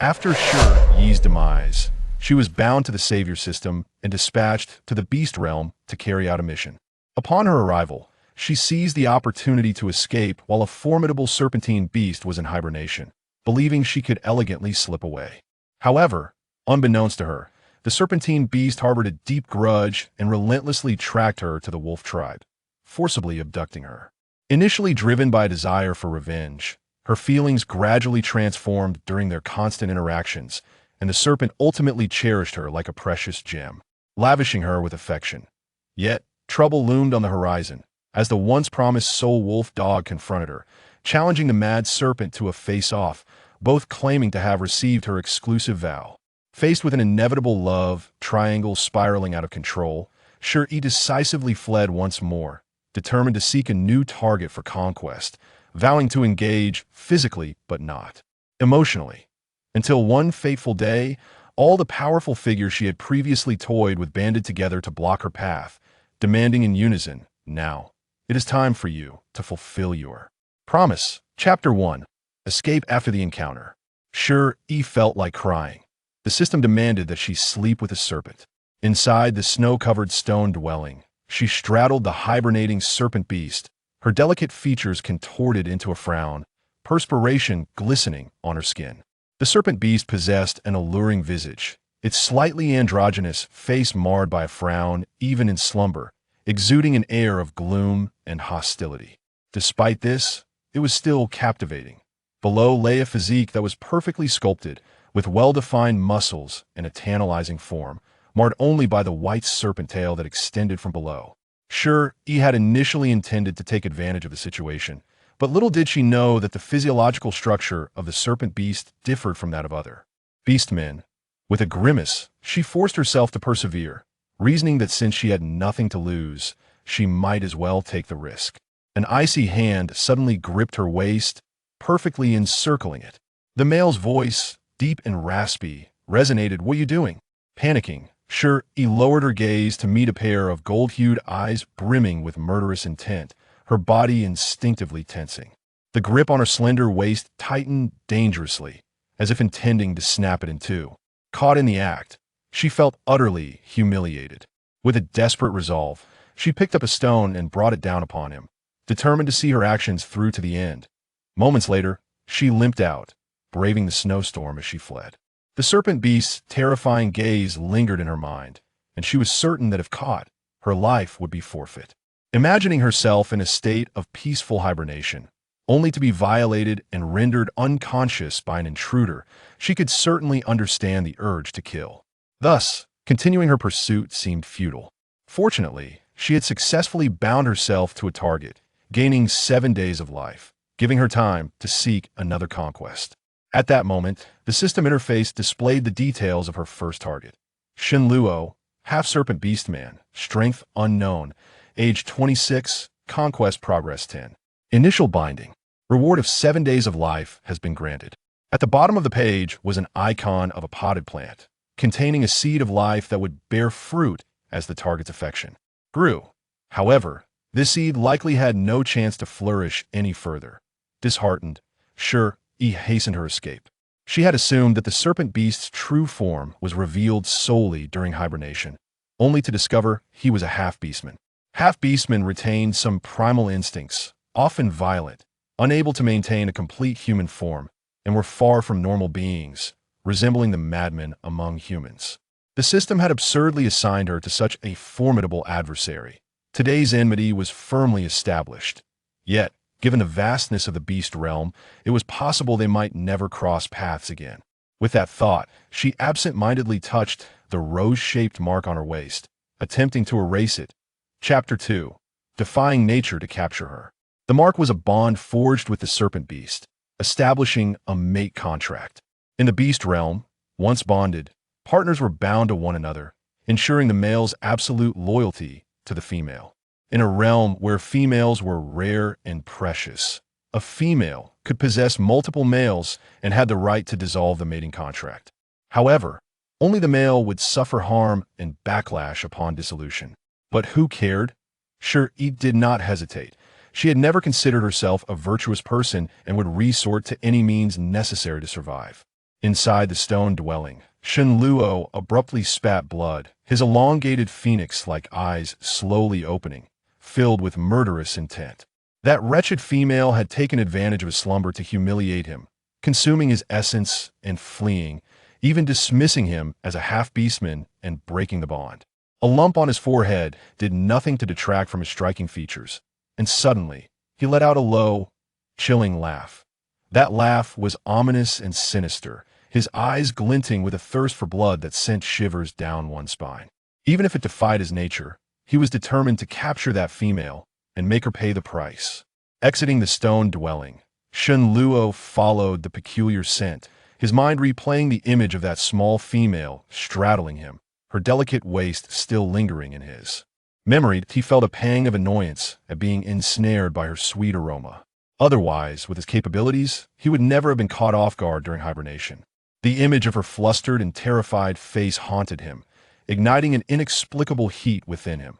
After Shi Yi's demise, she was bound to the savior system and dispatched to the beast realm to carry out a mission. Upon her arrival, she seized the opportunity to escape while a formidable serpentine beast was in hibernation, believing she could elegantly slip away. However, unbeknownst to her, the serpentine beast harbored a deep grudge and relentlessly tracked her to the wolf tribe, forcibly abducting her. Initially driven by a desire for revenge, her feelings gradually transformed during their constant interactions, and the serpent ultimately cherished her like a precious gem, lavishing her with affection. Yet, trouble loomed on the horizon, as the once promised soul wolf dog confronted her, challenging the mad serpent to a face-off, both claiming to have received her exclusive vow. Faced with an inevitable love triangle spiraling out of control, Shi Yi decisively fled once more, determined to seek a new target for conquest, vowing to engage physically but not emotionally. Until one fateful day, all the powerful figures she had previously toyed with banded together to block her path, demanding in unison, "Now, it is time for you to fulfill your promise." Chapter 1. Escape after the encounter. Shi Yi felt like crying. The system demanded that she sleep with the serpent. Inside the snow-covered stone dwelling, she straddled the hibernating serpent beast, her delicate features contorted into a frown, perspiration glistening on her skin. The serpent beast possessed an alluring visage, its slightly androgynous face marred by a frown, even in slumber, exuding an air of gloom and hostility. Despite this, it was still captivating. Below lay a physique that was perfectly sculpted, with well-defined muscles and a tantalizing form, marred only by the white serpent tail that extended from below. Sure, he had initially intended to take advantage of the situation, but little did she know that the physiological structure of the serpent beast differed from that of other beastmen. With a grimace, she forced herself to persevere, reasoning that since she had nothing to lose, she might as well take the risk. An icy hand suddenly gripped her waist, perfectly encircling it. The male's voice, deep and raspy, resonated. "What are you doing?" Panicking, Shi Yi lowered her gaze to meet a pair of gold-hued eyes brimming with murderous intent, her body instinctively tensing. The grip on her slender waist tightened dangerously, as if intending to snap it in two. Caught in the act, she felt utterly humiliated. With a desperate resolve, she picked up a stone and brought it down upon him, determined to see her actions through to the end. Moments later, she limped out, braving the snowstorm as she fled. The serpent beast's terrifying gaze lingered in her mind, and she was certain that if caught, her life would be forfeit. Imagining herself in a state of peaceful hibernation, only to be violated and rendered unconscious by an intruder, she could certainly understand the urge to kill. Thus, continuing her pursuit seemed futile. Fortunately, she had successfully bound herself to a target, gaining 7 days of life, giving her time to seek another conquest. At that moment, the system interface displayed the details of her first target. Shin Luo, half-serpent beast man, strength unknown, age 26, conquest progress 10. Initial binding. Reward of 7 days of life has been granted. At the bottom of the page was an icon of a potted plant, containing a seed of life that would bear fruit as the target's affection grew. However, this seed likely had no chance to flourish any further. Disheartened, Shi Yi hastened her escape. She had assumed that the serpent beast's true form was revealed solely during hibernation, only to discover he was a half-beastman. Half-beastmen retained some primal instincts, often violent, unable to maintain a complete human form, and were far from normal beings, resembling the madmen among humans. The system had absurdly assigned her to such a formidable adversary. Today's enmity was firmly established. Yet, given the vastness of the beast realm, it was possible they might never cross paths again. With that thought, she absent-mindedly touched the rose-shaped mark on her waist, attempting to erase it. Chapter 2. Defying nature to capture her. The mark was a bond forged with the serpent beast, establishing a mate contract. In the beast realm, once bonded, partners were bound to one another, ensuring the male's absolute loyalty to the female. In a realm where females were rare and precious, a female could possess multiple males and had the right to dissolve the mating contract. However, only the male would suffer harm and backlash upon dissolution. But who cared? Shi Yi did not hesitate. She had never considered herself a virtuous person and would resort to any means necessary to survive. Inside the stone dwelling, Shen Luo abruptly spat blood, his elongated phoenix-like eyes slowly opening, filled with murderous intent. That wretched female had taken advantage of his slumber to humiliate him, consuming his essence and fleeing, even dismissing him as a half-beastman and breaking the bond. A lump on his forehead did nothing to detract from his striking features, and suddenly, he let out a low, chilling laugh. That laugh was ominous and sinister, his eyes glinting with a thirst for blood that sent shivers down one's spine. Even if it defied his nature, he was determined to capture that female and make her pay the price. Exiting the stone dwelling, Shen Luo followed the peculiar scent, his mind replaying the image of that small female straddling him, her delicate waist still lingering in his memory. He felt a pang of annoyance at being ensnared by her sweet aroma. Otherwise, with his capabilities, he would never have been caught off guard during hibernation. The image of her flustered and terrified face haunted him, igniting an inexplicable heat within him.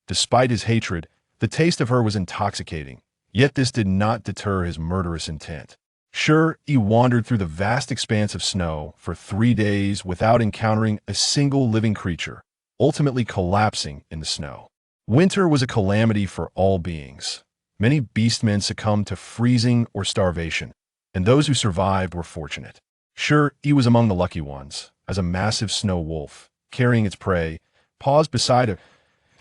Despite his hatred, the taste of her was intoxicating, yet this did not deter his murderous intent. Shi Yi wandered through the vast expanse of snow for 3 days without encountering a single living creature, ultimately collapsing in the snow. Winter was a calamity for all beings. Many beastmen succumbed to freezing or starvation, and those who survived were fortunate. Shi Yi was among the lucky ones, as a massive snow wolf, carrying its prey, paused beside a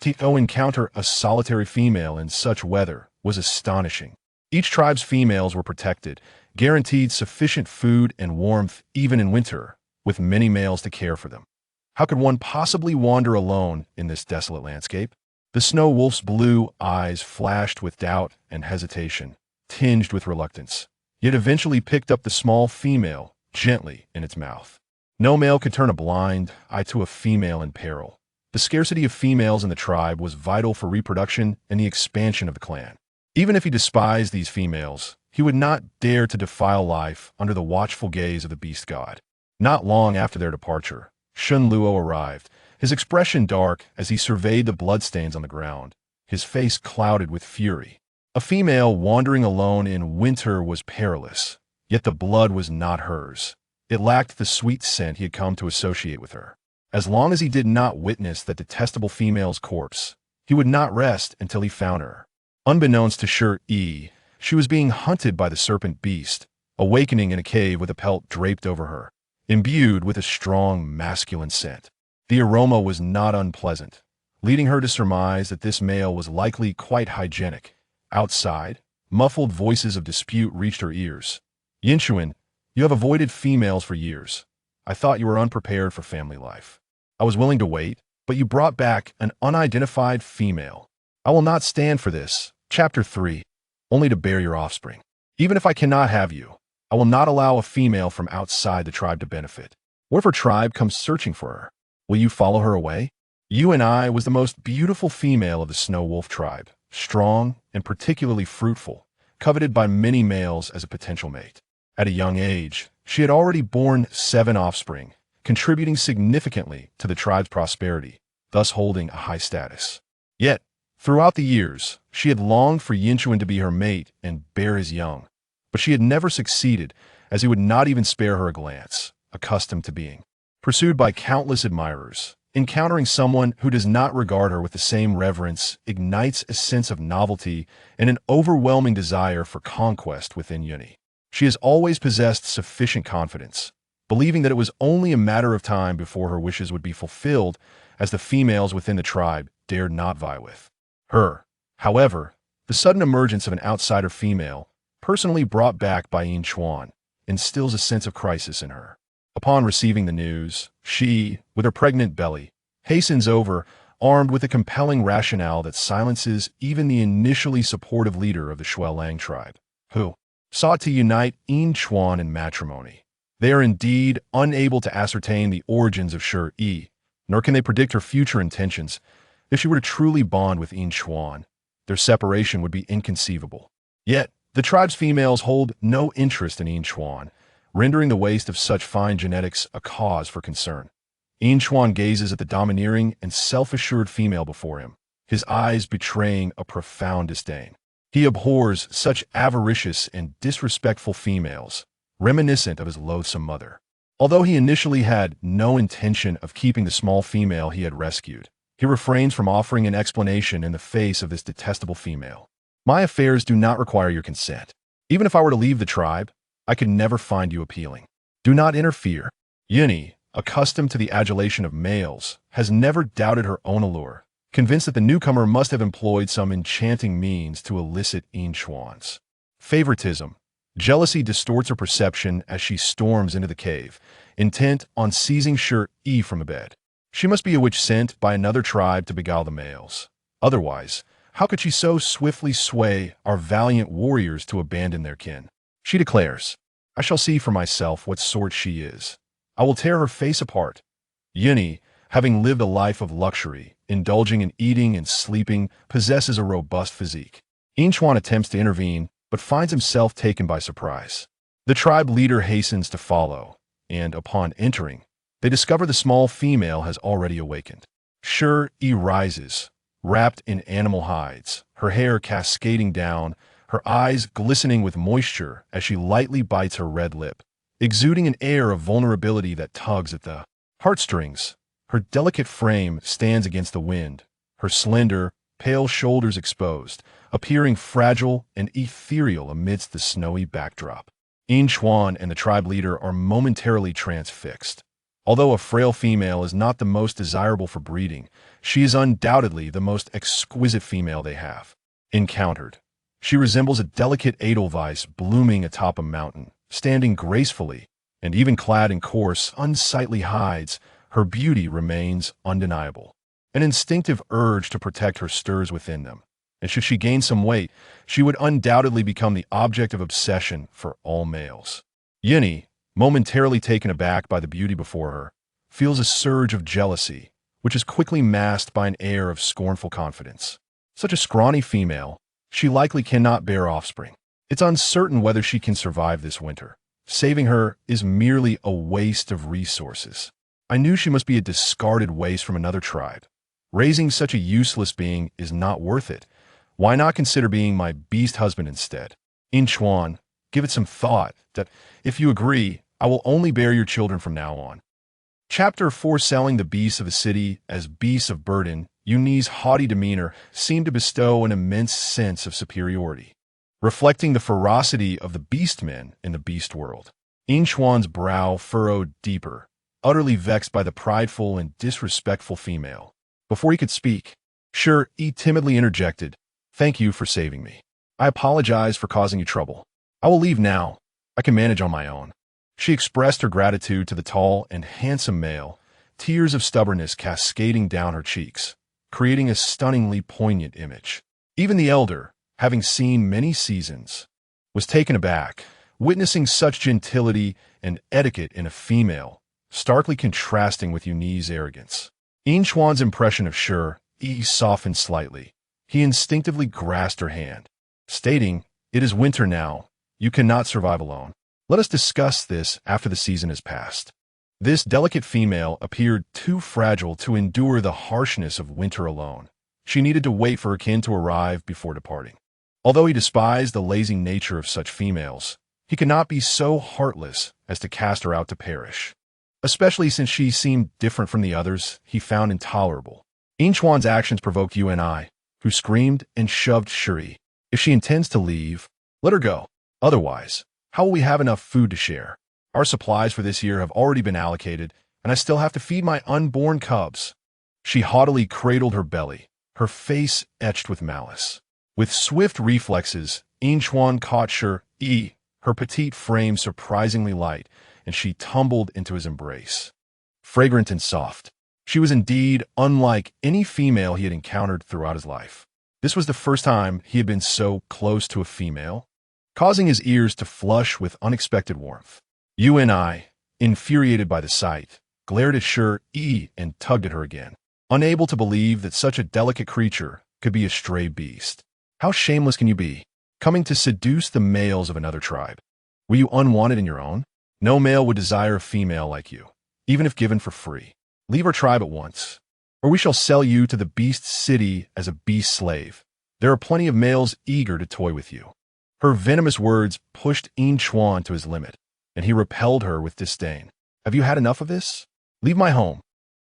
to encounter a solitary female in such weather was astonishing. Each tribe's females were protected, guaranteed sufficient food and warmth even in winter, with many males to care for them. How could one possibly wander alone in this desolate landscape? The snow wolf's blue eyes flashed with doubt and hesitation, tinged with reluctance, yet eventually picked up the small female gently in its mouth. No male could turn a blind eye to a female in peril. The scarcity of females in the tribe was vital for reproduction and the expansion of the clan. Even if he despised these females, he would not dare to defile life under the watchful gaze of the beast god. Not long after their departure, Shen Luo arrived, his expression dark as he surveyed the bloodstains on the ground, his face clouded with fury. A female wandering alone in winter was perilous, yet the blood was not hers. It lacked the sweet scent he had come to associate with her. As long as he did not witness that detestable female's corpse, he would not rest until he found her. Unbeknownst to Shi Yi, she was being hunted by the serpent beast, awakening in a cave with a pelt draped over her, imbued with a strong masculine scent. The aroma was not unpleasant, leading her to surmise that this male was likely quite hygienic. Outside, muffled voices of dispute reached her ears. "Yinchuan, you have avoided females for years. I thought you were unprepared for family life. I was willing to wait, but you brought back an unidentified female. I will not stand for this." Chapter 3. Only to bear your offspring. Even if I cannot have you, I will not allow a female from outside the tribe to benefit. What if her tribe comes searching for her? Will you follow her away? You and I was the most beautiful female of the Snow Wolf tribe, strong and particularly fruitful, coveted by many males as a potential mate. At a young age, she had already borne 7 offspring, contributing significantly to the tribe's prosperity, thus holding a high status. Yet, throughout the years, she had longed for Yinchuan to be her mate and bear his young, but she had never succeeded, as he would not even spare her a glance, accustomed to being pursued by countless admirers. Encountering someone who does not regard her with the same reverence ignites a sense of novelty and an overwhelming desire for conquest within Yuni. She has always possessed sufficient confidence, believing that it was only a matter of time before her wishes would be fulfilled, as the females within the tribe dared not vie with her. However, the sudden emergence of an outsider female, personally brought back by Yin Chuan, instills a sense of crisis in her. Upon receiving the news, she, with her pregnant belly, hastens over, armed with a compelling rationale that silences even the initially supportive leader of the Shuelang tribe, who sought to unite Yin Chuan in matrimony. They are indeed unable to ascertain the origins of Shi Yi, nor can they predict her future intentions. If she were to truly bond with Yin Chuan, their separation would be inconceivable. Yet, the tribe's females hold no interest in Yin Chuan, rendering the waste of such fine genetics a cause for concern. Yin Chuan gazes at the domineering and self-assured female before him, his eyes betraying a profound disdain. He abhors such avaricious and disrespectful females, reminiscent of his loathsome mother. Although he initially had no intention of keeping the small female he had rescued, he refrains from offering an explanation in the face of this detestable female. My affairs do not require your consent. Even if I were to leave the tribe, I could never find you appealing. Do not interfere. Yi, accustomed to the adulation of males, has never doubted her own allure, convinced that the newcomer must have employed some enchanting means to elicit Inchuan's favoritism. Jealousy distorts her perception as she storms into the cave, intent on seizing Shi Yi from the bed. She must be a witch sent by another tribe to beguile the males. Otherwise, how could she so swiftly sway our valiant warriors to abandon their kin? She declares, I shall see for myself what sort she is. I will tear her face apart. Yi, having lived a life of luxury, indulging in eating and sleeping, possesses a robust physique. Inchuan attempts to intervene, but finds himself taken by surprise. The tribe leader hastens to follow, and upon entering, they discover the small female has already awakened. Shi Yi rises, wrapped in animal hides, her hair cascading down, her eyes glistening with moisture as she lightly bites her red lip, exuding an air of vulnerability that tugs at the heartstrings. Her delicate frame stands against the wind, her slender, pale shoulders exposed, appearing fragile and ethereal amidst the snowy backdrop. Inchuan and the tribe leader are momentarily transfixed. Although a frail female is not the most desirable for breeding, she is undoubtedly the most exquisite female they have encountered. She resembles a delicate edelweiss blooming atop a mountain, standing gracefully, and even clad in coarse, unsightly hides, her beauty remains undeniable. An instinctive urge to protect her stirs within them, and should she gain some weight, she would undoubtedly become the object of obsession for all males. Yi, momentarily taken aback by the beauty before her, feels a surge of jealousy, which is quickly masked by an air of scornful confidence. Such a scrawny female, she likely cannot bear offspring. It's uncertain whether she can survive this winter. Saving her is merely a waste of resources. I knew she must be a discarded waste from another tribe. Raising such a useless being is not worth it. Why not consider being my beast husband instead? Inchuan, give it some thought that, if you agree, I will only bear your children from now on. Chapter 4. Selling the beasts of a city as beasts of burden. Yi's haughty demeanor seemed to bestow an immense sense of superiority, reflecting the ferocity of the beastmen in the beast world. Inchuan's brow furrowed deeper, utterly vexed by the prideful and disrespectful female. Before he could speak, Shi Yi timidly interjected, Thank you for saving me. I apologize for causing you trouble. I will leave now. I can manage on my own. She expressed her gratitude to the tall and handsome male, tears of stubbornness cascading down her cheeks, creating a stunningly poignant image. Even the elder, having seen many seasons, was taken aback, witnessing such gentility and etiquette in a female, starkly contrasting with Yi's arrogance. Inchuan's impression of Shi Yi softened slightly. He instinctively grasped her hand, stating, It is winter now. You cannot survive alone. Let us discuss this after the season has passed. This delicate female appeared too fragile to endure the harshness of winter alone. She needed to wait for her kin to arrive before departing. Although he despised the lazy nature of such females, he could not be so heartless as to cast her out to perish, especially since she seemed different from the others he found intolerable. Inchuan's actions provoked Yi, who screamed and shoved Shi Yi. If she intends to leave, let her go. Otherwise, how will we have enough food to share? Our supplies for this year have already been allocated, and I still have to feed my unborn cubs. She haughtily cradled her belly, her face etched with malice. With swift reflexes, Inchuan caught Shi Yi, her petite frame surprisingly light, and she tumbled into his embrace. Fragrant and soft, she was indeed unlike any female he had encountered throughout his life. This was the first time he had been so close to a female, causing his ears to flush with unexpected warmth. Yi, infuriated by the sight, glared at Shi Yi and tugged at her again, unable to believe that such a delicate creature could be a stray beast. How shameless can you be, coming to seduce the males of another tribe? Were you unwanted in your own? No male would desire a female like you, even if given for free. Leave our tribe at once, or we shall sell you to the beast city as a beast slave. There are plenty of males eager to toy with you. Her venomous words pushed Inchuan to his limit, and he repelled her with disdain. Have you had enough of this? Leave my home.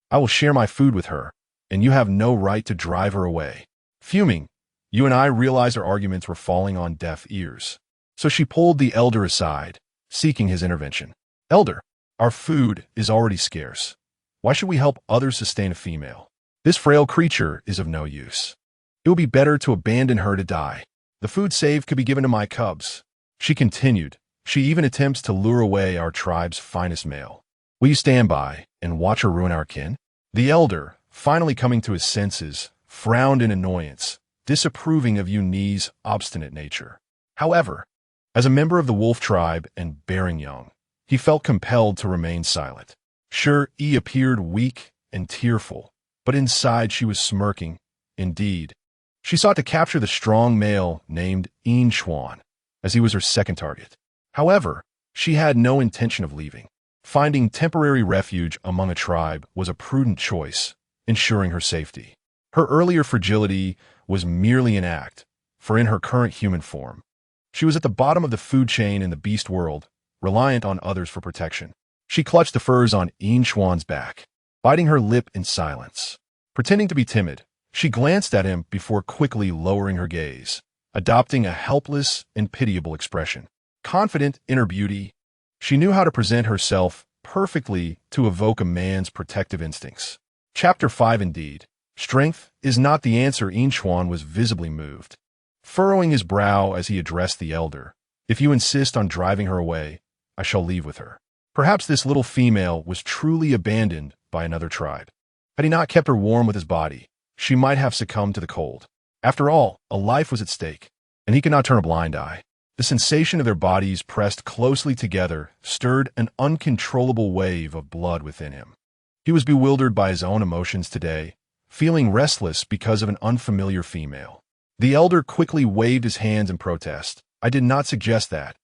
I will share my food with her, and you have no right to drive her away. Fuming, Yu and I realized our arguments were falling on deaf ears. So she pulled the elder aside, seeking his intervention. Elder, our food is already scarce. Why should we help others sustain a female? This frail creature is of no use. It will be better to abandon her to die. The food saved could be given to my cubs. She continued. She even attempts to lure away our tribe's finest male. Will you stand by and watch her ruin our kin? The elder, finally coming to his senses, frowned in annoyance, disapproving of Yu Ni's obstinate nature. However, as a member of the wolf tribe and bearing young, he felt compelled to remain silent. Shi Yi appeared weak and tearful, but inside she was smirking. Indeed, she sought to capture the strong male named Xuan, as he was her second target. However, she had no intention of leaving. Finding temporary refuge among a tribe was a prudent choice, ensuring her safety. Her earlier fragility was merely an act, for in her current human form, she was at the bottom of the food chain in the beast world, reliant on others for protection. She clutched the furs on Xuan's back, biting her lip in silence. Pretending to be timid, she glanced at him before quickly lowering her gaze, adopting a helpless and pitiable expression. Confident in her beauty, she knew how to present herself perfectly to evoke a man's protective instincts. Chapter 5 Indeed, strength is not the answer. Xuan was visibly moved, furrowing his brow as he addressed the elder. If you insist on driving her away, I shall leave with her. Perhaps this little female was truly abandoned by another tribe. Had he not kept her warm with his body, she might have succumbed to the cold. After all, a life was at stake, and he could not turn a blind eye. The sensation of their bodies pressed closely together stirred an uncontrollable wave of blood within him. He was bewildered by his own emotions today, feeling restless because of an unfamiliar female. The elder quickly waved his hands in protest. I did not suggest that.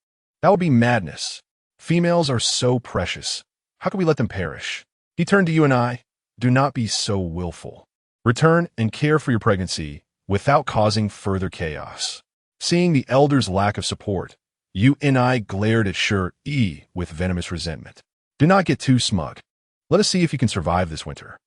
That would be madness. Females are so precious. How can we let them perish? He turned to Yu and I. Do not be so willful. Return and care for your pregnancy without causing further chaos. Seeing the elder's lack of support, Yu and I glared at Shi Yi with venomous resentment. Do not get too smug. Let us see if you can survive this winter.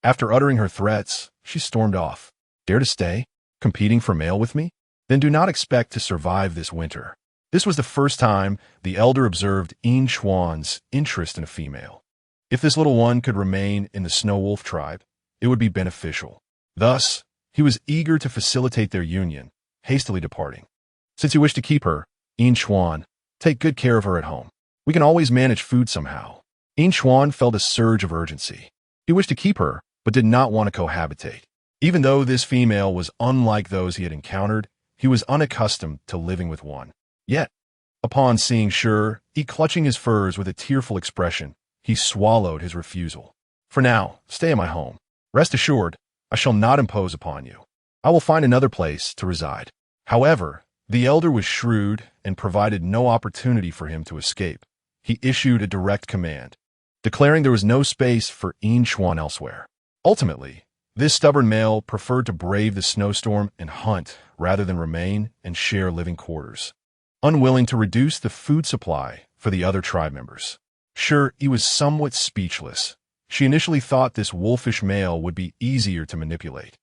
After uttering her threats, she stormed off. Dare to stay, competing for male with me? Then do not expect to survive this winter. This was the first time the elder observed Xuan's interest in a female. If this little one could remain in the snow wolf tribe, it would be beneficial. Thus, he was eager to facilitate their union, hastily departing. Since you wish to keep her, Xuan, take good care of her at home. We can always manage food somehow. Xuan felt a surge of urgency. He wished to keep her, but did not want to cohabitate. Even though this female was unlike those he had encountered, he was unaccustomed to living with one. Yet, upon seeing Shi Yi clutching his furs with a tearful expression, he swallowed his refusal. For now, stay in my home. Rest assured, I shall not impose upon you. I will find another place to reside. However, the elder was shrewd and provided no opportunity for him to escape. He issued a direct command, declaring there was no space for Xuan elsewhere. Ultimately, this stubborn male preferred to brave the snowstorm and hunt rather than remain and share living quarters, unwilling to reduce the food supply for the other tribe members. Shi Yi was somewhat speechless. She initially thought this wolfish male would be easier to manipulate,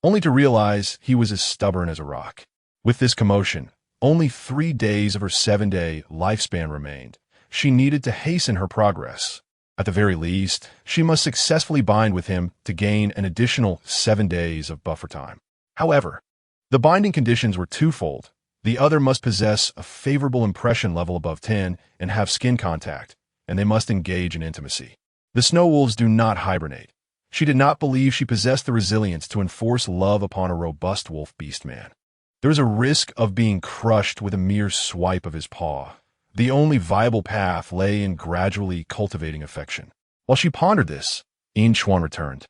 only to realize he was as stubborn as a rock. With this commotion, only 3 days of her 7-day lifespan remained. She needed to hasten her progress. At the very least, she must successfully bind with him to gain an additional 7 days of buffer time. However, the binding conditions were twofold. The other must possess a favorable impression level above 10 and have skin contact, and they must engage in intimacy. The snow wolves do not hibernate. She did not believe she possessed the resilience to enforce love upon a robust wolf beast man. There was a risk of being crushed with a mere swipe of his paw. The only viable path lay in gradually cultivating affection. While she pondered this, Xuan returned,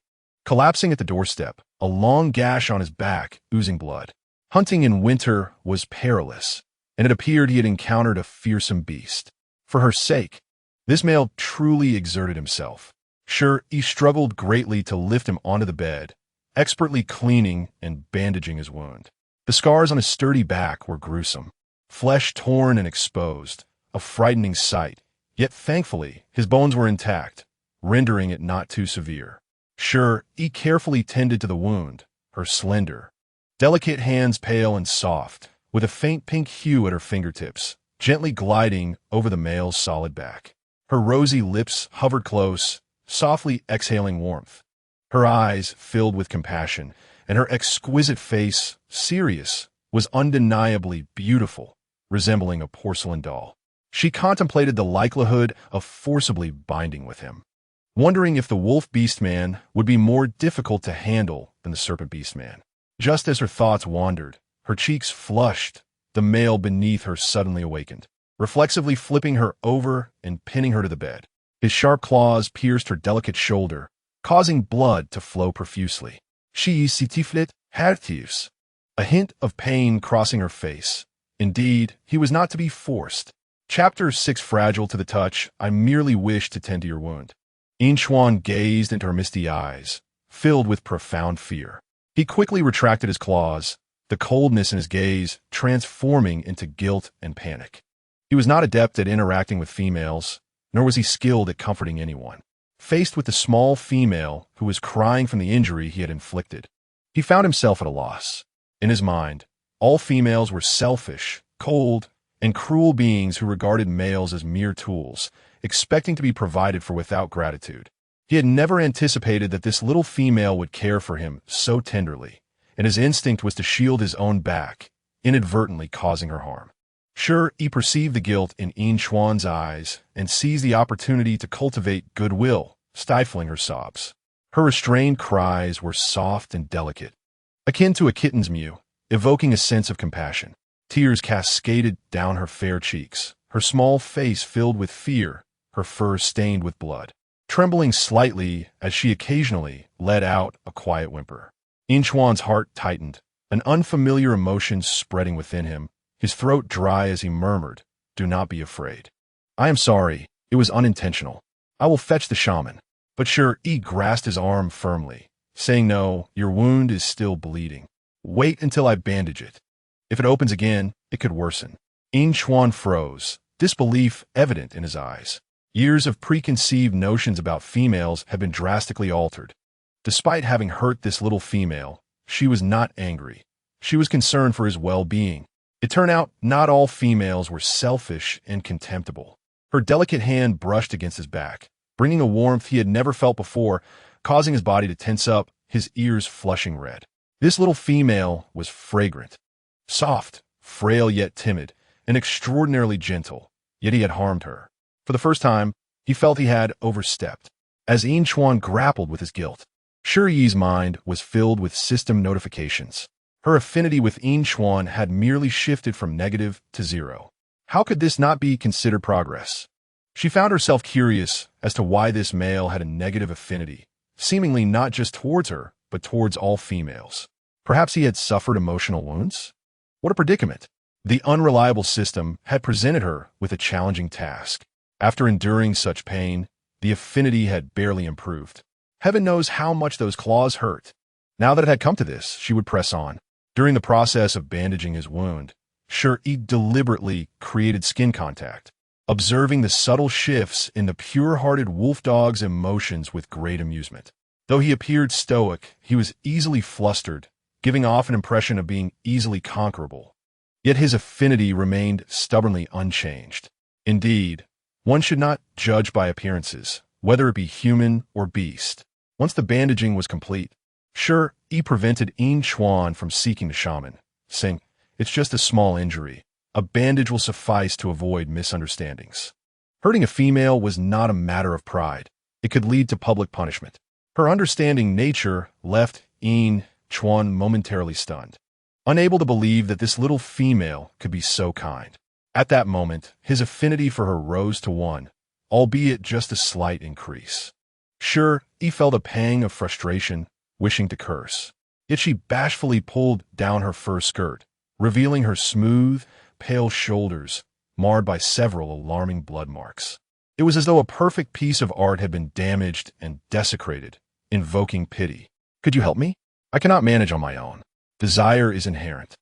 collapsing at the doorstep, a long gash on his back, oozing blood. Hunting in winter was perilous, and it appeared he had encountered a fearsome beast. For her sake, this male truly exerted himself. Shi Yi struggled greatly to lift him onto the bed, expertly cleaning and bandaging his wound. The scars on his sturdy back were gruesome, flesh torn and exposed, a frightening sight, Yet thankfully, his bones were intact, rendering it not too severe. Shi Yi carefully tended to the wound, her slender, delicate hands pale and soft, with a faint pink hue at her fingertips, gently gliding over the male's solid back. Her rosy lips hovered close, softly exhaling warmth. Her eyes filled with compassion, and her exquisite face, serious, was undeniably beautiful, resembling a porcelain doll. She contemplated the likelihood of forcibly binding with him, wondering if the wolf beastman would be more difficult to handle than the serpent beastman. Just as her thoughts wandered, her cheeks flushed, the male beneath her suddenly awakened, reflexively flipping her over and pinning her to the bed. His sharp claws pierced her delicate shoulder, causing blood to flow profusely. Shi Yi sitiflet hartives, a hint of pain crossing her face. Indeed, he was not to be forced. Chapter 6. Fragile to the touch, I merely wish to tend to your wound. Inchuan gazed into her misty eyes, filled with profound fear. He quickly retracted his claws, the coldness in his gaze transforming into guilt and panic. He was not adept at interacting with females, nor was he skilled at comforting anyone. Faced with the small female who was crying from the injury he had inflicted, he found himself at a loss. In his mind, all females were selfish, cold, and cruel beings who regarded males as mere tools, expecting to be provided for without gratitude. He had never anticipated that this little female would care for him so tenderly, and his instinct was to shield his own back, inadvertently causing her harm. Shi Yi perceived the guilt in Yin Chuan's eyes and seized the opportunity to cultivate goodwill, stifling her sobs. Her restrained cries were soft and delicate, akin to a kitten's mew, evoking a sense of compassion. Tears cascaded down her fair cheeks, her small face filled with fear, her fur stained with blood, trembling slightly as she occasionally let out a quiet whimper. Inchuan's heart tightened, an unfamiliar emotion spreading within him, his throat dry as he murmured, "Do not be afraid. I am sorry, it was unintentional. I will fetch the shaman." But Shi Yi grasped his arm firmly, saying, "No, your wound is still bleeding. Wait until I bandage it. If it opens again, it could worsen." Inchuan froze, disbelief evident in his eyes. Years of preconceived notions about females had been drastically altered. Despite having hurt this little female, she was not angry. She was concerned for his well-being. It turned out not all females were selfish and contemptible. Her delicate hand brushed against his back, bringing a warmth he had never felt before, causing his body to tense up, his ears flushing red. This little female was fragrant, soft, frail yet timid, and extraordinarily gentle, yet he had harmed her. For the first time, he felt he had overstepped. As Inchuan grappled with his guilt, Shi Yi's mind was filled with system notifications. Her affinity with Inchuan had merely shifted from negative to 0. How could this not be considered progress? She found herself curious as to why this male had a negative affinity, seemingly not just towards her, but towards all females. Perhaps he had suffered emotional wounds? What a predicament! The unreliable system had presented her with a challenging task. After enduring such pain, the affinity had barely improved. Heaven knows how much those claws hurt. Now that it had come to this, she would press on. During the process of bandaging his wound, Shi Yi deliberately created skin contact, observing the subtle shifts in the pure-hearted wolf dog's emotions with great amusement. Though he appeared stoic, he was easily flustered, giving off an impression of being easily conquerable. Yet his affinity remained stubbornly unchanged. Indeed, one should not judge by appearances, whether it be human or beast. Once the bandaging was complete, Shi Yi prevented Inchuan from seeking the shaman, saying, "It's just a small injury. A bandage will suffice to avoid misunderstandings." Hurting a female was not a matter of pride. It could lead to public punishment. Her understanding nature left Inchuan momentarily stunned, unable to believe that this little female could be so kind. At that moment, his affinity for her rose to 1, albeit just a slight increase. Shi Yi felt a pang of frustration, wishing to curse. Yet she bashfully pulled down her fur skirt, revealing her smooth, pale shoulders, marred by several alarming blood marks. It was as though a perfect piece of art had been damaged and desecrated, invoking pity. "Could you help me? I cannot manage on my own." Desire is inherent,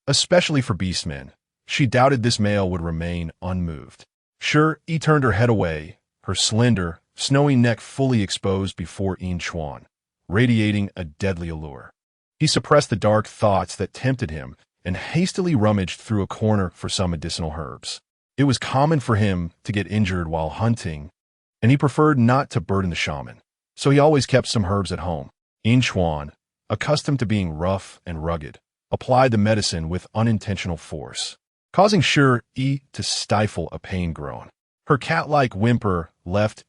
especially for beastmen. She doubted this male would remain unmoved. Shi Yi turned her head away, her slender, snowy neck fully exposed before Chuan, radiating a deadly allure. He suppressed the dark thoughts that tempted him and hastily rummaged through a corner for some medicinal herbs. It was common for him to get injured while hunting, and he preferred not to burden the shaman, so he always kept some herbs at home. Chuan, accustomed to being rough and rugged, applied the medicine with unintentional force, causing Shi Yi to stifle a pain groan. Her cat-like whimper left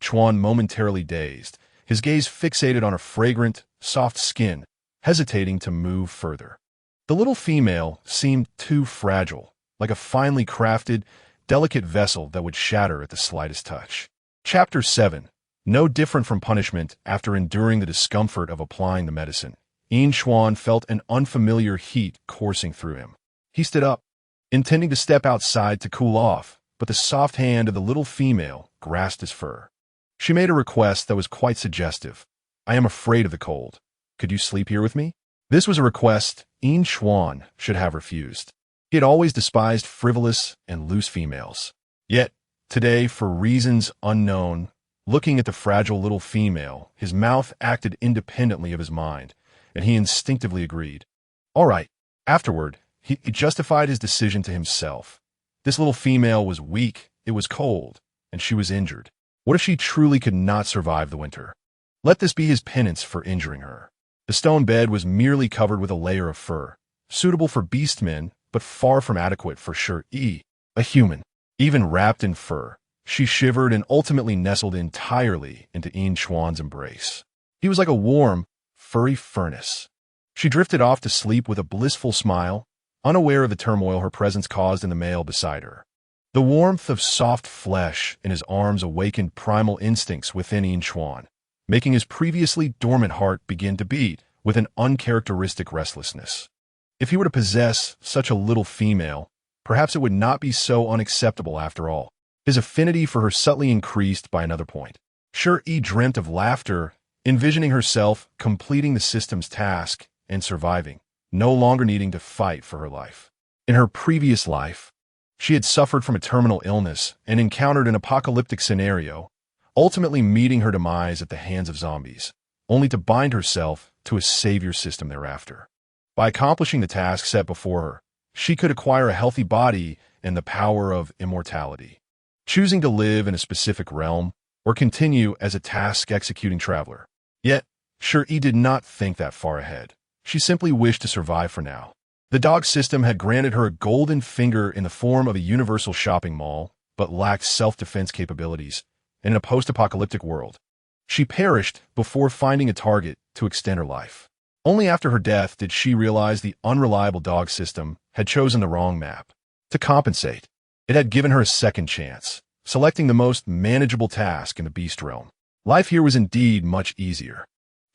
Chuan momentarily dazed, his gaze fixated on her fragrant, soft skin, hesitating to move further. The little female seemed too fragile, like a finely crafted, delicate vessel that would shatter at the slightest touch. Chapter 7. No different from punishment after enduring the discomfort of applying the medicine, Chuan felt an unfamiliar heat coursing through him. He stood up, intending to step outside to cool off, but the soft hand of the little female grasped his fur. She made a request that was quite suggestive. "I am afraid of the cold. Could you sleep here with me?" This was a request Chuan should have refused. He had always despised frivolous and loose females. Yet, today, for reasons unknown, looking at the fragile little female, his mouth acted independently of his mind, and he instinctively agreed. All right. Afterward, he justified his decision to himself. This little female was weak, it was cold, and she was injured. What if she truly could not survive the winter? Let this be his penance for injuring her. The stone bed was merely covered with a layer of fur, suitable for beastmen, but far from adequate for Shi Yi, a human. Even wrapped in fur, she shivered and ultimately nestled entirely into Chuan's embrace. He was like a warm, furry furnace. She drifted off to sleep with a blissful smile, unaware of the turmoil her presence caused in the male beside her. The warmth of soft flesh in his arms awakened primal instincts within Chuan, making his previously dormant heart begin to beat with an uncharacteristic restlessness. If he were to possess such a little female, perhaps it would not be so unacceptable after all. His affinity for her subtly increased by another point. Shi Yi dreamt of laughter, envisioning herself completing the system's task and surviving, no longer needing to fight for her life. In her previous life, she had suffered from a terminal illness and encountered an apocalyptic scenario, ultimately meeting her demise at the hands of zombies, only to bind herself to a savior system thereafter. By accomplishing the task set before her, she could acquire a healthy body and the power of immortality, choosing to live in a specific realm or continue as a task-executing traveler. Yet, Shi Yi did not think that far ahead. She simply wished to survive for now. The dog system had granted her a golden finger in the form of a universal shopping mall, but lacked self-defense capabilities in a post-apocalyptic world. She perished before finding a target to extend her life. Only after her death did she realize the unreliable dog system had chosen the wrong map. To compensate, it had given her a second chance, selecting the most manageable task in the beast realm. Life here was indeed much easier.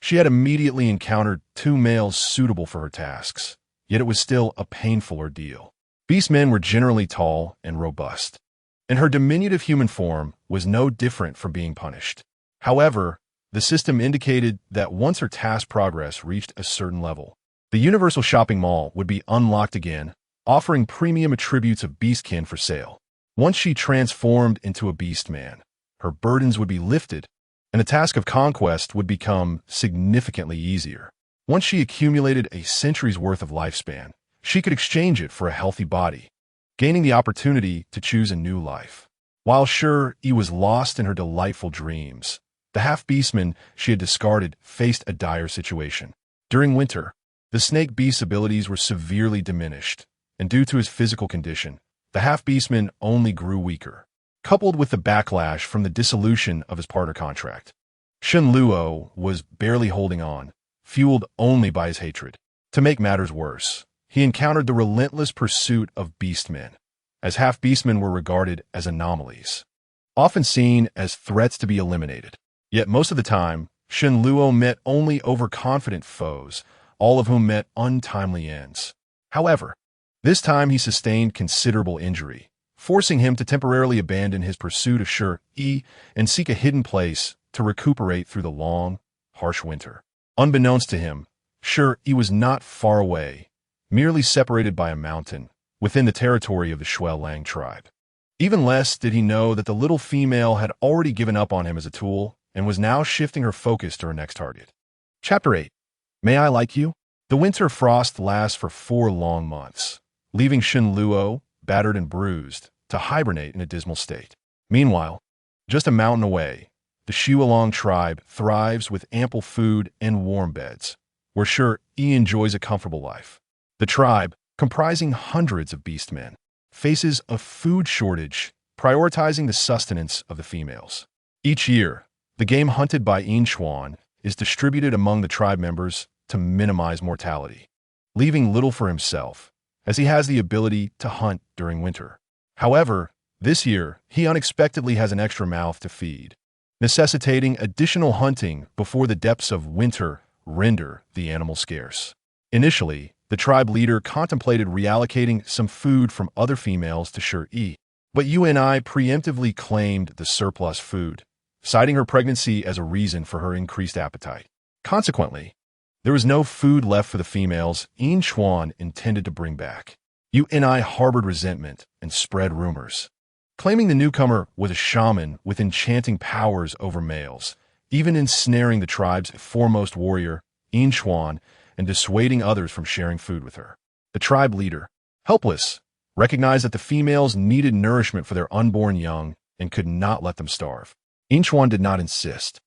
She had immediately encountered 2 males suitable for her tasks, yet it was still a painful ordeal. Beastmen were generally tall and robust, and her diminutive human form was no different from being punished. However, the system indicated that once her task progress reached a certain level, the universal shopping mall would be unlocked again, offering premium attributes of beastkin for sale. Once she transformed into a beastman, her burdens would be lifted, and the task of conquest would become significantly easier. Once she accumulated a century's worth of lifespan, she could exchange it for a healthy body, gaining the opportunity to choose a new life. While Shi Yi was lost in her delightful dreams, the half-beastman she had discarded faced a dire situation. During winter, the snake beast's abilities were severely diminished, and due to his physical condition, the half-beastman only grew weaker. Coupled with the backlash from the dissolution of his partner contract, Shen Luo was barely holding on, fueled only by his hatred. To make matters worse, he encountered the relentless pursuit of beastmen, as half-beastmen were regarded as anomalies, often seen as threats to be eliminated. Yet most of the time, Shen Luo met only overconfident foes, all of whom met untimely ends. However, this time he sustained considerable injury, forcing him to temporarily abandon his pursuit of Shi Yi and seek a hidden place to recuperate through the long, harsh winter. Unbeknownst to him, Shi Yi was not far away, merely separated by a mountain, within the territory of the Shui Lang tribe. Even less did he know that the little female had already given up on him as a tool and was now shifting her focus to her next target. Chapter 8. May I Like You? The winter frost lasts for 4 long months, leaving Shen Luo, battered and bruised, to hibernate in a dismal state. Meanwhile, just a mountain away, the Xiuelong tribe thrives with ample food and warm beds, where Shi Yi enjoys a comfortable life. The tribe, comprising hundreds of beastmen, faces a food shortage, prioritizing the sustenance of the females. Each year, the game hunted by Yinchuan is distributed among the tribe members to minimize mortality, leaving little for himself, as he has the ability to hunt during winter. However, this year, he unexpectedly has an extra mouth to feed, necessitating additional hunting before the depths of winter render the animal scarce. Initially, the tribe leader contemplated reallocating some food from other females to Shi Yi, but UNI preemptively claimed the surplus food, citing her pregnancy as a reason for her increased appetite. Consequently, there was no food left for the females Yinchuan intended to bring back. UNI harbored resentment and spread rumors, claiming the newcomer was a shaman with enchanting powers over males, even ensnaring the tribe's foremost warrior, Yinchuan, and dissuading others from sharing food with her. The tribe leader, helpless, recognized that the females needed nourishment for their unborn young and could not let them starve. Yinchuan did not insist,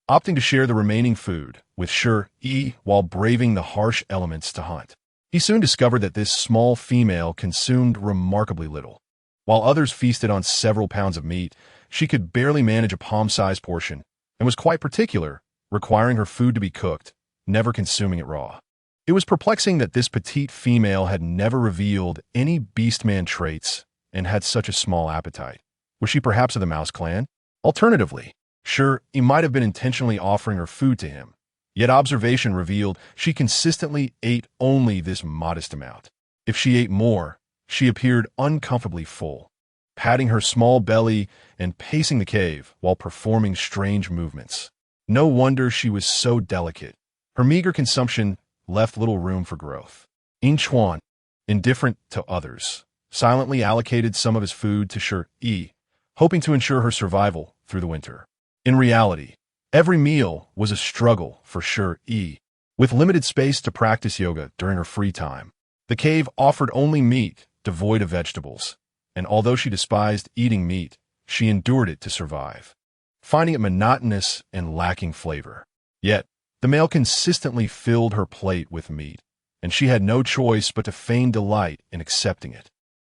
opting to share the remaining food with Shi Yi while braving the harsh elements to hunt. He soon discovered that this small female consumed remarkably little. While others feasted on several pounds of meat, she could barely manage a palm-sized portion and was quite particular, requiring her food to be cooked, never consuming it raw. It was perplexing that this petite female had never revealed any beastman traits and had such a small appetite. Was she perhaps of the Mouse clan? Alternatively, sure, he might have been intentionally offering her food to him, yet observation revealed she consistently ate only this modest amount. If she ate more, she appeared uncomfortably full, patting her small belly and pacing the cave while performing strange movements. No wonder she was so delicate. Her meager consumption left little room for growth. Yinchuan, indifferent to others, silently allocated some of his food to Shi Yi, hoping to ensure her survival through the winter. In reality, every meal was a struggle for Shi Yi. With limited space to practice yoga during her free time, the cave offered only meat devoid of vegetables, and although she despised eating meat, she endured it to survive, finding it monotonous and lacking flavor. Yet, the male consistently filled her plate with meat, and she had no choice but to feign delight in accepting it.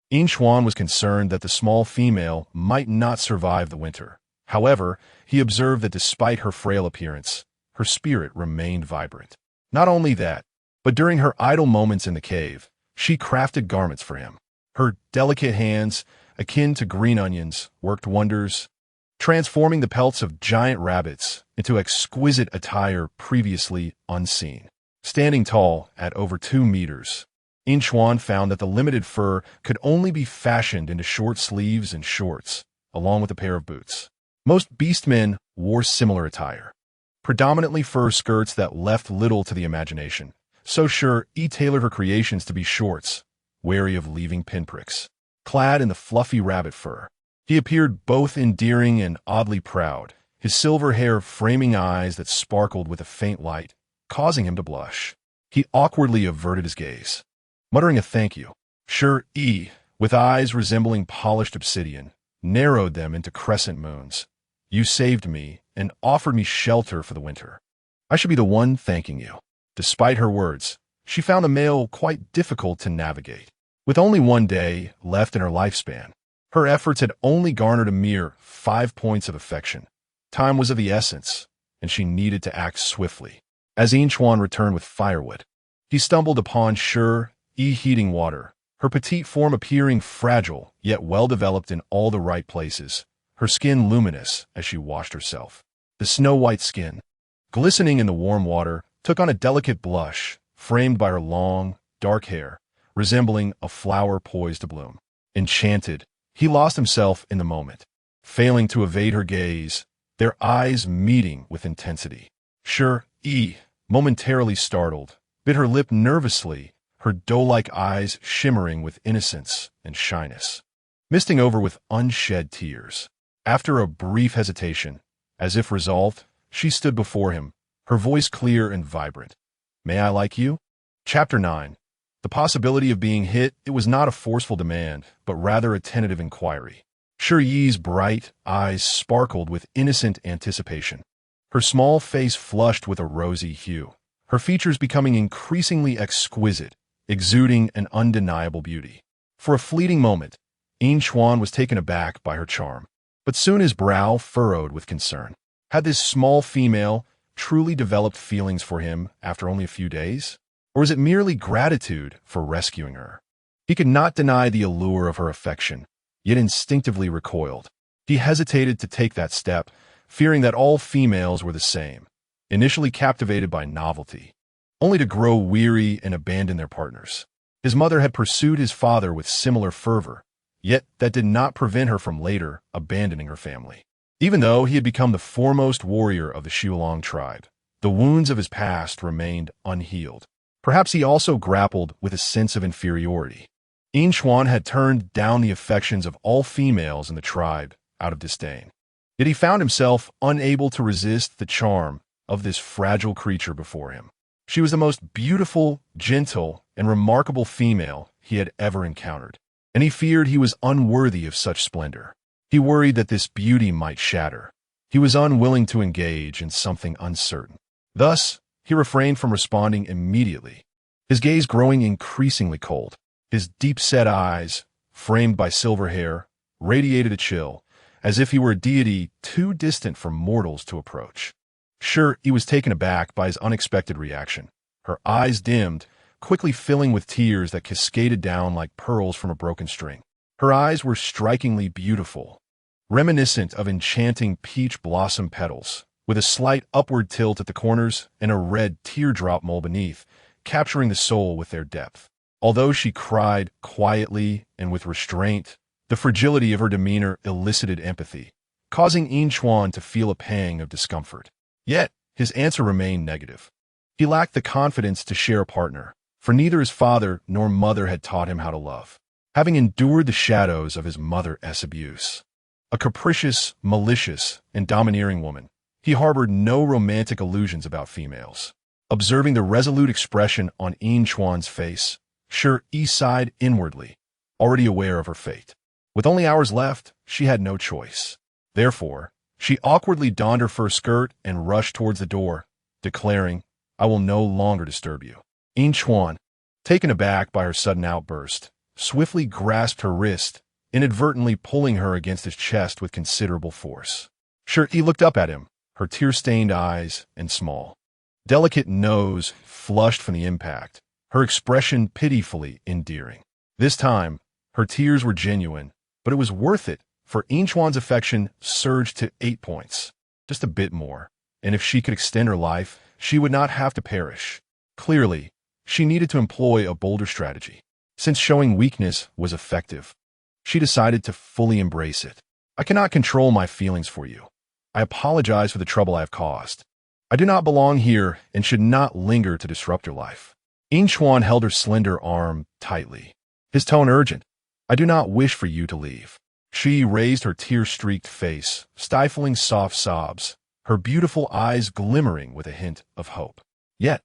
Yinchuan was concerned that the small female might not survive the winter. However, he observed that despite her frail appearance, her spirit remained vibrant. Not only that, but during her idle moments in the cave, she crafted garments for him. Her delicate hands, akin to green onions, worked wonders, transforming the pelts of giant rabbits into exquisite attire previously unseen. Standing tall at over 2 meters, Yinchuan found that the limited fur could only be fashioned into short sleeves and shorts, along with a pair of boots. Most beastmen wore similar attire, predominantly fur skirts that left little to the imagination. So Shi Yi tailored her creations to be shorts, wary of leaving pinpricks. Clad in the fluffy rabbit fur, he appeared both endearing and oddly proud, his silver hair framing eyes that sparkled with a faint light, causing him to blush. He awkwardly averted his gaze, muttering a thank you. Shi Yi, with eyes resembling polished obsidian, narrowed them into crescent moons. You saved me and offered me shelter for the winter. I should be the one thanking you. Despite her words, she found the male quite difficult to navigate. With only 1 day left in her lifespan, her efforts had only garnered a mere 5 points of affection. Time was of the essence, and she needed to act swiftly. As Yinchuan returned with firewood, he stumbled upon Shi Yi heating water, her petite form appearing fragile yet well-developed in all the right places, her skin luminous as she washed herself. The snow-white skin, glistening in the warm water, took on a delicate blush, framed by her long, dark hair, resembling a flower poised to bloom. Enchanted, he lost himself in the moment, failing to evade her gaze, their eyes meeting with intensity. Shi Yi, momentarily startled, bit her lip nervously, her doe-like eyes shimmering with innocence and shyness. misting over with unshed tears. After a brief hesitation, as if resolved, she stood before him, her voice clear and vibrant. "May I like you?" Chapter 9. The possibility of being hit, it was not a forceful demand, but rather a tentative inquiry. Shi Yi's bright eyes sparkled with innocent anticipation. Her small face flushed with a rosy hue, her features becoming increasingly exquisite, exuding an undeniable beauty. For a fleeting moment, Chuan was taken aback by her charm, but soon his brow furrowed with concern. Had this small female truly developed feelings for him after only a few days? Or was it merely gratitude for rescuing her? He could not deny the allure of her affection, yet instinctively recoiled. He hesitated to take that step, fearing that all females were the same, initially captivated by novelty, only to grow weary and abandon their partners. His mother had pursued his father with similar fervor, yet that did not prevent her from later abandoning her family. Even though he had become the foremost warrior of the Xiulong tribe, the wounds of his past remained unhealed. Perhaps he also grappled with a sense of inferiority. Chuan had turned down the affections of all females in the tribe out of disdain. Yet he found himself unable to resist the charm of this fragile creature before him. She was the most beautiful, gentle, and remarkable female he had ever encountered, and he feared he was unworthy of such splendor. He worried that this beauty might shatter. He was unwilling to engage in something uncertain. Thus, he refrained from responding immediately, his gaze growing increasingly cold. His deep-set eyes, framed by silver hair, radiated a chill, as if he were a deity too distant for mortals to approach. Sure, he was taken aback by his unexpected reaction. Her eyes dimmed, quickly filling with tears that cascaded down like pearls from a broken string. Her eyes were strikingly beautiful, reminiscent of enchanting peach blossom petals, with a slight upward tilt at the corners and a red teardrop mole beneath, capturing the soul with their depth. Although she cried quietly and with restraint, the fragility of her demeanor elicited empathy, causing Chuan to feel a pang of discomfort. Yet, his answer remained negative. He lacked the confidence to share a partner, for neither his father nor mother had taught him how to love, having endured the shadows of his mother's abuse. A capricious, malicious, and domineering woman, he harbored no romantic illusions about females. Observing the resolute expression on Chuan's face, Shi Yi sighed inwardly, already aware of her fate. With only hours left, she had no choice. Therefore, she awkwardly donned her fur skirt and rushed towards the door, declaring, "I will no longer disturb you." Chuan, taken aback by her sudden outburst, swiftly grasped her wrist, inadvertently pulling her against his chest with considerable force. Shi Yi looked up at him, her tear-stained eyes and small, delicate nose flushed from the impact, her expression pitifully endearing. This time, her tears were genuine, but it was worth it, for Chuan's affection surged to 8 points, just a bit more, and if she could extend her life, she would not have to perish. Clearly, she needed to employ a bolder strategy. Since showing weakness was effective, she decided to fully embrace it. "I cannot control my feelings for you. I apologize for the trouble I have caused. I do not belong here and should not linger to disrupt your life." Chuan held her slender arm tightly, his tone urgent. "I do not wish for you to leave." She raised her tear-streaked face, stifling soft sobs, her beautiful eyes glimmering with a hint of hope. Yet,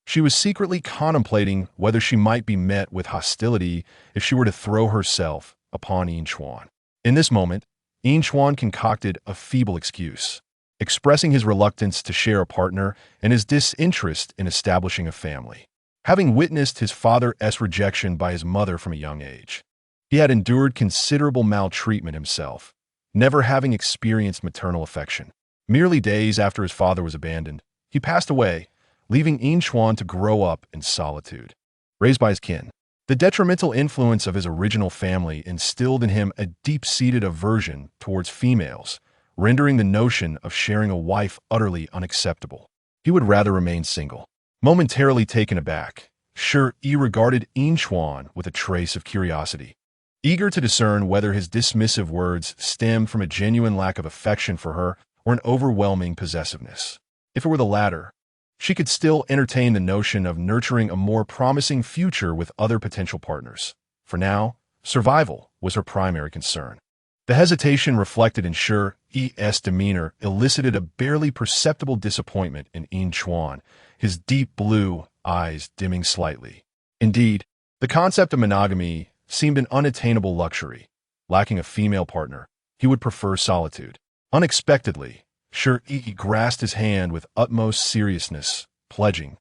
she was secretly contemplating whether she might be met with hostility if she were to throw herself upon Chuan. In this moment, Chuan concocted a feeble excuse, expressing his reluctance to share a partner and his disinterest in establishing a family. Having witnessed his father's rejection by his mother from a young age, he had endured considerable maltreatment himself, never having experienced maternal affection. Merely days after his father was abandoned, he passed away, leaving Chuan to grow up in solitude. Raised by his kin, the detrimental influence of his original family instilled in him a deep-seated aversion towards females, rendering the notion of sharing a wife utterly unacceptable. He would rather remain single. Momentarily taken aback, Shi Yi regarded Chuan with a trace of curiosity, eager to discern whether his dismissive words stemmed from a genuine lack of affection for her or an overwhelming possessiveness. If it were the latter, she could still entertain the notion of nurturing a more promising future with other potential partners. For now, survival was her primary concern. The hesitation reflected in Shi Yi's demeanor elicited a barely perceptible disappointment in Yin Chuan, his deep blue eyes dimming slightly. Indeed, the concept of monogamy seemed an unattainable luxury. Lacking a female partner, he would prefer solitude. Unexpectedly, Shi Yi grasped his hand with utmost seriousness, pledging,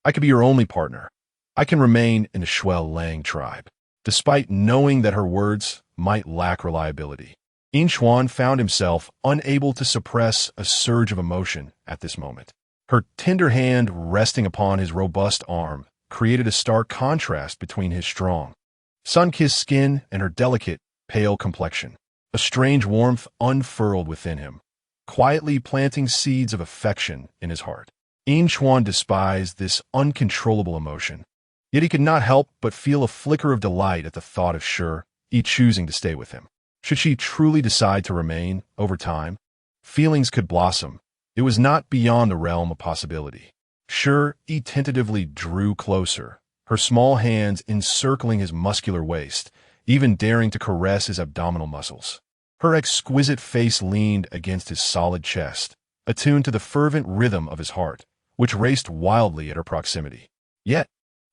"I could be your only partner. I can remain in the Shuel Lang tribe." Despite knowing that her words might lack reliability, Yin Chuan found himself unable to suppress a surge of emotion at this moment. Her tender hand resting upon his robust arm created a stark contrast between his strong, sun-kissed skin and her delicate, pale complexion. A strange warmth unfurled within him, quietly planting seeds of affection in his heart. Yin Chuan despised this uncontrollable emotion, yet he could not help but feel a flicker of delight at the thought of Shi Yi choosing to stay with him. Should she truly decide to remain, over time, feelings could blossom. It was not beyond the realm of possibility. Shi Yi tentatively drew closer, her small hands encircling his muscular waist, even daring to caress his abdominal muscles. Her exquisite face leaned against his solid chest, attuned to the fervent rhythm of his heart, which raced wildly at her proximity. Yet,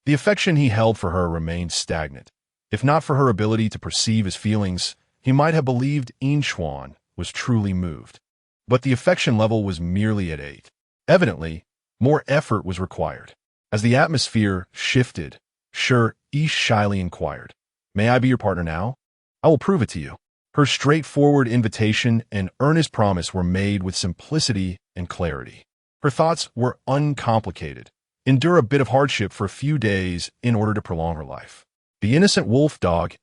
the affection he held for her remained stagnant. If not for her ability to perceive his feelings, he might have believed Yin Chuan was truly moved. But the affection level was merely at 8. Evidently, more effort was required. As the atmosphere shifted, Shi Yi shyly inquired, "May I be your partner now? I will prove it to you." Her straightforward invitation and earnest promise were made with simplicity and clarity. Her thoughts were uncomplicated. Endure a bit of hardship for a few days in order to prolong her life. The innocent wolf dog's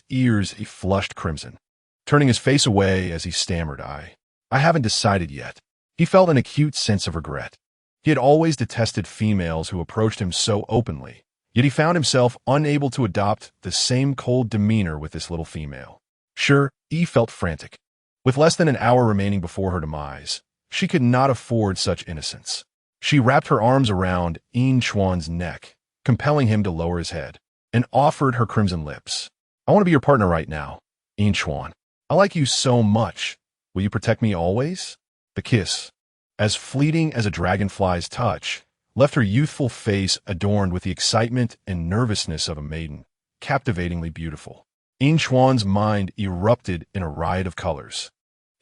ears flushed crimson, turning his face away as he stammered, I haven't decided yet." He felt an acute sense of regret. He had always detested females who approached him so openly, yet he found himself unable to adopt the same cold demeanor with this little female. Shi Yi felt frantic. With less than an hour remaining before her demise, she could not afford such innocence. She wrapped her arms around Yin Chuan's neck, compelling him to lower his head, and offered her crimson lips. "I want to be your partner right now, Yin Chuan. I like you so much. Will you protect me always?" The kiss, as fleeting as a dragonfly's touch, left her youthful face adorned with the excitement and nervousness of a maiden, captivatingly beautiful. Yin Chuan's mind erupted in a riot of colors,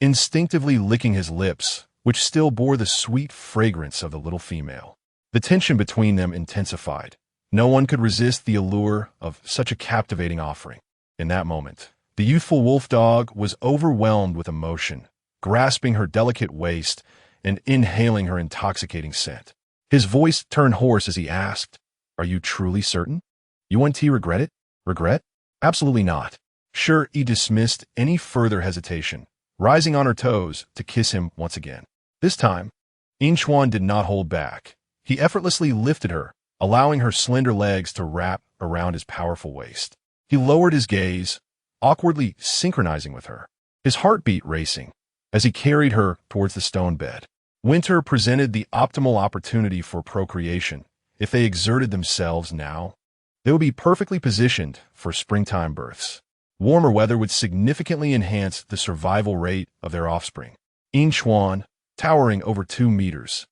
instinctively licking his lips, which still bore the sweet fragrance of the little female. The tension between them intensified. No one could resist the allure of such a captivating offering. In that moment, the youthful wolf dog was overwhelmed with emotion, grasping her delicate waist and inhaling her intoxicating scent. His voice turned hoarse as he asked, "Are you truly certain? Yuan Ti regret it? Regret? Absolutely not." Shi Yi dismissed any further hesitation, rising on her toes to kiss him once again. This time, Yin Chuan did not hold back. He effortlessly lifted her, allowing her slender legs to wrap around his powerful waist. He lowered his gaze, awkwardly synchronizing with her, his heartbeat racing, as he carried her towards the stone bed. Winter presented the optimal opportunity for procreation. If they exerted themselves now, they would be perfectly positioned for springtime births. Warmer weather would significantly enhance the survival rate of their offspring. Yin Chuan, towering over 2 meters,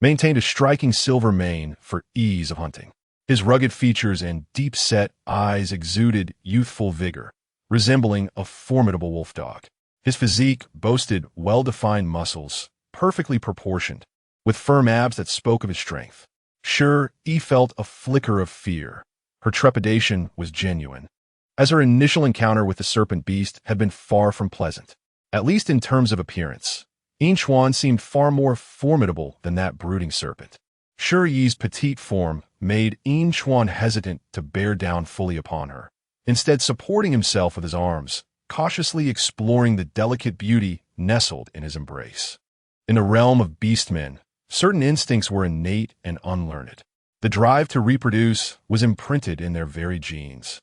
maintained a striking silver mane for ease of hunting. His rugged features and deep-set eyes exuded youthful vigor, resembling a formidable wolf dog. His physique boasted well-defined muscles, perfectly proportioned, with firm abs that spoke of his strength. Shi Yi felt a flicker of fear. Her trepidation was genuine, as her initial encounter with the serpent beast had been far from pleasant. At least in terms of appearance, Yin Chuan seemed far more formidable than that brooding serpent. Shi Yi's petite form made Yin Chuan hesitant to bear down fully upon her, instead supporting himself with his arms, cautiously exploring the delicate beauty nestled in his embrace. In the realm of beastmen, certain instincts were innate and unlearned. The drive to reproduce was imprinted in their very genes.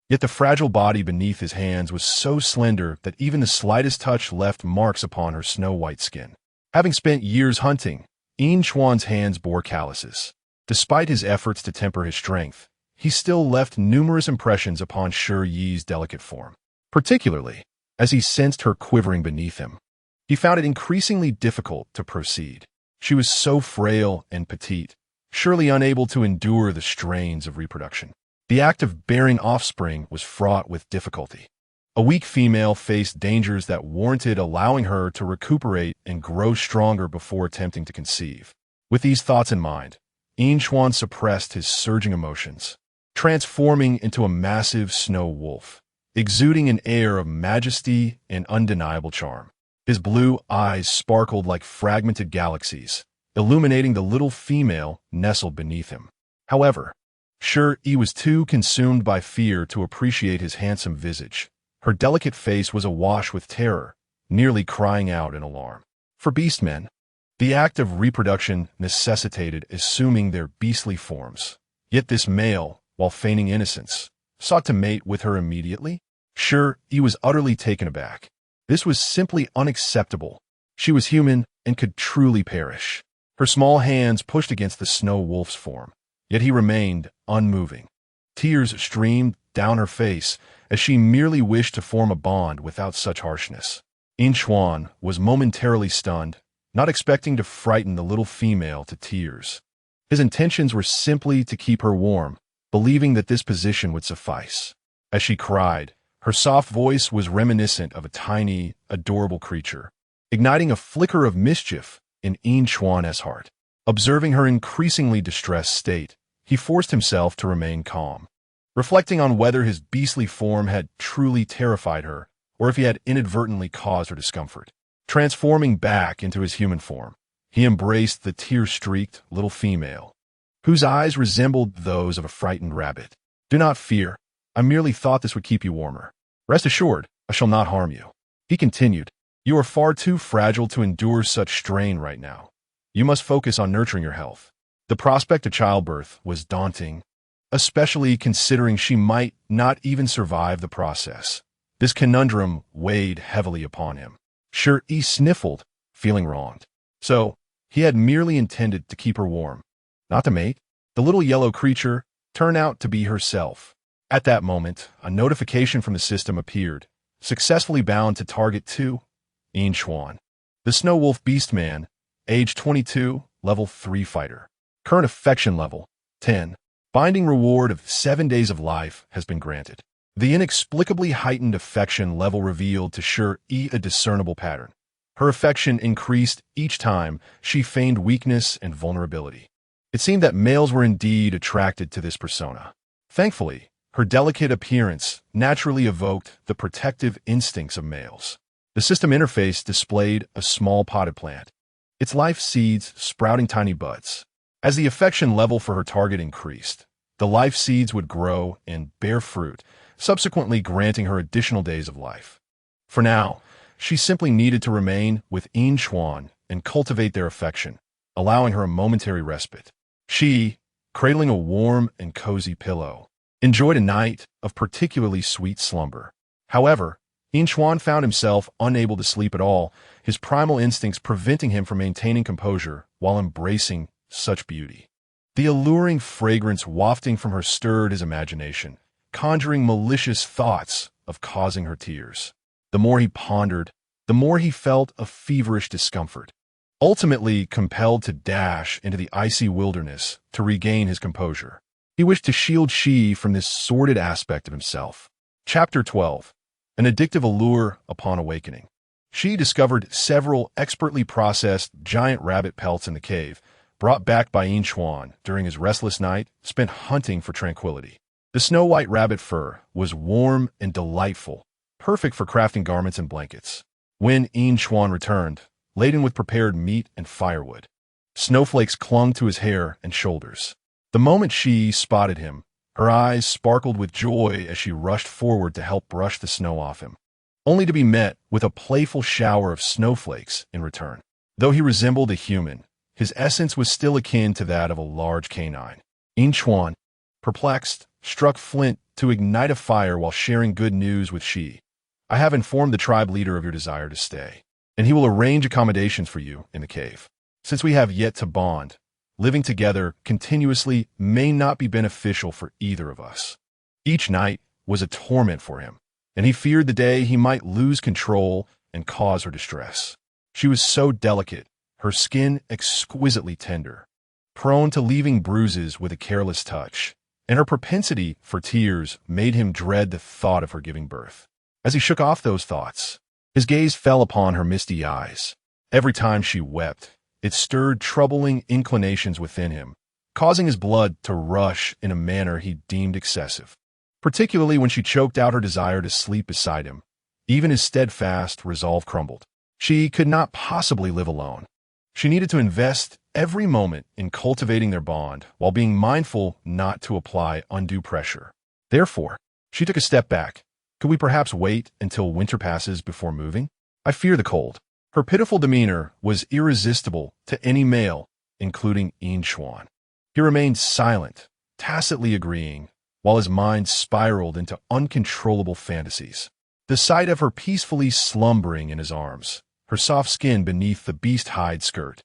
Yet the fragile body beneath his hands was so slender that even the slightest touch left marks upon her snow-white skin. Having spent years hunting, Yin Chuan's hands bore calluses. Despite his efforts to temper his strength, he still left numerous impressions upon Shi Yi's delicate form. particularly as he sensed her quivering beneath him. He found it increasingly difficult to proceed. She was so frail and petite, surely unable to endure the strains of reproduction. The act of bearing offspring was fraught with difficulty. A weak female faced dangers that warranted allowing her to recuperate and grow stronger before attempting to conceive. With these thoughts in mind, Inchuan suppressed his surging emotions, transforming into a massive snow wolf, exuding an air of majesty and undeniable charm. His blue eyes sparkled like fragmented galaxies, illuminating the little female nestled beneath him. However, Shi Yi was too consumed by fear to appreciate his handsome visage. Her delicate face was awash with terror, nearly crying out in alarm. For beastmen, the act of reproduction necessitated assuming their beastly forms. Yet this male, while feigning innocence, sought to mate with her immediately? Shi Yi was utterly taken aback. This was simply unacceptable. She was human and could truly perish. Her small hands pushed against the snow wolf's form, yet he remained unmoving. Tears streamed down her face as she merely wished to form a bond without such harshness. Inchuan was momentarily stunned, not expecting to frighten the little female to tears. His intentions were simply to keep her warm, believing that this position would suffice. As she cried, her soft voice was reminiscent of a tiny, adorable creature, igniting a flicker of mischief in Inchuan's heart. Observing her increasingly distressed state, he forced himself to remain calm, reflecting on whether his beastly form had truly terrified her or if he had inadvertently caused her discomfort. Transforming back into his human form, he embraced the tear-streaked little female, whose eyes resembled those of a frightened rabbit. "Do not fear. I merely thought this would keep you warmer. Rest assured, I shall not harm you," he continued. "You are far too fragile to endure such strain right now. You must focus on nurturing your health." The prospect of childbirth was daunting, especially considering she might not even survive the process. This conundrum weighed heavily upon him. Shi Yi sniffled, feeling wronged. So, he had merely intended to keep her warm, not to mate. The little yellow creature turned out to be herself. At that moment, a notification from the system appeared, successfully bound to target 2, Inchuan. The Snow Wolf Beastman, age 22, level 3 fighter. Current affection level, 10. Binding reward of 7 days of life has been granted. The inexplicably heightened affection level revealed to Shi Yi a discernible pattern. Her affection increased each time she feigned weakness and vulnerability. It seemed that males were indeed attracted to this persona. Thankfully, her delicate appearance naturally evoked the protective instincts of males. The system interface displayed a small potted plant, its life seeds sprouting tiny buds. As the affection level for her target increased, the life seeds would grow and bear fruit, subsequently granting her additional days of life. For now, she simply needed to remain with Inchuan and cultivate their affection, allowing her a momentary respite. She, cradling a warm and cozy pillow, enjoyed a night of particularly sweet slumber. However, Inchuan found himself unable to sleep at all, his primal instincts preventing him from maintaining composure while embracing such beauty. The alluring fragrance wafting from her stirred his imagination, conjuring malicious thoughts of causing her tears. The more he pondered, the more he felt a feverish discomfort. Ultimately compelled to dash into the icy wilderness to regain his composure, he wished to shield Shi Yi from this sordid aspect of himself. Chapter 12. An addictive allure upon awakening. Shi discovered several expertly processed giant rabbit pelts in the cave, brought back by Inchuan during his restless night spent hunting for tranquility. The snow-white rabbit fur was warm and delightful, perfect for crafting garments and blankets. When Inchuan returned, laden with prepared meat and firewood, snowflakes clung to his hair and shoulders. The moment Shi spotted him, her eyes sparkled with joy as she rushed forward to help brush the snow off him, only to be met with a playful shower of snowflakes in return. Though he resembled a human, his essence was still akin to that of a large canine. Inchuan, perplexed, struck flint to ignite a fire while sharing good news with Shi. "I have informed the tribe leader of your desire to stay, and he will arrange accommodations for you in the cave. Since we have yet to bond, living together continuously may not be beneficial for either of us." Each night was a torment for him, and he feared the day he might lose control and cause her distress. She was so delicate, her skin exquisitely tender, prone to leaving bruises with a careless touch, and her propensity for tears made him dread the thought of her giving birth. As he shook off those thoughts, his gaze fell upon her misty eyes. Every time she wept, it stirred troubling inclinations within him, causing his blood to rush in a manner he deemed excessive. Particularly when she choked out her desire to sleep beside him, even his steadfast resolve crumbled. She could not possibly live alone. She needed to invest every moment in cultivating their bond while being mindful not to apply undue pressure. Therefore, she took a step back. Could we perhaps wait until winter passes before moving? I fear the cold. Her pitiful demeanor was irresistible to any male, including Inchuan. He remained silent, tacitly agreeing, while his mind spiraled into uncontrollable fantasies. The sight of her peacefully slumbering in his arms, her soft skin beneath the beast-hide skirt,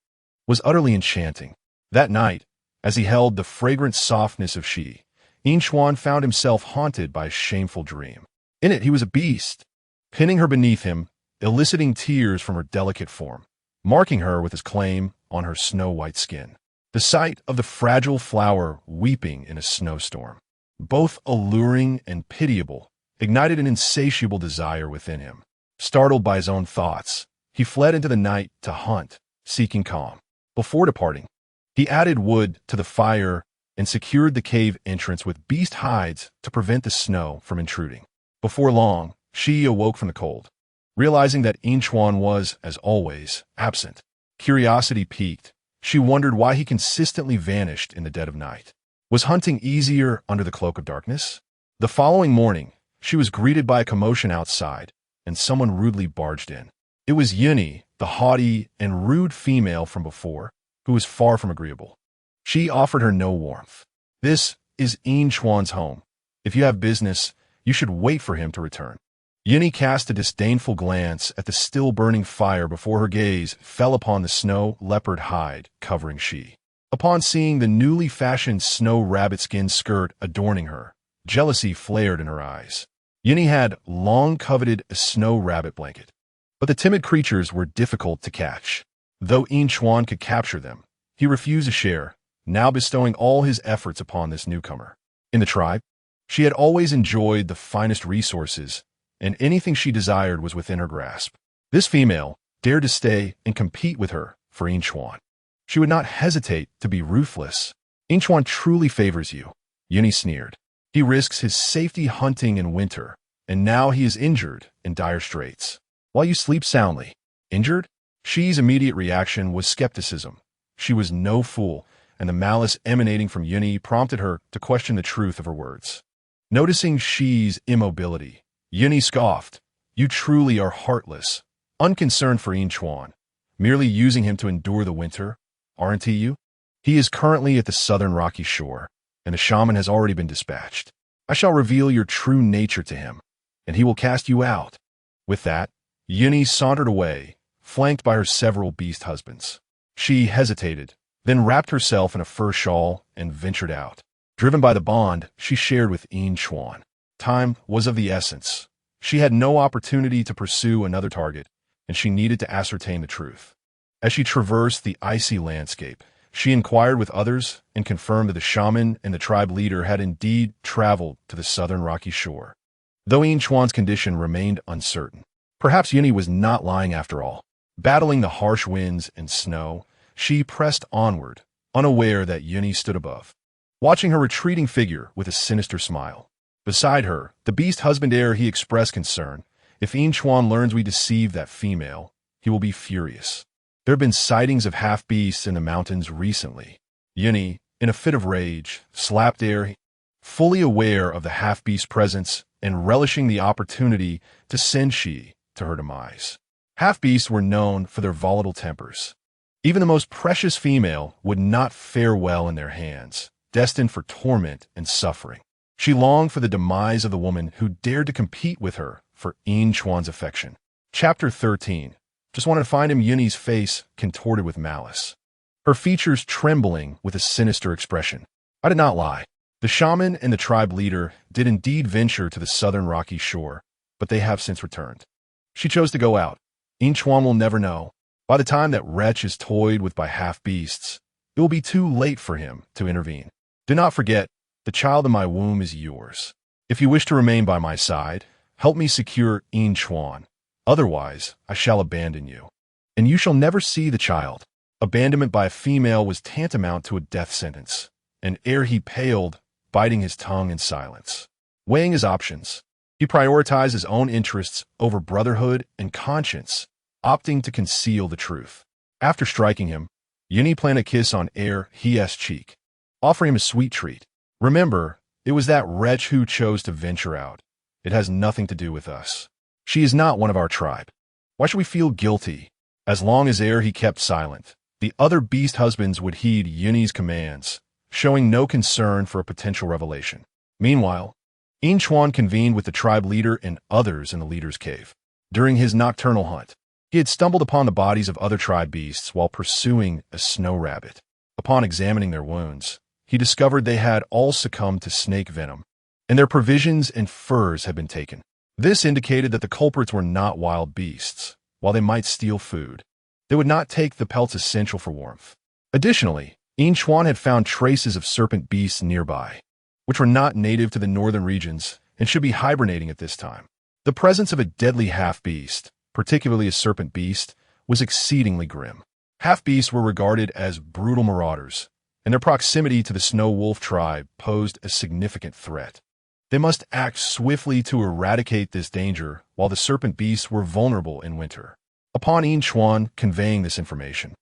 was utterly enchanting. That night, as he held the fragrant softness of Shi, Inchuan found himself haunted by a shameful dream. In it, he was a beast, pinning her beneath him, eliciting tears from her delicate form, marking her with his claim on her snow-white skin. The sight of the fragile flower weeping in a snowstorm, both alluring and pitiable, ignited an insatiable desire within him. Startled by his own thoughts, he fled into the night to hunt, seeking calm. Before departing, he added wood to the fire and secured the cave entrance with beast hides to prevent the snow from intruding. Before long, Shi awoke from the cold, realizing that Inchuan was, as always, absent. Curiosity piqued. She wondered why he consistently vanished in the dead of night. Was hunting easier under the cloak of darkness? The following morning, she was greeted by a commotion outside, and someone rudely barged in. It was Yuni, the haughty and rude female from before, who was far from agreeable. She offered her no warmth. This is Inchuan's home. If you have business, you should wait for him to return. Yuni cast a disdainful glance at the still-burning fire before her gaze fell upon the snow leopard hide covering Shi. Upon seeing the newly fashioned snow rabbit skin skirt adorning her, jealousy flared in her eyes. Yuni had long coveted a snow rabbit blanket, but the timid creatures were difficult to catch. Though Inchuan could capture them, he refused a share, now bestowing all his efforts upon this newcomer. In the tribe, she had always enjoyed the finest resources, and anything she desired was within her grasp. This female dared to stay and compete with her for Inchuan. She would not hesitate to be ruthless. Inchuan truly favors you, Yuni sneered. He risks his safety hunting in winter, and now he is injured in dire straits. While you sleep soundly. Injured? Shi's immediate reaction was skepticism. She was no fool, and the malice emanating from Yuni prompted her to question the truth of her words. Noticing Shi's immobility, Yuni scoffed. You truly are heartless, unconcerned for Inchuan, merely using him to endure the winter, aren't you? He is currently at the southern rocky shore, and the shaman has already been dispatched. I shall reveal your true nature to him, and he will cast you out. With that, Yuni sauntered away, flanked by her several beast husbands. She hesitated, then wrapped herself in a fur shawl and ventured out. Driven by the bond she shared with Inchuan. Time was of the essence. She had no opportunity to pursue another target, and she needed to ascertain the truth. As she traversed the icy landscape, she inquired with others and confirmed that the shaman and the tribe leader had indeed traveled to the southern rocky shore. Though Inchuan's condition remained uncertain, perhaps Yuni was not lying after all. Battling the harsh winds and snow, she pressed onward, unaware that Yuni stood above, watching her retreating figure with a sinister smile. Beside her, the beast husband ere he expressed concern. If Inchuan learns we deceived that female, he will be furious. There have been sightings of half-beasts in the mountains recently. Yuni, in a fit of rage, slapped air, fully aware of the half-beast's presence and relishing the opportunity to send Shi to her demise. Half-beasts were known for their volatile tempers. Even the most precious female would not fare well in their hands, destined for torment and suffering. She longed for the demise of the woman who dared to compete with her for Inchuan's affection. Chapter 13. Just wanted to find him. Yuni's face contorted with malice, her features trembling with a sinister expression. I did not lie. The shaman and the tribe leader did indeed venture to the southern rocky shore, but they have since returned. She chose to go out. Inchuan will never know. By the time that wretch is toyed with by half-beasts, it will be too late for him to intervene. Do not forget, the child in my womb is yours. If you wish to remain by my side, help me secure Inchuan. Otherwise, I shall abandon you. And you shall never see the child. Abandonment by a female was tantamount to a death sentence. And ere he paled, biting his tongue in silence. Weighing his options, he prioritized his own interests over brotherhood and conscience, opting to conceal the truth. After striking him, Yuni planted a kiss on He's cheek, offering him a sweet treat. Remember, it was that wretch who chose to venture out. It has nothing to do with us. She is not one of our tribe. Why should we feel guilty? As long as he kept silent, the other beast husbands would heed Yuni's commands, showing no concern for a potential revelation. Meanwhile, Inchuan convened with the tribe leader and others in the leader's cave. During his nocturnal hunt, he had stumbled upon the bodies of other tribe beasts while pursuing a snow rabbit. Upon examining their wounds, he discovered they had all succumbed to snake venom, and their provisions and furs had been taken. This indicated that the culprits were not wild beasts. While they might steal food, they would not take the pelts essential for warmth. Additionally, Inchuan had found traces of serpent beasts nearby, which were not native to the northern regions and should be hibernating at this time. The presence of a deadly half-beast, particularly a serpent beast, was exceedingly grim. Half-beasts were regarded as brutal marauders, and their proximity to the snow wolf tribe posed a significant threat. They must act swiftly to eradicate this danger while the serpent beasts were vulnerable in winter. Upon Inchuan conveying this information,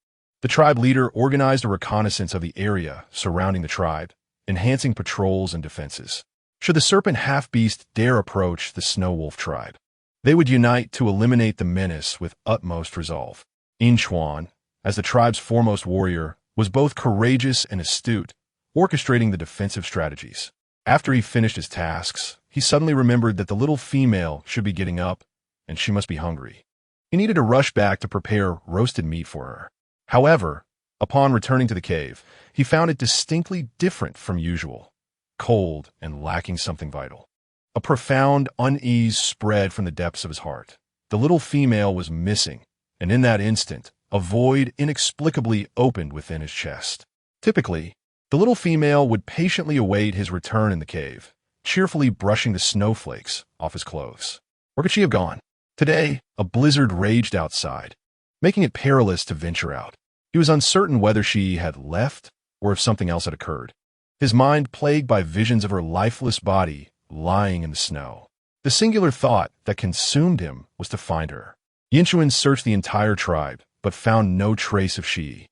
the tribe leader organized a reconnaissance of the area surrounding the tribe, enhancing patrols and defenses. Should the serpent half-beast dare approach the snow wolf tribe, they would unite to eliminate the menace with utmost resolve. Inchuan, as the tribe's foremost warrior, was both courageous and astute, orchestrating the defensive strategies. After he finished his tasks, he suddenly remembered that the little female should be getting up, and she must be hungry. He needed to rush back to prepare roasted meat for her. However, upon returning to the cave, he found it distinctly different from usual, cold and lacking something vital. A profound unease spread from the depths of his heart. The little female was missing, and in that instant, a void inexplicably opened within his chest. Typically, the little female would patiently await his return in the cave, cheerfully brushing the snowflakes off his clothes. Where could she have gone? Today, a blizzard raged outside, making it perilous to venture out. He was uncertain whether she had left or if something else had occurred, his mind plagued by visions of her lifeless body lying in the snow. The singular thought that consumed him was to find her. Yinchuan searched the entire tribe, but found no trace of Shi Yi.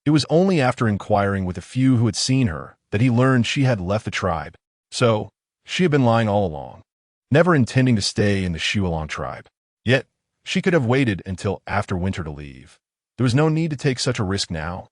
It was only after inquiring with a few who had seen her that he learned she had left the tribe. So, she had been lying all along, never intending to stay in the Shualong tribe. Yet, she could have waited until after winter to leave. There was no need to take such a risk now.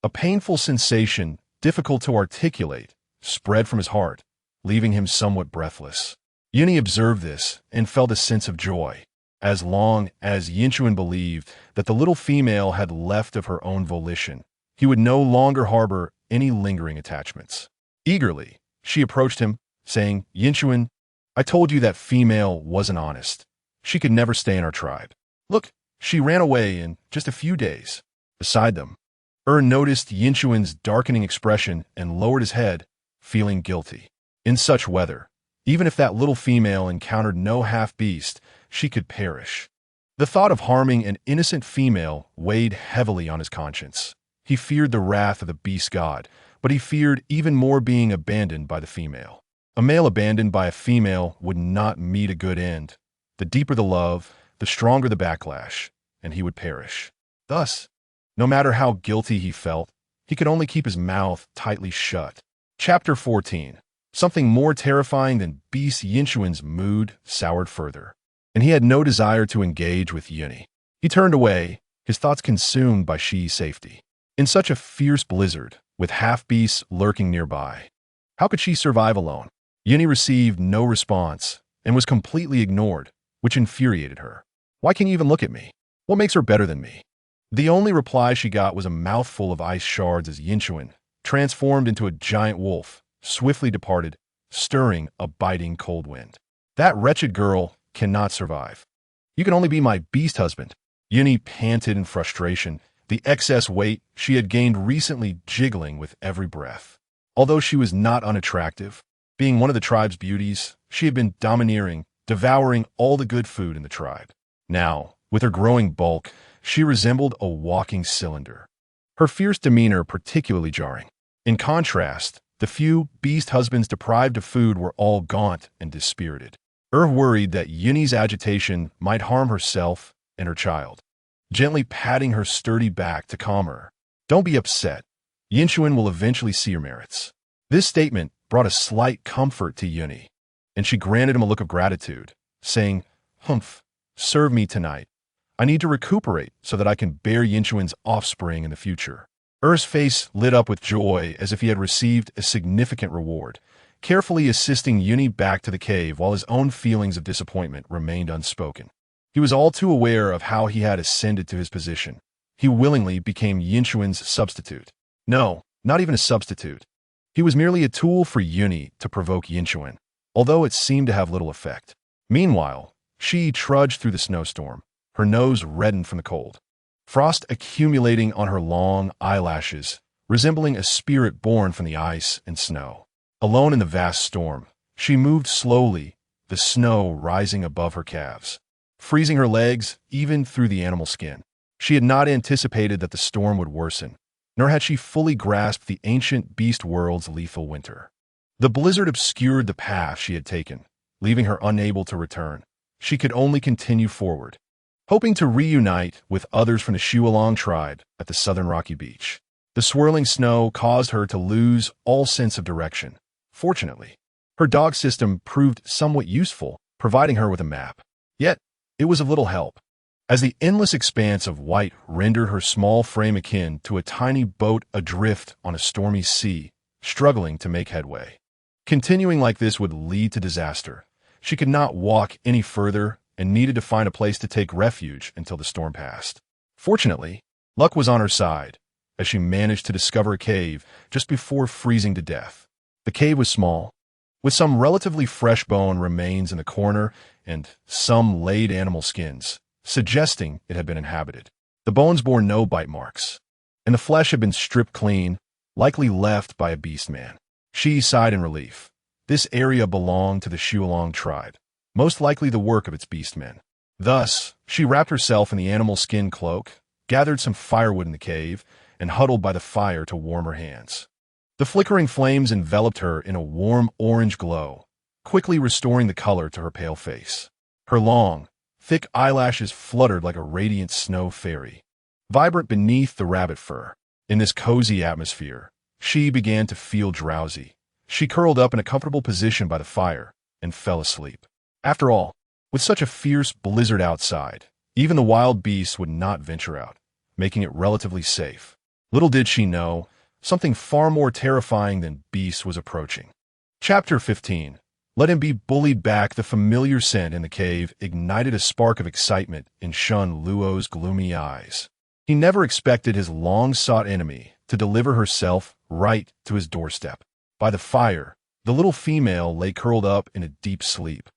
A painful sensation, difficult to articulate, spread from his heart, leaving him somewhat breathless. Yuni observed this and felt a sense of joy. As long as Yinchuan believed that the little female had left of her own volition, he would no longer harbor any lingering attachments. Eagerly, she approached him, saying, "Yinchuan, I told you that female wasn't honest. She could never stay in our tribe. Look, she ran away in just a few days." Beside them, noticed Yinchuan's darkening expression and lowered his head, feeling guilty. In such weather, even if that little female encountered no half-beast, she could perish. The thought of harming an innocent female weighed heavily on his conscience. He feared the wrath of the beast god, but he feared even more being abandoned by the female. A male abandoned by a female would not meet a good end. The deeper the love, the stronger the backlash, and he would perish. Thus, no matter how guilty he felt, he could only keep his mouth tightly shut. Chapter 14. Something more terrifying than beast Yinchuan's mood soured further, and he had no desire to engage with Yuni. He turned away, his thoughts consumed by Shi Yi's safety. In such a fierce blizzard, with half-beasts lurking nearby, how could she survive alone? Yuni received no response and was completely ignored, which infuriated her. "Why can't you even look at me? What makes her better than me?" The only reply she got was a mouthful of ice shards as Yinchuan, transformed into a giant wolf, swiftly departed, stirring a biting cold wind. That wretched girl cannot survive. You can only be my beast husband. Yuni panted in frustration, the excess weight she had gained recently jiggling with every breath. Although she was not unattractive, being one of the tribe's beauties, she had been domineering, devouring all the good food in the tribe. Now, with her growing bulk, she resembled a walking cylinder. Her fierce demeanor particularly jarring. In contrast, the few beast husbands deprived of food were all gaunt and dispirited. Worried that Yuni's agitation might harm herself and her child, gently patting her sturdy back to calm her. Don't be upset. Yinchuan will eventually see your merits. This statement brought a slight comfort to Yuni, and she granted him a look of gratitude, saying, "Humph, serve me tonight. I need to recuperate so that I can bear Yinchuan's offspring in the future." Er's face lit up with joy as if he had received a significant reward, carefully assisting Yuni back to the cave while his own feelings of disappointment remained unspoken. He was all too aware of how he had ascended to his position. He willingly became Yinchuan's substitute. No, not even a substitute. He was merely a tool for Yuni to provoke Yinchuan, although it seemed to have little effect. Meanwhile, Shi Yi trudged through the snowstorm, her nose reddened from the cold. Frost accumulating on her long eyelashes, resembling a spirit born from the ice and snow. Alone in the vast storm, she moved slowly, the snow rising above her calves, freezing her legs even through the animal skin. She had not anticipated that the storm would worsen, nor had she fully grasped the ancient beast world's lethal winter. The blizzard obscured the path she had taken, leaving her unable to return. She could only continue forward, hoping to reunite with others from the Shualong tribe at the southern rocky beach. The swirling snow caused her to lose all sense of direction. Fortunately, her dog system proved somewhat useful, providing her with a map. Yet, it was of little help, as the endless expanse of white rendered her small frame akin to a tiny boat adrift on a stormy sea, struggling to make headway. Continuing like this would lead to disaster. She could not walk any further and needed to find a place to take refuge until the storm passed. Fortunately, luck was on her side, as she managed to discover a cave just before freezing to death. The cave was small, with some relatively fresh bone remains in the corner and some laid animal skins, suggesting it had been inhabited. The bones bore no bite marks, and the flesh had been stripped clean, likely left by a beast man. She sighed in relief. This area belonged to the Shualong tribe, most likely the work of its beastmen. Thus, she wrapped herself in the animal skin cloak, gathered some firewood in the cave, and huddled by the fire to warm her hands. The flickering flames enveloped her in a warm orange glow, quickly restoring the color to her pale face. Her long, thick eyelashes fluttered like a radiant snow fairy, vibrant beneath the rabbit fur. In this cozy atmosphere, she began to feel drowsy. She curled up in a comfortable position by the fire and fell asleep. After all, with such a fierce blizzard outside, even the wild beasts would not venture out, making it relatively safe. Little did she know, something far more terrifying than beasts was approaching. Chapter 15. Let him be bullied back. The familiar scent in the cave ignited a spark of excitement in Shun Luo's gloomy eyes. He never expected his long-sought enemy to deliver herself right to his doorstep. By the fire, the little female lay curled up in a deep sleep,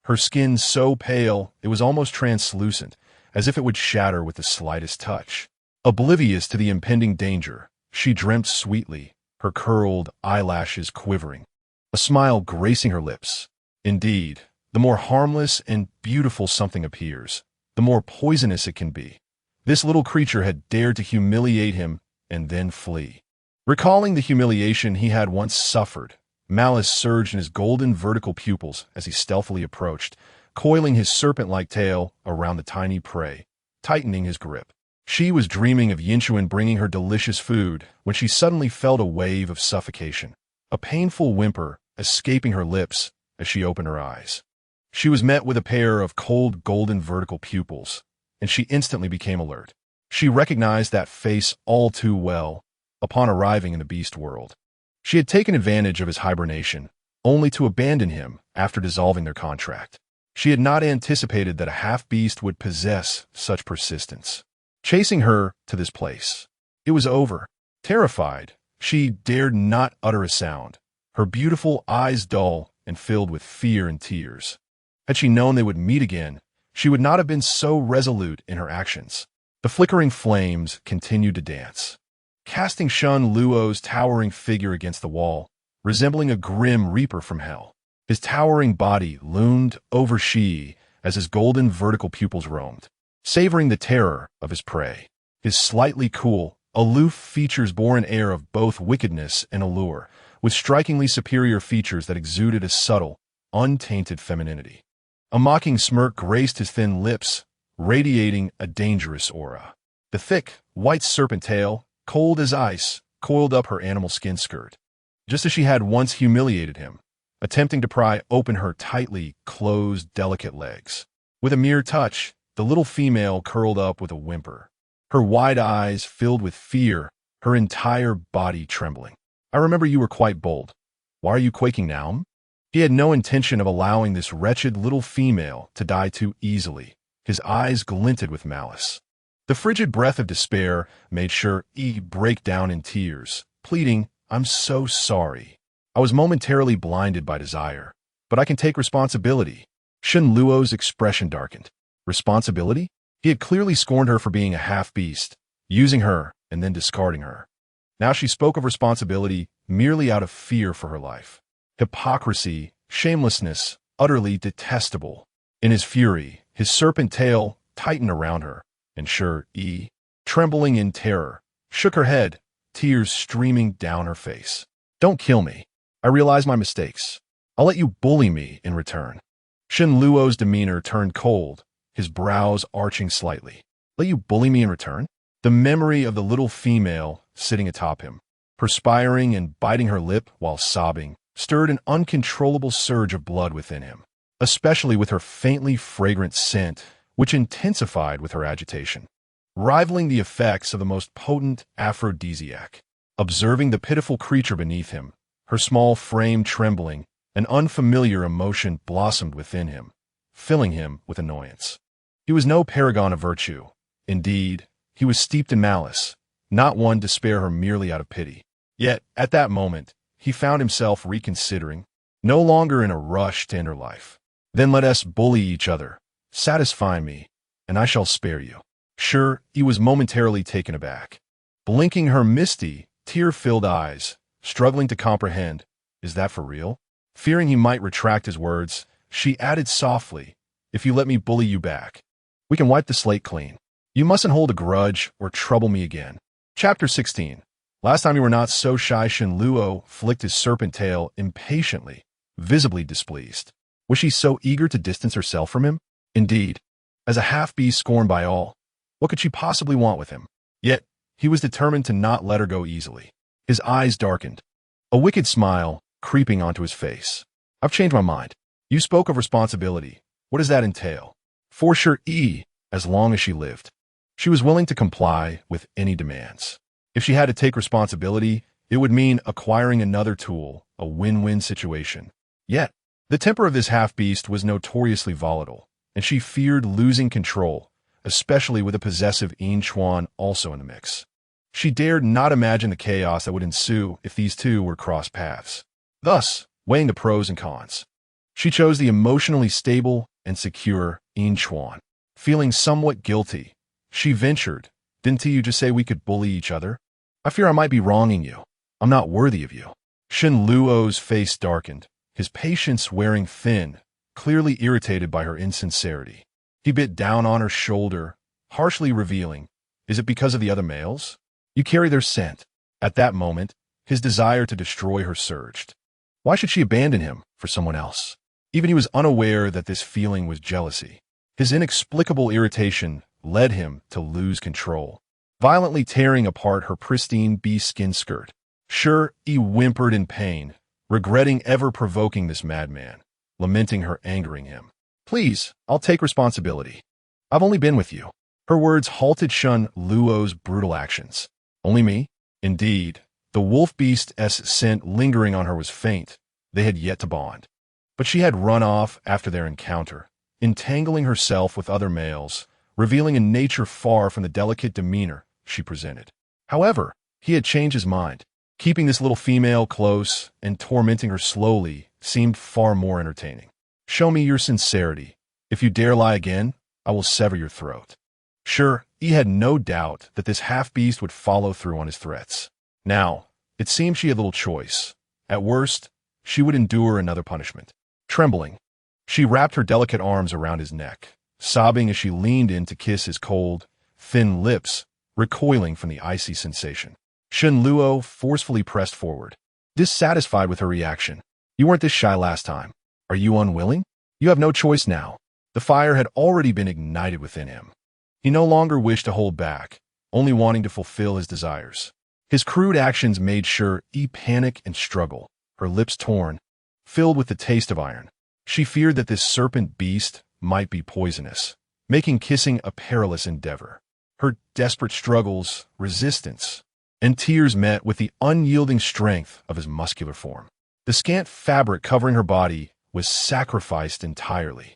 her skin so pale it was almost translucent, as if it would shatter with the slightest touch. Oblivious to the impending danger, she dreamt sweetly, her curled eyelashes quivering, a smile gracing her lips. Indeed, the more harmless and beautiful something appears, the more poisonous it can be. This little creature had dared to humiliate him and then flee. Recalling the humiliation he had once suffered, malice surged in his golden vertical pupils as he stealthily approached, coiling his serpent-like tail around the tiny prey, tightening his grip. She was dreaming of Yinchuan bringing her delicious food when she suddenly felt a wave of suffocation, a painful whimper escaping her lips as she opened her eyes. She was met with a pair of cold golden vertical pupils, and she instantly became alert. She recognized that face all too well upon arriving in the beast world. She had taken advantage of his hibernation, only to abandon him after dissolving their contract. She had not anticipated that a half-beast would possess such persistence, chasing her to this place. It was over. Terrified, she dared not utter a sound, her beautiful eyes dull and filled with fear and tears. Had she known they would meet again, she would not have been so resolute in her actions. The flickering flames continued to dance, casting Shun Luo's towering figure against the wall, resembling a grim reaper from hell. His towering body loomed over Shi Yi as his golden vertical pupils roamed, savoring the terror of his prey. His slightly cool, aloof features bore an air of both wickedness and allure, with strikingly superior features that exuded a subtle, untainted femininity. A mocking smirk graced his thin lips, radiating a dangerous aura. The thick, white serpent tail, cold as ice, coiled up her animal skin skirt, just as she had once humiliated him, attempting to pry open her tightly closed, delicate legs. With a mere touch, the little female curled up with a whimper, her wide eyes filled with fear, her entire body trembling. "I remember you were quite bold. Why are you quaking now?" He had no intention of allowing this wretched little female to die too easily. His eyes glinted with malice. The frigid breath of despair made Shi Yi break down in tears, pleading, "I'm so sorry. I was momentarily blinded by desire, but I can take responsibility." Shun Luo's expression darkened. Responsibility? He had clearly scorned her for being a half-beast, using her and then discarding her. Now she spoke of responsibility merely out of fear for her life. Hypocrisy, shamelessness, utterly detestable. In his fury, his serpent tail tightened around her, and Shi Yi, trembling in terror, shook her head, tears streaming down her face. "Don't kill me. I realize my mistakes. I'll let you bully me in return." Shun Luo's demeanor turned cold, his brows arching slightly. "Let you bully me in return?" The memory of the little female sitting atop him, perspiring and biting her lip while sobbing, stirred an uncontrollable surge of blood within him, especially with her faintly fragrant scent, which intensified with her agitation, rivaling the effects of the most potent aphrodisiac. Observing the pitiful creature beneath him, her small frame trembling, an unfamiliar emotion blossomed within him, filling him with annoyance. He was no paragon of virtue. Indeed, he was steeped in malice, not one to spare her merely out of pity. Yet, at that moment, he found himself reconsidering, no longer in a rush to end her life. "Then let us bully each other. Satisfy me, and I shall spare you." Shi Yi was momentarily taken aback, blinking her misty, tear-filled eyes, struggling to comprehend, "Is that for real?" Fearing he might retract his words, she added softly, "If you let me bully you back, we can wipe the slate clean. You mustn't hold a grudge or trouble me again." Chapter 16. Last time you were not so shy. Shun Luo flicked his serpent tail impatiently, visibly displeased. Was she so eager to distance herself from him? Indeed, as a half-beast scorned by all, what could she possibly want with him? Yet, he was determined to not let her go easily. His eyes darkened, a wicked smile creeping onto his face. "I've changed my mind. You spoke of responsibility. What does that entail?" For Shi Yi, as long as she lived, she was willing to comply with any demands. If she had to take responsibility, it would mean acquiring another tool, a win-win situation. Yet, the temper of this half-beast was notoriously volatile, and she feared losing control, especially with a possessive Chuan also in the mix. She dared not imagine the chaos that would ensue if these two were crossed paths. Thus, weighing the pros and cons, she chose the emotionally stable and secure Chuan. Feeling somewhat guilty, she ventured, "Didn't you just say we could bully each other? I fear I might be wronging you. I'm not worthy of you." Shun Luo's face darkened, his patience wearing thin, clearly irritated by her insincerity. He bit down on her shoulder, harshly revealing, "Is it because of the other males? You carry their scent." At that moment, his desire to destroy her surged. Why should she abandon him for someone else? Even he was unaware that this feeling was jealousy. His inexplicable irritation led him to lose control, violently tearing apart her pristine bee-skin skirt. Shi Yi whimpered in pain, regretting ever provoking this madman, lamenting her angering him. "Please, I'll take responsibility. I've only been with you." Her words halted Shun Luo's brutal actions. "Only me?" Indeed, the wolf beast's scent lingering on her was faint. They had yet to bond. But she had run off after their encounter, entangling herself with other males, revealing a nature far from the delicate demeanor she presented. However, he had changed his mind. Keeping this little female close and tormenting her slowly seemed far more entertaining. Show me your sincerity. If you dare lie again, I will sever your throat. Sure, he had no doubt that this half-beast would follow through on his threats. Now, it seemed she had little choice. At worst, she would endure another punishment. Trembling, she wrapped her delicate arms around his neck, sobbing as she leaned in to kiss his cold, thin lips, recoiling from the icy sensation. Shen Luo forcefully pressed forward, dissatisfied with her reaction. You weren't this shy last time. Are you unwilling? You have no choice now. The fire had already been ignited within him. He no longer wished to hold back, only wanting to fulfill his desires. His crude actions made sure he panic and struggle, her lips torn, filled with the taste of iron. She feared that this serpent beast might be poisonous, making kissing a perilous endeavor. Her desperate struggles, resistance, and tears met with the unyielding strength of his muscular form. The scant fabric covering her body was sacrificed entirely.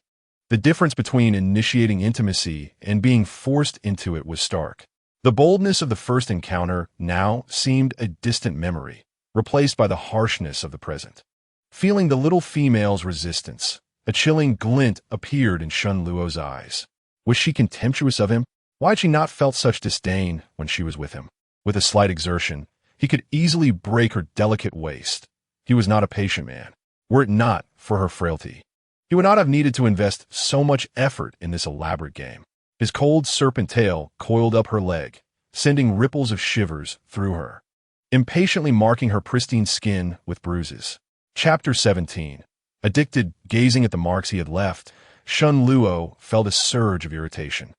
The difference between initiating intimacy and being forced into it was stark. The boldness of the first encounter now seemed a distant memory, replaced by the harshness of the present. Feeling the little female's resistance, a chilling glint appeared in Shen Luo's eyes. Was she contemptuous of him? Why had she not felt such disdain when she was with him? With a slight exertion, he could easily break her delicate waist. He was not a patient man, were it not for her frailty. He would not have needed to invest so much effort in this elaborate game. His cold serpent tail coiled up her leg, sending ripples of shivers through her, impatiently marking her pristine skin with bruises. Chapter 17. Addicted, gazing at the marks he had left, Shen Luo felt a surge of irritation.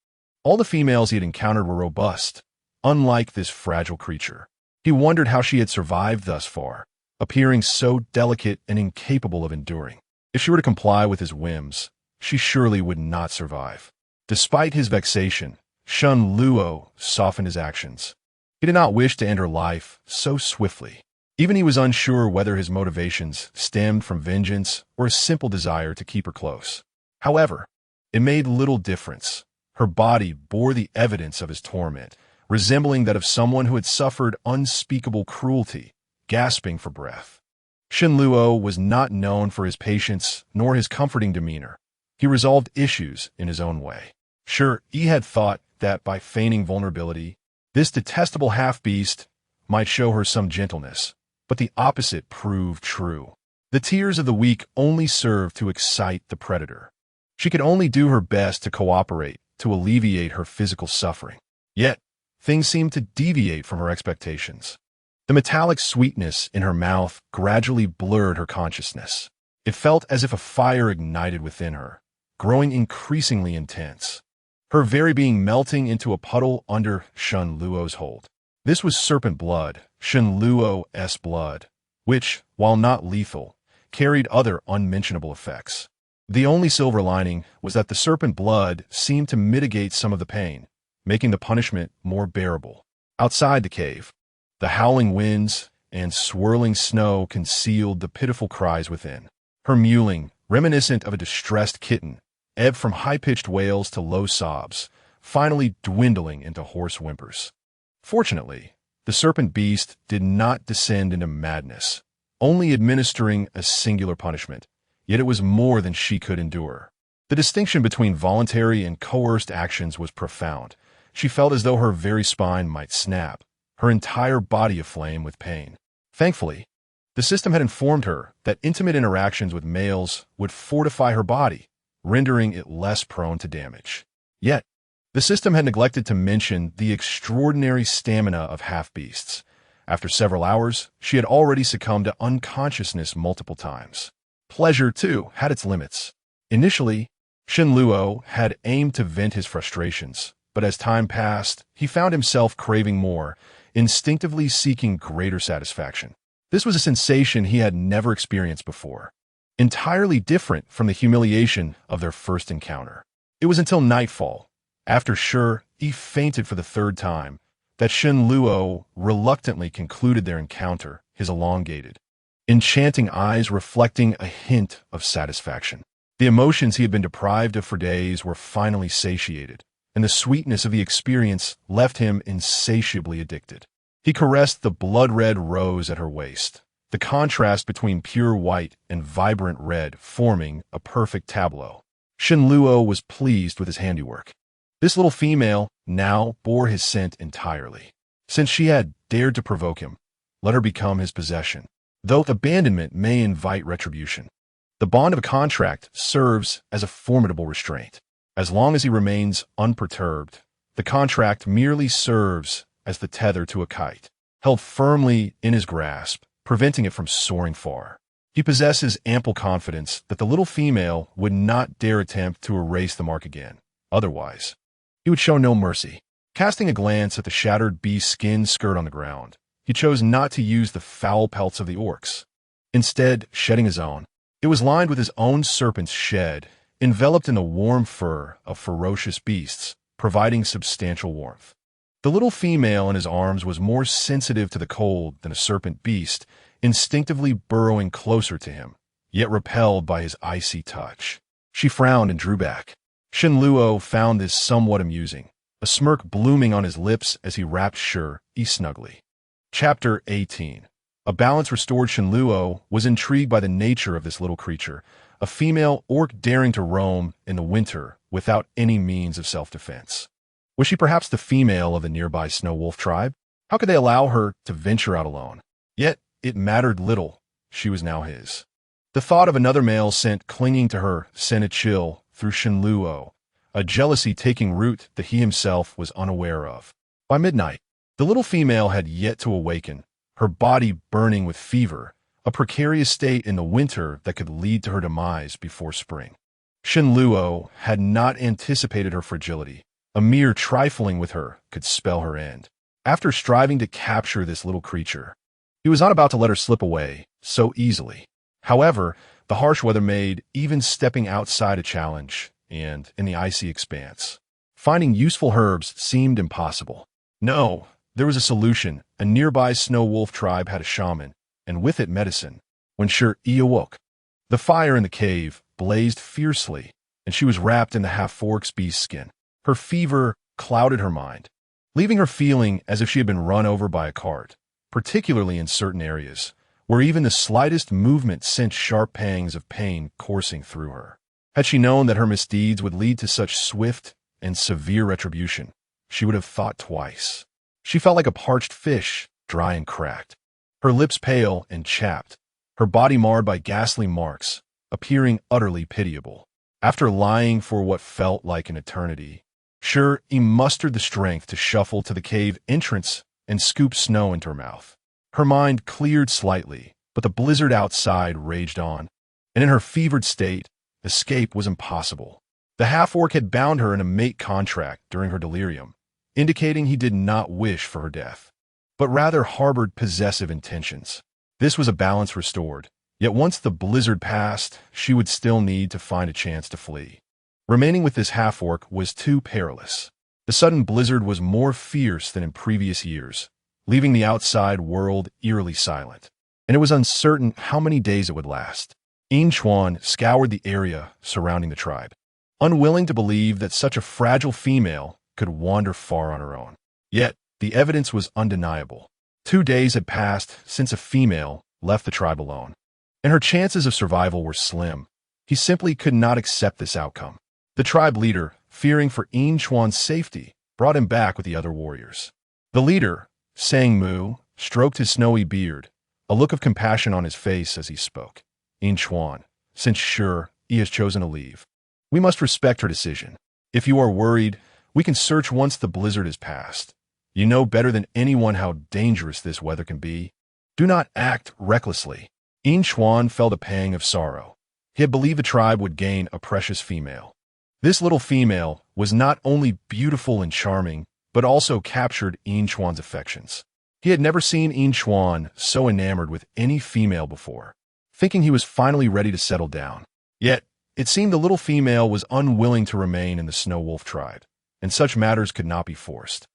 All the females he had encountered were robust, unlike this fragile creature. He wondered how she had survived thus far, appearing so delicate and incapable of enduring. If she were to comply with his whims, she surely would not survive. Despite his vexation, Shen Luo softened his actions. He did not wish to end her life so swiftly. Even he was unsure whether his motivations stemmed from vengeance or a simple desire to keep her close. However, it made little difference. Her body bore the evidence of his torment, resembling that of someone who had suffered unspeakable cruelty, gasping for breath. Shen Luo was not known for his patience nor his comforting demeanor. He resolved issues in his own way. Sure, he had thought that by feigning vulnerability, this detestable half-beast might show her some gentleness, but the opposite proved true. The tears of the weak only served to excite the predator. She could only do her best to cooperate, to alleviate her physical suffering. Yet, things seemed to deviate from her expectations. The metallic sweetness in her mouth gradually blurred her consciousness. It felt as if a fire ignited within her, growing increasingly intense, her very being melting into a puddle under Shen Luo's hold. This was serpent blood, Shen Luo's blood, which, while not lethal, carried other unmentionable effects. The only silver lining was that the serpent blood seemed to mitigate some of the pain, making the punishment more bearable. Outside the cave, the howling winds and swirling snow concealed the pitiful cries within. Her mewling, reminiscent of a distressed kitten, ebbed from high-pitched wails to low sobs, finally dwindling into hoarse whimpers. Fortunately, the serpent beast did not descend into madness, only administering a singular punishment, yet it was more than she could endure. The distinction between voluntary and coerced actions was profound. She felt as though her very spine might snap, her entire body aflame with pain. Thankfully, the system had informed her that intimate interactions with males would fortify her body, rendering it less prone to damage. Yet, the system had neglected to mention the extraordinary stamina of half-beasts. After several hours, she had already succumbed to unconsciousness multiple times. Pleasure, too, had its limits. Initially, Shen Luo had aimed to vent his frustrations, but as time passed, he found himself craving more, instinctively seeking greater satisfaction. This was a sensation he had never experienced before, entirely different from the humiliation of their first encounter. It was until nightfall, after he fainted for the third time, that Shen Luo reluctantly concluded their encounter, his elongated, enchanting eyes reflecting a hint of satisfaction. The emotions he had been deprived of for days were finally satiated, and the sweetness of the experience left him insatiably addicted. He caressed the blood-red rose at her waist, the contrast between pure white and vibrant red forming a perfect tableau. Shenluo was pleased with his handiwork. This little female now bore his scent entirely. Since she had dared to provoke him, let her become his possession. Though abandonment may invite retribution, the bond of a contract serves as a formidable restraint. As long as he remains unperturbed, the contract merely serves as the tether to a kite, held firmly in his grasp, preventing it from soaring far. He possesses ample confidence that the little female would not dare attempt to erase the mark again. Otherwise, he would show no mercy. Casting a glance at the shattered beast's skin skirt on the ground, he chose not to use the foul pelts of the orcs. Instead, shedding his own, it was lined with his own serpent's shed, enveloped in the warm fur of ferocious beasts, providing substantial warmth. The little female in his arms was more sensitive to the cold than a serpent beast, instinctively burrowing closer to him, yet repelled by his icy touch. She frowned and drew back. Shenluo found this somewhat amusing, a smirk blooming on his lips as he wrapped Shi Yi snugly. Chapter 18. A balance restored. Shenluo was intrigued by the nature of this little creature, a female orc daring to roam in the winter without any means of self-defense. Was she perhaps the female of the nearby snow wolf tribe? How could they allow her to venture out alone? Yet, it mattered little. She was now his. The thought of another male scent clinging to her sent a chill through Shenluo, a jealousy taking root that he himself was unaware of. By midnight, the little female had yet to awaken, her body burning with fever, a precarious state in the winter that could lead to her demise before spring. Shenluo had not anticipated her fragility. A mere trifling with her could spell her end. After striving to capture this little creature, he was not about to let her slip away so easily. However, the harsh weather made even stepping outside a challenge, and in the icy expanse, finding useful herbs seemed impossible. No, there was a solution. A nearby snow wolf tribe had a shaman, and with it medicine. When Shi Yi awoke, the fire in the cave blazed fiercely, and she was wrapped in the half-orc's beast skin. Her fever clouded her mind, leaving her feeling as if she had been run over by a cart, particularly in certain areas, where even the slightest movement sent sharp pangs of pain coursing through her. Had she known that her misdeeds would lead to such swift and severe retribution, she would have thought twice. She felt like a parched fish, dry and cracked, her lips pale and chapped, her body marred by ghastly marks, appearing utterly pitiable. After lying for what felt like an eternity, Shi Yi mustered the strength to shuffle to the cave entrance and scoop snow into her mouth. Her mind cleared slightly, but the blizzard outside raged on, and in her fevered state, escape was impossible. The half-orc had bound her in a mate contract during her delirium, indicating he did not wish for her death, but rather harbored possessive intentions. This was a balance restored, yet once the blizzard passed, she would still need to find a chance to flee. Remaining with this half-orc was too perilous. The sudden blizzard was more fierce than in previous years, leaving the outside world eerily silent, and it was uncertain how many days it would last. Chuan scoured the area surrounding the tribe, unwilling to believe that such a fragile female could wander far on her own. Yet, the evidence was undeniable. 2 days had passed since a female left the tribe alone, and her chances of survival were slim. He simply could not accept this outcome. The tribe leader, fearing for Chuan's safety, brought him back with the other warriors. The leader, Sang Mu, stroked his snowy beard, a look of compassion on his face as he spoke. Chuan, since Shi Yi has chosen to leave, we must respect her decision. If you are worried, we can search once the blizzard has passed. You know better than anyone how dangerous this weather can be. Do not act recklessly. Chuan felt a pang of sorrow. He had believed the tribe would gain a precious female. This little female was not only beautiful and charming, but also captured Chuan's affections. He had never seen Chuan so enamored with any female before, thinking he was finally ready to settle down. Yet, it seemed the little female was unwilling to remain in the Snow Wolf tribe, and such matters could not be forced.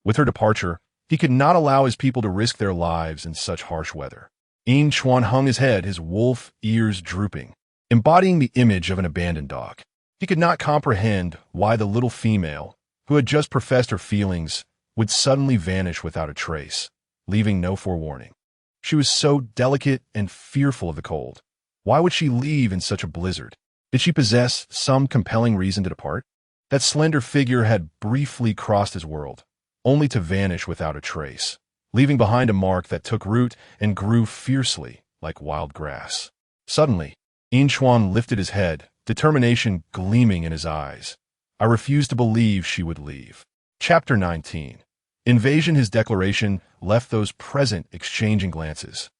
With her departure, he could not allow his people to risk their lives in such harsh weather. Chuan hung his head, his wolf ears drooping, embodying the image of an abandoned dog. He could not comprehend why the little female, who had just professed her feelings, would suddenly vanish without a trace, leaving no forewarning. She was so delicate and fearful of the cold. Why would she leave in such a blizzard? Did she possess some compelling reason to depart? That slender figure had briefly crossed his world, only to vanish without a trace, leaving behind a mark that took root and grew fiercely like wild grass. Suddenly, Inchuan lifted his head, determination gleaming in his eyes. I refused to believe she would leave. Chapter 19. Invasion. His declaration left those present exchanging glances,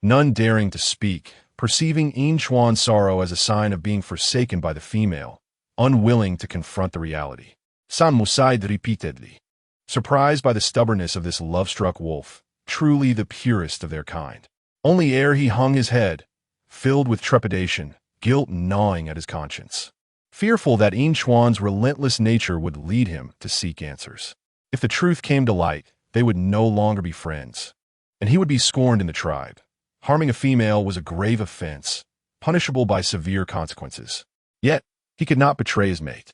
none daring to speak, perceiving Inchuan's sorrow as a sign of being forsaken by the female, unwilling to confront the reality. San Musaid repeatedly. Surprised by the stubbornness of this love-struck wolf, truly the purest of their kind. Only ere he hung his head, filled with trepidation, guilt gnawing at his conscience. Fearful that Inchuan's relentless nature would lead him to seek answers. If the truth came to light, they would no longer be friends, and he would be scorned in the tribe. Harming a female was a grave offense, punishable by severe consequences. Yet, he could not betray his mate.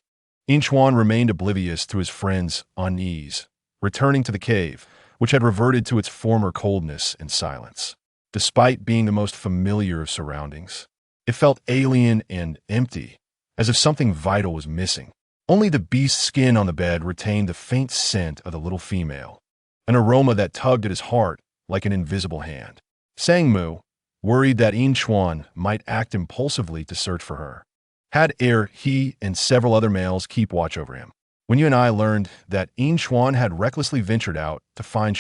Inchuan remained oblivious to his friend's unease, returning to the cave, which had reverted to its former coldness and silence. Despite being the most familiar of surroundings, it felt alien and empty, as if something vital was missing. Only the beast's skin on the bed retained the faint scent of the little female, an aroma that tugged at his heart like an invisible hand. Sangmu, worried that Inchuan might act impulsively to search for her, had he and several other males keep watch over him. When you and I learned that Inchuan had recklessly ventured out to find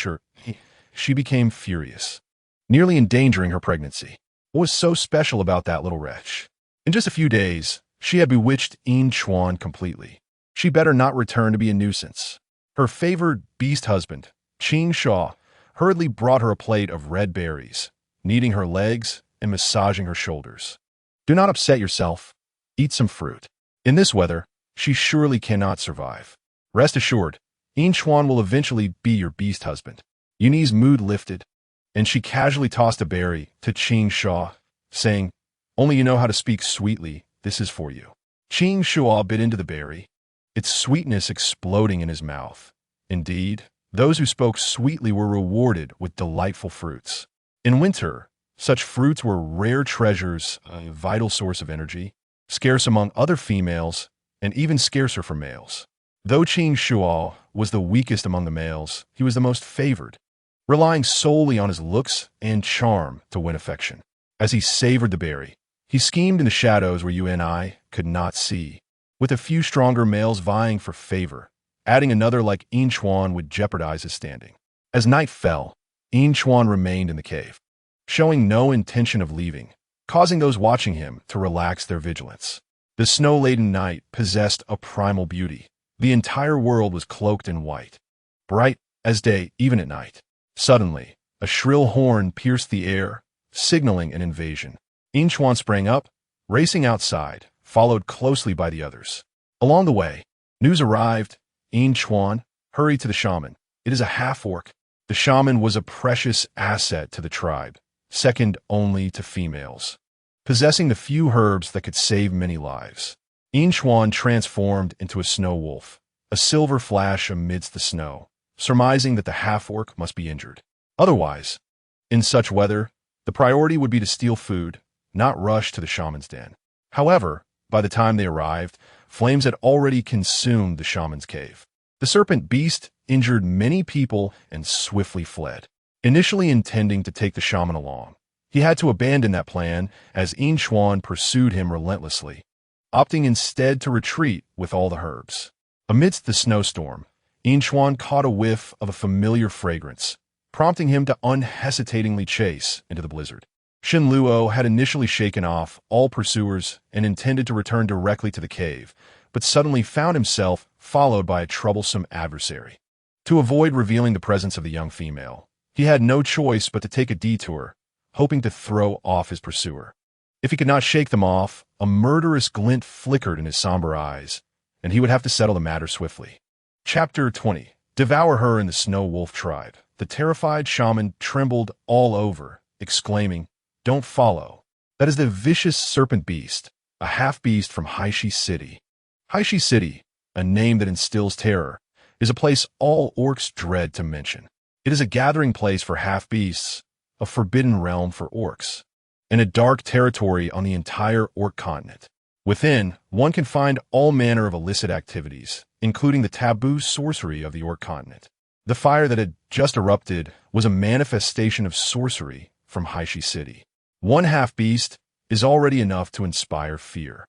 she became furious, nearly endangering her pregnancy. What was so special about that little wretch? In just a few days, she had bewitched Inchuan completely. She better not return to be a nuisance. Her favored beast husband, Qing Shaw, hurriedly brought her a plate of red berries, kneading her legs and massaging her shoulders. Do not upset yourself. Eat some fruit. In this weather, she surely cannot survive. Rest assured, Inchuan will eventually be your beast husband. Yuni's mood lifted, and she casually tossed a berry to Qing Shaw, saying, "Only you know how to speak sweetly, this is for you." Qing Shaw bit into the berry, its sweetness exploding in his mouth. Indeed, those who spoke sweetly were rewarded with delightful fruits. In winter, such fruits were rare treasures, a vital source of energy, scarce among other females, and even scarcer for males. Though Qing Shuo was the weakest among the males, he was the most favored, relying solely on his looks and charm to win affection. As he savored the berry, he schemed in the shadows where you and I could not see, with a few stronger males vying for favor. Adding another like Inchuan would jeopardize his standing. As night fell, Inchuan remained in the cave, showing no intention of leaving, causing those watching him to relax their vigilance. The snow-laden night possessed a primal beauty. The entire world was cloaked in white, bright as day even at night. Suddenly, a shrill horn pierced the air, signaling an invasion. Inchuan sprang up, racing outside, followed closely by the others. Along the way, news arrived. Inchuan hurried to the shaman. It is a half-orc. The shaman was a precious asset to the tribe, second only to females, possessing the few herbs that could save many lives. Inchuan transformed into a snow wolf, a silver flash amidst the snow, surmising that the half-orc must be injured. Otherwise, in such weather, the priority would be to steal food, not rush to the shaman's den. However, by the time they arrived, flames had already consumed the shaman's cave. The serpent beast injured many people and swiftly fled. Initially intending to take the shaman along, he had to abandon that plan as Inchuan pursued him relentlessly, opting instead to retreat with all the herbs. Amidst the snowstorm, Inchuan caught a whiff of a familiar fragrance, prompting him to unhesitatingly chase into the blizzard. Shin Luo had initially shaken off all pursuers and intended to return directly to the cave, but suddenly found himself followed by a troublesome adversary. To avoid revealing the presence of the young female, he had no choice but to take a detour, hoping to throw off his pursuer. If he could not shake them off, a murderous glint flickered in his somber eyes, and he would have to settle the matter swiftly. Chapter 20. Devour her in the Snow Wolf tribe. The terrified shaman trembled all over, exclaiming, "Don't follow. That is the vicious serpent beast, a half-beast from Haishi City." Haishi City, a name that instills terror, is a place all orcs dread to mention. It is a gathering place for half-beasts, a forbidden realm for orcs, and a dark territory on the entire orc continent. Within, one can find all manner of illicit activities, including the taboo sorcery of the orc continent. The fire that had just erupted was a manifestation of sorcery from Shi City. One half-beast is already enough to inspire fear.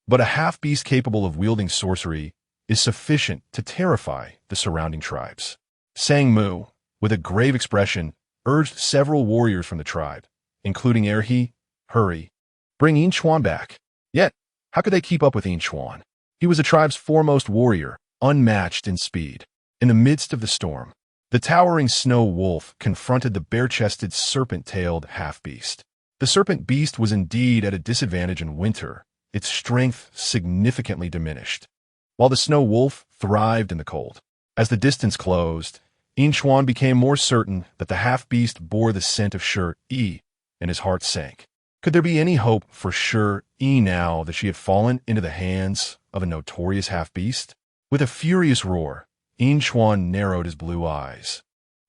But a half-beast capable of wielding sorcery is sufficient to terrify the surrounding tribes. Sang Mu, with a grave expression, urged several warriors from the tribe, including Erhi, hurry, bring Yin Chuan back. Yet, how could they keep up with Yin Chuan? He was the tribe's foremost warrior, unmatched in speed. In the midst of the storm, the towering snow wolf confronted the bare-chested serpent-tailed half-beast. The serpent beast was indeed at a disadvantage in winter, its strength significantly diminished, while the snow wolf thrived in the cold. As the distance closed, Yin Chuan became more certain that the half-beast bore the scent of Shi Yi, and his heart sank. Could there be any hope for Shi Yi now that she had fallen into the hands of a notorious half-beast? With a furious roar, Yin Chuan narrowed his blue eyes,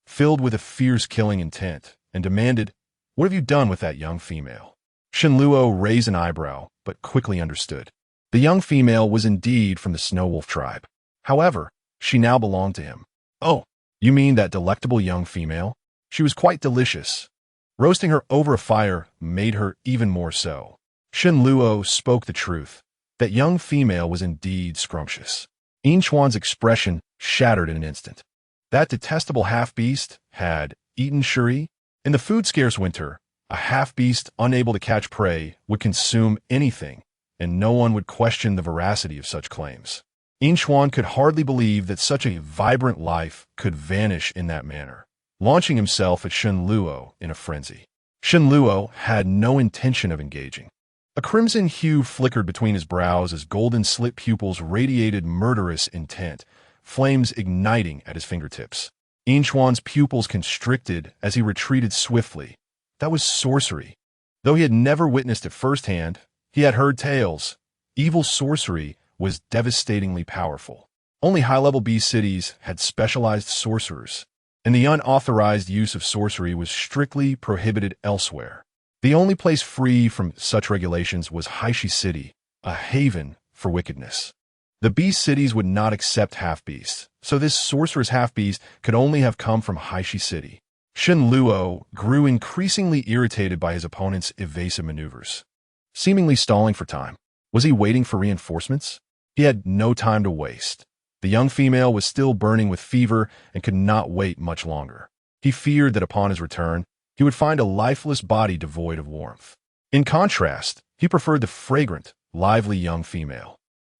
filled with a fierce killing intent, and demanded, "What have you done with that young female?" Shen Luo raised an eyebrow, but quickly understood. The young female was indeed from the Snow Wolf tribe. However, she now belonged to him. "Oh, you mean that delectable young female? She was quite delicious. Roasting her over a fire made her even more so." Shen Luo spoke the truth. That young female was indeed scrumptious. Yin Chuan's expression shattered in an instant. That detestable half-beast had eaten Shi Yi? In the food-scarce winter, a half-beast unable to catch prey would consume anything, and no one would question the veracity of such claims. Yin Chuan could hardly believe that such a vibrant life could vanish in that manner, launching himself at Shen Luo in a frenzy. Shen Luo had no intention of engaging. A crimson hue flickered between his brows as golden slit pupils radiated murderous intent, flames igniting at his fingertips. Yin Chuan's pupils constricted as he retreated swiftly. That was sorcery. Though he had never witnessed it firsthand, he had heard tales. Evil sorcery was devastatingly powerful. Only high-level beast cities had specialized sorcerers, and the unauthorized use of sorcery was strictly prohibited elsewhere. The only place free from such regulations was Shi City, a haven for wickedness. The beast cities would not accept half-beasts, so this sorcerer's half-beast could only have come from Shi City. Shen Luo grew increasingly irritated by his opponent's evasive maneuvers. Seemingly stalling for time, was he waiting for reinforcements? He had no time to waste. The young female was still burning with fever and could not wait much longer. He feared that upon his return, he would find a lifeless body devoid of warmth. In contrast, he preferred the fragrant, lively young female.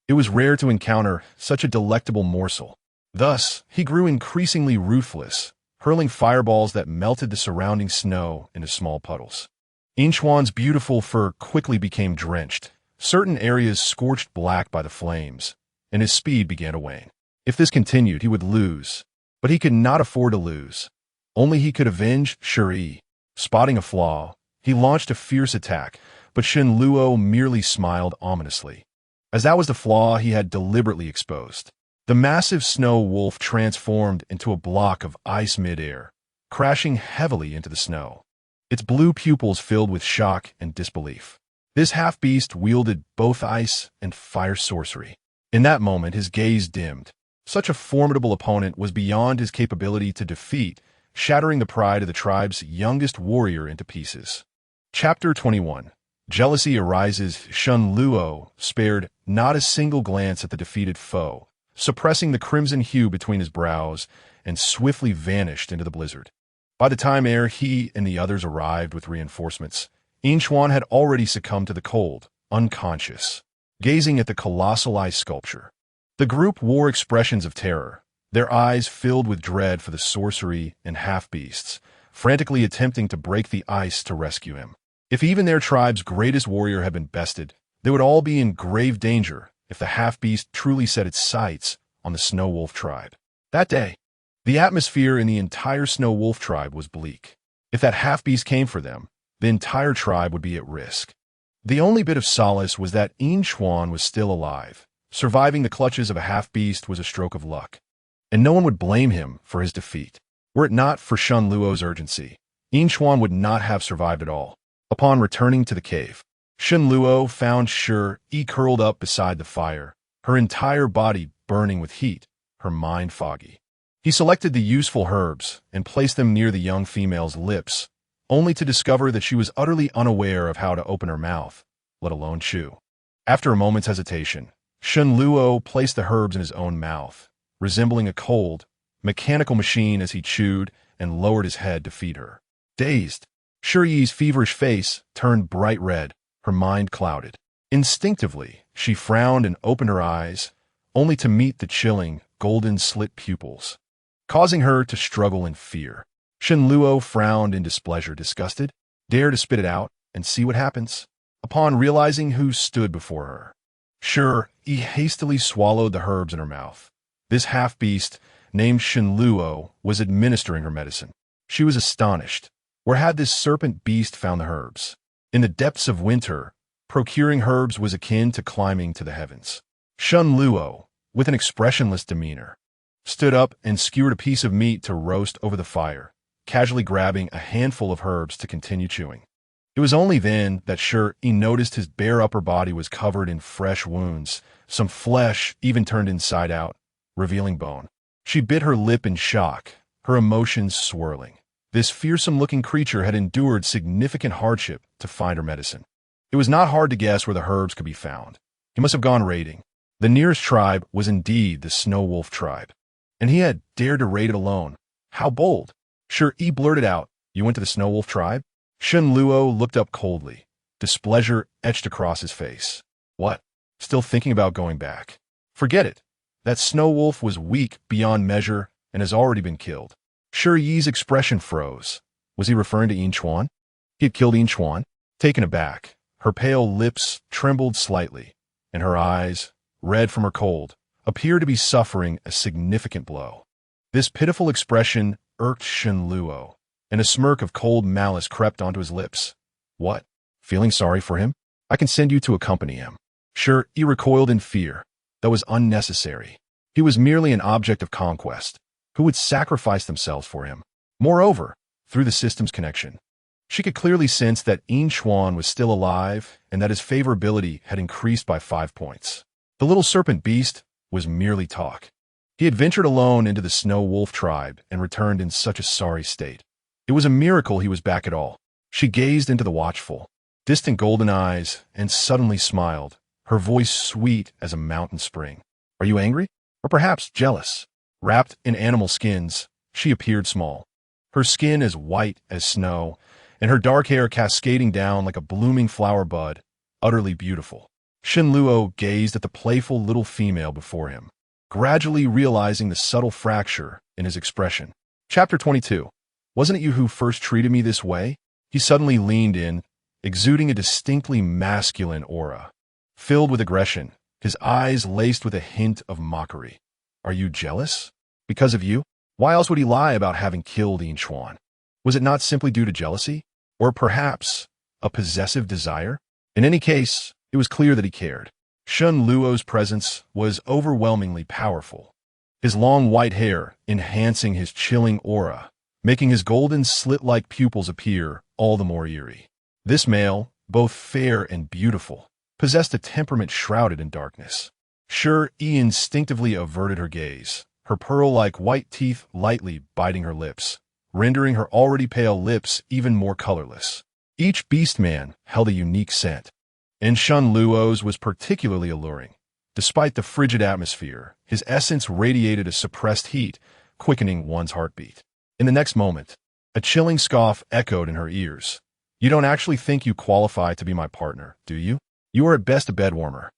It was rare to encounter such a delectable morsel. Thus, he grew increasingly ruthless, hurling fireballs that melted the surrounding snow into small puddles. Yin Chuan's beautiful fur quickly became drenched, certain areas scorched black by the flames, and his speed began to wane. If this continued, he would lose. But he could not afford to lose. Only he could avenge Shi Yi. Spotting a flaw, he launched a fierce attack, but Shen Luo merely smiled ominously, as that was the flaw he had deliberately exposed. The massive snow wolf transformed into a block of ice mid-air, crashing heavily into the snow, its blue pupils filled with shock and disbelief. This half-beast wielded both ice and fire sorcery. In that moment, his gaze dimmed. Such a formidable opponent was beyond his capability to defeat, shattering the pride of the tribe's youngest warrior into pieces. Chapter 21. Jealousy arises. Shen Luo spared not a single glance at the defeated foe, suppressing the crimson hue between his brows, and swiftly vanished into the blizzard. By the time he and the others arrived with reinforcements, Yin Chuan had already succumbed to the cold, unconscious, gazing at the colossal ice sculpture. The group wore expressions of terror, their eyes filled with dread for the sorcery and half-beasts, frantically attempting to break the ice to rescue him. If even their tribe's greatest warrior had been bested, they would all be in grave danger if the half-beast truly set its sights on the Snow Wolf tribe. That day, the atmosphere in the entire Snow Wolf tribe was bleak. If that half-beast came for them, the entire tribe would be at risk. The only bit of solace was that Yin Chuan was still alive. Surviving the clutches of a half-beast was a stroke of luck, and no one would blame him for his defeat. Were it not for Shen Luo's urgency, Inchuan would not have survived at all. Upon returning to the cave, Shen Luo found Shi Yi curled up beside the fire, her entire body burning with heat, her mind foggy. He selected the useful herbs and placed them near the young female's lips, only to discover that she was utterly unaware of how to open her mouth, let alone chew. After a moment's hesitation, Shen Luo placed the herbs in his own mouth, resembling a cold, mechanical machine as he chewed and lowered his head to feed her. Dazed, Shi Yi's feverish face turned bright red, her mind clouded. Instinctively, she frowned and opened her eyes, only to meet the chilling, golden-slit pupils, causing her to struggle in fear. Shen Luo frowned in displeasure, disgusted, dared to spit it out and see what happens. Upon realizing who stood before her, Shi Yi hastily swallowed the herbs in her mouth. This half-beast, named Shen Luo, was administering her medicine. She was astonished. Where had this serpent beast found the herbs? In the depths of winter, procuring herbs was akin to climbing to the heavens. Shen Luo, with an expressionless demeanor, stood up and skewered a piece of meat to roast over the fire, casually grabbing a handful of herbs to continue chewing. It was only then that Shi Yi noticed his bare upper body was covered in fresh wounds, some flesh even turned inside out, revealing bone. She bit her lip in shock, her emotions swirling. This fearsome-looking creature had endured significant hardship to find her medicine. It was not hard to guess where the herbs could be found. He must have gone raiding. The nearest tribe was indeed the Snow Wolf tribe, and he had dared to raid it alone. How bold! Shi Yi blurted out, "You went to the Snow Wolf tribe?" Shen Luo looked up coldly, displeasure etched across his face. What? Still thinking about going back? Forget it. That Snow Wolf was weak beyond measure and has already been killed. Shi Yi's expression froze. Was he referring to Inchuan? He had killed Inchuan? Taken aback, her pale lips trembled slightly, and her eyes, red from her cold, appeared to be suffering a significant blow. This pitiful expression irked Shen Luo, and a smirk of cold malice crept onto his lips. What? Feeling sorry for him? I can send you to accompany him. Shi Yi recoiled in fear. That was unnecessary. He was merely an object of conquest. Who would sacrifice themselves for him? Moreover, through the system's connection, she could clearly sense that Inchuan was still alive and that his favorability had increased by 5 points. The little serpent beast was merely talk. He had ventured alone into the Snow Wolf tribe and returned in such a sorry state. It was a miracle he was back at all. She gazed into the watchful, distant golden eyes and suddenly smiled, her voice sweet as a mountain spring. Are you angry? Or perhaps jealous? Wrapped in animal skins, she appeared small. Her skin as white as snow, and her dark hair cascading down like a blooming flower bud, utterly beautiful. Shen Luo gazed at the playful little female before him, gradually realizing the subtle fracture in his expression. Chapter 22. Wasn't it you who first treated me this way? He suddenly leaned in, exuding a distinctly masculine aura. Filled with aggression, his eyes laced with a hint of mockery. Are you jealous? Because of you? Why else would he lie about having killed Inchuan? Was it not simply due to jealousy? Or perhaps a possessive desire? In any case, it was clear that he cared. Shen Luo's presence was overwhelmingly powerful, his long white hair enhancing his chilling aura, making his golden slit-like pupils appear all the more eerie. This male, both fair and beautiful, possessed a temperament shrouded in darkness. Shi Yi instinctively averted her gaze, her pearl-like white teeth lightly biting her lips, rendering her already pale lips even more colorless. Each beast-man held a unique scent, and Shen Luo's was particularly alluring. Despite the frigid atmosphere, his essence radiated a suppressed heat, quickening one's heartbeat. In the next moment, a chilling scoff echoed in her ears. You don't actually think you qualify to be my partner, do you? You are at best a bedwarmer.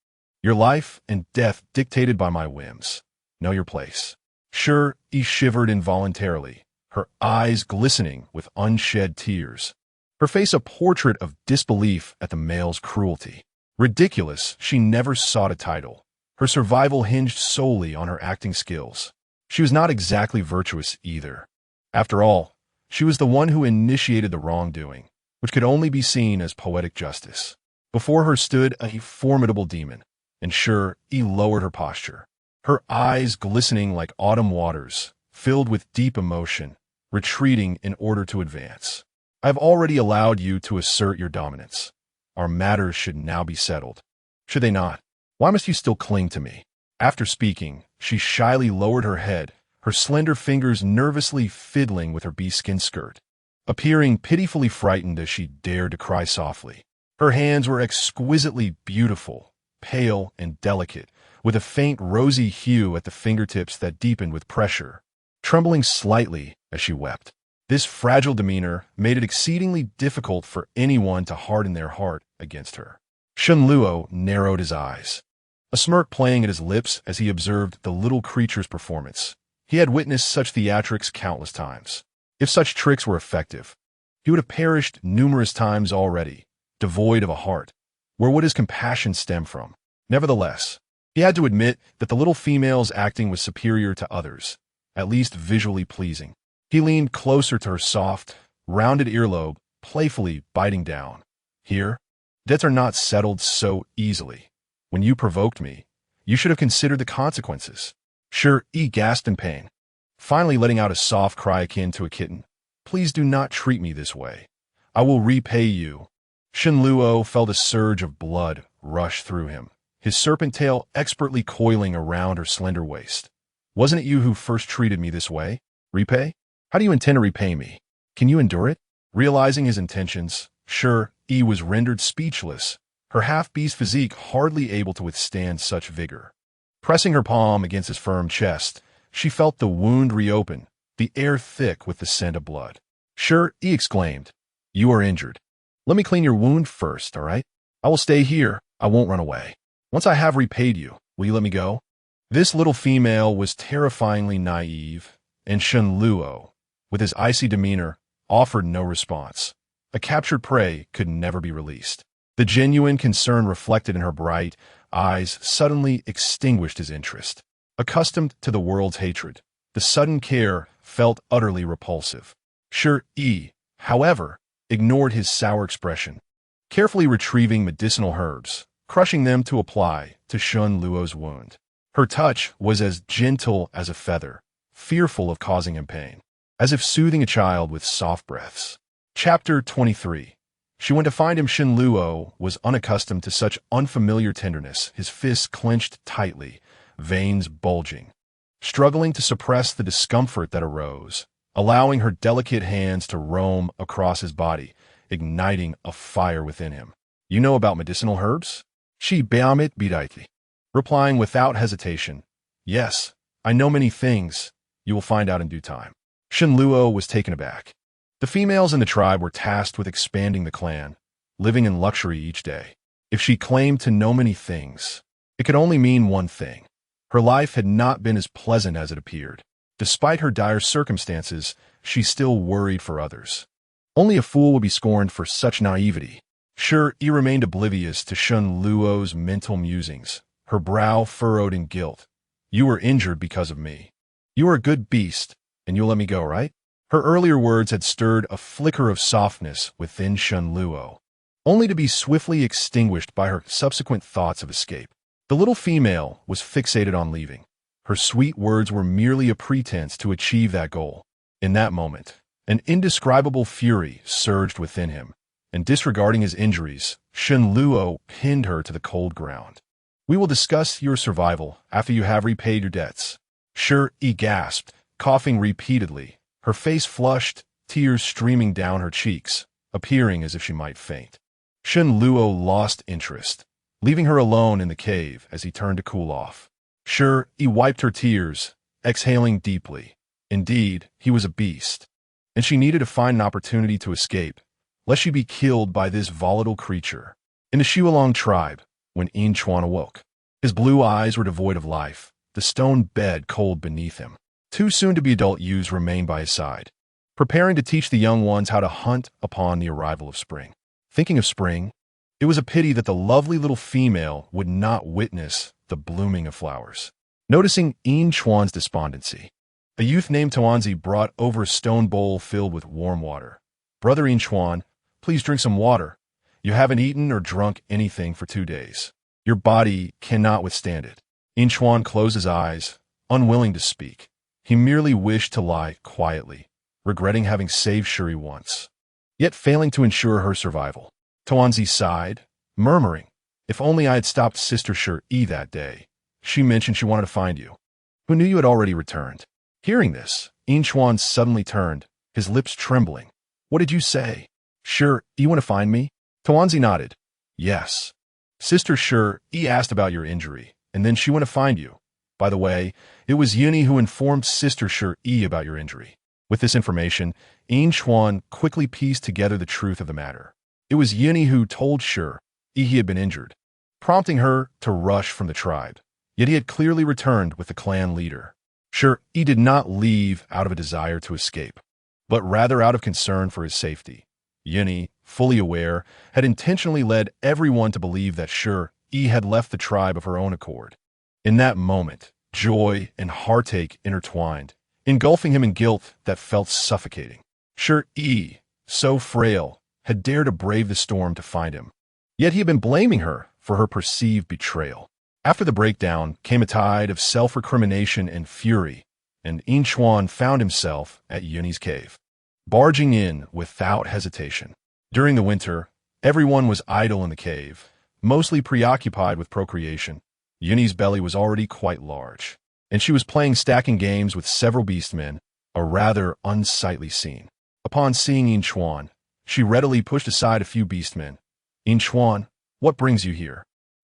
Your life and death dictated by my whims. Know your place. Shi Yi shivered involuntarily, her eyes glistening with unshed tears, her face a portrait of disbelief at the male's cruelty. Ridiculous, she never sought a title. Her survival hinged solely on her acting skills. She was not exactly virtuous either. After all, she was the one who initiated the wrongdoing, which could only be seen as poetic justice. Before her stood a formidable demon, and Shi Yi lowered her posture, her eyes glistening like autumn waters, filled with deep emotion, retreating in order to advance. I've already allowed you to assert your dominance. Our matters should now be settled. Should they not? Why must you still cling to me? After speaking, she shyly lowered her head, her slender fingers nervously fiddling with her bee-skin skirt, appearing pitifully frightened as she dared to cry softly. Her hands were exquisitely beautiful, pale and delicate, with a faint rosy hue at the fingertips that deepened with pressure, trembling slightly as she wept. This fragile demeanor made it exceedingly difficult for anyone to harden their heart against her. Shunluo narrowed his eyes, a smirk playing at his lips as he observed the little creature's performance. He had witnessed such theatrics countless times. If such tricks were effective, he would have perished numerous times already, devoid of a heart. Where would his compassion stem from? Nevertheless, he had to admit that the little female's acting was superior to others, at least visually pleasing. He leaned closer to her soft, rounded earlobe, playfully biting down. Here, debts are not settled so easily. When you provoked me, you should have considered the consequences. Shi Yi gasped in pain, finally letting out a soft cry akin to a kitten. Please do not treat me this way. I will repay you. Shunluo felt a surge of blood rush through him, his serpent tail expertly coiling around her slender waist. Wasn't it you who first treated me this way? Repay? How do you intend to repay me? Can you endure it? Realizing his intentions, Shi Yi was rendered speechless, her half-beast physique hardly able to withstand such vigor. Pressing her palm against his firm chest, she felt the wound reopen, the air thick with the scent of blood. Shi Yi exclaimed, "You are injured. Let me clean your wound first, all right? I will stay here. I won't run away. Once I have repaid you, will you let me go?" This little female was terrifyingly naive, and Shunluo, with his icy demeanor, offered no response. A captured prey could never be released. The genuine concern reflected in her bright eyes suddenly extinguished his interest. Accustomed to the world's hatred, the sudden care felt utterly repulsive. Shi Yi, however, ignored his sour expression, carefully retrieving medicinal herbs, crushing them to apply to Shunluo's wound. Her touch was as gentle as a feather, fearful of causing him pain, as if soothing a child with soft breaths. Chapter 23. She went to find him. Shunluo was unaccustomed to such unfamiliar tenderness, his fists clenched tightly, veins bulging, struggling to suppress the discomfort that arose, allowing her delicate hands to roam across his body, igniting a fire within him. "You know about medicinal herbs?" She beamit bidaiti, replying without hesitation, "Yes, I know many things. You will find out in due time." Shunluo was taken aback. The females in the tribe were tasked with expanding the clan, living in luxury each day. If she claimed to know many things, it could only mean one thing. Her life had not been as pleasant as it appeared. Despite her dire circumstances, she still worried for others. Only a fool would be scorned for such naivety. Shi Yi remained oblivious to Shunluo's mental musings, her brow furrowed in guilt. "You were injured because of me. You are a good beast, and you'll let me go, right?" Her earlier words had stirred a flicker of softness within Shunluo, only to be swiftly extinguished by her subsequent thoughts of escape. The little female was fixated on leaving. Her sweet words were merely a pretense to achieve that goal. In that moment, an indescribable fury surged within him, and disregarding his injuries, Shunluo pinned her to the cold ground. "We will discuss your survival after you have repaid your debts." Shi Yi gasped, coughing repeatedly, her face flushed, tears streaming down her cheeks, appearing as if she might faint. Shunluo lost interest, leaving her alone in the cave as he turned to cool off. Shi Yi wiped her tears, exhaling deeply. Indeed, he was a beast, and she needed to find an opportunity to escape, lest she be killed by this volatile creature. In the Shualong tribe, when Chuan awoke, his blue eyes were devoid of life, the stone bed cold beneath him. Two soon-to-be adult youths remained by his side, preparing to teach the young ones how to hunt upon the arrival of spring. Thinking of spring, it was a pity that the lovely little female would not witness the blooming of flowers. Noticing Chuan's despondency, a youth named Tuanzi brought over a stone bowl filled with warm water. "Brother Chuan, please drink some water. You haven't eaten or drunk anything for 2 days. Your body cannot withstand it." Chuan closed his eyes, unwilling to speak. He merely wished to lie quietly, regretting having saved Shi Yi once. yet failing to ensure her survival. Tuanzi sighed, murmuring, "If only I had stopped Sister Shi Yi that day. She mentioned she wanted to find you. Who knew you had already returned?" Hearing this, Inchuan suddenly turned, his lips trembling. "What did you say? Sure, you want to find me?" Tuanzi nodded. "Yes. Sister Shi Yi asked about your injury, and then she went to find you. By the way, it was Yuni who informed Sister Shi Yi about your injury." With this information, Inchuan quickly pieced together the truth of the matter. It was Yuni who told Shi Yi he had been injured, prompting her to rush from the tribe. Yet he had clearly returned with the clan leader. Shi Yi did not leave out of a desire to escape, but rather out of concern for his safety. Yuni, fully aware, had intentionally led everyone to believe that Shi Yi had left the tribe of her own accord. In that moment, joy and heartache intertwined, engulfing him in guilt that felt suffocating. Shi Yi, so frail, had dared to brave the storm to find him. Yet he had been blaming her for her perceived betrayal. After the breakdown came a tide of self-recrimination and fury, and Inchuan found himself at Yuni's cave, barging in without hesitation. During the winter, everyone was idle in the cave, mostly preoccupied with procreation. Yuni's belly was already quite large, and she was playing stacking games with several beastmen, a rather unsightly scene. Upon seeing Inchuan, she readily pushed aside a few beastmen. "Inchuan, what brings you here?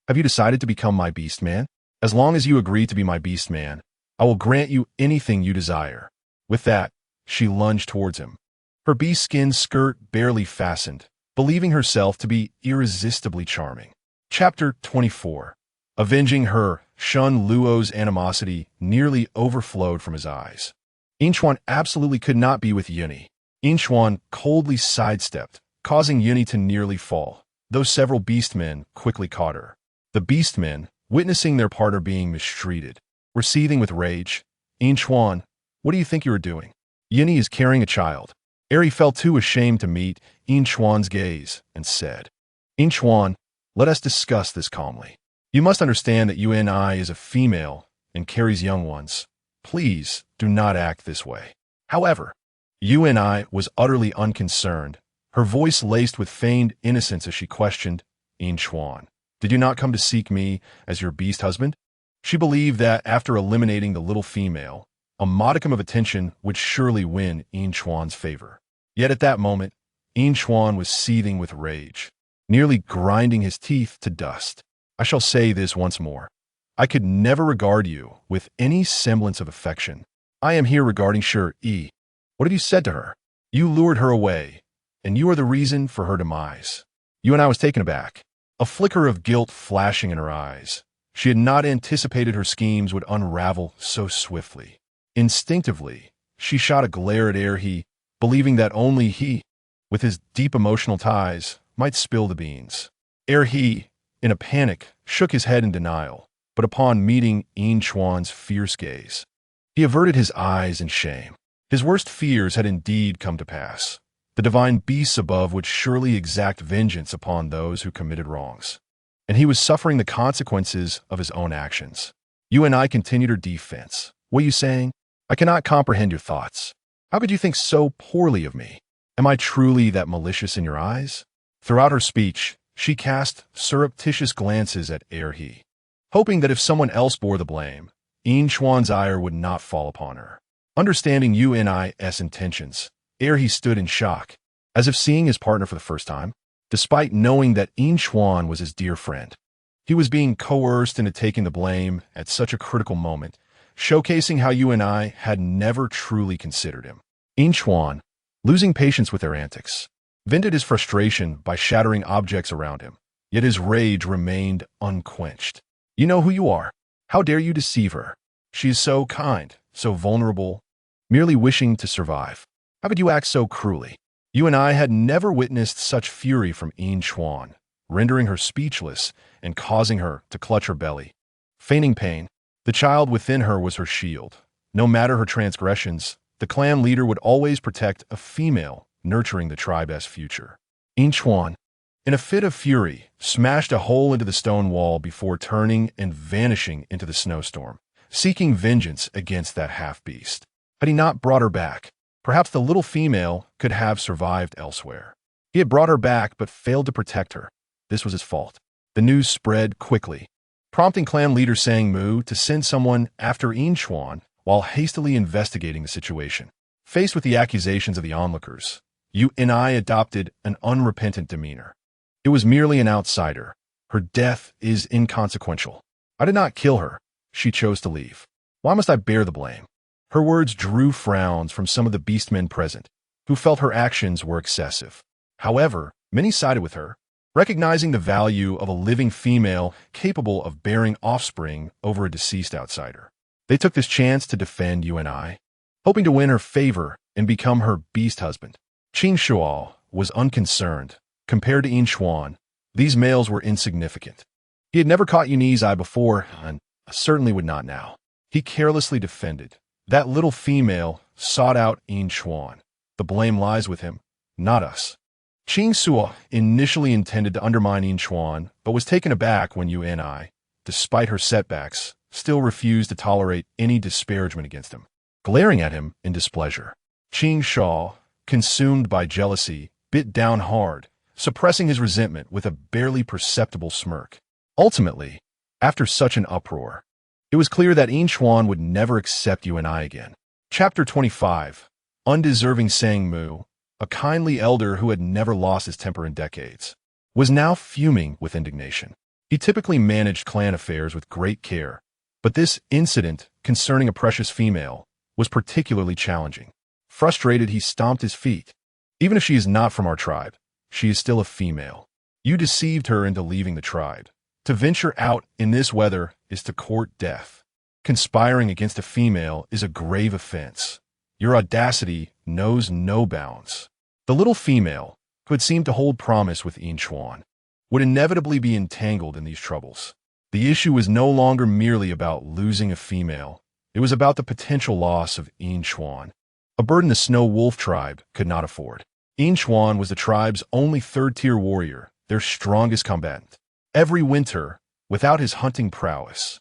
Have you decided to become my beastman? As long as you agree to be my beastman, I will grant you anything you desire." With that, she lunged towards him. Her beast skin skirt barely fastened, believing herself to be irresistibly charming. Chapter 24. Avenging her, Shun Luo's animosity nearly overflowed from his eyes. Inchuan absolutely could not be with Yuni. Inchuan coldly sidestepped, causing Yuni to nearly fall, though several beastmen quickly caught her. The beastmen, witnessing their partner being mistreated, were seething with rage. "Inchuan, what do you think you are doing? Yuni is carrying a child." Eri felt too ashamed to meet Inchuan's gaze and said, "Inchuan, let us discuss this calmly. You must understand that Yuni is a female and carries young ones. Please do not act this way." However, Yuni was utterly unconcerned, her voice laced with feigned innocence as she questioned, "Inchuan, did you not come to seek me as your beast husband?" She believed that after eliminating the little female, a modicum of attention would surely win Inchuan's favor. Yet at that moment, Inchuan was seething with rage, nearly grinding his teeth to dust. "I shall say this once more. I could never regard you with any semblance of affection. I am here regarding Shi Yi. What have you said to her? You lured her away, and you are the reason for her demise." Yuni was taken aback, a flicker of guilt flashing in her eyes. She had not anticipated her schemes would unravel so swiftly. Instinctively, she shot a glare at He, believing that only he, with his deep emotional ties, might spill the beans. He, in a panic, shook his head in denial, but upon meeting Inchuan's fierce gaze, he averted his eyes in shame. His worst fears had indeed come to pass. The divine beasts above would surely exact vengeance upon those who committed wrongs, and he was suffering the consequences of his own actions. Yuni continued her defense. "What are you saying? I cannot comprehend your thoughts. How could you think so poorly of me? Am I truly that malicious in your eyes?" Throughout her speech, she cast surreptitious glances at He, hoping that if someone else bore the blame, Inchuan's ire would not fall upon her. Understanding Yuni's intentions, He stood in shock, as if seeing his partner for the first time. Despite knowing that Inchuan was his dear friend, he was being coerced into taking the blame at such a critical moment, showcasing how Yuni had never truly considered him. Inchuan, losing patience with their antics, vented his frustration by shattering objects around him, yet his rage remained unquenched. "You know who you are. How dare you deceive her? She is so kind, so vulnerable, merely wishing to survive. How could you act so cruelly?" Yuni had never witnessed such fury from Inchuan, rendering her speechless and causing her to clutch her belly. Feigning pain, the child within her was her shield. No matter her transgressions, the clan leader would always protect a female, nurturing the tribe's future. Inchuan, in a fit of fury, smashed a hole into the stone wall before turning and vanishing into the snowstorm, seeking vengeance against that half-beast. Had he not brought her back, perhaps the little female could have survived elsewhere. He had brought her back but failed to protect her. This was his fault. The news spread quickly, prompting clan leader Sang Mu to send someone after Yin Xuan while hastily investigating the situation. Faced with the accusations of the onlookers, Yu and I adopted an unrepentant demeanor. It was merely an outsider. Her death is inconsequential. I did not kill her. She chose to leave. Why must I bear the blame? Her words drew frowns from some of the beastmen present, who felt her actions were excessive. However, many sided with her, recognizing the value of a living female capable of bearing offspring over a deceased outsider. They took this chance to defend Yu and I, hoping to win her favor and become her beast husband. Qing Shuo was unconcerned. Compared to Yin Xuan, these males were insignificant. He had never caught Yunyi's eye before, and certainly would not now. He carelessly defended. That little female sought out Yin Xuan. The blame lies with him, not us. Qing Suo initially intended to undermine Yin Xuan, but was taken aback when Yu and I, despite her setbacks, still refused to tolerate any disparagement against him. Glaring at him in displeasure, Qing Shaw, consumed by jealousy, bit down hard, suppressing his resentment with a barely perceptible smirk. Ultimately, after such an uproar, it was clear that Yin Xuan would never accept Yu and I again. Chapter 25. Undeserving Sang Mu, a kindly elder who had never lost his temper in decades, was now fuming with indignation. He typically managed clan affairs with great care, but this incident concerning a precious female was particularly challenging. Frustrated, he stomped his feet. Even if she is not from our tribe, she is still a female. You deceived her into leaving the tribe. To venture out in this weather is to court death. Conspiring against a female is a grave offense. Your audacity knows no bounds. The little female, who had seemed to hold promise with Yin Xuan, would inevitably be entangled in these troubles. The issue was no longer merely about losing a female. It was about the potential loss of Yin Xuan, a burden the Snow Wolf tribe could not afford. Yin Xuan was the tribe's only third-tier warrior, their strongest combatant. Every winter, without his hunting prowess,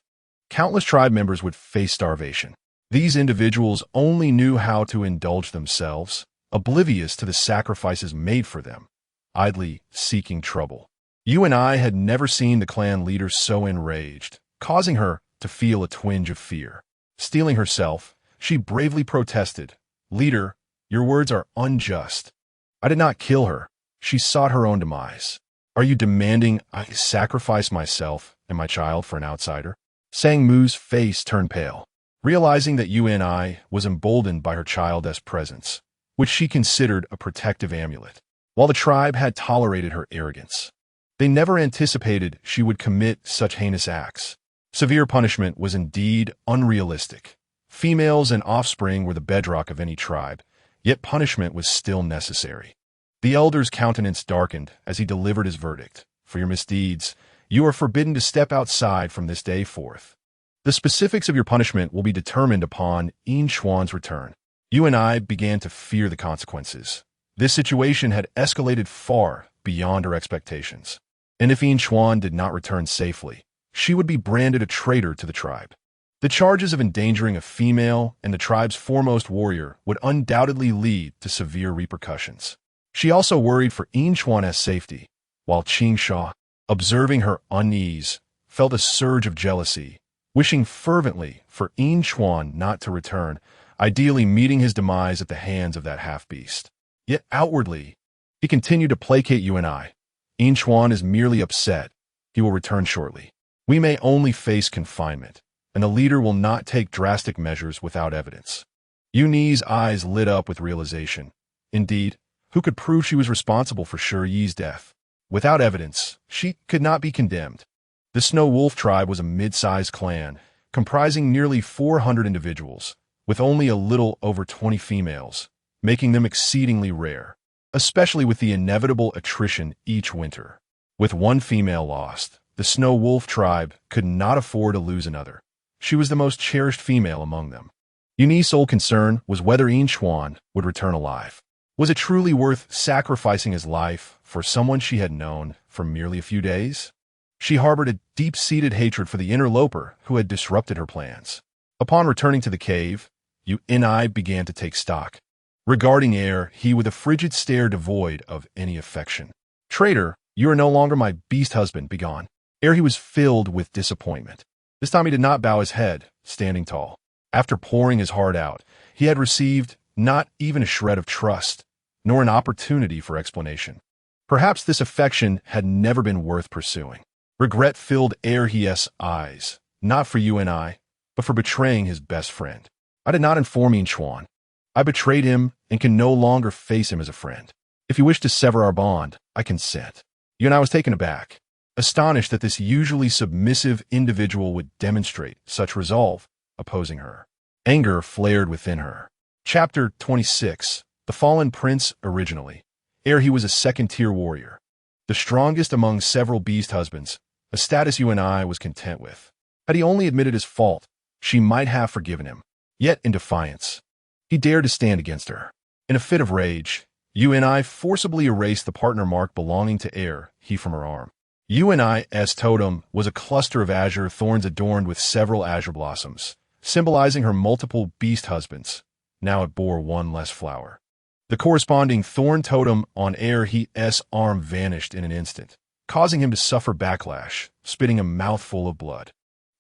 countless tribe members would face starvation. These individuals only knew how to indulge themselves, oblivious to the sacrifices made for them, idly seeking trouble. You and I had never seen the clan leader so enraged, causing her to feel a twinge of fear. Steeling herself, she bravely protested, "Leader, your words are unjust. I did not kill her. She sought her own demise. Are you demanding I sacrifice myself and my child for an outsider?" Sang Mu's face turned pale, realizing that Yu and I was emboldened by her child's presence, which she considered a protective amulet. While the tribe had tolerated her arrogance, they never anticipated she would commit such heinous acts. Severe punishment was indeed unrealistic. Females and offspring were the bedrock of any tribe, yet punishment was still necessary. The elder's countenance darkened as he delivered his verdict. "For your misdeeds, you are forbidden to step outside from this day forth. The specifics of your punishment will be determined upon Yin Xuan's return." You and I began to fear the consequences. This situation had escalated far beyond our expectations. And if Yin Xuan did not return safely, she would be branded a traitor to the tribe. The charges of endangering a female and the tribe's foremost warrior would undoubtedly lead to severe repercussions. She also worried for Yin Xuan's safety, while Qing Sha, observing her unease, felt a surge of jealousy, wishing fervently for Yin Xuan not to return, ideally meeting his demise at the hands of that half-beast. Yet outwardly, he continued to placate you and I. Yin Xuan is merely upset. He will return shortly. We may only face confinement, and the leader will not take drastic measures without evidence. Yunyi's eyes lit up with realization. Indeed, who could prove she was responsible for Shi Yi's death? Without evidence, she could not be condemned. The Snow Wolf tribe was a mid-sized clan, comprising nearly 400 individuals, with only a little over 20 females, making them exceedingly rare, especially with the inevitable attrition each winter. With one female lost, the Snow Wolf tribe could not afford to lose another. She was the most cherished female among them. Yunyi's sole concern was whether Yin Xuan would return alive. Was it truly worth sacrificing his life for someone she had known for merely a few days? She harbored a deep-seated hatred for the interloper who had disrupted her plans. Upon returning to the cave, Yu and I began to take stock. regarding He with a frigid stare devoid of any affection. "Traitor, you are no longer my beast husband, begone." He was filled with disappointment. This time he did not bow his head, standing tall. After pouring his heart out, he had received not even a shred of trust, nor an opportunity for explanation. Perhaps this affection had never been worth pursuing. Regret filled He's eyes, not for you and I, but for betraying his best friend. "I did not inform Chuan. I betrayed him and can no longer face him as a friend. If you wish to sever our bond, I consent." I was taken aback, astonished that this usually submissive individual would demonstrate such resolve, opposing her. Anger flared within her. Chapter 26. The Fallen Prince originally. He was a second-tier warrior, the strongest among several beast husbands, a status I was content with. Had he only admitted his fault, she might have forgiven him. Yet, in defiance, he dared to stand against her. In a fit of rage, I forcibly erased the partner mark belonging to he from her arm. I's totem was a cluster of azure thorns adorned with several azure blossoms, symbolizing her multiple beast husbands. Now it bore one less flower. The corresponding thorn totem on he's arm vanished in an instant, causing him to suffer backlash, spitting a mouthful of blood.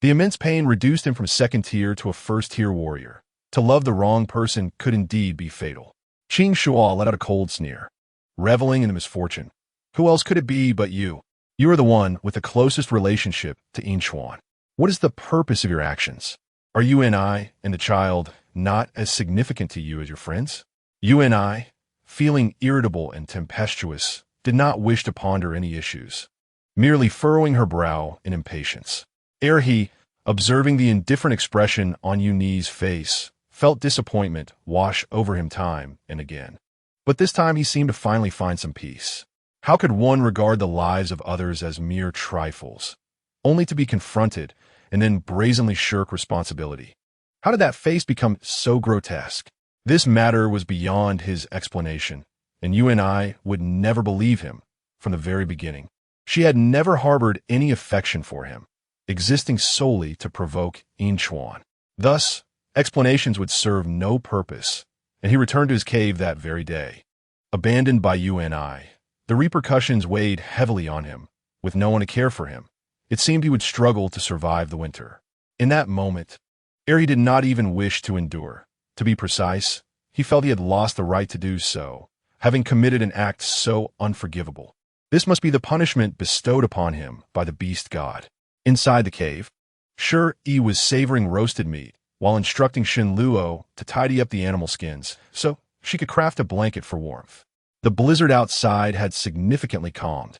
The immense pain reduced him from second-tier to a first-tier warrior. To love the wrong person could indeed be fatal. Qing Shuo let out a cold sneer, reveling in the misfortune. "Who else could it be but you? You are the one with the closest relationship to Inchuan. What is the purpose of your actions? Are you and I and the child not as significant to you as your friends?" I, feeling irritable and tempestuous, did not wish to ponder any issues, merely furrowing her brow in impatience. He, observing the indifferent expression on Yuni's face, felt disappointment wash over him time and again. But this time he seemed to finally find some peace. How could one regard the lives of others as mere trifles, only to be confronted and then brazenly shirk responsibility? How did that face become so grotesque? This matter was beyond his explanation, and I would never believe him from the very beginning. She had never harbored any affection for him, existing solely to provoke Inchuan. Thus, explanations would serve no purpose, and he returned to his cave that very day. Abandoned by I, the repercussions weighed heavily on him. With no one to care for him, it seemed he would struggle to survive the winter. In that moment, he did not even wish to endure. To be precise, he felt he had lost the right to do so, having committed an act so unforgivable. This must be the punishment bestowed upon him by the beast god. Inside the cave, Shi Yi was savoring roasted meat while instructing Shen Luo to tidy up the animal skins so she could craft a blanket for warmth. The blizzard outside had significantly calmed,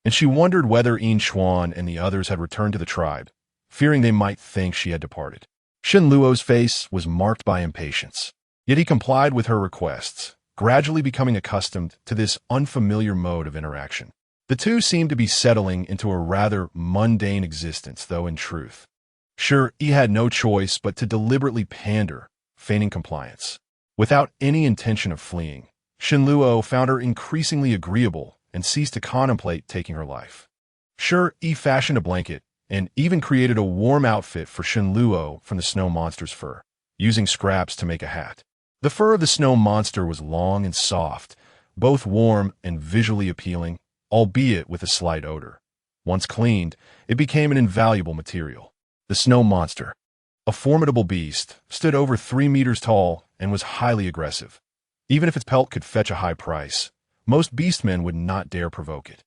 and she wondered whether Inchuan and the others had returned to the tribe, fearing they might think she had departed. Shen Luo's face was marked by impatience, yet he complied with her requests, gradually becoming accustomed to this unfamiliar mode of interaction. The two seemed to be settling into a rather mundane existence, though in truth, Shi Yi had no choice but to deliberately pander, feigning compliance. Without any intention of fleeing, Shen Luo found her increasingly agreeable and ceased to contemplate taking her life. Shi Yi fashioned a blanket and even created a warm outfit for Shen Luo from the snow monster's fur, using scraps to make a hat. The fur of the snow monster was long and soft, both warm and visually appealing, albeit with a slight odor. Once cleaned, it became an invaluable material. The snow monster, a formidable beast, stood over 3 meters tall and was highly aggressive. Even if its pelt could fetch a high price, most beastmen would not dare provoke it.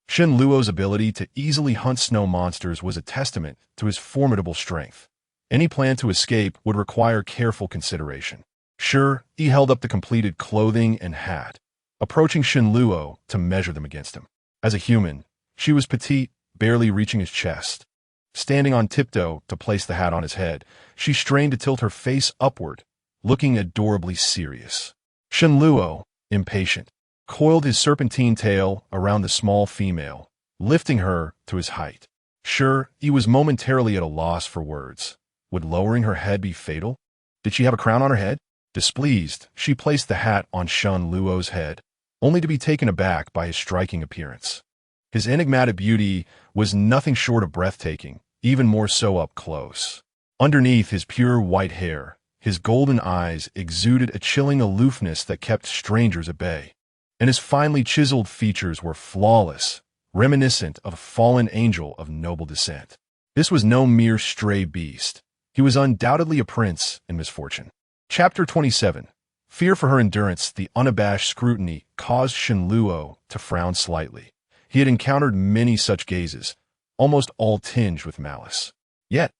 Shen Luo's ability to easily hunt snow monsters was a testament to his formidable strength. Any plan to escape would require careful consideration. Shi Yi held up the completed clothing and hat, approaching Shen Luo to measure them against him. As a human, she was petite, barely reaching his chest. Standing on tiptoe to place the hat on his head, she strained to tilt her face upward, looking adorably serious. Shen Luo, impatient, coiled his serpentine tail around the small female, lifting her to his height. Sure, he was momentarily at a loss for words. Would lowering her head be fatal? Did she have a crown on her head? Displeased, she placed the hat on Shen Luo's head, only to be taken aback by his striking appearance. His enigmatic beauty was nothing short of breathtaking, even more so up close. Underneath his pure white hair, His golden eyes exuded a chilling aloofness that kept strangers at bay, and his finely chiseled features were flawless, reminiscent of a fallen angel of noble descent. This was no mere stray beast. He was undoubtedly a prince in misfortune. Chapter 27. Fear for her endurance, the unabashed scrutiny caused Shenluo to frown slightly. He had encountered many such gazes, almost all tinged with malice. Yet,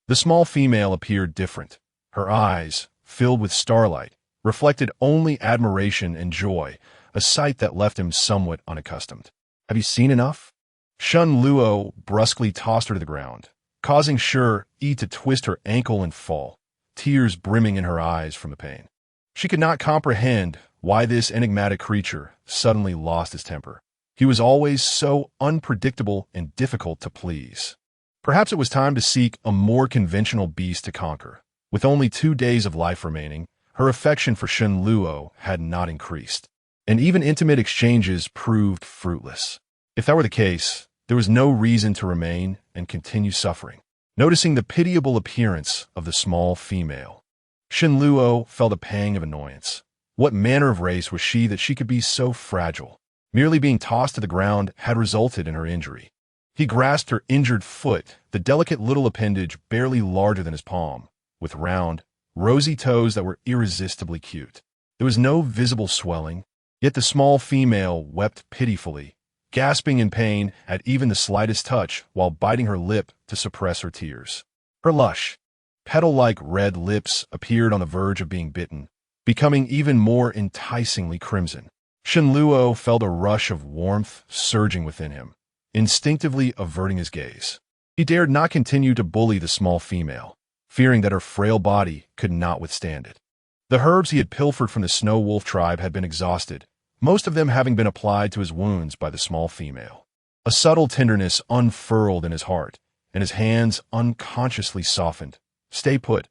the small female appeared different. Her eyes, filled with starlight, reflected only admiration and joy, a sight that left him somewhat unaccustomed. "Have you seen enough?" Shenluo brusquely tossed her to the ground, causing Shi Yi to twist her ankle and fall, tears brimming in her eyes from the pain. She could not comprehend why this enigmatic creature suddenly lost his temper. He was always so unpredictable and difficult to please. Perhaps it was time to seek a more conventional beast to conquer. With only 2 days of life remaining, her affection for Shenluo had not increased, and even intimate exchanges proved fruitless. If that were the case, there was no reason to remain and continue suffering. Noticing the pitiable appearance of the small female, Shenluo felt a pang of annoyance. What manner of race was she that she could be so fragile? Merely being tossed to the ground had resulted in her injury. He grasped her injured foot, the delicate little appendage barely larger than his palm, with round, rosy toes that were irresistibly cute. There was no visible swelling, yet the small female wept pitifully, gasping in pain at even the slightest touch while biting her lip to suppress her tears. Her lush, petal-like red lips appeared on the verge of being bitten, becoming even more enticingly crimson. Shenluo felt a rush of warmth surging within him, instinctively averting his gaze. He dared not continue to bully the small female, fearing that her frail body could not withstand it. The herbs he had pilfered from the snow wolf tribe had been exhausted, most of them having been applied to his wounds by the small female. A subtle tenderness unfurled in his heart, and his hands unconsciously softened. "Stay put.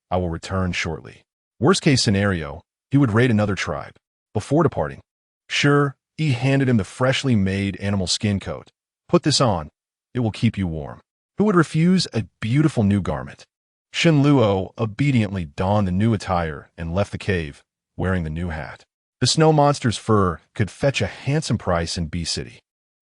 I will return shortly." Worst-case scenario, he would raid another tribe. Before departing, Shi Yi handed him the freshly made animal skin coat. "Put this on. It will keep you warm." Who would refuse a beautiful new garment? Shenluo obediently donned the new attire and left the cave, wearing the new hat. The snow monster's fur could fetch a handsome price in Bee City.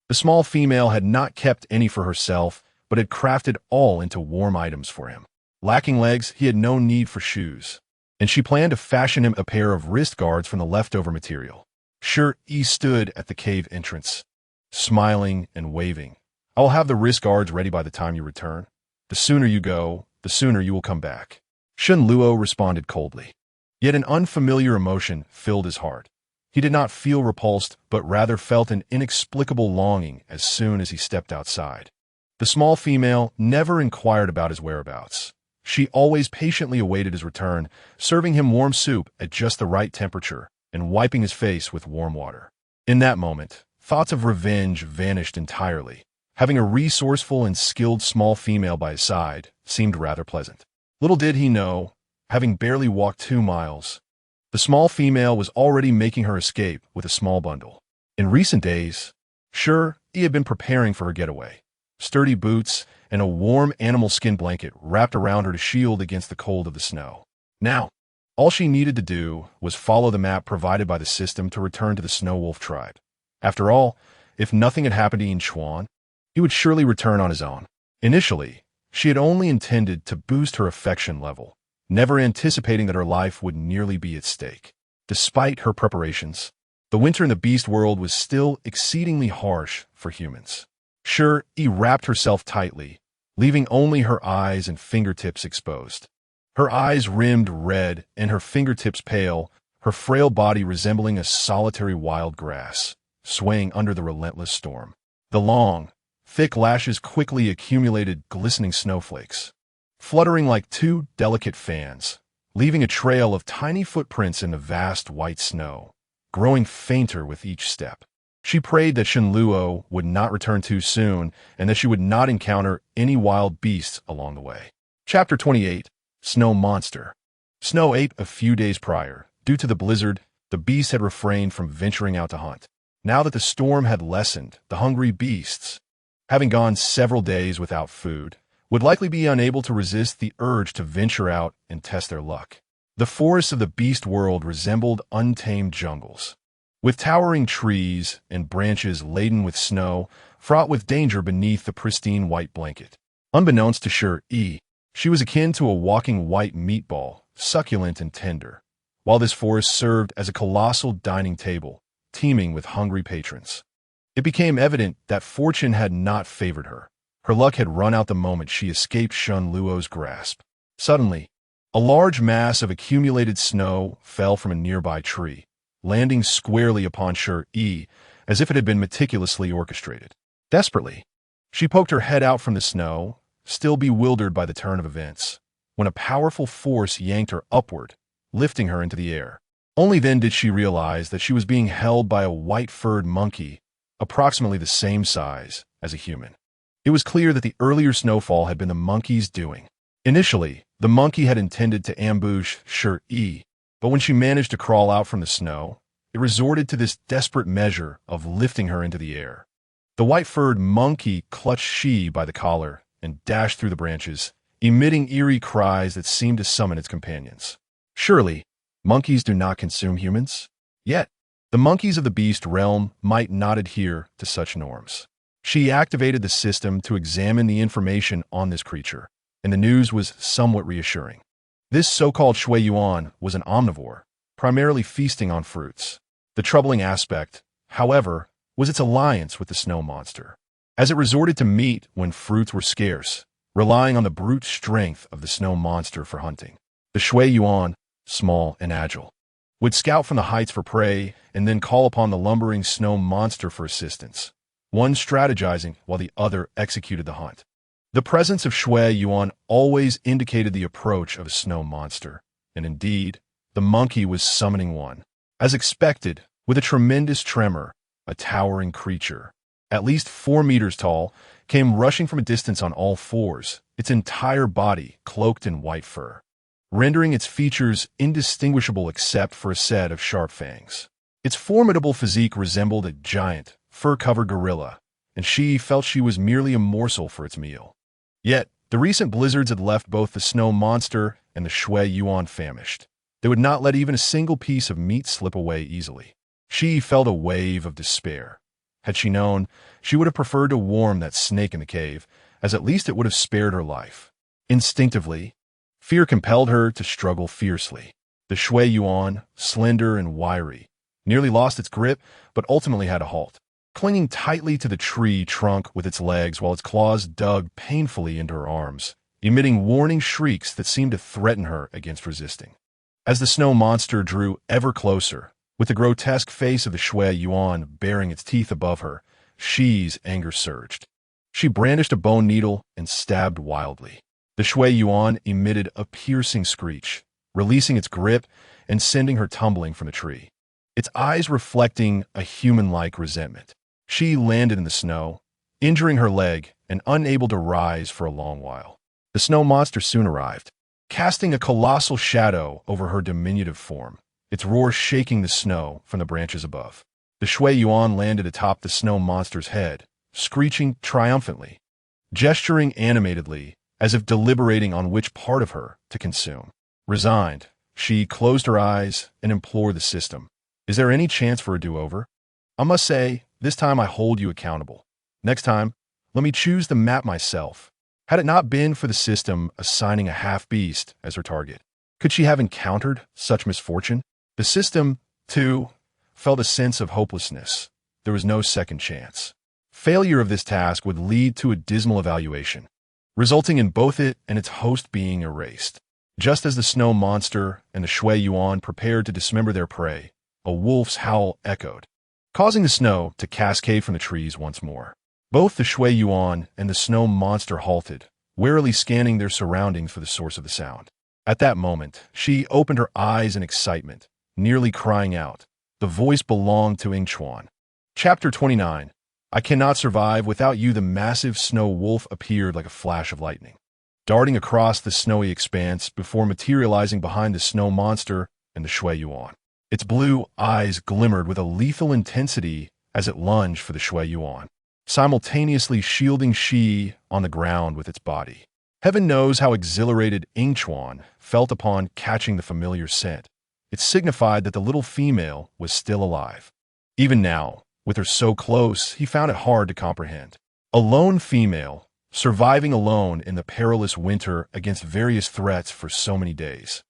The small female had not kept any for herself, but had crafted all into warm items for him. Lacking legs, he had no need for shoes, and she planned to fashion him a pair of wrist guards from the leftover material. Shi Yi stood at the cave entrance, smiling and waving. "I will have the wrist guards ready by the time you return. The sooner you go, the sooner you will come back." Shenluo responded coldly. Yet an unfamiliar emotion filled his heart. He did not feel repulsed, but rather felt an inexplicable longing as soon as he stepped outside. The small female never inquired about his whereabouts. She always patiently awaited his return, serving him warm soup at just the right temperature and wiping his face with warm water. In that moment, thoughts of revenge vanished entirely. Having a resourceful and skilled small female by his side seemed rather pleasant. Little did he know, having barely walked 2 miles, the small female was already making her escape with a small bundle. In recent days, Shi Yi had been preparing for her getaway. Sturdy boots and a warm animal skin blanket wrapped around her to shield against the cold of the snow. Now, all she needed to do was follow the map provided by the system to return to the Snow Wolf tribe. After all, if nothing had happened to Yinchuan, he would surely return on his own. Initially, she had only intended to boost her affection level, never anticipating that her life would nearly be at stake. Despite her preparations, the winter in the beast world was still exceedingly harsh for humans. Shi Yi wrapped herself tightly, leaving only her eyes and fingertips exposed. Her eyes rimmed red and her fingertips pale, her frail body resembling a solitary wild grass, swaying under the relentless storm. The long, thick lashes quickly accumulated glistening snowflakes, fluttering like 2 delicate fans, leaving a trail of tiny footprints in the vast white snow, growing fainter with each step. She prayed that Shenluo would not return too soon and that she would not encounter any wild beasts along the way. Chapter 28. Snow Monster. Snow ate a few days prior. Due to the blizzard, the beasts had refrained from venturing out to hunt. Now that the storm had lessened, the hungry beasts, having gone several days without food, would likely be unable to resist the urge to venture out and test their luck. The forests of the beast world resembled untamed jungles, with towering trees and branches laden with snow, fraught with danger beneath the pristine white blanket. Unbeknownst to Shi Yi, she was akin to a walking white meatball, succulent and tender, while this forest served as a colossal dining table, teeming with hungry patrons. It became evident that fortune had not favored her. Her luck had run out the moment she escaped Shun Luo's grasp. Suddenly, a large mass of accumulated snow fell from a nearby tree, landing squarely upon Shi Yi as if it had been meticulously orchestrated. Desperately, she poked her head out from the snow, still bewildered by the turn of events, when a powerful force yanked her upward, lifting her into the air. Only then did she realize that she was being held by a white-furred monkey, approximately the same size as a human. It was clear that the earlier snowfall had been the monkey's doing. Initially, the monkey had intended to ambush Shi Yi, but when she managed to crawl out from the snow, it resorted to this desperate measure of lifting her into the air. The white-furred monkey clutched Shi by the collar and dashed through the branches, emitting eerie cries that seemed to summon its companions. Surely, monkeys do not consume humans? Yet, the monkeys of the beast realm might not adhere to such norms. She activated the system to examine the information on this creature, and the news was somewhat reassuring. This so-called Shui Yuan was an omnivore, primarily feasting on fruits. The troubling aspect, however, was its alliance with the snow monster, as it resorted to meat when fruits were scarce, relying on the brute strength of the snow monster for hunting. The Shui Yuan, small and agile, would scout from the heights for prey and then call upon the lumbering snow monster for assistance, one strategizing while the other executed the hunt. The presence of Shui Yuan always indicated the approach of a snow monster, and indeed, the monkey was summoning one. As expected, with a tremendous tremor, a towering creature, at least 4 meters tall, came rushing from a distance on all fours, its entire body cloaked in white fur, rendering its features indistinguishable except for a set of sharp fangs. Its formidable physique resembled a giant, fur-covered gorilla, and she felt she was merely a morsel for its meal. Yet, the recent blizzards had left both the snow monster and the Shui Yuan famished. They would not let even a single piece of meat slip away easily. She felt a wave of despair. Had she known, she would have preferred to warm that snake in the cave, as at least it would have spared her life. Instinctively, fear compelled her to struggle fiercely. The Shui Yuan, slender and wiry, nearly lost its grip, but ultimately had to halt, clinging tightly to the tree trunk with its legs while its claws dug painfully into her arms, emitting warning shrieks that seemed to threaten her against resisting. As the snow monster drew ever closer, with the grotesque face of the Shui Yuan baring its teeth above her, Shi's anger surged. She brandished a bone needle and stabbed wildly. The Shui Yuan emitted a piercing screech, releasing its grip and sending her tumbling from the tree, its eyes reflecting a human-like resentment. She landed in the snow, injuring her leg and unable to rise for a long while. The snow monster soon arrived, casting a colossal shadow over her diminutive form, its roar shaking the snow from the branches above. The Shui Yuan landed atop the snow monster's head, screeching triumphantly, gesturing animatedly as if deliberating on which part of her to consume. Resigned, she closed her eyes and implored the system. Is there any chance for a do-over? I must say, this time I hold you accountable. Next time, let me choose the map myself. Had it not been for the system assigning a half-beast as her target, could she have encountered such misfortune? The system, too, felt a sense of hopelessness. There was no second chance. Failure of this task would lead to a dismal evaluation, resulting in both it and its host being erased. Just as the snow monster and the Shui Yuan prepared to dismember their prey, a wolf's howl echoed, causing the snow to cascade from the trees once more. Both the Shui Yuan and the snow monster halted, warily scanning their surroundings for the source of the sound. At that moment, she opened her eyes in excitement, nearly crying out. The voice belonged to Ingchuan. Chapter 29. I cannot survive without you. The massive snow wolf appeared like a flash of lightning, darting across the snowy expanse before materializing behind the snow monster and the Shui Yuan. Its blue eyes glimmered with a lethal intensity as it lunged for the Shui Yuan, simultaneously shielding Shi on the ground with its body. Heaven knows how exhilarated Yingchuan felt upon catching the familiar scent. It signified that the little female was still alive. Even now, with her so close, he found it hard to comprehend. A lone female, surviving alone in the perilous winter against various threats for so many days,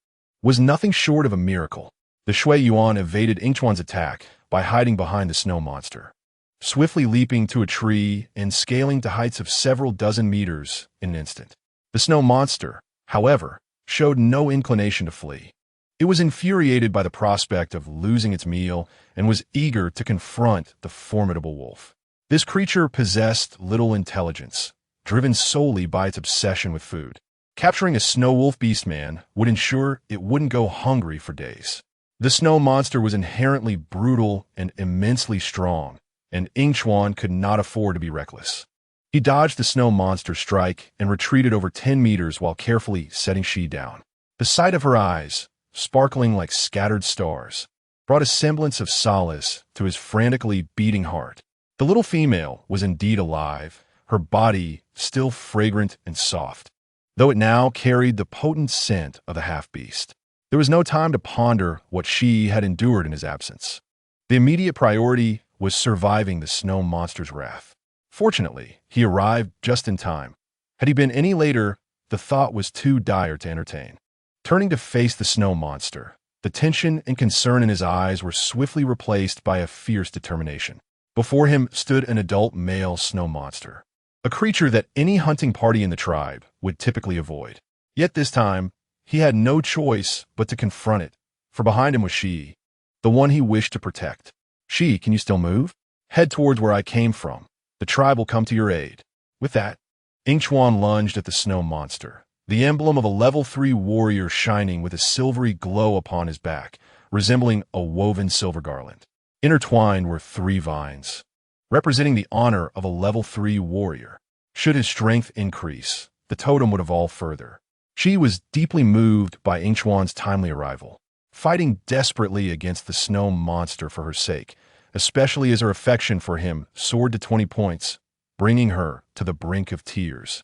was nothing short of a miracle. The Shui Yuan evaded Yingchuan's attack by hiding behind the snow monster, swiftly leaping to a tree and scaling to heights of several dozen meters in an instant. The snow monster, however, showed no inclination to flee. It was infuriated by the prospect of losing its meal and was eager to confront the formidable wolf. This creature possessed little intelligence, driven solely by its obsession with food. Capturing a snow wolf beastman would ensure it wouldn't go hungry for days. The snow monster was inherently brutal and immensely strong, and Yingchuan could not afford to be reckless. He dodged the snow monster's strike and retreated over 10 meters while carefully setting Shi down. The sight of her eyes, sparkling like scattered stars, brought a semblance of solace to his frantically beating heart. The little female was indeed alive, her body still fragrant and soft, though it now carried the potent scent of the half-beast. There was no time to ponder what Shi had endured in his absence. The immediate priority was surviving the snow monster's wrath. Fortunately, he arrived just in time. Had he been any later, the thought was too dire to entertain. Turning to face the snow monster, the tension and concern in his eyes were swiftly replaced by a fierce determination. Before him stood an adult male snow monster, a creature that any hunting party in the tribe would typically avoid. Yet this time, he had no choice but to confront it, for behind him was Shi Yi, the one he wished to protect. Shi, can you still move? Head towards where I came from. The tribe will come to your aid. With that, Yingchuan lunged at the snow monster, the emblem of a level 3 warrior shining with a silvery glow upon his back, resembling a woven silver garland. Intertwined were 3 vines, representing the honor of a level 3 warrior. Should his strength increase, the totem would evolve further. Shi was deeply moved by Yingchuan's timely arrival, fighting desperately against the snow monster for her sake, especially as her affection for him soared to 20 points, bringing her to the brink of tears.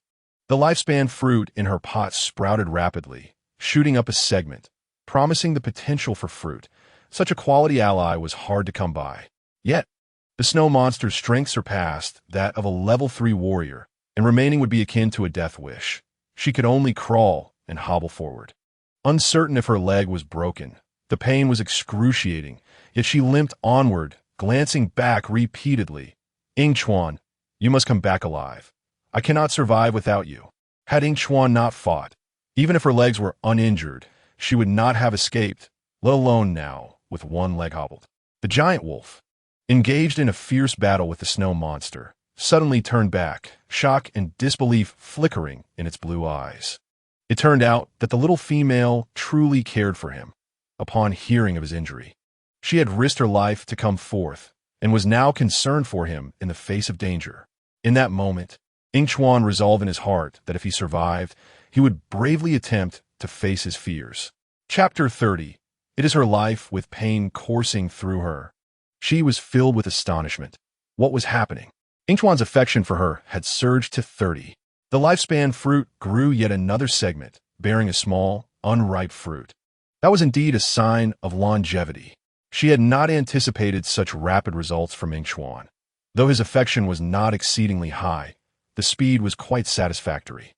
The lifespan fruit in her pot sprouted rapidly, shooting up a segment, promising the potential for fruit. Such a quality ally was hard to come by. Yet, the snow monster's strength surpassed that of a level 3 warrior, and remaining would be akin to a death wish. She could only crawl and hobble forward. Uncertain if her leg was broken, the pain was excruciating, yet she limped onward, glancing back repeatedly. Yingchuan, you must come back alive. I cannot survive without you. Had Yingchuan not fought, even if her legs were uninjured, she would not have escaped, let alone now, with one leg hobbled. The giant wolf, engaged in a fierce battle with the snow monster, suddenly turned back, shock and disbelief flickering in its blue eyes. It turned out that the little female truly cared for him. Upon hearing of his injury, she had risked her life to come forth, and was now concerned for him in the face of danger. In that moment, Yingchuan resolved in his heart that if he survived, he would bravely attempt to face his fears. Chapter 30. It is her life with pain coursing through her. She was filled with astonishment. What was happening? Yingchuan's affection for her had surged to 30. The lifespan fruit grew yet another segment, bearing a small, unripe fruit. That was indeed a sign of longevity. She had not anticipated such rapid results from Yingchuan. Though his affection was not exceedingly high, the speed was quite satisfactory.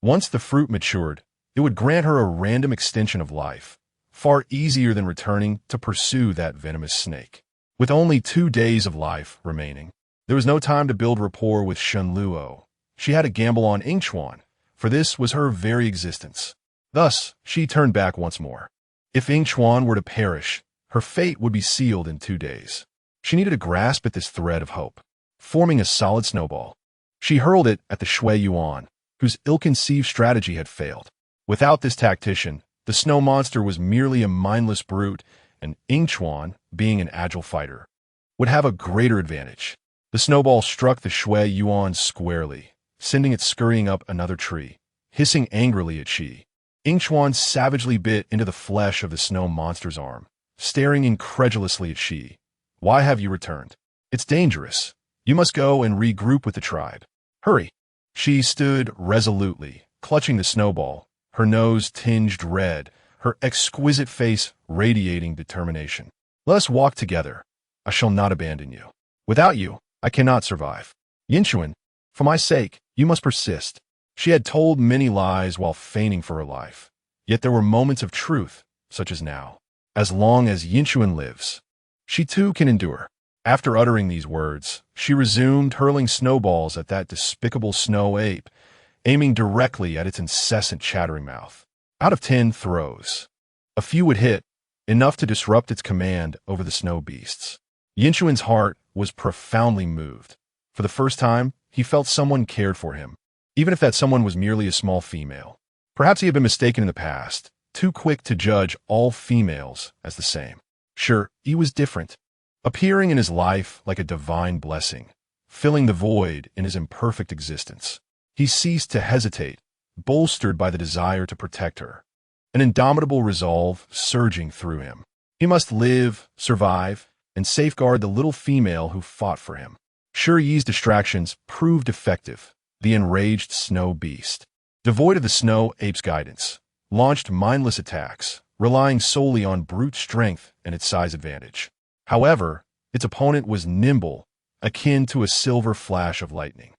Once the fruit matured, it would grant her a random extension of life, far easier than returning to pursue that venomous snake. With only 2 days of life remaining, there was no time to build rapport with Shenluo. She had to gamble on Yingchuan, for this was her very existence. Thus, she turned back once more. If Yingchuan were to perish, her fate would be sealed in 2 days. She needed to grasp at this thread of hope, forming a solid snowball. She hurled it at the Shui Yuan, whose ill-conceived strategy had failed. Without this tactician, the snow monster was merely a mindless brute, and Yingchuan, being an agile fighter, would have a greater advantage. The snowball struck the Shui Yuan squarely, sending it scurrying up another tree, hissing angrily at Shi. Yingchuan savagely bit into the flesh of the snow monster's arm, staring incredulously at Shi. Why have you returned? It's dangerous. You must go and regroup with the tribe. Hurry. Shi stood resolutely, clutching the snowball, her nose tinged red, her exquisite face radiating determination. Let us walk together. I shall not abandon you. Without you, I cannot survive. Yinchuan, for my sake, you must persist. She had told many lies while feigning for her life. Yet there were moments of truth, such as now. As long as Yinchuan lives, she too can endure. After uttering these words, she resumed hurling snowballs at that despicable snow ape, aiming directly at its incessant chattering mouth. Out of 10 throws, a few would hit, enough to disrupt its command over the snow beasts. Yinchuan's heart was profoundly moved. For the first time, he felt someone cared for him, even if that someone was merely a small female. Perhaps he had been mistaken in the past, too quick to judge all females as the same. Sure, he was different, appearing in his life like a divine blessing, filling the void in his imperfect existence. He ceased to hesitate, bolstered by the desire to protect her, an indomitable resolve surging through him. He must live, survive, and safeguard the little female who fought for him. Shi Yi's distractions proved effective. The enraged snow beast, devoid of the snow ape's guidance, launched mindless attacks, relying solely on brute strength and its size advantage. However, its opponent was nimble, akin to a silver flash of lightning,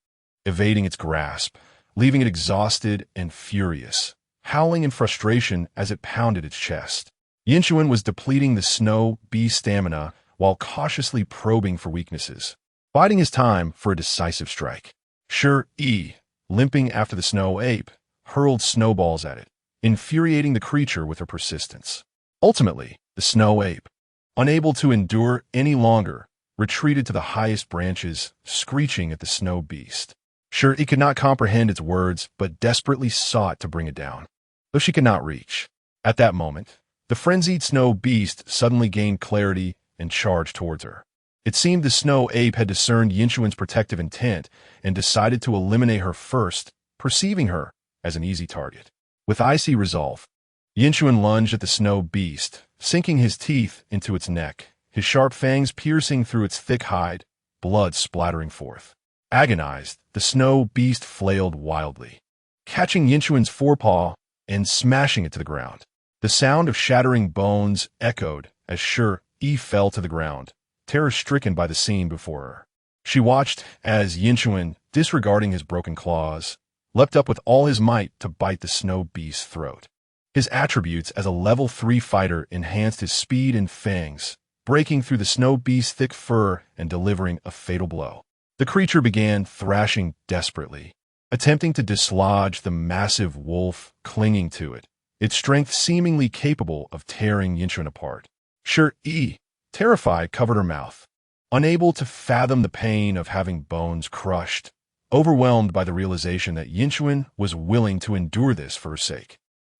evading its grasp, leaving it exhausted and furious, howling in frustration as it pounded its chest. Yinchuan was depleting the snow beast's stamina while cautiously probing for weaknesses, biding his time for a decisive strike. Shi Yi, limping after the snow ape, hurled snowballs at it, infuriating the creature with her persistence. Ultimately, the snow ape, unable to endure any longer, retreated to the highest branches, screeching at the snow beast. Shi Yi could not comprehend its words, but desperately sought to bring it down, though she could not reach. At that moment, the frenzied snow beast suddenly gained clarity and charged towards her. It seemed the snow ape had discerned Yinchuan's protective intent and decided to eliminate her first, perceiving her as an easy target. With icy resolve, Yinchuan lunged at the snow beast, sinking his teeth into its neck, his sharp fangs piercing through its thick hide, blood splattering forth. Agonized, the snow beast flailed wildly, catching Yinchuan's forepaw and smashing it to the ground. The sound of shattering bones echoed as Shi Yi fell to the ground, terror-stricken by the scene before her. She watched as Yinchuan, disregarding his broken claws, leapt up with all his might to bite the snow beast's throat. His attributes as a level 3 fighter enhanced his speed and fangs, breaking through the snow beast's thick fur and delivering a fatal blow. The creature began thrashing desperately, attempting to dislodge the massive wolf clinging to it, its strength seemingly capable of tearing Yinchuan apart. Shi Yi, terrified, covered her mouth, unable to fathom the pain of having bones crushed, overwhelmed by the realization that Yinchuan was willing to endure this for her sake.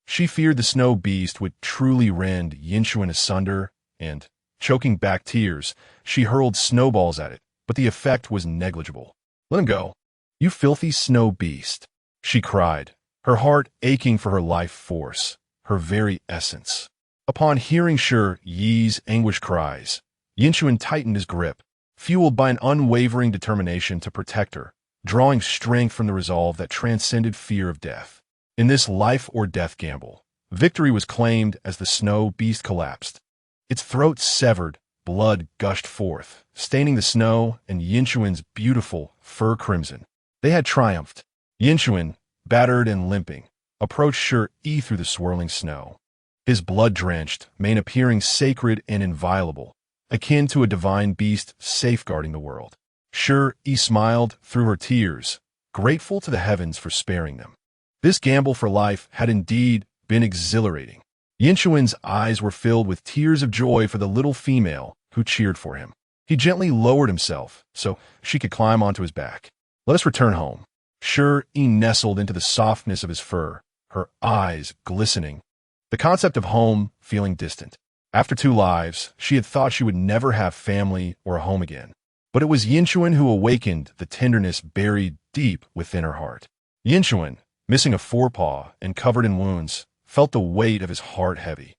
She feared the snow beast would truly rend Yinchuan asunder, and, choking back tears, she hurled snowballs at it, but the effect was negligible. "Let him go, you filthy snow beast," she cried, her heart aching for her life force, her very essence. Upon hearing Shi Yi's anguished cries, Yinchuan tightened his grip, fueled by an unwavering determination to protect her, drawing strength from the resolve that transcended fear of death. In this life-or-death gamble, victory was claimed as the snow beast collapsed. Its throat severed, blood gushed forth, staining the snow and Yinchuan's beautiful fur crimson. They had triumphed. Yinchuan, battered and limping, approached Shi Yi through the swirling snow, his blood-drenched mane appearing sacred and inviolable, akin to a divine beast safeguarding the world. Shi Yi smiled through her tears, grateful to the heavens for sparing them. This gamble for life had indeed been exhilarating. Yinchuan's eyes were filled with tears of joy for the little female who cheered for him. He gently lowered himself so she could climb onto his back. "Let us return home." Shi Yi nestled into the softness of his fur, her eyes glistening, the concept of home feeling distant. After 2 lives, she had thought she would never have family or a home again. But it was Yinchuan who awakened the tenderness buried deep within her heart. Yinchuan, missing a forepaw and covered in wounds, felt the weight of his heart heavy.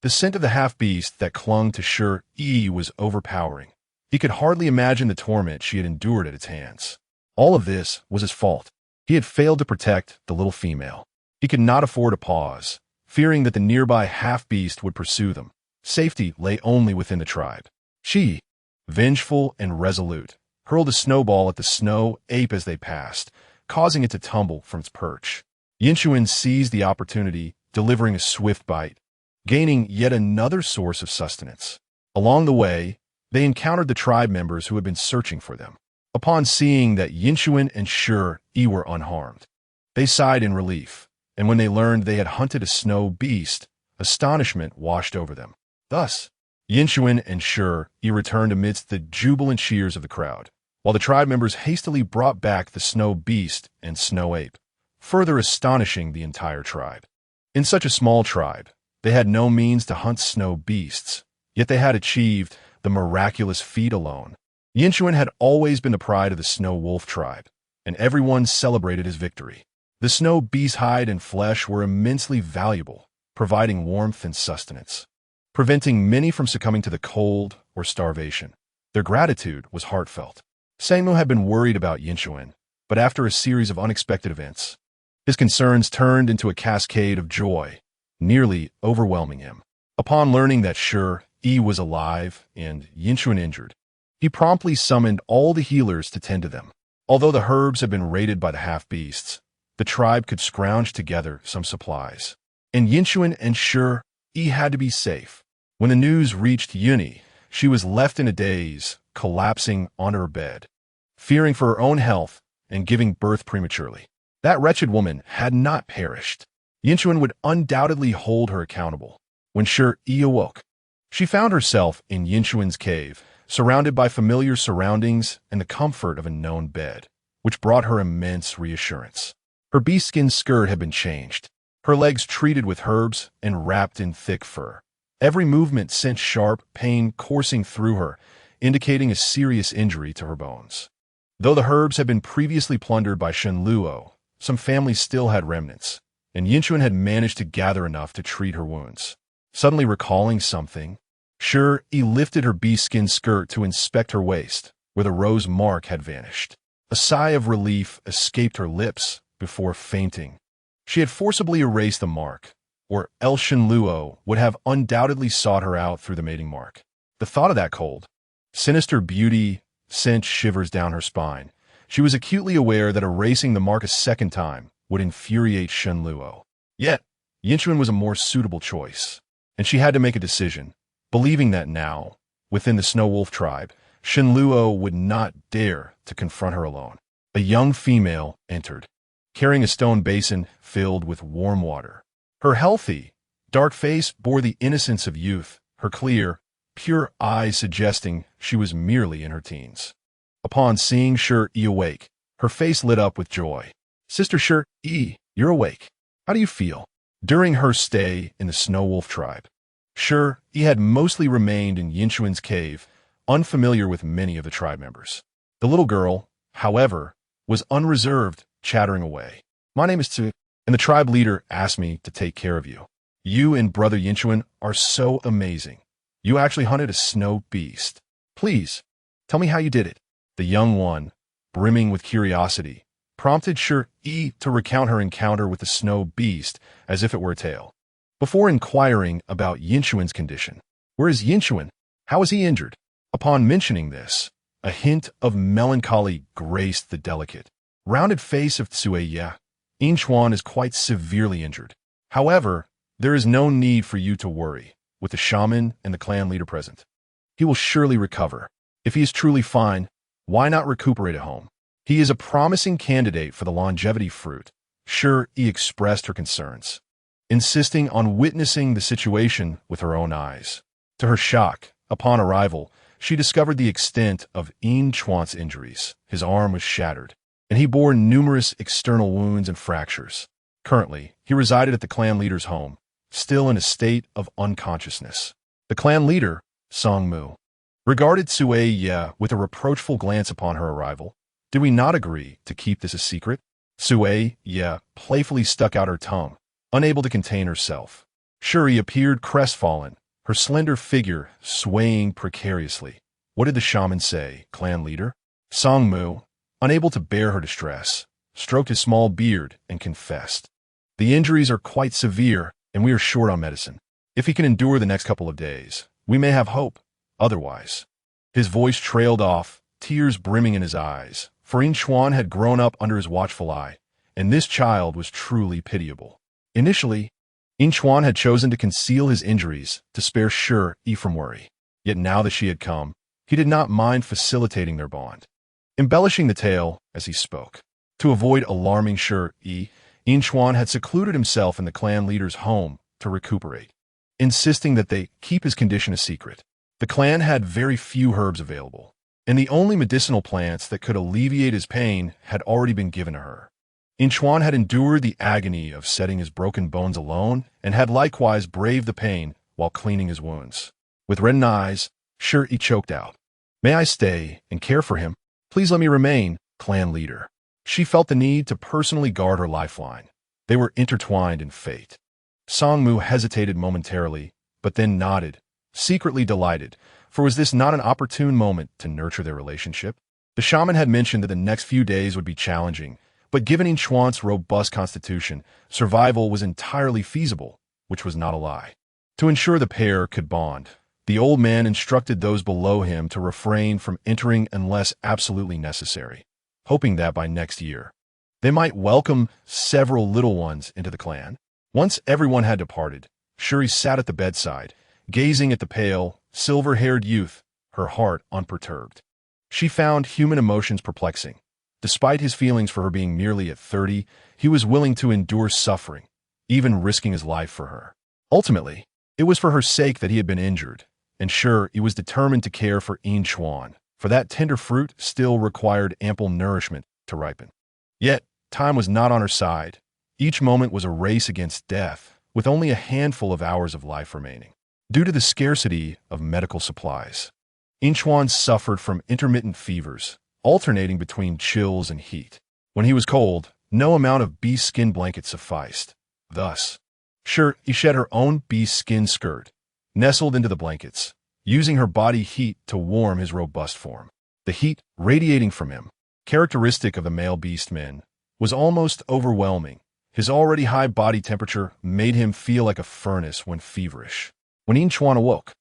The scent of the half-beast that clung to Shi Yi was overpowering. He could hardly imagine the torment she had endured at its hands. All of this was his fault. He had failed to protect the little female. He could not afford a pause, fearing that the nearby half-beast would pursue them. Safety lay only within the tribe. Shi Yi, vengeful and resolute, hurled a snowball at the snow ape as they passed, causing it to tumble from its perch. Yinchuan seized the opportunity, delivering a swift bite, gaining yet another source of sustenance. Along the way, they encountered the tribe members who had been searching for them. Upon seeing that Yinchuan and Shi Yi were unharmed, they sighed in relief, and when they learned they had hunted a snow beast, astonishment washed over them. Thus, Yinchuan and Shi Yi returned amidst the jubilant cheers of the crowd, while the tribe members hastily brought back the snow beast and snow ape, further astonishing the entire tribe. In such a small tribe, they had no means to hunt snow beasts, yet they had achieved the miraculous feat alone. Yinchuan had always been the pride of the snow wolf tribe, and everyone celebrated his victory. The snow beast's hide and flesh were immensely valuable, providing warmth and sustenance, preventing many from succumbing to the cold or starvation. Their gratitude was heartfelt. Sangmu had been worried about Yinchuan, but after a series of unexpected events, his concerns turned into a cascade of joy, nearly overwhelming him. Upon learning that Shi Yi was alive and Yinchuan injured, he promptly summoned all the healers to tend to them. Although the herbs had been raided by the half-beasts, the tribe could scrounge together some supplies, and Yinchuan and Shi Yi had to be safe. When the news reached Yuni, she was left in a daze, collapsing on her bed, fearing for her own health and giving birth prematurely. That wretched woman had not perished. Yinchuan would undoubtedly hold her accountable. When Shi Yi awoke, she found herself in Yinchuan's cave, surrounded by familiar surroundings and the comfort of a known bed, which brought her immense reassurance. Her beast-skin skirt had been changed, her legs treated with herbs and wrapped in thick fur. Every movement sent sharp pain coursing through her, indicating a serious injury to her bones. Though the herbs had been previously plundered by Shenluo, some families still had remnants, and Yinchuan had managed to gather enough to treat her wounds. Suddenly recalling something, Shi Yi lifted her beast-skin skirt to inspect her waist, where the rose mark had vanished. A sigh of relief escaped her lips before fainting. She had forcibly erased the mark, or else Shenluo would have undoubtedly sought her out through the mating mark. The thought of that cold, sinister beauty sent shivers down her spine. She was acutely aware that erasing the mark a second time would infuriate Shenluo. Yet, Yinchuan was a more suitable choice, and she had to make a decision, believing that now, within the Snow Wolf tribe, Shenluo would not dare to confront her alone. A young female entered, carrying a stone basin filled with warm water. Her healthy, dark face bore the innocence of youth, her clear, pure eyes suggesting she was merely in her teens. Upon seeing Shi Yi awake, her face lit up with joy. "Sister Shi Yi, you're awake. How do you feel?" During her stay in the Snow Wolf tribe, Shi Yi had mostly remained in Yinchuan's cave, unfamiliar with many of the tribe members. The little girl, however, was unreserved, chattering away. "My name is Tu, and the tribe leader asked me to take care of you. You and Brother Yinchuan are so amazing. You actually hunted a snow beast. Please, tell me how you did it." The young one, brimming with curiosity, prompted Shi Yi to recount her encounter with the snow beast as if it were a tale. Before inquiring about Yinchuan's condition, "Where is Yinchuan? How is he injured?" Upon mentioning this, a hint of melancholy graced the delicate, rounded face of Tsue Ye. "Yinchuan is quite severely injured. However, there is no need for you to worry. With the shaman and the clan leader present, he will surely recover. If he is truly fine, why not recuperate at home? He is a promising candidate for the longevity fruit." Shi Yi expressed her concerns, insisting on witnessing the situation with her own eyes. To her shock, upon arrival, she discovered the extent of Yinchuan's injuries. His arm was shattered, and he bore numerous external wounds and fractures. Currently, he resided at the clan leader's home, still in a state of unconsciousness. The clan leader, Songmu, regarded Tsue Ye with a reproachful glance upon her arrival. "Did we not agree to keep this a secret?" Tsue Ye playfully stuck out her tongue, unable to contain herself. Shi Yi appeared crestfallen, her slender figure swaying precariously. "What did the shaman say, clan leader?" Songmu, unable to bear her distress, stroked his small beard, and confessed. The injuries are quite severe, and we are short on medicine. If he can endure the next couple of days, we may have hope. Otherwise. His voice trailed off, tears brimming in his eyes, for Inchuan had grown up under his watchful eye, and this child was truly pitiable. Initially, Inchuan had chosen to conceal his injuries to spare Shi Yi from worry. Yet now that she had come, he did not mind facilitating their bond. Embellishing the tale as he spoke. To avoid alarming Shi Yi, Inchuan had secluded himself in the clan leader's home to recuperate, insisting that they keep his condition a secret. The clan had very few herbs available, and the only medicinal plants that could alleviate his pain had already been given to her. Inchuan had endured the agony of setting his broken bones alone and had likewise braved the pain while cleaning his wounds. With reddened eyes, Shi Yi choked out, "May I stay and care for him? Please let me remain, clan leader." She felt the need to personally guard her lifeline. They were intertwined in fate. Songmu hesitated momentarily, but then nodded, secretly delighted, for was this not an opportune moment to nurture their relationship? The shaman had mentioned that the next few days would be challenging, but given Inchuan's robust constitution, survival was entirely feasible, which was not a lie. To ensure the pair could bond, the old man instructed those below him to refrain from entering unless absolutely necessary, hoping that by next year, they might welcome several little ones into the clan. Once everyone had departed, Shi Yi sat at the bedside, gazing at the pale, silver-haired youth, her heart unperturbed. She found human emotions perplexing. Despite his feelings for her being merely at 30, he was willing to endure suffering, even risking his life for her. Ultimately, it was for her sake that he had been injured, and sure, he was determined to care for Inchuan, for that tender fruit still required ample nourishment to ripen. Yet, time was not on her side. Each moment was a race against death, with only a handful of hours of life remaining. Due to the scarcity of medical supplies, Inchuan suffered from intermittent fevers, alternating between chills and heat. When he was cold, no amount of beast skin blanket sufficed. Thus, Shi Yi shed her own beast skin skirt, nestled into the blankets, using her body heat to warm his robust form. The heat radiating from him, characteristic of the male beast men, was almost overwhelming. His already high body temperature made him feel like a furnace when feverish. When Inchuan awoke,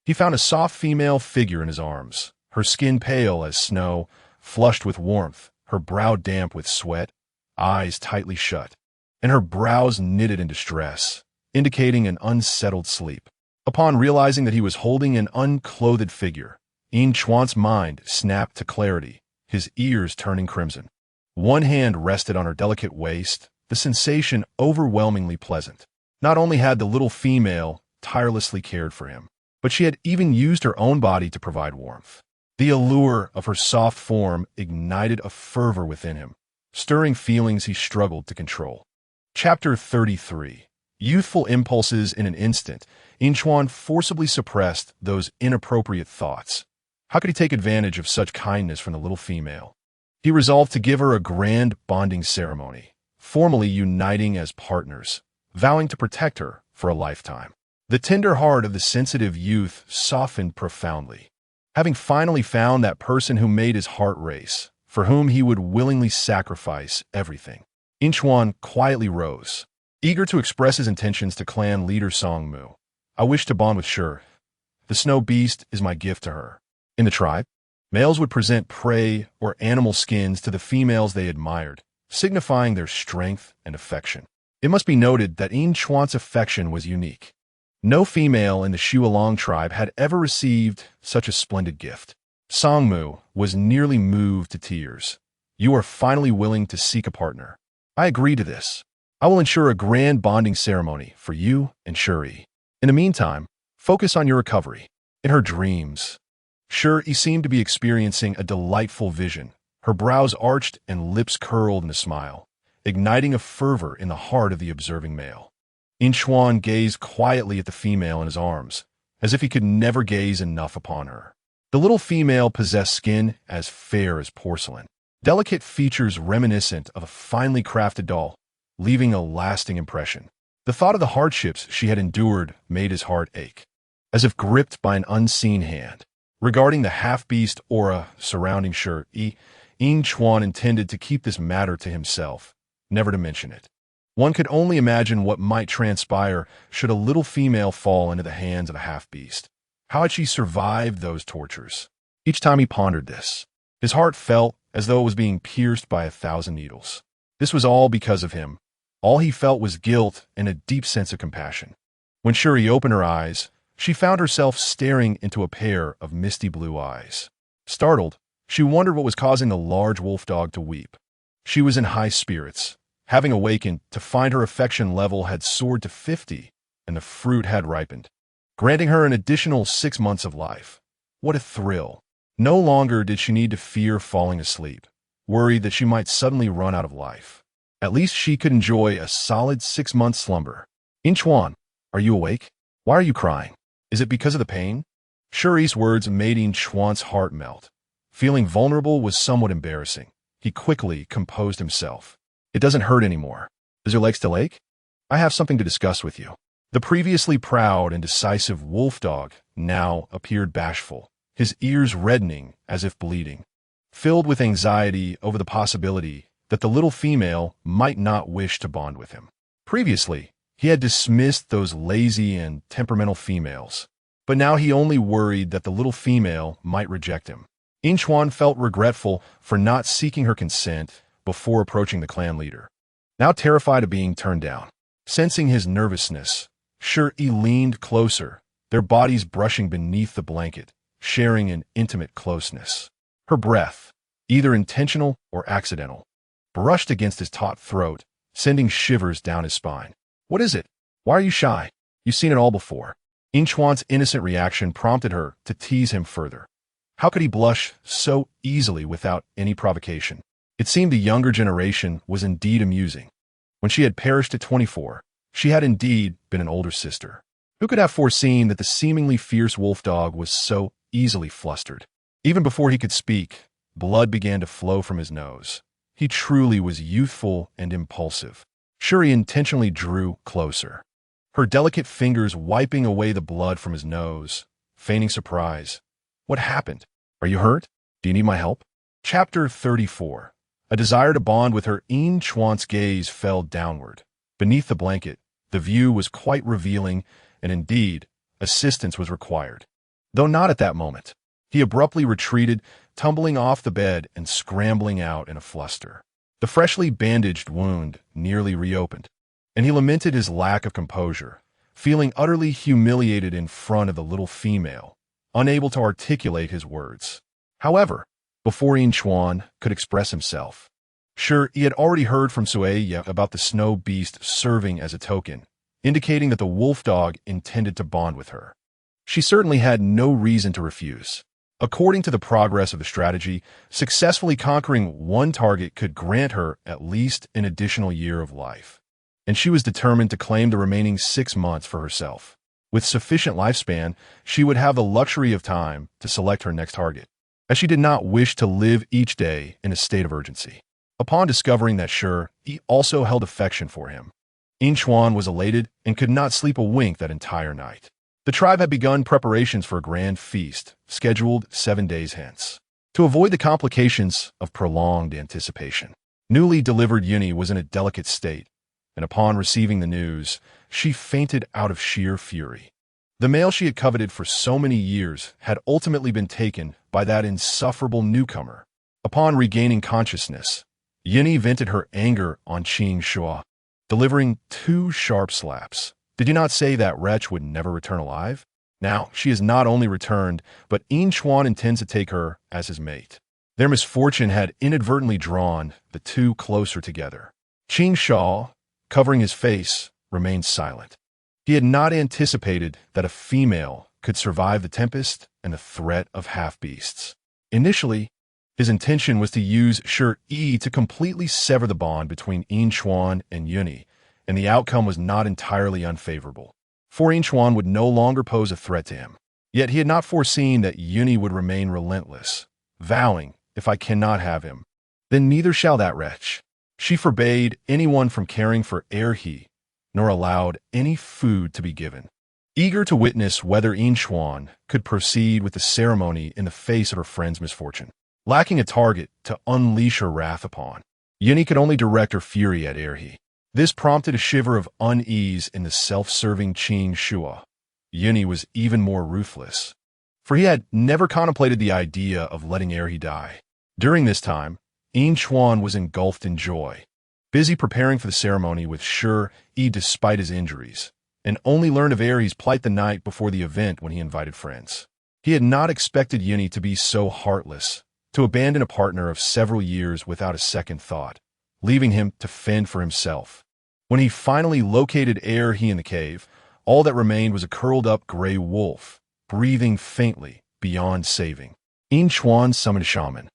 he found a soft female figure in his arms, her skin pale as snow, flushed with warmth, her brow damp with sweat, eyes tightly shut, and her brows knitted in distress, indicating an unsettled sleep. Upon realizing that he was holding an unclothed figure, Inchuan's mind snapped to clarity, his ears turning crimson. One hand rested on her delicate waist, the sensation overwhelmingly pleasant. Not only had the little female tirelessly cared for him, but she had even used her own body to provide warmth. The allure of her soft form ignited a fervor within him, stirring feelings he struggled to control. Chapter 33. Youthful impulses in an instant, Inchuan forcibly suppressed those inappropriate thoughts. How could he take advantage of such kindness from the little female? He resolved to give her a grand bonding ceremony, formally uniting as partners, vowing to protect her for a lifetime. The tender heart of the sensitive youth softened profoundly. Having finally found that person who made his heart race, for whom he would willingly sacrifice everything, Inchuan quietly rose, eager to express his intentions to clan leader Songmu. "I wish to bond with Shi. The snow beast is my gift to her." In the tribe, males would present prey or animal skins to the females they admired, signifying their strength and affection. It must be noted that Inchuan's affection was unique. No female in the Shualong tribe had ever received such a splendid gift. Songmu was nearly moved to tears. "You are finally willing to seek a partner. I agree to this. I will ensure a grand bonding ceremony for you and Shi Yi. In the meantime, focus on your recovery." In her dreams, Shi Yi seemed to be experiencing a delightful vision, her brows arched and lips curled in a smile, igniting a fervor in the heart of the observing male. Inchuan gazed quietly at the female in his arms, as if he could never gaze enough upon her. The little female possessed skin as fair as porcelain, delicate features reminiscent of a finely crafted doll, leaving a lasting impression. The thought of the hardships she had endured made his heart ache, as if gripped by an unseen hand. Regarding the half-beast aura surrounding Shi Yi, Ying Chuan intended to keep this matter to himself, never to mention it. One could only imagine what might transpire should a little female fall into the hands of a half-beast. How had she survived those tortures? Each time he pondered this, his heart felt as though it was being pierced by 1,000 needles. This was all because of him. All he felt was guilt and a deep sense of compassion. When Shi Yi opened her eyes, she found herself staring into a pair of misty blue eyes. Startled, she wondered what was causing the large wolf dog to weep. She was in high spirits, having awakened to find her affection level had soared to 50, and the fruit had ripened, granting her an additional 6 months of life. What a thrill! No longer did she need to fear falling asleep, worried that she might suddenly run out of life. At least she could enjoy a solid 6-month slumber. Ying Chuan, are you awake? Why are you crying? Is it because of the pain? Shi Yi's words made Ying Chuan's heart melt. Feeling vulnerable was somewhat embarrassing. He quickly composed himself. It doesn't hurt anymore. Does your leg still ache? I have something to discuss with you. The previously proud and decisive wolf dog now appeared bashful, his ears reddening as if bleeding, filled with anxiety over the possibility that the little female might not wish to bond with him. Previously, he had dismissed those lazy and temperamental females, but now he only worried that the little female might reject him. Ying Chuan felt regretful for not seeking her consent before approaching the clan leader. Now terrified of being turned down, sensing his nervousness, Shi Yi leaned closer, their bodies brushing beneath the blanket, sharing an intimate closeness. Her breath, either intentional or accidental, brushed against his taut throat, sending shivers down his spine. What is it? Why are you shy? You've seen it all before. Ying Chuan's innocent reaction prompted her to tease him further. How could he blush so easily without any provocation? It seemed the younger generation was indeed amusing. When she had perished at 24, she had indeed been an older sister. Who could have foreseen that the seemingly fierce wolf dog was so easily flustered? Even before he could speak, blood began to flow from his nose. He truly was youthful and impulsive. Shi Yi intentionally drew closer, her delicate fingers wiping away the blood from his nose, feigning surprise. What happened? Are you hurt? Do you need my help? Chapter 34. A desire to bond with her. Ying Chuan's gaze fell downward. Beneath the blanket, the view was quite revealing, and indeed, assistance was required. Though not at that moment. He abruptly retreated, tumbling off the bed and scrambling out in a fluster. The freshly bandaged wound nearly reopened, and he lamented his lack of composure, feeling utterly humiliated in front of the little female, unable to articulate his words. However, before Ying Chuan could express himself, Shi Yi had already heard from Shi Yi about the snow beast serving as a token, indicating that the wolf dog intended to bond with her. She certainly had no reason to refuse. According to the progress of the strategy, successfully conquering one target could grant her at least an additional year of life, and she was determined to claim the remaining 6 months for herself. With sufficient lifespan, she would have the luxury of time to select her next target, as she did not wish to live each day in a state of urgency. Upon discovering that Shi Yi also held affection for him, Ying Chuan was elated and could not sleep a wink that entire night. The tribe had begun preparations for a grand feast, scheduled 7 days hence. To avoid the complications of prolonged anticipation, newly delivered Yuni was in a delicate state, and upon receiving the news, she fainted out of sheer fury. The male she had coveted for so many years had ultimately been taken by that insufferable newcomer. Upon regaining consciousness, Yuni vented her anger on Qing Shua, delivering 2 sharp slaps. Did you not say that wretch would never return alive? Now, she has not only returned, but Ying Chuan intends to take her as his mate. Their misfortune had inadvertently drawn the two closer together. Qing Shao, covering his face, remained silent. He had not anticipated that a female could survive the tempest and the threat of half-beasts. Initially, his intention was to use Shi Yi to completely sever the bond between Ying Chuan and Yuni, and the outcome was not entirely unfavorable, for Ying Chuan would no longer pose a threat to him. Yet he had not foreseen that Yuni would remain relentless, vowing, if I cannot have him, then neither shall that wretch. She forbade anyone from caring for He, nor allowed any food to be given. Eager to witness whether Ying Chuan could proceed with the ceremony in the face of her friend's misfortune, lacking a target to unleash her wrath upon. Yuni could only direct her fury at Erhi. This prompted a shiver of unease in the self-serving Qing Shua. Yuni was even more ruthless, for he had never contemplated the idea of letting Erhi die. During this time, Yin Chuan was engulfed in joy, busy preparing for the ceremony with Shi Yi despite his injuries, and only learned of Erhi's plight the night before the event when he invited friends. He had not expected Yuni to be so heartless, to abandon a partner of several years without a second thought, leaving him to fend for himself. When he finally located Erhi in the cave, all that remained was a curled-up gray wolf, breathing faintly beyond saving. Yin Chuan summoned shaman,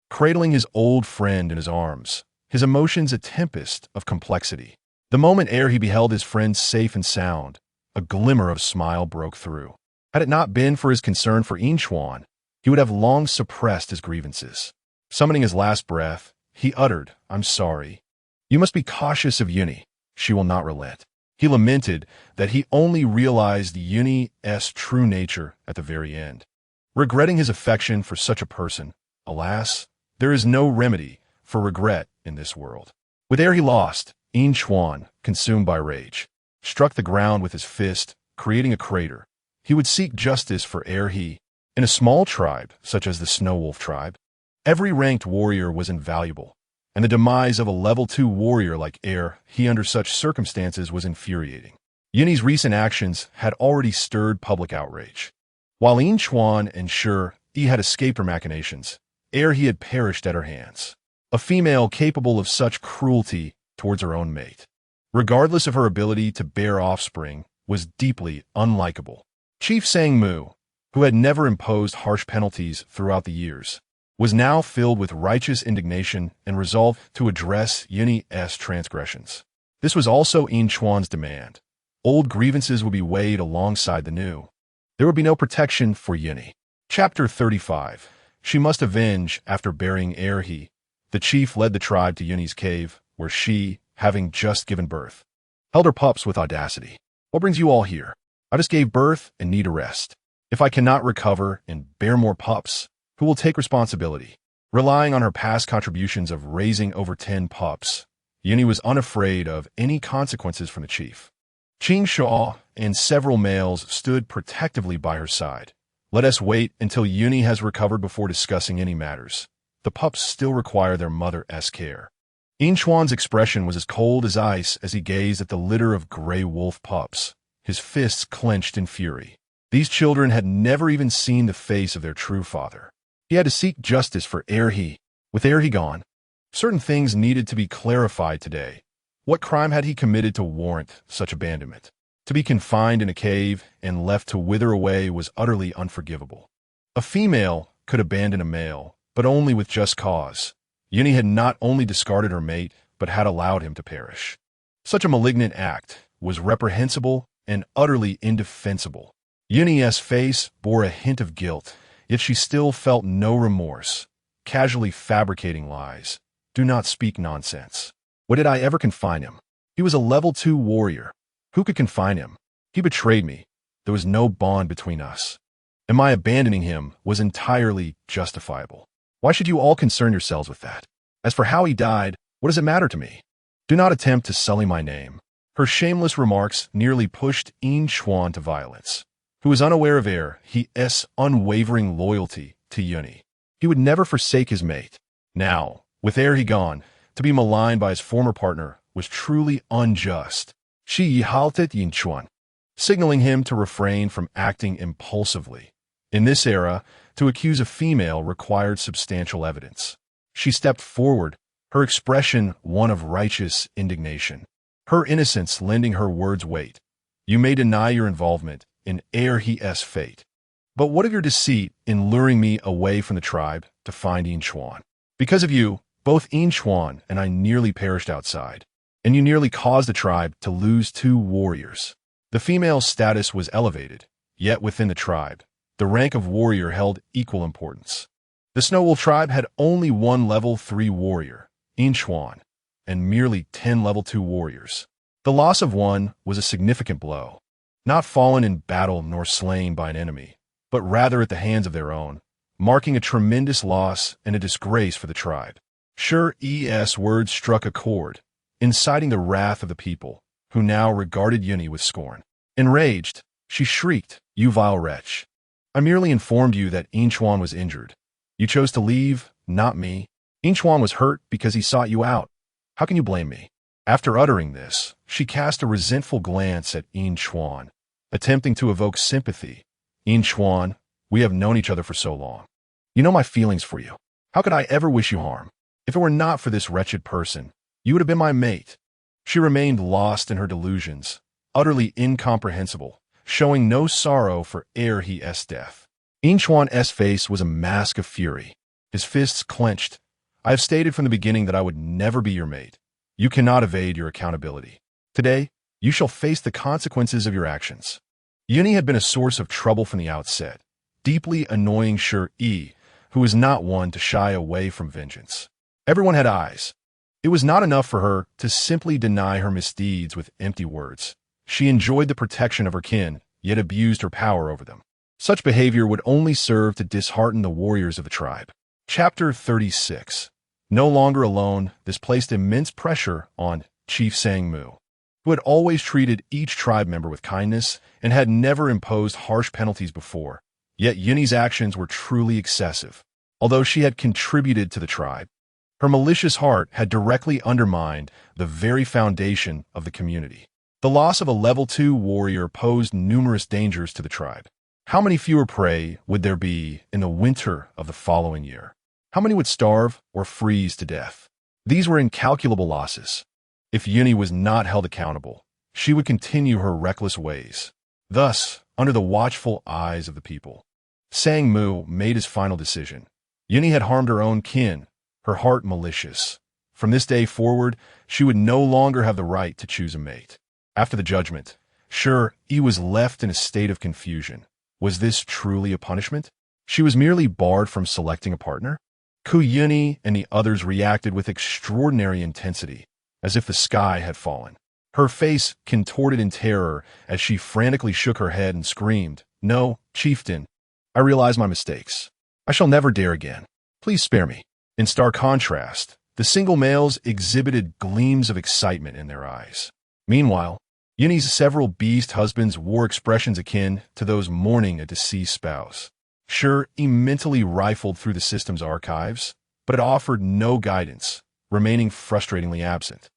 cradling his old friend in his arms, his emotions a tempest of complexity. The moment Erhi beheld his friend safe and sound, a glimmer of smile broke through. Had it not been for his concern for Yin Chuan, he would have long suppressed his grievances. Summoning his last breath, he uttered, "I'm sorry. You must be cautious of Yuni. She will not relent." He lamented that he only realized Yuni's true nature at the very end. Regretting his affection for such a person, alas, there is no remedy for regret in this world. With Erhi lost, Yin Chuan, consumed by rage, struck the ground with his fist, creating a crater. He would seek justice for Erhi. In a small tribe, such as the Snow Wolf tribe, every ranked warrior was invaluable, and the demise of a level 2 warrior like Erhi under such circumstances was infuriating. Yuni's recent actions had already stirred public outrage. While Yin Chuan and Shi Yi had escaped her machinations, Erhi had perished at her hands. A female capable of such cruelty towards her own mate, regardless of her ability to bear offspring, was deeply unlikable. Chief Sang-mu, who had never imposed harsh penalties throughout the years, was now filled with righteous indignation and resolved to address Yuni's transgressions. This was also Yin Chuan's demand. Old grievances would be weighed alongside the new. There would be no protection for Yuni. Chapter 35. She must avenge after burying Erhi. The chief led the tribe to Yuni's cave, where she, having just given birth, held her pups with audacity. "What brings you all here? I just gave birth and need a rest. If I cannot recover and bear more pups, who will take responsibility?" Relying on her past contributions of raising over 10 pups, Yuni was unafraid of any consequences from the chief. Qing Shaw and several males stood protectively by her side. "Let us wait until Yuni has recovered before discussing any matters. The pups still require their mother's care." Yin Chuan's expression was as cold as ice as he gazed at the litter of gray wolf pups, his fists clenched in fury. These children had never even seen the face of their true father. He had to seek justice for Erhi. With Erhi gone, certain things needed to be clarified today. What crime had he committed to warrant such abandonment? To be confined in a cave and left to wither away was utterly unforgivable. A female could abandon a male, but only with just cause. Yuni had not only discarded her mate, but had allowed him to perish. Such a malignant act was reprehensible and utterly indefensible. Yuni's face bore a hint of guilt, yet she still felt no remorse, casually fabricating lies. "Do not speak nonsense. What did I ever confine him? He was a level 2 warrior. Who could confine him? He betrayed me. There was no bond between us. And my abandoning him was entirely justifiable. Why should you all concern yourselves with that? As for how he died, what does it matter to me? Do not attempt to sully my name." Her shameless remarks nearly pushed Yin Chuan to violence, who was unaware of Erhi's unwavering loyalty to Yuni. He would never forsake his mate. Now, with Erhi gone, to be maligned by his former partner was truly unjust. Shi Yi halted Yin Chuan, signaling him to refrain from acting impulsively. In this era, to accuse a female required substantial evidence. She stepped forward, her expression one of righteous indignation, her innocence lending her words weight. "You may deny your involvement in Erhi's fate, but what of your deceit in luring me away from the tribe to find Yin Chuan? Because of you, both Yin Chuan and I nearly perished outside, and you nearly caused the tribe to lose 2 warriors." The female's status was elevated, yet within the tribe, the rank of warrior held equal importance. The Snow Wolf tribe had only 1 level 3 warrior, Yin Chuan, and merely 10 level 2 warriors. The loss of one was a significant blow, not fallen in battle nor slain by an enemy, but rather at the hands of their own, marking a tremendous loss and a disgrace for the tribe. Shi Yi's words struck a chord, inciting the wrath of the people, who now regarded Yuni with scorn. Enraged, she shrieked, "You vile wretch! I merely informed you that Inchuan was injured. You chose to leave, not me. Inchuan was hurt because he sought you out. How can you blame me?" After uttering this, she cast a resentful glance at Inchuan, attempting to evoke sympathy. "Inchuan, we have known each other for so long. You know my feelings for you. How could I ever wish you harm? If it were not for this wretched person, you would have been my mate." She remained lost in her delusions, utterly incomprehensible, showing no sorrow for He's death. Inchuan's face was a mask of fury, his fists clenched. "I have stated from the beginning that I would never be your mate. You cannot evade your accountability. Today, you shall face the consequences of your actions." Yuni had been a source of trouble from the outset, deeply annoying Shi Yi, who was not one to shy away from vengeance. Everyone had eyes. It was not enough for her to simply deny her misdeeds with empty words. She enjoyed the protection of her kin, yet abused her power over them. Such behavior would only serve to dishearten the warriors of the tribe. Chapter 36. No longer alone, this placed immense pressure on Chief Sang-mu, who had always treated each tribe member with kindness and had never imposed harsh penalties before. Yet Yuni's actions were truly excessive. Although she had contributed to the tribe, her malicious heart had directly undermined the very foundation of the community. The loss of a level 2 warrior posed numerous dangers to the tribe. How many fewer prey would there be in the winter of the following year? How many would starve or freeze to death? These were incalculable losses. If Yuni was not held accountable, she would continue her reckless ways. Thus, under the watchful eyes of the people, Sang-mu made his final decision. Yuni had harmed her own kin, her heart malicious. From this day forward, she would no longer have the right to choose a mate. After the judgment, Shi Yi was left in a state of confusion. Was this truly a punishment? She was merely barred from selecting a partner? Yuni and the others reacted with extraordinary intensity, as if the sky had fallen. Her face contorted in terror as she frantically shook her head and screamed, "No, chieftain, I realize my mistakes. I shall never dare again. Please spare me." In stark contrast, the single males exhibited gleams of excitement in their eyes. Meanwhile, Yuni's several beast husbands wore expressions akin to those mourning a deceased spouse. Shi Yi mentally rifled through the system's archives, but it offered no guidance, remaining frustratingly absent.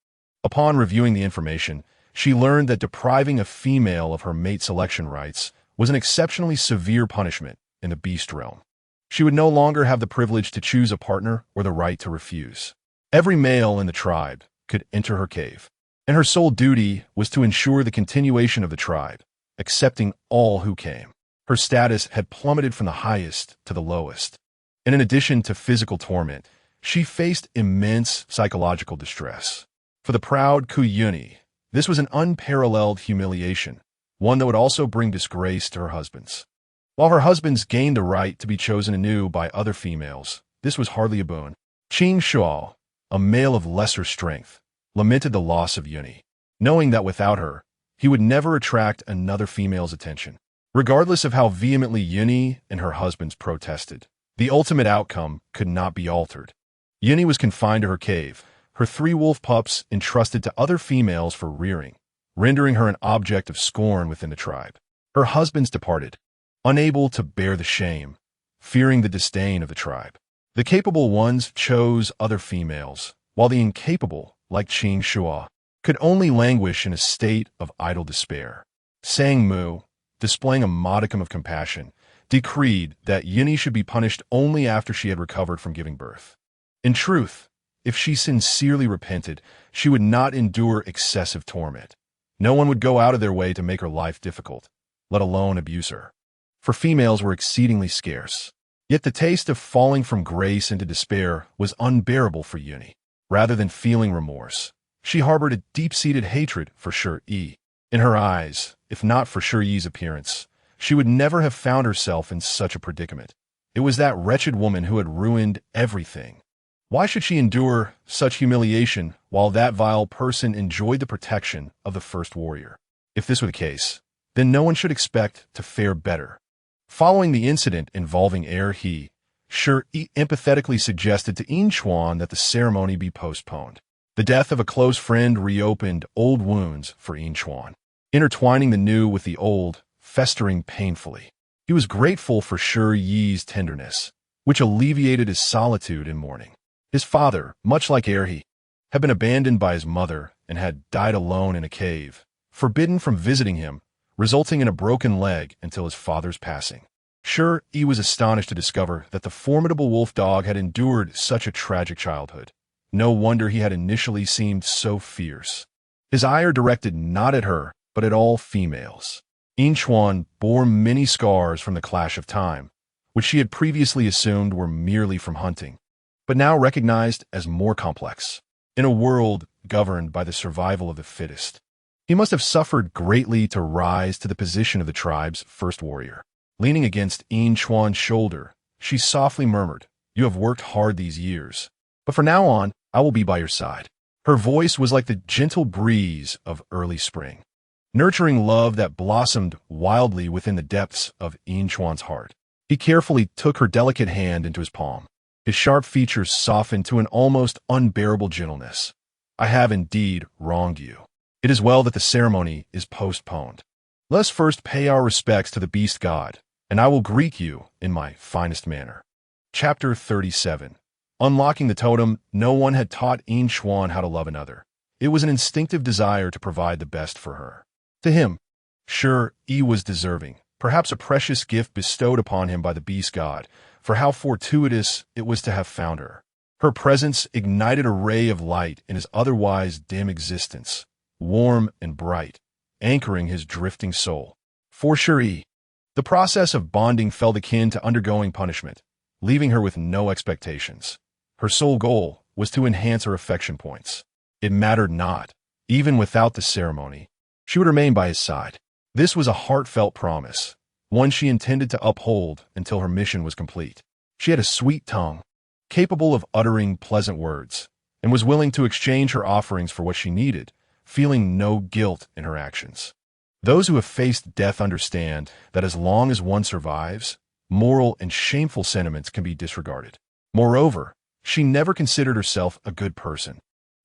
Upon reviewing the information, she learned that depriving a female of her mate selection rights was an exceptionally severe punishment in the beast realm. She would no longer have the privilege to choose a partner or the right to refuse. Every male in the tribe could enter her cave, and her sole duty was to ensure the continuation of the tribe, accepting all who came. Her status had plummeted from the highest to the lowest, and in addition to physical torment, she faced immense psychological distress. For the proud Yuni, this was an unparalleled humiliation, one that would also bring disgrace to her husbands. While her husbands gained the right to be chosen anew by other females, this was hardly a boon. Qing Shuo, a male of lesser strength, lamented the loss of Yuni, knowing that without her, he would never attract another female's attention. Regardless of how vehemently Yuni and her husbands protested, the ultimate outcome could not be altered. Yuni was confined to her cave, her 3 wolf pups entrusted to other females for rearing, rendering her an object of scorn within the tribe. Her husbands departed, unable to bear the shame, fearing the disdain of the tribe. The capable ones chose other females, while the incapable, like Qing Shuo, could only languish in a state of idle despair. Sang-mu, displaying a modicum of compassion, decreed that Yuni should be punished only after she had recovered from giving birth. In truth, if she sincerely repented, she would not endure excessive torment. No one would go out of their way to make her life difficult, let alone abuse her. For females were exceedingly scarce. Yet the taste of falling from grace into despair was unbearable for Yuni. Rather than feeling remorse, she harbored a deep-seated hatred for Shi Yi. In her eyes, if not for Shi Yi's appearance, she would never have found herself in such a predicament. It was that wretched woman who had ruined everything. Why should she endure such humiliation while that vile person enjoyed the protection of the first warrior? If this were the case, then no one should expect to fare better. Following the incident involving He, Shi Yi empathetically suggested to Inchuan that the ceremony be postponed. The death of a close friend reopened old wounds for Inchuan, intertwining the new with the old, festering painfully. He was grateful for Shi Yi's tenderness, which alleviated his solitude in mourning. His father, much like Erhe, had been abandoned by his mother and had died alone in a cave, forbidden from visiting him, resulting in a broken leg until his father's passing. Shi Yi was astonished to discover that the formidable wolf dog had endured such a tragic childhood. No wonder he had initially seemed so fierce. His ire directed not at her, but at all females. Inchuan bore many scars from the clash of time, which she had previously assumed were merely from hunting, but now recognized as more complex. In a world governed by the survival of the fittest, he must have suffered greatly to rise to the position of the tribe's first warrior. Leaning against Inchuan's shoulder, she softly murmured, "You have worked hard these years, but from now on, I will be by your side." Her voice was like the gentle breeze of early spring, nurturing love that blossomed wildly within the depths of Inchuan's heart. He carefully took her delicate hand into his palm, his sharp features softened to an almost unbearable gentleness. "I have indeed wronged you. It is well that the ceremony is postponed. Let us first pay our respects to the beast god, and I will greet you in my finest manner." Chapter 37. Unlocking the totem, no one had taught Inchuan how to love another. It was an instinctive desire to provide the best for her. To him, Shi Yi was deserving, perhaps a precious gift bestowed upon him by the beast god, for how fortuitous it was to have found her. Her presence ignited a ray of light in his otherwise dim existence, warm and bright, anchoring his drifting soul. For Shi Yi, the process of bonding felt akin to undergoing punishment, leaving her with no expectations. Her sole goal was to enhance her affection points. It mattered not. Even without the ceremony, she would remain by his side. This was a heartfelt promise, one she intended to uphold until her mission was complete. She had a sweet tongue, capable of uttering pleasant words, and was willing to exchange her offerings for what she needed, feeling no guilt in her actions. Those who have faced death understand that as long as one survives, moral and shameful sentiments can be disregarded. Moreover, she never considered herself a good person.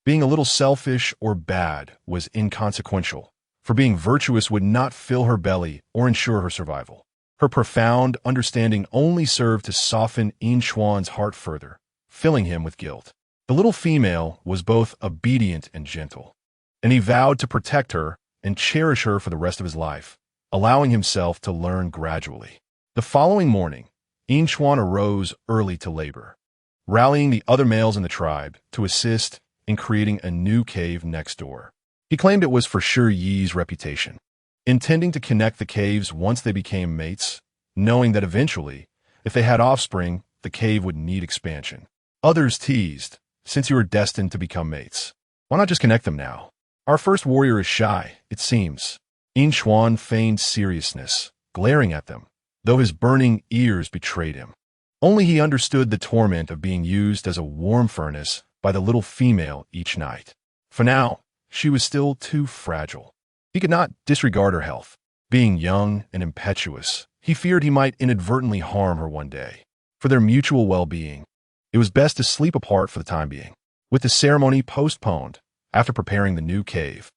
Being a little selfish or bad was inconsequential, for being virtuous would not fill her belly or ensure her survival. Her profound understanding only served to soften Inchuan's heart further, filling him with guilt. The little female was both obedient and gentle, and he vowed to protect her and cherish her for the rest of his life, allowing himself to learn gradually. The following morning, Inchuan arose early to labor, rallying the other males in the tribe to assist in creating a new cave next door. He claimed it was for Shi Yi's reputation, intending to connect the caves once they became mates, knowing that eventually, if they had offspring, the cave would need expansion. Others teased, "Since you are destined to become mates, why not just connect them now? Our first warrior is shy, it seems." Inchuan feigned seriousness, glaring at them, though his burning ears betrayed him. Only he understood the torment of being used as a warm furnace by the little female each night. For now, she was still too fragile. He could not disregard her health. Being young and impetuous, he feared he might inadvertently harm her one day. For their mutual well-being, it was best to sleep apart for the time being. With the ceremony postponed, after preparing the new cave,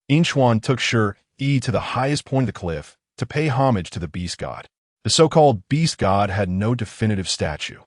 Inchuan took Shi Yi to the highest point of the cliff to pay homage to the beast god. The so-called beast god had no definitive statue.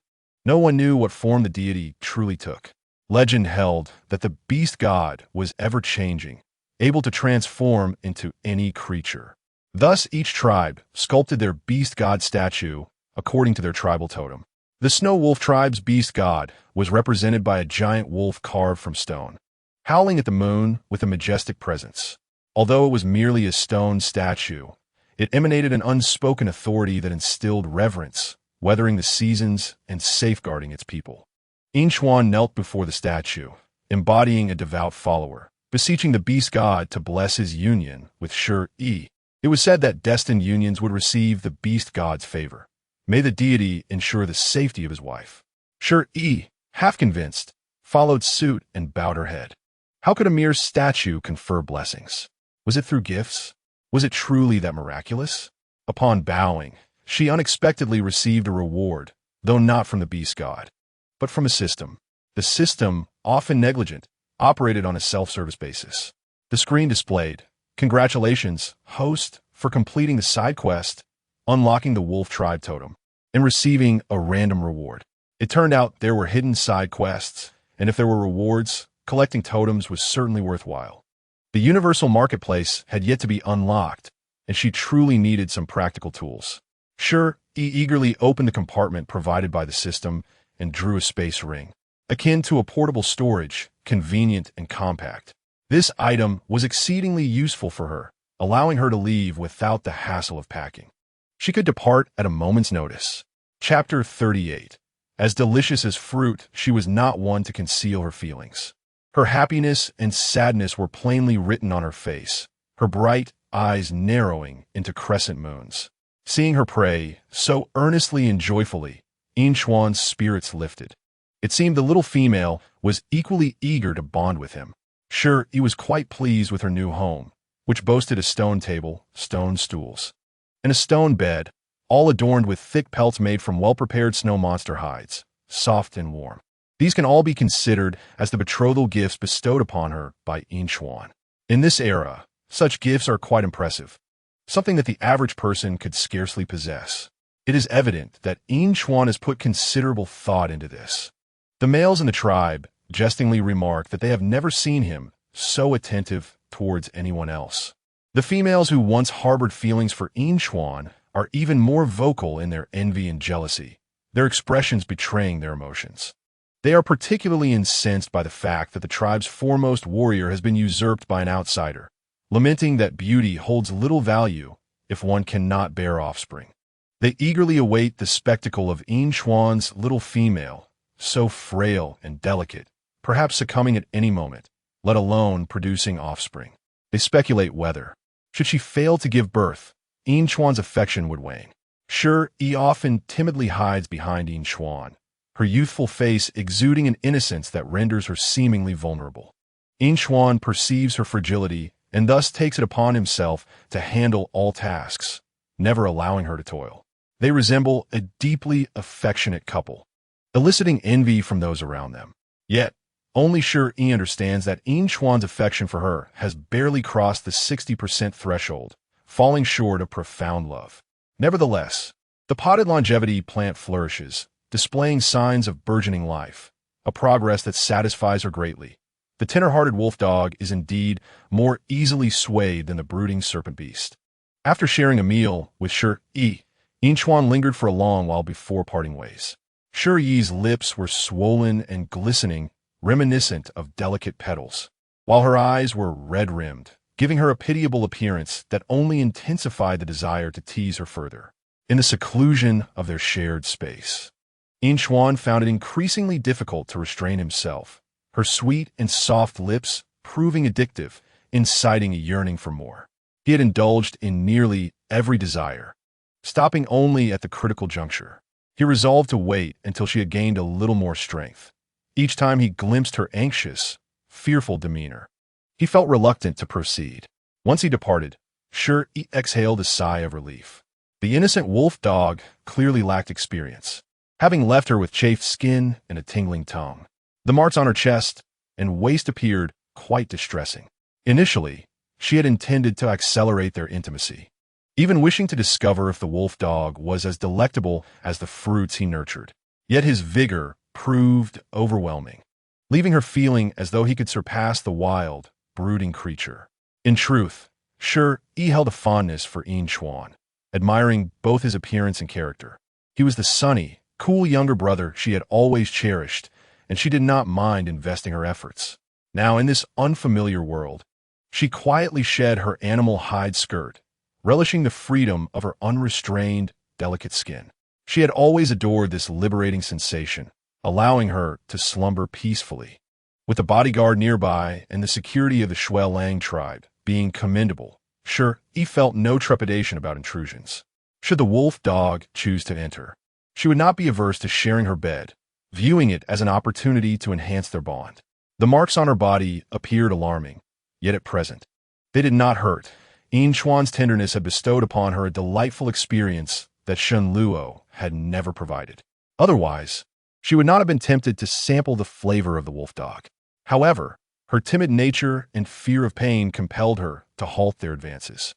No one knew what form the deity truly took. Legend held that the beast god was ever-changing, able to transform into any creature. Thus, each tribe sculpted their beast god statue according to their tribal totem. The Snow Wolf tribe's beast god was represented by a giant wolf carved from stone, howling at the moon with a majestic presence. Although it was merely a stone statue, it emanated an unspoken authority that instilled reverence, weathering the seasons and safeguarding its people. Inchuan knelt before the statue, embodying a devout follower, beseeching the beast god to bless his union with Shi Yi. It was said that destined unions would receive the beast god's favor. May the deity ensure the safety of his wife. Shi Yi, half convinced, followed suit and bowed her head. How could a mere statue confer blessings? Was it through gifts? Was it truly that miraculous? Upon bowing, she unexpectedly received a reward, though not from the beast god, but from a system. The system, often negligent, operated on a self-service basis. The screen displayed, "Congratulations, host, for completing the side quest, unlocking the wolf tribe totem, and receiving a random reward." It turned out there were hidden side quests, and if there were rewards, collecting totems was certainly worthwhile. The universal marketplace had yet to be unlocked, and she truly needed some practical tools. Shi Yi eagerly opened the compartment provided by the system and drew a space ring, akin to a portable storage, convenient and compact. This item was exceedingly useful for her, allowing her to leave without the hassle of packing. She could depart at a moment's notice. Chapter 38. As delicious as fruit, she was not one to conceal her feelings. Her happiness and sadness were plainly written on her face, her bright eyes narrowing into crescent moons. Seeing her pray so earnestly and joyfully, Inchuan's spirits lifted. It seemed the little female was equally eager to bond with him. Shi Yi was quite pleased with her new home, which boasted a stone table, stone stools, and a stone bed, all adorned with thick pelts made from well-prepared snow monster hides, soft and warm. These can all be considered as the betrothal gifts bestowed upon her by Inchuan. In this era, such gifts are quite impressive, something that the average person could scarcely possess. It is evident that Inchuan has put considerable thought into this. The males in the tribe jestingly remark that they have never seen him so attentive towards anyone else. The females who once harbored feelings for Inchuan are even more vocal in their envy and jealousy, their expressions betraying their emotions. They are particularly incensed by the fact that the tribe's foremost warrior has been usurped by an outsider, lamenting that beauty holds little value if one cannot bear offspring. They eagerly await the spectacle of Inchuan's little female, so frail and delicate, perhaps succumbing at any moment, let alone producing offspring. They speculate whether, should she fail to give birth, Inchuan's affection would wane. Shi Yi often timidly hides behind Inchuan, her youthful face exuding an innocence that renders her seemingly vulnerable. Inchuan perceives her fragility and thus takes it upon himself to handle all tasks, never allowing her to toil. They resemble a deeply affectionate couple, eliciting envy from those around them. Yet, only Shi Yi understands that Inchuan's affection for her has barely crossed the 60% threshold, falling short of profound love. Nevertheless, the potted longevity plant flourishes, displaying signs of burgeoning life, a progress that satisfies her greatly. The tender-hearted wolf dog is indeed more easily swayed than the brooding serpent beast. After sharing a meal with Shi Yi, Inchuan lingered for a long while before parting ways. Shi Yi's lips were swollen and glistening, reminiscent of delicate petals, while her eyes were red-rimmed, giving her a pitiable appearance that only intensified the desire to tease her further. In the seclusion of their shared space, Inchuan found it increasingly difficult to restrain himself, her sweet and soft lips proving addictive, inciting a yearning for more. He had indulged in nearly every desire, stopping only at the critical juncture. He resolved to wait until she had gained a little more strength. Each time he glimpsed her anxious, fearful demeanor, he felt reluctant to proceed. Once he departed, Shi Yi exhaled a sigh of relief. The innocent wolf dog clearly lacked experience, having left her with chafed skin and a tingling tongue. The marks on her chest and waist appeared quite distressing. Initially, she had intended to accelerate their intimacy, even wishing to discover if the wolf dog was as delectable as the fruits he nurtured. Yet his vigor proved overwhelming, leaving her feeling as though he could surpass the wild, brooding creature. In truth, Shi Yi held a fondness for Inchuan, admiring both his appearance and character. He was the sunny, cool younger brother she had always cherished, and she did not mind investing her efforts. Now, in this unfamiliar world, she quietly shed her animal hide skirt, relishing the freedom of her unrestrained, delicate skin. She had always adored this liberating sensation, allowing her to slumber peacefully. With the bodyguard nearby and the security of the Shui Lang tribe being commendable, Shi Yi felt no trepidation about intrusions. Should the wolf dog choose to enter, she would not be averse to sharing her bed, viewing it as an opportunity to enhance their bond. The marks on her body appeared alarming, yet at present, they did not hurt. Inchuan's tenderness had bestowed upon her a delightful experience that Shen Luo had never provided. Otherwise, she would not have been tempted to sample the flavor of the wolf dog. However, her timid nature and fear of pain compelled her to halt their advances.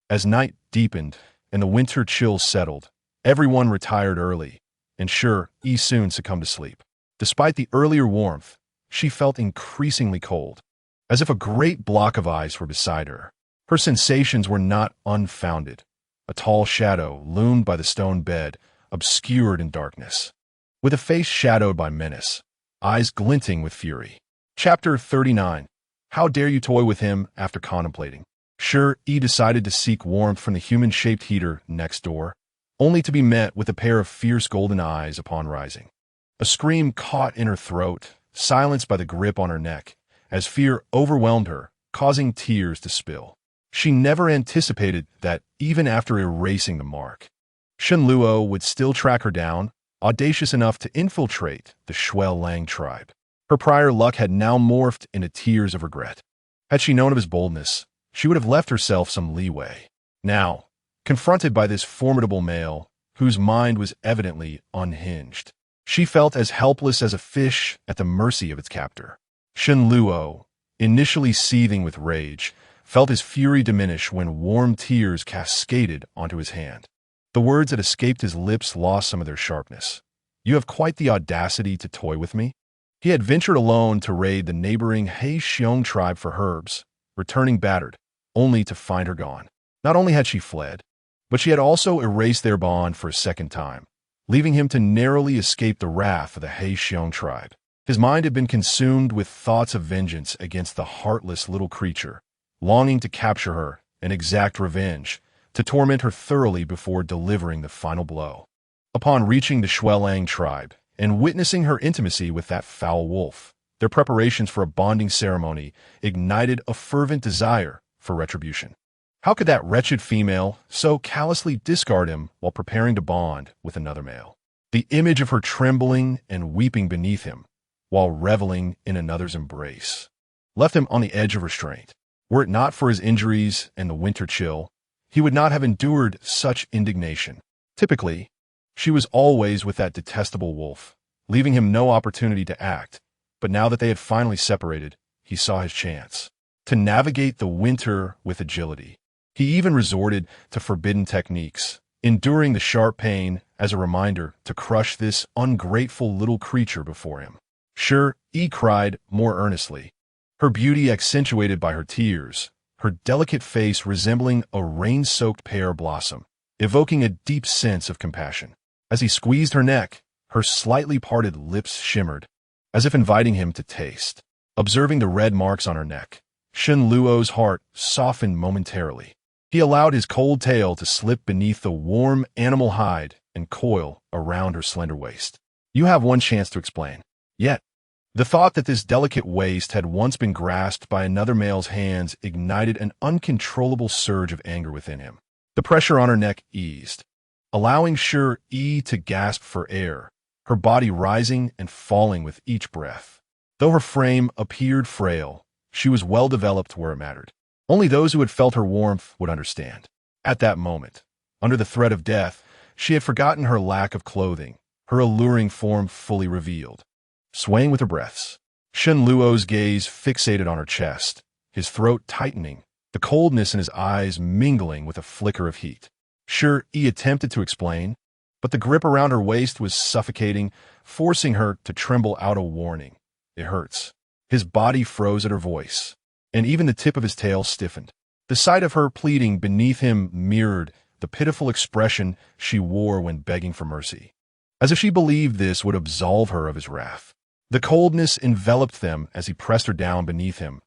As night deepened and the winter chill settled, everyone retired early, and Shi Yi soon succumbed to sleep. Despite the earlier warmth, she felt increasingly cold, as if a great block of ice were beside her. Her sensations were not unfounded. A tall shadow loomed by the stone bed, obscured in darkness, with a face shadowed by menace, eyes glinting with fury. Chapter 39. How dare you toy with him after contemplating? Shi Yi decided to seek warmth from the human-shaped heater next door, only to be met with a pair of fierce golden eyes upon rising. A scream caught in her throat, silenced by the grip on her neck, as fear overwhelmed her, causing tears to spill. She never anticipated that, even after erasing the mark, Shen Luo would still track her down, audacious enough to infiltrate the Shuel Lang tribe. Her prior luck had now morphed into tears of regret. Had she known of his boldness, she would have left herself some leeway. Now, confronted by this formidable male, whose mind was evidently unhinged, she felt as helpless as a fish at the mercy of its captor. Shen Luo, initially seething with rage, felt his fury diminish when warm tears cascaded onto his hand. The words that escaped his lips lost some of their sharpness. "You have quite the audacity to toy with me?" He had ventured alone to raid the neighboring He Xiong tribe for herbs, returning battered, only to find her gone. Not only had she fled, but she had also erased their bond for a second time, leaving him to narrowly escape the wrath of the He Xiong tribe. His mind had been consumed with thoughts of vengeance against the heartless little creature, longing to capture her and exact revenge, to torment her thoroughly before delivering the final blow. Upon reaching the Shuel Lang tribe and witnessing her intimacy with that foul wolf, their preparations for a bonding ceremony ignited a fervent desire for retribution. How could that wretched female so callously discard him while preparing to bond with another male? The image of her trembling and weeping beneath him, while reveling in another's embrace, left him on the edge of restraint. Were it not for his injuries and the winter chill, he would not have endured such indignation. Typically, she was always with that detestable wolf, leaving him no opportunity to act, but now that they had finally separated, he saw his chance to navigate the winter with agility. He even resorted to forbidden techniques, enduring the sharp pain as a reminder to crush this ungrateful little creature before him. Shi Yi cried more earnestly, her beauty accentuated by her tears, her delicate face resembling a rain-soaked pear blossom, evoking a deep sense of compassion. As he squeezed her neck, her slightly parted lips shimmered, as if inviting him to taste. Observing the red marks on her neck, Shen Luo's heart softened momentarily. He allowed his cold tail to slip beneath the warm animal hide and coil around her slender waist. "You have one chance to explain." Yet, the thought that this delicate waist had once been grasped by another male's hands ignited an uncontrollable surge of anger within him. The pressure on her neck eased, allowing Shi Yi to gasp for air, her body rising and falling with each breath. Though her frame appeared frail, she was well developed where it mattered. Only those who had felt her warmth would understand. At that moment, under the threat of death, she had forgotten her lack of clothing, her alluring form fully revealed. Swaying with her breaths, Shen Luo's gaze fixated on her chest, his throat tightening, the coldness in his eyes mingling with a flicker of heat. Shi Yi attempted to explain, but the grip around her waist was suffocating, forcing her to tremble out a warning. "It hurts." His body froze at her voice, and even the tip of his tail stiffened. The sight of her pleading beneath him mirrored the pitiful expression she wore when begging for mercy, as if she believed this would absolve her of his wrath. The coldness enveloped them as he pressed her down beneath him,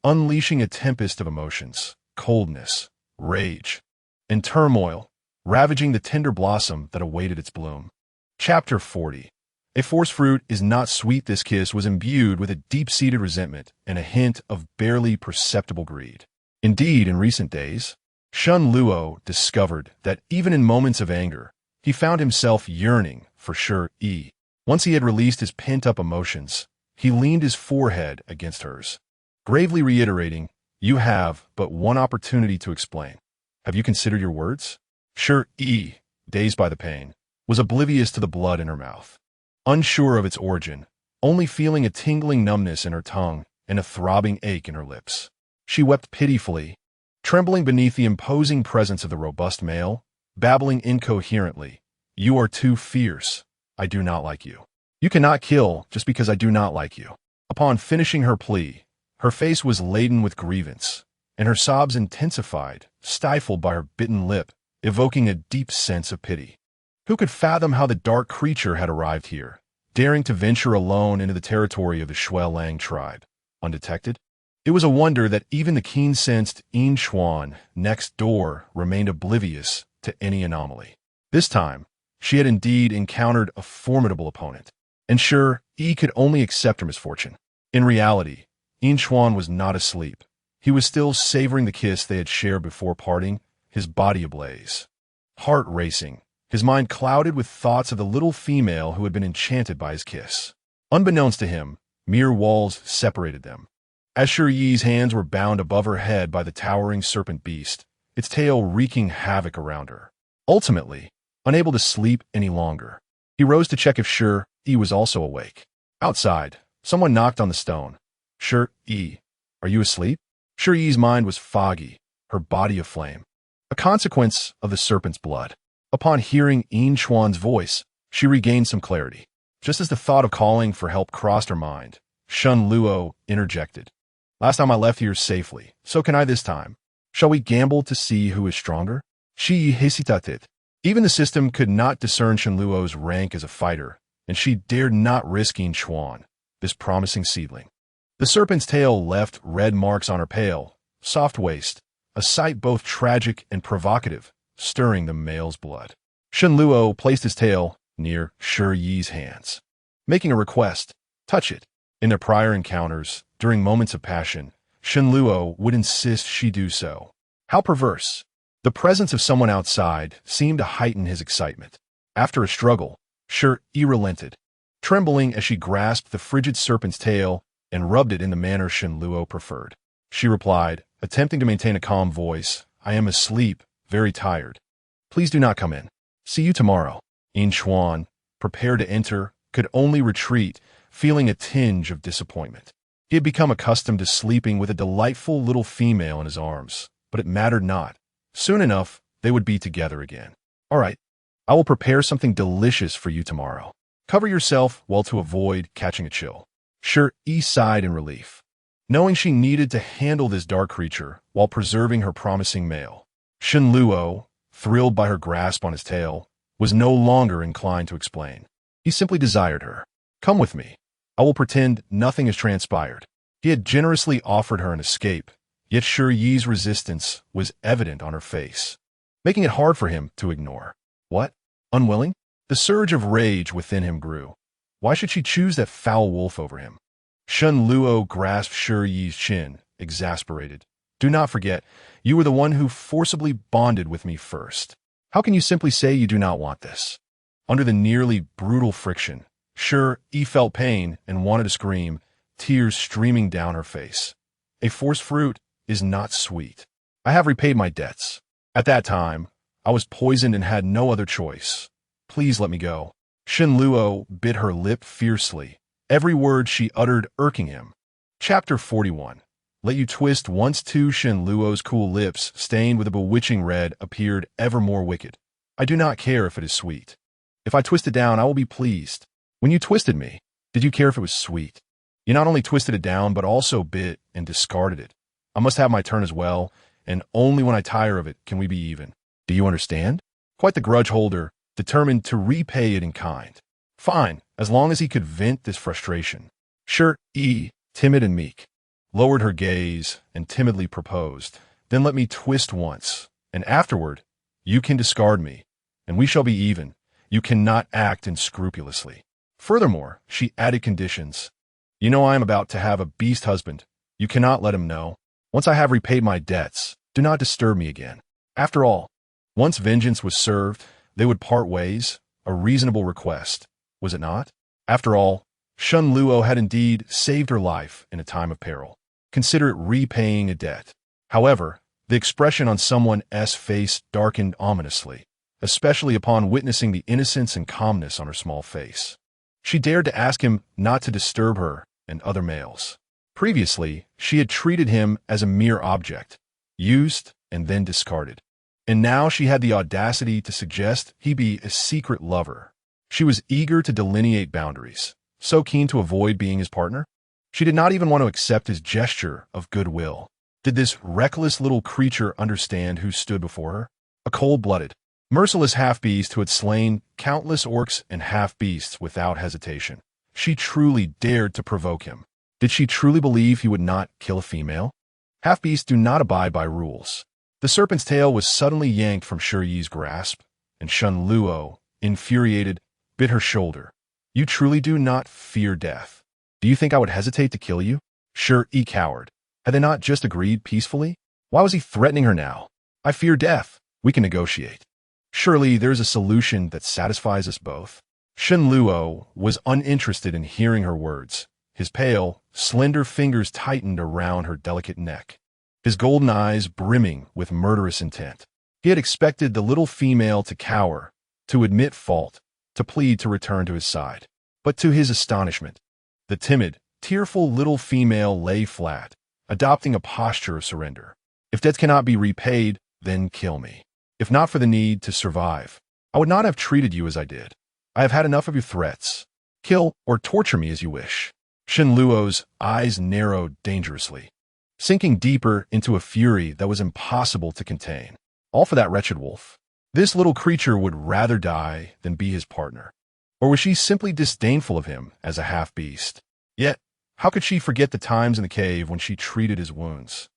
unleashing a tempest of emotions, coldness, rage, and turmoil, ravaging the tender blossom that awaited its bloom. Chapter 40. A force fruit is not sweet. This kiss was imbued with a deep-seated resentment and a hint of barely perceptible greed. Indeed, in recent days, Shen Luo discovered that even in moments of anger, he found himself yearning for Shi Yi. Once he had released his pent-up emotions, he leaned his forehead against hers, gravely reiterating, "You have but one opportunity to explain. Have you considered your words?" Shi Yi, dazed by the pain, was oblivious to the blood in her mouth. unsure of its origin, only feeling a tingling numbness in her tongue and a throbbing ache in her lips. She wept pitifully, trembling beneath the imposing presence of the robust male, babbling incoherently. "You are too fierce. I do not like you. You cannot kill just because I do not like you." Upon finishing her plea, her face was laden with grievance, and her sobs intensified, stifled by her bitten lip, evoking a deep sense of pity. Who could fathom how the dark creature had arrived here, daring to venture alone into the territory of the Shui Lang tribe, undetected? It was a wonder that even the keen-sensed Yin Xuan next door remained oblivious to any anomaly. This time, she had indeed encountered a formidable opponent, and Shi Yi could only accept her misfortune. In reality, Yin Xuan was not asleep. He was still savoring the kiss they had shared before parting, his body ablaze. Heart racing, his mind clouded with thoughts of the little female who had been enchanted by his kiss. Unbeknownst to him, mere walls separated them. As Shi Yi's hands were bound above her head by the towering serpent beast, its tail wreaking havoc around her. Ultimately, unable to sleep any longer, he rose to check if Shi Yi was also awake. Outside, someone knocked on the stone. "Shi Yi, are you asleep?" Shi Yi's mind was foggy, her body aflame, a consequence of the serpent's blood. Upon hearing Yin Xuan's voice, she regained some clarity. Just as the thought of calling for help crossed her mind, Shen Luo interjected. "Last time I left here safely, so can I this time. Shall we gamble to see who is stronger?" Shi Yi hesitated. Even the system could not discern Shen Luo's rank as a fighter, and she dared not risk Yin Xuan, this promising seedling. The serpent's tail left red marks on her pale, soft waist, a sight both tragic and provocative, stirring the male's blood. Shen Luo placed his tail near Shi Yi's hands, making a request, "Touch it." In their prior encounters, during moments of passion, Shen Luo would insist she do so. How perverse! The presence of someone outside seemed to heighten his excitement. After a struggle, Shi Yi relented, trembling as she grasped the frigid serpent's tail and rubbed it in the manner Shen Luo preferred. She replied, attempting to maintain a calm voice, "I am asleep, very tired. Please do not come in. See you tomorrow." Yin Xuan, prepared to enter, could only retreat, feeling a tinge of disappointment. He had become accustomed to sleeping with a delightful little female in his arms, but it mattered not. Soon enough, they would be together again. "All right, I will prepare something delicious for you tomorrow. Cover yourself well to avoid catching a chill." Shi Yi sighed in relief, knowing she needed to handle this dark creature while preserving her promising male. Shen Luo, thrilled by her grasp on his tail, was no longer inclined to explain. He simply desired her. "Come with me. I will pretend nothing has transpired." He had generously offered her an escape, yet Shi Yi's resistance was evident on her face, making it hard for him to ignore. What? Unwilling? The surge of rage within him grew. Why should she choose that foul wolf over him? Shen Luo grasped Shi Yi's chin, exasperated. "Do not forget, you were the one who forcibly bonded with me first. How can you simply say you do not want this?" Under the nearly brutal friction, Shi Yi felt pain and wanted to scream, tears streaming down her face. A forced fruit is not sweet. "I have repaid my debts. At that time, I was poisoned and had no other choice. Please let me go." Shen Luo bit her lip fiercely, every word she uttered irking him. Chapter 41. Let you twist once too. Shen Luo's cool lips, stained with a bewitching red, appeared ever more wicked. "I do not care if it is sweet. If I twist it down, I will be pleased. When you twisted me, did you care if it was sweet? You not only twisted it down, but also bit and discarded it. I must have my turn as well, and only when I tire of it can we be even. Do you understand?" Quite the grudge holder, determined to repay it in kind. Fine, as long as he could vent this frustration. Shi Yi, timid and meek, lowered her gaze and timidly proposed, "Then let me twist once, and afterward, you can discard me, and we shall be even. You cannot act unscrupulously." Furthermore, she added conditions. "You know I am about to have a beast husband. You cannot let him know. Once I have repaid my debts, do not disturb me again." After all, once vengeance was served, they would part ways, a reasonable request, was it not? After all, Shen Luo had indeed saved her life in a time of peril. Consider it repaying a debt. However, the expression on someone's face darkened ominously, especially upon witnessing the innocence and calmness on her small face. She dared to ask him not to disturb her and other males. Previously, she had treated him as a mere object, used and then discarded. And now she had the audacity to suggest he be a secret lover. She was eager to delineate boundaries, so keen to avoid being his partner. She did not even want to accept his gesture of goodwill. Did this reckless little creature understand who stood before her? A cold-blooded, merciless half-beast who had slain countless orcs and half-beasts without hesitation. She truly dared to provoke him. Did she truly believe he would not kill a female? Half-beasts do not abide by rules. The serpent's tail was suddenly yanked from Shi Yi's grasp, and Shen Luo, infuriated, bit her shoulder. You truly do not fear death. Do you think I would hesitate to kill you? Shi Yi cowered. Had they not just agreed peacefully? Why was he threatening her now? I fear death. We can negotiate. Surely there is a solution that satisfies us both. Shen Luo was uninterested in hearing her words. His pale, slender fingers tightened around her delicate neck, his golden eyes brimming with murderous intent. He had expected the little female to cower, to admit fault, to plead to return to his side. But to his astonishment, the timid, tearful little female lay flat, adopting a posture of surrender. If debt cannot be repaid, then kill me. If not for the need to survive, I would not have treated you as I did. I have had enough of your threats. Kill or torture me as you wish. Shen Luo's eyes narrowed dangerously, sinking deeper into a fury that was impossible to contain. All for that wretched wolf. This little creature would rather die than be his partner. Or was she simply disdainful of him as a half-beast? Yet, how could she forget the times in the cave when she treated his wounds?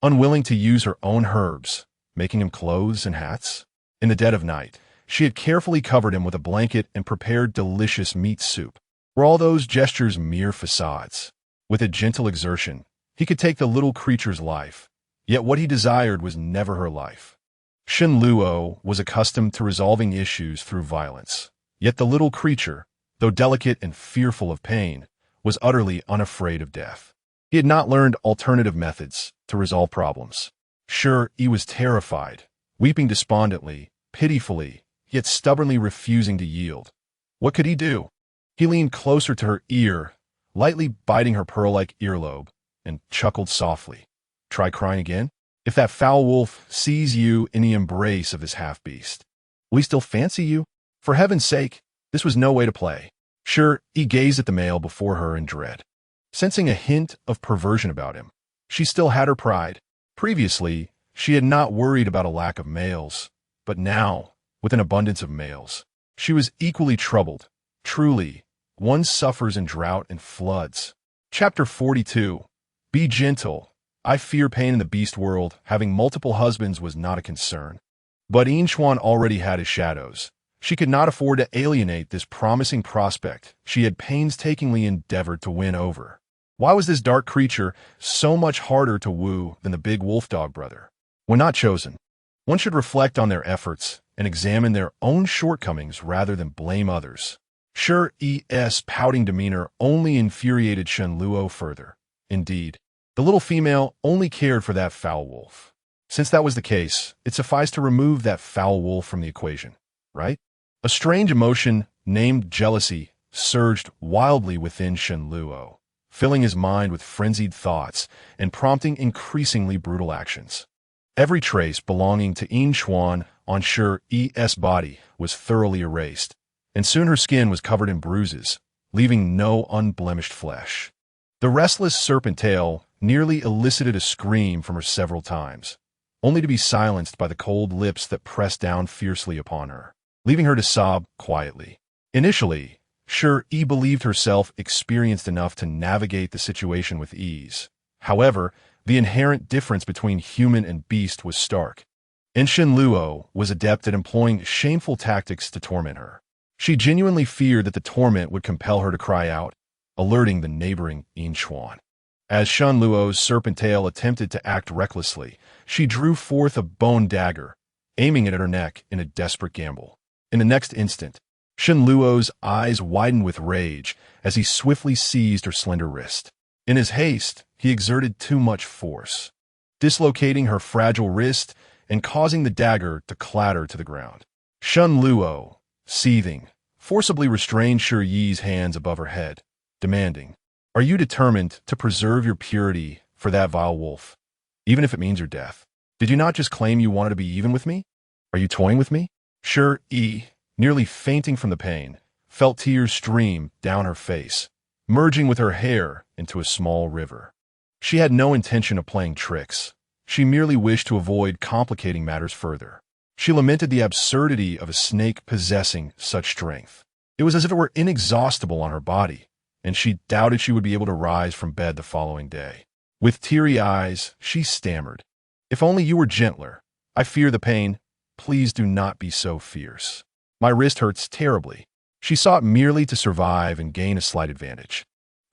Unwilling to use her own herbs, making him clothes and hats? In the dead of night, she had carefully covered him with a blanket and prepared delicious meat soup. Were all those gestures mere facades? With a gentle exertion, he could take the little creature's life, yet what he desired was never her life. Shen Luo was accustomed to resolving issues through violence, yet the little creature, though delicate and fearful of pain, was utterly unafraid of death. He had not learned alternative methods to resolve problems. Sure, he was terrified, weeping despondently, pitifully, yet stubbornly refusing to yield. What could he do? He leaned closer to her ear, lightly biting her pearl-like earlobe, and chuckled softly. Try crying again? If that foul wolf sees you in the embrace of his half-beast, will he still fancy you? For heaven's sake, this was no way to play. Sure, he gazed at the male before her in dread, sensing a hint of perversion about him. She still had her pride. Previously, she had not worried about a lack of males, but now, with an abundance of males, she was equally troubled. Truly, one suffers in drought and floods. Chapter 42. Be gentle. I fear pain in the beast world. Having multiple husbands was not a concern. But Yinchuan already had his shadows. She could not afford to alienate this promising prospect she had painstakingly endeavored to win over. Why was this dark creature so much harder to woo than the big wolf dog brother? When not chosen, one should reflect on their efforts and examine their own shortcomings rather than blame others. Sure, E.S. pouting demeanor only infuriated Shen Luo further. Indeed, the little female only cared for that foul wolf. Since that was the case, it sufficed to remove that foul wolf from the equation, right? A strange emotion, named jealousy, surged wildly within Shen Luo, filling his mind with frenzied thoughts and prompting increasingly brutal actions. Every trace belonging to Yinchuan on Shi Yi's body was thoroughly erased, and soon her skin was covered in bruises, leaving no unblemished flesh. The restless serpent tail nearly elicited a scream from her several times, only to be silenced by the cold lips that pressed down fiercely upon her, leaving her to sob quietly. Initially, Shi Yi believed herself experienced enough to navigate the situation with ease. However, the inherent difference between human and beast was stark, and Shen Luo was adept at employing shameful tactics to torment her. She genuinely feared that the torment would compel her to cry out, alerting the neighboring Yinchuan. As Shen Luo's serpent tail attempted to act recklessly, she drew forth a bone dagger, aiming it at her neck in a desperate gamble. In the next instant, Shen Luo's eyes widened with rage as he swiftly seized her slender wrist. In his haste, he exerted too much force, dislocating her fragile wrist and causing the dagger to clatter to the ground. Shen Luo, seething, forcibly restrained Shi Yi's hands above her head, demanding, "Are you determined to preserve your purity for that vile wolf, even if it means your death? Did you not just claim you wanted to be even with me? Are you toying with me?" Shi Yi, nearly fainting from the pain, felt tears stream down her face, merging with her hair into a small river. She had no intention of playing tricks. She merely wished to avoid complicating matters further. She lamented the absurdity of a snake possessing such strength. It was as if it were inexhaustible on her body, and she doubted she would be able to rise from bed the following day. With teary eyes, she stammered, "If only you were gentler. I fear the pain. Please do not be so fierce. My wrist hurts terribly." She sought merely to survive and gain a slight advantage.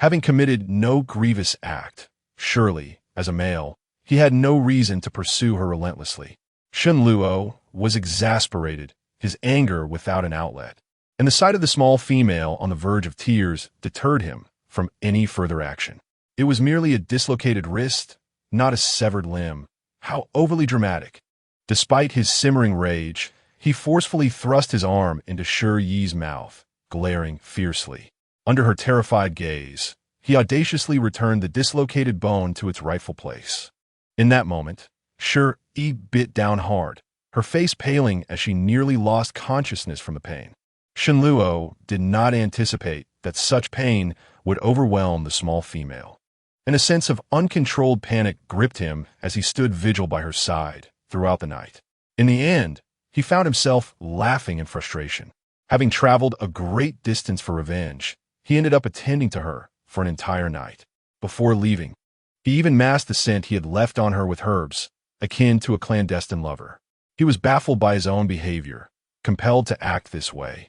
Having committed no grievous act, surely, as a male, he had no reason to pursue her relentlessly. Shen Luo was exasperated, his anger without an outlet, and the sight of the small female on the verge of tears deterred him from any further action. It was merely a dislocated wrist, not a severed limb. How overly dramatic. Despite his simmering rage, he forcefully thrust his arm into Shi Yi's mouth, glaring fiercely. Under her terrified gaze, he audaciously returned the dislocated bone to its rightful place. In that moment, Shi Yi bit down hard, her face paling as she nearly lost consciousness from the pain. Shen Luo did not anticipate that such pain would overwhelm the small female, and a sense of uncontrolled panic gripped him as he stood vigil by her side throughout the night. In the end, he found himself laughing in frustration. Having traveled a great distance for revenge, he ended up attending to her for an entire night. Before leaving, he even masked the scent he had left on her with herbs, akin to a clandestine lover. He was baffled by his own behavior, compelled to act this way,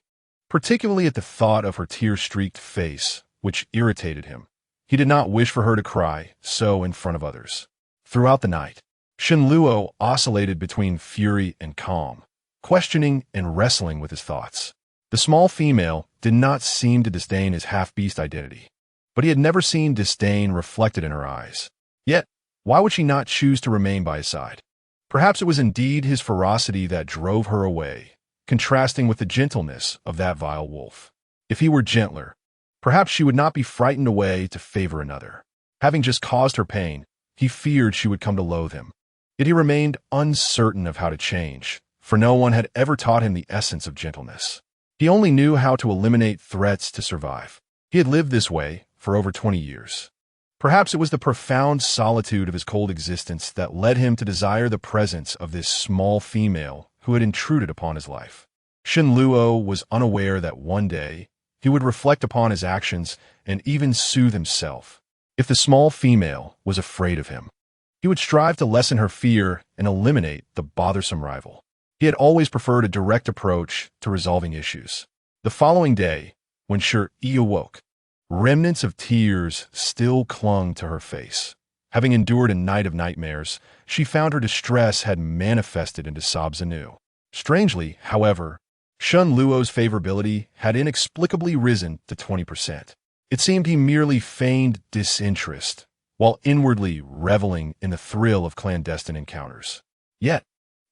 particularly at the thought of her tear-streaked face, which irritated him. He did not wish for her to cry so in front of others. Throughout the night, Shen Luo oscillated between fury and calm, questioning and wrestling with his thoughts. The small female did not seem to disdain his half-beast identity, but he had never seen disdain reflected in her eyes. Yet, why would she not choose to remain by his side? Perhaps it was indeed his ferocity that drove her away, contrasting with the gentleness of that vile wolf. If he were gentler, perhaps she would not be frightened away to favor another. Having just caused her pain, he feared she would come to loathe him. Yet he remained uncertain of how to change, for no one had ever taught him the essence of gentleness. He only knew how to eliminate threats to survive. He had lived this way for over 20 years. Perhaps it was the profound solitude of his cold existence that led him to desire the presence of this small female who had intruded upon his life. Shen Luo was unaware that one day he would reflect upon his actions and even soothe himself. If the small female was afraid of him, he would strive to lessen her fear and eliminate the bothersome rival. He had always preferred a direct approach to resolving issues. The following day, when Shi Yi awoke, remnants of tears still clung to her face. Having endured a night of nightmares, she found her distress had manifested into sobs anew. Strangely, however, Shen Luo's favorability had inexplicably risen to 20%. It seemed he merely feigned disinterest, while inwardly reveling in the thrill of clandestine encounters. Yet,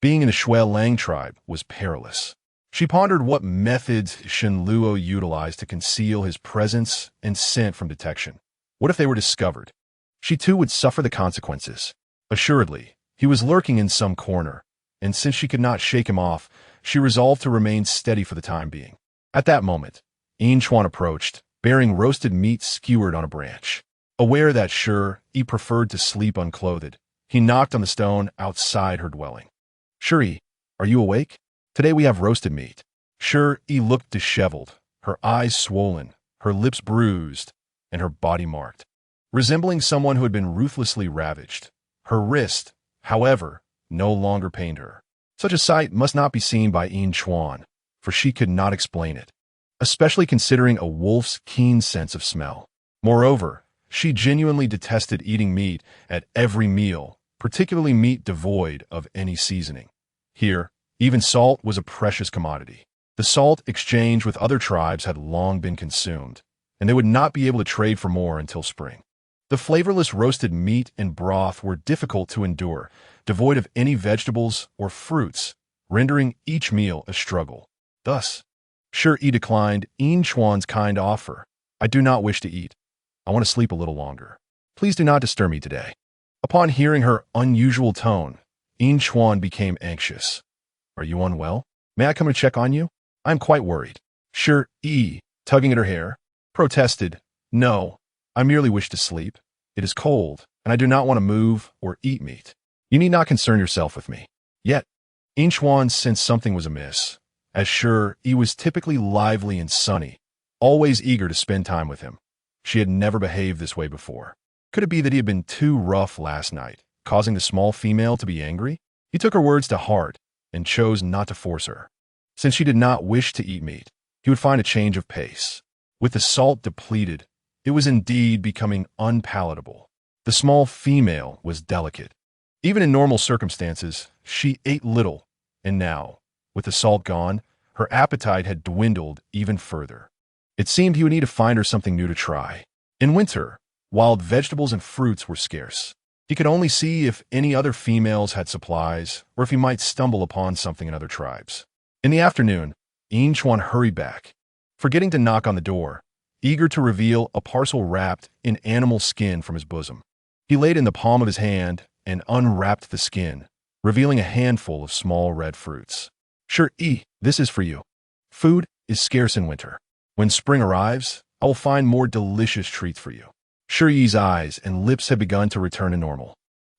being in the Shui Lang tribe was perilous. She pondered what methods Shen Luo utilized to conceal his presence and scent from detection. What if they were discovered? She too would suffer the consequences. Assuredly, he was lurking in some corner, and since she could not shake him off, she resolved to remain steady for the time being. At that moment, Yin Chuan approached, bearing roasted meat skewered on a branch. Aware that Shi Yi preferred to sleep unclothed, he knocked on the stone outside her dwelling. "Shi Yi, are you awake? Today we have roasted meat." Shi Yi looked disheveled, her eyes swollen, her lips bruised, and her body marked, resembling someone who had been ruthlessly ravaged. Her wrist, however, no longer pained her. Such a sight must not be seen by Yin Chuan, for she could not explain it, especially considering a wolf's keen sense of smell. Moreover, she genuinely detested eating meat at every meal, particularly meat devoid of any seasoning. Here, even salt was a precious commodity. The salt exchanged with other tribes had long been consumed, and they would not be able to trade for more until spring. The flavorless roasted meat and broth were difficult to endure, devoid of any vegetables or fruits, rendering each meal a struggle. Thus, Shi Yi declined Yin Chuan's kind offer. I do not wish to eat. I want to sleep a little longer. Please do not disturb me today. Upon hearing her unusual tone, Yin Chuan became anxious. Are you unwell? May I come and check on you? I am quite worried. Shi Yi, tugging at her hair, protested. No, I merely wish to sleep. It is cold, and I do not want to move or eat meat. You need not concern yourself with me. Yet, Yin Chuan sensed something was amiss, as Shi Yi was typically lively and sunny, always eager to spend time with him. She had never behaved this way before. Could it be that he had been too rough last night, causing the small female to be angry? He took her words to heart and chose not to force her. Since she did not wish to eat meat, he would find a change of pace. With the salt depleted, it was indeed becoming unpalatable. The small female was delicate. Even in normal circumstances, she ate little, and now, with the salt gone, her appetite had dwindled even further. It seemed he would need to find her something new to try. In winter, wild vegetables and fruits were scarce. He could only see if any other females had supplies, or if he might stumble upon something in other tribes. In the afternoon, Yin Chuan hurried back, forgetting to knock on the door, eager to reveal a parcel wrapped in animal skin from his bosom. He laid it in the palm of his hand and unwrapped the skin, revealing a handful of small red fruits. Shi Yi, this is for you. Food is scarce in winter. When spring arrives, I will find more delicious treats for you. Shi Yi's eyes and lips had begun to return to normal.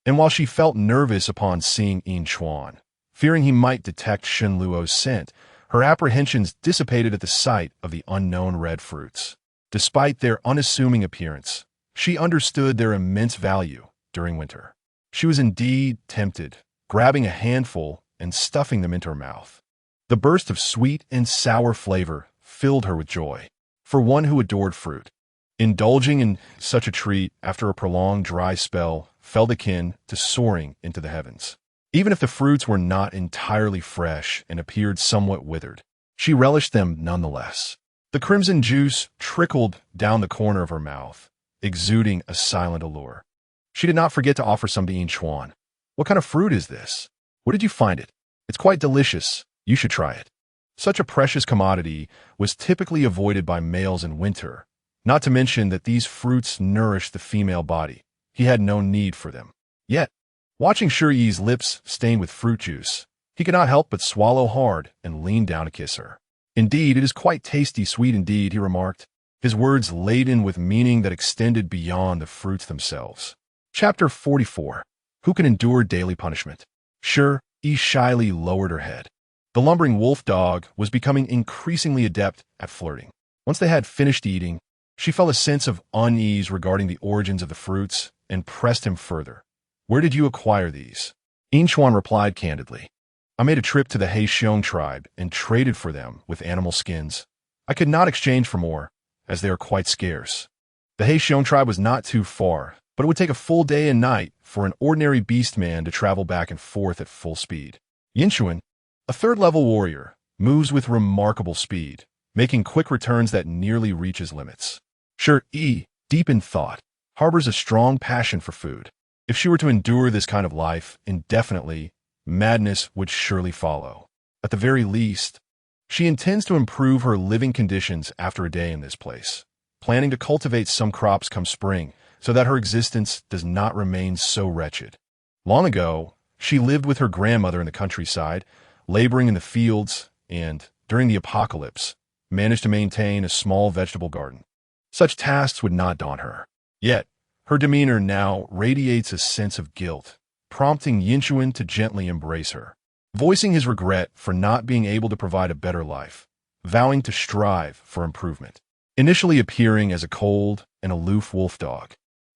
And while she felt nervous upon seeing Yin Chuan, fearing he might detect Shen Luo's scent, her apprehensions dissipated at the sight of the unknown red fruits. Despite their unassuming appearance, she understood their immense value during winter. She was indeed tempted, grabbing a handful and stuffing them into her mouth. The burst of sweet and sour flavor filled her with joy. For one who adored fruit, indulging in such a treat after a prolonged dry spell felt akin to soaring into the heavens. Even if the fruits were not entirely fresh and appeared somewhat withered, she relished them nonetheless. The crimson juice trickled down the corner of her mouth, exuding a silent allure. She did not forget to offer some to Yin Chuan. What kind of fruit is this? Where did you find it? It's quite delicious. You should try it. Such a precious commodity was typically avoided by males in winter, not to mention that these fruits nourished the female body. He had no need for them. Yet, watching Shi Yi's lips stained with fruit juice, he could not help but swallow hard and lean down to kiss her. Indeed, it is quite tasty sweet indeed, he remarked, his words laden with meaning that extended beyond the fruits themselves. Chapter 44. Who can endure daily punishment? Shi Yi shyly lowered her head. The lumbering wolf dog was becoming increasingly adept at flirting. Once they had finished eating, she felt a sense of unease regarding the origins of the fruits and pressed him further. Where did you acquire these? Yin Chuan replied candidly. I made a trip to the Xiong tribe and traded for them with animal skins. I could not exchange for more, as they are quite scarce. The Xiong tribe was not too far, but it would take a full day and night for an ordinary beast man to travel back and forth at full speed. Yin Chuan, a third-level warrior, moves with remarkable speed, making quick returns that nearly reach his limits. Shi Yi, deep in thought, harbors a strong passion for food. If she were to endure this kind of life indefinitely, madness would surely follow. At the very least, she intends to improve her living conditions after a day in this place, planning to cultivate some crops come spring so that her existence does not remain so wretched. Long ago, she lived with her grandmother in the countryside, laboring in the fields, and, during the apocalypse, managed to maintain a small vegetable garden. Such tasks would not daunt her. Yet, her demeanor now radiates a sense of guilt, prompting Yin Chuan to gently embrace her, voicing his regret for not being able to provide a better life, vowing to strive for improvement. Initially appearing as a cold and aloof wolf dog,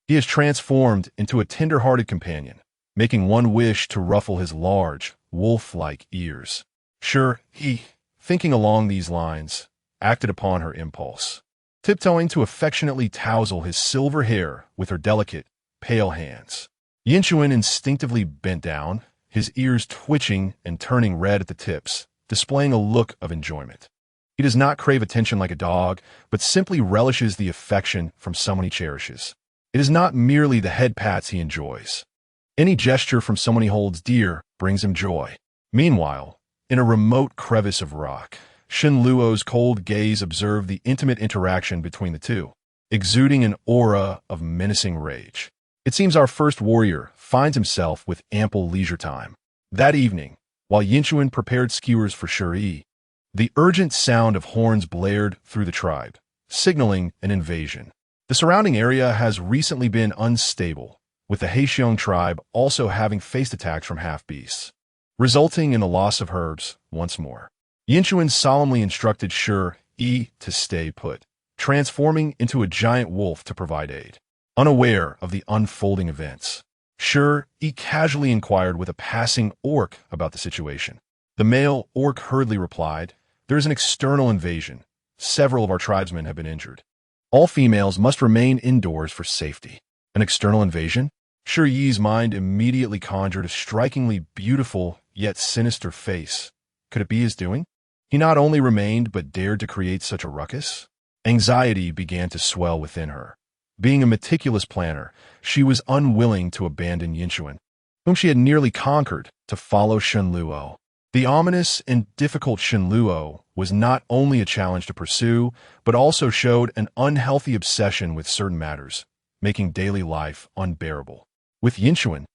he has transformed into a tender-hearted companion, making one wish to ruffle his large, wolf-like ears. Shi Yi, thinking along these lines, acted upon her impulse, tiptoeing to affectionately tousle his silver hair with her delicate, pale hands. Yin Chuan instinctively bent down, his ears twitching and turning red at the tips, displaying a look of enjoyment. He does not crave attention like a dog, but simply relishes the affection from someone he cherishes. It is not merely the head pats he enjoys. Any gesture from someone he holds dear brings him joy. Meanwhile, in a remote crevice of rock, Shen Luo's cold gaze observed the intimate interaction between the two, exuding an aura of menacing rage. It seems our first warrior finds himself with ample leisure time. That evening, while Yinchuan prepared skewers for Shi Yi, the urgent sound of horns blared through the tribe, signaling an invasion. The surrounding area has recently been unstable, with the Heixiong tribe also having faced attacks from half-beasts, resulting in the loss of herbs once more. Yinchuan solemnly instructed Shi Yi to stay put, transforming into a giant wolf to provide aid. Unaware of the unfolding events, Shi Yi casually inquired with a passing orc about the situation. The male orc hurriedly replied, "There is an external invasion. Several of our tribesmen have been injured. All females must remain indoors for safety." An external invasion? Shi Yi's mind immediately conjured a strikingly beautiful yet sinister face. Could it be his doing? He not only remained but dared to create such a ruckus? Anxiety began to swell within her. Being a meticulous planner, she was unwilling to abandon Yinchuan, whom she had nearly conquered, to follow Shen Luo. The ominous and difficult Shen Luo was not only a challenge to pursue, but also showed an unhealthy obsession with certain matters, making daily life unbearable. With Yinchuan,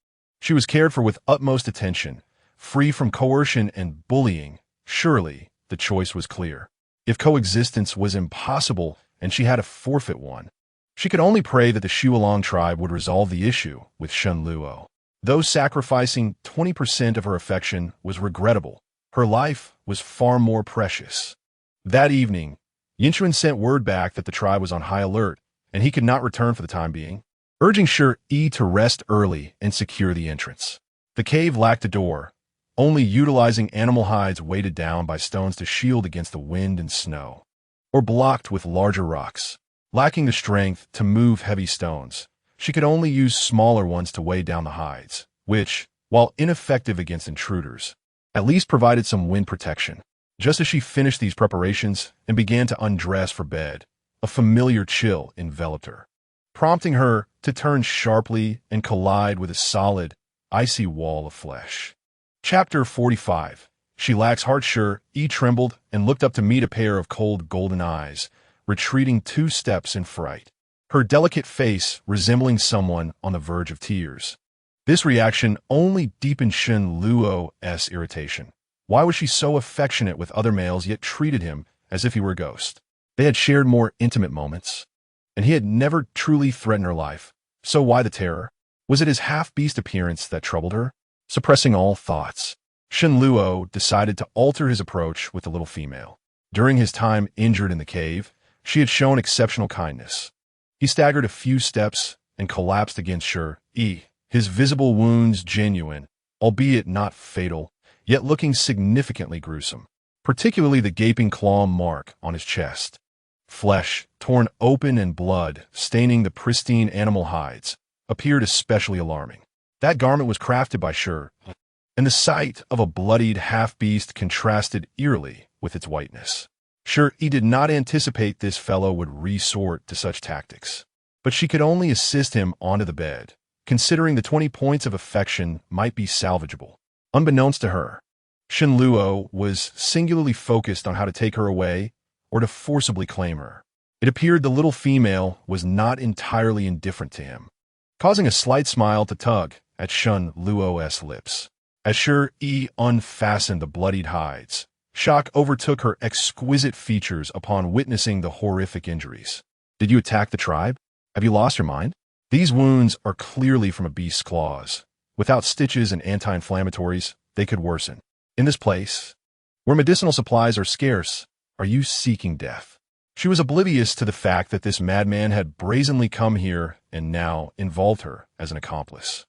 she was cared for with utmost attention, free from coercion and bullying. Surely, the choice was clear. If coexistence was impossible and she had to forfeit one, she could only pray that the Shuolong tribe would resolve the issue with Shen Luo. Though sacrificing 20% of her affection was regrettable, her life was far more precious. That evening, Yinchuan sent word back that the tribe was on high alert, and he could not return for the time being, urging Shi Yi to rest early and secure the entrance. The cave lacked a door, only utilizing animal hides weighted down by stones to shield against the wind and snow, or blocked with larger rocks. Lacking the strength to move heavy stones, she could only use smaller ones to weigh down the hides, which, while ineffective against intruders, at least provided some wind protection. Just as she finished these preparations and began to undress for bed, a familiar chill enveloped her, prompting her to turn sharply and collide with a solid, icy wall of flesh. Chapter 45. She lacks heart. Shi Yi trembled and looked up to meet a pair of cold golden eyes, retreating 2 steps in fright, her delicate face resembling someone on the verge of tears. This reaction only deepened Shen Luo's irritation. Why was she so affectionate with other males yet treated him as if he were a ghost? They had shared more intimate moments, and he had never truly threatened her life. So why the terror? Was it his half-beast appearance that troubled her? Suppressing all thoughts, Shen Luo decided to alter his approach with the little female. During his time injured in the cave, she had shown exceptional kindness. He staggered a few steps and collapsed against Shi Yi, his visible wounds genuine, albeit not fatal, yet looking significantly gruesome, particularly the gaping claw mark on his chest. Flesh, torn open and blood, staining the pristine animal hides, appeared especially alarming. That garment was crafted by Shi, and the sight of a bloodied half-beast contrasted eerily with its whiteness. Shi Yi did not anticipate this fellow would resort to such tactics, but she could only assist him onto the bed, considering the 20 points of affection might be salvageable. Unbeknownst to her, Shen Luo was singularly focused on how to take her away or to forcibly claim her. It appeared the little female was not entirely indifferent to him, causing a slight smile to tug at Shen Luo's lips. As Shi Yi unfastened the bloodied hides, shock overtook her exquisite features upon witnessing the horrific injuries. Did you attack the tribe? Have you lost your mind? These wounds are clearly from a beast's claws. Without stitches and anti-inflammatories, they could worsen. In this place, where medicinal supplies are scarce, are you seeking death? She was oblivious to the fact that this madman had brazenly come here and now involved her as an accomplice.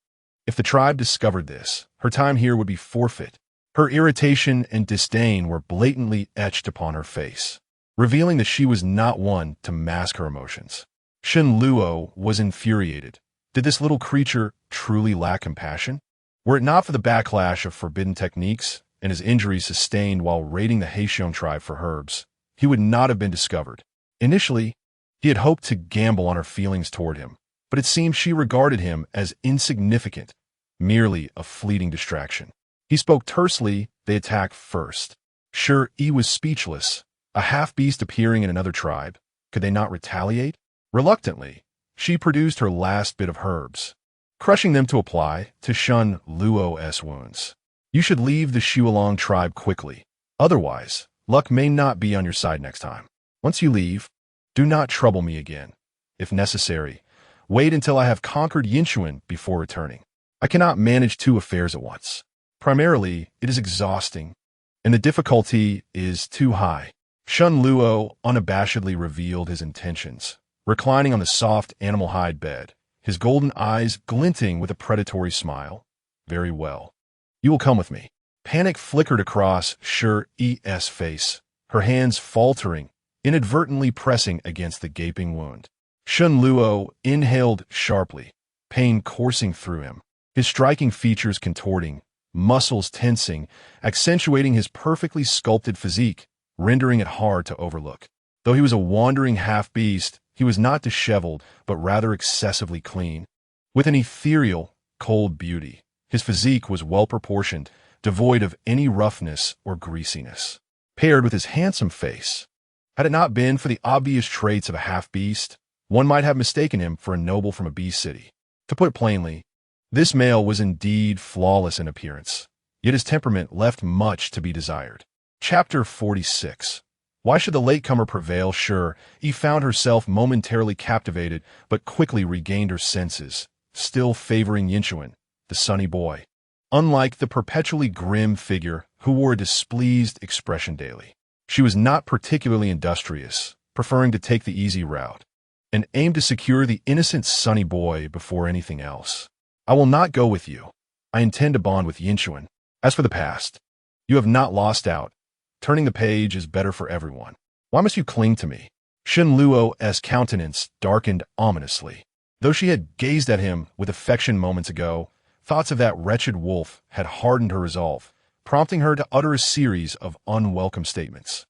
If the tribe discovered this, her time here would be forfeit. Her irritation and disdain were blatantly etched upon her face, revealing that she was not one to mask her emotions. Shen Luo was infuriated. Did this little creature truly lack compassion? Were it not for the backlash of forbidden techniques and his injuries sustained while raiding the Heixiong tribe for herbs, he would not have been discovered. Initially, he had hoped to gamble on her feelings toward him, but it seemed she regarded him as insignificant, merely a fleeting distraction. He spoke tersely. They attack first. Shi Yi was speechless. A half-beast appearing in another tribe. Could they not retaliate? Reluctantly, she produced her last bit of herbs, crushing them to apply to Shun Luo's wounds. You should leave the Shuolong tribe quickly. Otherwise, luck may not be on your side next time. Once you leave, do not trouble me again. If necessary, wait until I have conquered Yinchuan before returning. I cannot manage two affairs at once. Primarily, it is exhausting, and the difficulty is too high. Shun Luo unabashedly revealed his intentions, reclining on the soft animal hide bed, his golden eyes glinting with a predatory smile. Very well. You will come with me. Panic flickered across Shi Yi's face, her hands faltering, inadvertently pressing against the gaping wound. Shun Luo inhaled sharply, pain coursing through him, his striking features contorting, muscles tensing, accentuating his perfectly sculpted physique, rendering it hard to overlook. Though he was a wandering half-beast, he was not disheveled, but rather excessively clean. With an ethereal, cold beauty, his physique was well-proportioned, devoid of any roughness or greasiness. Paired with his handsome face, had it not been for the obvious traits of a half-beast, one might have mistaken him for a noble from a beast city. To put it plainly, this male was indeed flawless in appearance, yet his temperament left much to be desired. Chapter 46. Why should the latecomer prevail? Shi Yi found herself momentarily captivated, but quickly regained her senses, still favoring Yinchuan, the sunny boy. Unlike the perpetually grim figure who wore a displeased expression daily, she was not particularly industrious, preferring to take the easy route, and aimed to secure the innocent sunny boy before anything else. I will not go with you. I intend to bond with Yinchuan. As for the past, you have not lost out. Turning the page is better for everyone. Why must you cling to me? Shun Luo's countenance darkened ominously. Though she had gazed at him with affection moments ago, thoughts of that wretched wolf had hardened her resolve, prompting her to utter a series of unwelcome statements.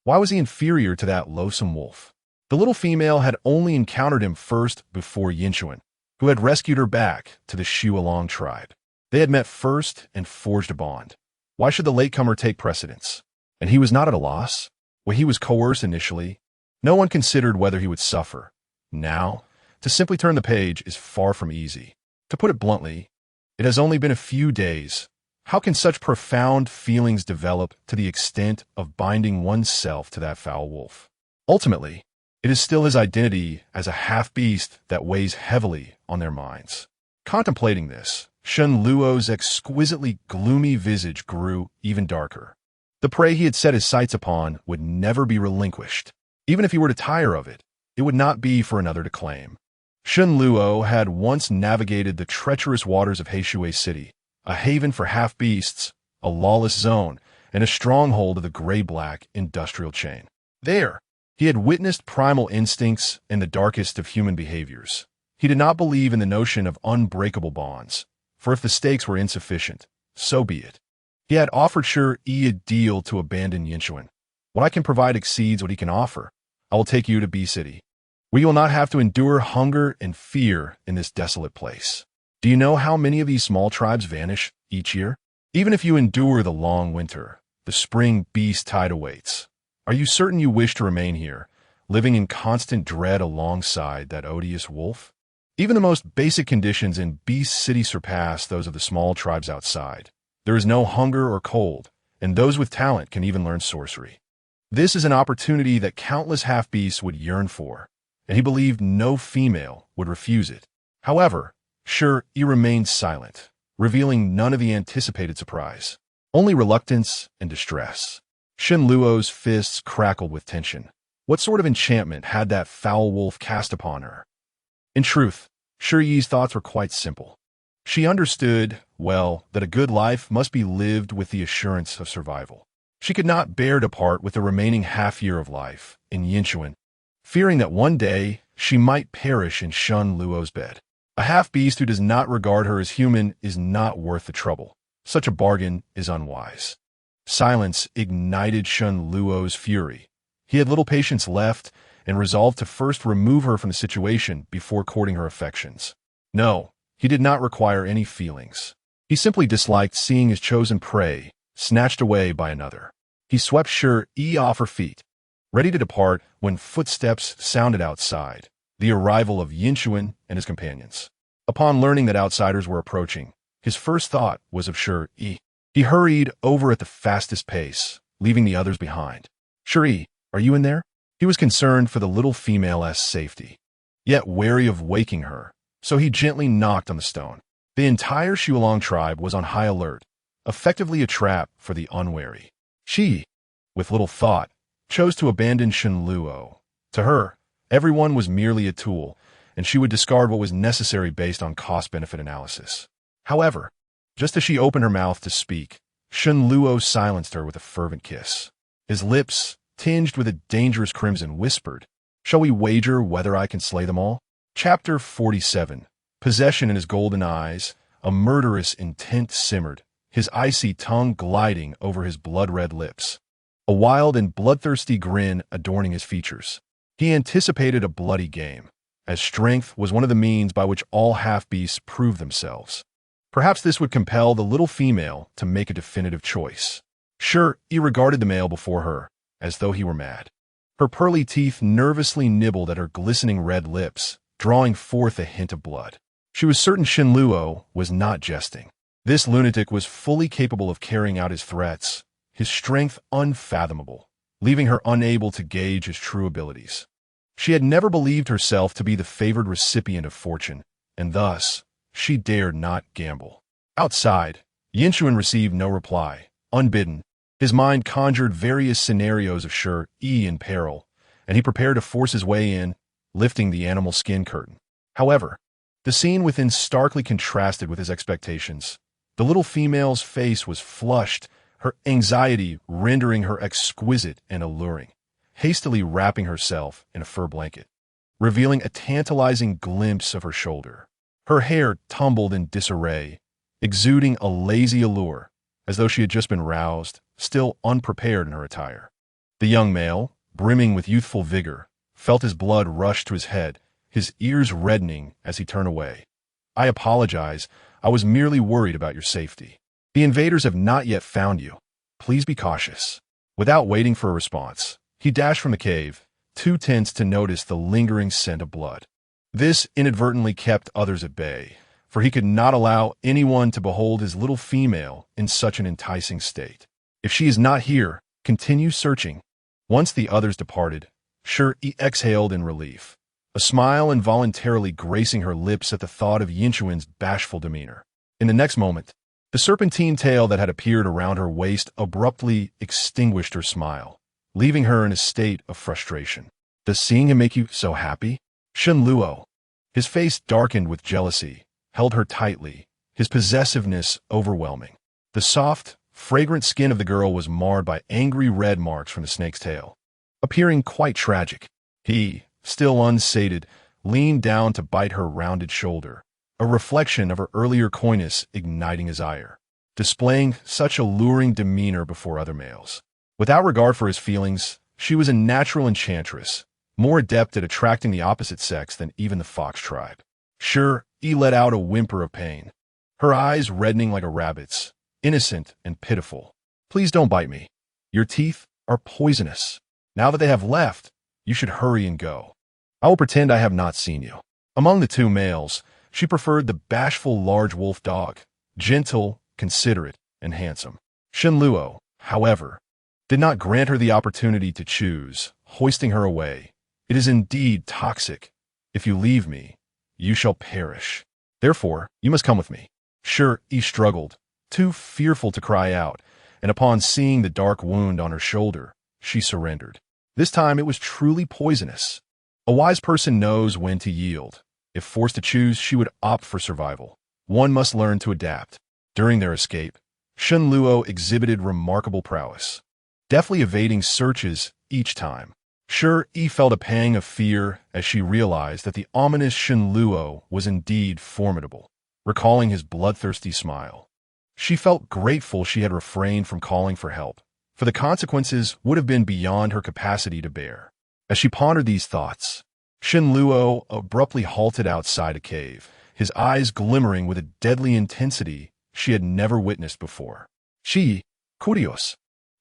Why was he inferior to that loathsome wolf? The little female had only encountered him first before Yinchuan, who had rescued her back to the Shuolong tribe. They had met first and forged a bond. Why should the latecomer take precedence? And he was not at a loss. When he was coerced initially, no one considered whether he would suffer. Now, to simply turn the page is far from easy. To put it bluntly, it has only been a few days. How can such profound feelings develop to the extent of binding oneself to that foul wolf? Ultimately, it is still his identity as a half-beast that weighs heavily on their minds. Contemplating this, Shun Luo's exquisitely gloomy visage grew even darker. The prey he had set his sights upon would never be relinquished. Even if he were to tire of it, it would not be for another to claim. Shun Luo had once navigated the treacherous waters of Heishui City, a haven for half-beasts, a lawless zone, and a stronghold of the gray-black industrial chain. There, he had witnessed primal instincts and the darkest of human behaviors. He did not believe in the notion of unbreakable bonds, for if the stakes were insufficient, so be it. He had offered Shi Yi a deal to abandon Yinchuan. What I can provide exceeds what he can offer. I will take you to B City, where you will not have to endure hunger and fear in this desolate place. Do you know how many of these small tribes vanish each year? Even if you endure the long winter, the spring beast tide awaits. Are you certain you wish to remain here, living in constant dread alongside that odious wolf? Even the most basic conditions in Beast City surpass those of the small tribes outside. There is no hunger or cold, and those with talent can even learn sorcery. This is an opportunity that countless half-beasts would yearn for, and he believed no female would refuse it. However, Shi Yi remained silent, revealing none of the anticipated surprise, only reluctance and distress. Shun Luo's fists crackled with tension. What sort of enchantment had that foul wolf cast upon her? In truth, Shi Yi's thoughts were quite simple. She understood, well, that a good life must be lived with the assurance of survival. She could not bear to part with the remaining half-year of life in Yinchuan, fearing that one day she might perish in Shun Luo's bed. A half-beast who does not regard her as human is not worth the trouble. Such a bargain is unwise. Silence ignited Shun Luo's fury. He had little patience left and resolved to first remove her from the situation before courting her affections. No. He did not require any feelings. He simply disliked seeing his chosen prey snatched away by another. He swept Shi Yi off her feet, ready to depart when footsteps sounded outside, the arrival of Yinchuan and his companions. Upon learning that outsiders were approaching, his first thought was of Shi Yi. He hurried over at the fastest pace, leaving the others behind. Shi Yi, are you in there? He was concerned for the little female's safety, yet wary of waking her, so he gently knocked on the stone. The entire Shuolong tribe was on high alert, effectively a trap for the unwary. Shi Yi, with little thought, chose to abandon Shen Luo. To her, everyone was merely a tool, and she would discard what was necessary based on cost-benefit analysis. However, just as she opened her mouth to speak, Shen Luo silenced her with a fervent kiss. His lips, tinged with a dangerous crimson, whispered, "Shall we wager whether I can slay them all?" Chapter 47. Possession in his golden eyes, a murderous intent simmered, his icy tongue gliding over his blood-red lips, a wild and bloodthirsty grin adorning his features. He anticipated a bloody game, as strength was one of the means by which all half-beasts prove themselves. Perhaps this would compel the little female to make a definitive choice. Shi Yi regarded the male before her, as though he were mad. Her pearly teeth nervously nibbled at her glistening red lips, drawing forth a hint of blood. She was certain Shen Luo was not jesting. This lunatic was fully capable of carrying out his threats, his strength unfathomable, leaving her unable to gauge his true abilities. She had never believed herself to be the favored recipient of fortune, and thus, she dared not gamble. Outside, Yinchuan received no reply. Unbidden, his mind conjured various scenarios of Shi Yi in peril, and he prepared to force his way in, lifting the animal skin curtain. However, the scene within starkly contrasted with his expectations. The little female's face was flushed, her anxiety rendering her exquisite and alluring, hastily wrapping herself in a fur blanket, revealing a tantalizing glimpse of her shoulder. Her hair tumbled in disarray, exuding a lazy allure, as though she had just been roused, still unprepared in her attire. The young male, brimming with youthful vigor, felt his blood rush to his head, his ears reddening as he turned away. "I apologize. I was merely worried about your safety. The invaders have not yet found you. Please be cautious." Without waiting for a response, he dashed from the cave, too tense to notice the lingering scent of blood. This inadvertently kept others at bay, for he could not allow anyone to behold his little female in such an enticing state. "If she is not here, continue searching." Once the others departed, Shi Yi exhaled in relief, a smile involuntarily gracing her lips at the thought of Yinchuan's bashful demeanor. In the next moment, the serpentine tail that had appeared around her waist abruptly extinguished her smile, leaving her in a state of frustration. "Does seeing him make you so happy?" Shen Luo, his face darkened with jealousy, held her tightly, his possessiveness overwhelming. The soft, fragrant skin of the girl was marred by angry red marks from the snake's tail, appearing quite tragic. He, still unsated, leaned down to bite her rounded shoulder, a reflection of her earlier coyness igniting his ire, displaying such alluring demeanor before other males. Without regard for his feelings, she was a natural enchantress, more adept at attracting the opposite sex than even the fox tribe. Shi Yi let out a whimper of pain, her eyes reddening like a rabbit's, innocent and pitiful. "Please don't bite me. Your teeth are poisonous. Now that they have left, you should hurry and go. I will pretend I have not seen you." Among the two males, she preferred the bashful large wolf dog, gentle, considerate, and handsome. Shen Luo, however, did not grant her the opportunity to choose, hoisting her away. "It is indeed toxic. If you leave me, you shall perish. Therefore, you must come with me." Shi Yi struggled, too fearful to cry out, and upon seeing the dark wound on her shoulder, she surrendered. This time it was truly poisonous. A wise person knows when to yield. If forced to choose, she would opt for survival. One must learn to adapt. During their escape, Shen Luo exhibited remarkable prowess, deftly evading searches each time. Shi Yi felt a pang of fear as she realized that the ominous Shen Luo was indeed formidable, recalling his bloodthirsty smile. She felt grateful she had refrained from calling for help, for the consequences would have been beyond her capacity to bear. As she pondered these thoughts, Shen Luo abruptly halted outside a cave, his eyes glimmering with a deadly intensity she had never witnessed before. "Shi Yi, curios.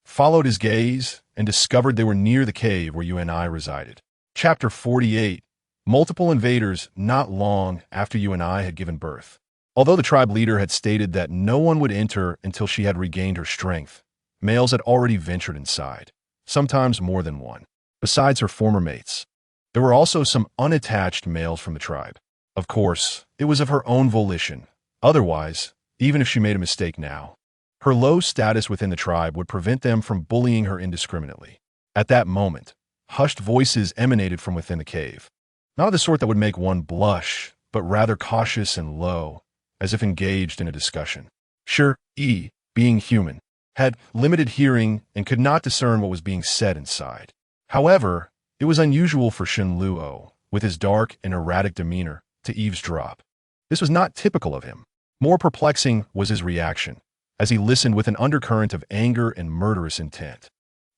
followed his gaze, and discovered they were near the cave where you and I resided. Chapter 48. Multiple invaders not long after you and I had given birth. Although the tribe leader had stated that no one would enter until she had regained her strength, males had already ventured inside, sometimes more than one. Besides her former mates, there were also some unattached males from the tribe. Of course, it was of her own volition. Otherwise, even if she made a mistake now, her low status within the tribe would prevent them from bullying her indiscriminately. At that moment, hushed voices emanated from within the cave. Not of the sort that would make one blush, but rather cautious and low, as if engaged in a discussion. Shi Yi, being human, had limited hearing and could not discern what was being said inside. However, it was unusual for Shen Luo, with his dark and erratic demeanor, to eavesdrop. This was not typical of him. More perplexing was his reaction, as he listened with an undercurrent of anger and murderous intent.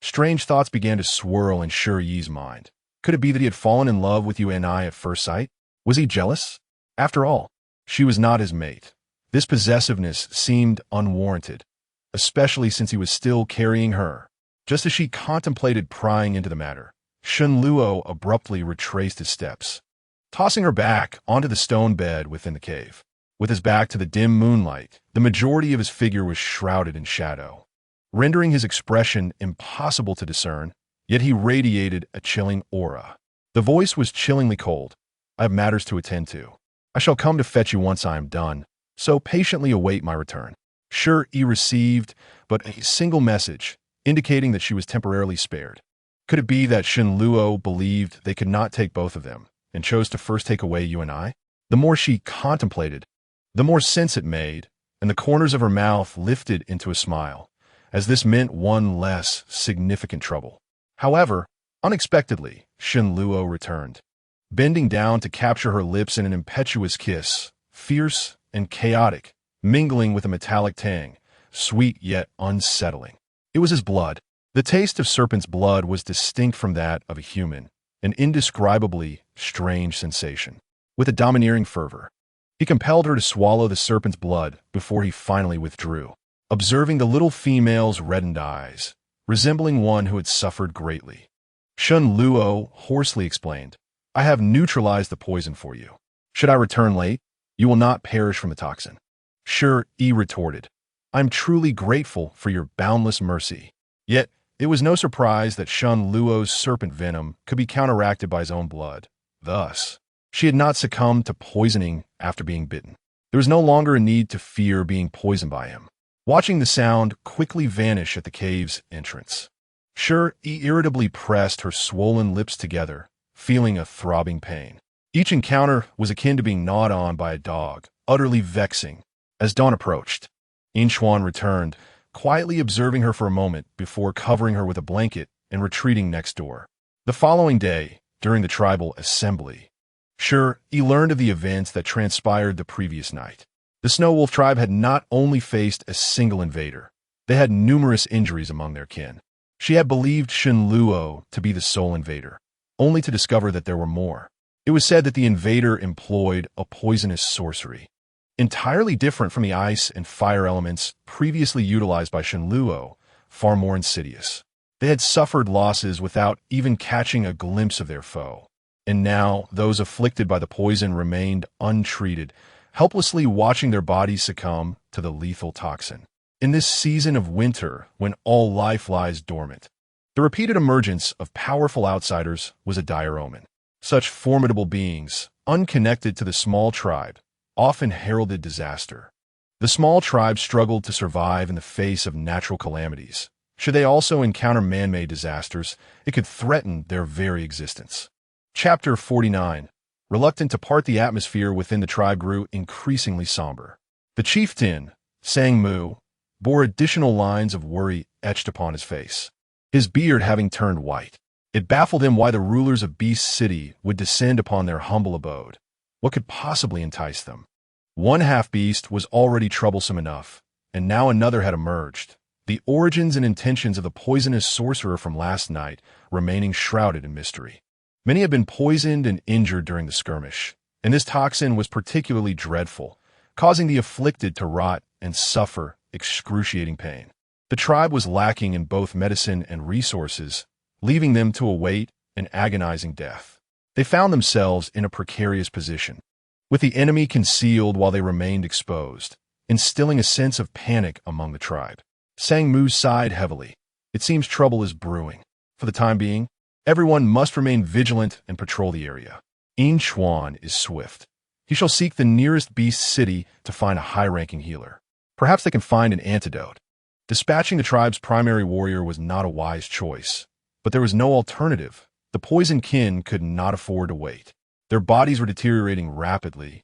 Strange thoughts began to swirl in Shi Yi's mind. Could it be that he had fallen in love with you and I at first sight? Was he jealous? After all, she was not his mate. This possessiveness seemed unwarranted, especially since he was still carrying her. Just as she contemplated prying into the matter, Shen Luo abruptly retraced his steps, tossing her back onto the stone bed within the cave. With his back to the dim moonlight, the majority of his figure was shrouded in shadow, rendering his expression impossible to discern, yet he radiated a chilling aura. The voice was chillingly cold. I have matters to attend to. I shall come to fetch you once I am done, so patiently await my return. Shi Yi received but a single message, indicating that she was temporarily spared. Could it be that Shen Luo believed they could not take both of them, and chose to first take away you and I? The more she contemplated, the more sense it made, and the corners of her mouth lifted into a smile, as this meant one less significant trouble. However, unexpectedly, Shen Luo returned, bending down to capture her lips in an impetuous kiss, fierce and chaotic, mingling with a metallic tang, sweet yet unsettling. It was his blood. The taste of serpent's blood was distinct from that of a human, an indescribably strange sensation. With a domineering fervor, he compelled her to swallow the serpent's blood before he finally withdrew, observing the little female's reddened eyes, resembling one who had suffered greatly. Shen Luo hoarsely explained, I have neutralized the poison for you. Should I return late, you will not perish from the toxin. Shi Yi retorted, I am truly grateful for your boundless mercy. Yet, it was no surprise that Shen Luo's serpent venom could be counteracted by his own blood. Thus, she had not succumbed to poisoning after being bitten. There was no longer a need to fear being poisoned by him. Watching the sound quickly vanish at the cave's entrance, Shi Yi irritably pressed her swollen lips together, feeling a throbbing pain. Each encounter was akin to being gnawed on by a dog, utterly vexing. As dawn approached, Inchuan returned, quietly observing her for a moment before covering her with a blanket and retreating next door. The following day, during the tribal assembly, Shi Yi learned of the events that transpired the previous night. The Snow Wolf tribe had not only faced a single invader, they had numerous injuries among their kin. She had believed Shen Luo to be the sole invader, only to discover that there were more. It was said that the invader employed a poisonous sorcery, entirely different from the ice and fire elements previously utilized by Shen Luo, far more insidious. They had suffered losses without even catching a glimpse of their foe, and now those afflicted by the poison remained untreated, helplessly watching their bodies succumb to the lethal toxin. In this season of winter, when all life lies dormant, the repeated emergence of powerful outsiders was a dire omen. Such formidable beings, unconnected to the small tribe, often heralded disaster. The small tribe struggled to survive in the face of natural calamities. Should they also encounter man-made disasters, it could threaten their very existence. Chapter 49. Reluctant to part the atmosphere within the tribe grew increasingly somber. The chieftain, Sang Mu, bore additional lines of worry etched upon his face, his beard having turned white. It baffled him why the rulers of Beast City would descend upon their humble abode. What could possibly entice them? One half-beast was already troublesome enough, and now another had emerged, the origins and intentions of the poisonous sorcerer from last night remaining shrouded in mystery. Many had been poisoned and injured during the skirmish, and this toxin was particularly dreadful, causing the afflicted to rot and suffer excruciating pain. The tribe was lacking in both medicine and resources, leaving them to await an agonizing death. They found themselves in a precarious position, with the enemy concealed while they remained exposed, instilling a sense of panic among the tribe. Sang Mu sighed heavily. It seems trouble is brewing. For the time being, everyone must remain vigilant and patrol the area. In Chuan is swift. He shall seek the nearest beast city to find a high-ranking healer. Perhaps they can find an antidote. Dispatching the tribe's primary warrior was not a wise choice, but there was no alternative. The poison kin could not afford to wait. Their bodies were deteriorating rapidly,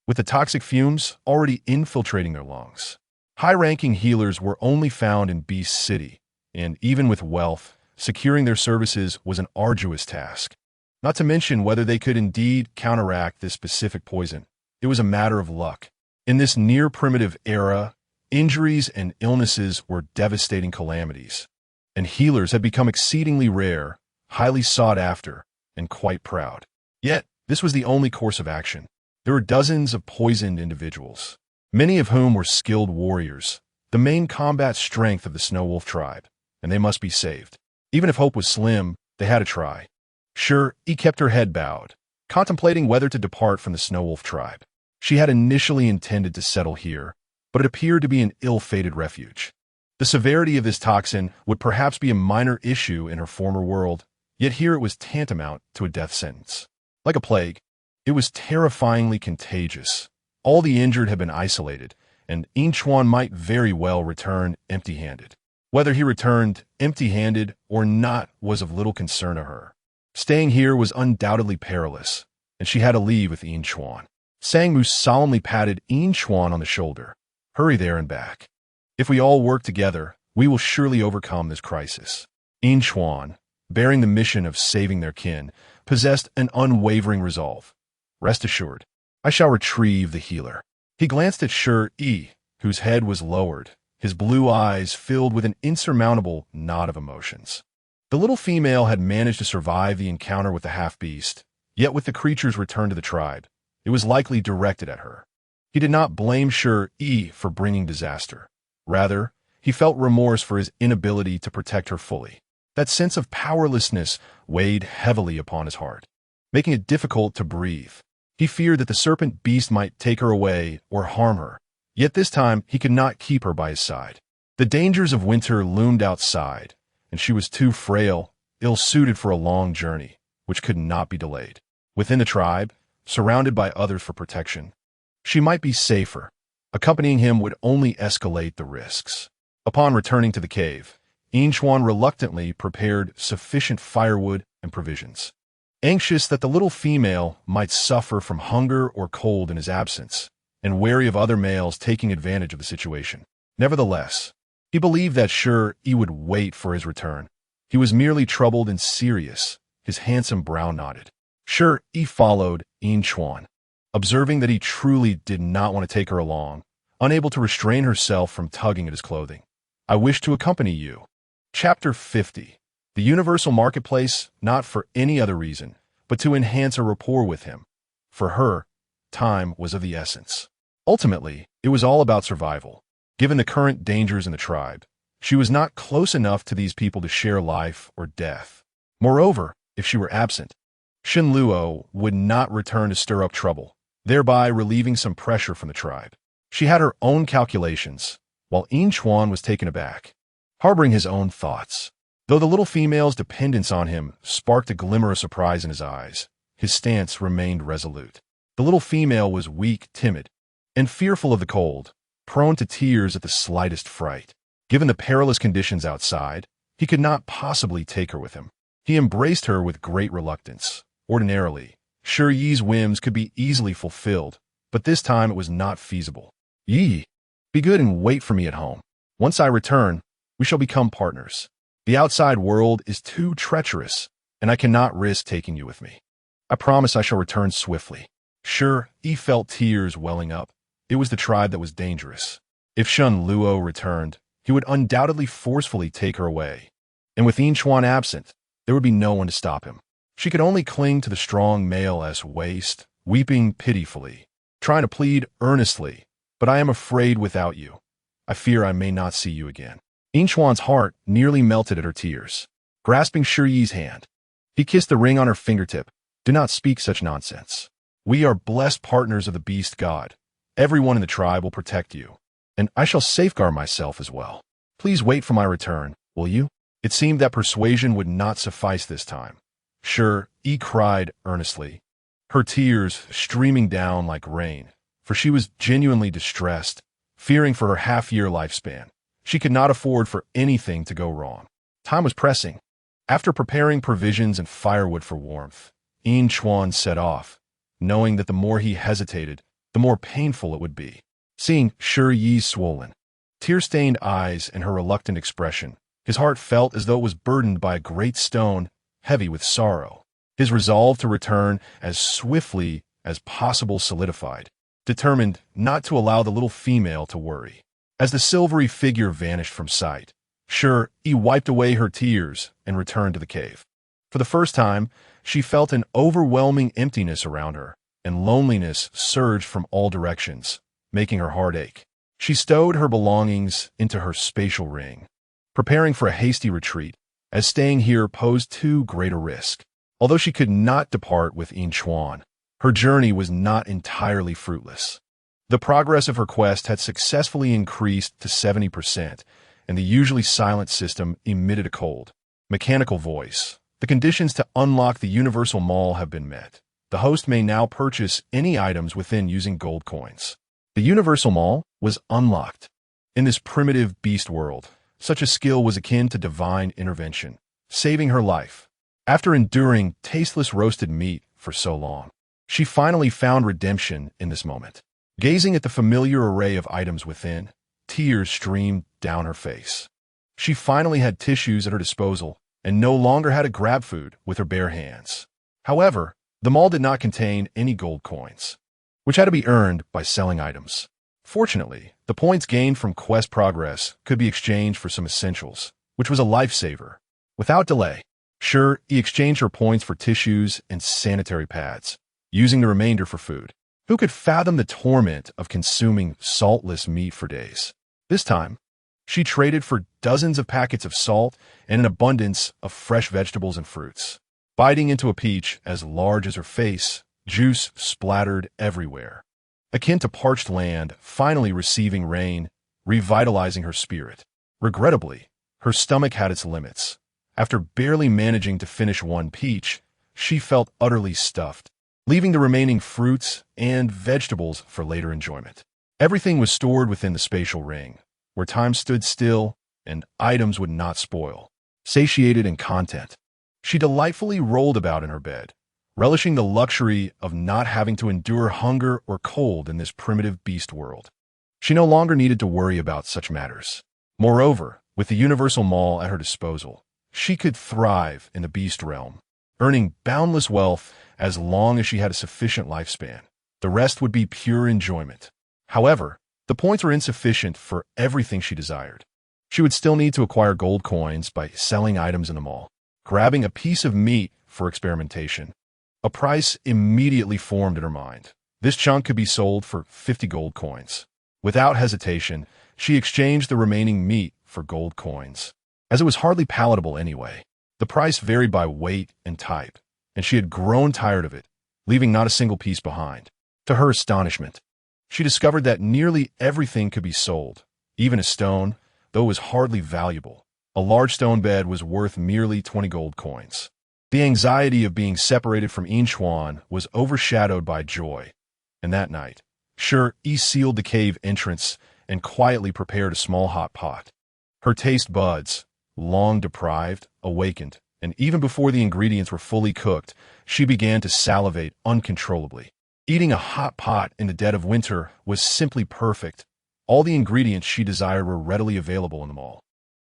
with the toxic fumes already infiltrating their lungs. High-ranking healers were only found in Beast City, and even with wealth, securing their services was an arduous task. Not to mention whether they could indeed counteract this specific poison. It was a matter of luck. In this near-primitive era, injuries and illnesses were devastating calamities, and healers had become exceedingly rare, highly sought after, and quite proud. Yet, this was the only course of action. There were dozens of poisoned individuals, many of whom were skilled warriors, the main combat strength of the Snow Wolf tribe, and they must be saved. Even if hope was slim, they had to try. Shi Yi kept her head bowed, contemplating whether to depart from the Snow Wolf tribe. She had initially intended to settle here, but it appeared to be an ill-fated refuge. The severity of this toxin would perhaps be a minor issue in her former world, yet here it was tantamount to a death sentence. Like a plague, it was terrifyingly contagious. All the injured had been isolated, and Inchuan might very well return empty-handed. Whether he returned empty-handed or not was of little concern to her. Staying here was undoubtedly perilous, and she had to leave with Inchuan. Sangmu solemnly patted Inchuan on the shoulder. Hurry there and back. If we all work together, we will surely overcome this crisis. Inchuan, bearing the mission of saving their kin, possessed an unwavering resolve. Rest assured, I shall retrieve the healer. He glanced at Shi Yi, whose head was lowered, his blue eyes filled with an insurmountable knot of emotions. The little female had managed to survive the encounter with the half-beast, yet with the creature's return to the tribe, it was likely directed at her. He did not blame Shi Yi for bringing disaster. Rather, he felt remorse for his inability to protect her fully. That sense of powerlessness weighed heavily upon his heart, making it difficult to breathe. He feared that the serpent beast might take her away or harm her, yet this time he could not keep her by his side. The dangers of winter loomed outside, and she was too frail, ill-suited for a long journey, which could not be delayed. Within the tribe, surrounded by others for protection, she might be safer. Accompanying him would only escalate the risks. Upon returning to the cave, Inchuan reluctantly prepared sufficient firewood and provisions, anxious that the little female might suffer from hunger or cold in his absence, and wary of other males taking advantage of the situation. Nevertheless, he believed that Shi Yi would wait for his return. He was merely troubled and serious, his handsome brow knotted. Shi Yi followed Inchuan, observing that he truly did not want to take her along, unable to restrain herself from tugging at his clothing. I wish to accompany you. Chapter 50. The Universal Marketplace, not for any other reason, but to enhance a rapport with him. For her, time was of the essence. Ultimately, it was all about survival. Given the current dangers in the tribe, she was not close enough to these people to share life or death. Moreover, if she were absent, Shen Luo would not return to stir up trouble, thereby relieving some pressure from the tribe. She had her own calculations, while Inchuan was taken aback, harboring his own thoughts. Though the little female's dependence on him sparked a glimmer of surprise in his eyes, his stance remained resolute. The little female was weak, timid, and fearful of the cold, prone to tears at the slightest fright. Given the perilous conditions outside, he could not possibly take her with him. He embraced her with great reluctance. Ordinarily, Shi Yi's whims could be easily fulfilled, but this time it was not feasible. Yi, be good and wait for me at home. Once I return, we shall become partners. The outside world is too treacherous, and I cannot risk taking you with me. I promise I shall return swiftly. Shi Yi felt tears welling up. It was the tribe that was dangerous. If Shen Luo returned, he would undoubtedly forcefully take her away. And with Inchuan absent, there would be no one to stop him. She could only cling to the strong male-esque waist, weeping pitifully, trying to plead earnestly, but I am afraid without you. I fear I may not see you again. Inchuan's heart nearly melted at her tears. Grasping Shi Yi's hand, he kissed the ring on her fingertip. Do not speak such nonsense. We are blessed partners of the beast god. Everyone in the tribe will protect you, and I shall safeguard myself as well. Please wait for my return, will you? It seemed that persuasion would not suffice this time. Shi Yi cried earnestly, her tears streaming down like rain, for she was genuinely distressed, fearing for her half-year lifespan. She could not afford for anything to go wrong. Time was pressing. After preparing provisions and firewood for warmth, Inchuan set off, knowing that the more he hesitated, the more painful it would be. Seeing Shi Yi's swollen, tear-stained eyes and her reluctant expression, his heart felt as though it was burdened by a great stone, heavy with sorrow. His resolve to return as swiftly as possible solidified, determined not to allow the little female to worry. As the silvery figure vanished from sight, Shi Yi wiped away her tears and returned to the cave. For the first time, she felt an overwhelming emptiness around her, and loneliness surged from all directions, making her heart ache. She stowed her belongings into her spatial ring, preparing for a hasty retreat, as staying here posed too great a risk. Although she could not depart with Inchuan, her journey was not entirely fruitless. The progress of her quest had successfully increased to 70%, and the usually silent system emitted a cold, mechanical voice. The conditions to unlock the Universal Mall have been met. The host may now purchase any items within using gold coins. The Universal Mall was unlocked. In this primitive beast world, such a skill was akin to divine intervention, saving her life. After enduring tasteless roasted meat for so long, she finally found redemption in this moment. Gazing at the familiar array of items within, tears streamed down her face. She finally had tissues at her disposal and no longer had to grab food with her bare hands. However, the mall did not contain any gold coins, which had to be earned by selling items. Fortunately, the points gained from quest progress could be exchanged for some essentials, which was a lifesaver. Without delay, Shi Yi exchanged her points for tissues and sanitary pads, using the remainder for food. Who could fathom the torment of consuming saltless meat for days? This time, she traded for dozens of packets of salt and an abundance of fresh vegetables and fruits. Biting into a peach as large as her face, juice splattered everywhere. Akin to parched land finally receiving rain, revitalizing her spirit. Regrettably, her stomach had its limits. After barely managing to finish one peach, she felt utterly stuffed, leaving the remaining fruits and vegetables for later enjoyment. Everything was stored within the spatial ring, where time stood still and items would not spoil. Satiated and content, she delightfully rolled about in her bed, relishing the luxury of not having to endure hunger or cold in this primitive beast world. She no longer needed to worry about such matters. Moreover, with the Universal Mall at her disposal, she could thrive in the beast realm, earning boundless wealth as long as she had a sufficient lifespan. The rest would be pure enjoyment. However, the points were insufficient for everything she desired. She would still need to acquire gold coins by selling items in the mall, grabbing a piece of meat for experimentation. A price immediately formed in her mind. This chunk could be sold for 50 gold coins. Without hesitation, she exchanged the remaining meat for gold coins, as it was hardly palatable anyway. The price varied by weight and type, and she had grown tired of it, leaving not a single piece behind. To her astonishment, she discovered that nearly everything could be sold, even a stone, though it was hardly valuable. A large stone bed was worth merely 20 gold coins. The anxiety of being separated from Inchuan was overshadowed by joy, and that night, Shi Yi sealed the cave entrance and quietly prepared a small hot pot. Her taste buds, long deprived, awakened, and even before the ingredients were fully cooked, she began to salivate uncontrollably. Eating a hot pot in the dead of winter was simply perfect. All the ingredients she desired were readily available in the mall.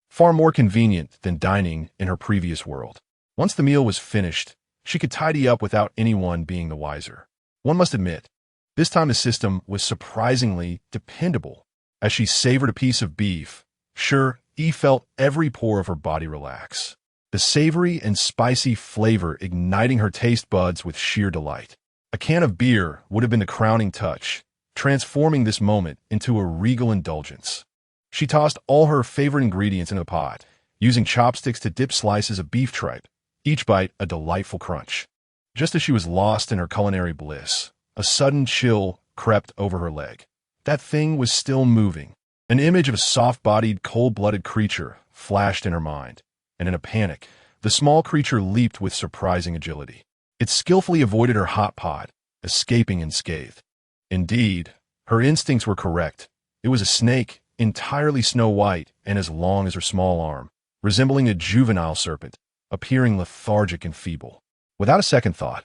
Far more convenient than dining in her previous world. Once the meal was finished, she could tidy up without anyone being the wiser. One must admit, this time the system was surprisingly dependable. As she savored a piece of beef, Shi Yi felt every pore of her body relax, the savory and spicy flavor igniting her taste buds with sheer delight. A can of beer would have been the crowning touch, transforming this moment into a regal indulgence. She tossed all her favorite ingredients into the pot, using chopsticks to dip slices of beef tripe, each bite a delightful crunch. Just as she was lost in her culinary bliss, a sudden chill crept over her leg. That thing was still moving. An image of a soft-bodied, cold-blooded creature flashed in her mind, and in a panic, the small creature leaped with surprising agility. It skillfully avoided her hot pot, escaping unscathed. Indeed, her instincts were correct. It was a snake, entirely snow-white and as long as her small arm, resembling a juvenile serpent, appearing lethargic and feeble. Without a second thought,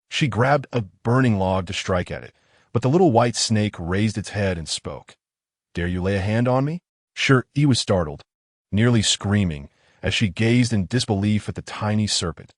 she grabbed a burning log to strike at it, but the little white snake raised its head and spoke. "Dare you lay a hand on me?" Shi Yi was startled, nearly screaming, as she gazed in disbelief at the tiny serpent.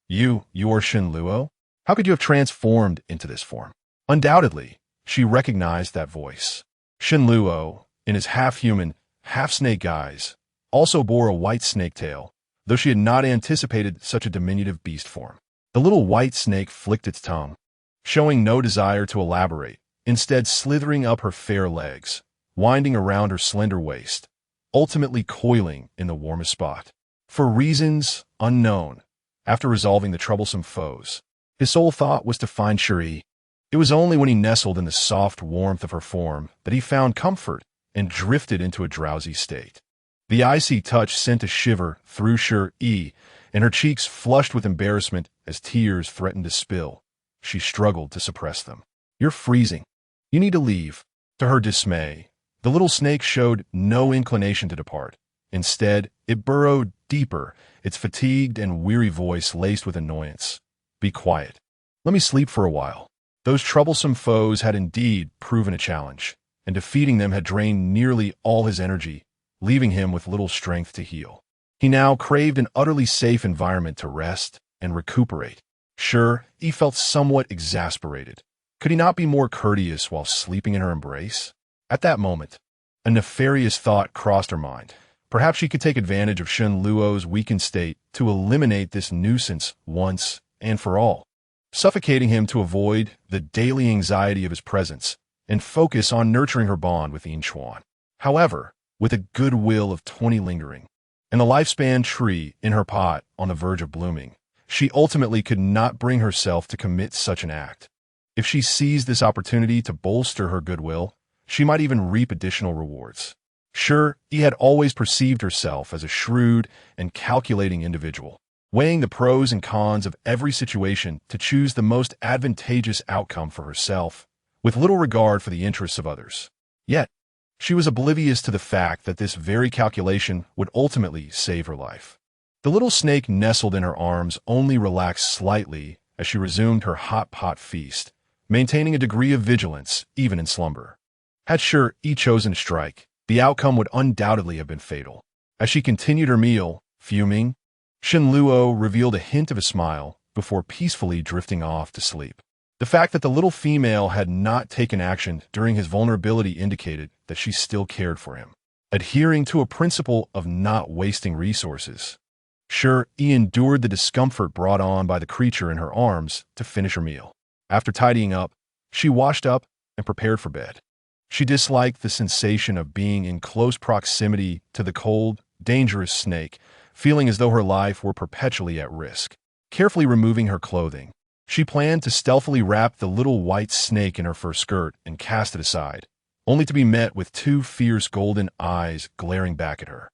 You are Shen Luo? How could you have transformed into this form?" Undoubtedly, she recognized that voice. Shen Luo, in his half-human, half-snake guise, also bore a white snake tail, though she had not anticipated such a diminutive beast form. The little white snake flicked its tongue, showing no desire to elaborate, instead slithering up her fair legs, winding around her slender waist, ultimately coiling in the warmest spot. For reasons unknown, after resolving the troublesome foes, his sole thought was to find Shi Yi. It was only when he nestled in the soft warmth of her form that he found comfort and drifted into a drowsy state. The icy touch sent a shiver through Shi Yi, and her cheeks flushed with embarrassment as tears threatened to spill. She struggled to suppress them. "You're freezing. You need to leave." To her dismay, the little snake showed no inclination to depart. Instead, it burrowed deeper, its fatigued and weary voice laced with annoyance. "Be quiet. Let me sleep for a while." Those troublesome foes had indeed proven a challenge, and defeating them had drained nearly all his energy, leaving him with little strength to heal. He now craved an utterly safe environment to rest and recuperate. Sure, he felt somewhat exasperated. Could he not be more courteous while sleeping in her embrace? At that moment, a nefarious thought crossed her mind. Perhaps she could take advantage of Shen Luo's weakened state to eliminate this nuisance once and for all, suffocating him to avoid the daily anxiety of his presence and focus on nurturing her bond with Yin Chuan. However, with a goodwill of 20 lingering, and the lifespan tree in her pot on the verge of blooming, she ultimately could not bring herself to commit such an act. If she seized this opportunity to bolster her goodwill, she might even reap additional rewards. Sure, he had always perceived herself as a shrewd and calculating individual, weighing the pros and cons of every situation to choose the most advantageous outcome for herself, with little regard for the interests of others. Yet, she was oblivious to the fact that this very calculation would ultimately save her life. The little snake nestled in her arms only relaxed slightly as she resumed her hot pot feast, maintaining a degree of vigilance even in slumber. Had Shi Yi chosen to strike, the outcome would undoubtedly have been fatal. As she continued her meal, fuming, Shen Luo revealed a hint of a smile before peacefully drifting off to sleep. The fact that the little female had not taken action during his vulnerability indicated that she still cared for him, adhering to a principle of not wasting resources. Shi Yi endured the discomfort brought on by the creature in her arms to finish her meal. After tidying up, she washed up and prepared for bed. She disliked the sensation of being in close proximity to the cold, dangerous snake, feeling as though her life were perpetually at risk. Carefully removing her clothing, she planned to stealthily wrap the little white snake in her fur skirt and cast it aside, only to be met with two fierce golden eyes glaring back at her.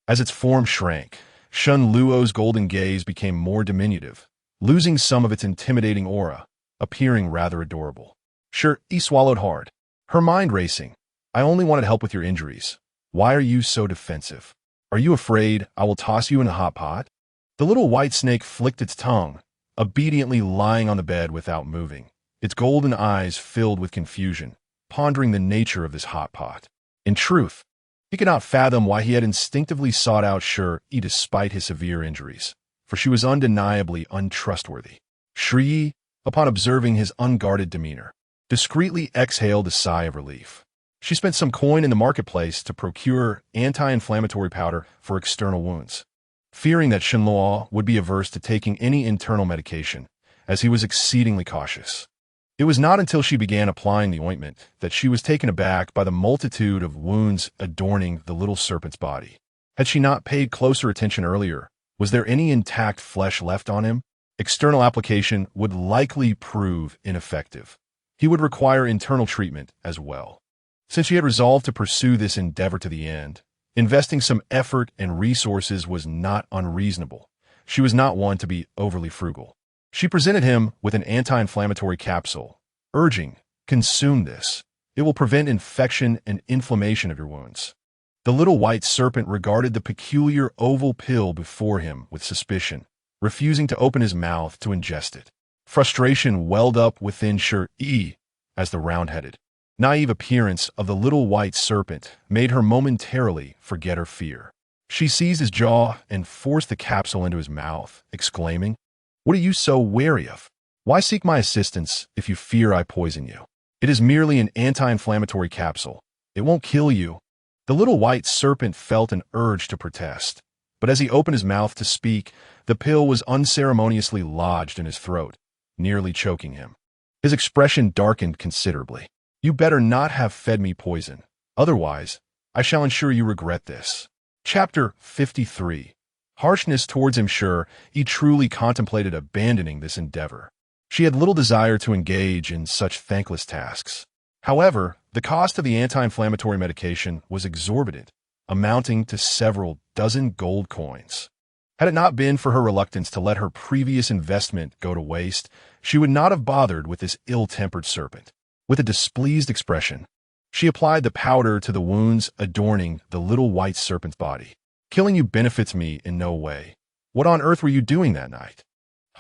As its form shrank, Shen Luo's golden gaze became more diminutive, losing some of its intimidating aura, appearing rather adorable. Shi Yi swallowed hard, her mind racing. "I only wanted help with your injuries. Why are you so defensive? Are you afraid I will toss you in a hot pot?" The little white snake flicked its tongue, obediently lying on the bed without moving, its golden eyes filled with confusion, pondering the nature of this hot pot. In truth, he could not fathom why he had instinctively sought out Shi Yi despite his severe injuries, for she was undeniably untrustworthy. Shi Yi, upon observing his unguarded demeanor, discreetly exhaled a sigh of relief. She spent some coin in the marketplace to procure anti-inflammatory powder for external wounds, fearing that Shen Luo would be averse to taking any internal medication, as he was exceedingly cautious. It was not until she began applying the ointment that she was taken aback by the multitude of wounds adorning the little serpent's body. Had she not paid closer attention earlier, was there any intact flesh left on him? External application would likely prove ineffective. He would require internal treatment as well. Since she had resolved to pursue this endeavor to the end, investing some effort and resources was not unreasonable. She was not one to be overly frugal. She presented him with an anti-inflammatory capsule, urging, "Consume this. It will prevent infection and inflammation of your wounds." The little white serpent regarded the peculiar oval pill before him with suspicion, refusing to open his mouth to ingest it. Frustration welled up within Shi Yi as the round-headed, naive appearance of the little white serpent made her momentarily forget her fear. She seized his jaw and forced the capsule into his mouth, exclaiming, "What are you so wary of? Why seek my assistance if you fear I poison you? It is merely an anti-inflammatory capsule. It won't kill you." The little white serpent felt an urge to protest, but as he opened his mouth to speak, the pill was unceremoniously lodged in his throat, nearly choking him. His expression darkened considerably. "You better not have fed me poison. Otherwise, I shall ensure you regret this." Chapter 53. Harshness towards him. Sure, he truly contemplated abandoning this endeavor. She had little desire to engage in such thankless tasks. However, the cost of the anti-inflammatory medication was exorbitant, amounting to several dozen gold coins. Had it not been for her reluctance to let her previous investment go to waste, she would not have bothered with this ill-tempered serpent. With a displeased expression, she applied the powder to the wounds adorning the little white serpent's body. "Killing you benefits me in no way. What on earth were you doing that night?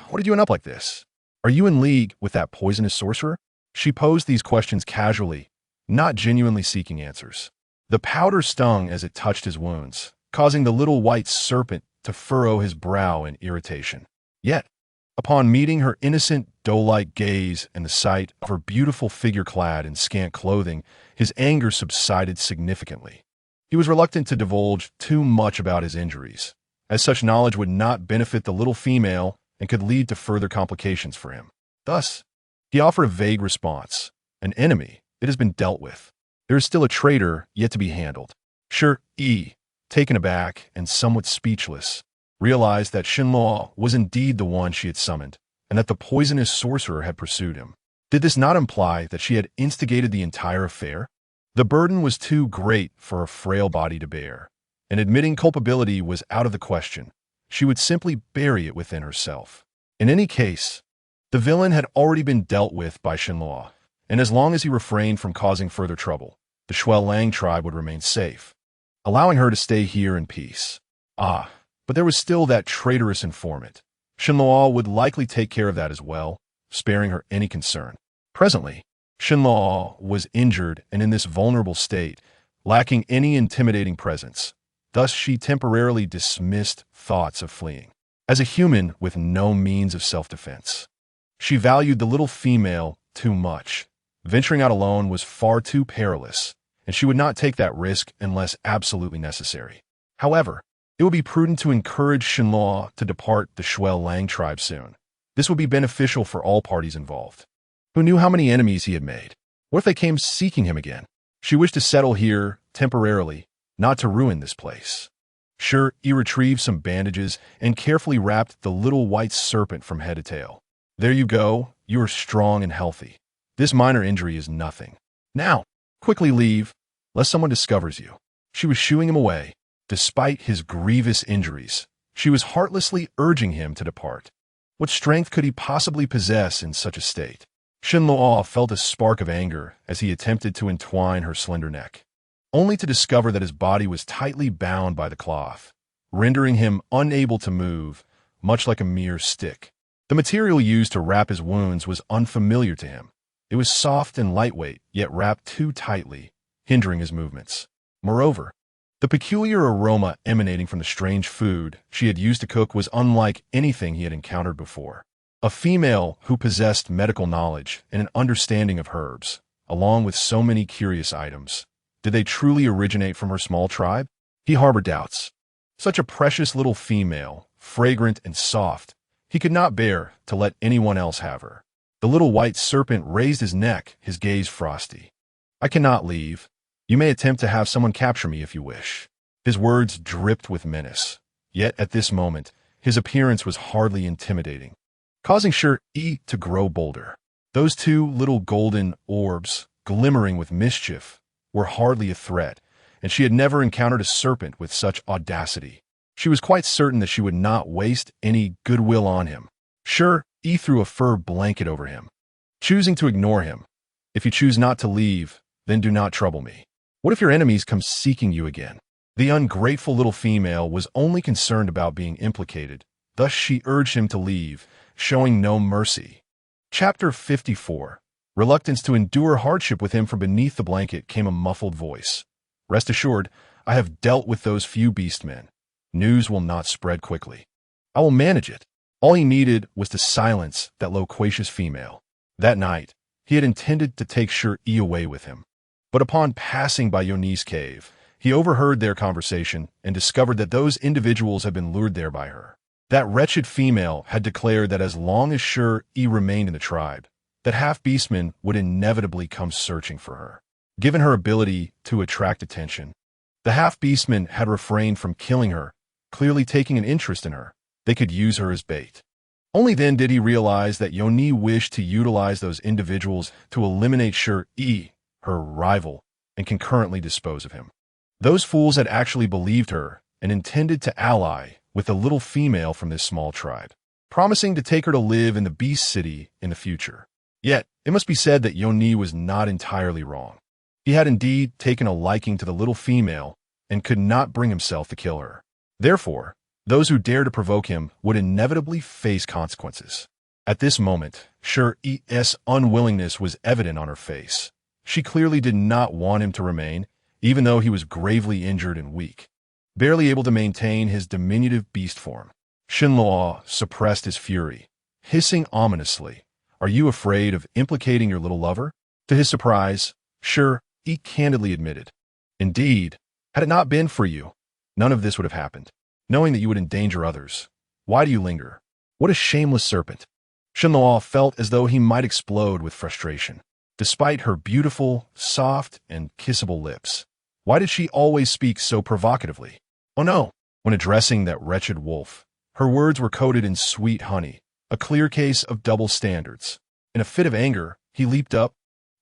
What did you end up like this? Are you in league with that poisonous sorcerer?" She posed these questions casually, not genuinely seeking answers. The powder stung as it touched his wounds, causing the little white serpent to furrow his brow in irritation. Yet, upon meeting her innocent, doe-like gaze and the sight of her beautiful figure clad in scant clothing, his anger subsided significantly. He was reluctant to divulge too much about his injuries, as such knowledge would not benefit the little female and could lead to further complications for him. Thus, he offered a vague response. "An enemy, it has been dealt with. There is still a traitor yet to be handled." Shi Yi, taken aback and somewhat speechless, realized that Xinluo was indeed the one she had summoned, and that the poisonous sorcerer had pursued him. Did this not imply that she had instigated the entire affair? The burden was too great for her frail body to bear, and admitting culpability was out of the question. She would simply bury it within herself. In any case, the villain had already been dealt with by Xinluo, and as long as he refrained from causing further trouble, the Lang tribe would remain safe, allowing her to stay here in peace. But there was still that traitorous informant. Xinluo would likely take care of that as well, sparing her any concern. Presently, Xinluo was injured and in this vulnerable state, lacking any intimidating presence. Thus she temporarily dismissed thoughts of fleeing. As a human with no means of self-defense, she valued the little female too much. Venturing out alone was far too perilous, and she would not take that risk unless absolutely necessary. However, it would be prudent to encourage Xinluo to depart the Lang tribe soon. This would be beneficial for all parties involved. Who knew how many enemies he had made? What if they came seeking him again? She wished to settle here temporarily, not to ruin this place. Shi Yi retrieved some bandages and carefully wrapped the little white serpent from head to tail. "There you go. You are strong and healthy. This minor injury is nothing. Now, quickly leave, lest someone discovers you." She was shooing him away. Despite his grievous injuries, she was heartlessly urging him to depart. What strength could he possibly possess in such a state? Xinluo felt a spark of anger as he attempted to entwine her slender neck, only to discover that his body was tightly bound by the cloth, rendering him unable to move, much like a mere stick. The material used to wrap his wounds was unfamiliar to him. It was soft and lightweight, yet wrapped too tightly, hindering his movements. Moreover, the peculiar aroma emanating from the strange food she had used to cook was unlike anything he had encountered before. A female who possessed medical knowledge and an understanding of herbs, along with so many curious items. Did they truly originate from her small tribe? He harbored doubts. Such a precious little female, fragrant and soft, he could not bear to let anyone else have her. The The little white serpent raised his neck, his gaze frosty. I cannot leave. You may attempt to have someone capture me if you wish. His words dripped with menace. Yet at this moment, his appearance was hardly intimidating, causing Shi Yi to grow bolder. Those two little golden orbs, glimmering with mischief, were hardly a threat, and she had never encountered a serpent with such audacity. She was quite certain that she would not waste any goodwill on him. Shi Yi threw a fur blanket over him, choosing to ignore him. If you choose not to leave, then do not trouble me. What if your enemies come seeking you again? The ungrateful little female was only concerned about being implicated, thus she urged him to leave, showing no mercy. Chapter 54. Reluctance to endure hardship with him. From beneath the blanket came a muffled voice. Rest assured, I have dealt with those few beastmen. News will not spread quickly. I will manage it. All he needed was to silence that loquacious female. That night, he had intended to take Shi Yi away with him. But upon passing by Yoni's cave, he overheard their conversation and discovered that those individuals had been lured there by her. That wretched female had declared that as long as Shi Yi remained in the tribe, that half-beastmen would inevitably come searching for her. Given her ability to attract attention, the half-beastmen had refrained from killing her, clearly taking an interest in her. They could use her as bait. Only then did he realize that Yoni wished to utilize those individuals to eliminate Shi Yi, her rival, and concurrently dispose of him. Those fools had actually believed her and intended to ally with a little female from this small tribe, promising to take her to live in the Beast City in the future. Yet, it must be said that Yoni was not entirely wrong. He had indeed taken a liking to the little female and could not bring himself to kill her. Therefore, those who dared to provoke him would inevitably face consequences. At this moment, Shi Yi's unwillingness was evident on her face. She clearly did not want him to remain, even though he was gravely injured and weak, barely able to maintain his diminutive beast form. Shinluo suppressed his fury, hissing ominously, "Are you afraid of implicating your little lover?" To his surprise, Shi Yi candidly admitted, "Indeed, had it not been for you, none of this would have happened. Knowing that you would endanger others, why do you linger? What a shameless serpent." Shinluo felt as though he might explode with frustration. Despite her beautiful, soft, and kissable lips, why did she always speak so provocatively? Oh no! When addressing that wretched wolf, her words were coated in sweet honey, a clear case of double standards. In a fit of anger, he leaped up,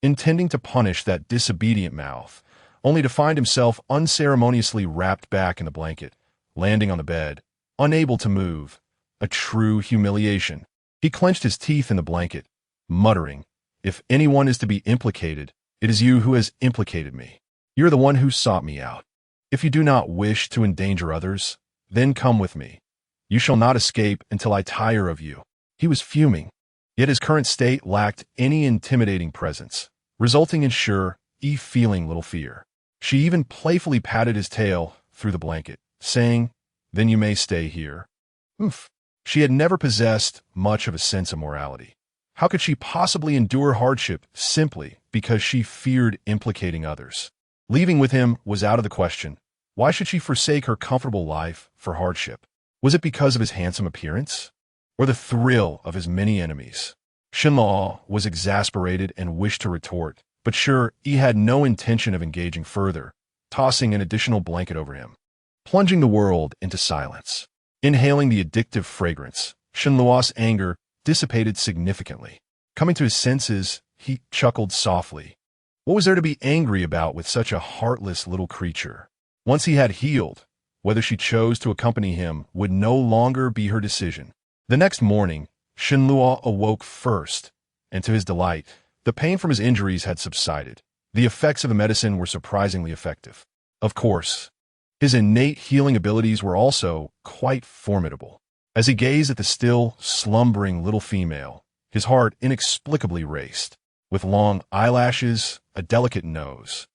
intending to punish that disobedient mouth, only to find himself unceremoniously wrapped back in the blanket, landing on the bed, unable to move. A true humiliation. He clenched his teeth in the blanket, muttering, "If anyone is to be implicated, it is you who has implicated me. You're the one who sought me out. If you do not wish to endanger others, then come with me. You shall not escape until I tire of you." He was fuming, yet his current state lacked any intimidating presence, resulting in Shi Yi feeling little fear. She even playfully patted his tail through the blanket, saying, "Then you may stay here." Oof. She had never possessed much of a sense of morality. How could she possibly endure hardship simply because she feared implicating others? Leaving with him was out of the question. Why should she forsake her comfortable life for hardship? Was it because of his handsome appearance? Or the thrill of his many enemies? Shinluo was exasperated and wished to retort, but Shi Yi had no intention of engaging further, tossing an additional blanket over him, plunging the world into silence. Inhaling the addictive fragrance, Shinluo's anger dissipated significantly. Coming to his senses, he chuckled softly. What was there to be angry about with such a heartless little creature? Once he had healed, whether she chose to accompany him would no longer be her decision. The next morning, Shinluo awoke first, and to his delight, the pain from his injuries had subsided. The effects of the medicine were surprisingly effective. Of course, his innate healing abilities were also quite formidable. As he gazed at the still, slumbering little female, his heart inexplicably raced. With long eyelashes, a delicate nose,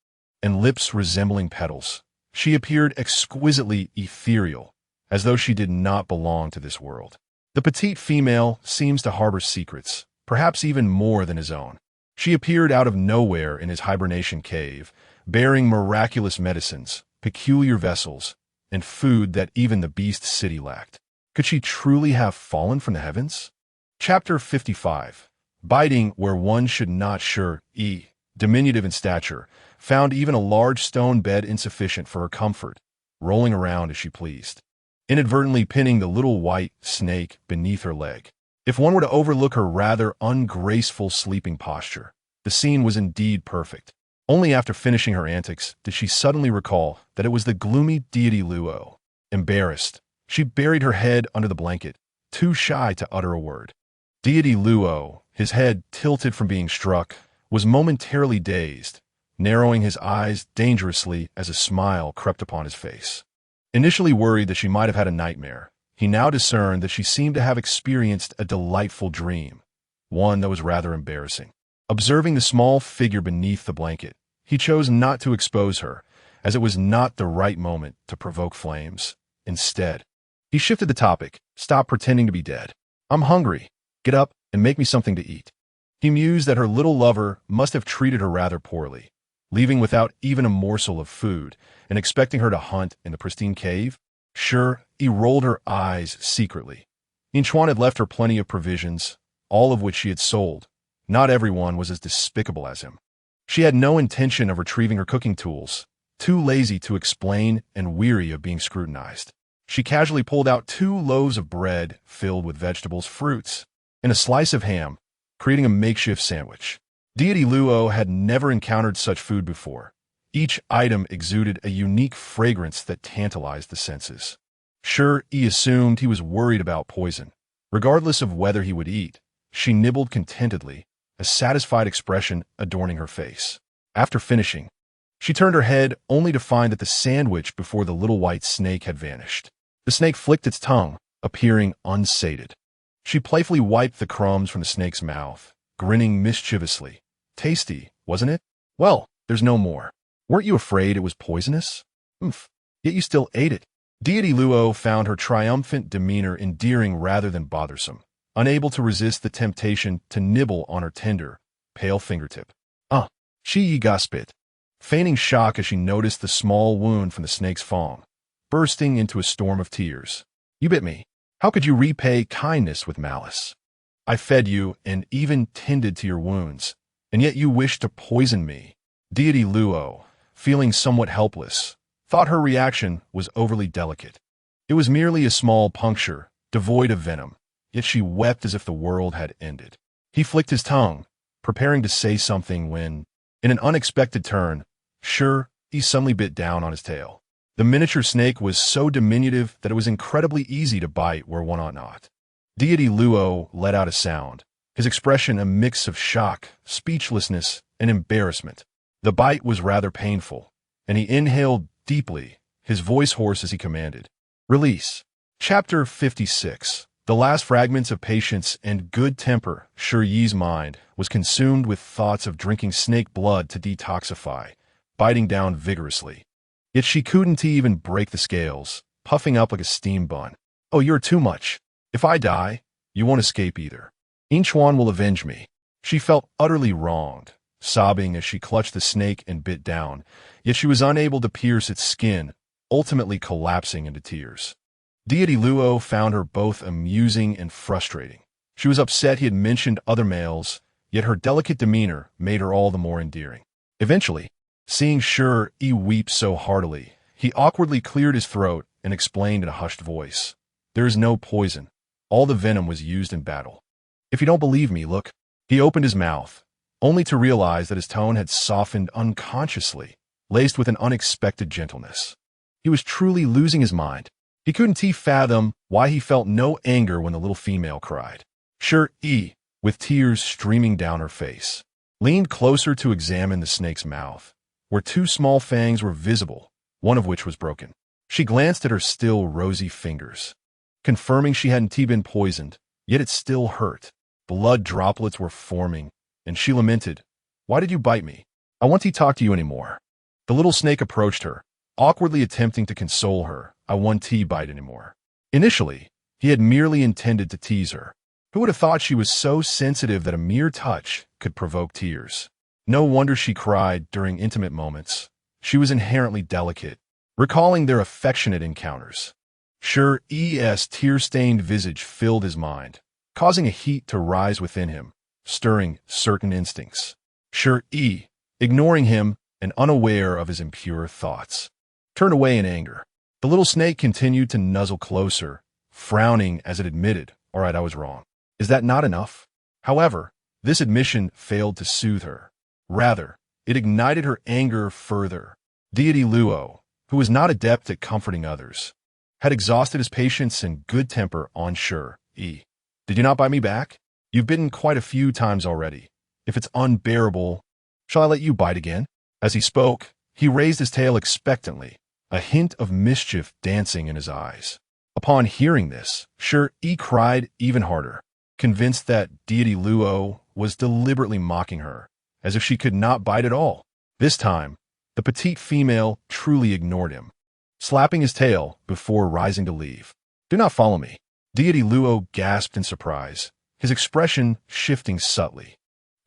and lips resembling petals, she appeared exquisitely ethereal, as though she did not belong to this world. The petite female seems to harbor secrets, perhaps even more than his own. She appeared out of nowhere in his hibernation cave, bearing miraculous medicines, peculiar vessels, and food that even the Beast City lacked. Could she truly have fallen from the heavens? Chapter 55. biting where one should not. Shi Yi, diminutive in stature, found even a large stone bed insufficient for her comfort, rolling around as she pleased, inadvertently pinning the little white snake beneath her leg. If one were to overlook her rather ungraceful sleeping posture, the scene was indeed perfect. Only after finishing her antics did she suddenly recall that it was the gloomy deity Luo. Embarrassed, she buried her head under the blanket, too shy to utter a word. Deity Luo, his head tilted from being struck, was momentarily dazed, narrowing his eyes dangerously as a smile crept upon his face. Initially worried that she might have had a nightmare, he now discerned that she seemed to have experienced a delightful dream, one that was rather embarrassing. Observing the small figure beneath the blanket, he chose not to expose her, as it was not the right moment to provoke flames. Instead, he shifted the topic. Stop pretending to be dead. I'm hungry. Get up and make me something to eat. He mused that her little lover must have treated her rather poorly, leaving without even a morsel of food and expecting her to hunt in the pristine cave. Sure, he rolled her eyes secretly. Inchuan had left her plenty of provisions, all of which she had sold. Not everyone was as despicable as him. She had no intention of retrieving her cooking tools, too lazy to explain and weary of being scrutinized. She casually pulled out 2 loaves of bread filled with vegetables, fruits, and a slice of ham, creating a makeshift sandwich. Deity Luo had never encountered such food before. Each item exuded a unique fragrance that tantalized the senses. Sure, he assumed he was worried about poison. Regardless of whether he would eat, she nibbled contentedly, a satisfied expression adorning her face. After finishing, she turned her head only to find that the sandwich before the little white snake had vanished. The snake flicked its tongue, appearing unsated. She playfully wiped the crumbs from the snake's mouth, grinning mischievously. Tasty, wasn't it? Well, there's no more. Weren't you afraid it was poisonous? Yet you still ate it. Deity Luo found her triumphant demeanor endearing rather than bothersome, unable to resist the temptation to nibble on her tender, pale fingertip. Shi Yi gasped, feigning shock as she noticed the small wound from the snake's fang, bursting into a storm of tears. You bit me. How could you repay kindness with malice? I fed you and even tended to your wounds, and yet you wished to poison me. Deity Luo, feeling somewhat helpless, thought her reaction was overly delicate. It was merely a small puncture, devoid of venom, yet she wept as if the world had ended. He flicked his tongue, preparing to say something when, in an unexpected turn, he suddenly bit down on his tail. The miniature snake was so diminutive that it was incredibly easy to bite where one ought not. Deity Luo let out a sound, his expression a mix of shock, speechlessness, and embarrassment. The bite was rather painful, and he inhaled deeply, his voice hoarse as he commanded. Release. Chapter 56. The last fragments of patience and good temper. Shi Yi's mind was consumed with thoughts of drinking snake blood to detoxify, biting down vigorously. Yet she couldn't even break the scales, puffing up like a steam bun. Oh, you're too much. If I die, you won't escape either. Inchuan will avenge me. She felt utterly wronged, sobbing as she clutched the snake and bit down, yet she was unable to pierce its skin, ultimately collapsing into tears. Deity Luo found her both amusing and frustrating. She was upset he had mentioned other males, yet her delicate demeanor made her all the more endearing. Eventually, seeing Shi Yi weep so heartily, he awkwardly cleared his throat and explained in a hushed voice. There is no poison. All the venom was used in battle. If you don't believe me, look. He opened his mouth, only to realize that his tone had softened unconsciously, laced with an unexpected gentleness. He was truly losing his mind. He couldn't fathom why he felt no anger when the little female cried. Shi Yi, with tears streaming down her face, leaned closer to examine the snake's mouth, where 2 small fangs were visible, one of which was broken. She glanced at her still rosy fingers, confirming she hadn't been poisoned, yet it still hurt. Blood droplets were forming, and she lamented, Why did you bite me? I won't talk to you anymore. The little snake approached her, awkwardly attempting to console her. I won't bite anymore. Initially, he had merely intended to tease her. Who would have thought she was so sensitive that a mere touch could provoke tears? No wonder she cried during intimate moments. She was inherently delicate, recalling their affectionate encounters. Shi Yi's tear-stained visage filled his mind, causing a heat to rise within him, stirring certain instincts. Shi Yi, ignoring him and unaware of his impure thoughts, turned away in anger. The little snake continued to nuzzle closer, frowning as it admitted, "All right, I was wrong." Is that not enough? However, this admission failed to soothe her. Rather, it ignited her anger further. Deity Luo, who was not adept at comforting others, had exhausted his patience and good temper on Shi Yi. "Did you not buy me back? You've bitten quite a few times already. If it's unbearable, shall I let you bite again?" As he spoke, he raised his tail expectantly, a hint of mischief dancing in his eyes. Upon hearing this, Shi Yi cried even harder, convinced that Deity Luo was deliberately mocking her, as if she could not bite at all. This time, the petite female truly ignored him, slapping his tail before rising to leave. "Do not follow me." Deity Luo gasped in surprise, his expression shifting subtly.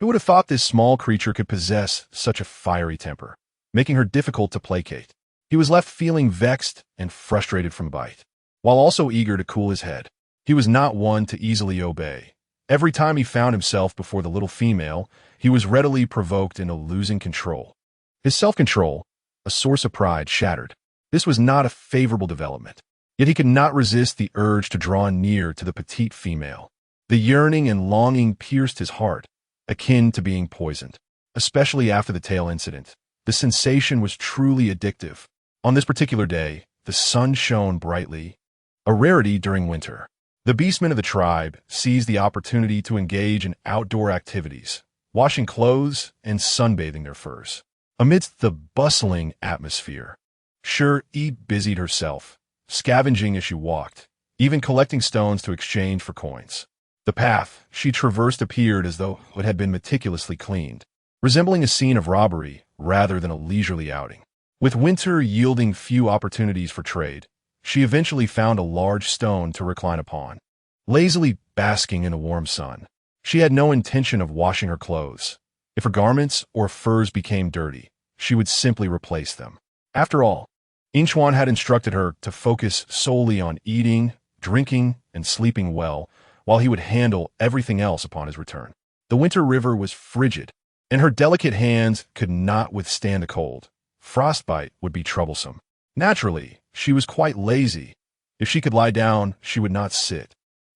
Who would have thought this small creature could possess such a fiery temper, making her difficult to placate? He was left feeling vexed and frustrated from bite, while also eager to cool his head. He was not one to easily obey. Every time he found himself before the little female, he was readily provoked into losing control. His self-control, a source of pride, shattered. This was not a favorable development. Yet he could not resist the urge to draw near to the petite female. The yearning and longing pierced his heart, akin to being poisoned. Especially after the tail incident, the sensation was truly addictive. On this particular day, the sun shone brightly, a rarity during winter. The beastmen of the tribe seized the opportunity to engage in outdoor activities, washing clothes and sunbathing their furs. Amidst the bustling atmosphere, Shi Yi busied herself, scavenging as she walked, even collecting stones to exchange for coins. The path she traversed appeared as though it had been meticulously cleaned, resembling a scene of robbery rather than a leisurely outing. With winter yielding few opportunities for trade, she eventually found a large stone to recline upon. Lazily basking in the warm sun, she had no intention of washing her clothes. If her garments or furs became dirty, she would simply replace them. After all, Inchuan had instructed her to focus solely on eating, drinking, and sleeping well, while he would handle everything else upon his return. The winter river was frigid, and her delicate hands could not withstand the cold. Frostbite would be troublesome. Naturally, she was quite lazy. If she could lie down, she would not sit.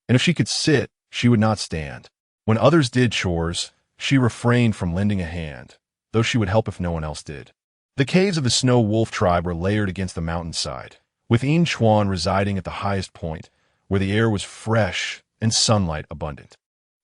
And if she could sit, she would not stand. When others did chores, she refrained from lending a hand, though she would help if no one else did. The caves of the Snow Wolf tribe were layered against the mountainside, with Inchuan residing at the highest point, where the air was fresh and sunlight abundant.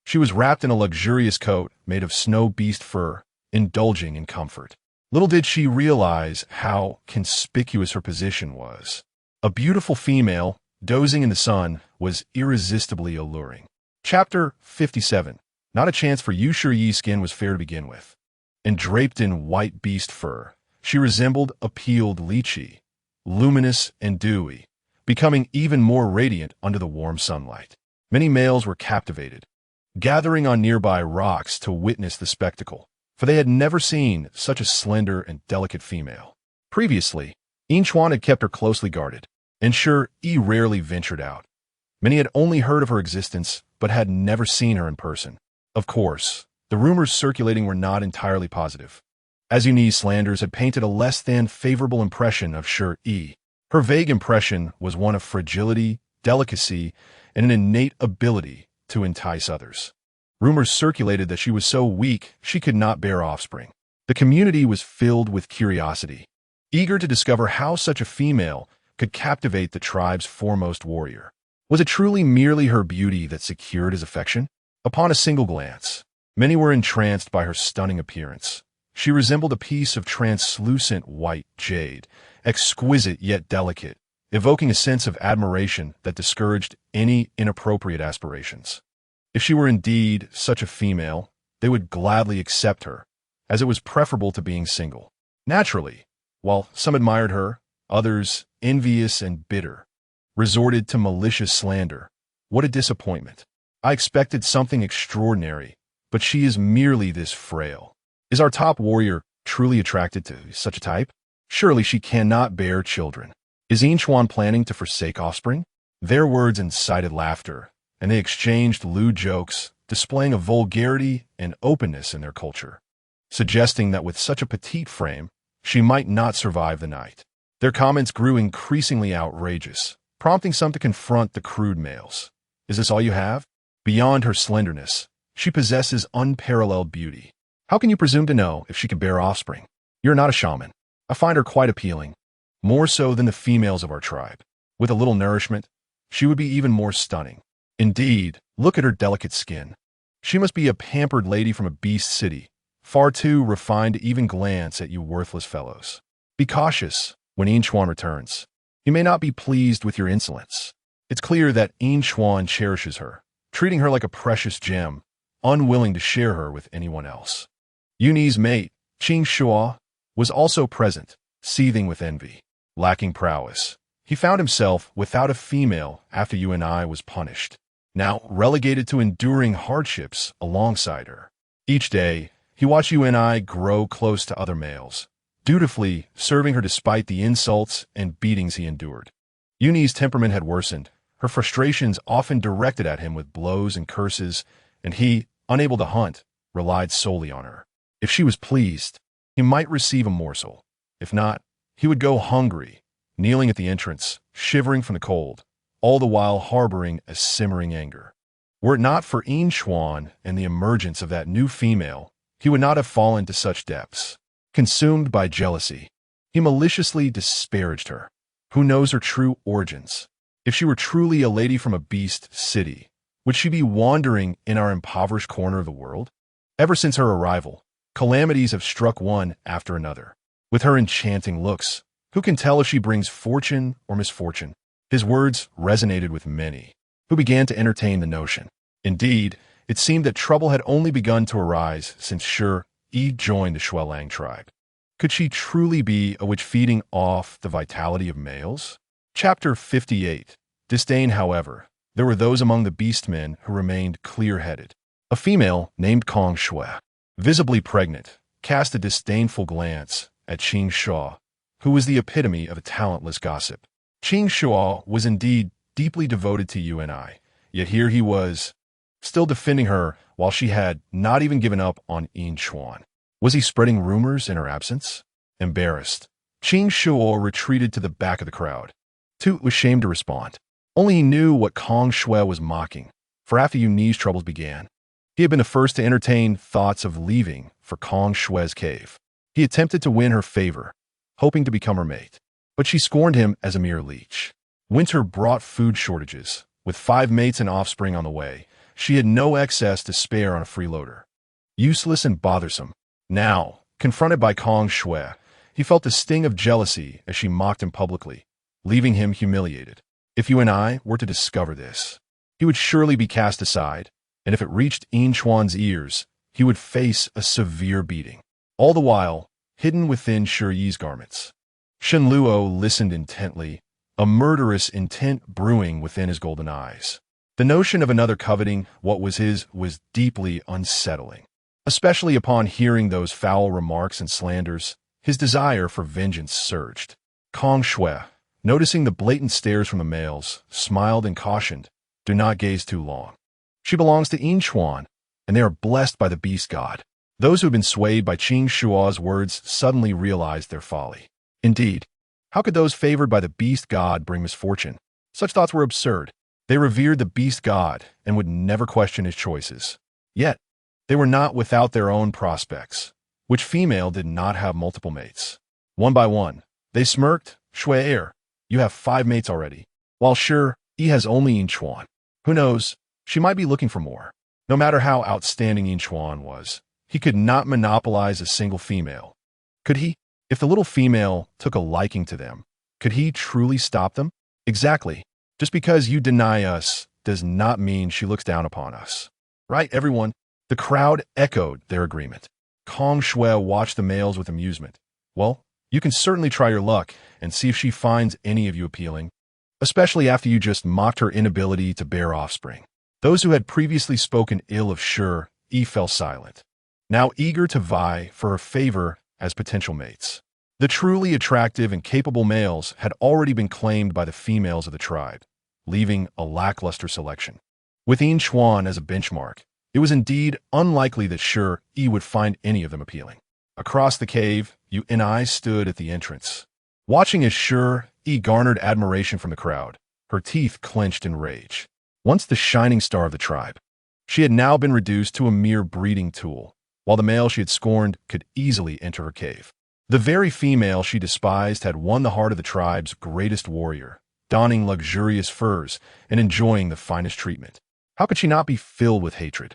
She was wrapped in a luxurious coat made of snow beast fur, indulging in comfort. Little did she realize how conspicuous her position was. A beautiful female, dozing in the sun, was irresistibly alluring. Chapter 57. Not a chance for you. Shi Yi's skin was fair to begin with, and draped in white beast fur, she resembled a peeled lychee, luminous and dewy, becoming even more radiant under the warm sunlight. Many males were captivated, gathering on nearby rocks to witness the spectacle, for they had never seen such a slender and delicate female. Previously, Inchuan had kept her closely guarded, and Shi Yi rarely ventured out. Many had only heard of her existence, but had never seen her in person. Of course, the rumors circulating were not entirely positive. Azuni's slanders had painted a less than favorable impression of Shi Yi. Her vague impression was one of fragility, delicacy, and an innate ability to entice others. Rumors circulated that she was so weak she could not bear offspring. The community was filled with curiosity, eager to discover how such a female could captivate the tribe's foremost warrior. Was it truly merely her beauty that secured his affection? Upon a single glance, many were entranced by her stunning appearance. She resembled a piece of translucent white jade, exquisite yet delicate, evoking a sense of admiration that discouraged any inappropriate aspirations. If she were indeed such a female, they would gladly accept her, as it was preferable to being single. Naturally, while some admired her, others, envious and bitter, resorted to malicious slander. What a disappointment. I expected something extraordinary, but she is merely this frail. Is our top warrior truly attracted to such a type? Surely she cannot bear children. Is Inchuan planning to forsake offspring? Their words incited laughter, and they exchanged lewd jokes displaying a vulgarity and openness in their culture, suggesting that with such a petite frame, she might not survive the night. Their comments grew increasingly outrageous, prompting some to confront the crude males. Is this all you have? Beyond her slenderness, she possesses unparalleled beauty. How can you presume to know if she could bear offspring? You're not a shaman. I find her quite appealing, more so than the females of our tribe. With a little nourishment, she would be even more stunning. Indeed, look at her delicate skin. She must be a pampered lady from a beast city, far too refined to even glance at you worthless fellows. Be cautious when Inchuan returns. He may not be pleased with your insolence. It's clear that Inchuan cherishes her, treating her like a precious gem, unwilling to share her with anyone else. Yuni's mate, Qing Shua, was also present, seething with envy. Lacking prowess, he found himself without a female after Yuni was punished, now relegated to enduring hardships alongside her. Each day, he watched Yuni grow close to other males, dutifully serving her despite the insults and beatings he endured. Yuni's temperament had worsened, her frustrations often directed at him with blows and curses, and he, unable to hunt, relied solely on her. If she was pleased, he might receive a morsel. If not, he would go hungry, kneeling at the entrance, shivering from the cold, all the while harboring a simmering anger. Were it not for Inchuan and the emergence of that new female, he would not have fallen to such depths. Consumed by jealousy, he maliciously disparaged her. Who knows her true origins? If she were truly a lady from a beast city, would she be wandering in our impoverished corner of the world? Ever since her arrival, calamities have struck one after another. With her enchanting looks, who can tell if she brings fortune or misfortune? His words resonated with many, who began to entertain the notion. Indeed, it seemed that trouble had only begun to arise since Shi Yi joined the Xuelang tribe. Could she truly be a witch feeding off the vitality of males? Chapter 58. Disdain, however, there were those among the beastmen who remained clear-headed. A female named Kong Shui, visibly pregnant, cast a disdainful glance at Qing Shua, who was the epitome of a talentless gossip. Qing Shua was indeed deeply devoted to Yuni, yet here he was, still defending her while she had not even given up on Inchuan. Was he spreading rumors in her absence? Embarrassed, Qing Shua retreated to the back of the crowd. Toot was ashamed to respond. Only he knew what Kong Shui was mocking, for after Yuni's troubles began, he had been the first to entertain thoughts of leaving for Kong Shui's cave. He attempted to win her favor, hoping to become her mate, but she scorned him as a mere leech. Winter brought food shortages. With 5 mates and offspring on the way, she had no excess to spare on a freeloader. Useless and bothersome. Now, confronted by Kong Shui, he felt the sting of jealousy as she mocked him publicly, leaving him humiliated. If Yuni were to discover this, he would surely be cast aside, and if it reached Inchuan's ears, he would face a severe beating. All the while, hidden within Shi Yi's garments, Shen Luo listened intently, a murderous intent brewing within his golden eyes. The notion of another coveting what was his was deeply unsettling. Especially upon hearing those foul remarks and slanders, his desire for vengeance surged. Kong Shui, noticing the blatant stares from the males, smiled and cautioned, "Do not gaze too long. She belongs to Inchuan, and they are blessed by the beast god." Those who had been swayed by Qing Shua's words suddenly realized their folly. Indeed, how could those favored by the beast god bring misfortune? Such thoughts were absurd. They revered the beast god and would never question his choices. Yet, they were not without their own prospects. Which female did not have multiple mates? One by one, they smirked. "Shui, you have 5 mates already, while Shi Yi has only Inchuan. Who knows, she might be looking for more." No matter how outstanding Inchuan was, he could not monopolize a single female. Could he? If the little female took a liking to them, could he truly stop them? Exactly. Just because you deny us does not mean she looks down upon us. Right, everyone? The crowd echoed their agreement. Kong Shui watched the males with amusement. Well, you can certainly try your luck and see if she finds any of you appealing, especially after you just mocked her inability to bear offspring. Those who had previously spoken ill of Shi Yi fell silent, now eager to vie for her favor as potential mates. The truly attractive and capable males had already been claimed by the females of the tribe, leaving a lackluster selection. With Inchuan as a benchmark, It was indeed unlikely that Shi Yi would find any of them appealing. Across the cave, Uni stood at the entrance. Watching as Shi Yi garnered admiration from the crowd, her teeth clenched in rage. Once the shining star of the tribe, she had now been reduced to a mere breeding tool, while the male she had scorned could easily enter her cave. The very female she despised had won the heart of the tribe's greatest warrior, donning luxurious furs and enjoying the finest treatment. How could she not be filled with hatred?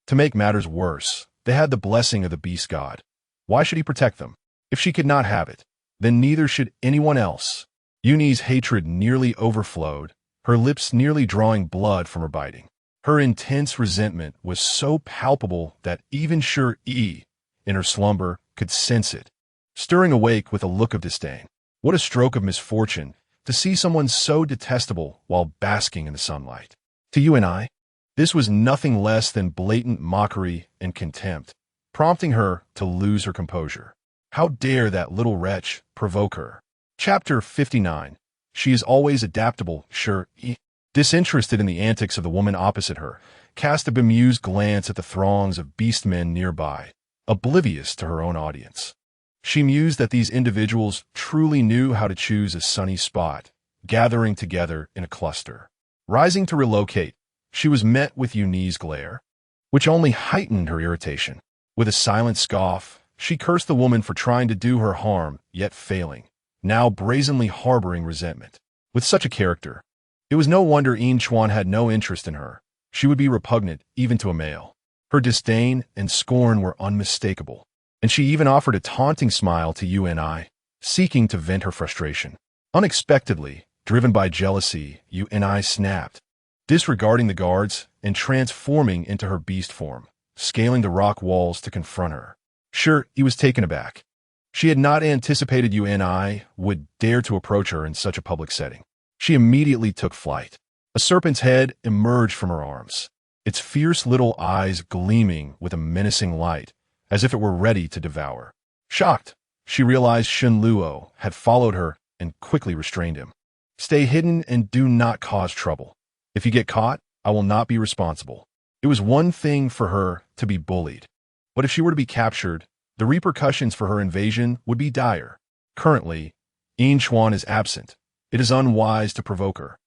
To make matters worse, they had the blessing of the beast god. Why should he protect them? If she could not have it, then neither should anyone else. Uni's hatred nearly overflowed, her lips nearly drawing blood from her biting. Her intense resentment was so palpable that even Shi Yi, in her slumber, could sense it, stirring awake with a look of disdain. What a stroke of misfortune to see someone so detestable while basking in the sunlight. To Uni, this was nothing less than blatant mockery and contempt, prompting her to lose her composure. How dare that little wretch provoke her? Chapter 59. She is always adaptable, Shi Yi, disinterested in the antics of the woman opposite her, cast a bemused glance at the throngs of beastmen nearby, oblivious to her own audience. She mused that these individuals truly knew how to choose a sunny spot, gathering together in a cluster. Rising to relocate, she was met with Uni's glare, which only heightened her irritation. With a silent scoff, she cursed the woman for trying to do her harm, yet failing, now brazenly harboring resentment. With such a character, it was no wonder Inchuan had no interest in her. She would be repugnant even to a male. Her disdain and scorn were unmistakable, and she even offered a taunting smile to Uni, seeking to vent her frustration. Unexpectedly, driven by jealousy, Uni snapped, disregarding the guards and transforming into her beast form, scaling the rock walls to confront her. Shi Yi was taken aback. She had not anticipated Uni would dare to approach her in such a public setting. She immediately took flight. A serpent's head emerged from her arms, its fierce little eyes gleaming with a menacing light, as if it were ready to devour. Shocked, she realized Shen Luo had followed her and quickly restrained him. Stay hidden and do not cause trouble. If you get caught, I will not be responsible. It was one thing for her to be bullied, but if she were to be captured, the repercussions for her invasion would be dire. Currently, Inchuan is absent. It is unwise to provoke her,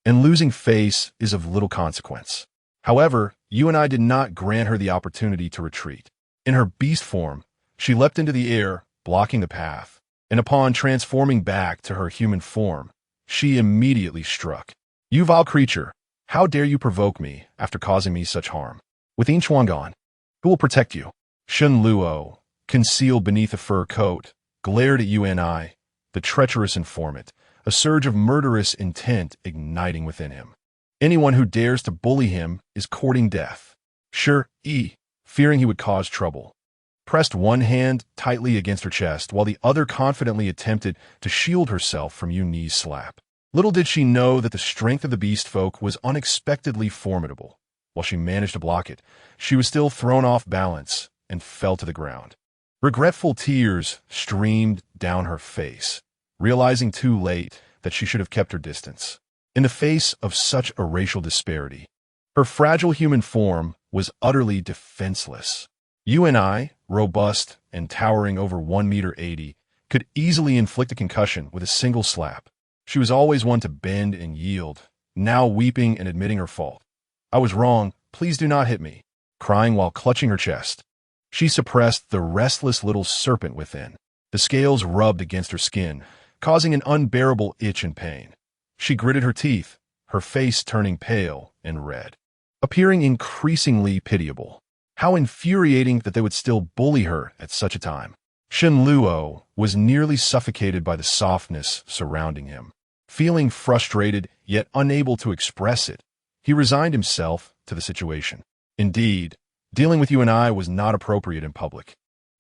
and losing face is of little consequence. However, Uni did not grant her the opportunity to retreat. In her beast form, she leapt into the air, blocking the path, and upon transforming back to her human form, she immediately struck. You vile creature, how dare you provoke me after causing me such harm? With Inchuan gone, who will protect you? Shen Luo, concealed beneath a fur coat, glared at Uni, the treacherous informant, a surge of murderous intent igniting within him. Anyone who dares to bully him is courting death. Shi Yi, fearing he would cause trouble, pressed one hand tightly against her chest while the other confidently attempted to shield herself from Uni's slap. Little did she know that the strength of the beast folk was unexpectedly formidable. While she managed to block it, she was still thrown off balance and fell to the ground. Regretful tears streamed down her face, realizing too late that she should have kept her distance. In the face of such a racial disparity, her fragile human form was utterly defenseless. Uni, robust and towering over 1.80 meters, could easily inflict a concussion with a single slap. She was always one to bend and yield, now weeping and admitting her fault. I was wrong, please do not hit me, crying while clutching her chest. She suppressed the restless little serpent within. The scales rubbed against her skin, causing an unbearable itch and pain. She gritted her teeth, her face turning pale and red, appearing increasingly pitiable. How infuriating that they would still bully her at such a time. Shen Luo was nearly suffocated by the softness surrounding him. Feeling frustrated, yet unable to express it, he resigned himself to the situation. Indeed, dealing with Uni was not appropriate in public.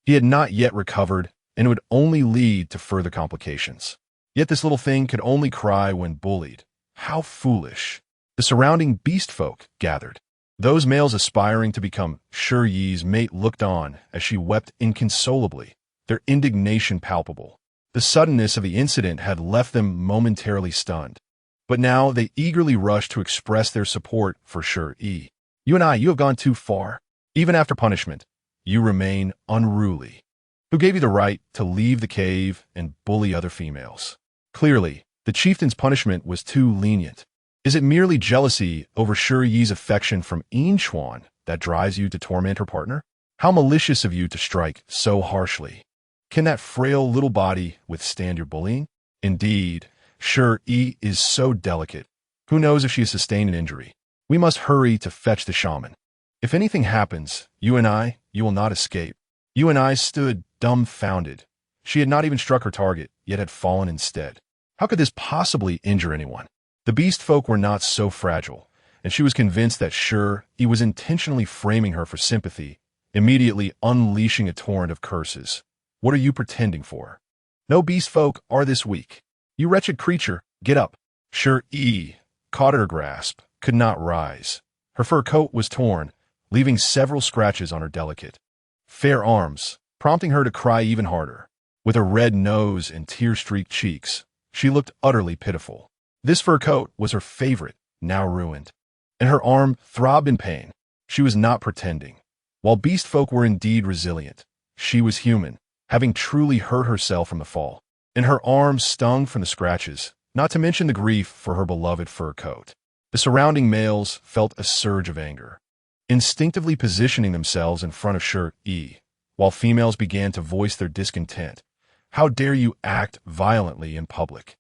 He had not yet recovered, and it would only lead to further complications. Yet this little thing could only cry when bullied. How foolish. The surrounding beast folk gathered. Those males aspiring to become Shi Yi's mate looked on as she wept inconsolably, their indignation palpable. The suddenness of the incident had left them momentarily stunned, but now they eagerly rushed to express their support for Shi Yi. You have gone too far. Even after punishment, you remain unruly. Who gave you the right to leave the cave and bully other females? Clearly, the chieftain's punishment was too lenient. Is it merely jealousy over Shi Yi's affection from Chuan that drives you to torment her partner? How malicious of you to strike so harshly. Can that frail little body withstand your bullying? Indeed, Shi Yi is so delicate. Who knows if she has sustained an injury? We must hurry to fetch the shaman. If anything happens, you will not escape. You stood dumbfounded. She had not even struck her target, yet had fallen instead. How could this possibly injure anyone? The beast folk were not so fragile, and she was convinced that Shi Yi was intentionally framing her for sympathy, immediately unleashing a torrent of curses. What are you pretending for? No beast folk are this weak. You wretched creature, get up. Shi Yi, caught at her grasp, could not rise. Her fur coat was torn, leaving several scratches on her delicate, fair arms, prompting her to cry even harder. With a red nose and tear-streaked cheeks, she looked utterly pitiful. This fur coat was her favorite, now ruined, and her arm throbbed in pain. She was not pretending. While beast folk were indeed resilient, she was human, having truly hurt herself from the fall, and her arms stung from the scratches, not to mention the grief for her beloved fur coat. The surrounding males felt a surge of anger, instinctively positioning themselves in front of Shi Yi, while females began to voice their discontent. How dare you act violently in public?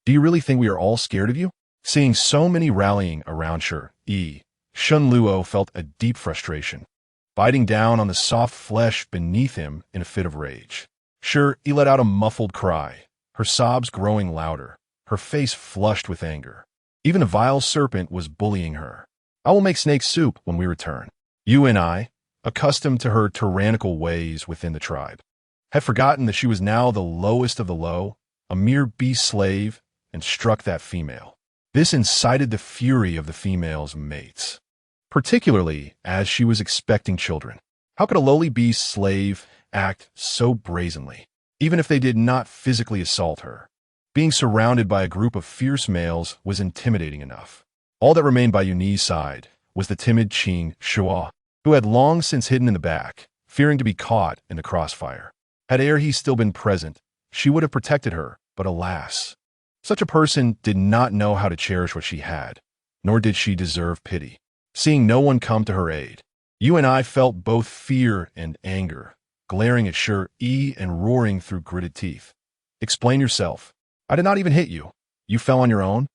Do you really think we are all scared of you? Seeing so many rallying around Shi Yi, Shun Luo felt a deep frustration, biting down on the soft flesh beneath him in a fit of rage. Shi Yi let out a muffled cry, her sobs growing louder, her face flushed with anger. Even a vile serpent was bullying her. I will make snake soup when we return. You and I, accustomed to her tyrannical ways within the tribe, had forgotten that she was now the lowest of the low, a mere beast slave, and struck that female. This incited the fury of the female's mates, particularly as she was expecting children. How could a lowly beast slave act so brazenly, even if they did not physically assault her? Being surrounded by a group of fierce males was intimidating enough. All that remained by Yunyi's side was the timid Qing Shua, who had long since hidden in the back, fearing to be caught in the crossfire. Had he still been present, she would have protected her, but alas, such a person did not know how to cherish what she had, nor did she deserve pity. Seeing no one come to her aid, I felt both fear and anger, glaring at Shi Yi and roaring through gritted teeth. Explain yourself. I did not even hit you. You fell on your own?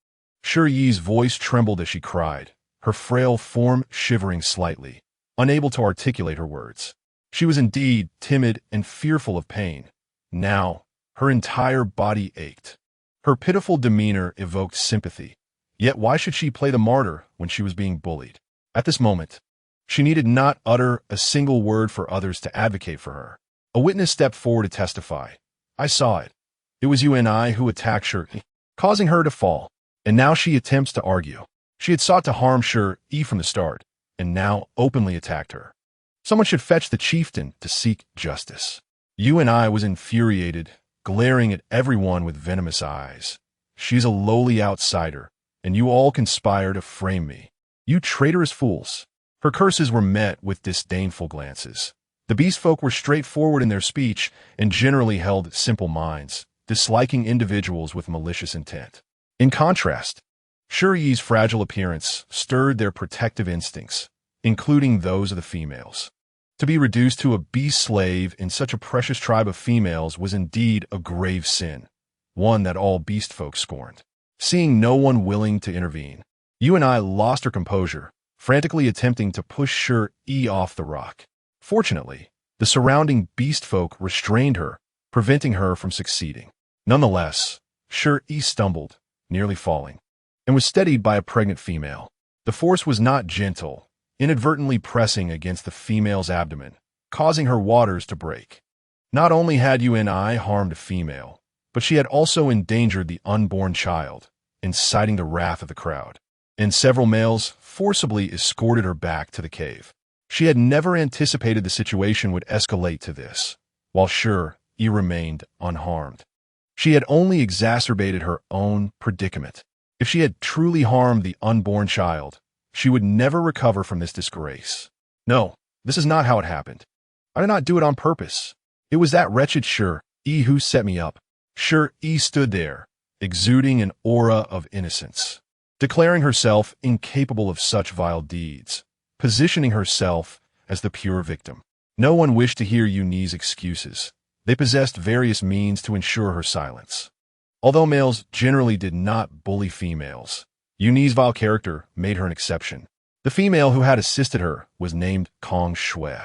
Shi Yi's voice trembled as she cried, her frail form shivering slightly, unable to articulate her words. She was indeed timid and fearful of pain. Now, her entire body ached. Her pitiful demeanor evoked sympathy. Yet why should she play the martyr when she was being bullied? At this moment, she needed not utter a single word for others to advocate for her. A witness stepped forward to testify. I saw it. It was you and I who attacked Shi Yi, causing her to fall, and now she attempts to argue. She had sought to harm Shi Yi from the start, and now openly attacked her. Someone should fetch the chieftain to seek justice. You and I was infuriated, glaring at everyone with venomous eyes. She's a lowly outsider, and you all conspire to frame me. You traitorous fools. Her curses were met with disdainful glances. The beast folk were straightforward in their speech and generally held simple minds, disliking individuals with malicious intent. In contrast, Shi Yi's fragile appearance stirred their protective instincts, including those of the females. To be reduced to a beast slave in such a precious tribe of females was indeed a grave sin, one that all beast folk scorned. Seeing no one willing to intervene, you and I lost our composure, frantically attempting to push Shi Yi off the rock. Fortunately, the surrounding beast folk restrained her, preventing her from succeeding. Nonetheless, Shi Yi stumbled, nearly falling, and was steadied by a pregnant female. The force was not gentle, inadvertently pressing against the female's abdomen, causing her waters to break. Not only had you and I harmed a female, but she had also endangered the unborn child, inciting the wrath of the crowd, and several males forcibly escorted her back to the cave. She had never anticipated the situation would escalate to this, while Shi Yi remained unharmed. She had only exacerbated her own predicament. If she had truly harmed the unborn child, She would never recover from this disgrace. No, this is not how it happened. I did not do it on purpose. It was that wretched Shi Yi who set me up. Shi Yi stood there, exuding an aura of innocence, declaring herself incapable of such vile deeds, positioning herself as the pure victim. No one wished to hear Yuni's excuses. They possessed various means to ensure her silence. Although males generally did not bully females, Yuni's vile character made her an exception. The female who had assisted her was named Kong Shui,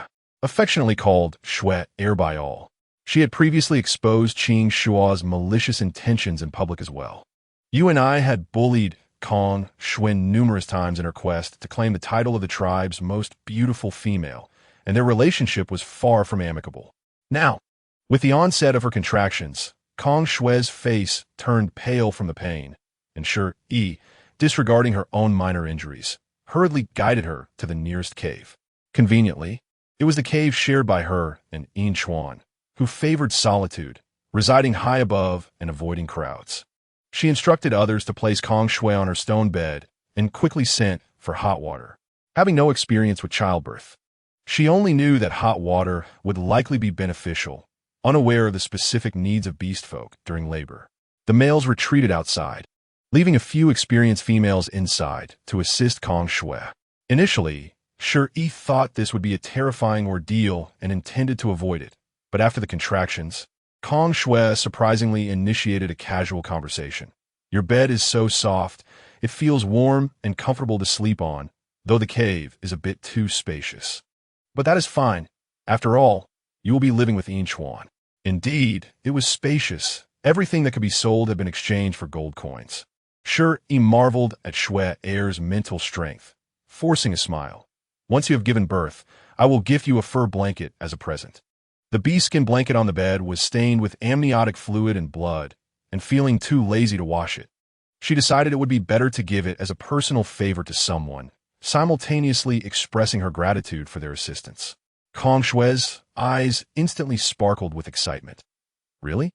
affectionately called Shui Air by all. She had previously exposed Qing Shua's malicious intentions in public as well. Yuni had bullied Kong Shui numerous times in her quest to claim the title of the tribe's most beautiful female, and their relationship was far from amicable. Now, with the onset of her contractions, Kong Shui's face turned pale from the pain, and Shi Yi, disregarding her own minor injuries, hurriedly guided her to the nearest cave. Conveniently, it was the cave shared by her and Yin Chuan, who favored solitude, residing high above and avoiding crowds. She instructed others to place Kong Shui on her stone bed and quickly sent for hot water. Having no experience with childbirth, she only knew that hot water would likely be beneficial, unaware of the specific needs of beast folk during labor. The males retreated outside, leaving a few experienced females inside to assist Kong Shui. Initially, Shi Yi thought this would be a terrifying ordeal and intended to avoid it, but after the contractions, Kong Shui surprisingly initiated a casual conversation. Your bed is so soft, it feels warm and comfortable to sleep on, though the cave is a bit too spacious. But that is fine. After all, you will be living with Yin Chuan. Indeed, it was spacious. Everything that could be sold had been exchanged for gold coins. Shi Yi marveled at Shui Air's mental strength, forcing a smile. Once you have given birth, I will gift you a fur blanket as a present. The bee-skin blanket on the bed was stained with amniotic fluid and blood, and feeling too lazy to wash it, she decided it would be better to give it as a personal favor to someone, simultaneously expressing her gratitude for their assistance. Kong Shui's eyes instantly sparkled with excitement. Really?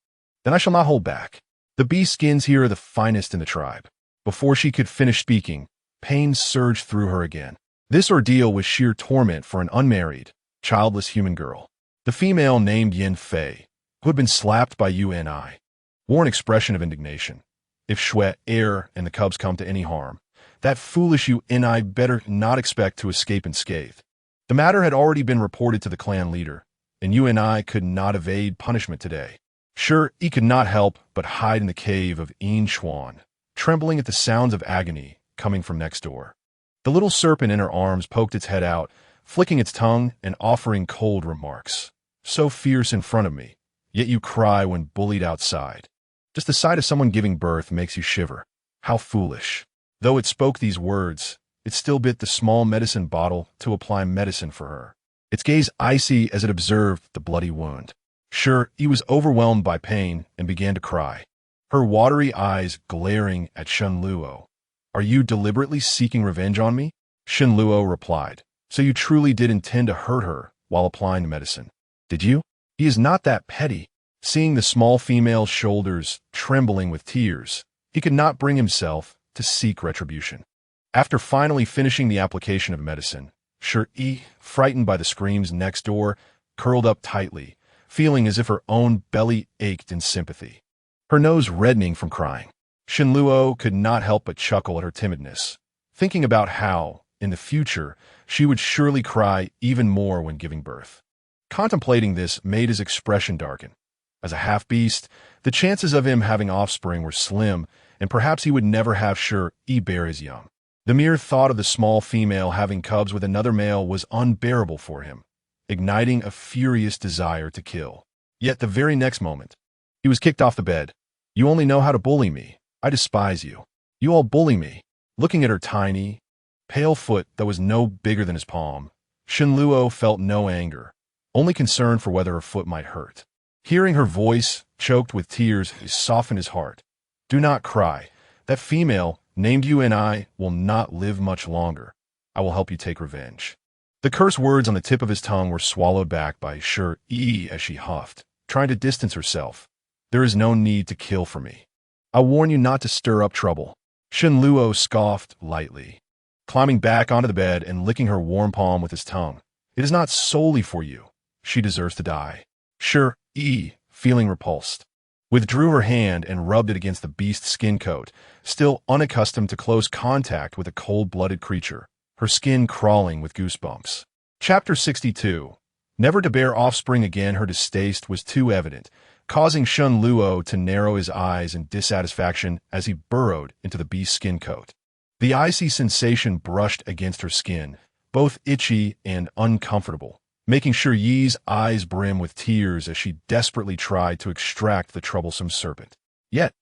Then I shall not hold back. The bee-skins here are the finest in the tribe. Before she could finish speaking, pain surged through her again. This ordeal was sheer torment for an unmarried, childless human girl. The female named Yin Fei, who had been slapped by Yuni, wore an expression of indignation. If Shui Air and the cubs come to any harm, that foolish Yuni better not expect to escape unscathed. The matter had already been reported to the clan leader, and Yuni could not evade punishment today. Shi Yi could not help but hide in the cave of Yin Chuan, trembling at the sounds of agony coming from next door. The little serpent in her arms poked its head out, flicking its tongue and offering cold remarks. So fierce in front of me, yet you cry when bullied outside. Just the sight of someone giving birth makes you shiver. How foolish. Though it spoke these words, it still bit the small medicine bottle to apply medicine for her. Its gaze icy as it observed the bloody wound. Shi Yi was overwhelmed by pain and began to cry, her watery eyes glaring at Shen Luo. Are you deliberately seeking revenge on me? Shen Luo replied. So you truly did intend to hurt her while applying the medicine, did you? He is not that petty. Seeing the small female's shoulders trembling with tears, he could not bring himself to seek retribution. After finally finishing the application of medicine, Shi Yi, frightened by the screams next door, curled up tightly, feeling as if her own belly ached in sympathy, her nose reddening from crying. Shen Luo could not help but chuckle at her timidness, thinking about how, in the future, she would surely cry even more when giving birth. Contemplating this made his expression darken. As a half-beast, the chances of him having offspring were slim, and perhaps he would never have Shi Yi bear his young. The mere thought of the small female having cubs with another male was unbearable for him, igniting a furious desire to kill. Yet the very next moment, he was kicked off the bed. You only know how to bully me. I despise you. You all bully me. Looking at her tiny, pale foot that was no bigger than his palm, Shen Luo felt no anger, only concern for whether her foot might hurt. Hearing her voice, choked with tears, softened his heart. Do not cry. That female, named Yuni, will not live much longer. I will help you take revenge. The curse words on the tip of his tongue were swallowed back by Shi Yi as she huffed, trying to distance herself. There is no need to kill for me. I warn you not to stir up trouble. Shen Luo scoffed lightly. climbing back onto the bed and licking her warm palm with his tongue. It is not solely for you. She deserves to die. Shi Yi, feeling repulsed, withdrew her hand and rubbed it against the beast's skin coat, still unaccustomed to close contact with a cold-blooded creature, her skin crawling with goosebumps. Chapter 62. Never to bear offspring again, her distaste was too evident, causing Shun Luo to narrow his eyes in dissatisfaction as he burrowed into the beast's skin coat. The icy sensation brushed against her skin, both itchy and uncomfortable, making Shi Yi's eyes brim with tears as she desperately tried to extract the troublesome serpent. Yet,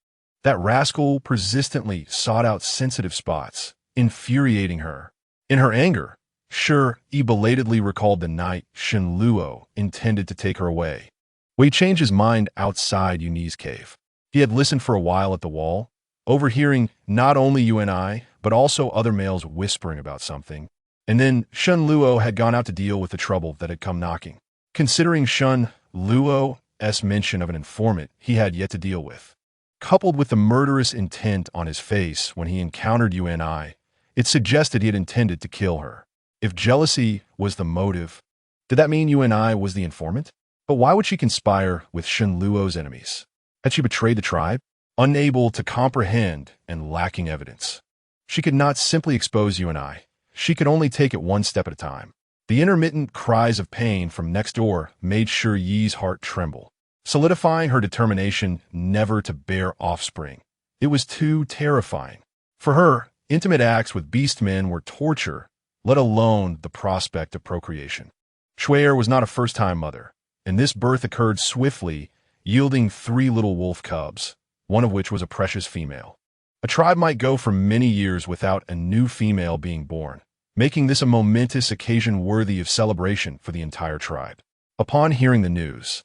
that rascal persistently sought out sensitive spots, infuriating her. In her anger, Shi Yi belatedly recalled the night Shun Luo intended to take her away. Wei changed his mind outside Yunyi's cave. He had listened for a while at the wall, overhearing not only UNI, but also other males whispering about something. And then Shun Luo had gone out to deal with the trouble that had come knocking. Considering Shun Luo's mention of an informant he had yet to deal with, coupled with the murderous intent on his face when he encountered UNI, it suggested he had intended to kill her. If jealousy was the motive, did that mean UNI was the informant? But why would she conspire with Shun Luo's enemies? Had she betrayed the tribe? Unable to comprehend and lacking evidence, she could not simply expose UNI. She could only take it one step at a time. The intermittent cries of pain from next door made Shi Yi's heart tremble, solidifying her determination never to bear offspring. It was too terrifying. For her, intimate acts with beast men were torture, let alone the prospect of procreation. Shui was not a first-time mother, and this birth occurred swiftly, yielding 3 little wolf cubs, one of which was a precious female. A tribe might go for many years without a new female being born, making this a momentous occasion worthy of celebration for the entire tribe. Upon hearing the news,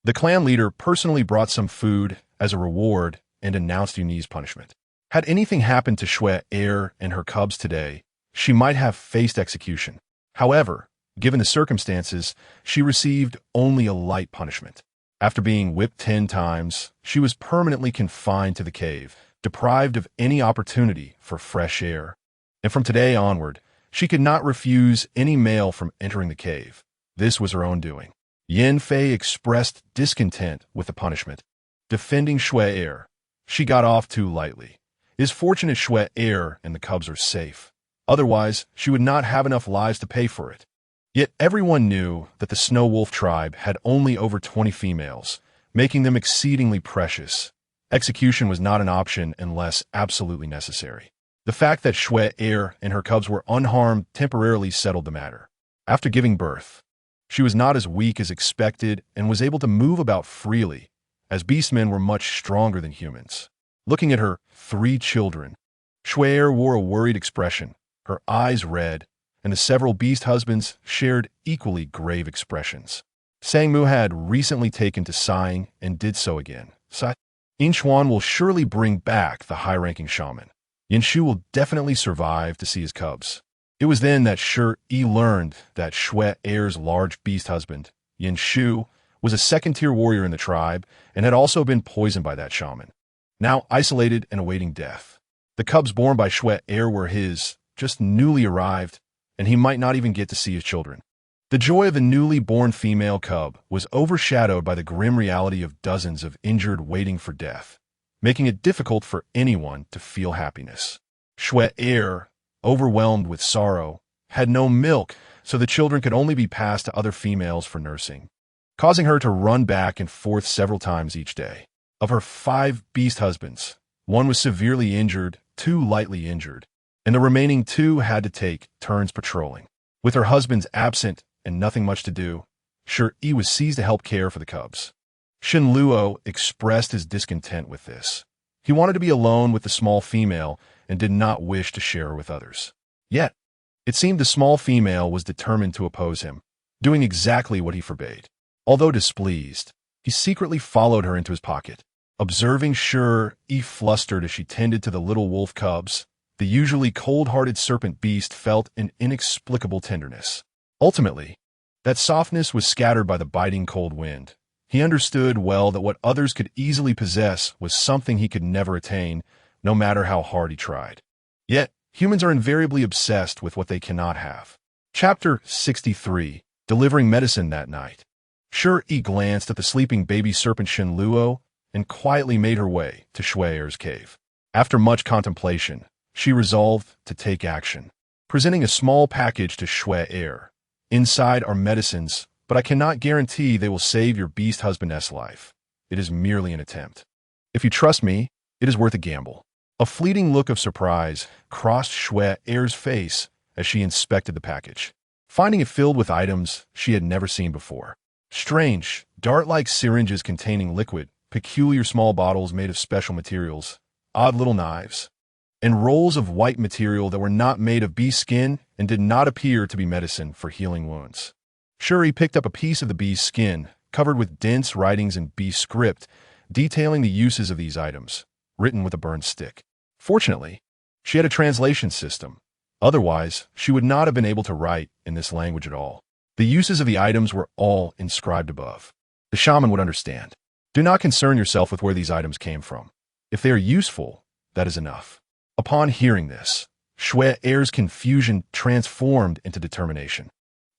the clan leader personally brought some food as a reward and announced Yunyi's punishment. Had anything happened to Shui and her cubs today, she might have faced execution. However, given the circumstances, she received only a light punishment. After being whipped 10 times, she was permanently confined to the cave, deprived of any opportunity for fresh air. And from today onward, she could not refuse any male from entering the cave. This was her own doing. Yin Fei expressed discontent with the punishment. Defending Shui, she got off too lightly. It is fortunate Shui and the cubs are safe. Otherwise, she would not have enough lives to pay for it. Yet everyone knew that the Snow Wolf tribe had only over 20 females, making them exceedingly precious. Execution was not an option unless absolutely necessary. The fact that Shui and her cubs were unharmed temporarily settled the matter. After giving birth, she was not as weak as expected and was able to move about freely, as beastmen were much stronger than humans. Looking at her 3 children, Shui wore a worried expression, her eyes red, and the several beast husbands shared equally grave expressions. Sangmu had recently taken to sighing and did so again. Inchuan will surely bring back the high-ranking shaman. Yinshu will definitely survive to see his cubs. It was then that Shi Yi learned that Shui's large beast husband, Yinshu, was a second-tier warrior in the tribe and had also been poisoned by that shaman. Now isolated and awaiting death. The cubs born by Shui were his, just newly arrived, and he might not even get to see his children. The joy of the newly born female cub was overshadowed by the grim reality of dozens of injured waiting for death, making it difficult for anyone to feel happiness. Shui, overwhelmed with sorrow, had no milk, so the children could only be passed to other females for nursing, causing her to run back and forth several times each day. Of her 5 beast husbands, 1 was severely injured, 2 lightly injured, and the remaining 2 had to take turns patrolling. With her husbands absent and nothing much to do, Shi Yi was seized to help care for the cubs. Shun Luo expressed his discontent with this. He wanted to be alone with the small female and did not wish to share her with others. Yet, it seemed the small female was determined to oppose him, doing exactly what he forbade. Although displeased, he secretly followed her into his pocket. Observing Shi Yi flustered as she tended to the little wolf cubs, the usually cold-hearted serpent beast felt an inexplicable tenderness. Ultimately, that softness was scattered by the biting cold wind. He understood well that what others could easily possess was something he could never attain, no matter how hard he tried. Yet, Humans are invariably obsessed with what they cannot have. Chapter 63. Delivering Medicine That Night. Shi Yi glanced at the sleeping baby serpent Shen Luo and quietly made her way to Shui Er's cave. After much contemplation, she resolved to take action. Presenting a small package to Shui Er. Inside are medicines, but I cannot guarantee they will save your beast husband's life. It is merely an attempt. If you trust me, it is worth a gamble. A fleeting look of surprise crossed Shui Er's face as she inspected the package, finding it filled with items she had never seen before. Strange, dart-like syringes containing liquid, peculiar small bottles made of special materials, odd little knives, and rolls of white material that were not made of beast skin and did not appear to be medicine for healing wounds. Shi Yi picked up a piece of the beast's skin, covered with dense writings in beast script, detailing the uses of these items, written with a burned stick. Fortunately, she had a translation system. Otherwise, she would not have been able to write in this language at all. The uses of the items were all inscribed above. The shaman would understand. Do not concern yourself with where these items came from. If they are useful, that is enough. Upon hearing this, Shui Er's confusion transformed into determination,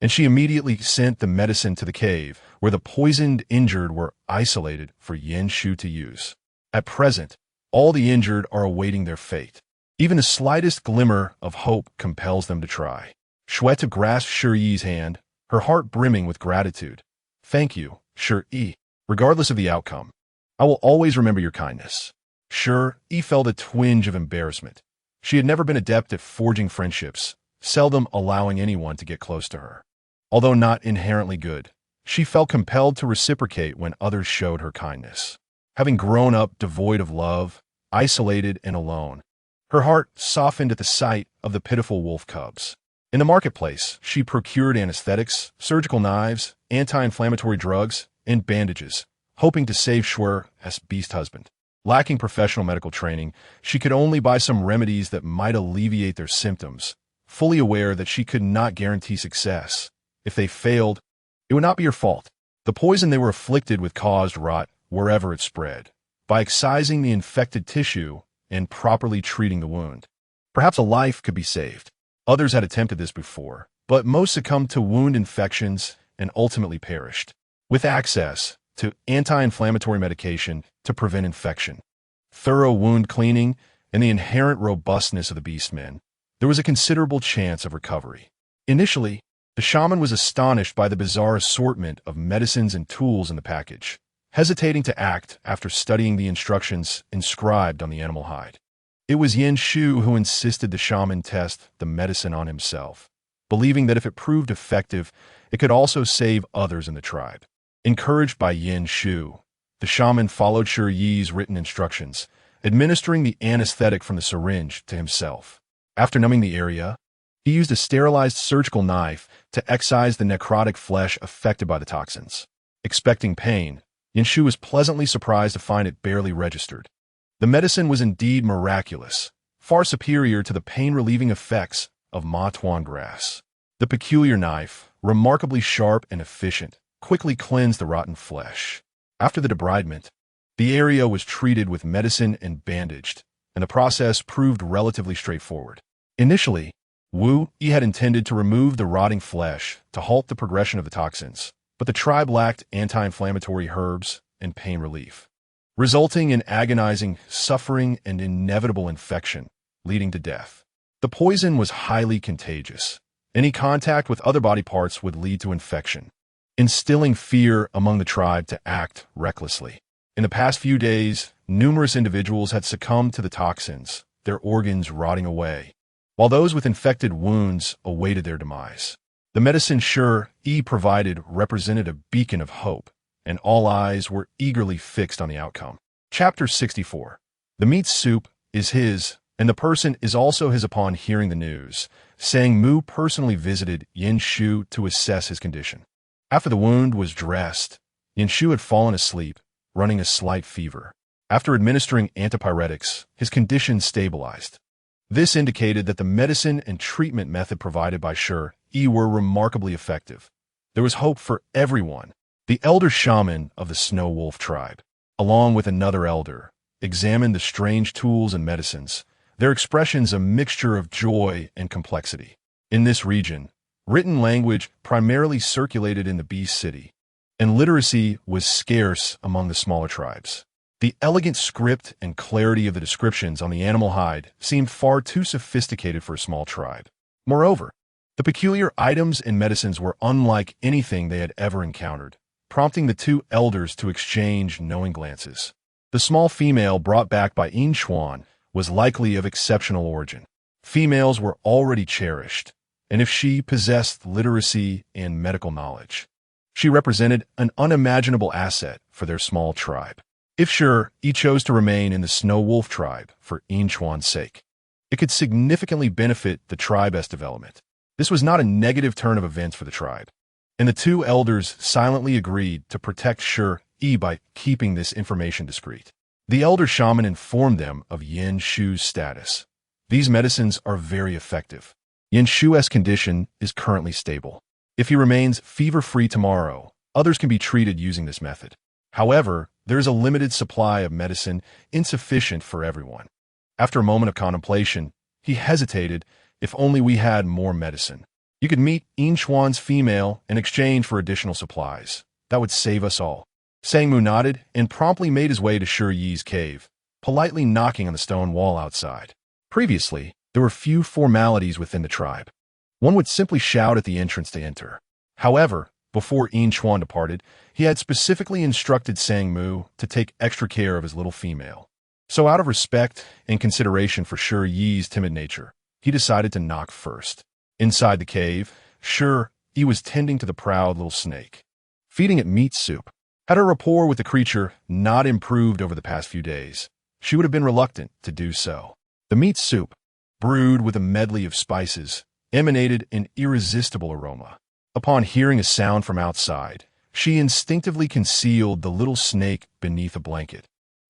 and she immediately sent the medicine to the cave, where the poisoned injured were isolated for Yin Shu to use. At present, all the injured are awaiting their fate. Even the slightest glimmer of hope compels them to try. Shui grasped Shi Yi's hand, her heart brimming with gratitude. Thank you, Shi Yi. Regardless of the outcome, I will always remember your kindness. Shi Yi felt a twinge of embarrassment. She had never been adept at forging friendships, seldom allowing anyone to get close to her. Although not inherently good, she felt compelled to reciprocate when others showed her kindness. Having grown up devoid of love, isolated and alone, her heart softened at the sight of the pitiful wolf cubs. In the marketplace, she procured anesthetics, surgical knives, anti-inflammatory drugs, and bandages, hoping to save Shui's beast husband. Lacking professional medical training, she could only buy some remedies that might alleviate their symptoms, fully aware that she could not guarantee success. If they failed, it would not be her fault. The poison they were afflicted with caused rot wherever it spread. By excising the infected tissue and properly treating the wound, perhaps a life could be saved. Others had attempted this before, but most succumbed to wound infections and ultimately perished. With access to anti-inflammatory medication to prevent infection, thorough wound cleaning, and the inherent robustness of the beastmen, there was a considerable chance of recovery. Initially, the shaman was astonished by the bizarre assortment of medicines and tools in the package, hesitating to act after studying the instructions inscribed on the animal hide. It was Yin Shu who insisted the shaman test the medicine on himself, believing that if it proved effective, it could also save others in the tribe. Encouraged by Yin Shu, the shaman followed Shi Yi's written instructions, administering the anesthetic from the syringe to himself. After numbing the area, he used a sterilized surgical knife to excise the necrotic flesh affected by the toxins. Expecting pain, Yin Shu was pleasantly surprised to find it barely registered. The medicine was indeed miraculous, far superior to the pain-relieving effects of Ma Tuan grass. The peculiar knife, remarkably sharp and efficient, quickly cleansed the rotten flesh. After the debridement, the area was treated with medicine and bandaged, and the process proved relatively straightforward. Initially, Wu Yi had intended to remove the rotting flesh to halt the progression of the toxins, but the tribe lacked anti-inflammatory herbs and pain relief, resulting in agonizing suffering and inevitable infection, leading to death. The poison was highly contagious. Any contact with other body parts would lead to infection, instilling fear among the tribe to act recklessly. In the past few days, numerous individuals had succumbed to the toxins, their organs rotting away, while those with infected wounds awaited their demise. The medicine Shi Yi provided represented a beacon of hope, and all eyes were eagerly fixed on the outcome. Chapter 64. The meat soup is his, and the person is also his upon hearing the news, saying Mu personally visited Yin Shu to assess his condition. After the wound was dressed, Yin Shu had fallen asleep, running a slight fever. After administering antipyretics, his condition stabilized. This indicated that the medicine and treatment method provided by Shi Yi were remarkably effective. There was hope for everyone. The elder shaman of the Snow Wolf tribe, along with another elder, examined the strange tools and medicines, their expressions a mixture of joy and complexity. In this region, written language primarily circulated in the beast city, and literacy was scarce among the smaller tribes. The elegant script and clarity of the descriptions on the animal hide seemed far too sophisticated for a small tribe. Moreover, the peculiar items and medicines were unlike anything they had ever encountered, prompting the two elders to exchange knowing glances. The small female brought back by Inchuan was likely of exceptional origin. Females were already cherished, and if she possessed literacy and medical knowledge, she represented an unimaginable asset for their small tribe. If Shi Yi chose to remain in the Snow Wolf tribe for Inchuan's sake, it could significantly benefit the tribe's development. This was not a negative turn of events for the tribe, and the two elders silently agreed to protect Shi Yi by keeping this information discreet. The elder shaman informed them of Yin Shu's status. These medicines are very effective. Yin Shu's condition is currently stable. If he remains fever-free tomorrow, others can be treated using this method. However, there is a limited supply of medicine insufficient for everyone. After a moment of contemplation, he hesitated. If only we had more medicine. You could meet Inchuan's female in exchange for additional supplies. That would save us all. Sangmu nodded and promptly made his way to Shi Yi's cave, politely knocking on the stone wall outside. Previously, there were few formalities within the tribe. One would simply shout at the entrance to enter. However, before Inchuan departed, he had specifically instructed Sangmu to take extra care of his little female. So out of respect and consideration for Shi Yi's timid nature, he decided to knock first. Inside the cave, Shi Yi was tending to the proud little snake, feeding it meat soup. Had her rapport with the creature not improved over the past few days, she would have been reluctant to do so. The meat soup, brewed with a medley of spices, emanated an irresistible aroma. Upon hearing a sound from outside, she instinctively concealed the little snake beneath a blanket,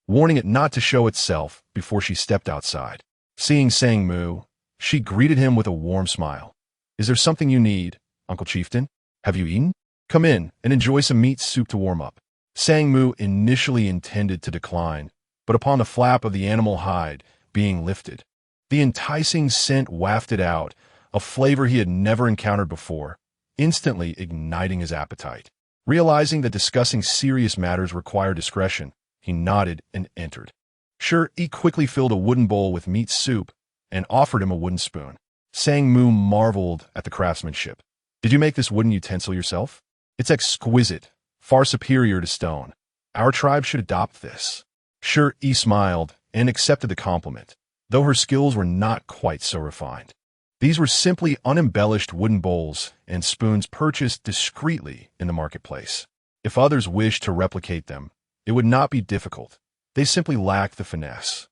warning it not to show itself before she stepped outside. Seeing Sangmu, she greeted him with a warm smile. "Is there something you need, Uncle Chieftain? Have you eaten? Come in and enjoy some meat soup to warm up." Sangmu initially intended to decline, but upon the flap of the animal hide being lifted, the enticing scent wafted out, a flavor he had never encountered before, instantly igniting his appetite. Realizing that discussing serious matters required discretion, he nodded and entered. Shi Yi quickly filled a wooden bowl with meat soup and offered him a wooden spoon. Sangmu marveled at the craftsmanship. "Did you make this wooden utensil yourself? It's exquisite, far superior to stone. Our tribe should adopt this." Shi Yi smiled and accepted the compliment, though her skills were not quite so refined. These were simply unembellished wooden bowls and spoons purchased discreetly in the marketplace. If others wished to replicate them, it would not be difficult. They simply lacked the finesse.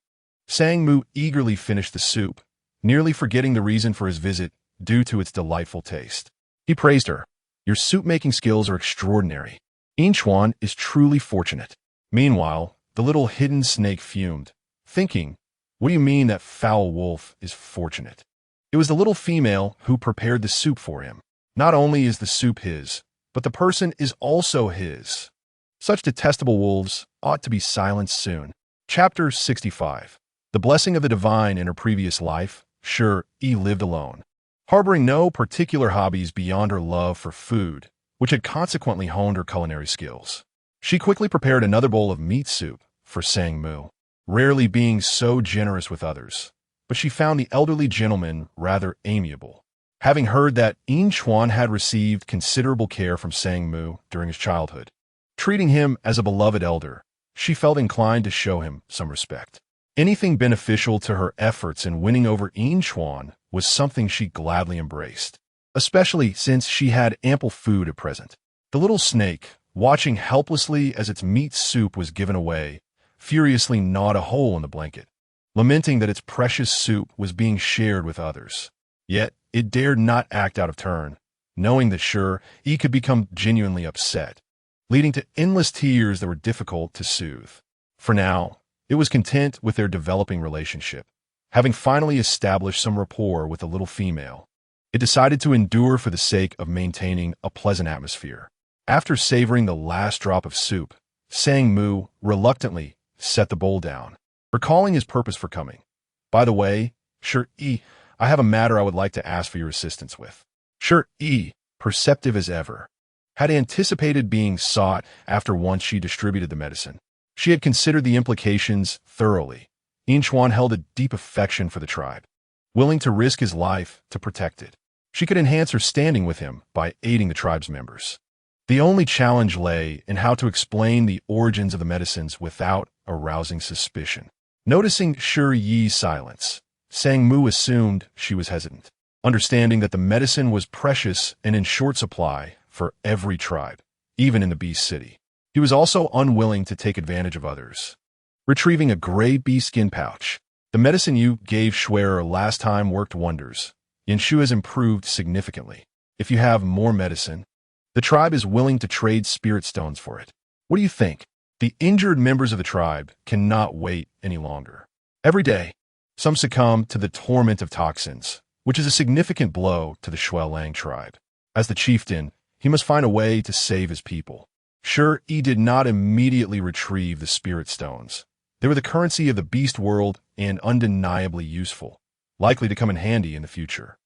Sangmu eagerly finished the soup, nearly forgetting the reason for his visit due to its delightful taste. He praised her. "Your soup-making skills are extraordinary. Inchuan is truly fortunate." Meanwhile, the little hidden snake fumed, thinking, "What do you mean that foul wolf is fortunate?" It was the little female who prepared the soup for him. Not only is the soup his, but the person is also his. Such detestable wolves ought to be silenced soon. Chapter 65. The blessing of the divine in her previous life, Shi Yi lived alone, harboring no particular hobbies beyond her love for food, which had consequently honed her culinary skills. She quickly prepared another bowl of meat soup for Sangmu, rarely being so generous with others. But she found the elderly gentleman rather amiable. Having heard that Inchuan had received considerable care from Sangmu during his childhood, treating him as a beloved elder, she felt inclined to show him some respect. Anything beneficial to her efforts in winning over Inchuan was something she gladly embraced, especially since she had ample food at present. The little snake, watching helplessly as its meat soup was given away, furiously gnawed a hole in the blanket, lamenting that its precious soup was being shared with others. Yet, it dared not act out of turn, knowing that Shi Yi could become genuinely upset, leading to endless tears that were difficult to soothe. For now, it was content with their developing relationship. Having finally established some rapport with the little female, it decided to endure for the sake of maintaining a pleasant atmosphere. After savoring the last drop of soup, Sangmu reluctantly set the bowl down, recalling his purpose for coming. By the way, Shi Yi, I have a matter I would like to ask for your assistance with. Shi Yi, perceptive as ever, had anticipated being sought after once she distributed the medicine. She had considered the implications thoroughly. Inchuan held a deep affection for the tribe, willing to risk his life to protect it. She could enhance her standing with him by aiding the tribe's members. The only challenge lay in how to explain the origins of the medicines without arousing suspicion. Noticing Shi Yi's silence, Sang Mu assumed she was hesitant, understanding that the medicine was precious and in short supply for every tribe, even in the beast city. He was also unwilling to take advantage of others. Retrieving a gray bee skin pouch, the medicine you gave Schwerer last time worked wonders. Yinshu has improved significantly. If you have more medicine, the tribe is willing to trade spirit stones for it. What do you think? The injured members of the tribe cannot wait any longer. Every day, some succumb to the torment of toxins, which is a significant blow to the Shuelang tribe. As the chieftain, he must find a way to save his people. Shi Yi did not immediately retrieve the spirit stones. They were the currency of the beast world and undeniably useful, likely to come in handy in the future.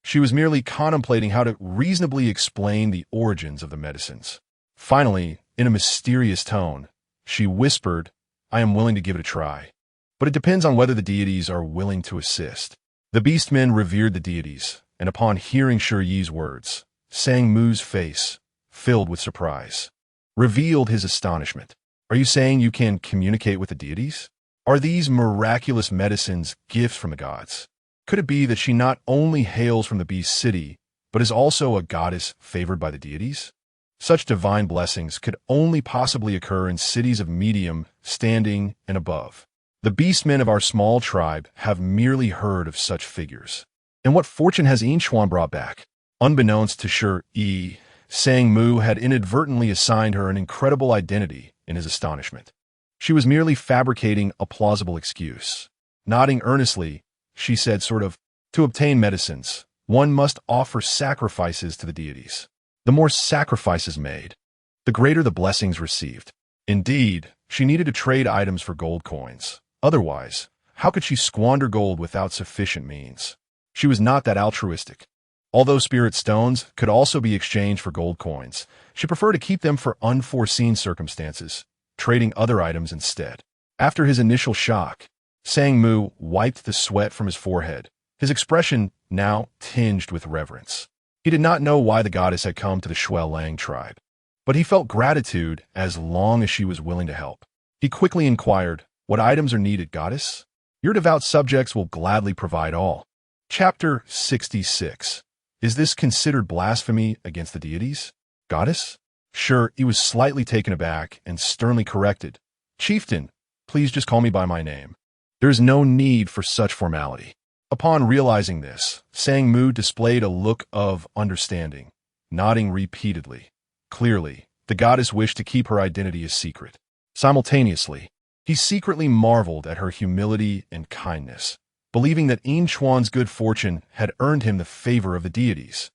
She was merely contemplating how to reasonably explain the origins of the medicines. Finally, in a mysterious tone, she whispered, "I am willing to give it a try. But it depends on whether the deities are willing to assist." The beastmen revered the deities, and upon hearing Shi Yi's words, Sang Mu's face, filled with surprise, revealed his astonishment. "Are you saying you can communicate with the deities? Are these miraculous medicines gifts from the gods? Could it be that she not only hails from the beast city, but is also a goddess favored by the deities? Such divine blessings could only possibly occur in cities of medium standing and above. The beastmen of our small tribe have merely heard of such figures. And what fortune has Inchuan brought back?" Unbeknownst to Shi Yi, Sang Mu had inadvertently assigned her an incredible identity in his astonishment. She was merely fabricating a plausible excuse. Nodding earnestly, she said "To obtain medicines, one must offer sacrifices to the deities. The more sacrifices made, the greater the blessings received." Indeed, she needed to trade items for gold coins. Otherwise, how could she squander gold without sufficient means? She was not that altruistic. Although spirit stones could also be exchanged for gold coins, she preferred to keep them for unforeseen circumstances, trading other items instead. After his initial shock, Sang Mu wiped the sweat from his forehead, his expression now tinged with reverence. He did not know why the goddess had come to the Shuelang tribe, but he felt gratitude as long as she was willing to help. He quickly inquired, "What items are needed, goddess? Your devout subjects will gladly provide all." Chapter 66. Is this considered blasphemy against the deities, goddess? Shi Yi was slightly taken aback and sternly corrected, "Chieftain, please just call me by my name. There is no need for such formality." Upon realizing this, Sang Mu displayed a look of understanding, nodding repeatedly. Clearly, the goddess wished to keep her identity a secret. Simultaneously, he secretly marveled at her humility and kindness, believing that Inchuan's good fortune had earned him the favor of the deities.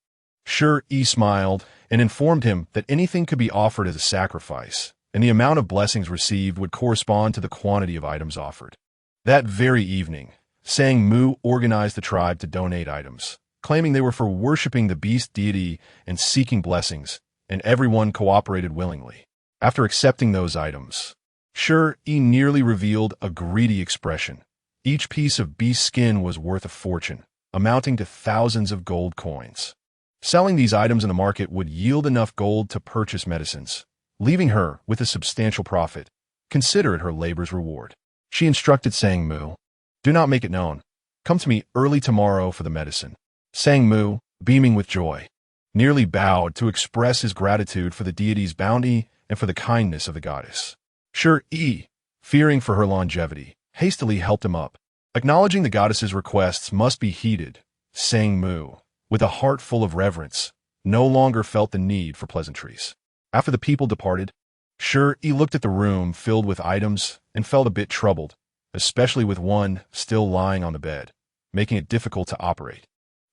Shi Yi smiled and informed him that anything could be offered as a sacrifice, and the amount of blessings received would correspond to the quantity of items offered. That very evening, Sang Mu organized the tribe to donate items, claiming they were for worshipping the beast deity and seeking blessings, and everyone cooperated willingly. After accepting those items, Shi Yi nearly revealed a greedy expression. Each piece of beast skin was worth a fortune, amounting to thousands of gold coins. Selling these items in the market would yield enough gold to purchase medicines, leaving her with a substantial profit. Consider it her labor's reward. She instructed Sang Mu, "Do not make it known. Come to me early tomorrow for the medicine." Sang Mu, beaming with joy, nearly bowed to express his gratitude for the deity's bounty and for the kindness of the goddess. Shi Yi, fearing for her longevity, hastily helped him up. Acknowledging the goddess's requests must be heeded, Sang Mu, with a heart full of reverence, no longer felt the need for pleasantries. After the people departed, Shi Yi looked at the room filled with items and felt a bit troubled, especially with one still lying on the bed, making it difficult to operate.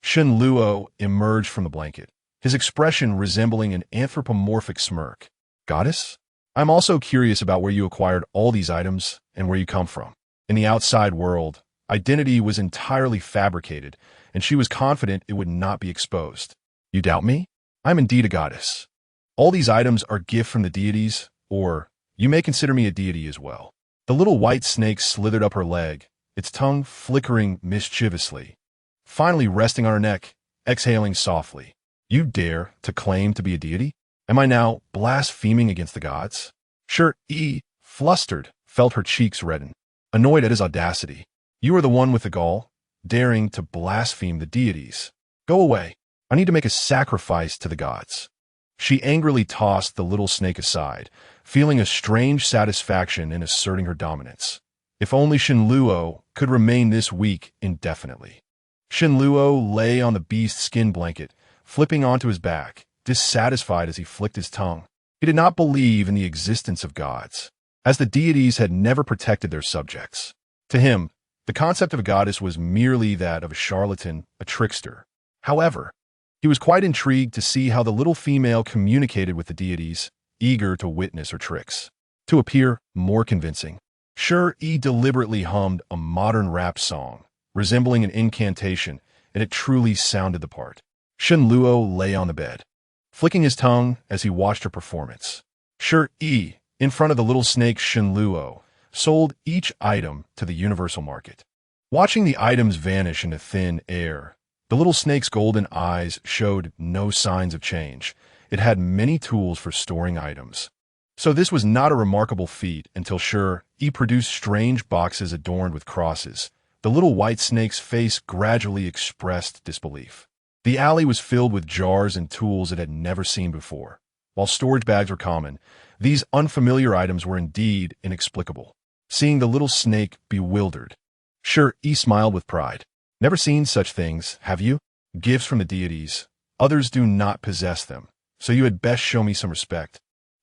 Shen Luo emerged from the blanket, his expression resembling an anthropomorphic smirk. "Goddess? I'm also curious about where you acquired all these items and where you come from." In the outside world, identity was entirely fabricated, and she was confident it would not be exposed. You doubt me? I'm indeed a goddess. All these items are gift from the deities, or you may consider me a deity as well. The little white snake slithered up her leg, its tongue flickering mischievously, finally resting on her neck, exhaling softly. You dare to claim to be a deity? Am I now blaspheming against the gods? Shi Yi, flustered, felt her cheeks redden, annoyed at his audacity. You are the one with the gall, daring to blaspheme the deities. Go away. I need to make a sacrifice to the gods. She angrily tossed the little snake aside, feeling a strange satisfaction in asserting her dominance. If only Shenluo could remain this weak indefinitely. Shenluo lay on the beast's skin blanket, flipping onto his back, dissatisfied as he flicked his tongue. He did not believe in the existence of gods, as the deities had never protected their subjects. To him, the concept of a goddess was merely that of a charlatan, a trickster. However, he was quite intrigued to see how the little female communicated with the deities, eager to witness her tricks. To appear more convincing, Shi Yi deliberately hummed a modern rap song, resembling an incantation, and it truly sounded the part. Shenluo lay on the bed, flicking his tongue as he watched her performance. Shi Yi, in front of the little snake Shenluo, sold each item to the universal market. Watching the items vanish into thin air, the little snake's golden eyes showed no signs of change. It had many tools for storing items. So this was not a remarkable feat until Shi Yi produced strange boxes adorned with crosses. The little white snake's face gradually expressed disbelief. The alley was filled with jars and tools it had never seen before. While storage bags were common, these unfamiliar items were indeed inexplicable. Seeing the little snake bewildered, Shi Yi smiled with pride. Never seen such things, have you? Gifts from the deities. Others do not possess them, so you had best show me some respect,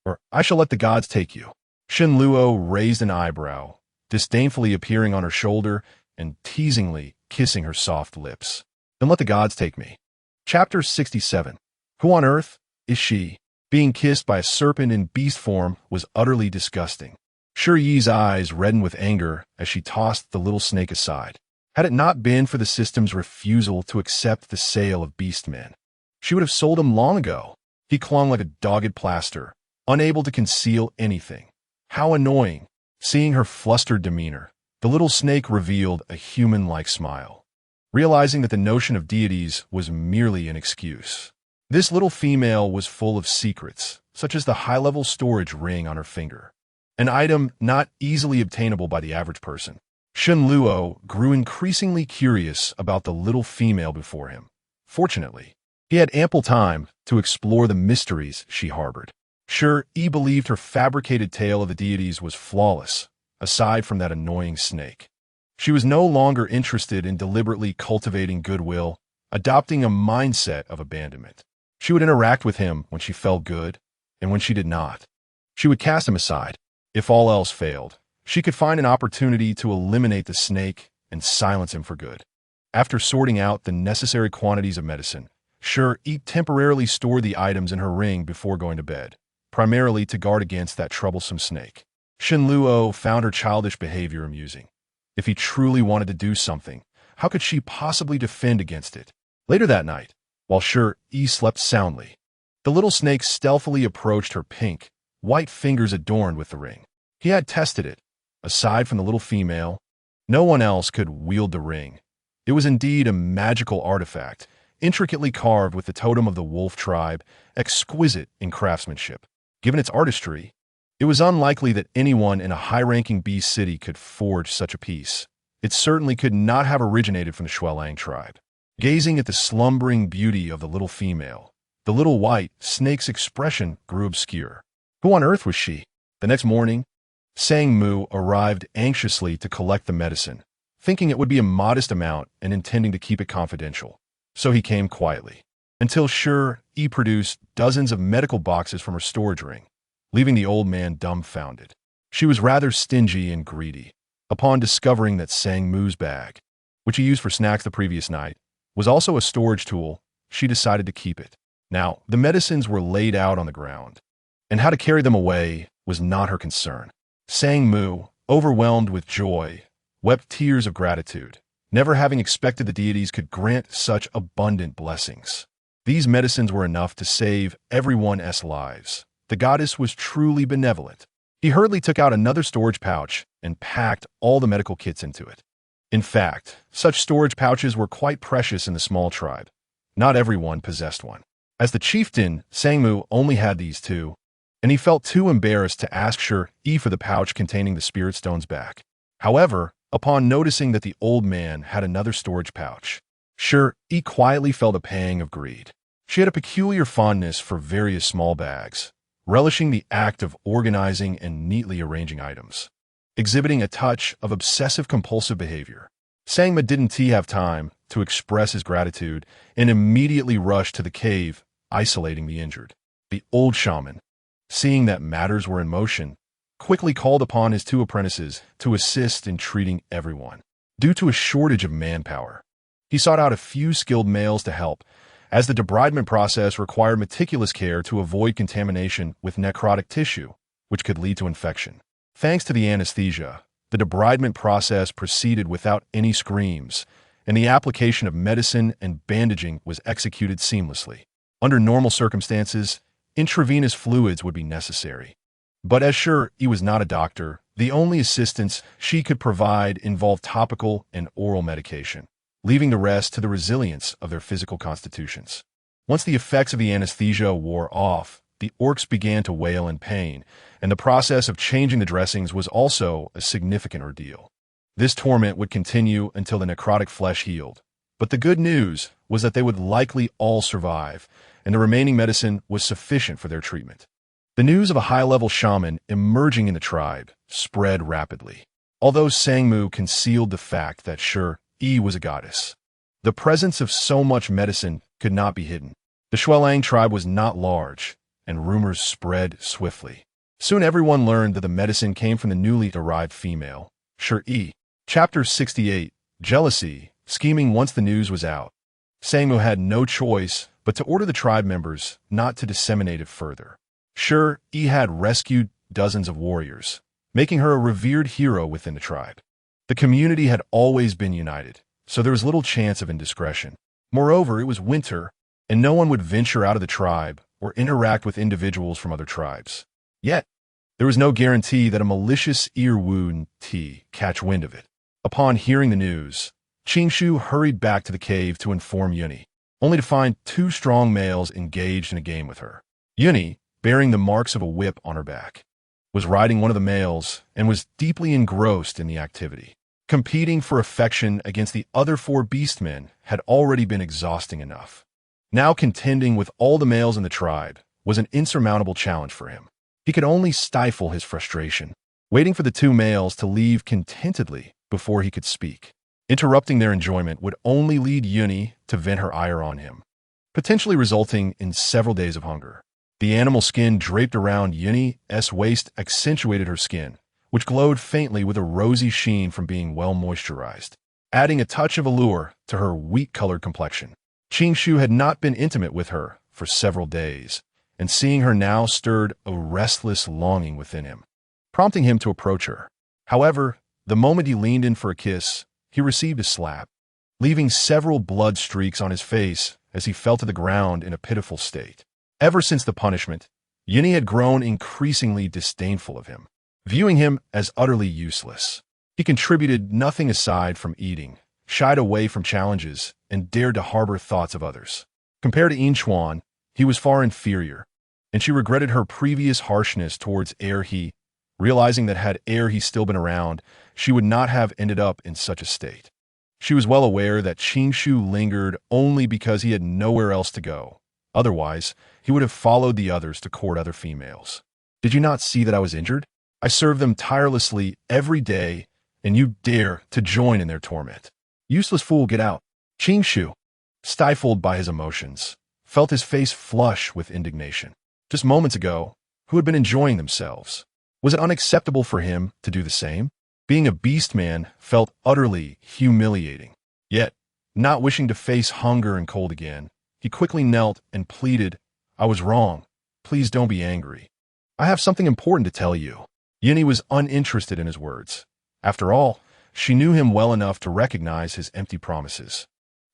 or I shall let the gods take you. Shenluo raised an eyebrow, disdainfully appearing on her shoulder and teasingly kissing her soft lips. Then let the gods take me. Chapter 67. Who on earth is she? Being kissed by a serpent in beast form was utterly disgusting. Shi Yi's eyes reddened with anger as she tossed the little snake aside. Had it not been for the system's refusal to accept the sale of beast men, she would have sold him long ago. He clung like a dogged plaster, unable to conceal anything. How annoying! Seeing her flustered demeanor, the little snake revealed a human-like smile, realizing that the notion of deities was merely an excuse. This little female was full of secrets, such as the high-level storage ring on her finger, an item not easily obtainable by the average person. Shenluo grew increasingly curious about the little female before him. Fortunately, he had ample time to explore the mysteries she harbored. Shi Yi believed her fabricated tale of the deities was flawless, aside from that annoying snake. She was no longer interested in deliberately cultivating goodwill, adopting a mindset of abandonment. She would interact with him when she felt good, and when she did not, she would cast him aside. If all else failed, she could find an opportunity to eliminate the snake and silence him for good. After sorting out the necessary quantities of medicine, Shi Yi temporarily stored the items in her ring before going to bed, primarily to guard against that troublesome snake. Shenluo found her childish behavior amusing. If he truly wanted to do something, how could she possibly defend against it? Later that night, while Shi Yi slept soundly, the little snake stealthily approached her pink, white fingers adorned with the ring. He had tested it. Aside from the little female, no one else could wield the ring. It was indeed a magical artifact, intricately carved with the totem of the wolf tribe, exquisite in craftsmanship. Given its artistry, it was unlikely that anyone in a high-ranking beast city could forge such a piece. It certainly could not have originated from the Xuelang tribe. Gazing at the slumbering beauty of the little female, the little white snake's expression grew obscure. Who on earth was she? The next morning, Sang Mu arrived anxiously to collect the medicine, thinking it would be a modest amount and intending to keep it confidential. So he came quietly, until Shi Yi produced dozens of medical boxes from her storage ring, leaving the old man dumbfounded. She was rather stingy and greedy. Upon discovering that Sang Mu's bag, which he used for snacks the previous night, was also a storage tool, she decided to keep it. Now, the medicines were laid out on the ground, and how to carry them away was not her concern. Sang Mu, overwhelmed with joy, wept tears of gratitude, never having expected the deities could grant such abundant blessings. These medicines were enough to save everyone's lives. The goddess was truly benevolent. He hurriedly took out another storage pouch and packed all the medical kits into it. In fact, such storage pouches were quite precious in the small tribe. Not everyone possessed one. As the chieftain, Sangmu only had these two, and he felt too embarrassed to ask Shi Yi for the pouch containing the spirit stones back. However, upon noticing that the old man had another storage pouch, Shi Yi quietly felt a pang of greed. She had a peculiar fondness for various small bags, relishing the act of organizing and neatly arranging items. Exhibiting a touch of obsessive-compulsive behavior, Sangmu didn't have time to express his gratitude and immediately rushed to the cave, isolating the injured. The old shaman, seeing that matters were in motion, quickly called upon his two apprentices to assist in treating everyone. Due to a shortage of manpower, he sought out a few skilled males to help, as the debridement process required meticulous care to avoid contamination with necrotic tissue, which could lead to infection. Thanks to the anesthesia, the debridement process proceeded without any screams, and the application of medicine and bandaging was executed seamlessly. Under normal circumstances, intravenous fluids would be necessary. But as Shi Yi was not a doctor, the only assistance she could provide involved topical and oral medication, leaving the rest to the resilience of their physical constitutions. Once the effects of the anesthesia wore off, the orcs began to wail in pain, and the process of changing the dressings was also a significant ordeal. This torment would continue until the necrotic flesh healed. But the good news was that they would likely all survive, and the remaining medicine was sufficient for their treatment. The news of a high-level shaman emerging in the tribe spread rapidly. Although Sangmu concealed the fact that Shi Yi was a goddess, the presence of so much medicine could not be hidden. The Xuelang tribe was not large, and rumors spread swiftly. Soon everyone learned that the medicine came from the newly arrived female, Shi Yi. Chapter 68, Jealousy, Scheming. Once the news was out, Sangmu had no choice but to order the tribe members not to disseminate it further. Shi Yi had rescued dozens of warriors, making her a revered hero within the tribe. The community had always been united, so there was little chance of indiscretion. Moreover, it was winter, and no one would venture out of the tribe or interact with individuals from other tribes. Yet, there was no guarantee that a malicious earwound catch wind of it. Upon hearing the news, Qingshu hurried back to the cave to inform Yuni, only to find two strong males engaged in a game with her. Yuni, bearing the marks of a whip on her back, was riding one of the males and was deeply engrossed in the activity. Competing for affection against the other four beastmen had already been exhausting enough. Now contending with all the males in the tribe was an insurmountable challenge for him. He could only stifle his frustration, waiting for the two males to leave contentedly before he could speak. Interrupting their enjoyment would only lead Yuni to vent her ire on him, potentially resulting in several days of hunger. The animal skin draped around Yuni's waist accentuated her skin, which glowed faintly with a rosy sheen from being well moisturized, adding a touch of allure to her wheat-colored complexion. Qingshu had not been intimate with her for several days, and seeing her now stirred a restless longing within him, prompting him to approach her. However, the moment he leaned in for a kiss, he received a slap, leaving several blood streaks on his face as he fell to the ground in a pitiful state. Ever since the punishment, Yuni had grown increasingly disdainful of him, viewing him as utterly useless. He contributed nothing aside from eating, shied away from challenges, and dared to harbor thoughts of others. Compared to Inchuan, he was far inferior, and she regretted her previous harshness towards He, realizing that had He still been around, she would not have ended up in such a state. She was well aware that Qingshu lingered only because he had nowhere else to go. Otherwise, he would have followed the others to court other females. Did you not see that I was injured? I serve them tirelessly every day, and you dare to join in their torment. Useless fool, get out. Qingshu, stifled by his emotions, felt his face flush with indignation. Just moments ago, who had been enjoying themselves? Was it unacceptable for him to do the same? Being a beast man felt utterly humiliating. Yet, not wishing to face hunger and cold again, he quickly knelt and pleaded, I was wrong. Please don't be angry. I have something important to tell you. Yuni was uninterested in his words. After all, She knew him well enough to recognize his empty promises.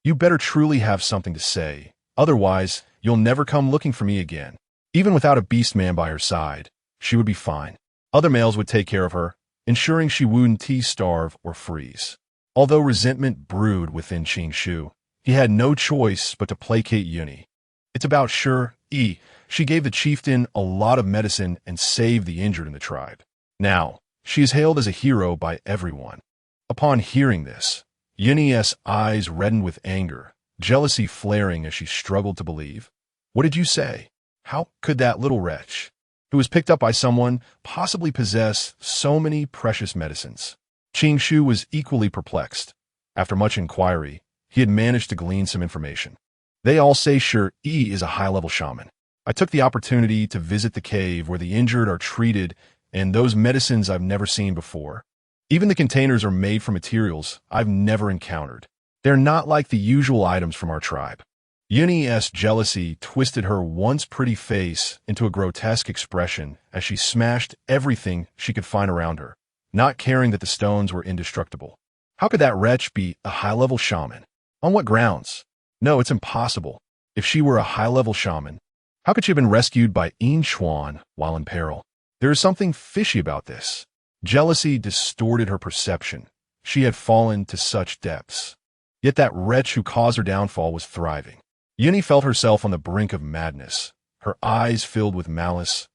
You better truly have something to say, otherwise you'll never come looking for me again. Even without a beast man by her side, she would be fine. Other males would take care of her, ensuring she wouldn't starve or freeze. Although resentment brewed within Qingshu, he had no choice but to placate Yi. It's about Shi Yi. She gave the chieftain a lot of medicine and saved the injured in the tribe. Now, she is hailed as a hero by everyone. Upon hearing this, Yi's eyes reddened with anger, jealousy flaring as she struggled to believe. What did you say? How could that little wretch, who was picked up by someone, possibly possess so many precious medicines? Qingshu was equally perplexed. After much inquiry, he had managed to glean some information. They all say Shi Yi is a high-level shaman. I took the opportunity to visit the cave where the injured are treated, and those medicines I've never seen before. Even the containers are made from materials I've never encountered. They're not like the usual items from our tribe. Yi's jealousy twisted her once pretty face into a grotesque expression as she smashed everything she could find around her, not caring that the stones were indestructible. How could that wretch be a high-level shaman? On what grounds? No, it's impossible. If she were a high-level shaman, how could she have been rescued by Chuan while in peril? There is something fishy about this. Jealousy distorted her perception. She had fallen to such depths. Yet that wretch who caused her downfall was thriving. Yi felt herself on the brink of madness, her eyes filled with malice.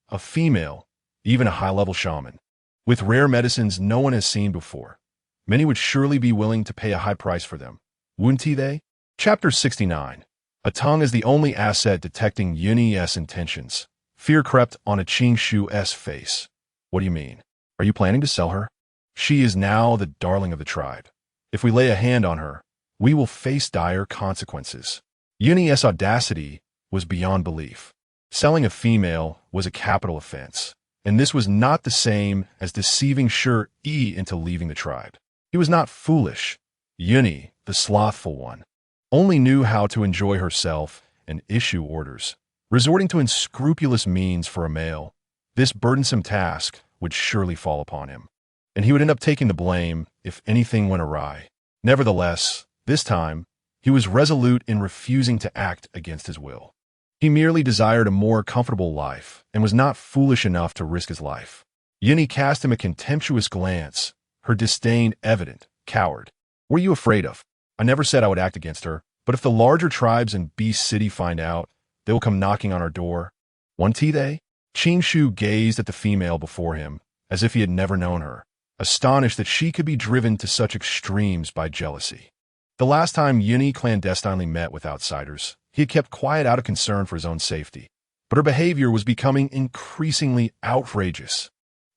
A female, even a high-level shaman, with rare medicines no one has seen before. Many would surely be willing to pay a high price for them. Wouldn't they? Chapter 69. A tongue is the only asset detecting Yi's intentions. Fear crept on a Qingshu's face. What do you mean? Are you planning to sell her? She is now the darling of the tribe. If we lay a hand on her, we will face dire consequences. Yi's audacity was beyond belief. Selling a female was a capital offense, and this was not the same as deceiving Shi Yi into leaving the tribe. He was not foolish. Yi, the slothful one, only knew how to enjoy herself and issue orders. Resorting to unscrupulous means for a male, this burdensome task would surely fall upon him, and he would end up taking the blame if anything went awry. Nevertheless, this time, he was resolute in refusing to act against his will. He merely desired a more comfortable life and was not foolish enough to risk his life. Yi cast him a contemptuous glance, her disdain evident. Coward. What are you afraid of? I never said I would act against her, but if the larger tribes in Beast City find out, they will come knocking on our door. Won't they? Qingshu gazed at the female before him, as if he had never known her, astonished that she could be driven to such extremes by jealousy. The last time Yi clandestinely met with outsiders, he had kept quiet out of concern for his own safety, but her behavior was becoming increasingly outrageous.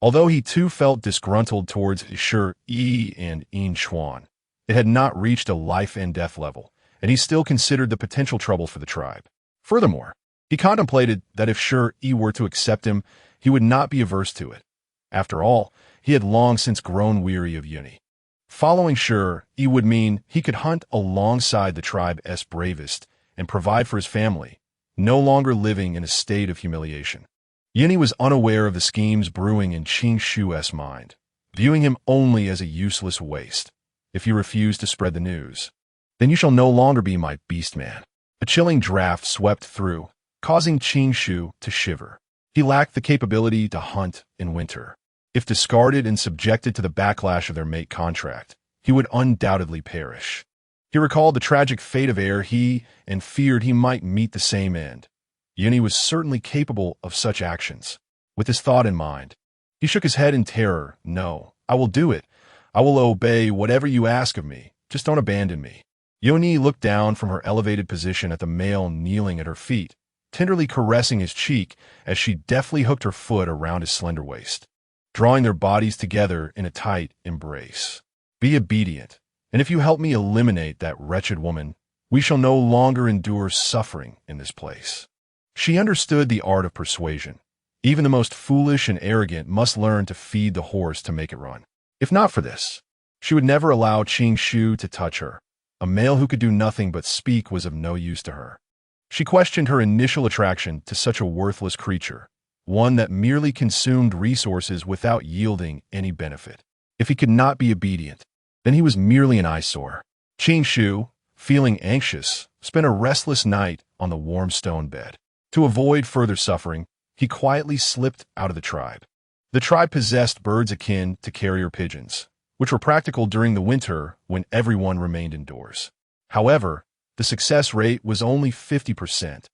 Although he too felt disgruntled towards Shi Yi and Chuan, it had not reached a life-and-death level, and he still considered the potential trouble for the tribe. Furthermore, he contemplated that if Shi Yi were to accept him, he would not be averse to it. After all, he had long since grown weary of Yi. Following Shi Yi would mean he could hunt alongside the tribe's bravest and provide for his family, no longer living in a state of humiliation. Yi was unaware of the schemes brewing in Qingshu's mind, viewing him only as a useless waste. If you refuse to spread the news, then you shall no longer be my beast man. A chilling draft swept through, causing Qingshu to shiver. He lacked the capability to hunt in winter. If discarded and subjected to the backlash of their mate contract, he would undoubtedly perish. He recalled the tragic fate of Air and feared he might meet the same end. Yi was certainly capable of such actions. With this thought in mind, he shook his head in terror. No, I will do it. I will obey whatever you ask of me. Just don't abandon me. Yi looked down from her elevated position at the male kneeling at her feet, tenderly caressing his cheek as she deftly hooked her foot around his slender waist, drawing their bodies together in a tight embrace. Be obedient, and if you help me eliminate that wretched woman, we shall no longer endure suffering in this place. She understood the art of persuasion. Even the most foolish and arrogant must learn to feed the horse to make it run. If not for this, she would never allow Qingshu to touch her. A male who could do nothing but speak was of no use to her. She questioned her initial attraction to such a worthless creature, one that merely consumed resources without yielding any benefit. If he could not be obedient, then he was merely an eyesore. Qin Shu, feeling anxious, spent a restless night on the warm stone bed. To avoid further suffering, he quietly slipped out of the tribe. The tribe possessed birds akin to carrier pigeons, which were practical during the winter when everyone remained indoors. However, the success rate was only 50%,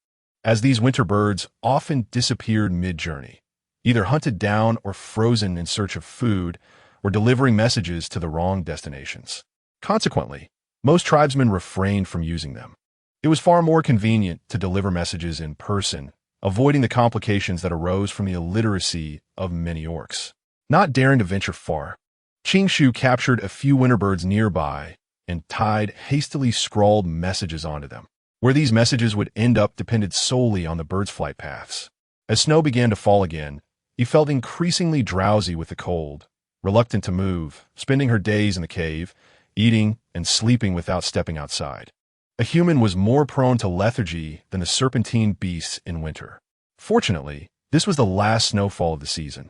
as these winter birds often disappeared mid-journey, either hunted down or frozen in search of food, or delivering messages to the wrong destinations. Consequently, most tribesmen refrained from using them. It was far more convenient to deliver messages in person, avoiding the complications that arose from the illiteracy of many orcs. Not daring to venture far, Qin Shu captured a few winter birds nearby and tied hastily scrawled messages onto them. Where these messages would end up depended solely on the birds' flight paths. As snow began to fall again, he felt increasingly drowsy with the cold, reluctant to move, spending her days in the cave, eating and sleeping without stepping outside. A human was more prone to lethargy than the serpentine beasts in winter. Fortunately, this was the last snowfall of the season,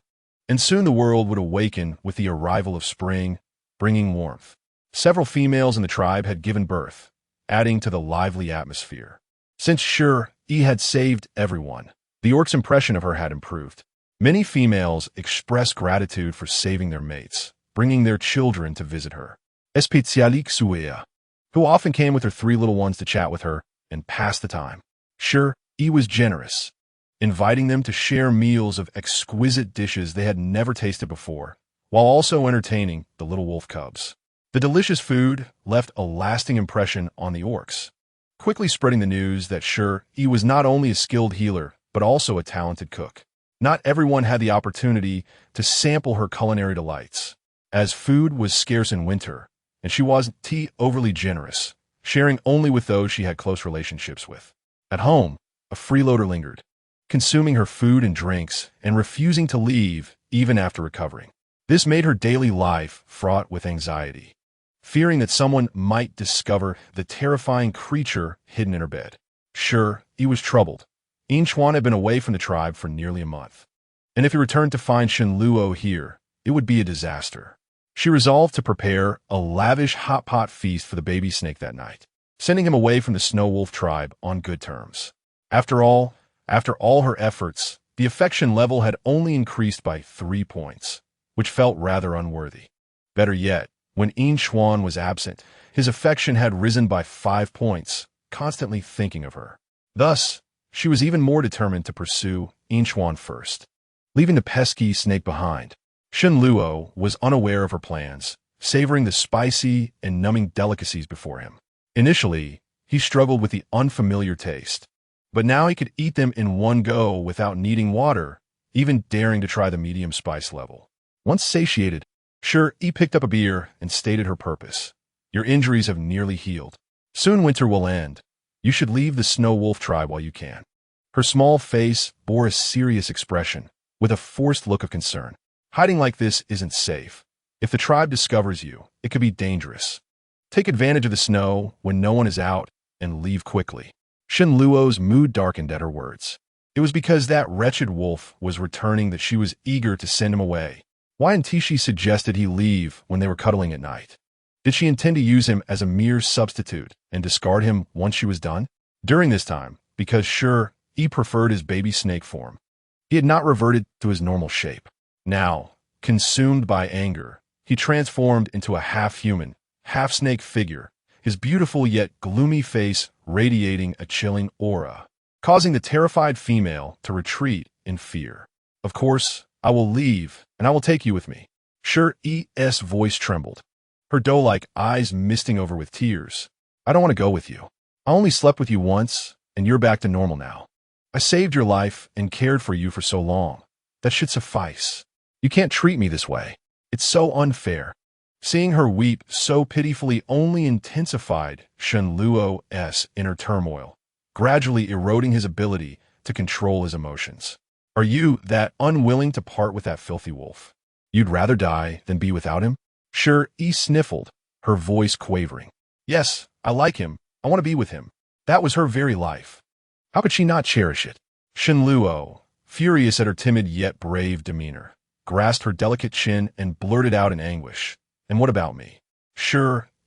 and soon the world would awaken with the arrival of spring, bringing warmth. Several females in the tribe had given birth, adding to the lively atmosphere. Since Shi Yi had saved everyone, the orcs' impression of her had improved. Many females expressed gratitude for saving their mates, bringing their children to visit her. Especially Shi Yi, who often came with her 3 little ones to chat with her and pass the time. Shi Yi was generous, inviting them to share meals of exquisite dishes they had never tasted before, while also entertaining the little wolf cubs. The delicious food left a lasting impression on the orcs, quickly spreading the news that Shi Yi was not only a skilled healer, but also a talented cook. Not everyone had the opportunity to sample her culinary delights, as food was scarce in winter, and she wasn't overly generous, sharing only with those she had close relationships with. At home, a freeloader lingered, consuming her food and drinks and refusing to leave even after recovering. This made her daily life fraught with anxiety, fearing that someone might discover the terrifying creature hidden in her bed. Shi Yi was troubled. Inchuan had been away from the tribe for nearly a month, and if he returned to find Shenluo here, it would be a disaster. She resolved to prepare a lavish hot pot feast for the baby snake that night, sending him away from the snow wolf tribe on good terms. After all her efforts, the affection level had only increased by 3 points, which felt rather unworthy. Better yet, when Inchuan was absent, his affection had risen by 5 points, constantly thinking of her. Thus, she was even more determined to pursue Inchuan first, leaving the pesky snake behind. Shenluo was unaware of her plans, savoring the spicy and numbing delicacies before him. Initially, he struggled with the unfamiliar taste, but now he could eat them in one go without needing water, even daring to try the medium spice level. Once satiated, Shi Yi picked up a beer and stated her purpose. Your injuries have nearly healed. Soon winter will end. You should leave the snow wolf tribe while you can. Her small face bore a serious expression, with a forced look of concern. Hiding like this isn't safe. If the tribe discovers you, it could be dangerous. Take advantage of the snow when no one is out and leave quickly. Shenluo's mood darkened at her words. It was because that wretched wolf was returning that she was eager to send him away. Why hadn't she suggested he leave when they were cuddling at night? Did she intend to use him as a mere substitute and discard him once she was done? During this time, because Shi Yi preferred his baby snake form, he had not reverted to his normal shape. Now, consumed by anger, he transformed into a half-human, half-snake figure, his beautiful yet gloomy face radiating a chilling aura, causing the terrified female to retreat in fear. Of course, I will leave, and I will take you with me. Shi Yi's voice trembled, her doe-like eyes misting over with tears. I don't want to go with you. I only slept with you once, and you're back to normal now. I saved your life and cared for you for so long. That should suffice. You can't treat me this way. It's so unfair. Seeing her weep so pitifully only intensified Shenluo's inner turmoil, gradually eroding his ability to control his emotions. Are you that unwilling to part with that filthy wolf? You'd rather die than be without him? Shi Yi sniffled, her voice quavering. Yes, I like him. I want to be with him. That was her very life. How could she not cherish it? Shenluo, furious at her timid yet brave demeanor, grasped her delicate chin and blurted out in anguish, "And what about me?" Shi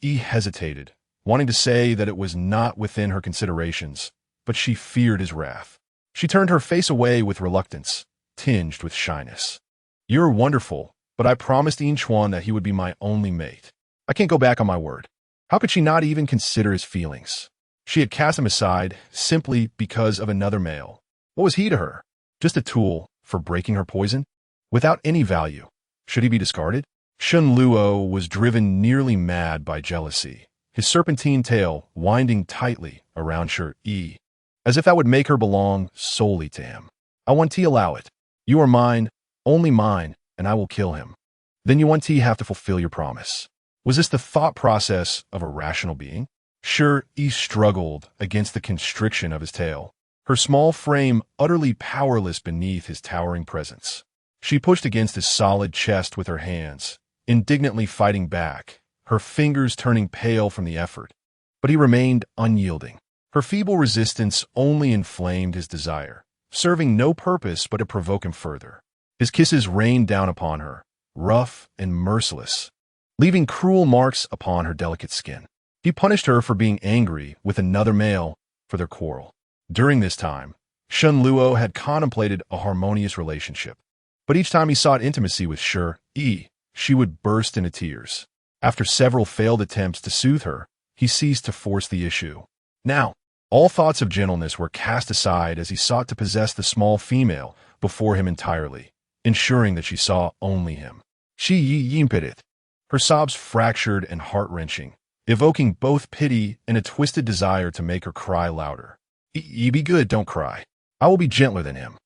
Yi hesitated, wanting to say that it was not within her considerations, but she feared his wrath. She turned her face away with reluctance, tinged with shyness. "You're wonderful, but I promised Inchuan that he would be my only mate. I can't go back on my word." How could she not even consider his feelings? She had cast him aside simply because of another male. What was he to her? Just a tool for breaking her poison? Without any value. Should he be discarded? Shen Luo was driven nearly mad by jealousy, his serpentine tail winding tightly around Shi Yi, as if that would make her belong solely to him. "I want to allow it. You are mine, only mine, and I will kill him. Then you want to have to fulfill your promise." Was this the thought process of a rational being? Shi Yi struggled against the constriction of his tail, her small frame utterly powerless beneath his towering presence. She pushed against his solid chest with her hands, indignantly fighting back, her fingers turning pale from the effort. But he remained unyielding. Her feeble resistance only inflamed his desire, serving no purpose but to provoke him further. His kisses rained down upon her, rough and merciless, leaving cruel marks upon her delicate skin. He punished her for being angry with another male for their quarrel. During this time, Shen Luo had contemplated a harmonious relationship, but each time he sought intimacy with Shi Yi, she would burst into tears. After several failed attempts to soothe her, he ceased to force the issue. Now, all thoughts of gentleness were cast aside as he sought to possess the small female before him entirely, ensuring that she saw only him. Shi Yi yimped. Her sobs fractured and heart-wrenching, evoking both pity and a twisted desire to make her cry louder. "Ye be good, don't cry. I will be gentler than him."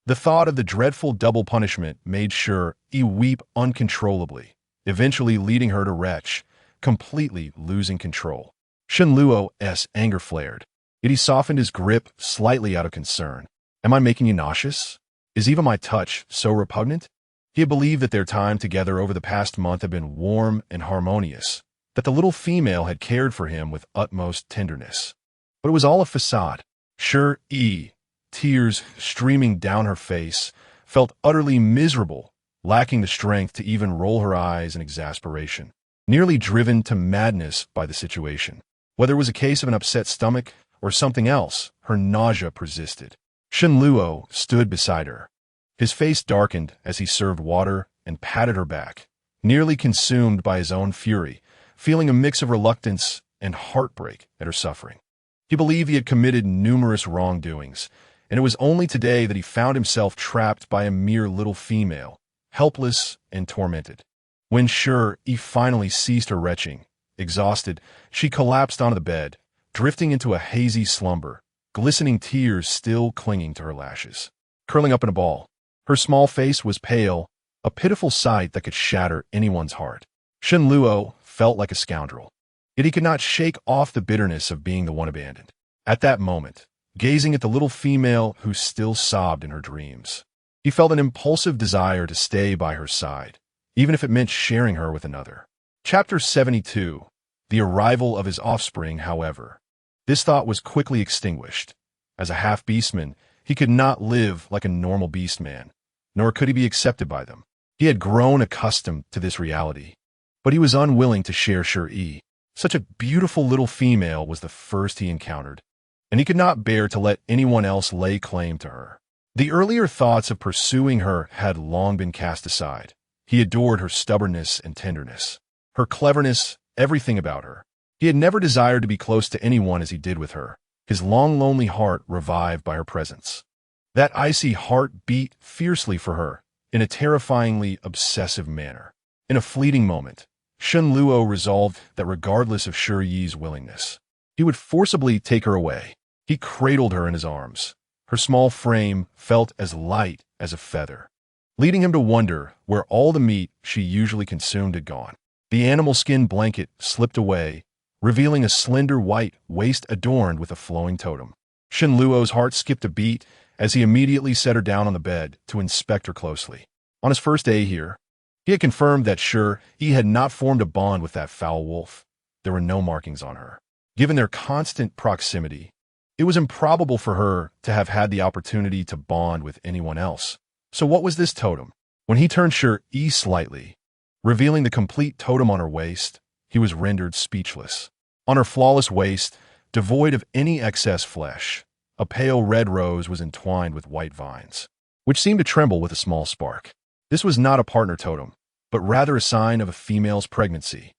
The thought of the dreadful double punishment made Shi Yi weep uncontrollably, eventually leading her to retch, completely losing control. Shen Luo's anger flared, yet he softened his grip slightly out of concern. "Am I making you nauseous? Is even my touch so repugnant?" He had believed that their time together over the past month had been warm and harmonious, that the little female had cared for him with utmost tenderness. But it was all a facade. Shi Yi, tears streaming down her face, felt utterly miserable, lacking the strength to even roll her eyes in exasperation, nearly driven to madness by the situation. Whether it was a case of an upset stomach or something else, her nausea persisted. Shen Luo stood beside her. His face darkened as he served water and patted her back, nearly consumed by his own fury, feeling a mix of reluctance and heartbreak at her suffering. He believed he had committed numerous wrongdoings, and it was only today that he found himself trapped by a mere little female, helpless and tormented. When Shi Yi finally ceased her retching, exhausted, she collapsed onto the bed, drifting into a hazy slumber, glistening tears still clinging to her lashes. Curling up in a ball, her small face was pale, a pitiful sight that could shatter anyone's heart. Shen Luo felt like a scoundrel, yet he could not shake off the bitterness of being the one abandoned. At that moment, gazing at the little female who still sobbed in her dreams, he felt an impulsive desire to stay by her side, even if it meant sharing her with another. Chapter 72. The arrival of his offspring, however. This thought was quickly extinguished. As a half-beastman, he could not live like a normal beastman, nor could he be accepted by them. He had grown accustomed to this reality, but he was unwilling to share Shi Yi. Such a beautiful little female was the first he encountered, and he could not bear to let anyone else lay claim to her. The earlier thoughts of pursuing her had long been cast aside. He adored her stubbornness and tenderness, her cleverness, everything about her. He had never desired to be close to anyone as he did with her, his long lonely heart revived by her presence. That icy heart beat fiercely for her, in a terrifyingly obsessive manner. In a fleeting moment, Shen Luo resolved that regardless of Shi Yi's willingness, he would forcibly take her away. He cradled her in his arms. Her small frame felt as light as a feather, leading him to wonder where all the meat she usually consumed had gone. The animal skin blanket slipped away, revealing a slender white waist adorned with a flowing totem. Shen Luo's heart skipped a beat as he immediately set her down on the bed to inspect her closely. On his first day here, he had confirmed that Shi Yi had not formed a bond with that foul wolf. There were no markings on her. Given their constant proximity, it was improbable for her to have had the opportunity to bond with anyone else. So what was this totem? When he turned Shi Yi slightly, revealing the complete totem on her waist, he was rendered speechless. On her flawless waist, devoid of any excess flesh, a pale red rose was entwined with white vines, which seemed to tremble with a small spark. This was not a partner totem, but rather a sign of a female's pregnancy.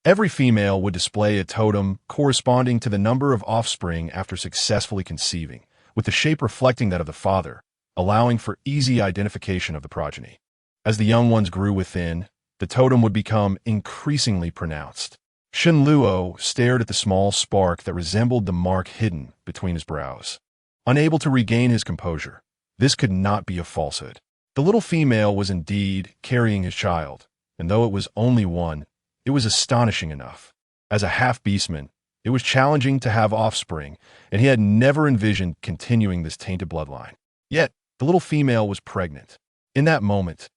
Every female would display a totem corresponding to the number of offspring after successfully conceiving, with the shape reflecting that of the father, allowing for easy identification of the progeny. As the young ones grew within, the totem would become increasingly pronounced. Shen Luo stared at the small spark that resembled the mark hidden between his brows. Unable to regain his composure, this could not be a falsehood. The little female was indeed carrying his child, and though it was only one, it was astonishing enough. As a half-beastman, it was challenging to have offspring, and he had never envisioned continuing this tainted bloodline. Yet, the little female was pregnant. In that moment,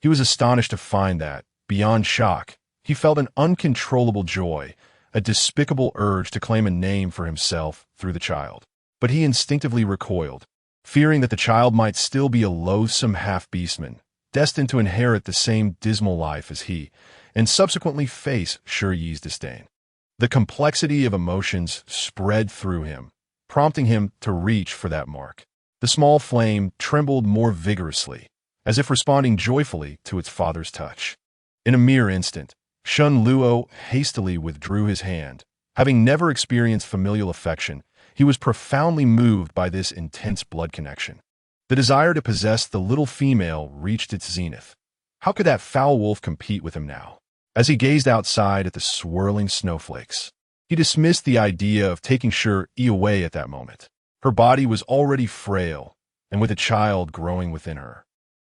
he was astonished to find that, beyond shock, he felt an uncontrollable joy, a despicable urge to claim a name for himself through the child. But he instinctively recoiled, fearing that the child might still be a loathsome half-beastman, destined to inherit the same dismal life as he, and subsequently face Shi Yi's disdain. The complexity of emotions spread through him, prompting him to reach for that mark. The small flame trembled more vigorously, as if responding joyfully to its father's touch. In a mere instant, Shen Luo hastily withdrew his hand. Having never experienced familial affection, he was profoundly moved by this intense blood connection. The desire to possess the little female reached its zenith. How could that foul wolf compete with him now? As he gazed outside at the swirling snowflakes, he dismissed the idea of taking Shi Yi away at that moment. Her body was already frail, and with a child growing within her.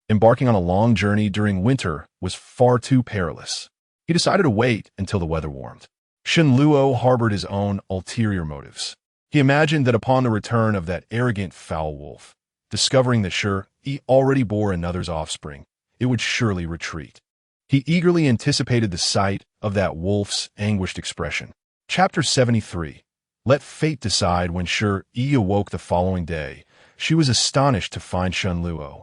Embarking on a long journey during winter was far too perilous. He decided to wait until the weather warmed. Shen Luo harbored his own ulterior motives. He imagined that upon the return of that arrogant foul wolf, discovering that Shi Yi already bore another's offspring, it would surely retreat. He eagerly anticipated the sight of that wolf's anguished expression. Chapter 73. Let fate decide. When Shi Yi awoke the following day, she was astonished to find Shen Luo,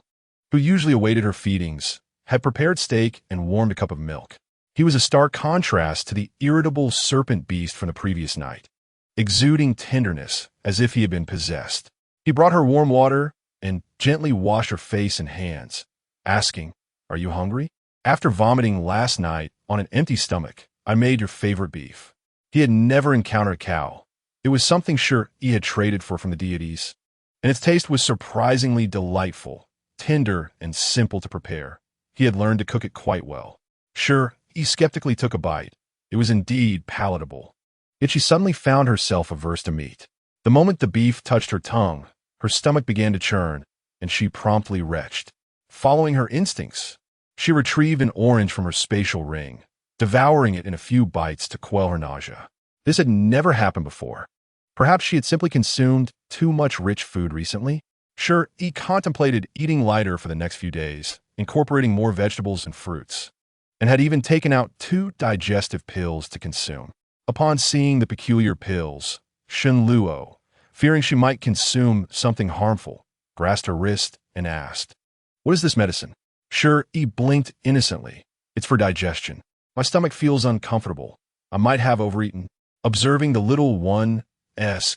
who usually awaited her feedings, had prepared steak and warmed a cup of milk. He was a stark contrast to the irritable serpent beast from the previous night, exuding tenderness as if he had been possessed. He brought her warm water and gently washed her face and hands, asking, "Are you hungry? After vomiting last night on an empty stomach, I made your favorite beef." He had never encountered a cow. It was something Shi Yi had traded for from the deities, and its taste was surprisingly delightful, tender, and simple to prepare. He had learned to cook it quite well. Shi Yi skeptically took a bite. It was indeed palatable. Yet she suddenly found herself averse to meat. The moment the beef touched her tongue, her stomach began to churn, and she promptly retched. Following her instincts, she retrieved an orange from her spatial ring, devouring it in a few bites to quell her nausea. This had never happened before. Perhaps she had simply consumed too much rich food recently. Shi Yi contemplated eating lighter for the next few days, incorporating more vegetables and fruits, and had even taken out 2 digestive pills to consume. Upon seeing the peculiar pills, Shen Luo, fearing she might consume something harmful, grasped her wrist and asked, "What is this medicine?" Shi Yi blinked innocently. "It's for digestion. My stomach feels uncomfortable. I might have overeaten." Observing the little one's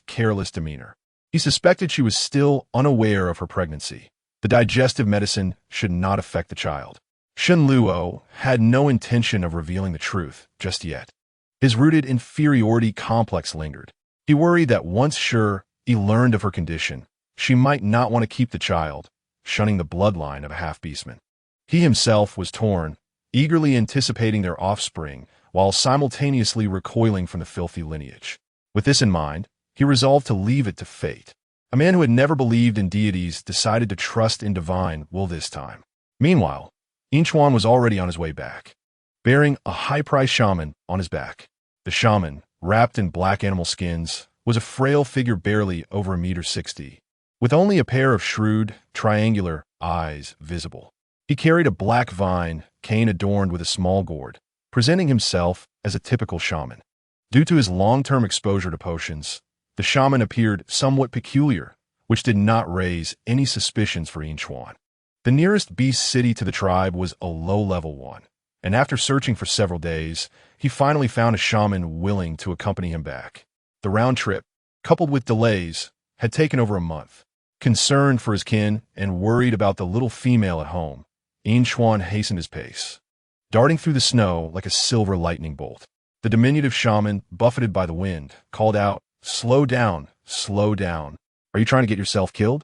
careless demeanor, he suspected she was still unaware of her pregnancy. The digestive medicine should not affect the child. Shen Luo had no intention of revealing the truth just yet. His rooted inferiority complex lingered. He worried that once Shi Yi learned of her condition, she might not want to keep the child, shunning the bloodline of a half-beastman. He himself was torn, eagerly anticipating their offspring, while simultaneously recoiling from the filthy lineage. With this in mind, he resolved to leave it to fate. A man who had never believed in deities decided to trust in divine will this time. Meanwhile, Inchuan was already on his way back, bearing a high-priced shaman on his back. The shaman, wrapped in black animal skins, was a frail figure barely over 1.60 meters, with only a pair of shrewd, triangular eyes visible. He carried a black vine cane adorned with a small gourd, presenting himself as a typical shaman. Due to his long-term exposure to potions, the shaman appeared somewhat peculiar, which did not raise any suspicions for Inchuan. The nearest beast city to the tribe was a low-level one, and after searching for several days, he finally found a shaman willing to accompany him back. The round trip, coupled with delays, had taken over a month. Concerned for his kin and worried about the little female at home, Xuan hastened his pace. Darting through the snow like a silver lightning bolt, the diminutive shaman, buffeted by the wind, called out, "Slow down, slow down. Are you trying to get yourself killed?"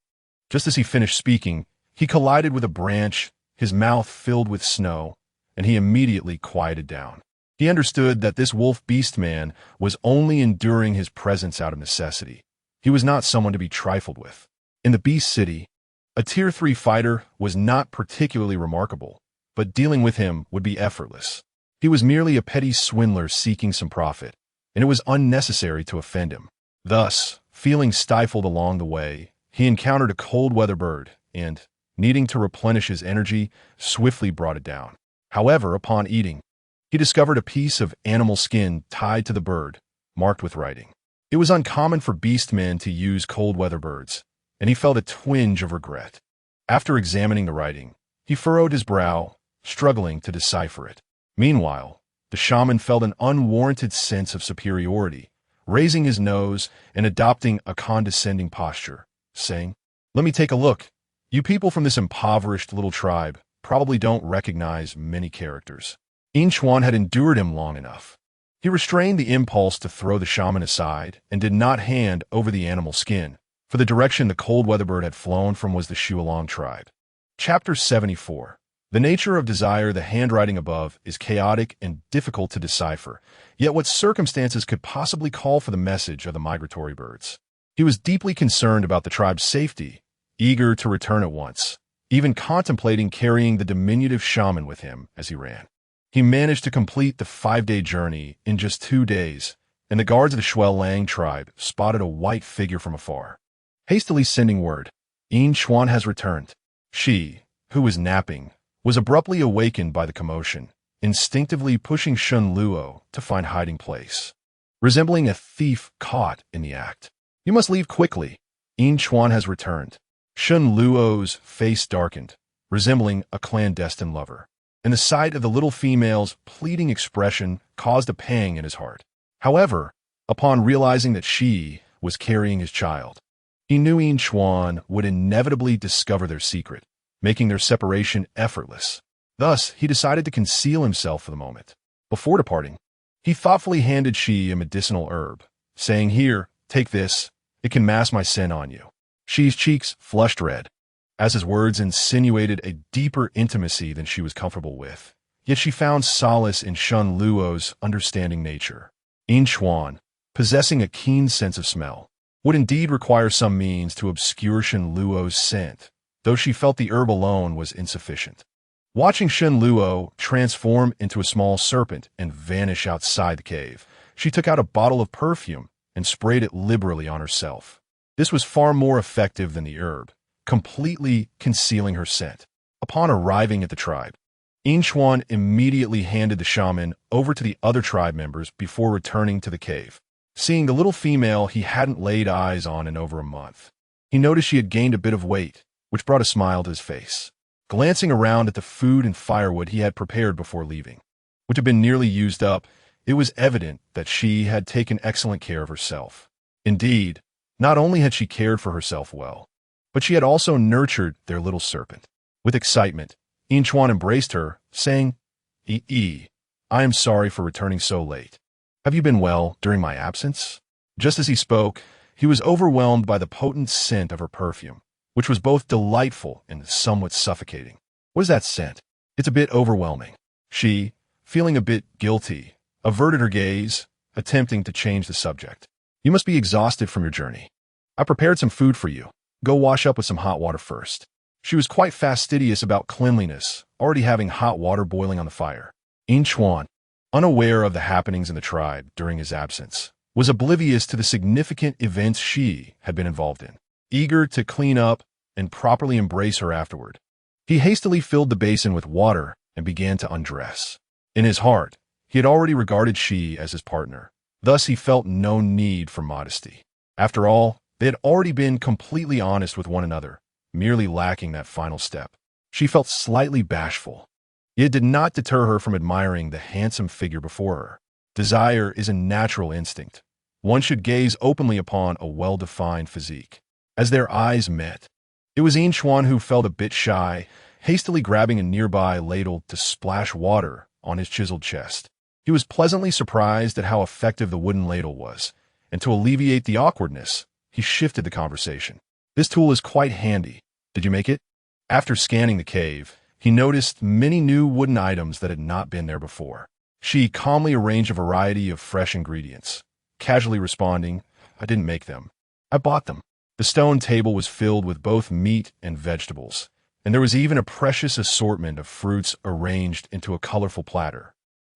Just as he finished speaking, he collided with a branch, his mouth filled with snow, and he immediately quieted down. He understood that this wolf beast man was only enduring his presence out of necessity. He was not someone to be trifled with. In the beast city, a Tier 3 fighter was not particularly remarkable, but dealing with him would be effortless. He was merely a petty swindler seeking some profit, and it was unnecessary to offend him. Thus, feeling stifled along the way, he encountered a cold-weather bird and, needing to replenish his energy, swiftly brought it down. However, upon eating, he discovered a piece of animal skin tied to the bird, marked with writing. It was uncommon for beastmen to use cold-weather birds, and he felt a twinge of regret. After examining the writing, he furrowed his brow, struggling to decipher it. Meanwhile, the shaman felt an unwarranted sense of superiority, raising his nose and adopting a condescending posture, saying, "Let me take a look. You people from this impoverished little tribe probably don't recognize many characters." Xuan had endured him long enough. He restrained the impulse to throw the shaman aside and did not hand over the animal skin, for the direction the cold-weather bird had flown from was the Shualong tribe. Chapter 74. The nature of desire. The handwriting above is chaotic and difficult to decipher, yet what circumstances could possibly call for the message of the migratory birds? He was deeply concerned about the tribe's safety, eager to return at once, even contemplating carrying the diminutive shaman with him as he ran. He managed to complete the 5-day journey in just 2 days, and the guards of the Shualong tribe spotted a white figure from afar. Hastily sending word, "Xuan has returned." Shi, who was napping, was abruptly awakened by the commotion, instinctively pushing Shun Luo to find hiding place. Resembling a thief caught in the act. "You must leave quickly. Xuan has returned." Shun Luo's face darkened, resembling a clandestine lover, and the sight of the little female's pleading expression caused a pang in his heart. However, upon realizing that Shi was carrying his child, he knew Xuan would inevitably discover their secret, making their separation effortless. Thus, he decided to conceal himself for the moment. Before departing, he thoughtfully handed Shi a medicinal herb, saying, "Here, take this. It can mask my scent on you." Shi's cheeks flushed red, as his words insinuated a deeper intimacy than she was comfortable with. Yet she found solace in Shun Luo's understanding nature. Xuan, possessing a keen sense of smell, would indeed require some means to obscure Shun Luo's scent, though she felt the herb alone was insufficient. Watching Shun Luo transform into a small serpent and vanish outside the cave, she took out a bottle of perfume and sprayed it liberally on herself. This was far more effective than the herb, completely concealing her scent. Upon arriving at the tribe, Xuan immediately handed the shaman over to the other tribe members before returning to the cave. Seeing the little female he hadn't laid eyes on in over a month, he noticed she had gained a bit of weight, which brought a smile to his face. Glancing around at the food and firewood he had prepared before leaving, which had been nearly used up, it was evident that she had taken excellent care of herself. Indeed, not only had she cared for herself well, but she had also nurtured their little serpent. With excitement, Xuan embraced her, saying, "I am sorry for returning so late. Have you been well during my absence?" Just as he spoke, he was overwhelmed by the potent scent of her perfume, which was both delightful and somewhat suffocating. "What is that scent? It's a bit overwhelming." She, feeling a bit guilty, averted her gaze, attempting to change the subject. "You must be exhausted from your journey. I prepared some food for you. Go wash up with some hot water first." She was quite fastidious about cleanliness, already having hot water boiling on the fire. Xuan, unaware of the happenings in the tribe during his absence, was oblivious to the significant events she had been involved in. Eager to clean up and properly embrace her afterward, he hastily filled the basin with water and began to undress. In his heart, he had already regarded Shi as his partner. Thus he felt no need for modesty. After all, they had already been completely honest with one another, merely lacking that final step. She felt slightly bashful. It did not deter her from admiring the handsome figure before her. Desire is a natural instinct. One should gaze openly upon a well-defined physique. As their eyes met, it was Inchuan who felt a bit shy, hastily grabbing a nearby ladle to splash water on his chiseled chest. He was pleasantly surprised at how effective the wooden ladle was, and to alleviate the awkwardness, he shifted the conversation. This tool is quite handy. Did you make it? After scanning the cave, he noticed many new wooden items that had not been there before. She calmly arranged a variety of fresh ingredients, casually responding, I didn't make them. I bought them. The stone table was filled with both meat and vegetables, and there was even a precious assortment of fruits arranged into a colorful platter,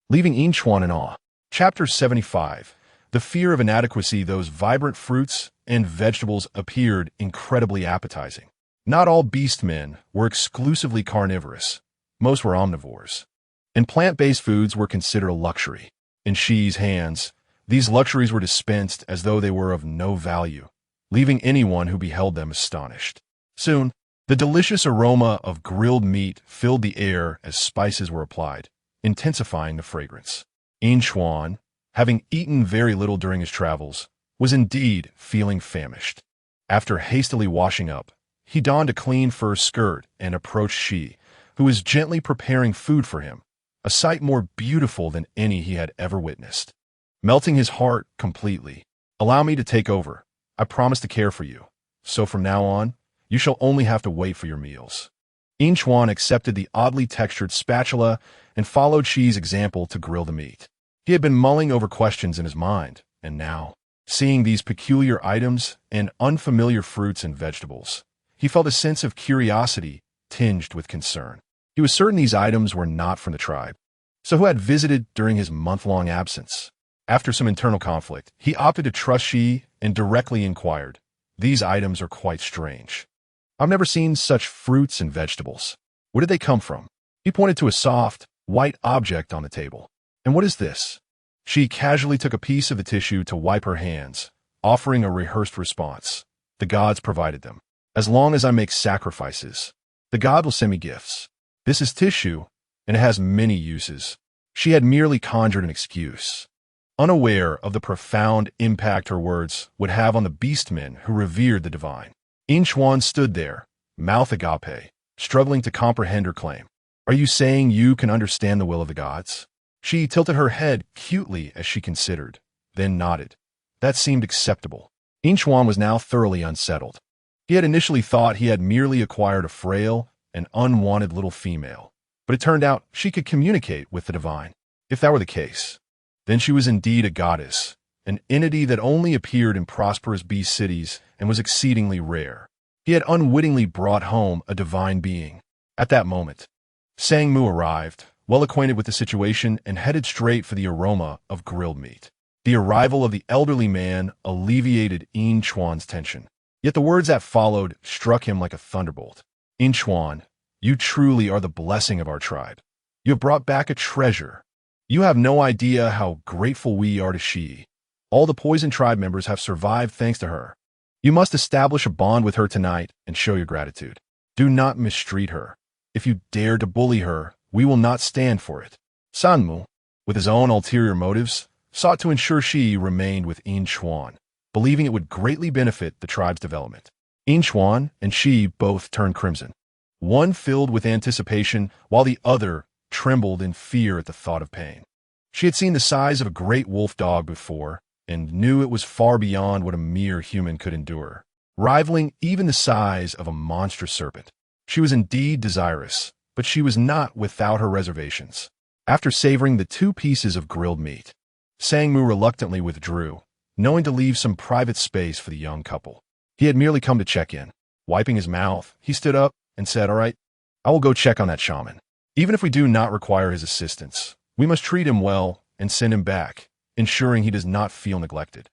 leaving Inchuan in awe. Chapter 75. The fear of inadequacy. Those vibrant fruits and vegetables appeared incredibly appetizing. Not all beastmen were exclusively carnivorous. Most were omnivores. And plant-based foods were considered a luxury. In Shi's hands, these luxuries were dispensed as though they were of no value, leaving anyone who beheld them astonished. Soon, the delicious aroma of grilled meat filled the air as spices were applied, intensifying the fragrance. Inchuan, having eaten very little during his travels, was indeed feeling famished. After hastily washing up, he donned a clean fur skirt and approached Shi, who was gently preparing food for him, a sight more beautiful than any he had ever witnessed. Melting his heart completely. Allow me to take over. I promise to care for you. So from now on, you shall only have to wait for your meals. Inchuan accepted the oddly textured spatula and followed Shi's example to grill the meat. He had been mulling over questions in his mind, and now, seeing these peculiar items and unfamiliar fruits and vegetables, he felt a sense of curiosity tinged with concern. He was certain these items were not from the tribe. So who had visited during his month-long absence? After some internal conflict, he opted to trust Shi and directly inquired, These items are quite strange. I've never seen such fruits and vegetables. Where did they come from? He pointed to a soft, white object on the table. And what is this? She casually took a piece of the tissue to wipe her hands, offering a rehearsed response. The gods provided them. As long as I make sacrifices, the god will send me gifts. This is tissue, and it has many uses. She had merely conjured an excuse, unaware of the profound impact her words would have on the beastmen who revered the divine. Inchuan stood there, mouth agape, struggling to comprehend her claim. Are you saying you can understand the will of the gods? She tilted her head cutely as she considered, then nodded. That seemed acceptable. Inchuan was now thoroughly unsettled. He had initially thought he had merely acquired a frail and unwanted little female, but it turned out she could communicate with the divine. If that were the case, then she was indeed a goddess, an entity that only appeared in prosperous beast cities and was exceedingly rare. He had unwittingly brought home a divine being. At that moment, Sangmu arrived, well acquainted with the situation, and headed straight for the aroma of grilled meat. The arrival of the elderly man alleviated Inchuan's tension. Yet the words that followed struck him like a thunderbolt. Inchuan, you truly are the blessing of our tribe. You have brought back a treasure. You have no idea how grateful we are to Shi Yi. All the poison tribe members have survived thanks to her. You must establish a bond with her tonight and show your gratitude. Do not mistreat her. If you dare to bully her, we will not stand for it. Sanmu, with his own ulterior motives, sought to ensure Shi Yi remained with Inchuan, believing it would greatly benefit the tribe's development. Inchuan and Shi both turned crimson, one filled with anticipation while the other trembled in fear at the thought of pain. She had seen the size of a great wolf dog before and knew it was far beyond what a mere human could endure, rivaling even the size of a monstrous serpent. She was indeed desirous, but she was not without her reservations. After savoring the 2 pieces of grilled meat, Sangmu reluctantly withdrew, knowing to leave some private space for the young couple. He had merely come to check in. Wiping his mouth, he stood up and said, All right, I will go check on that shaman. Even if we do not require his assistance, we must treat him well and send him back, ensuring he does not feel neglected.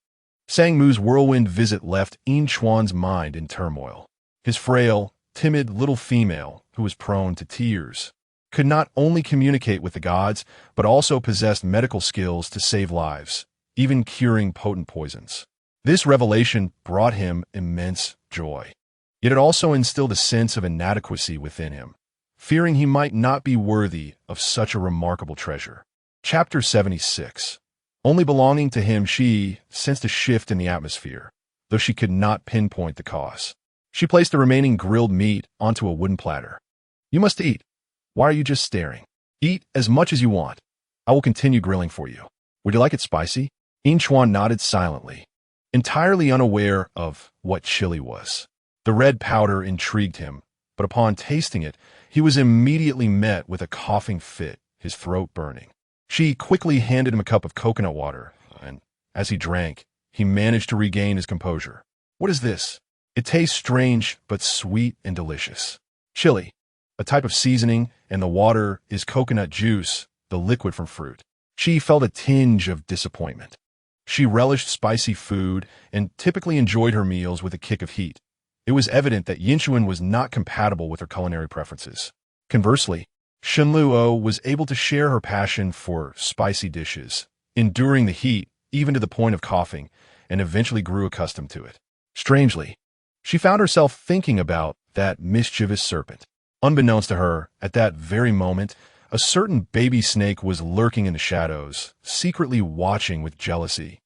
Sangmu's whirlwind visit left Inchuan's mind in turmoil. His frail, timid little female, who was prone to tears, could not only communicate with the gods, but also possessed medical skills to save lives, even curing potent poisons. This revelation brought him immense joy. Yet it also instilled a sense of inadequacy within him. fearing he might not be worthy of such a remarkable treasure. Chapter 76. Only belonging to him, Shi Yi sensed a shift in the atmosphere, though she could not pinpoint the cause. She placed the remaining grilled meat onto a wooden platter. You must eat. Why are you just staring? Eat as much as you want. I will continue grilling for you. Would you like it spicy? Inchuan nodded silently, entirely unaware of what chili was. The red powder intrigued him, but upon tasting it, he was immediately met with a coughing fit, his throat burning. She quickly handed him a cup of coconut water, and as he drank, he managed to regain his composure. What is this? It tastes strange, but sweet and delicious. Chili, a type of seasoning, and the water is coconut juice, the liquid from fruit. She felt a tinge of disappointment. She relished spicy food and typically enjoyed her meals with a kick of heat. It was evident that Yinchuan was not compatible with her culinary preferences. Conversely, Shenluo was able to share her passion for spicy dishes, enduring the heat even to the point of coughing, and eventually grew accustomed to it. Strangely, she found herself thinking about that mischievous serpent. Unbeknownst to her, at that very moment, a certain baby snake was lurking in the shadows, secretly watching with jealousy,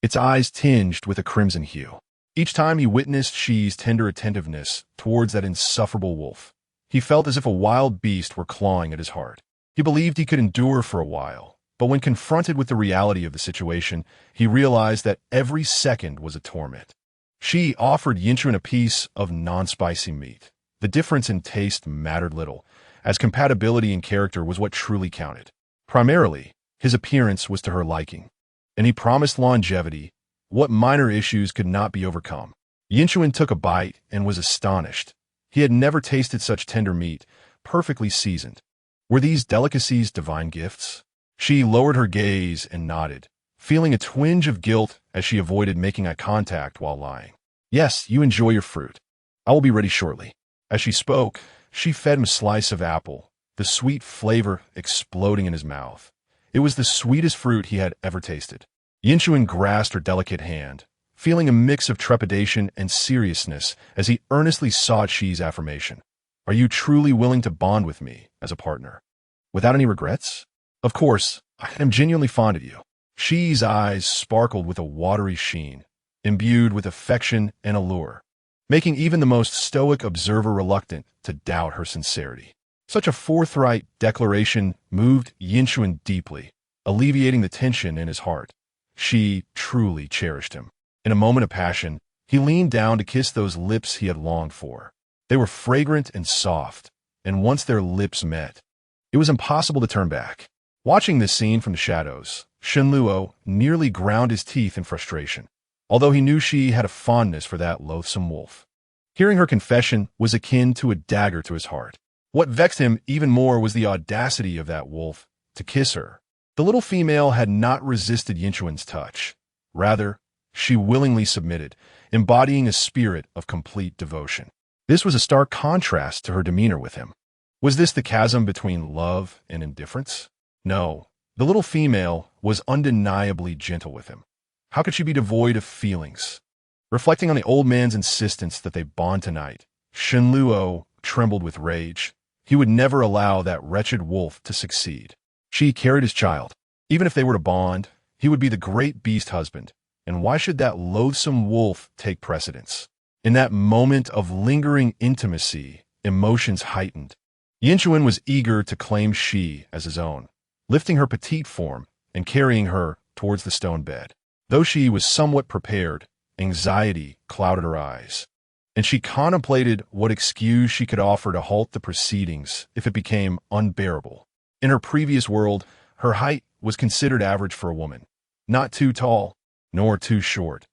its eyes tinged with a crimson hue. Each time he witnessed Shi's tender attentiveness towards that insufferable wolf, he felt as if a wild beast were clawing at his heart. He believed he could endure for a while, but when confronted with the reality of the situation, he realized that every second was a torment. Shi offered Yinchuan a piece of non-spicy meat. The difference in taste mattered little, as compatibility in character was what truly counted. Primarily, his appearance was to her liking, and he promised longevity. What minor issues could not be overcome? Yinchuan took a bite and was astonished. He had never tasted such tender meat, perfectly seasoned. Were these delicacies divine gifts? She lowered her gaze and nodded, feeling a twinge of guilt as she avoided making eye contact while lying. Yes, you enjoy your fruit. I will be ready shortly. As she spoke, she fed him a slice of apple, the sweet flavor exploding in his mouth. It was the sweetest fruit he had ever tasted. Yinchuan grasped her delicate hand, feeling a mix of trepidation and seriousness as he earnestly sought Shi's affirmation. Are you truly willing to bond with me as a partner? Without any regrets? Of course, I am genuinely fond of you. Shi's eyes sparkled with a watery sheen, imbued with affection and allure, making even the most stoic observer reluctant to doubt her sincerity. Such a forthright declaration moved Yinchuan deeply, alleviating the tension in his heart. Shi truly cherished him. In a moment of passion, he leaned down to kiss those lips he had longed for. They were fragrant and soft, and once their lips met, it was impossible to turn back. Watching this scene from the shadows, Shenluo nearly ground his teeth in frustration, although he knew Shi had a fondness for that loathsome wolf. Hearing her confession was akin to a dagger to his heart. What vexed him even more was the audacity of that wolf to kiss her. The little female had not resisted Yinchuan's touch. Rather, she willingly submitted, embodying a spirit of complete devotion. This was a stark contrast to her demeanor with him. Was this the chasm between love and indifference? No, the little female was undeniably gentle with him. How could she be devoid of feelings? Reflecting on the old man's insistence that they bond tonight, Shenluo trembled with rage. He would never allow that wretched wolf to succeed. She carried his child. Even if they were to bond, he would be the great beast husband, and why should that loathsome wolf take precedence? In that moment of lingering intimacy, emotions heightened. Yinchuan was eager to claim Shi as his own, lifting her petite form and carrying her towards the stone bed. Though she was somewhat prepared, anxiety clouded her eyes, and she contemplated what excuse she could offer to halt the proceedings if it became unbearable. In her previous world, her height was considered average for a woman, not too tall, nor too short.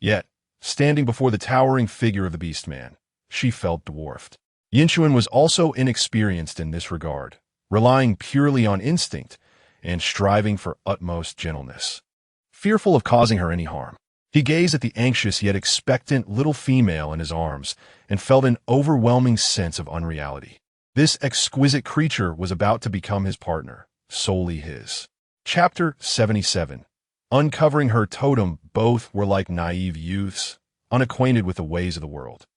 Yet, standing before the towering figure of the beast-man, she felt dwarfed. Yinchuan was also inexperienced in this regard, relying purely on instinct and striving for utmost gentleness. Fearful of causing her any harm, he gazed at the anxious yet expectant little female in his arms and felt an overwhelming sense of unreality. This exquisite creature was about to become his partner, solely his. Chapter 77. Uncovering her totem, both were like naive youths, unacquainted with the ways of the world.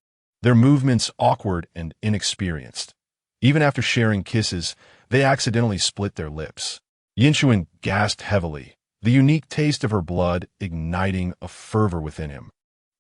Their movements awkward and inexperienced. Even after sharing kisses, they accidentally split their lips. Yinchuan gasped heavily, the unique taste of her blood igniting a fervor within him,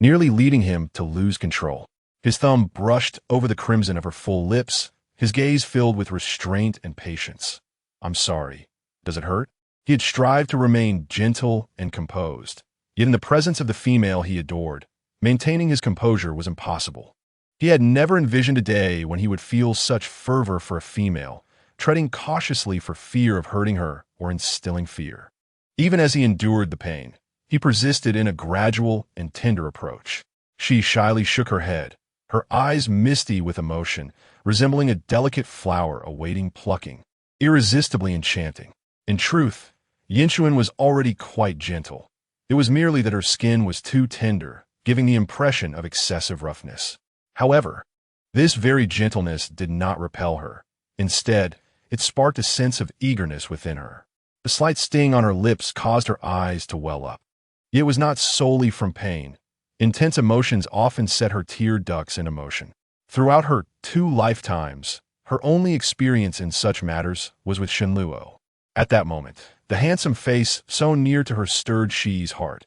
nearly leading him to lose control. His thumb brushed over the crimson of her full lips, his gaze filled with restraint and patience. "I'm sorry. Does it hurt?" He had strived to remain gentle and composed, yet in the presence of the female he adored, maintaining his composure was impossible. He had never envisioned a day when he would feel such fervor for a female, treading cautiously for fear of hurting her or instilling fear. Even as he endured the pain, he persisted in a gradual and tender approach. She shyly shook her head, her eyes misty with emotion, resembling a delicate flower awaiting plucking, irresistibly enchanting. In truth, Yinchuan was already quite gentle. It was merely that her skin was too tender, giving the impression of excessive roughness. However, this very gentleness did not repel her. Instead, it sparked a sense of eagerness within her. The slight sting on her lips caused her eyes to well up. Yet it was not solely from pain. Intense emotions often set her tear ducts in motion. Throughout her 2 lifetimes, her only experience in such matters was with Shenluo. At that moment, the handsome face so near to her stirred Shi's heart.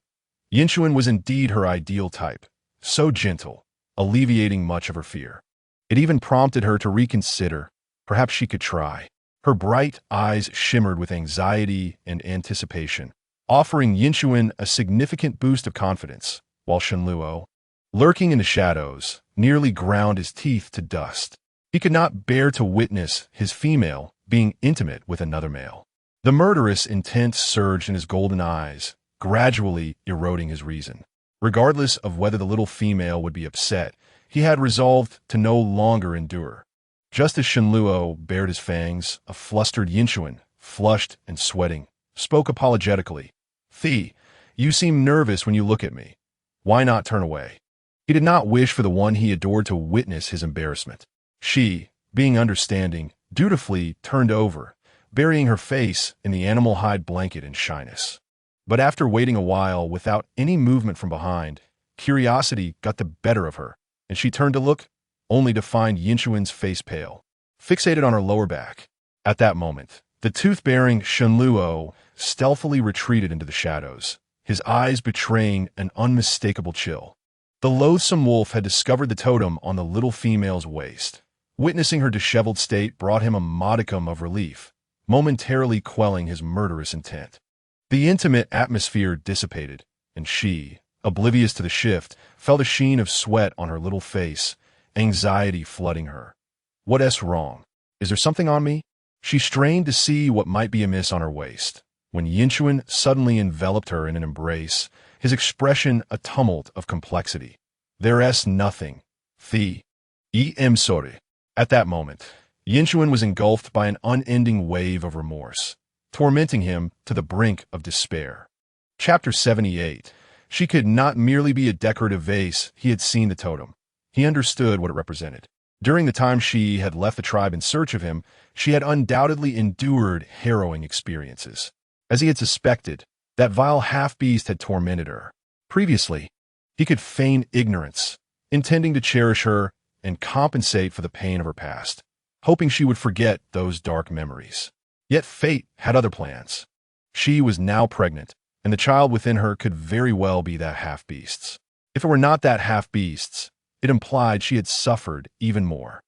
Yinchuan was indeed her ideal type, so gentle, alleviating much of her fear. It even prompted her to reconsider. Perhaps she could try. Her bright eyes shimmered with anxiety and anticipation, offering Yinchuan a significant boost of confidence, while Shenluo, lurking in the shadows, nearly ground his teeth to dust. He could not bear to witness his female being intimate with another male. The murderous intent surged in his golden eyes, gradually eroding his reason. Regardless of whether the little female would be upset, he had resolved to no longer endure. Just as Shenluo bared his fangs, a flustered Yinchuan, flushed and sweating, spoke apologetically. "Thi, you seem nervous when you look at me. Why not turn away?" He did not wish for the one he adored to witness his embarrassment. She, being understanding, dutifully turned over, burying her face in the animal hide blanket in shyness. But after waiting a while without any movement from behind, curiosity got the better of her, and she turned to look, only to find Yinchuan's face pale, fixated on her lower back. At that moment, the tooth-bearing Shenluo stealthily retreated into the shadows, his eyes betraying an unmistakable chill. The loathsome wolf had discovered the totem on the little female's waist. Witnessing her disheveled state brought him a modicum of relief, momentarily quelling his murderous intent. The intimate atmosphere dissipated, and she, oblivious to the shift, felt a sheen of sweat on her little face, anxiety flooding her. "What's wrong? Is there something on me?" She strained to see what might be amiss on her waist, when Yinchuan suddenly enveloped her in an embrace, his expression a tumult of complexity. "There's nothing. Thi. Em sorry." At that moment, Yinchuan was engulfed by an unending wave of remorse, tormenting him to the brink of despair. Chapter 78. She could not merely be a decorative vase. He had seen the totem. He understood what it represented. During the time Shi had left the tribe in search of him, she had undoubtedly endured harrowing experiences. As he had suspected, that vile half-beast had tormented her. Previously, he could feign ignorance, intending to cherish her and compensate for the pain of her past, hoping she would forget those dark memories. Yet fate had other plans. She was now pregnant, and the child within her could very well be that half-beast's. If it were not that half-beast's, it implied she had suffered even more.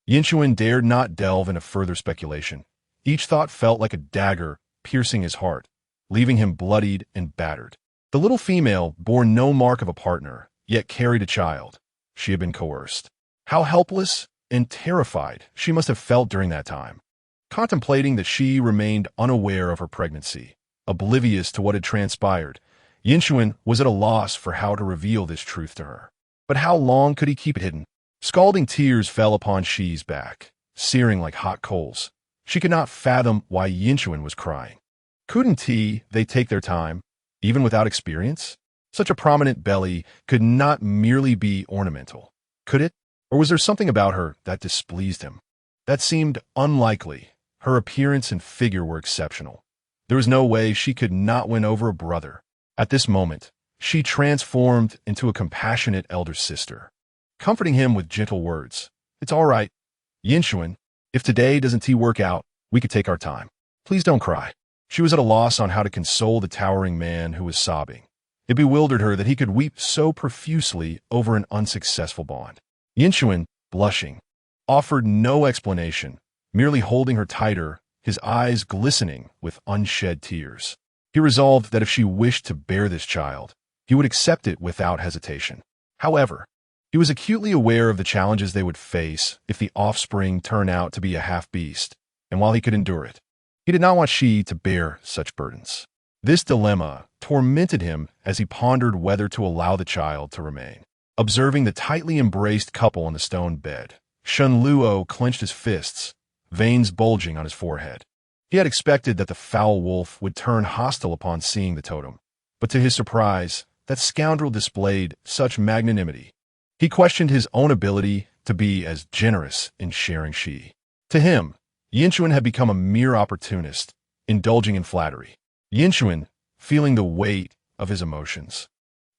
Yinchuan dared not delve into further speculation. Each thought felt like a dagger piercing his heart, leaving him bloodied and battered. The little female bore no mark of a partner, yet carried a child. She had been coerced. How helpless and terrified she must have felt during that time. Contemplating that she remained unaware of her pregnancy, oblivious to what had transpired, Yinchuan was at a loss for how to reveal this truth to her. But how long could he keep it hidden? Scalding tears fell upon Shi's back, searing like hot coals. She could not fathom why Yinchuan was crying. Couldn't they take their time, even without experience? Such a prominent belly could not merely be ornamental, could it? Or was there something about her that displeased him? That seemed unlikely. Her appearance and figure were exceptional. There was no way she could not win over a brother. At this moment, she transformed into a compassionate elder sister, comforting him with gentle words. "It's all right, Yinchuan. If today doesn't work out, we could take our time. Please don't cry. She was at a loss on how to console the towering man who was sobbing. It bewildered her that he could weep so profusely over an unsuccessful bond. Yinchuan, blushing, offered no explanation, merely holding her tighter, his eyes glistening with unshed tears. He resolved that if she wished to bear this child, he would accept it without hesitation. However, he was acutely aware of the challenges they would face if the offspring turned out to be a half-beast, and while he could endure it, he did not want Shi to bear such burdens. This dilemma tormented him as he pondered whether to allow the child to remain. Observing the tightly embraced couple on the stone bed, Shen Luo clenched his fists, veins bulging on his forehead. He had expected that the foul wolf would turn hostile upon seeing the totem, but to his surprise, that scoundrel displayed such magnanimity. He questioned his own ability to be as generous in sharing Shi. To him, Yinchuan had become a mere opportunist, indulging in flattery. Yinchuan, feeling the weight of his emotions,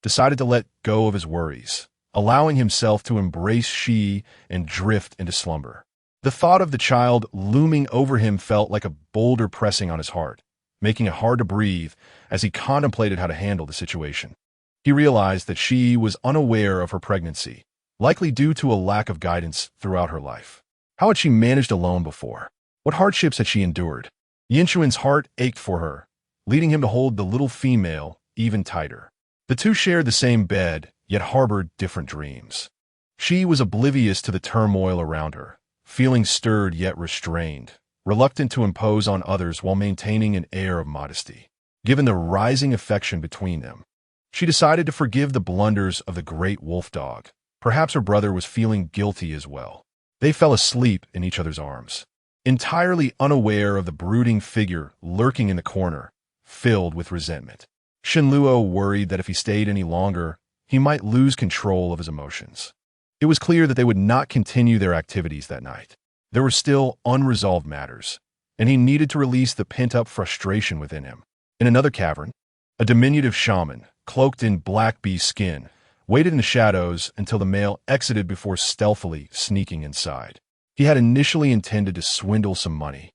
decided to let go of his worries, allowing himself to embrace Shi and drift into slumber. The thought of the child looming over him felt like a boulder pressing on his heart, making it hard to breathe as he contemplated how to handle the situation. He realized that Shi was unaware of her pregnancy, likely due to a lack of guidance throughout her life. How had she managed alone before? What hardships had she endured? Yinchuan's heart ached for her, leading him to hold the little female even tighter. The two shared the same bed, yet harbored different dreams. Shi was oblivious to the turmoil around her, feeling stirred yet restrained, reluctant to impose on others while maintaining an air of modesty. Given the rising affection between them, she decided to forgive the blunders of the great wolf dog. Perhaps her brother was feeling guilty as well. They fell asleep in each other's arms, entirely unaware of the brooding figure lurking in the corner, filled with resentment. Shen Luo worried that if he stayed any longer, he might lose control of his emotions. It was clear that they would not continue their activities that night. There were still unresolved matters, and he needed to release the pent-up frustration within him. In another cavern, a diminutive shaman, cloaked in black bee skin, waited in the shadows until the male exited before stealthily sneaking inside. He had initially intended to swindle some money,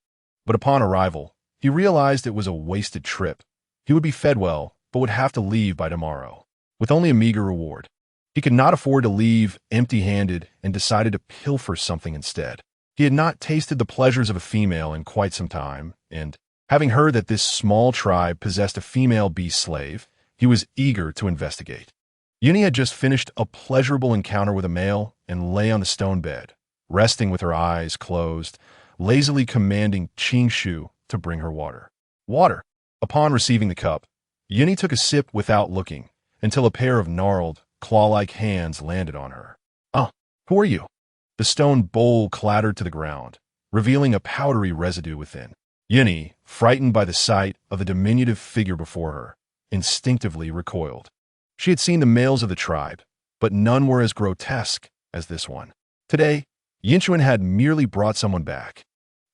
but upon arrival, he realized it was a wasted trip. He would be fed well, but would have to leave by tomorrow, with only a meager reward. He could not afford to leave empty-handed and decided to pilfer something instead. He had not tasted the pleasures of a female in quite some time, and, having heard that this small tribe possessed a female beast slave, he was eager to investigate. Yuni had just finished a pleasurable encounter with a male and lay on the stone bed, resting with her eyes closed, lazily commanding Qingshu to bring her water. Water! Upon receiving the cup, Yuni took a sip without looking, until a pair of gnarled, claw-like hands landed on her. "Oh, who are you?" The stone bowl clattered to the ground, revealing a powdery residue within. Yuni, frightened by the sight of the diminutive figure before her, instinctively recoiled. She had seen the males of the tribe, but none were as grotesque as this one. Today, Yinchuan had merely brought someone back,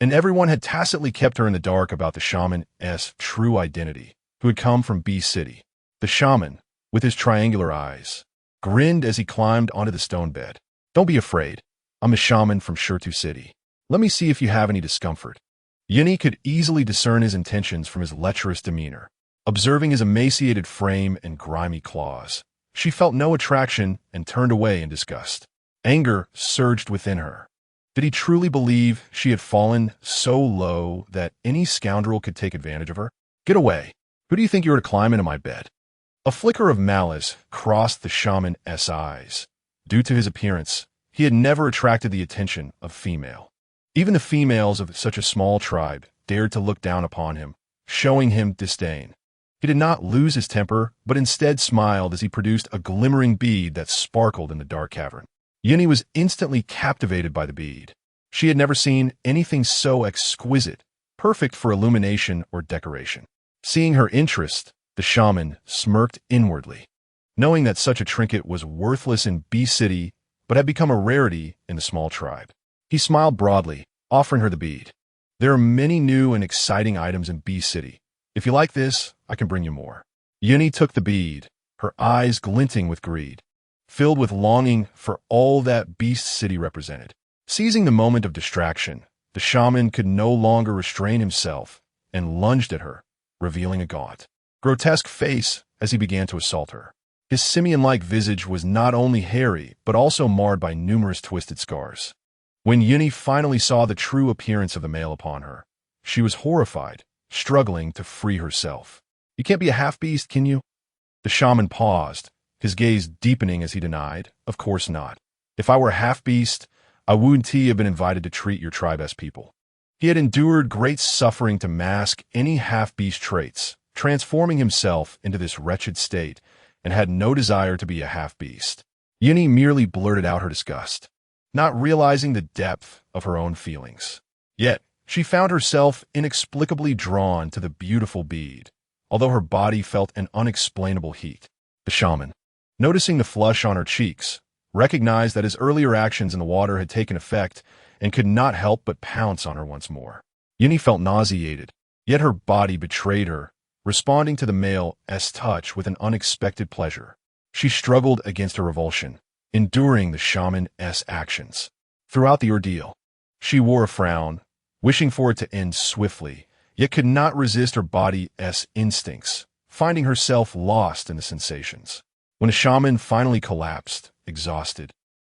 and everyone had tacitly kept her in the dark about the shaman's true identity, who had come from Bee City. The shaman, with his triangular eyes, grinned as he climbed onto the stone bed. "Don't be afraid. I'm a shaman from Shirtu City. Let me see if you have any discomfort." Yuni could easily discern his intentions from his lecherous demeanor. Observing his emaciated frame and grimy claws, she felt no attraction and turned away in disgust. Anger surged within her. Did he truly believe she had fallen so low that any scoundrel could take advantage of her? "Get away. Who do you think you are to climb into my bed?" A flicker of malice crossed the shaman's eyes. Due to his appearance, he had never attracted the attention of female. Even the females of such a small tribe dared to look down upon him, showing him disdain. He did not lose his temper, but instead smiled as he produced a glimmering bead that sparkled in the dark cavern. Yuni was instantly captivated by the bead. She had never seen anything so exquisite, perfect for illumination or decoration. Seeing her interest, the shaman smirked inwardly, knowing that such a trinket was worthless in Bee City but had become a rarity in the small tribe. He smiled broadly, offering her the bead. "There are many new and exciting items in Bee City. If you like this, I can bring you more." Yuni took the bead, her eyes glinting with greed, filled with longing for all that Beast City represented. Seizing the moment of distraction, The shaman could no longer restrain himself and lunged at her, revealing a gaunt, grotesque face as he began to assault her. His simian-like visage was not only hairy, but also marred by numerous twisted scars. When Yuni finally saw the true appearance of the male upon her, she was horrified, struggling to free herself. "You can't be a half-beast, can you?" The shaman paused, his gaze deepening as he denied, "Of course not. If I were a half-beast, I wouldn't have been invited to treat your tribe as people." He had endured great suffering to mask any half-beast traits, transforming himself into this wretched state, and had no desire to be a half-beast. Yuni merely blurted out her disgust, not realizing the depth of her own feelings. Yet, she found herself inexplicably drawn to the beautiful bead, although her body felt an unexplainable heat. The shaman, noticing the flush on her cheeks, recognized that his earlier actions in the water had taken effect and could not help but pounce on her once more. Yuni felt nauseated, yet her body betrayed her, responding to the male's touch with an unexpected pleasure. She struggled against her revulsion, enduring the shaman's actions. Throughout the ordeal, she wore a frown, wishing for it to end swiftly, yet could not resist her body's instincts, finding herself lost in the sensations. When the shaman finally collapsed, exhausted,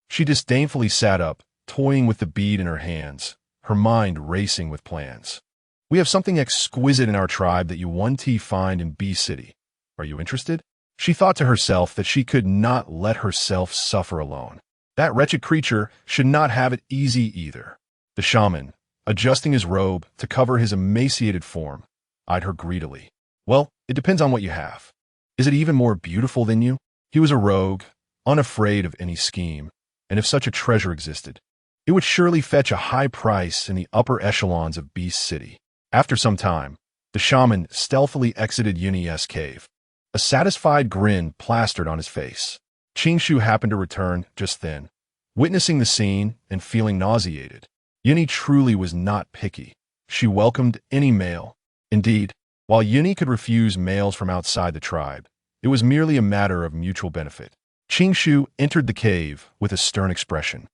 she disdainfully sat up, toying with the bead in her hands, her mind racing with plans. "We have something exquisite in our tribe that you won't find in B City. Are you interested?" She thought to herself that she could not let herself suffer alone. That wretched creature should not have it easy either. The shaman, adjusting his robe to cover his emaciated form, eyed her greedily. "Well, it depends on what you have. Is it even more beautiful than you?" He was a rogue, unafraid of any scheme, and if such a treasure existed, it would surely fetch a high price in the upper echelons of Beast City. After some time, the shaman stealthily exited Yuni's cave. A satisfied grin plastered on his face. Qingshu happened to return just then, witnessing the scene and feeling nauseated. Yuni truly was not picky. She welcomed any male. Indeed, while Yuni could refuse males from outside the tribe, it was merely a matter of mutual benefit. Qingshu entered the cave with a stern expression,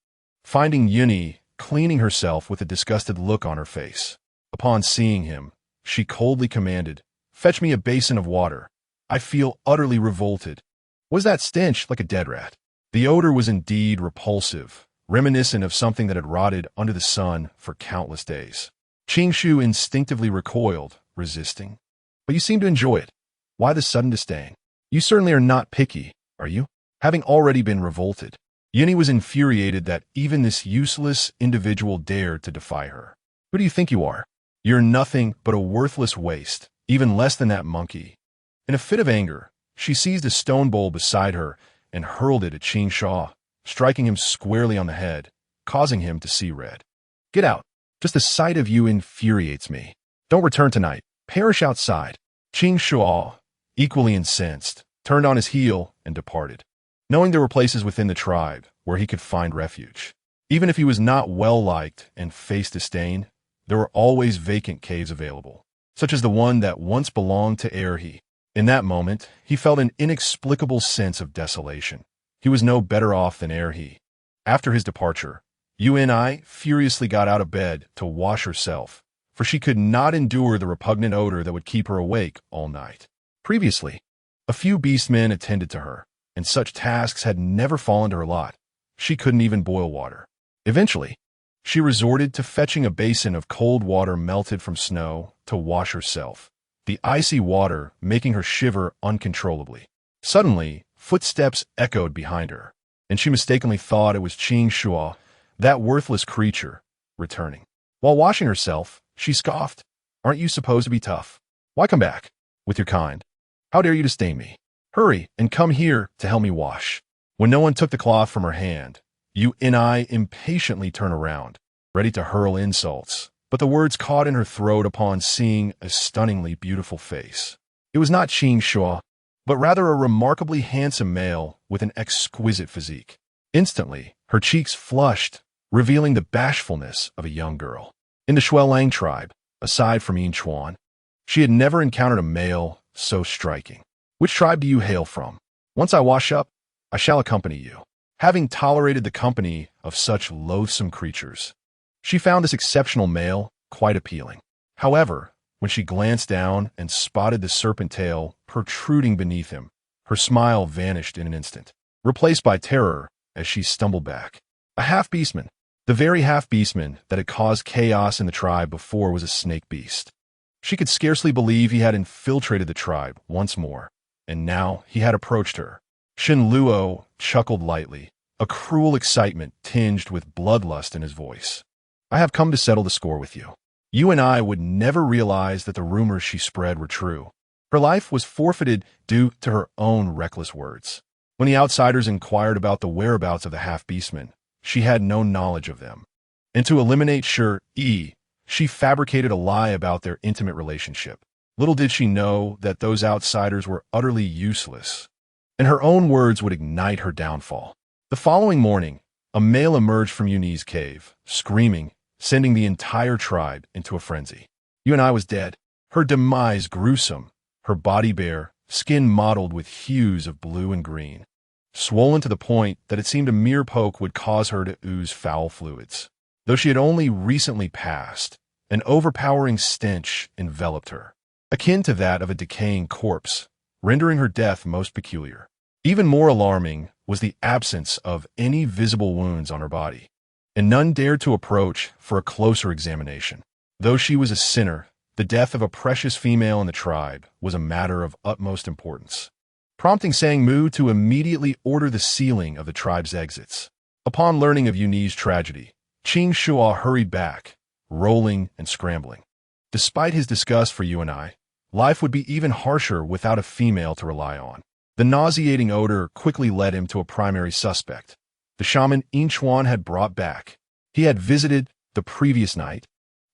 finding Yuni cleaning herself with a disgusted look on her face. Upon seeing him, she coldly commanded, "Fetch me a basin of water. I feel utterly revolted." Was that stench like a dead rat? The odor was indeed repulsive, reminiscent of something that had rotted under the sun for countless days. Qingshu instinctively recoiled, resisting. "But you seem to enjoy it. Why the sudden disdain? You certainly are not picky, are you?" Having already been revolted, Yuni was infuriated that even this useless individual dared to defy her. "Who do you think you are? You're nothing but a worthless waste, even less than that monkey." In a fit of anger, she seized a stone bowl beside her and hurled it at Qingshu, striking him squarely on the head, causing him to see red. "Get out. Just the sight of you infuriates me. Don't return tonight. Perish outside." Qingshu, equally incensed, turned on his heel and departed, knowing there were places within the tribe where he could find refuge. Even if he was not well-liked and faced disdain, there were always vacant caves available, such as the one that once belonged to Erhi. In that moment, he felt an inexplicable sense of desolation. He was no better off than Erhi. After his departure, Yuni furiously got out of bed to wash herself, for she could not endure the repugnant odor that would keep her awake all night. Previously, a few beastmen attended to her, and such tasks had never fallen to her lot. She couldn't even boil water. Eventually, she resorted to fetching a basin of cold water melted from snow to wash herself, the icy water making her shiver uncontrollably. Suddenly, footsteps echoed behind her, and she mistakenly thought it was Qingshu, that worthless creature, returning. While washing herself, she scoffed, "Aren't you supposed to be tough? Why come back with your kind? How dare you disdain me? Hurry and come here to help me wash." When no one took the cloth from her hand, Yuni impatiently turned around, ready to hurl insults, but the words caught in her throat upon seeing a stunningly beautiful face. It was not Qingshu, but rather a remarkably handsome male with an exquisite physique. Instantly, her cheeks flushed, revealing the bashfulness of a young girl. In the Shuelang tribe, aside from Yinchuan, she had never encountered a male so striking. "Which tribe do you hail from? Once I wash up, I shall accompany you." Having tolerated the company of such loathsome creatures, She found this exceptional male quite appealing. However, when she glanced down and spotted the serpent tail protruding beneath him, her smile vanished in an instant, replaced by terror as she stumbled back. A half-beastman. The very half-beastman that had caused chaos in the tribe before was a snake beast. She could scarcely believe he had infiltrated the tribe once more, and now he had approached her. Shen Luo chuckled lightly, a cruel excitement tinged with bloodlust in his voice. I have come to settle the score with you. You and I would never realize that the rumors she spread were true. Her life was forfeited due to her own reckless words. When the outsiders inquired about the whereabouts of the half-beastmen, she had no knowledge of them. And to eliminate Shi Yi, she fabricated a lie about their intimate relationship. Little did she know that those outsiders were utterly useless, and her own words would ignite her downfall. The following morning, a male emerged from Yuni's cave, screaming, sending the entire tribe into a frenzy. Yunai was dead, her demise gruesome, her body bare, skin mottled with hues of blue and green, swollen to the point that it seemed a mere poke would cause her to ooze foul fluids. Though she had only recently passed, an overpowering stench enveloped her, akin to that of a decaying corpse, rendering her death most peculiar. Even more alarming was the absence of any visible wounds on her body, and none dared to approach for a closer examination. Though she was a sinner, the death of a precious female in the tribe was a matter of utmost importance, prompting Sang Mu to immediately order the sealing of the tribe's exits. Upon learning of Yuni's tragedy, Qing Shua hurried back, rolling and scrambling. Despite his disgust for Yunai, life would be even harsher without a female to rely on. The nauseating odor quickly led him to a primary suspect. The shaman Inchuan had brought back. He had visited the previous night,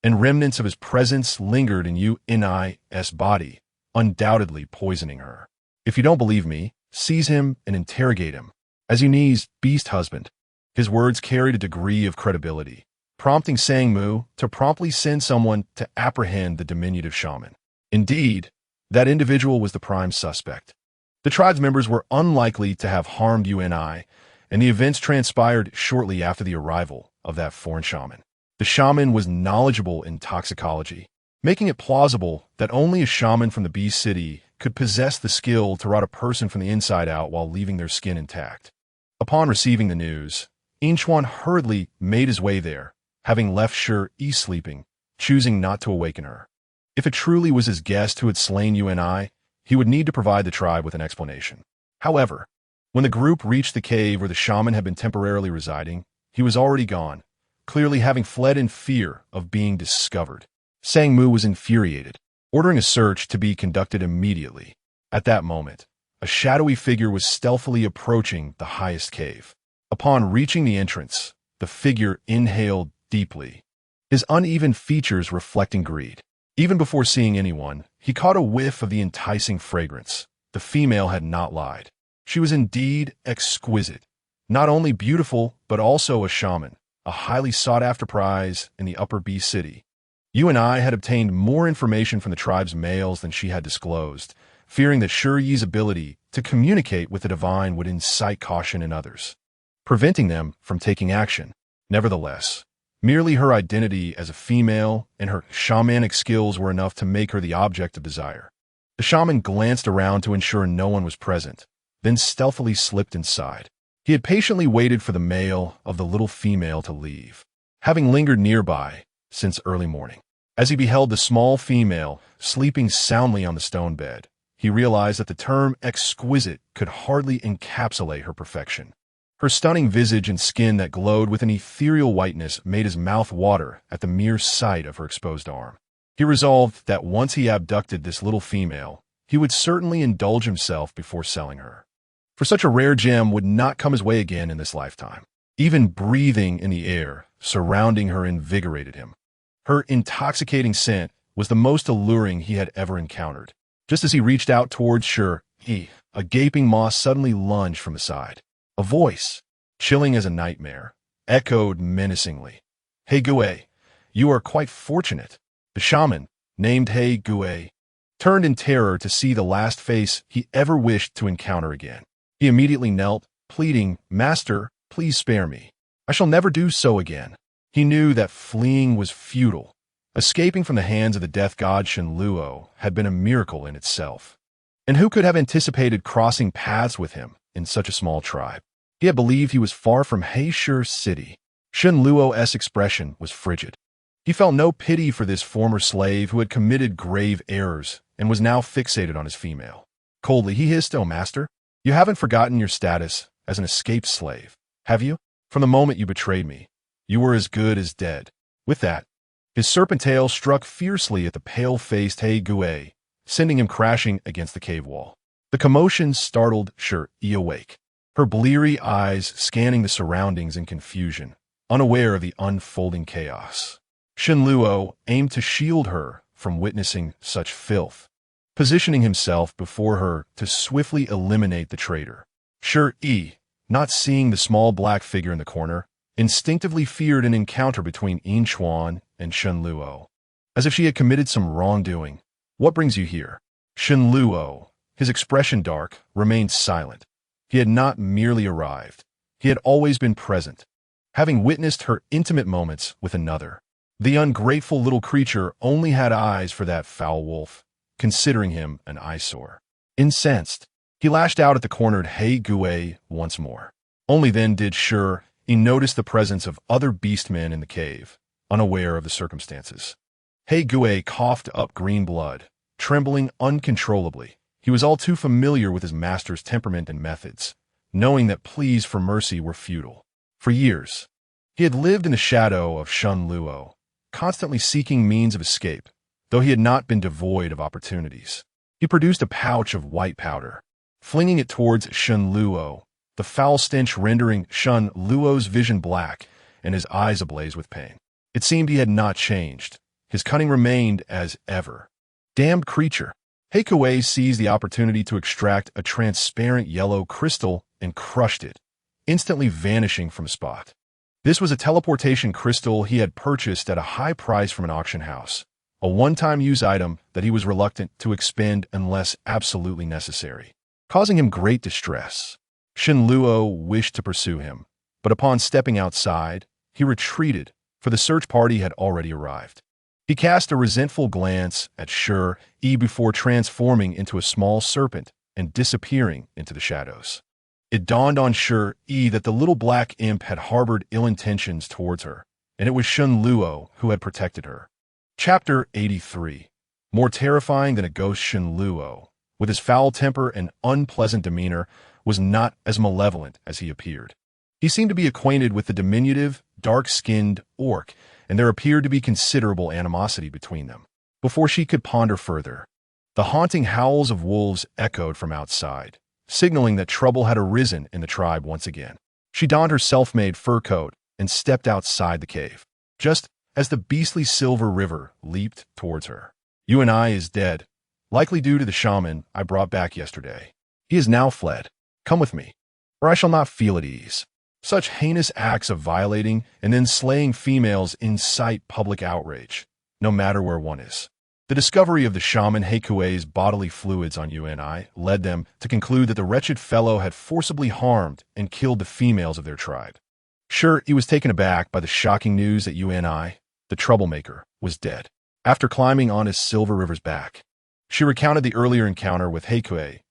and remnants of his presence lingered in Yunai's body, undoubtedly poisoning her. If you don't believe me, seize him and interrogate him. As Yuni's beast husband, his words carried a degree of credibility, prompting Sang Mu to promptly send someone to apprehend the diminutive shaman. Indeed, that individual was the prime suspect. The tribe's members were unlikely to have harmed Yunai, and the events transpired shortly after the arrival of that foreign shaman. The shaman was knowledgeable in toxicology, making it plausible that only a shaman from the Beast City could possess the skill to rot a person from the inside out while leaving their skin intact. Upon receiving the news, Inchuan hurriedly made his way there, having left Shi Yi sleeping, choosing not to awaken her. If it truly was his guest who had slain Yunai, he would need to provide the tribe with an explanation. However, when the group reached the cave where the shaman had been temporarily residing, he was already gone, clearly having fled in fear of being discovered. Sang Mu was infuriated, ordering a search to be conducted immediately. At that moment, a shadowy figure was stealthily approaching the highest cave. Upon reaching the entrance, the figure inhaled deeply, his uneven features reflecting greed. Even before seeing anyone, he caught a whiff of the enticing fragrance. The female had not lied. She was indeed exquisite, not only beautiful, but also a shaman, a highly sought-after prize in the Upper Beast City. Yunai had obtained more information from the tribe's males than she had disclosed, fearing that Shi Yi's ability to communicate with the divine would incite caution in others, preventing them from taking action. Nevertheless, merely her identity as a female and her shamanic skills were enough to make her the object of desire. The shaman glanced around to ensure no one was present, then stealthily slipped inside. He had patiently waited for the male of the little female to leave, having lingered nearby since early morning. As he beheld the small female sleeping soundly on the stone bed, he realized that the term exquisite could hardly encapsulate her perfection. Her stunning visage and skin that glowed with an ethereal whiteness made his mouth water at the mere sight of her exposed arm. He resolved that once he abducted this little female, he would certainly indulge himself before selling her. For such a rare gem would not come his way again in this lifetime. Even breathing in the air surrounding her invigorated him. Her intoxicating scent was the most alluring he had ever encountered. Just as he reached out towards Shi Yi, a gaping maw suddenly lunged from his side. A voice, chilling as a nightmare, echoed menacingly. "Hey Gue, you are quite fortunate." The shaman, named Hey Gue, turned in terror to see the last face he ever wished to encounter again. He immediately knelt, pleading, "Master, please spare me. I shall never do so again." He knew that fleeing was futile. Escaping from the hands of the death god Shenluo had been a miracle in itself. And who could have anticipated crossing paths with him in such a small tribe? He had believed he was far from Shi City. Shenluo's expression was frigid. He felt no pity for this former slave who had committed grave errors and was now fixated on his female. Coldly, he hissed, "Oh, master, you haven't forgotten your status as an escaped slave, have you? From the moment you betrayed me, you were as good as dead." With that, his serpent tail struck fiercely at the pale-faced He Gui, sending him crashing against the cave wall. The commotion startled Shi Yi awake, her bleary eyes scanning the surroundings in confusion, unaware of the unfolding chaos. Shenluo aimed to shield her from witnessing such filth, positioning himself before her to swiftly eliminate the traitor. Shi Yi, not seeing the small black figure in the corner, instinctively feared an encounter between Yinchuan and Shenluo, as if she had committed some wrongdoing. "What brings you here?" Shenluo, his expression dark, remained silent. He had not merely arrived. He had always been present, having witnessed her intimate moments with another. The ungrateful little creature only had eyes for that foul wolf, considering him an eyesore. Incensed, he lashed out at the cornered He Gui once more. Only then did Shi Yi notice the presence of other beastmen in the cave, unaware of the circumstances. He Gui coughed up green blood, trembling uncontrollably. He was all too familiar with his master's temperament and methods, knowing that pleas for mercy were futile. For years, he had lived in the shadow of Shenluo, constantly seeking means of escape, though he had not been devoid of opportunities. He produced a pouch of white powder, flinging it towards Shenluo, the foul stench rendering Shenluo's vision black and his eyes ablaze with pain. It seemed he had not changed. His cunning remained as ever. Damned creature! He Gui seized the opportunity to extract a transparent yellow crystal and crushed it, instantly vanishing from the spot. This was a teleportation crystal he had purchased at a high price from an auction house, a one-time use item that he was reluctant to expend unless absolutely necessary, causing him great distress. Shenluo wished to pursue him, but upon stepping outside, he retreated, for the search party had already arrived. He cast a resentful glance at Shi Yi before transforming into a small serpent and disappearing into the shadows. It dawned on Shi Yi that the little black imp had harbored ill intentions towards her, and it was Shenluo who had protected her. Chapter 83. More terrifying than a ghost, Shenluo, with his foul temper and unpleasant demeanor, was not as malevolent as he appeared. He seemed to be acquainted with the diminutive, dark-skinned orc, and there appeared to be considerable animosity between them. Before she could ponder further, the haunting howls of wolves echoed from outside, signaling that trouble had arisen in the tribe once again. She donned her self-made fur coat and stepped outside the cave, just as the beastly Silver River leaped towards her. "Uni is dead, likely due to the shaman I brought back yesterday. He is now fled. Come with me, or I shall not feel at ease." Such heinous acts of violating and then slaying females incite public outrage, no matter where one is. The discovery of the shaman He Gui's bodily fluids on Uni led them to conclude that the wretched fellow had forcibly harmed and killed the females of their tribe. Sure, he was taken aback by the shocking news that Uni, the troublemaker, was dead. After climbing on his Silver River's back, she recounted the earlier encounter with He Gui.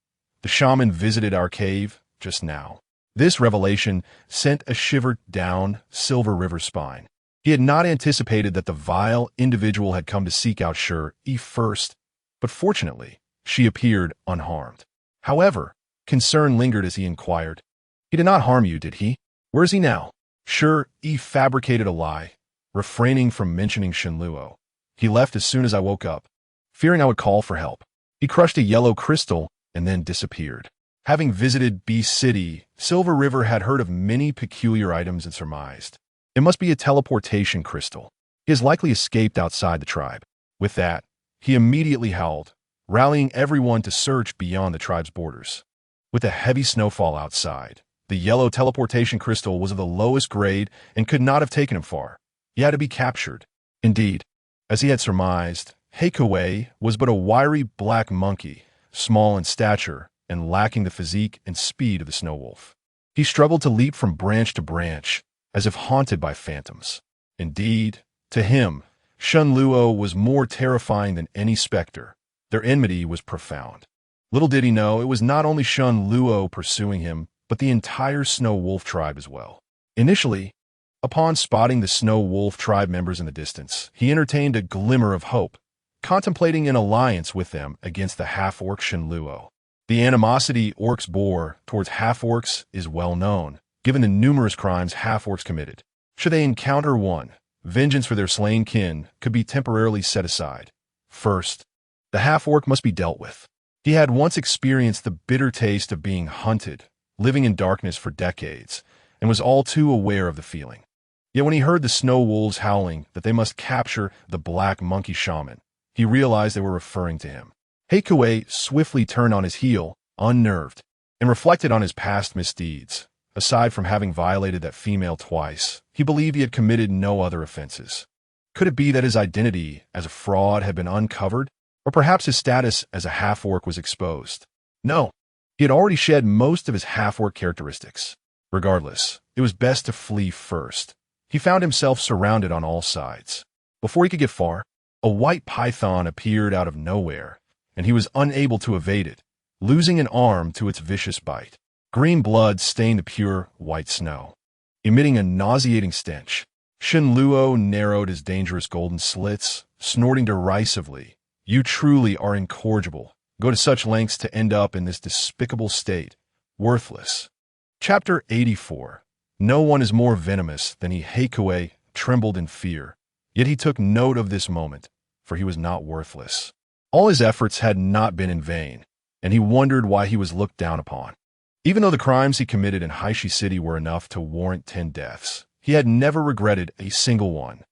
"The shaman visited our cave just now." This revelation sent a shiver down Silver River's spine. He had not anticipated that the vile individual had come to seek out Shi Yi first, but fortunately, she appeared unharmed. However, concern lingered as he inquired, "He did not harm you, did he? Where is he now?" Shi Yi fabricated a lie, refraining from mentioning Shenluo. "He left as soon as I woke up, fearing I would call for help. He crushed a yellow crystal and then disappeared." Having visited Beast City, Silver River had heard of many peculiar items and surmised. It must be a teleportation crystal. He has likely escaped outside the tribe. With that, he immediately howled, rallying everyone to search beyond the tribe's borders. With a heavy snowfall outside, the yellow teleportation crystal was of the lowest grade and could not have taken him far. He had to be captured. Indeed, as he had surmised, He Gui was but a wiry black monkey, small in stature, and lacking the physique and speed of the snow wolf. He struggled to leap from branch to branch, as if haunted by phantoms. Indeed, to him, Shen Luo was more terrifying than any specter. Their enmity was profound. Little did he know it was not only Shen Luo pursuing him, but the entire Snow Wolf tribe as well. Initially, upon spotting the Snow Wolf tribe members in the distance, he entertained a glimmer of hope, contemplating an alliance with them against the half-orc Shen Luo. The animosity orcs bore towards half-orcs is well known, given the numerous crimes half-orcs committed. Should they encounter one, vengeance for their slain kin could be temporarily set aside. First, the half-orc must be dealt with. He had once experienced the bitter taste of being hunted, living in darkness for decades, and was all too aware of the feeling. Yet when he heard the snow wolves howling that they must capture the black monkey shaman, he realized they were referring to him. Heikue swiftly turned on his heel, unnerved, and reflected on his past misdeeds. Aside from having violated that female twice, he believed he had committed no other offenses. Could it be that his identity as a fraud had been uncovered? Or perhaps his status as a half-orc was exposed? No, he had already shed most of his half-orc characteristics. Regardless, it was best to flee first. He found himself surrounded on all sides. Before he could get far, a white python appeared out of nowhere, and he was unable to evade it, losing an arm to its vicious bite. Green blood stained the pure white snow, emitting a nauseating stench. Shen Luo narrowed his dangerous golden slits, snorting derisively. You truly are incorrigible. Go to such lengths to end up in this despicable state. Worthless. Chapter 84. No one is more venomous than he. Heikue trembled in fear, yet he took note of this moment, for he was not worthless. All his efforts had not been in vain, and he wondered why he was looked down upon. Even though the crimes he committed in Haishi City were enough to warrant 10 deaths, he had never regretted a single one.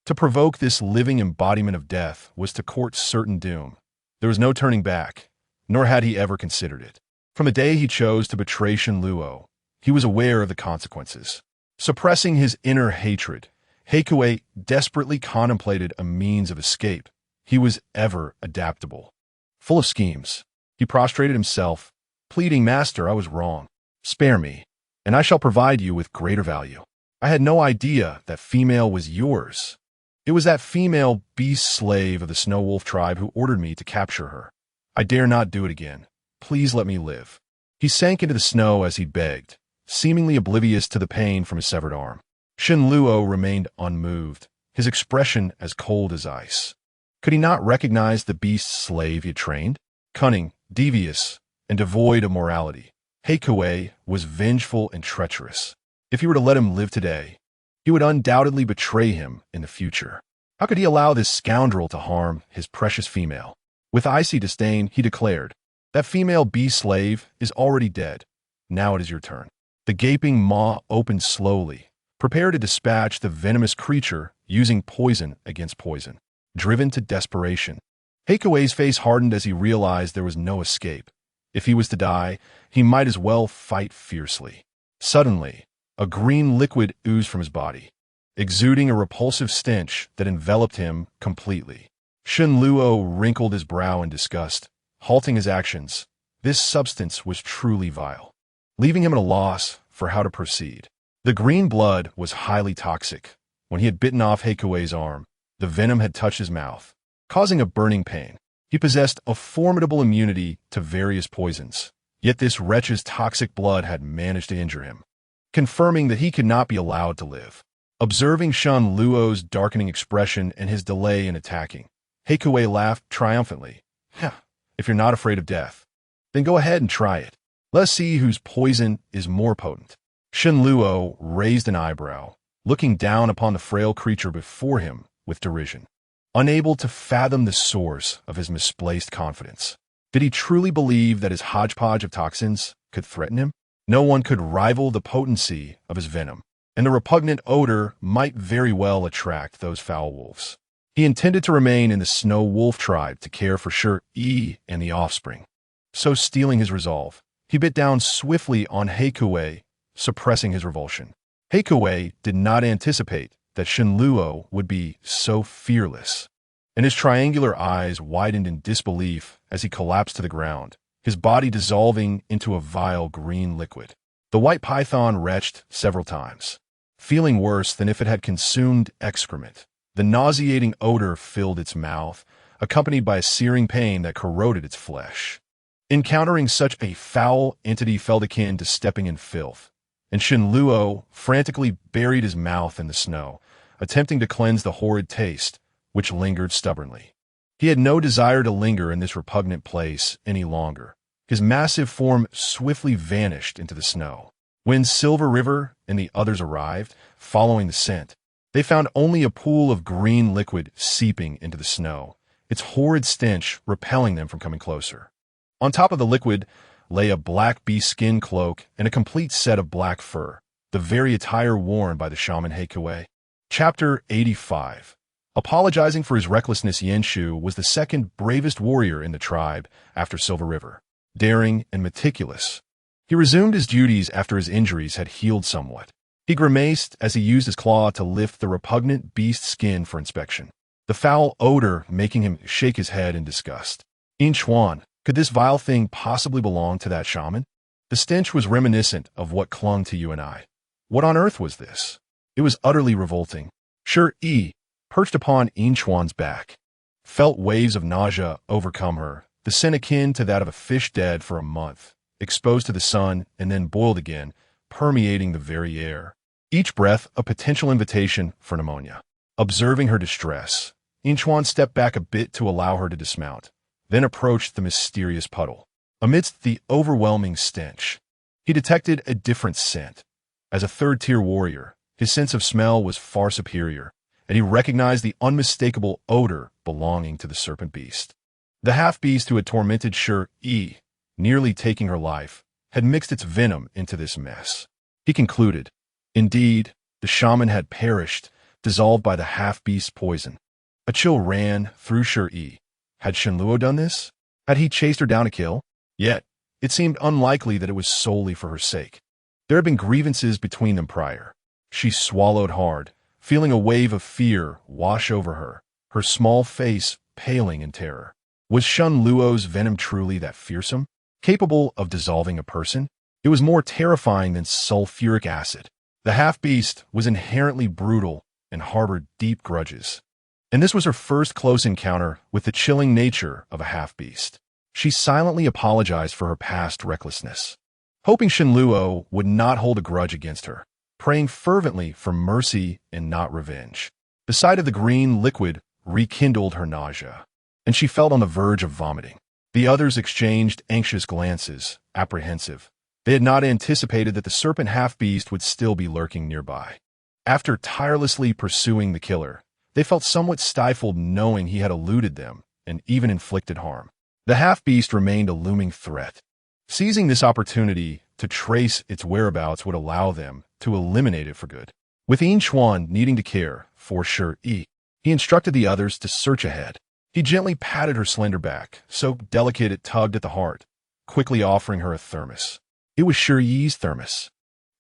To provoke this living embodiment of death was to court certain doom. There was no turning back, nor had he ever considered it. From the day he chose to betray Shen Luo, he was aware of the consequences. Suppressing his inner hatred, Heikue desperately contemplated a means of escape. He was ever adaptable. Full of schemes, he prostrated himself, pleading, Master, I was wrong. Spare me, and I shall provide you with greater value. I had no idea that female was yours. It was that female beast slave of the Snow Wolf tribe who ordered me to capture her. I dare not do it again. Please let me live. He sank into the snow as he begged, seemingly oblivious to the pain from his severed arm. Shen Luo remained unmoved, his expression as cold as ice. Could he not recognize the beast's slave he had trained? Cunning, devious, and devoid of morality, Heikue was vengeful and treacherous. If he were to let him live today, he would undoubtedly betray him in the future. How could he allow this scoundrel to harm his precious female? With icy disdain, he declared, That female beast slave is already dead. Now it is your turn. The gaping maw opened slowly, prepared to dispatch the venomous creature using poison against poison. Driven to desperation, Heikue's face hardened as he realized there was no escape. If he was to die, he might as well fight fiercely. Suddenly, a green liquid oozed from his body, exuding a repulsive stench that enveloped him completely. Shen Luo wrinkled his brow in disgust, halting his actions. This substance was truly vile, leaving him at a loss for how to proceed. The green blood was highly toxic. When he had bitten off Heikue's arm, the venom had touched his mouth, causing a burning pain. He possessed a formidable immunity to various poisons, yet this wretch's toxic blood had managed to injure him, confirming that he could not be allowed to live. Observing Shen Luo's darkening expression and his delay in attacking, Heikue laughed triumphantly. If you're not afraid of death, then go ahead and try it. Let's see whose poison is more potent. Shen Luo raised an eyebrow, looking down upon the frail creature before him with derision. Unable to fathom the source of his misplaced confidence. Did he truly believe that his hodgepodge of toxins could threaten him? No one could rival the potency of his venom, and the repugnant odor might very well attract those foul wolves. He intended to remain in the Snow Wolf tribe to care for Shi Yi and the offspring. So stealing his resolve, he bit down swiftly on Heikue, suppressing his revulsion. Heikue did not anticipate that Shen Luo would be so fearless, and his triangular eyes widened in disbelief as he collapsed to the ground, his body dissolving into a vile green liquid. The white python retched several times, feeling worse than if it had consumed excrement. The nauseating odor filled its mouth, accompanied by a searing pain that corroded its flesh. Encountering such a foul entity felt akin to stepping in filth, and Shenluo frantically buried his mouth in the snow, attempting to cleanse the horrid taste, which lingered stubbornly. He had no desire to linger in this repugnant place any longer. His massive form swiftly vanished into the snow. When Silver River and the others arrived, following the scent, they found only a pool of green liquid seeping into the snow, its horrid stench repelling them from coming closer. On top of the liquid lay a black beast skin cloak and a complete set of black fur, the very attire worn by the shaman Heikue. Chapter 85. Apologizing for his recklessness, Yenshu was the second bravest warrior in the tribe after Silver River. Daring and meticulous, he resumed his duties after his injuries had healed somewhat. He grimaced as he used his claw to lift the repugnant beast skin for inspection, the foul odor making him shake his head in disgust. Inchuan, could this vile thing possibly belong to that shaman? The stench was reminiscent of what clung to you and I. What on earth was this? It was utterly revolting. Shi Yi, perched upon Inchuan's back, felt waves of nausea overcome her, the scent akin to that of a fish dead for a month, exposed to the sun and then boiled again, permeating the very air. Each breath a potential invitation for pneumonia. Observing her distress, Inchuan stepped back a bit to allow her to dismount, then approached the mysterious puddle. Amidst the overwhelming stench, he detected a different scent. As a third-tier warrior, his sense of smell was far superior, and he recognized the unmistakable odor belonging to the serpent beast. The half-beast who had tormented Shi Yi, nearly taking her life, had mixed its venom into this mess. He concluded. Indeed, the shaman had perished, dissolved by the half-beast's poison. A chill ran through Shi Yi. Had Shenluo done this? Had he chased her down to kill? Yet, it seemed unlikely that it was solely for her sake. There had been grievances between them prior. She swallowed hard, feeling a wave of fear wash over her, her small face paling in terror. Was Shenluo's venom truly that fearsome, capable of dissolving a person? It was more terrifying than sulfuric acid. The half-beast was inherently brutal and harbored deep grudges. And this was her first close encounter with the chilling nature of a half-beast. She silently apologized for her past recklessness, hoping Shenluo would not hold a grudge against her, praying fervently for mercy and not revenge. The sight of the green liquid rekindled her nausea, and she felt on the verge of vomiting. The others exchanged anxious glances, apprehensive. They had not anticipated that the serpent half-beast would still be lurking nearby. After tirelessly pursuing the killer, they felt somewhat stifled knowing he had eluded them and even inflicted harm. The half-beast remained a looming threat. Seizing this opportunity to trace its whereabouts would allow them to eliminate it for good. With Inchuan needing to care for Shi Yi, he instructed the others to search ahead. He gently patted her slender back, so delicate it tugged at the heart, quickly offering her a thermos. It was Shi Yi's thermos,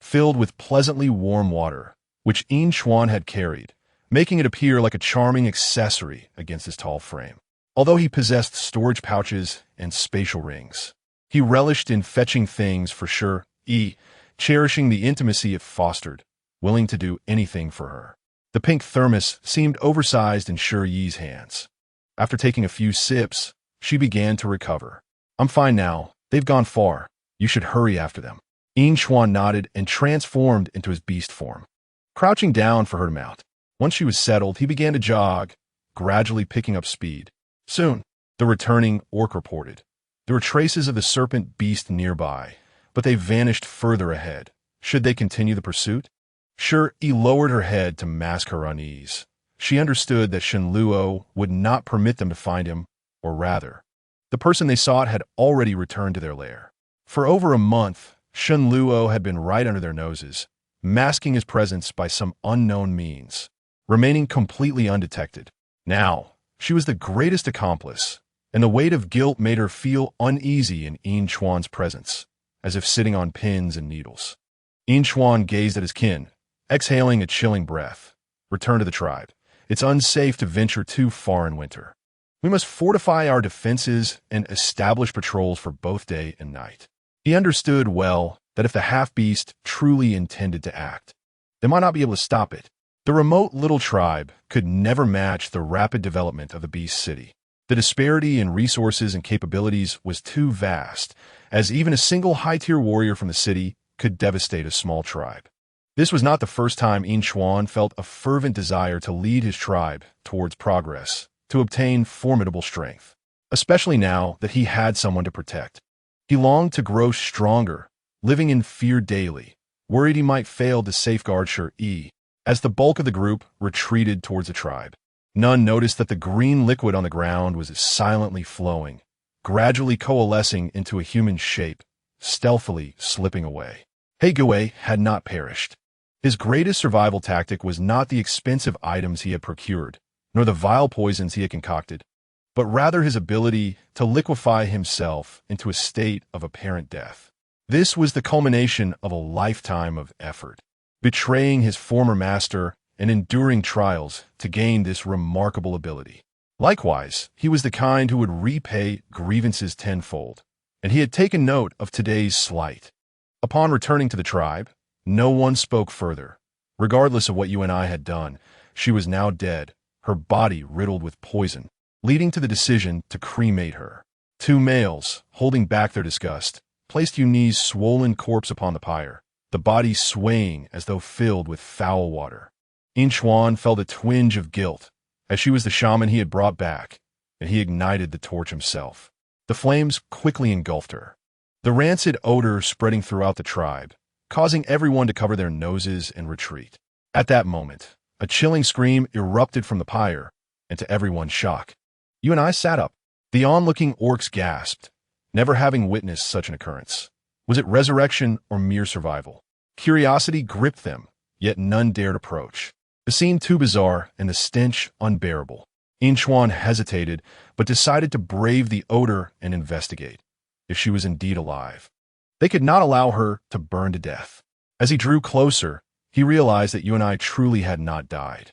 filled with pleasantly warm water, which Inchuan had carried, making it appear like a charming accessory against his tall frame. Although he possessed storage pouches and spatial rings, he relished in fetching things for Shi Yi, cherishing the intimacy it fostered, willing to do anything for her. The pink thermos seemed oversized in Shi Yi's hands. After taking a few sips, she began to recover. I'm fine now. They've gone far. You should hurry after them. Inchuan nodded and transformed into his beast form, crouching down for her to mount. Once she was settled, he began to jog, gradually picking up speed. Soon, the returning orc reported. There were traces of the serpent beast nearby, but they vanished further ahead. Should they continue the pursuit? Shi Yi lowered her head to mask her unease. She understood that Shenluo would not permit them to find him, or rather, the person they sought had already returned to their lair. For over a month, Shenluo had been right under their noses, masking his presence by some unknown means, remaining completely undetected. Now, she was the greatest accomplice, and the weight of guilt made her feel uneasy in Inchuan's presence, as if sitting on pins and needles. Inchuan gazed at his kin, exhaling a chilling breath. Return to the tribe. It's unsafe to venture too far in winter. We must fortify our defenses and establish patrols for both day and night. He understood well that if the half-beast truly intended to act, they might not be able to stop it. The remote little tribe could never match the rapid development of the beast city. The disparity in resources and capabilities was too vast, as even a single high-tier warrior from the city could devastate a small tribe. This was not the first time Inchuan felt a fervent desire to lead his tribe towards progress, to obtain formidable strength, especially now that he had someone to protect. He longed to grow stronger, living in fear daily, worried he might fail to safeguard Shi Yi. As the bulk of the group retreated towards the tribe, none noticed that the green liquid on the ground was silently flowing, gradually coalescing into a human shape, stealthily slipping away. Heigui had not perished. His greatest survival tactic was not the expensive items he had procured, nor the vile poisons he had concocted, but rather his ability to liquefy himself into a state of apparent death. This was the culmination of a lifetime of effort, betraying his former master and enduring trials to gain this remarkable ability. Likewise, he was the kind who would repay grievances tenfold, and he had taken note of today's slight. Upon returning to the tribe, no one spoke further. Regardless of what you and I had done, she was now dead, her body riddled with poison, leading to the decision to cremate her. Two males, holding back their disgust, placed Yuni's swollen corpse upon the pyre, the body swaying as though filled with foul water. Inchuan felt a twinge of guilt, as she was the shaman he had brought back, and he ignited the torch himself. The flames quickly engulfed her, the rancid odor spreading throughout the tribe, causing everyone to cover their noses and retreat. At that moment, a chilling scream erupted from the pyre, and to everyone's shock, you and I sat up. The onlooking orcs gasped, never having witnessed such an occurrence. Was it resurrection or mere survival? Curiosity gripped them, yet none dared approach. The scene too bizarre and the stench unbearable. Inchuan hesitated, but decided to brave the odor and investigate, if she was indeed alive. They could not allow her to burn to death. As he drew closer, he realized that you and I truly had not died.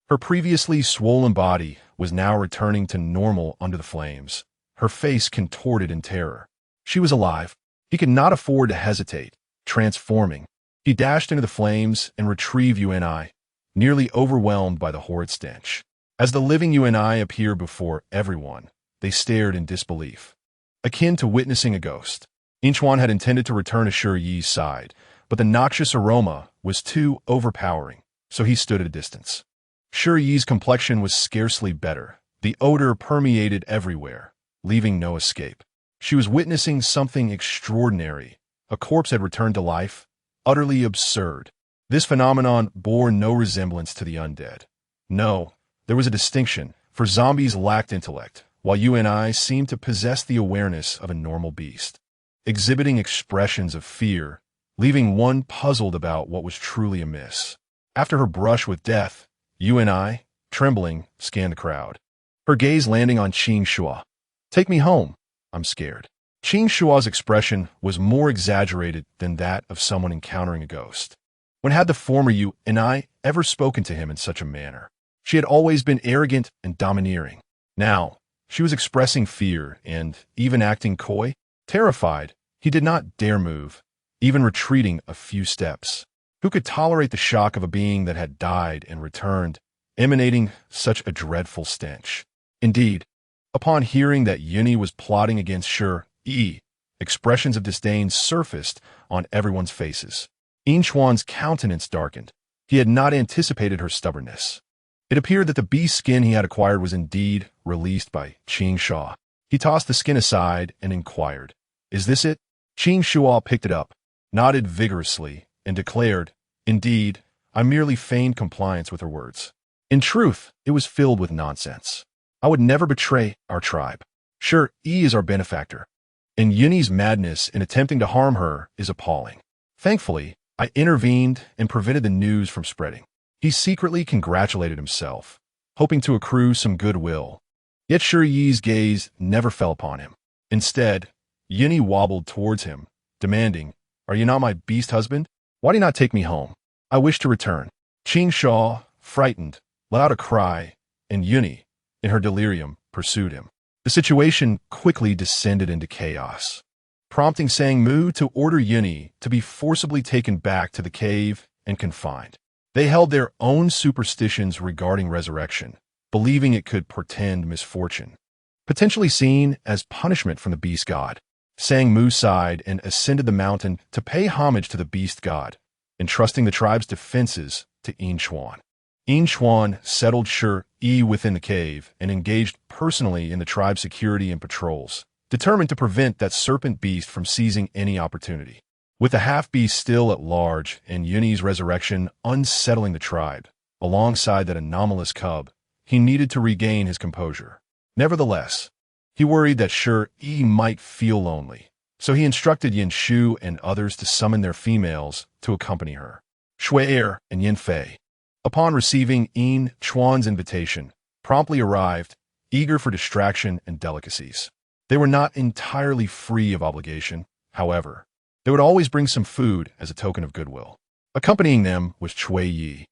Her previously swollen body was now returning to normal under the flames, her face contorted in terror. She was alive. He could not afford to hesitate, transforming. He dashed into the flames and retrieved UNI, nearly overwhelmed by the horrid stench. As the living UNI appeared before everyone, they stared in disbelief, akin to witnessing a ghost. Inchuan had intended to return to Shi Yi's side, but the noxious aroma was too overpowering, so he stood at a distance. Shi Yi's complexion was scarcely better. The odor permeated everywhere, leaving no escape. She was witnessing something extraordinary. A corpse had returned to life, utterly absurd. This phenomenon bore no resemblance to the undead. No, there was a distinction, for zombies lacked intellect, while you and I seemed to possess the awareness of a normal beast, exhibiting expressions of fear, leaving one puzzled about what was truly amiss. After her brush with death, you and I, trembling, scanned the crowd, her gaze landing on Qing Shua. Take me home. I'm scared. Qing Shua's expression was more exaggerated than that of someone encountering a ghost. When had the former you and I ever spoken to him in such a manner? She had always been arrogant and domineering. Now, she was expressing fear and even acting coy. Terrified, he did not dare move, even retreating a few steps. Who could tolerate the shock of a being that had died and returned, emanating such a dreadful stench? Indeed, upon hearing that Yuni was plotting against Shi Yi, expressions of disdain surfaced on everyone's faces. Inchuan's countenance darkened. He had not anticipated her stubbornness. It appeared that the beast skin he had acquired was indeed released by Qing Shua. He tossed the skin aside and inquired, "Is this it?" Qing Shua picked it up, nodded vigorously, and declared, "Indeed, I merely feigned compliance with her words. In truth, it was filled with nonsense. I would never betray our tribe. Shi Yi is our benefactor, and Yuni's madness in attempting to harm her is appalling. Thankfully, I intervened and prevented the news from spreading." He secretly congratulated himself, hoping to accrue some goodwill. Yet Shi Yi's gaze never fell upon him. Instead, Yuni wobbled towards him, demanding, "Are you not my beast husband? Why do you not take me home? I wish to return." Qing Shua, frightened, let out a cry, and Yuni, in her delirium, pursued him. The situation quickly descended into chaos, prompting Sang Mu to order Yuni to be forcibly taken back to the cave and confined. They held their own superstitions regarding resurrection, believing it could portend misfortune. Potentially seen as punishment from the beast god, Sang Mu sighed and ascended the mountain to pay homage to the beast god, entrusting the tribe's defenses to Yin Xuan. Yin Xuan settled Shi Yi within the cave and engaged personally in the tribe's security and patrols, determined to prevent that serpent beast from seizing any opportunity. With the half-beast still at large and Yunyi's resurrection unsettling the tribe, alongside that anomalous cub, he needed to regain his composure. Nevertheless, he worried that Shi Yi might feel lonely, so he instructed Yin Shu and others to summon their females to accompany her. Shui Er and Yin Fei, upon receiving Yin Chuan's invitation, promptly arrived, eager for distraction and delicacies. They were not entirely free of obligation, however. They would always bring some food as a token of goodwill. Accompanying them was Shi Yi,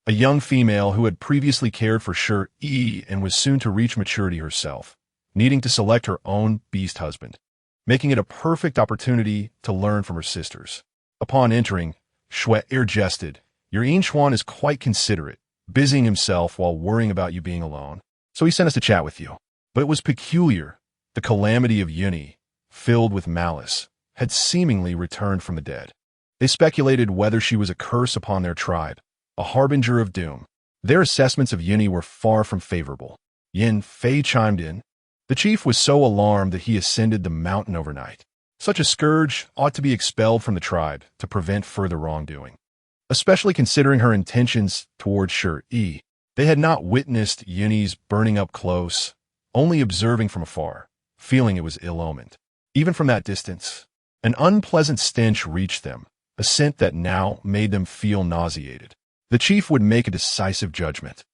a young female who had previously cared for Shi Yi and was soon to reach maturity herself, needing to select her own beast husband, making it a perfect opportunity to learn from her sisters. Upon entering, Shui Er jested, "Your Yin Xuan is quite considerate, busying himself while worrying about you being alone. So he sent us to chat with you." But it was peculiar. The calamity of Yunyi, filled with malice, had seemingly returned from the dead. They speculated whether she was a curse upon their tribe, a harbinger of doom. Their assessments of Yunyi were far from favorable. Yin Fei chimed in. The chief was so alarmed that he ascended the mountain overnight. Such a scourge ought to be expelled from the tribe to prevent further wrongdoing, especially considering her intentions towards Shi Yi. They had not witnessed Yunyi's burning up close, only observing from afar, feeling it was ill-omened. Even from that distance, an unpleasant stench reached them, a scent that now made them feel nauseated. The chief would make a decisive judgment.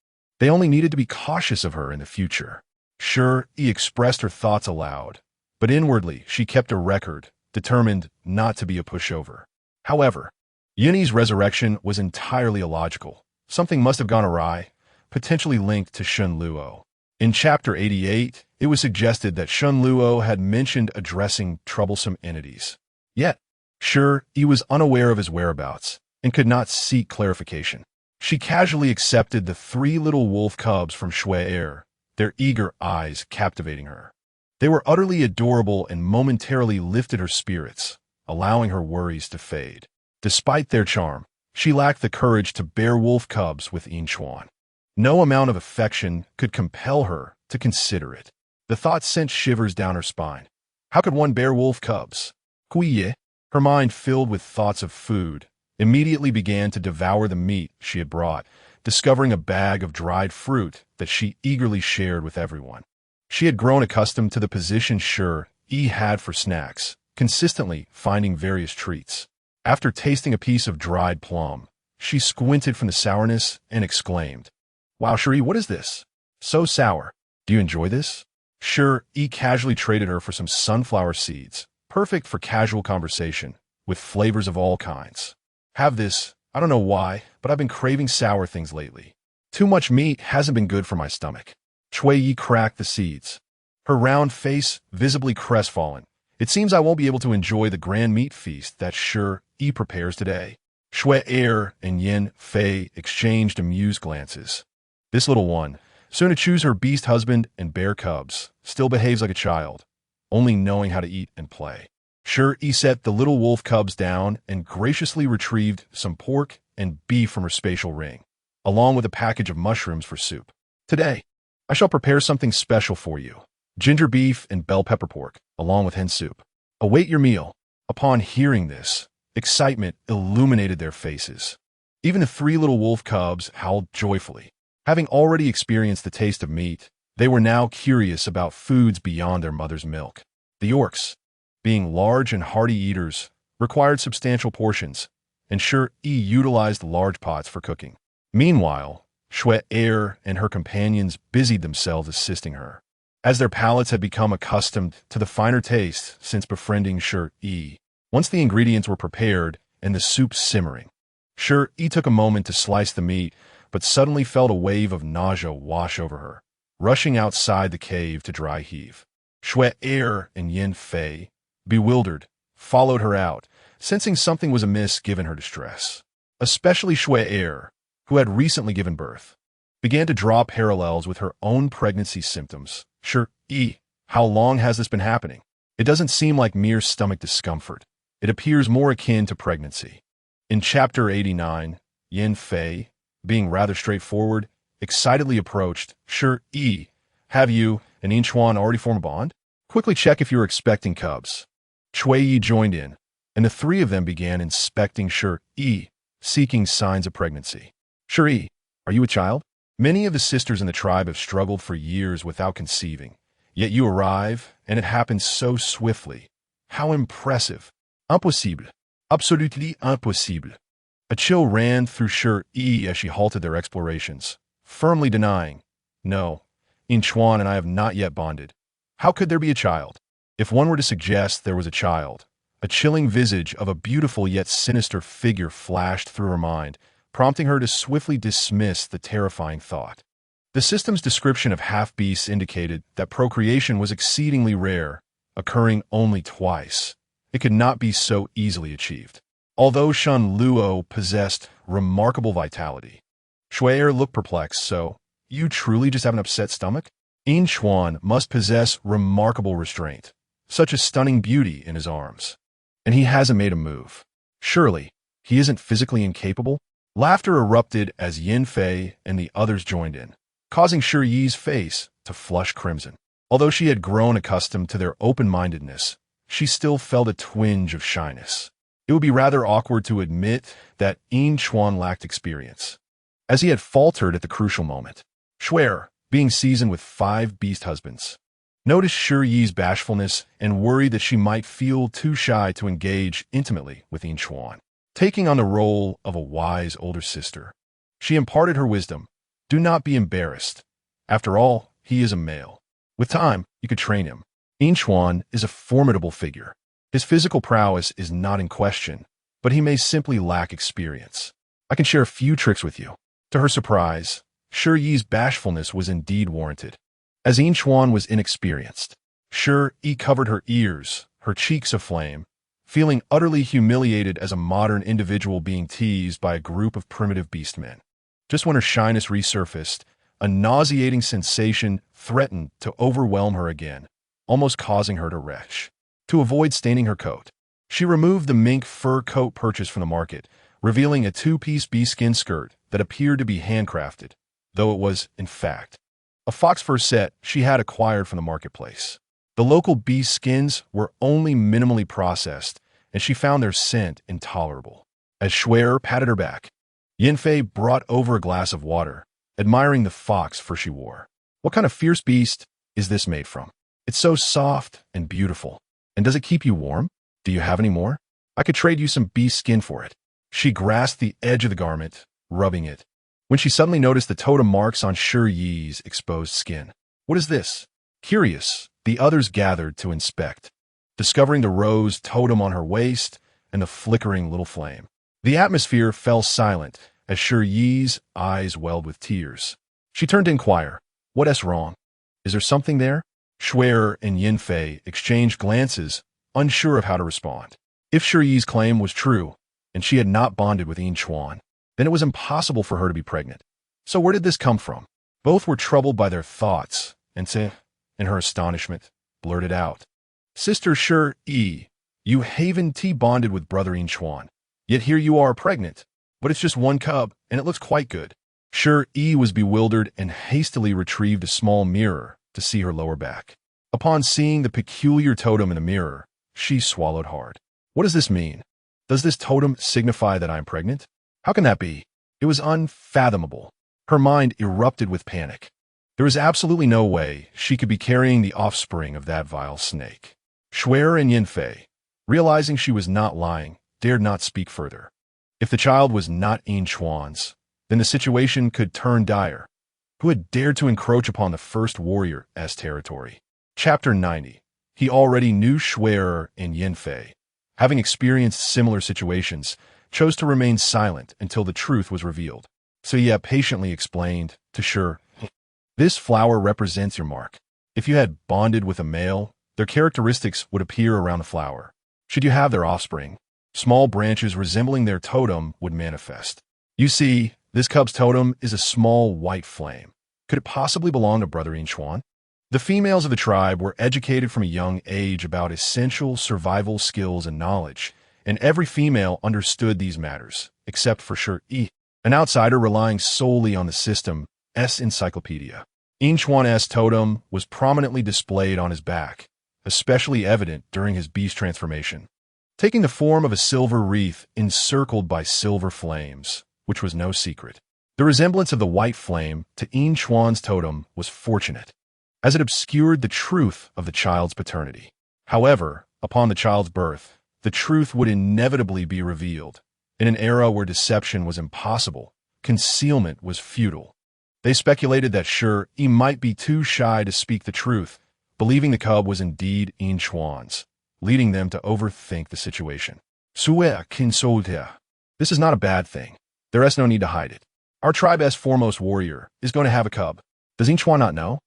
They only needed to be cautious of her in the future. Shi Yi expressed her thoughts aloud, but inwardly she kept a record, determined not to be a pushover. However, Yunyi's resurrection was entirely illogical. Something must have gone awry, potentially linked to Shun Luo. In Chapter 88, it was suggested that Shun Luo had mentioned addressing troublesome entities. Yet, Shi Yi was unaware of his whereabouts and could not seek clarification. She casually accepted the 3 little wolf cubs from Shui Er, their eager eyes captivating her. They were utterly adorable and momentarily lifted her spirits, allowing her worries to fade. Despite their charm, she lacked the courage to bear wolf cubs with Yin Xuan. No amount of affection could compel her to consider it. The thought sent shivers down her spine. How could one bear wolf cubs? Shi Yi, her mind filled with thoughts of food, immediately began to devour the meat she had brought, discovering a bag of dried fruit that she eagerly shared with everyone. She had grown accustomed to the position Shi Yi had for snacks, consistently finding various treats. After tasting a piece of dried plum, she squinted from the sourness and exclaimed, "Wow, Shi Yi, what is this? So sour. Do you enjoy this?" Shi Yi casually traded her for some sunflower seeds, perfect for casual conversation, with flavors of all kinds. "Have this. I don't know why, but I've been craving sour things lately. Too much meat hasn't been good for my stomach." Shi Yi cracked the seeds, her round face visibly crestfallen. "It seems I won't be able to enjoy the grand meat feast that Shi Yi prepares today." Shui Er and Yin Fei exchanged amused glances. This little one, soon to choose her beast husband and bear cubs, still behaves like a child, only knowing how to eat and play. Shi Yi set the little wolf cubs down and graciously retrieved some pork and beef from her spatial ring, along with a package of mushrooms for soup. "Today, I shall prepare something special for you. Ginger beef and bell pepper pork, along with hen soup. Await your meal." Upon hearing this, excitement illuminated their faces. Even the 3 little wolf cubs howled joyfully. Having already experienced the taste of meat, they were now curious about foods beyond their mother's milk. The orcs, being large and hearty eaters, required substantial portions, and Shi Yi utilized large pots for cooking. Meanwhile, Shui Er and her companions busied themselves assisting her, as their palates had become accustomed to the finer taste since befriending Shi Yi. Once the ingredients were prepared and the soup simmering, Shi Yi took a moment to slice the meat, but suddenly felt a wave of nausea wash over her, rushing outside the cave to dry heave. Shui Er and Yin Fei, bewildered, followed her out, sensing something was amiss given her distress. Especially Shui Er, who had recently given birth, began to draw parallels with her own pregnancy symptoms. Shi Yi, how long has this been happening? It doesn't seem like mere stomach discomfort. It appears more akin to pregnancy. In Chapter 89, Yin Fei, being rather straightforward, excitedly approached. Shi Yi, have you and Yin Chuan already formed a bond? Quickly check if you're expecting cubs. Cui Yi joined in, and the three of them began inspecting Shi Yi, seeking signs of pregnancy. Shi Yi, are you a child? Many of the sisters in the tribe have struggled for years without conceiving, yet you arrive, and it happens so swiftly. How impressive! Impossible. Absolutely impossible. A chill ran through Shi Yi as she halted their explorations, firmly denying, no, Yin Chuan and I have not yet bonded. How could there be a child? If one were to suggest there was a child, a chilling visage of a beautiful yet sinister figure flashed through her mind, prompting her to swiftly dismiss the terrifying thought. The system's description of half-beasts indicated that procreation was exceedingly rare, occurring only twice. It could not be so easily achieved. Although Shen Luo possessed remarkable vitality, Shui'er looked perplexed. So, you truly just have an upset stomach? Yin Chuan must possess remarkable restraint, such a stunning beauty in his arms. And he hasn't made a move. Surely, he isn't physically incapable? Laughter erupted as Yin Fei and the others joined in, causing Shi Yi's face to flush crimson. Although she had grown accustomed to their open-mindedness, she still felt a twinge of shyness. It would be rather awkward to admit that Yin Chuan lacked experience, as he had faltered at the crucial moment. Shui'er, being seasoned with 5 beast husbands, noticed Shi Yi's bashfulness and worried that she might feel too shy to engage intimately with Yin Chuan. Taking on the role of a wise older sister, she imparted her wisdom. Do not be embarrassed. After all, he is a male. With time, you could train him. Yin Chuan is a formidable figure. His physical prowess is not in question, but he may simply lack experience. I can share a few tricks with you. To her surprise, Shi Yi's bashfulness was indeed warranted. As Yin Chuan was inexperienced, Shi Yi covered her ears, her cheeks aflame, feeling utterly humiliated as a modern individual being teased by a group of primitive beastmen. Just when her shyness resurfaced, a nauseating sensation threatened to overwhelm her again, almost causing her to retch. To avoid staining her coat, she removed the mink fur coat purchased from the market, revealing a 2-piece bee-skin skirt that appeared to be handcrafted, though it was, in fact, a fox fur set she had acquired from the marketplace. The local bee skins were only minimally processed, and she found their scent intolerable. As Shui'er patted her back, Yin Fei brought over a glass of water, admiring the fox fur she wore. What kind of fierce beast is this made from? It's so soft and beautiful. And does it keep you warm? Do you have any more? I could trade you some bee skin for it. She grasped the edge of the garment, rubbing it, when she suddenly noticed the totem marks on Shi Yi's exposed skin. What is this? Curious, the others gathered to inspect, discovering the rose totem on her waist and the flickering little flame. The atmosphere fell silent as Shi Yi's eyes welled with tears. She turned to inquire, "What's wrong? Is there something there?" Shui'er and Yin Fei exchanged glances, unsure of how to respond. If Shi Yi's claim was true, and she had not bonded with Yin Chuan, then it was impossible for her to be pregnant. So where did this come from? Both were troubled by their thoughts, and in her astonishment, blurted out, "Sister Shi Yi, you haven't bonded with brother Yin Chuan, yet here you are pregnant, but it's just one cub, and it looks quite good." Shi Yi was bewildered and hastily retrieved a small mirror to see her lower back. Upon seeing the peculiar totem in the mirror, she swallowed hard. What does this mean? Does this totem signify that I am pregnant? How can that be? It was unfathomable. Her mind erupted with panic. There was absolutely no way she could be carrying the offspring of that vile snake. Shui'er and Yin Fei, realizing she was not lying, dared not speak further. If the child was not Yin Chuan's, then the situation could turn dire. Who had dared to encroach upon the first warrior's territory? Chapter 90. He already knew Shui'er and Yin Fei, having experienced similar situations, chose to remain silent until the truth was revealed. So Yi patiently explained to Shi, "This flower represents your mark. If you had bonded with a male, their characteristics would appear around the flower. Should you have their offspring, small branches resembling their totem would manifest. You see, This cub's totem is a small white flame. Could it possibly belong to Brother Inchuan? The females of the tribe were educated from a young age about essential survival skills and knowledge, and every female understood these matters, except for Shi Yi, an outsider relying solely on the system's encyclopedia. Inchuan's totem was prominently displayed on his back, especially evident during his beast transformation, taking the form of a silver wreath encircled by silver flames, which was no secret. The resemblance of the white flame to Inchuan's totem was fortunate, as it obscured the truth of the child's paternity. However, upon the child's birth, the truth would inevitably be revealed. In an era where deception was impossible, concealment was futile. They speculated that Shi Yi might be too shy to speak the truth, believing the cub was indeed Inchuan's, leading them to overthink the situation. This is not a bad thing. There is no need to hide it. Our tribe's foremost warrior is going to have a cub. Does Inchuan not know?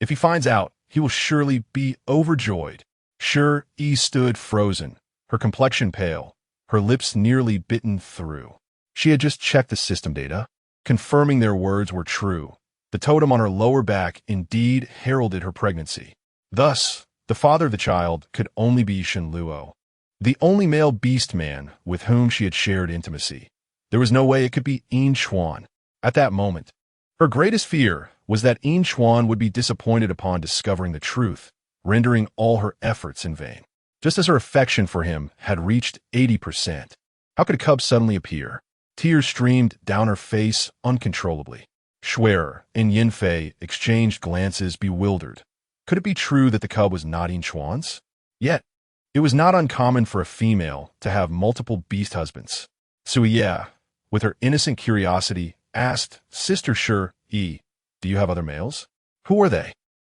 If he finds out, he will surely be overjoyed. Shi Yi stood frozen, her complexion pale, her lips nearly bitten through. She had just checked the system data, confirming their words were true. The totem on her lower back indeed heralded her pregnancy. Thus, the father of the child could only be Shenluo, the only male beast man with whom she had shared intimacy. There was no way it could be Inchuan. At that moment, her greatest fear was that Inchuan would be disappointed upon discovering the truth, rendering all her efforts in vain. Just as her affection for him had reached 80%. How could a cub suddenly appear? Tears streamed down her face uncontrollably. Schwerer and Yinfei exchanged glances, bewildered. Could it be true that the cub was not Inchuan's? Yet, it was not uncommon for a female to have multiple beast husbands. Shi Yi, with her innocent curiosity, asked, Sister Shi Yi, do you have other males? Who are they?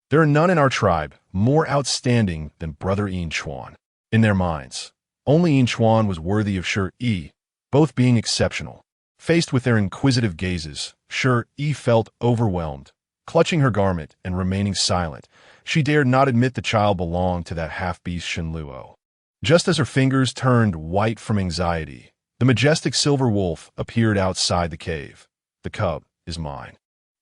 There are none in our tribe more outstanding than Brother Inchuan. In their minds, only Inchuan was worthy of Shi Yi, both being exceptional. Faced with their inquisitive gazes, Shi Yi felt overwhelmed. Clutching her garment and remaining silent, she dared not admit the child belonged to that half-beast Shenluo. Just as her fingers turned white from anxiety, the majestic silver wolf appeared outside the cave. The cub is mine.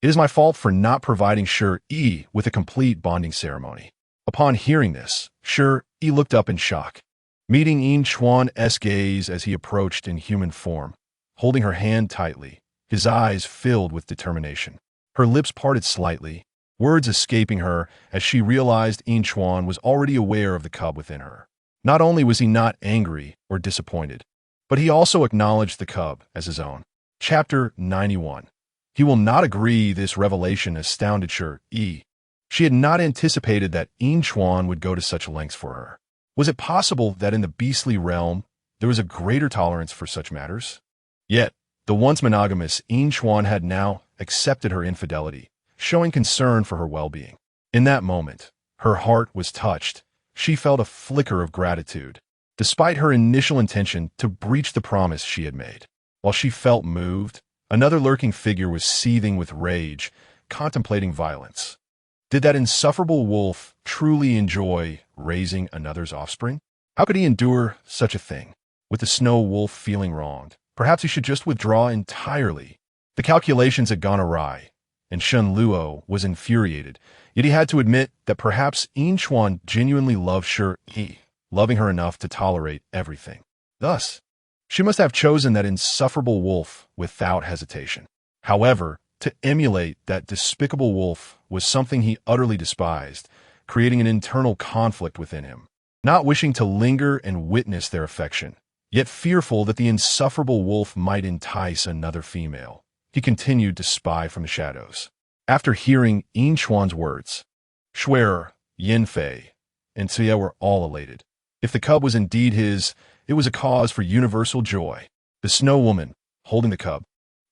It is my fault for not providing Shi Yi with a complete bonding ceremony. Upon hearing this, Shi Yi looked up in shock, meeting Inchuan's gaze as he approached in human form, holding her hand tightly, his eyes filled with determination. Her lips parted slightly, words escaping her as she realized Inchuan was already aware of the cub within her. Not only was he not angry or disappointed, but he also acknowledged the cub as his own. Chapter 91. He will not agree. This revelation astounded Shi Yi. She had not anticipated that Inchuan would go to such lengths for her. Was it possible that in the beastly realm there was a greater tolerance for such matters? Yet, the once monogamous Inchuan had now accepted her infidelity, showing concern for her well-being. In that moment, her heart was touched. She felt a flicker of gratitude, despite her initial intention to breach the promise she had made. While she felt moved, another lurking figure was seething with rage, contemplating violence. Did that insufferable wolf truly enjoy raising another's offspring? How could he endure such a thing? With the snow wolf feeling wronged, perhaps he should just withdraw entirely. The calculations had gone awry, and Shenluo was infuriated, yet he had to admit that perhaps Inchuan genuinely loved Shi Yi, loving her enough to tolerate everything. Thus, she must have chosen that insufferable wolf without hesitation. However, to emulate that despicable wolf was something he utterly despised, creating an internal conflict within him. Not wishing to linger and witness their affection, yet fearful that the insufferable wolf might entice another female, he continued to spy from the shadows. After hearing Inchuan's words, Schwerer, Yinfei, and Tia were all elated. If the cub was indeed his, it was a cause for universal joy. The snow woman, holding the cub,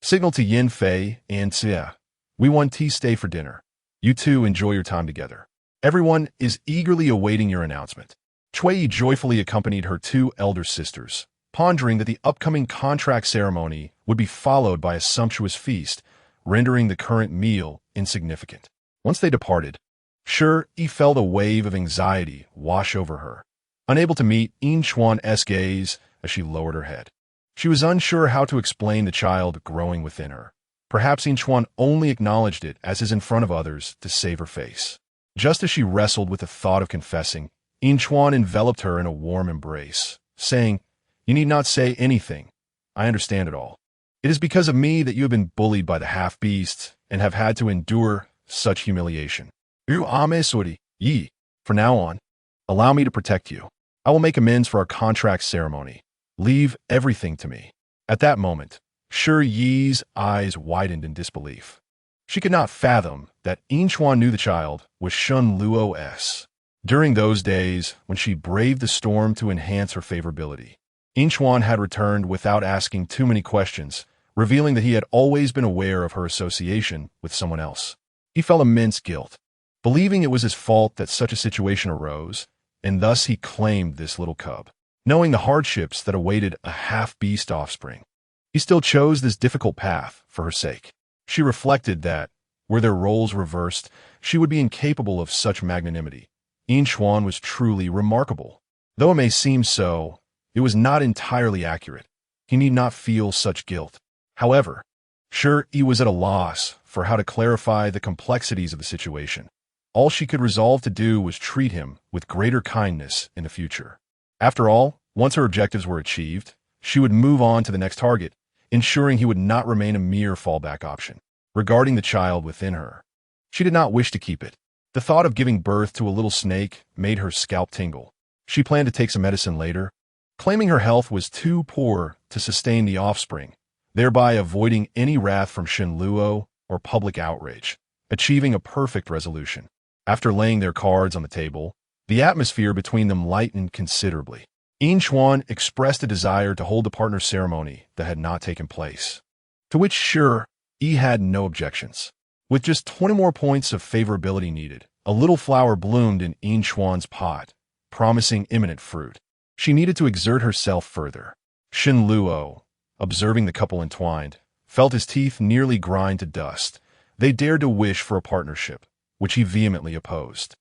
signaled to Yinfei and Tia, "We want tea, stay for dinner. You two enjoy your time together. Everyone is eagerly awaiting your announcement." Cui joyfully accompanied her two elder sisters, pondering that the upcoming contract ceremony would be followed by a sumptuous feast, rendering the current meal insignificant. Once they departed, Shi Yi felt a wave of anxiety wash over her, unable to meet Inchuan's gaze as she lowered her head. She was unsure how to explain the child growing within her. Perhaps Inchuan only acknowledged it as is in front of others to save her face. Just as she wrestled with the thought of confessing, Inchuan enveloped her in a warm embrace, saying, "You need not say anything. I understand it all. It is because of me that you have been bullied by the half-beasts and have had to endure such humiliation. You ame Shi Yi. From now on, allow me to protect you. I will make amends for our contract ceremony. Leave everything to me." At that moment, Shi Yi's eyes widened in disbelief. She could not fathom that Inchuan knew the child was Shun Luo's. During those days, when she braved the storm to enhance her favorability, Inchuan had returned without asking too many questions, revealing that he had always been aware of her association with someone else. He felt immense guilt, believing it was his fault that such a situation arose, and thus he claimed this little cub. Knowing the hardships that awaited a half-beast offspring, he still chose this difficult path for her sake. She reflected that, were their roles reversed, she would be incapable of such magnanimity. Inchuan was truly remarkable. Though it may seem so, it was not entirely accurate. He need not feel such guilt. However, Shi Yi was at a loss for how to clarify the complexities of the situation. All she could resolve to do was treat him with greater kindness in the future. After all, once her objectives were achieved, she would move on to the next target, ensuring he would not remain a mere fallback option. Regarding the child within her, she did not wish to keep it. The thought of giving birth to a little snake made her scalp tingle. She planned to take some medicine later, claiming her health was too poor to sustain the offspring, thereby avoiding any wrath from Shin Luo or public outrage, achieving a perfect resolution. After laying their cards on the table, the atmosphere between them lightened considerably. Inchuan expressed a desire to hold the partner ceremony that had not taken place, to which Shi Yi had no objections. With just 20 more points of favorability needed, a little flower bloomed in Inchuan's pot, promising imminent fruit. She needed to exert herself further. Shin Luo, observing the couple entwined, felt his teeth nearly grind to dust. They dared to wish for a partnership, which he vehemently opposed.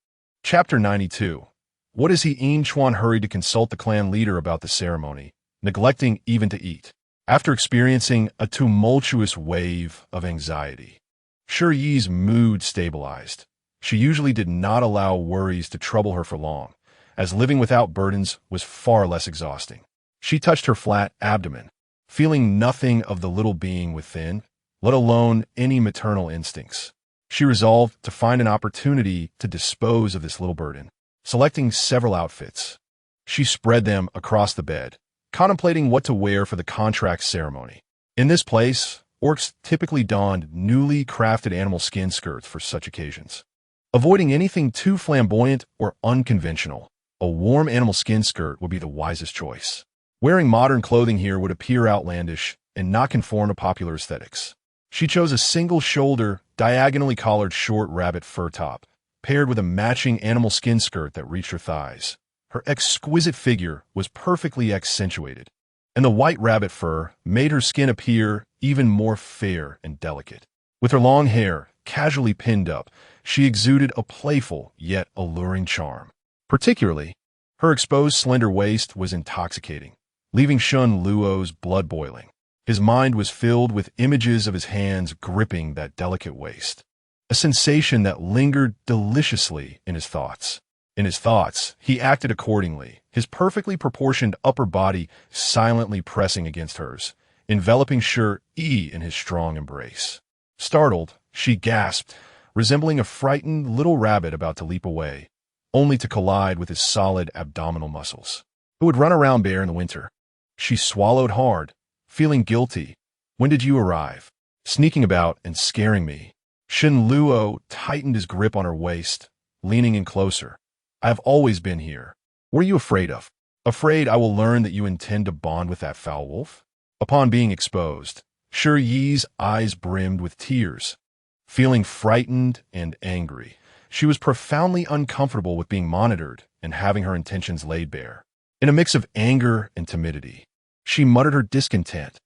Chapter 92. What is he? Inchuan hurried to consult the clan leader about the ceremony, neglecting even to eat. After experiencing a tumultuous wave of anxiety, Shi Yi's mood stabilized. She usually did not allow worries to trouble her for long, as living without burdens was far less exhausting. She touched her flat abdomen, feeling nothing of the little being within, let alone any maternal instincts. She resolved to find an opportunity to dispose of this little burden. Selecting several outfits, she spread them across the bed, contemplating what to wear for the contract ceremony. In this place, orcs typically donned newly crafted animal skin skirts for such occasions. Avoiding anything too flamboyant or unconventional, a warm animal skin skirt would be the wisest choice. Wearing modern clothing here would appear outlandish and not conform to popular aesthetics. She chose a single-shoulder, diagonally collared short rabbit fur top, paired with a matching animal skin skirt that reached her thighs. Her exquisite figure was perfectly accentuated, and the white rabbit fur made her skin appear even more fair and delicate. With her long hair casually pinned up, she exuded a playful yet alluring charm. Particularly, her exposed slender waist was intoxicating, leaving Shun Luo's blood boiling. His mind was filled with images of his hands gripping that delicate waist, a sensation that lingered deliciously in his thoughts. In his thoughts, he acted accordingly, his perfectly proportioned upper body silently pressing against hers, enveloping Shi Yi in his strong embrace. Startled, she gasped, resembling a frightened little rabbit about to leap away, only to collide with his solid abdominal muscles. Who would run around bare in the winter? She swallowed hard, feeling guilty. When did you arrive? Sneaking about and scaring me. Shin Luo tightened his grip on her waist, leaning in closer. I have always been here. What are you afraid of? Afraid I will learn that you intend to bond with that foul wolf? Upon being exposed, Shi Yi's eyes brimmed with tears. Feeling frightened and angry, she was profoundly uncomfortable with being monitored and having her intentions laid bare. In a mix of anger and timidity, she muttered her discontent.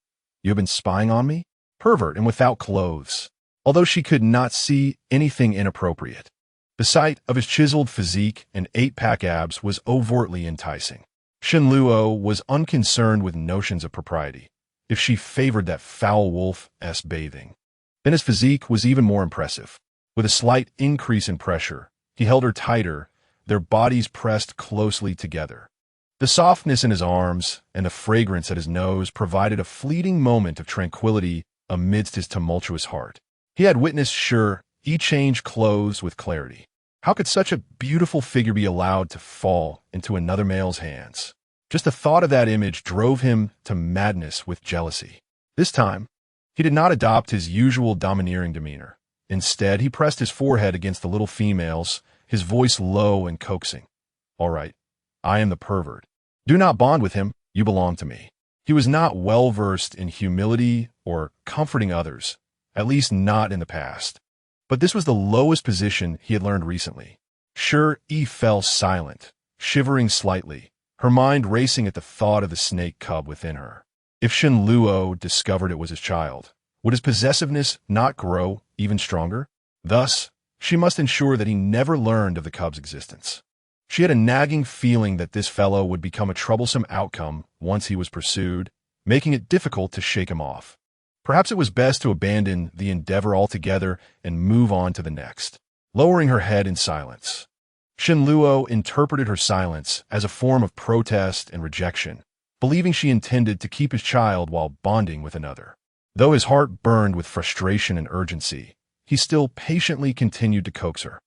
You have been spying on me? Pervert and without clothes. Although she could not see anything inappropriate, the sight of his chiseled physique and eight-pack abs was overtly enticing. Shin Luo was unconcerned with notions of propriety. If she favored that foul wolf-esque bathing, Then his physique was even more impressive. With a slight increase in pressure, he held her tighter, their bodies pressed closely together. The softness in his arms and the fragrance at his nose provided a fleeting moment of tranquility amidst his tumultuous heart. He had witnessed Shi Yi change clothes with clarity. How could such a beautiful figure be allowed to fall into another male's hands? Just the thought of that image drove him to madness with jealousy. This time, he did not adopt his usual domineering demeanor. Instead, he pressed his forehead against the little female's, his voice low and coaxing. "All right, I am the pervert. Do not bond with him, you belong to me." He was not well-versed in humility or comforting others, at least not in the past. But this was the lowest position he had learned recently. Shi Yi fell silent, shivering slightly, her mind racing at the thought of the snake cub within her. If Shen Luo discovered it was his child, would his possessiveness not grow even stronger? Thus, she must ensure that he never learned of the cub's existence. She had a nagging feeling that this fellow would become a troublesome outcome once he was pursued, making it difficult to shake him off. Perhaps it was best to abandon the endeavor altogether and move on to the next. Lowering her head in silence, Shen Luo interpreted her silence as a form of protest and rejection, believing she intended to keep his child while bonding with another. Though his heart burned with frustration and urgency, he still patiently continued to coax her.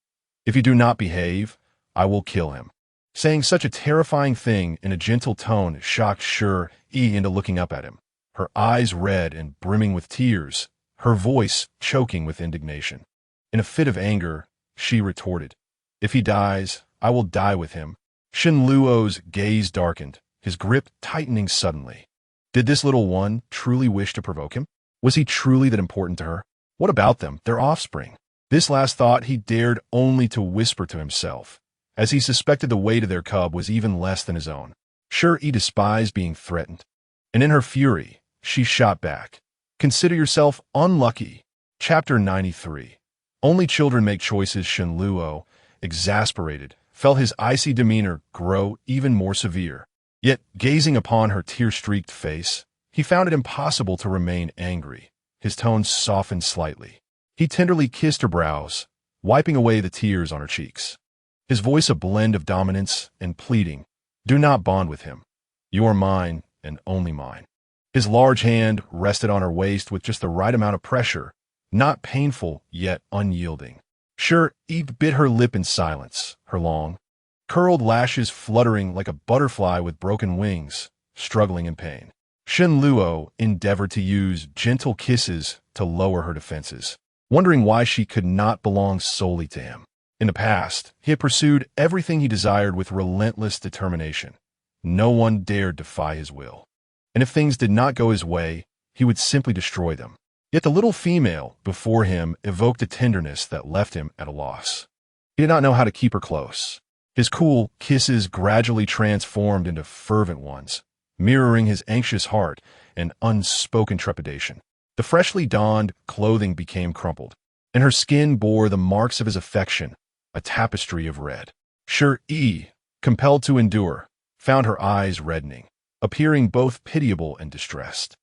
"If you do not behave, I will kill him." Saying such a terrifying thing in a gentle tone shocked Shi Yi into looking up at him, her eyes red and brimming with tears, her voice choking with indignation. In a fit of anger, she retorted, "If he dies, I will die with him." Shen Luo's gaze darkened, his grip tightening suddenly. Did this little one truly wish to provoke him? Was he truly that important to her? What about them, their offspring? This last thought he dared only to whisper to himself, as he suspected the weight of their cub was even less than his own. Shi Yi despised being threatened, and in her fury, she shot back. "Consider yourself unlucky." Chapter 93. Only children make choices. Shen Luo, exasperated, felt his icy demeanor grow even more severe. Yet, gazing upon her tear-streaked face, he found it impossible to remain angry. His tone softened slightly. He tenderly kissed her brows, wiping away the tears on her cheeks. His voice a blend of dominance and pleading. "Do not bond with him. You are mine and only mine." His large hand rested on her waist with just the right amount of pressure, not painful yet unyielding. Shi Yi bit her lip in silence, her long, curled lashes fluttering like a butterfly with broken wings, struggling in pain. Shen Luo endeavored to use gentle kisses to lower her defenses, wondering why she could not belong solely to him. In the past, he had pursued everything he desired with relentless determination. No one dared defy his will. And if things did not go his way, he would simply destroy them. Yet the little female before him evoked a tenderness that left him at a loss. He did not know how to keep her close. His cool kisses gradually transformed into fervent ones, mirroring his anxious heart and unspoken trepidation. The freshly donned clothing became crumpled, and her skin bore the marks of his affection, a tapestry of red. Shi Yi, compelled to endure, found her eyes reddening, appearing both pitiable and distressed.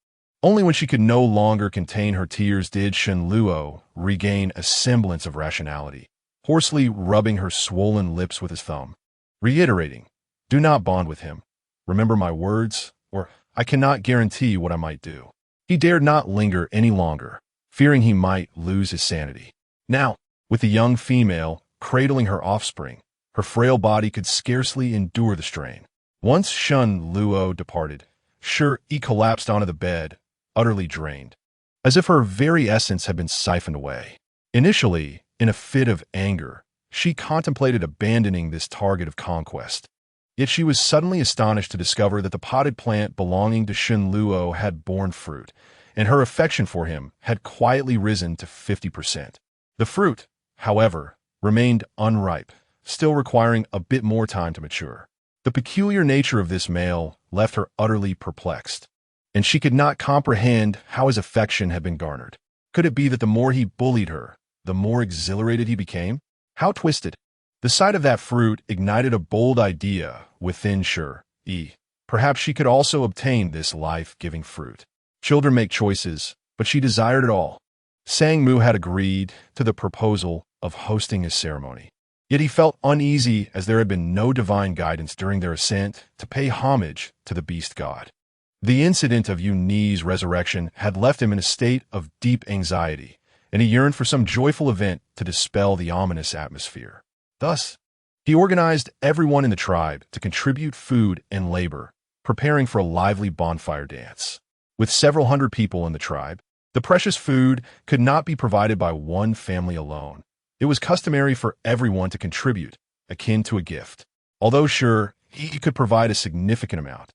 Only when she could no longer contain her tears did Shen Luo regain a semblance of rationality, hoarsely rubbing her swollen lips with his thumb, reiterating, "Do not bond with him. Remember my words, or I cannot guarantee what I might do." He dared not linger any longer, fearing he might lose his sanity. Now, with the young female cradling her offspring, her frail body could scarcely endure the strain. Once Shen Luo departed, Shi Yi collapsed onto the bed, utterly drained, as if her very essence had been siphoned away. Initially, in a fit of anger, she contemplated abandoning this target of conquest. Yet she was suddenly astonished to discover that the potted plant belonging to Shen Luo had borne fruit, and her affection for him had quietly risen to 50%. The fruit, however, remained unripe, still requiring a bit more time to mature. The peculiar nature of this male left her utterly perplexed, and she could not comprehend how his affection had been garnered. Could it be that the more he bullied her, the more exhilarated he became? How twisted! The sight of that fruit ignited a bold idea within Shi Yi. Perhaps she could also obtain this life-giving fruit. Children make choices, but she desired it all. Sang Mu had agreed to the proposal of hosting his ceremony. Yet he felt uneasy as there had been no divine guidance during their ascent to pay homage to the beast god. The incident of Yu Ni's resurrection had left him in a state of deep anxiety, and he yearned for some joyful event to dispel the ominous atmosphere. Thus, he organized everyone in the tribe to contribute food and labor, preparing for a lively bonfire dance. With several hundred people in the tribe, the precious food could not be provided by one family alone. It was customary for everyone to contribute, akin to a gift. Although sure, he could provide a significant amount.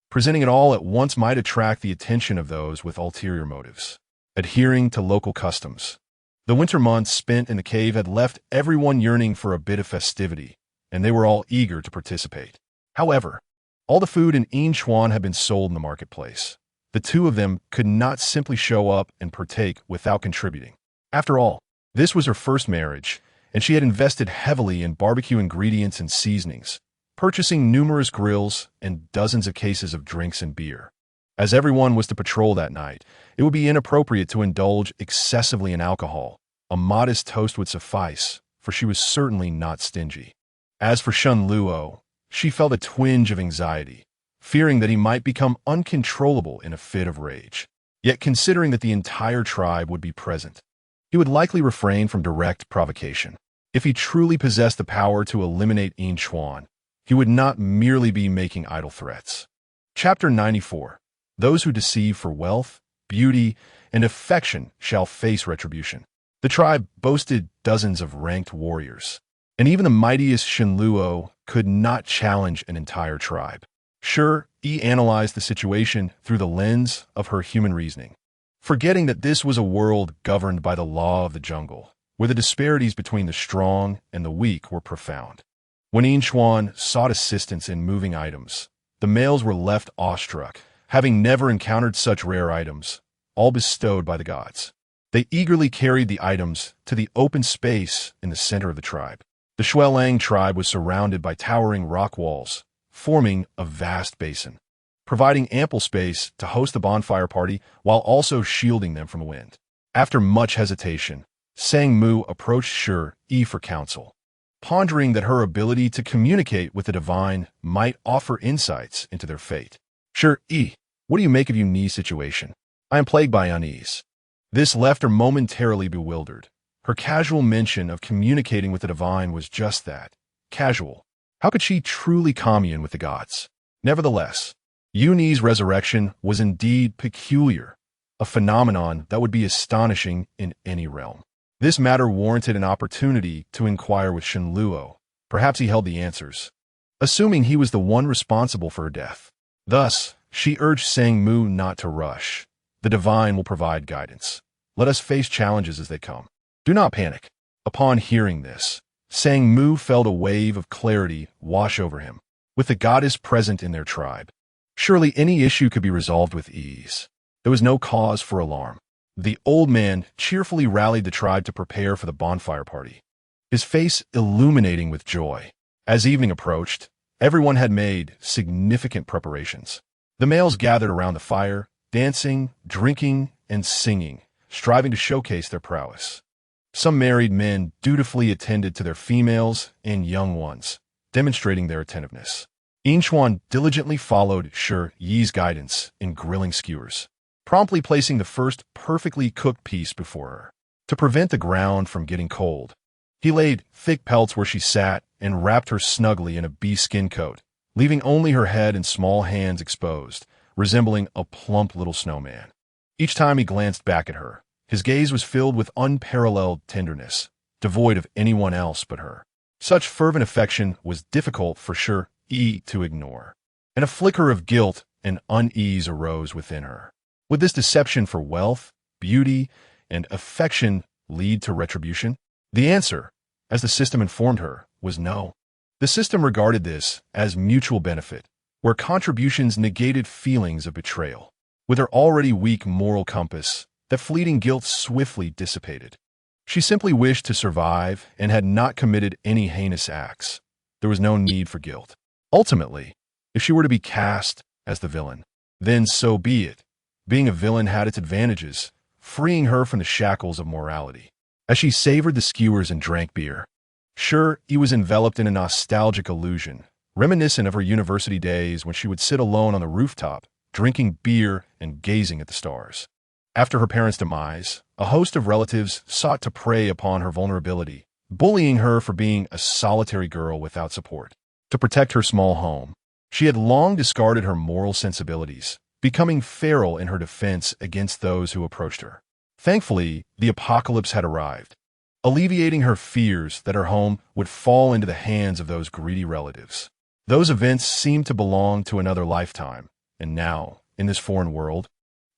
Presenting it all at once might attract the attention of those with ulterior motives. Adhering to local customs. The winter months spent in the cave had left everyone yearning for a bit of festivity, and they were all eager to participate. However, all the food in Inchuan had been sold in the marketplace. The two of them could not simply show up and partake without contributing. After all, this was her first marriage, and she had invested heavily in barbecue ingredients and seasonings, purchasing numerous grills and dozens of cases of drinks and beer. As everyone was to patrol that night, it would be inappropriate to indulge excessively in alcohol. A modest toast would suffice, for she was certainly not stingy. As for Shun Luo, she felt a twinge of anxiety, fearing that he might become uncontrollable in a fit of rage. Yet considering that the entire tribe would be present, he would likely refrain from direct provocation. If he truly possessed the power to eliminate Inchuan, he would not merely be making idle threats. Chapter 94. Those who deceive for wealth, beauty, and affection shall face retribution. The tribe boasted dozens of ranked warriors, and even the mightiest Shinluo could not challenge an entire tribe. Sure, Yi analyzed the situation through the lens of her human reasoning, forgetting that this was a world governed by the law of the jungle, where the disparities between the strong and the weak were profound. When Inchuan sought assistance in moving items, the males were left awestruck, having never encountered such rare items, all bestowed by the gods. They eagerly carried the items to the open space in the center of the tribe. The Xuelang tribe was surrounded by towering rock walls, forming a vast basin, providing ample space to host the bonfire party while also shielding them from the wind. After much hesitation, Sang Mu approached Shi Yi for counsel, pondering that her ability to communicate with the divine might offer insights into their fate. Shi Yi, what do you make of Yu Ni's situation? I am plagued by unease. This left her momentarily bewildered. Her casual mention of communicating with the divine was just that, casual. How could she truly commune with the gods? Nevertheless, Yu Ni's resurrection was indeed peculiar, a phenomenon that would be astonishing in any realm. This matter warranted an opportunity to inquire with Shinluo. Perhaps he held the answers, assuming he was the one responsible for her death. Thus, she urged Sang Mu not to rush. The divine will provide guidance. Let us face challenges as they come. Do not panic. Upon hearing this, Sang Mu felt a wave of clarity wash over him. With the goddess present in their tribe, surely any issue could be resolved with ease. There was no cause for alarm. The old man cheerfully rallied the tribe to prepare for the bonfire party, his face illuminating with joy. As evening approached, everyone had made significant preparations. The males gathered around the fire, dancing, drinking, and singing, striving to showcase their prowess. Some married men dutifully attended to their females and young ones, demonstrating their attentiveness. Inchuan diligently followed Shi Yi's guidance in grilling skewers, promptly placing the first perfectly cooked piece before her. To prevent the ground from getting cold, he laid thick pelts where she sat and wrapped her snugly in a bee skin coat, leaving only her head and small hands exposed, resembling a plump little snowman. Each time he glanced back at her, his gaze was filled with unparalleled tenderness, devoid of anyone else but her. Such fervent affection was difficult for Shi Yi to ignore, and a flicker of guilt and unease arose within her. Would this deception for wealth, beauty, and affection lead to retribution? The answer, as the system informed her, was no. The system regarded this as mutual benefit, where contributions negated feelings of betrayal. With her already weak moral compass, that fleeting guilt swiftly dissipated. She simply wished to survive and had not committed any heinous acts. There was no need for guilt. Ultimately, if she were to be cast as the villain, then so be it. Being a villain had its advantages, freeing her from the shackles of morality. As she savored the skewers and drank beer, Shi Yi was enveloped in a nostalgic illusion, reminiscent of her university days when she would sit alone on the rooftop, drinking beer and gazing at the stars. After her parents' demise, a host of relatives sought to prey upon her vulnerability, bullying her for being a solitary girl without support. To protect her small home, she had long discarded her moral sensibilities, becoming feral in her defense against those who approached her. Thankfully, the apocalypse had arrived, alleviating her fears that her home would fall into the hands of those greedy relatives. Those events seemed to belong to another lifetime, and now, in this foreign world,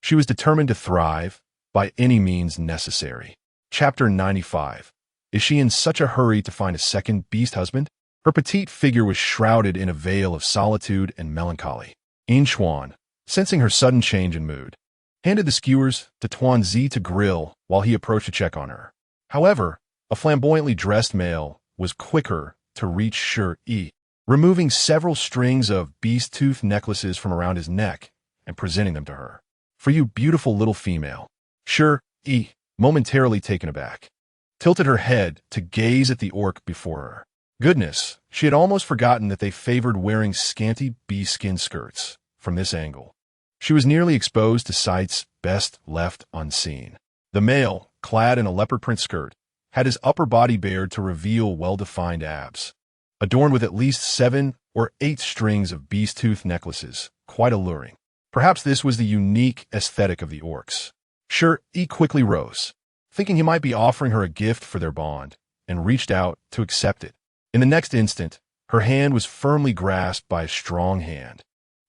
she was determined to thrive by any means necessary. Chapter 95. Is she in such a hurry to find a second beast husband? Her petite figure was shrouded in a veil of solitude and melancholy. Xuan, sensing her sudden change in mood, handed the skewers to Tuanzi to grill while he approached to check on her. However, a flamboyantly dressed male was quicker to reach Shi Yi, removing several strings of beast tooth necklaces from around his neck and presenting them to her. "For you, beautiful little female." Shi Yi, momentarily taken aback, tilted her head to gaze at the orc before her. Goodness, she had almost forgotten that they favored wearing scanty bee-skin skirts. From this angle, she was nearly exposed to sights best left unseen. The male, clad in a leopard print skirt, had his upper body bared to reveal well-defined abs, adorned with at least 7 or 8 strings of beast-tooth necklaces, quite alluring. Perhaps this was the unique aesthetic of the orcs. Shi Yi quickly rose, thinking he might be offering her a gift for their bond, and reached out to accept it. In the next instant, her hand was firmly grasped by a strong hand,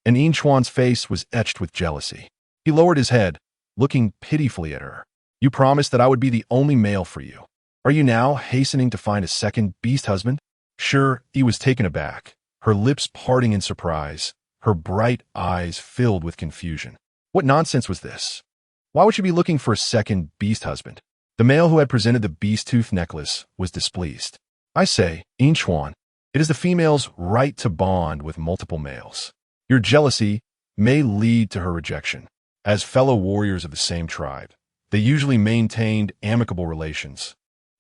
and Xuan's face was etched with jealousy. He lowered his head, looking pitifully at her. "You promised that I would be the only male for you. Are you now hastening to find a second beast husband?" Shi Yi was taken aback, her lips parting in surprise, her bright eyes filled with confusion. What nonsense was this? Why would she be looking for a second beast husband? The male who had presented the beast tooth necklace was displeased. "I say, Xuan, it is the female's right to bond with multiple males. Your jealousy may lead to her rejection." As fellow warriors of the same tribe, they usually maintained amicable relations.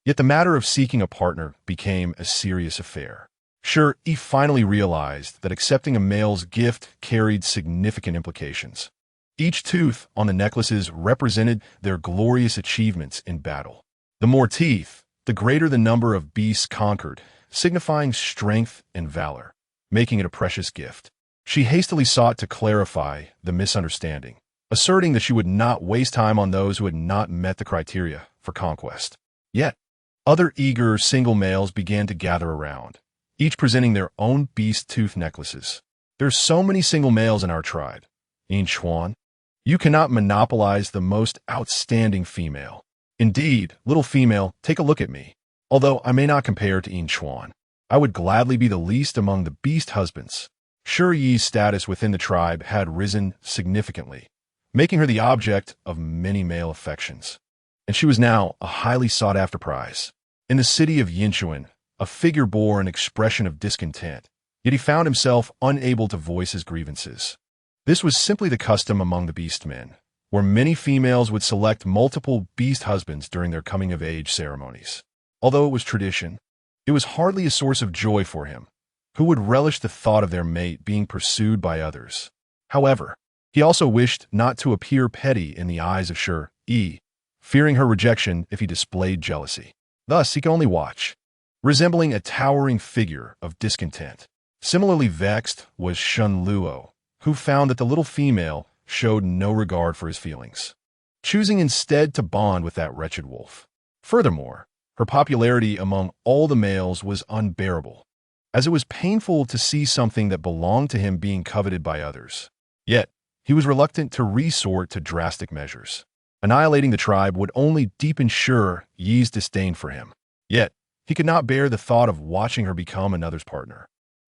Yet the matter of seeking a partner became a serious affair. Shi Yi finally realized that accepting a male's gift carried significant implications. Each tooth on the necklaces represented their glorious achievements in battle. The more teeth, the greater the number of beasts conquered, signifying strength and valor, making it a precious gift. She hastily sought to clarify the misunderstanding, asserting that she would not waste time on those who had not met the criteria for conquest. Yet, other eager single males began to gather around, each presenting their own beast tooth necklaces. "There's so many single males in our tribe. Xuan, you cannot monopolize the most outstanding female. Indeed, little female, take a look at me. Although I may not compare to Xuan, I would gladly be the least among the beast husbands." Shi Yi's status within the tribe had risen significantly, making her the object of many male affections. And she was now a highly sought-after prize. In the city of Yinchuan, a figure bore an expression of discontent, yet he found himself unable to voice his grievances. This was simply the custom among the beast men, where many females would select multiple beast husbands during their coming-of-age ceremonies. Although it was tradition, it was hardly a source of joy for him, who would relish the thought of their mate being pursued by others. However, he also wished not to appear petty in the eyes of Shi Yi, fearing her rejection if he displayed jealousy. Thus, he could only watch, resembling a towering figure of discontent. Similarly vexed was Shun Luo, who found that the little female showed no regard for his feelings, choosing instead to bond with that wretched wolf. Furthermore, her popularity among all the males was unbearable, as it was painful to see something that belonged to him being coveted by others. Yet, he was reluctant to resort to drastic measures. Annihilating the tribe would only deepen Shi Yi's disdain for him. Yet, he could not bear the thought of watching her become another's partner.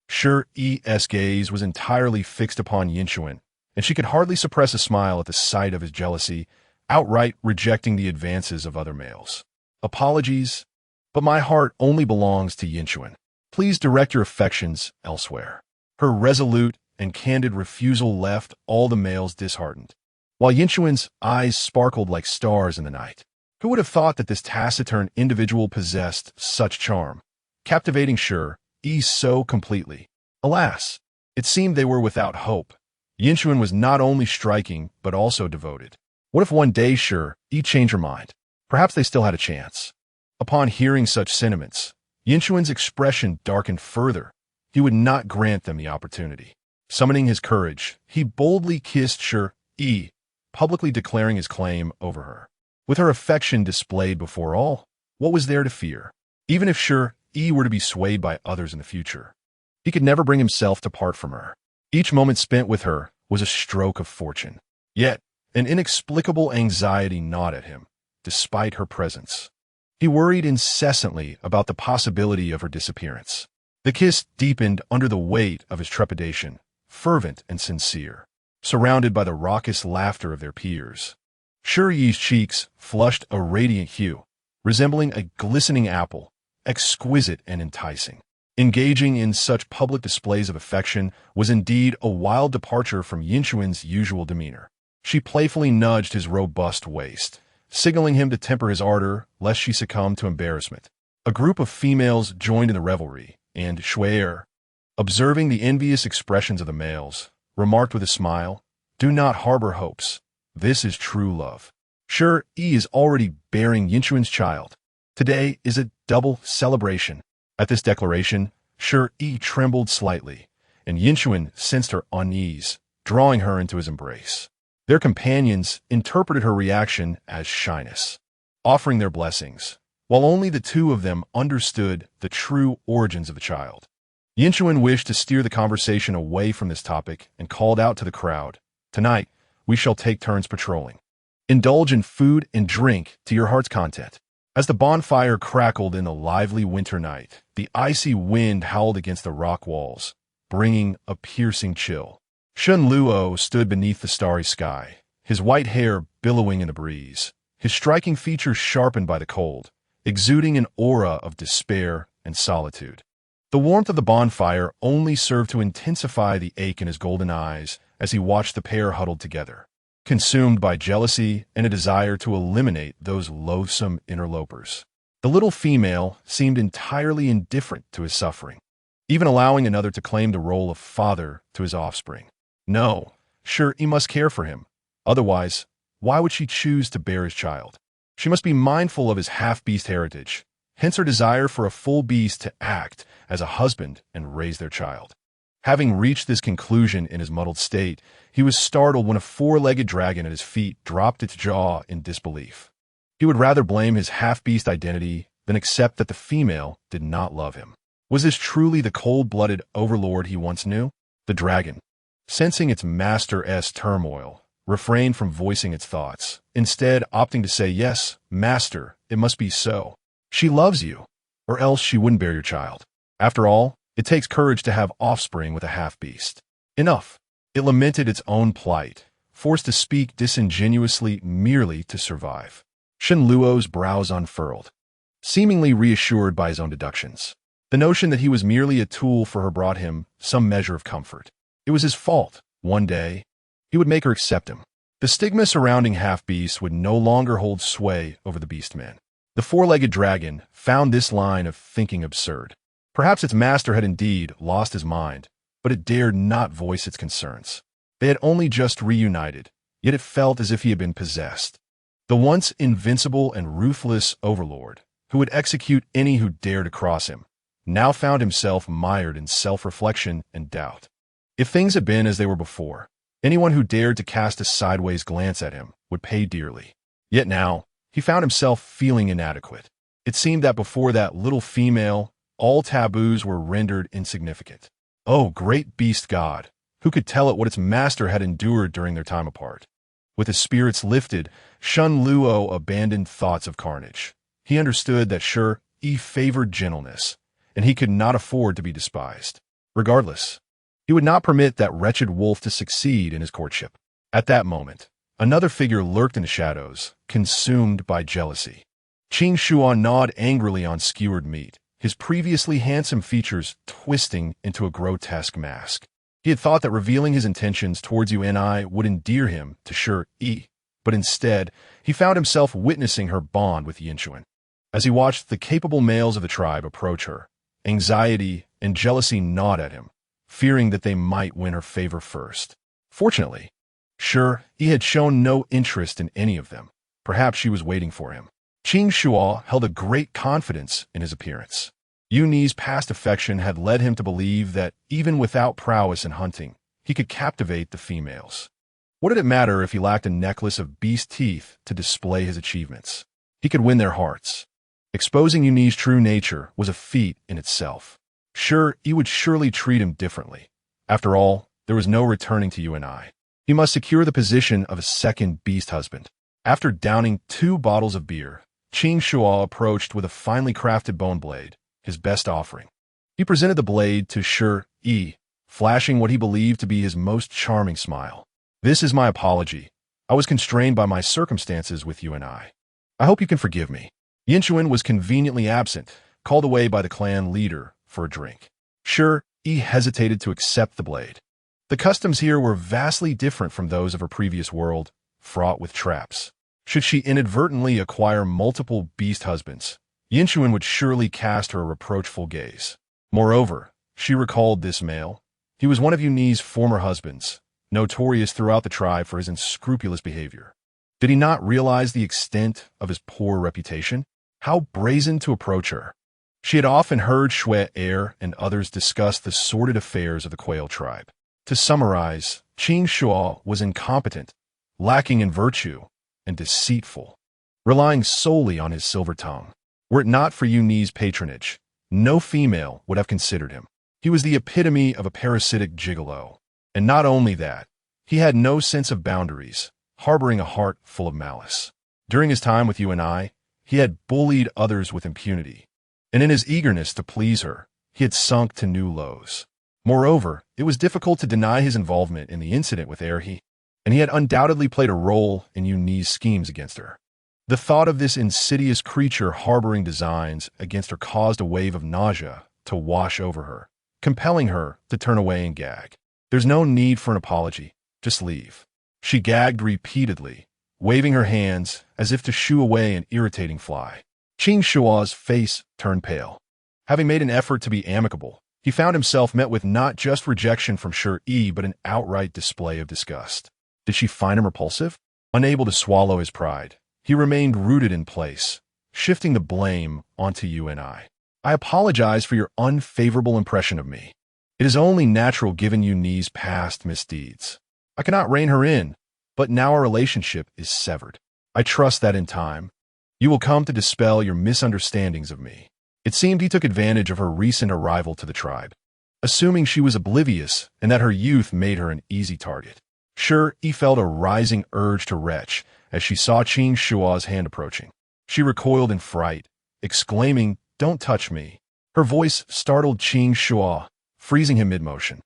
Shi Yi's gaze was entirely fixed upon Yinchuan, and she could hardly suppress a smile at the sight of his jealousy, outright rejecting the advances of other males. "Apologies, but my heart only belongs to Yinchuan. Please direct your affections elsewhere." Her resolute and candid refusal left all the males disheartened. while Yinchuan's eyes sparkled like stars in the night. Who would have thought that this taciturn individual possessed such charm, captivating Shi Yi so completely? Alas, it seemed they were without hope. Yinchuan was not only striking, but also devoted. What if one day Shi Yi changed her mind? Perhaps they still had a chance. Upon hearing such sentiments, Yinchuan's expression darkened further. He would not grant them the opportunity. Summoning his courage, he boldly kissed Shi Yi, publicly declaring his claim over her. With her affection displayed before all, what was there to fear? Even if Shi Yi were to be swayed by others in the future, he could never bring himself to part from her. Each moment spent with her was a stroke of fortune. Yet, an inexplicable anxiety gnawed at him, despite her presence. He worried incessantly about the possibility of her disappearance. The kiss deepened under the weight of his trepidation, fervent and sincere, surrounded by the raucous laughter of their peers. Shi Yi's cheeks flushed a radiant hue, resembling a glistening apple, exquisite and enticing. Engaging in such public displays of affection was indeed a wild departure from Yinchuan's usual demeanor. She playfully nudged his robust waist, signaling him to temper his ardor lest she succumb to embarrassment. A group of females joined in the revelry, and Shui, observing the envious expressions of the males, remarked with a smile, "Do not harbor hopes. This is true love." Shi Yi is already bearing Yinchuan's child. Today is a double celebration. At this declaration, Shi Yi trembled slightly, and Yinchuan sensed her unease, drawing her into his embrace. Their companions interpreted her reaction as shyness, offering their blessings, while only the two of them understood the true origins of the child. Yinchuan wished to steer the conversation away from this topic and called out to the crowd, "Tonight, we shall take turns patrolling. Indulge in food and drink to your heart's content." As the bonfire crackled in the lively winter night, the icy wind howled against the rock walls, bringing a piercing chill. Shen Luo stood beneath the starry sky, his white hair billowing in the breeze, his striking features sharpened by the cold, exuding an aura of despair and solitude. The warmth of the bonfire only served to intensify the ache in his golden eyes as he watched the pair huddled together, consumed by jealousy and a desire to eliminate those loathsome interlopers. The little female seemed entirely indifferent to his suffering, even allowing another to claim the role of father to his offspring. No, sure, he must care for him. Otherwise, why would she choose to bear his child? She must be mindful of his half-beast heritage, hence her desire for a full beast to act as a husband and raise their child. Having reached this conclusion in his muddled state, he was startled when a four-legged dragon at his feet dropped its jaw in disbelief. He would rather blame his half-beast identity than accept that the female did not love him. Was this truly the cold-blooded overlord he once knew? The dragon, sensing its master's turmoil, refrained from voicing its thoughts, instead opting to say, "Yes, master, it must be so. She loves you, or else she wouldn't bear your child. After all, it takes courage to have offspring with a half-beast." Enough. It lamented its own plight, forced to speak disingenuously merely to survive. Shen Luo's brows unfurled, seemingly reassured by his own deductions. The notion that he was merely a tool for her brought him some measure of comfort. It was his fault. One day, he would make her accept him. The stigma surrounding half-beasts would no longer hold sway over the beastmen. The four-legged dragon found this line of thinking absurd. Perhaps its master had indeed lost his mind, but it dared not voice its concerns. They had only just reunited, yet it felt as if he had been possessed. The once invincible and ruthless overlord, who would execute any who dared to cross him, now found himself mired in self-reflection and doubt. If things had been as they were before, anyone who dared to cast a sideways glance at him would pay dearly. Yet now, he found himself feeling inadequate. It seemed that before that little female, all taboos were rendered insignificant. Oh, great beast god, who could tell it what its master had endured during their time apart? With his spirits lifted, Shen Luo abandoned thoughts of carnage. He understood that Shi Yi favored gentleness, and he could not afford to be despised. Regardless, he would not permit that wretched wolf to succeed in his courtship. At that moment, another figure lurked in the shadows, consumed by jealousy. Qing Shuan gnawed angrily on skewered meat, his previously handsome features twisting into a grotesque mask. He had thought that revealing his intentions towards Uni would endear him to Shi Yi, but instead, he found himself witnessing her bond with Yinchuan. As he watched the capable males of the tribe approach her, anxiety and jealousy gnawed at him, fearing that they might win her favor first. Fortunately, Shi Yi had shown no interest in any of them. Perhaps she was waiting for him. Qing Shuo held a great confidence in his appearance. Yuni's past affection had led him to believe that even without prowess in hunting, he could captivate the females. What did it matter if he lacked a necklace of beast teeth to display his achievements? He could win their hearts. Exposing Yuni's true nature was a feat in itself. Sure, he would surely treat him differently. After all, there was no returning to Uni. He must secure the position of a second beast husband. After downing 2 bottles of beer, Qing Shuo approached with a finely crafted bone blade, his best offering. He presented the blade to Shi Yi, flashing what he believed to be his most charming smile. "This is my apology. I was constrained by my circumstances with Uni. I hope you can forgive me." Yinchuan was conveniently absent, called away by the clan leader for a drink. Shi Yi hesitated to accept the blade. The customs here were vastly different from those of her previous world, fraught with traps. Should she inadvertently acquire multiple beast husbands, Yinchuan would surely cast her a reproachful gaze. Moreover, she recalled this male. He was one of Yuni's former husbands, notorious throughout the tribe for his unscrupulous behavior. Did he not realize the extent of his poor reputation? How brazen to approach her. She had often heard Shui Air and others discuss the sordid affairs of the Quail tribe. To summarize, Qing Shuo was incompetent, lacking in virtue, and deceitful, relying solely on his silver tongue. Were it not for Yuni's patronage, no female would have considered him. He was the epitome of a parasitic gigolo. And not only that, he had no sense of boundaries, harboring a heart full of malice. During his time with Uni, he had bullied others with impunity, and in his eagerness to please her, he had sunk to new lows. Moreover, it was difficult to deny his involvement in the incident with Erhi, and he had undoubtedly played a role in Yuni's schemes against her. The thought of this insidious creature harboring designs against her caused a wave of nausea to wash over her, compelling her to turn away and gag. "There's no need for an apology. Just leave." She gagged repeatedly, waving her hands as if to shoo away an irritating fly. Qing Shuo's face turned pale. Having made an effort to be amicable, he found himself met with not just rejection from Shi Yi, but an outright display of disgust. Did she find him repulsive? Unable to swallow his pride, he remained rooted in place, shifting the blame onto Uni. "I apologize for your unfavorable impression of me. It is only natural given Yuni's past misdeeds. I cannot rein her in, but now our relationship is severed. I trust that in time, you will come to dispel your misunderstandings of me." It seemed he took advantage of her recent arrival to the tribe, assuming she was oblivious and that her youth made her an easy target. Sure, he felt a rising urge to retch as she saw Qing Shuo's hand approaching. She recoiled in fright, exclaiming, "Don't touch me." Her voice startled Qing Shuo, freezing him mid-motion.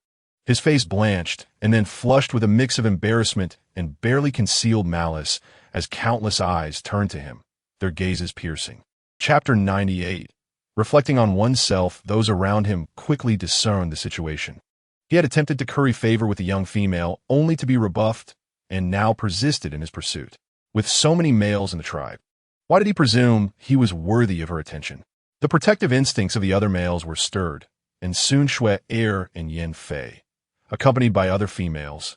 His face blanched and then flushed with a mix of embarrassment and barely concealed malice as countless eyes turned to him, their gazes piercing. Chapter 98. Reflecting on oneself, those around him quickly discerned the situation. He had attempted to curry favor with the young female only to be rebuffed and now persisted in his pursuit. With so many males in the tribe, why did he presume he was worthy of her attention? The protective instincts of the other males were stirred, and soon Shui Er and Yin Fei, accompanied by other females,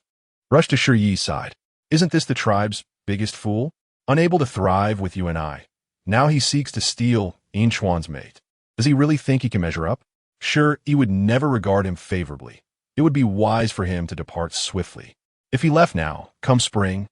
rushed to Shi Yi's side. Isn't this the tribe's biggest fool? Unable to thrive with Uni, now he seeks to steal Yinchuan's mate. Does he really think he can measure up? Sure, he would never regard him favorably. It would be wise for him to depart swiftly. If he left now, come spring,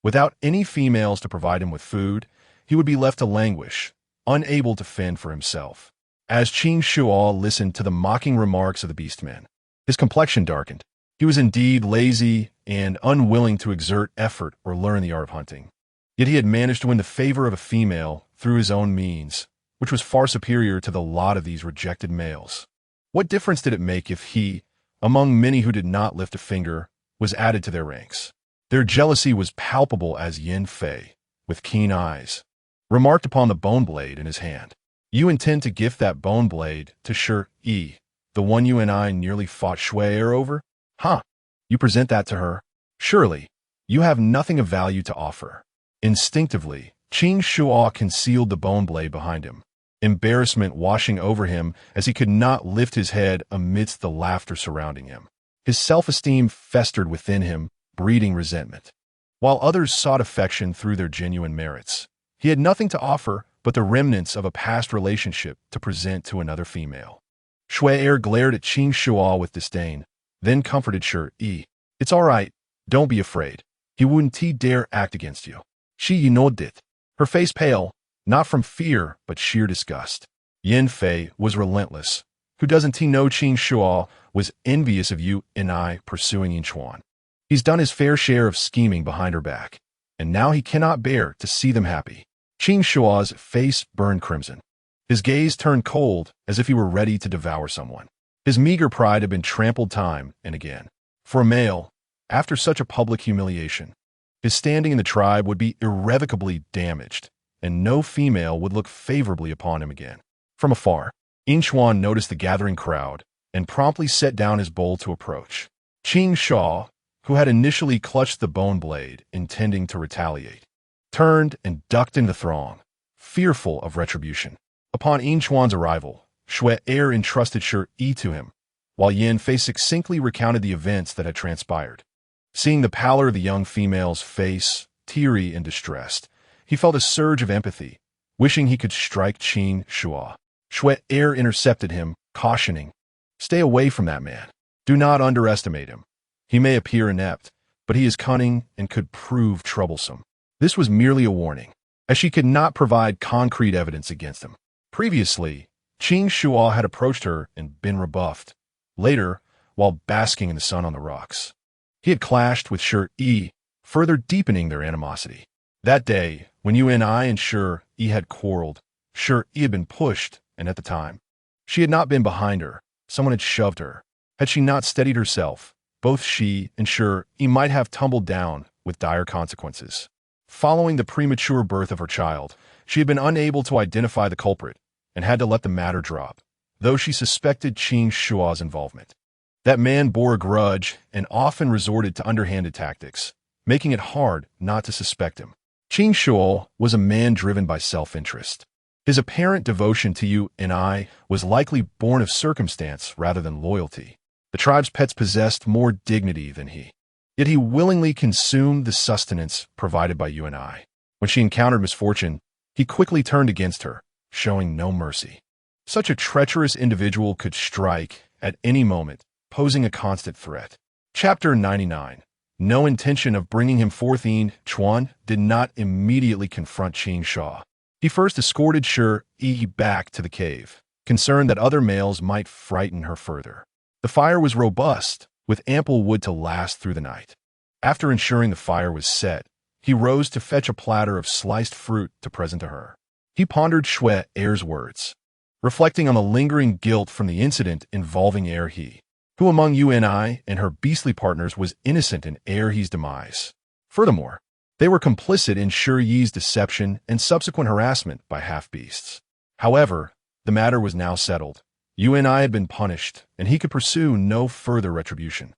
without any females to provide him with food, he would be left to languish, unable to fend for himself. As Qing Shuo listened to the mocking remarks of the beastmen, his complexion darkened. He was indeed lazy and unwilling to exert effort or learn the art of hunting. Yet he had managed to win the favor of a female through his own means, which was far superior to the lot of these rejected males. What difference did it make if he, among many who did not lift a finger, was added to their ranks? Their jealousy was palpable as Yin Fei, with keen eyes, remarked upon the bone blade in his hand. "You intend to gift that bone blade to Shi Yi, the one you and I nearly fought Shui Er over? Huh? You present that to her? Surely, you have nothing of value to offer. Instinctively, Qing Shuo concealed the bone blade behind him, embarrassment washing over him as he could not lift his head amidst the laughter surrounding him. His self-esteem festered within him, breeding resentment. While others sought affection through their genuine merits, he had nothing to offer but the remnants of a past relationship to present to another female. Shui glared at Qing Shuo with disdain, then comforted Shi Yi. It's all right, don't be afraid. He wouldn't dare act against you. Shi Yi nodded, her face pale, not from fear but sheer disgust. Yin Fei was relentless. Who doesn't know Qing Shuo was envious of you and I pursuing Yinchuan. He's done his fair share of scheming behind her back, and now he cannot bear to see them happy. Qing Shuo's face burned crimson. His gaze turned cold as if he were ready to devour someone. His meager pride had been trampled time and again. For a male, after such a public humiliation, his standing in the tribe would be irrevocably damaged, and no female would look favorably upon him again. From afar, Yinchuan noticed the gathering crowd and promptly set down his bowl to approach. Qing Shuo, who had initially clutched the bone blade, intending to retaliate, turned and ducked in the throng, fearful of retribution. Upon Yinchuan's arrival, Shui entrusted Shi Yi to him, while Yin Fei succinctly recounted the events that had transpired. Seeing the pallor of the young female's face, teary and distressed, he felt a surge of empathy, wishing he could strike Qing Shuo. Shui intercepted him, cautioning, "Stay away from that man. Do not underestimate him. He may appear inept, but he is cunning and could prove troublesome." This was merely a warning, as she could not provide concrete evidence against him. Previously, Qing Shuo had approached her and been rebuffed. Later, while basking in the sun on the rocks, he had clashed with Shi Yi, further deepening their animosity. That day, when you and I and Shi Yi had quarreled, Shi Yi had been pushed, and at the time, she had not been behind her. Someone had shoved her. Had she not steadied herself, both she and Shi Yi might have tumbled down with dire consequences. Following the premature birth of her child, she had been unable to identify the culprit and had to let the matter drop, though she suspected Qing Shuo's involvement. That man bore a grudge and often resorted to underhanded tactics, making it hard not to suspect him. Qing Shuo was a man driven by self-interest. His apparent devotion to you and I was likely born of circumstance rather than loyalty. The tribe's pets possessed more dignity than he. Yet he willingly consumed the sustenance provided by you and I. When she encountered misfortune, he quickly turned against her, showing no mercy. Such a treacherous individual could strike at any moment, posing a constant threat. Chapter 99. No intention of bringing him forth. Yinchuan did not immediately confront Qing Shuo. He first escorted Shi Yi back to the cave, concerned that other males might frighten her further. The fire was robust, with ample wood to last through the night. After ensuring the fire was set, he rose to fetch a platter of sliced fruit to present to her. He pondered Shui's words, reflecting on the lingering guilt from the incident involving He. Who among you and I and her beastly partners was innocent in He's demise? Furthermore, they were complicit in Shi Yi's deception and subsequent harassment by half-beasts. However, the matter was now settled. You and I had been punished, and he could pursue no further retribution.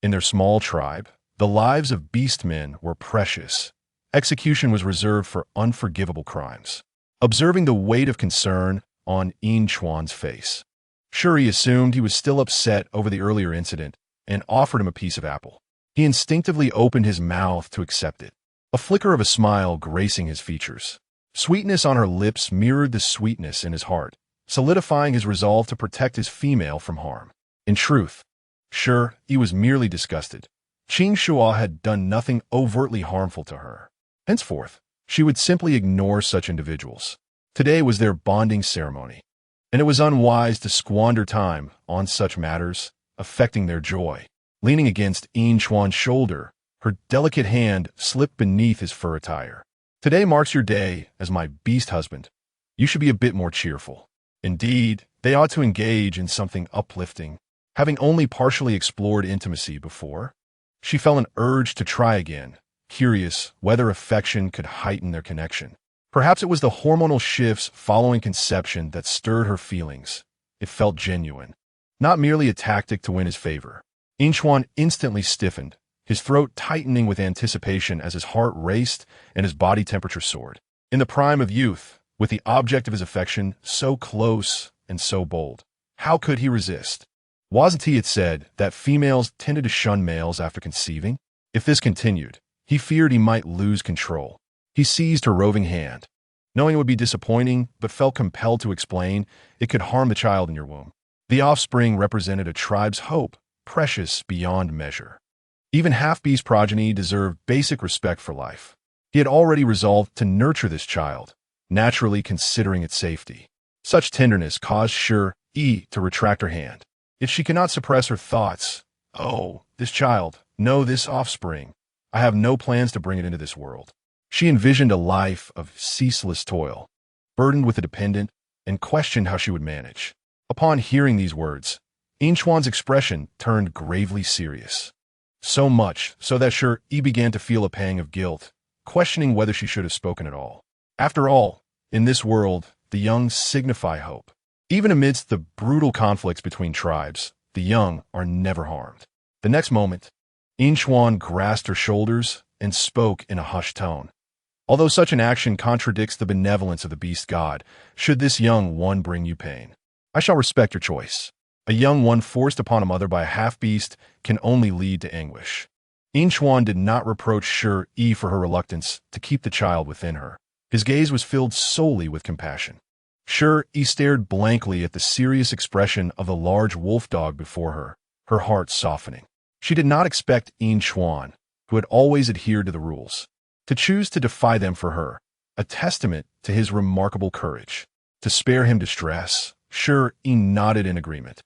In their small tribe, the lives of beastmen were precious. Execution was reserved for unforgivable crimes. Observing the weight of concern on Yinchuan's face, Shi Yi assumed he was still upset over the earlier incident and offered him a piece of apple. He instinctively opened his mouth to accept it, a flicker of a smile gracing his features. Sweetness on her lips mirrored the sweetness in his heart, solidifying his resolve to protect his female from harm. In truth, Shi Yi was merely disgusted. Qing Shuo had done nothing overtly harmful to her. Henceforth, she would simply ignore such individuals. Today was their bonding ceremony, and it was unwise to squander time on such matters, affecting their joy. Leaning against Yinchuan's shoulder, her delicate hand slipped beneath his fur attire. Today marks your day as my beast husband. You should be a bit more cheerful. Indeed, they ought to engage in something uplifting. Having only partially explored intimacy before, she felt an urge to try again, curious whether affection could heighten their connection. Perhaps it was the hormonal shifts following conception that stirred her feelings. It felt genuine, not merely a tactic to win his favor. Inchuan instantly stiffened, his throat tightening with anticipation as his heart raced and his body temperature soared. In the prime of youth, with the object of his affection so close and so bold, how could he resist? Wasn't he, it said, that females tended to shun males after conceiving? If this continued, he feared he might lose control. He seized her roving hand, knowing it would be disappointing, but felt compelled to explain it could harm the child in your womb. The offspring represented a tribe's hope, precious beyond measure. Even half-beast progeny deserved basic respect for life. He had already resolved to nurture this child, naturally considering its safety. Such tenderness caused Shi Yi to retract her hand. Yet she cannot suppress her thoughts. Oh, this child, no, this offspring. I have no plans to bring it into this world. She envisioned a life of ceaseless toil, burdened with a dependent, and questioned how she would manage. Upon hearing these words, Inchuan's expression turned gravely serious. So much so that Shi Yi began to feel a pang of guilt, questioning whether she should have spoken at all. After all, in this world, the young signify hope. Even amidst the brutal conflicts between tribes, the young are never harmed. The next moment, Inchuan grasped her shoulders and spoke in a hushed tone. Although such an action contradicts the benevolence of the beast god, should this young one bring you pain, I shall respect your choice. A young one forced upon a mother by a half-beast can only lead to anguish. Inchuan did not reproach Shi Yi for her reluctance to keep the child within her. His gaze was filled solely with compassion. Shi Yi stared blankly at the serious expression of the large wolf dog before her, her heart softening. She did not expect Inchuan, who had always adhered to the rules, to choose to defy them for her, a testament to his remarkable courage. To spare him distress, Shi Yi nodded in agreement.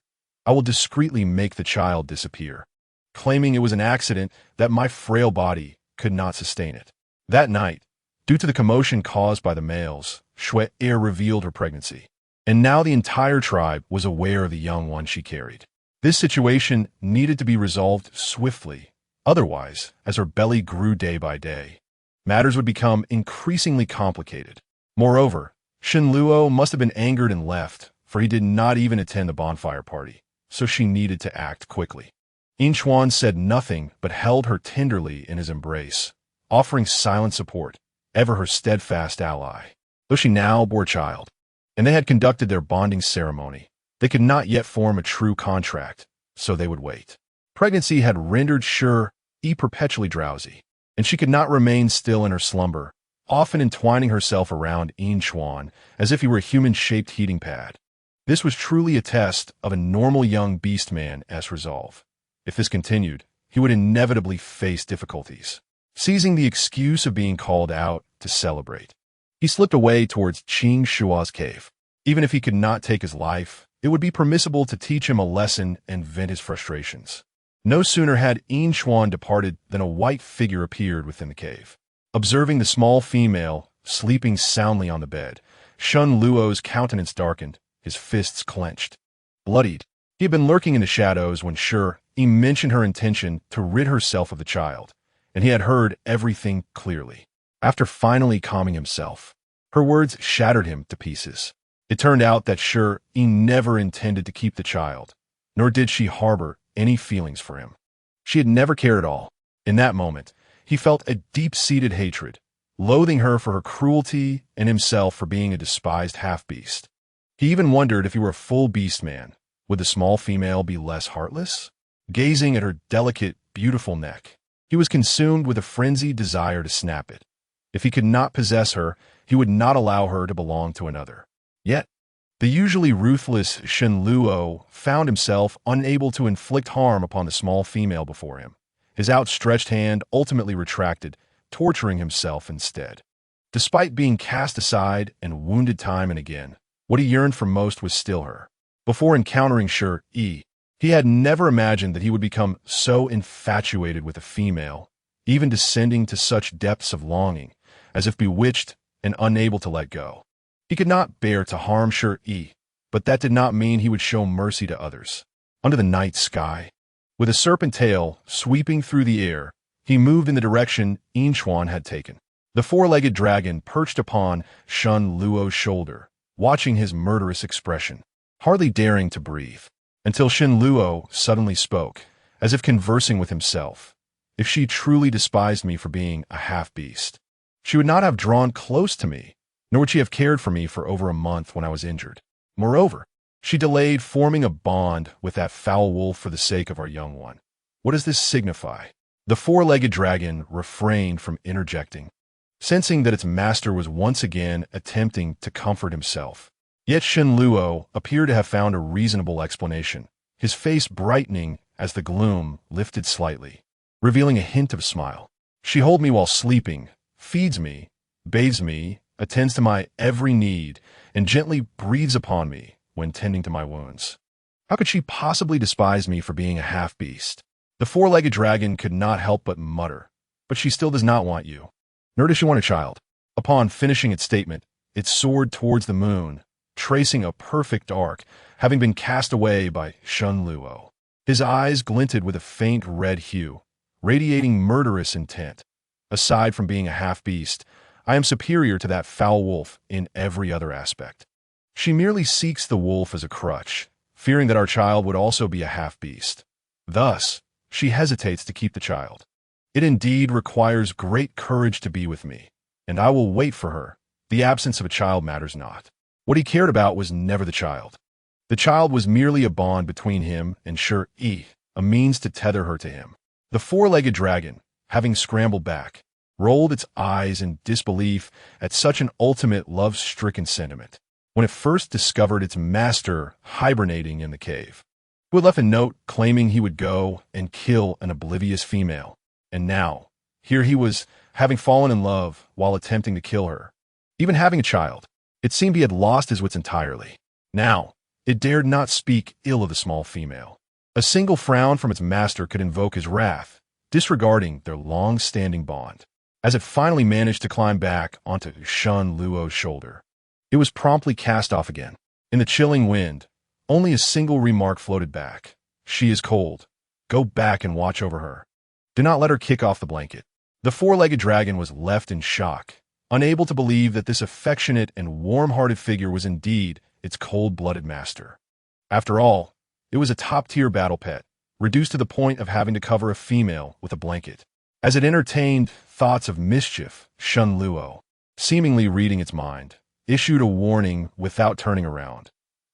I will discreetly make the child disappear, claiming it was an accident that my frail body could not sustain it. That night, due to the commotion caused by the males, Shi Yi revealed her pregnancy, and now the entire tribe was aware of the young one she carried. This situation needed to be resolved swiftly, otherwise, as her belly grew day by day, matters would become increasingly complicated. Moreover, Shen Luo must have been angered and left, for he did not even attend the bonfire party, so she needed to act quickly. Inchuan said nothing but held her tenderly in his embrace, offering silent support, ever her steadfast ally. Though she now bore a child, and they had conducted their bonding ceremony, they could not yet form a true contract, so they would wait. Pregnancy had rendered Shi Yi perpetually drowsy, and she could not remain still in her slumber, often entwining herself around Inchuan as if he were a human-shaped heating pad. This was truly a test of a normal young beast man's resolve. If this continued, he would inevitably face difficulties. Seizing the excuse of being called out to celebrate, he slipped away towards Qing Shua's cave. Even if he could not take his life, it would be permissible to teach him a lesson and vent his frustrations. No sooner had Inchuan departed than a white figure appeared within the cave. Observing the small female sleeping soundly on the bed, Shen Luo's countenance darkened, his fists clenched. Bloodied, he had been lurking in the shadows when Shi Yi mentioned her intention to rid herself of the child, and he had heard everything clearly. After finally calming himself, her words shattered him to pieces. It turned out that Shi Yi never intended to keep the child, nor did she harbor any feelings for him. She had never cared at all. In that moment, he felt a deep-seated hatred, loathing her for her cruelty and himself for being a despised half-beast. He even wondered if he were a full beast man, would the small female be less heartless? Gazing at her delicate, beautiful neck, he was consumed with a frenzied desire to snap it. If he could not possess her, he would not allow her to belong to another. Yet, the usually ruthless Shen Luo found himself unable to inflict harm upon the small female before him. His outstretched hand ultimately retracted, torturing himself instead. Despite being cast aside and wounded time and again, what he yearned for most was still her. Before encountering Shi Yi, he had never imagined that he would become so infatuated with a female, even descending to such depths of longing, as if bewitched and unable to let go. He could not bear to harm Shi Yi, but that did not mean he would show mercy to others. Under the night sky, with a serpent tail sweeping through the air, he moved in the direction Inchuan had taken. The four-legged dragon perched upon Shen Luo's shoulder, watching his murderous expression, hardly daring to breathe, until Shen Luo suddenly spoke, as if conversing with himself. If she truly despised me for being a half-beast, she would not have drawn close to me, nor would she have cared for me for over a month when I was injured. Moreover, she delayed forming a bond with that foul wolf for the sake of our young one. What does this signify? The four-legged dragon refrained from interjecting, sensing that its master was once again attempting to comfort himself. Yet Shen Luo appeared to have found a reasonable explanation, his face brightening as the gloom lifted slightly, revealing a hint of a smile. She holds me while sleeping, feeds me, bathes me, attends to my every need, and gently breathes upon me when tending to my wounds. How could she possibly despise me for being a half-beast? The four-legged dragon could not help but mutter, but she still does not want you. Nor does she want a child. Upon finishing its statement, it soared towards the moon, tracing a perfect arc, having been cast away by Shen Luo. His eyes glinted with a faint red hue, radiating murderous intent. Aside from being a half-beast, I am superior to that foul wolf in every other aspect. She merely seeks the wolf as a crutch, fearing that our child would also be a half-beast. Thus, she hesitates to keep the child. It indeed requires great courage to be with me, and I will wait for her. The absence of a child matters not. What he cared about was never the child. The child was merely a bond between him and Shi Yi, a means to tether her to him. The four-legged dragon, having scrambled back, rolled its eyes in disbelief at such an ultimate love-stricken sentiment. When it first discovered its master hibernating in the cave, who had left a note claiming he would go and kill an oblivious female. And now, here he was, having fallen in love while attempting to kill her. Even having a child, it seemed he had lost his wits entirely. Now, it dared not speak ill of the small female. A single frown from its master could invoke his wrath, disregarding their long-standing bond. As it finally managed to climb back onto Shen Luo's shoulder, it was promptly cast off again. In the chilling wind, only a single remark floated back. She is cold. Go back and watch over her. Do not let her kick off the blanket. The four-legged dragon was left in shock, unable to believe that this affectionate and warm-hearted figure was indeed its cold-blooded master. After all, it was a top-tier battle pet, reduced to the point of having to cover a female with a blanket. As it entertained thoughts of mischief, Shen Luo, seemingly reading its mind, issued a warning without turning around.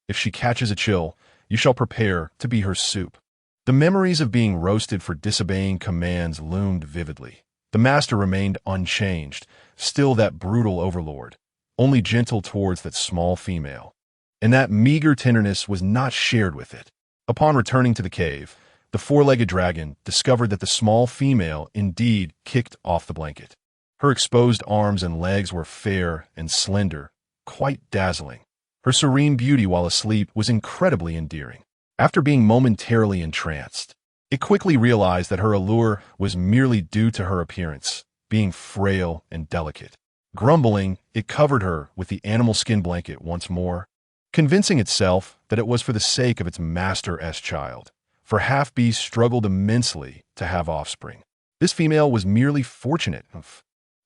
If she catches a chill, you shall prepare to be her soup. The memories of being roasted for disobeying commands loomed vividly. The master remained unchanged, still that brutal overlord, only gentle towards that small female. And that meager tenderness was not shared with it. Upon returning to the cave, the four-legged dragon discovered that the small female indeed kicked off the blanket. Her exposed arms and legs were fair and slender, quite dazzling. Her serene beauty while asleep was incredibly endearing. After being momentarily entranced, it quickly realized that her allure was merely due to her appearance, being frail and delicate. Grumbling, it covered her with the animal skin blanket once more, convincing itself that it was for the sake of its master's child, for half-beasts struggled immensely to have offspring. This female was merely fortunate.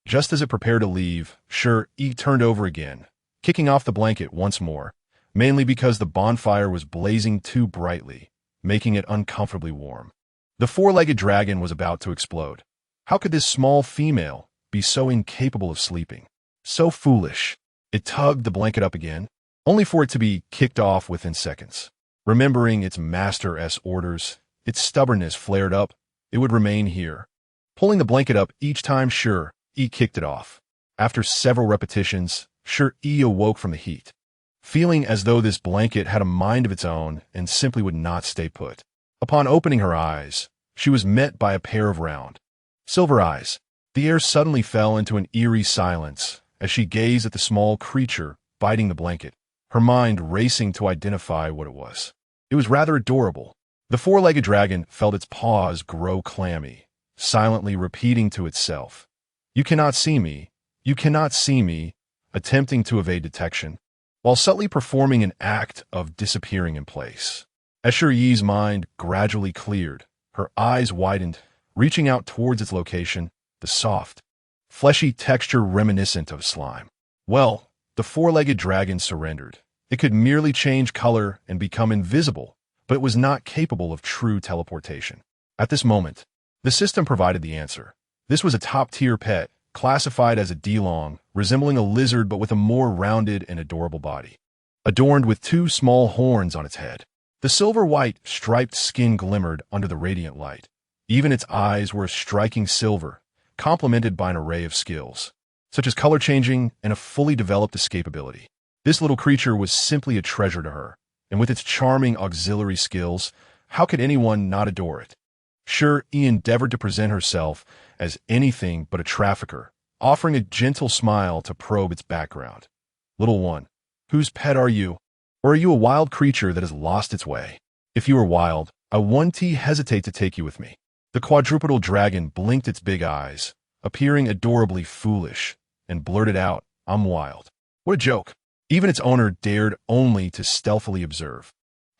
Just as it prepared to leave, Shi Yi turned over again, kicking off the blanket once more, mainly because the bonfire was blazing too brightly, making it uncomfortably warm. The four-legged dragon was about to explode. How could this small female be so incapable of sleeping? So foolish. It tugged the blanket up again, only for it to be kicked off within seconds. Remembering its master's orders, its stubbornness flared up. It would remain here, pulling the blanket up each time Shi Yi kicked it off. After several repetitions, Shi Yi awoke from the heat, feeling as though this blanket had a mind of its own and simply would not stay put. Upon opening her eyes, she was met by a pair of round, silver eyes. The air suddenly fell into an eerie silence as she gazed at the small creature biting the blanket, her mind racing to identify what it was. It was rather adorable. The four-legged dragon felt its paws grow clammy, silently repeating to itself, "You cannot see me, you cannot see me," attempting to evade detection, while subtly performing an act of disappearing in place. As Shi Yi's mind gradually cleared, her eyes widened, reaching out towards its location, the soft, fleshy texture reminiscent of slime. Well, the four-legged dragon surrendered. It could merely change color and become invisible, but it was not capable of true teleportation. At this moment, the system provided the answer. This was a top-tier pet, classified as a delong, resembling a lizard but with a more rounded and adorable body, adorned with two small horns on its head. The silver-white, striped skin glimmered under the radiant light. Even its eyes were a striking silver, complemented by an array of skills, such as color changing and a fully developed escapability. This little creature was simply a treasure to her, and with its charming auxiliary skills, how could anyone not adore it? Shi Yi endeavored to present herself as anything but a trafficker, offering a gentle smile to probe its background. Little one, whose pet are you? Or are you a wild creature that has lost its way? If you are wild, I won't hesitate to take you with me. The quadrupedal dragon blinked its big eyes, appearing adorably foolish, and blurted out, I'm wild. What a joke. Even its owner dared only to stealthily observe.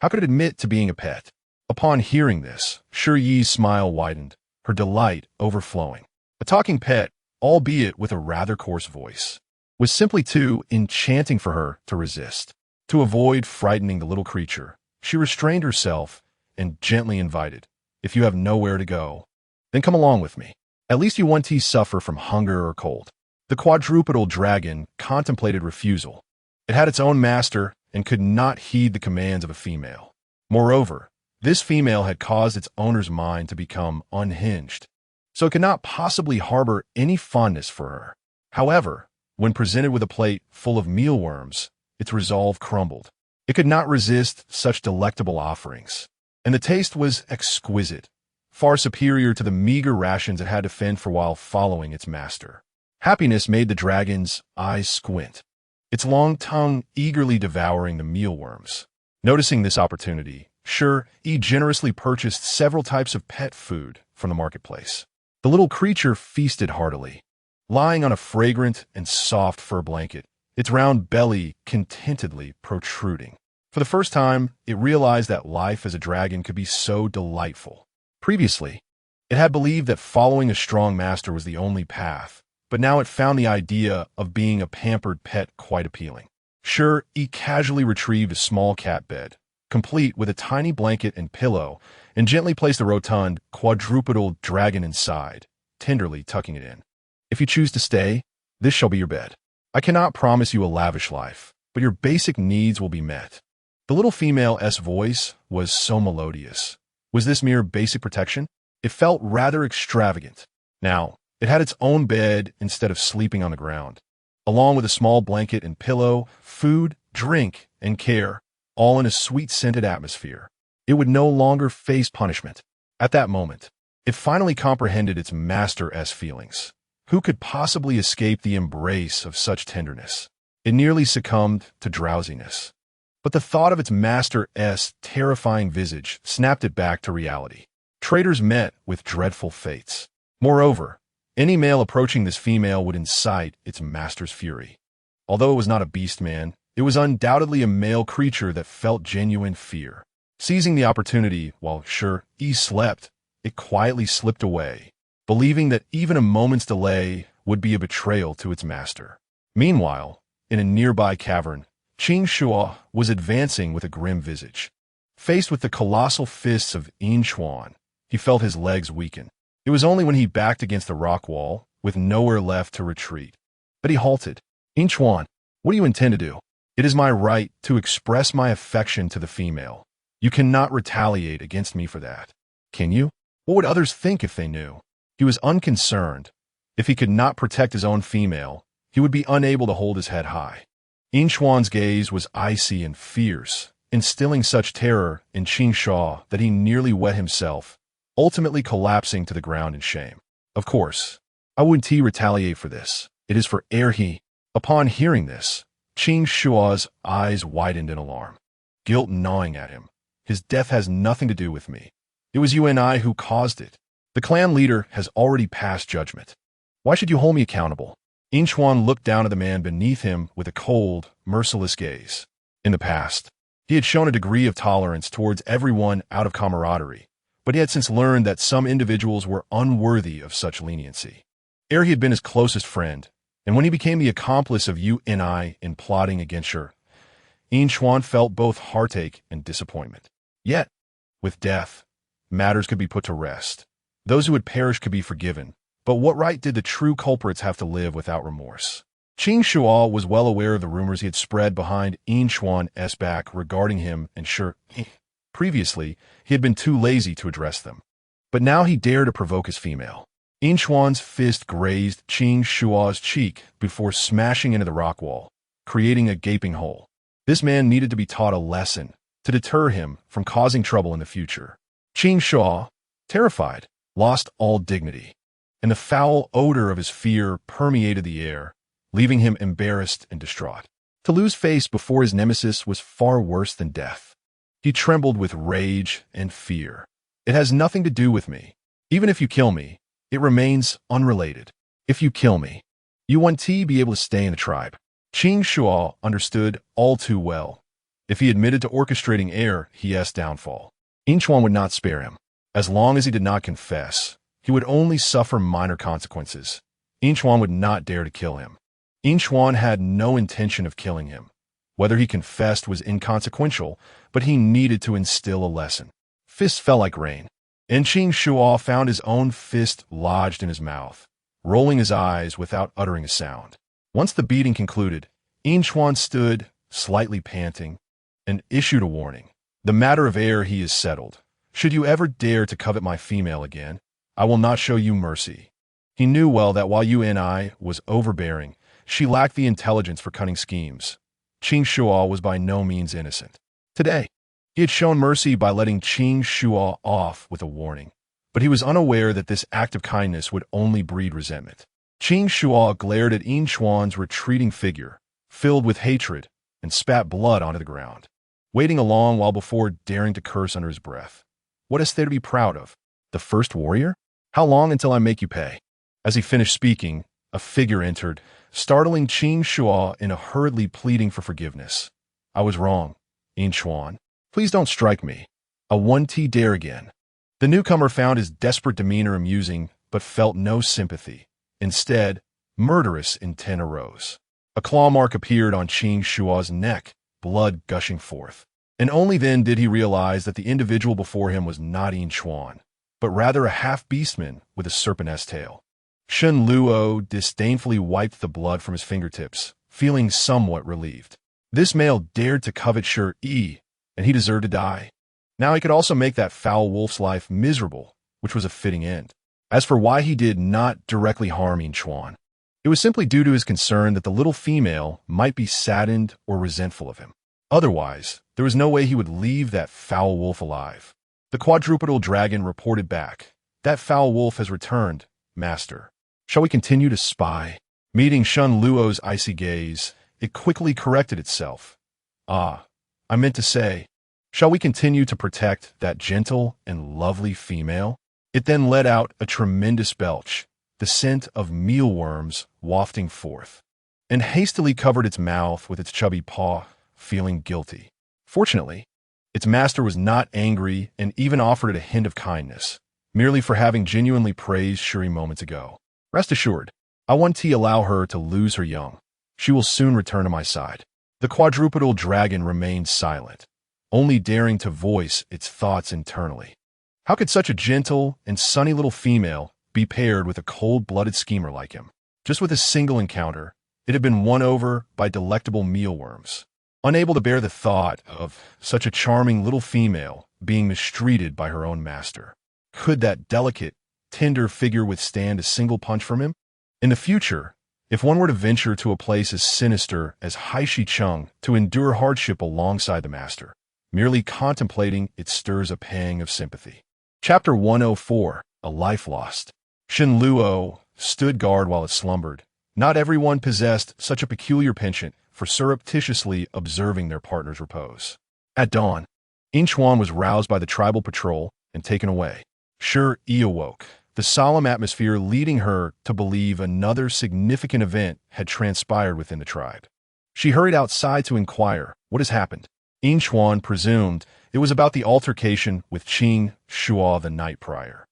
How could it admit to being a pet? Upon hearing this, Shi Yi's smile widened, her delight overflowing. A talking pet, albeit with a rather coarse voice, was simply too enchanting for her to resist. To avoid frightening the little creature, she restrained herself and gently invited, if you have nowhere to go, then come along with me. At least you won't suffer from hunger or cold. The quadrupedal dragon contemplated refusal. It had its own master and could not heed the commands of a female. Moreover, this female had caused its owner's mind to become unhinged, so it could not possibly harbor any fondness for her. However, when presented with a plate full of mealworms, its resolve crumbled. It could not resist such delectable offerings, and the taste was exquisite, far superior to the meager rations it had to fend for while following its master. Happiness made the dragon's eyes squint, its long tongue eagerly devouring the mealworms. Noticing this opportunity, Shi Yi generously purchased several types of pet food from the marketplace. The little creature feasted heartily, lying on a fragrant and soft fur blanket, its round belly contentedly protruding. For the first time, it realized that life as a dragon could be so delightful. Previously, it had believed that following a strong master was the only path, but now it found the idea of being a pampered pet quite appealing. Shi Yi casually retrieved a small cat bed, complete with a tiny blanket and pillow, and gently placed the rotund, quadrupedal dragon inside, tenderly tucking it in. If you choose to stay, this shall be your bed. I cannot promise you a lavish life, but your basic needs will be met. The little female's voice was so melodious. Was this mere basic protection? It felt rather extravagant. Now, it had its own bed instead of sleeping on the ground, along with a small blanket and pillow, food, drink, and care, all in a sweet-scented atmosphere. It would no longer face punishment. At that moment, it finally comprehended its master's feelings. Who could possibly escape the embrace of such tenderness? It nearly succumbed to drowsiness. But the thought of its master's terrifying visage snapped it back to reality. Traitors met with dreadful fates. Moreover, any male approaching this female would incite its master's fury. Although it was not a beast man, it was undoubtedly a male creature that felt genuine fear. Seizing the opportunity while Shi Yi slept, it quietly slipped away, believing that even a moment's delay would be a betrayal to its master. Meanwhile, in a nearby cavern, Qing Shuo was advancing with a grim visage. Faced with the colossal fists of Inchuan, he felt his legs weaken. It was only when he backed against the rock wall, with nowhere left to retreat, that he halted. Inchuan, what do you intend to do? It is my right to express my affection to the female. You cannot retaliate against me for that. Can you? What would others think if they knew? He was unconcerned. If he could not protect his own female, he would be unable to hold his head high. Inchuan's gaze was icy and fierce, instilling such terror in Qing Shuo that he nearly wet himself, ultimately collapsing to the ground in shame. Of course, I wouldn't retaliate for this. It is for he. Upon hearing this, Qing Shuo's eyes widened in alarm, guilt gnawing at him. His death has nothing to do with me. It was you and I who caused it. The clan leader has already passed judgment. Why should you hold me accountable? Inchuan looked down at the man beneath him with a cold, merciless gaze. In the past, he had shown a degree of tolerance towards everyone out of camaraderie, but he had since learned that some individuals were unworthy of such leniency. He had been his closest friend, and when he became the accomplice of you and I in plotting against her, Inchuan felt both heartache and disappointment. Yet, with death, matters could be put to rest. Those who had perished could be forgiven. But what right did the true culprits have to live without remorse? Qing Shuo was well aware of the rumors he had spread behind Yin Xuan's back regarding him and Shi Yi. Previously, he had been too lazy to address them. But now he dared to provoke his female. Yin Xuan's fist grazed Qing Shuo's cheek before smashing into the rock wall, creating a gaping hole. This man needed to be taught a lesson to deter him from causing trouble in the future. Qing Shuo, terrified, lost all dignity, and the foul odor of his fear permeated the air, leaving him embarrassed and distraught. To lose face before his nemesis was far worse than death. He trembled with rage and fear. It has nothing to do with me. Even if you kill me, it remains unrelated. If you kill me, you won't be able to stay in the tribe. Qing Shuo understood all too well. If he admitted to orchestrating He's downfall, Yin Xuan would not spare him. As long as he did not confess, he would only suffer minor consequences. Yin Xuan would not dare to kill him. Yin Xuan had no intention of killing him. Whether he confessed was inconsequential, but he needed to instill a lesson. Fists fell like rain, and Qing Shuo found his own fist lodged in his mouth, rolling his eyes without uttering a sound. Once the beating concluded, Yin Xuan stood, slightly panting, and issued a warning. The matter of he is settled. Should you ever dare to covet my female again, I will not show you mercy. He knew well that while I was overbearing, she lacked the intelligence for cunning schemes. Qing Shuo was by no means innocent. Today, he had shown mercy by letting Qing Shuo off with a warning, but he was unaware that this act of kindness would only breed resentment. Qing Shuo glared at Yin Xuan's retreating figure, filled with hatred, and spat blood onto the ground, waiting a long while before daring to curse under his breath. What is there to be proud of? The first warrior? How long until I make you pay? As he finished speaking, a figure entered, startling Qing Shuo in a hurriedly pleading for forgiveness. I was wrong, Yin Xuan. Please don't strike me. I won't dare again. The newcomer found his desperate demeanor amusing, but felt no sympathy. Instead, murderous intent arose. A claw mark appeared on Qing Shuo's neck, blood gushing forth. And only then did he realize that the individual before him was not Yin Xuan, but rather a half-beastman with a serpent's tail. Shen Luo disdainfully wiped the blood from his fingertips, feeling somewhat relieved. This male dared to covet Shi Yi, and he deserved to die. Now he could also make that foul wolf's life miserable, which was a fitting end. As for why he did not directly harm Yin Xuan, it was simply due to his concern that the little female might be saddened or resentful of him. Otherwise, there was no way he would leave that foul wolf alive. The quadrupedal dragon reported back. That foul wolf has returned, master. Shall we continue to spy? Meeting Shen Luo's icy gaze, it quickly corrected itself. Ah, I meant to say, shall we continue to protect that gentle and lovely female? It then let out a tremendous belch, the scent of mealworms wafting forth, and hastily covered its mouth with its chubby paw, feeling guilty. Fortunately, its master was not angry and even offered it a hint of kindness, merely for having genuinely praised Shi Yi moments ago. Rest assured, I won't allow her to lose her young. She will soon return to my side. The quadrupedal dragon remained silent, only daring to voice its thoughts internally. How could such a gentle and sunny little female be paired with a cold-blooded schemer like him? Just with a single encounter, it had been won over by delectable mealworms. Unable to bear the thought of such a charming little female being mistreated by her own master. Could that delicate, tender figure withstand a single punch from him? In the future, if one were to venture to a place as sinister as Haishi Chung to endure hardship alongside the master, merely contemplating it stirs a pang of sympathy. Chapter 104, A Life Lost. Shen Luo stood guard while it slumbered. Not everyone possessed such a peculiar penchant for surreptitiously observing their partner's repose. At dawn, Yin Xuan was roused by the tribal patrol and taken away. Shi Yi awoke, the solemn atmosphere leading her to believe another significant event had transpired within the tribe. She hurried outside to inquire what has happened. Yin Xuan presumed it was about the altercation with Qing Shuo the night prior.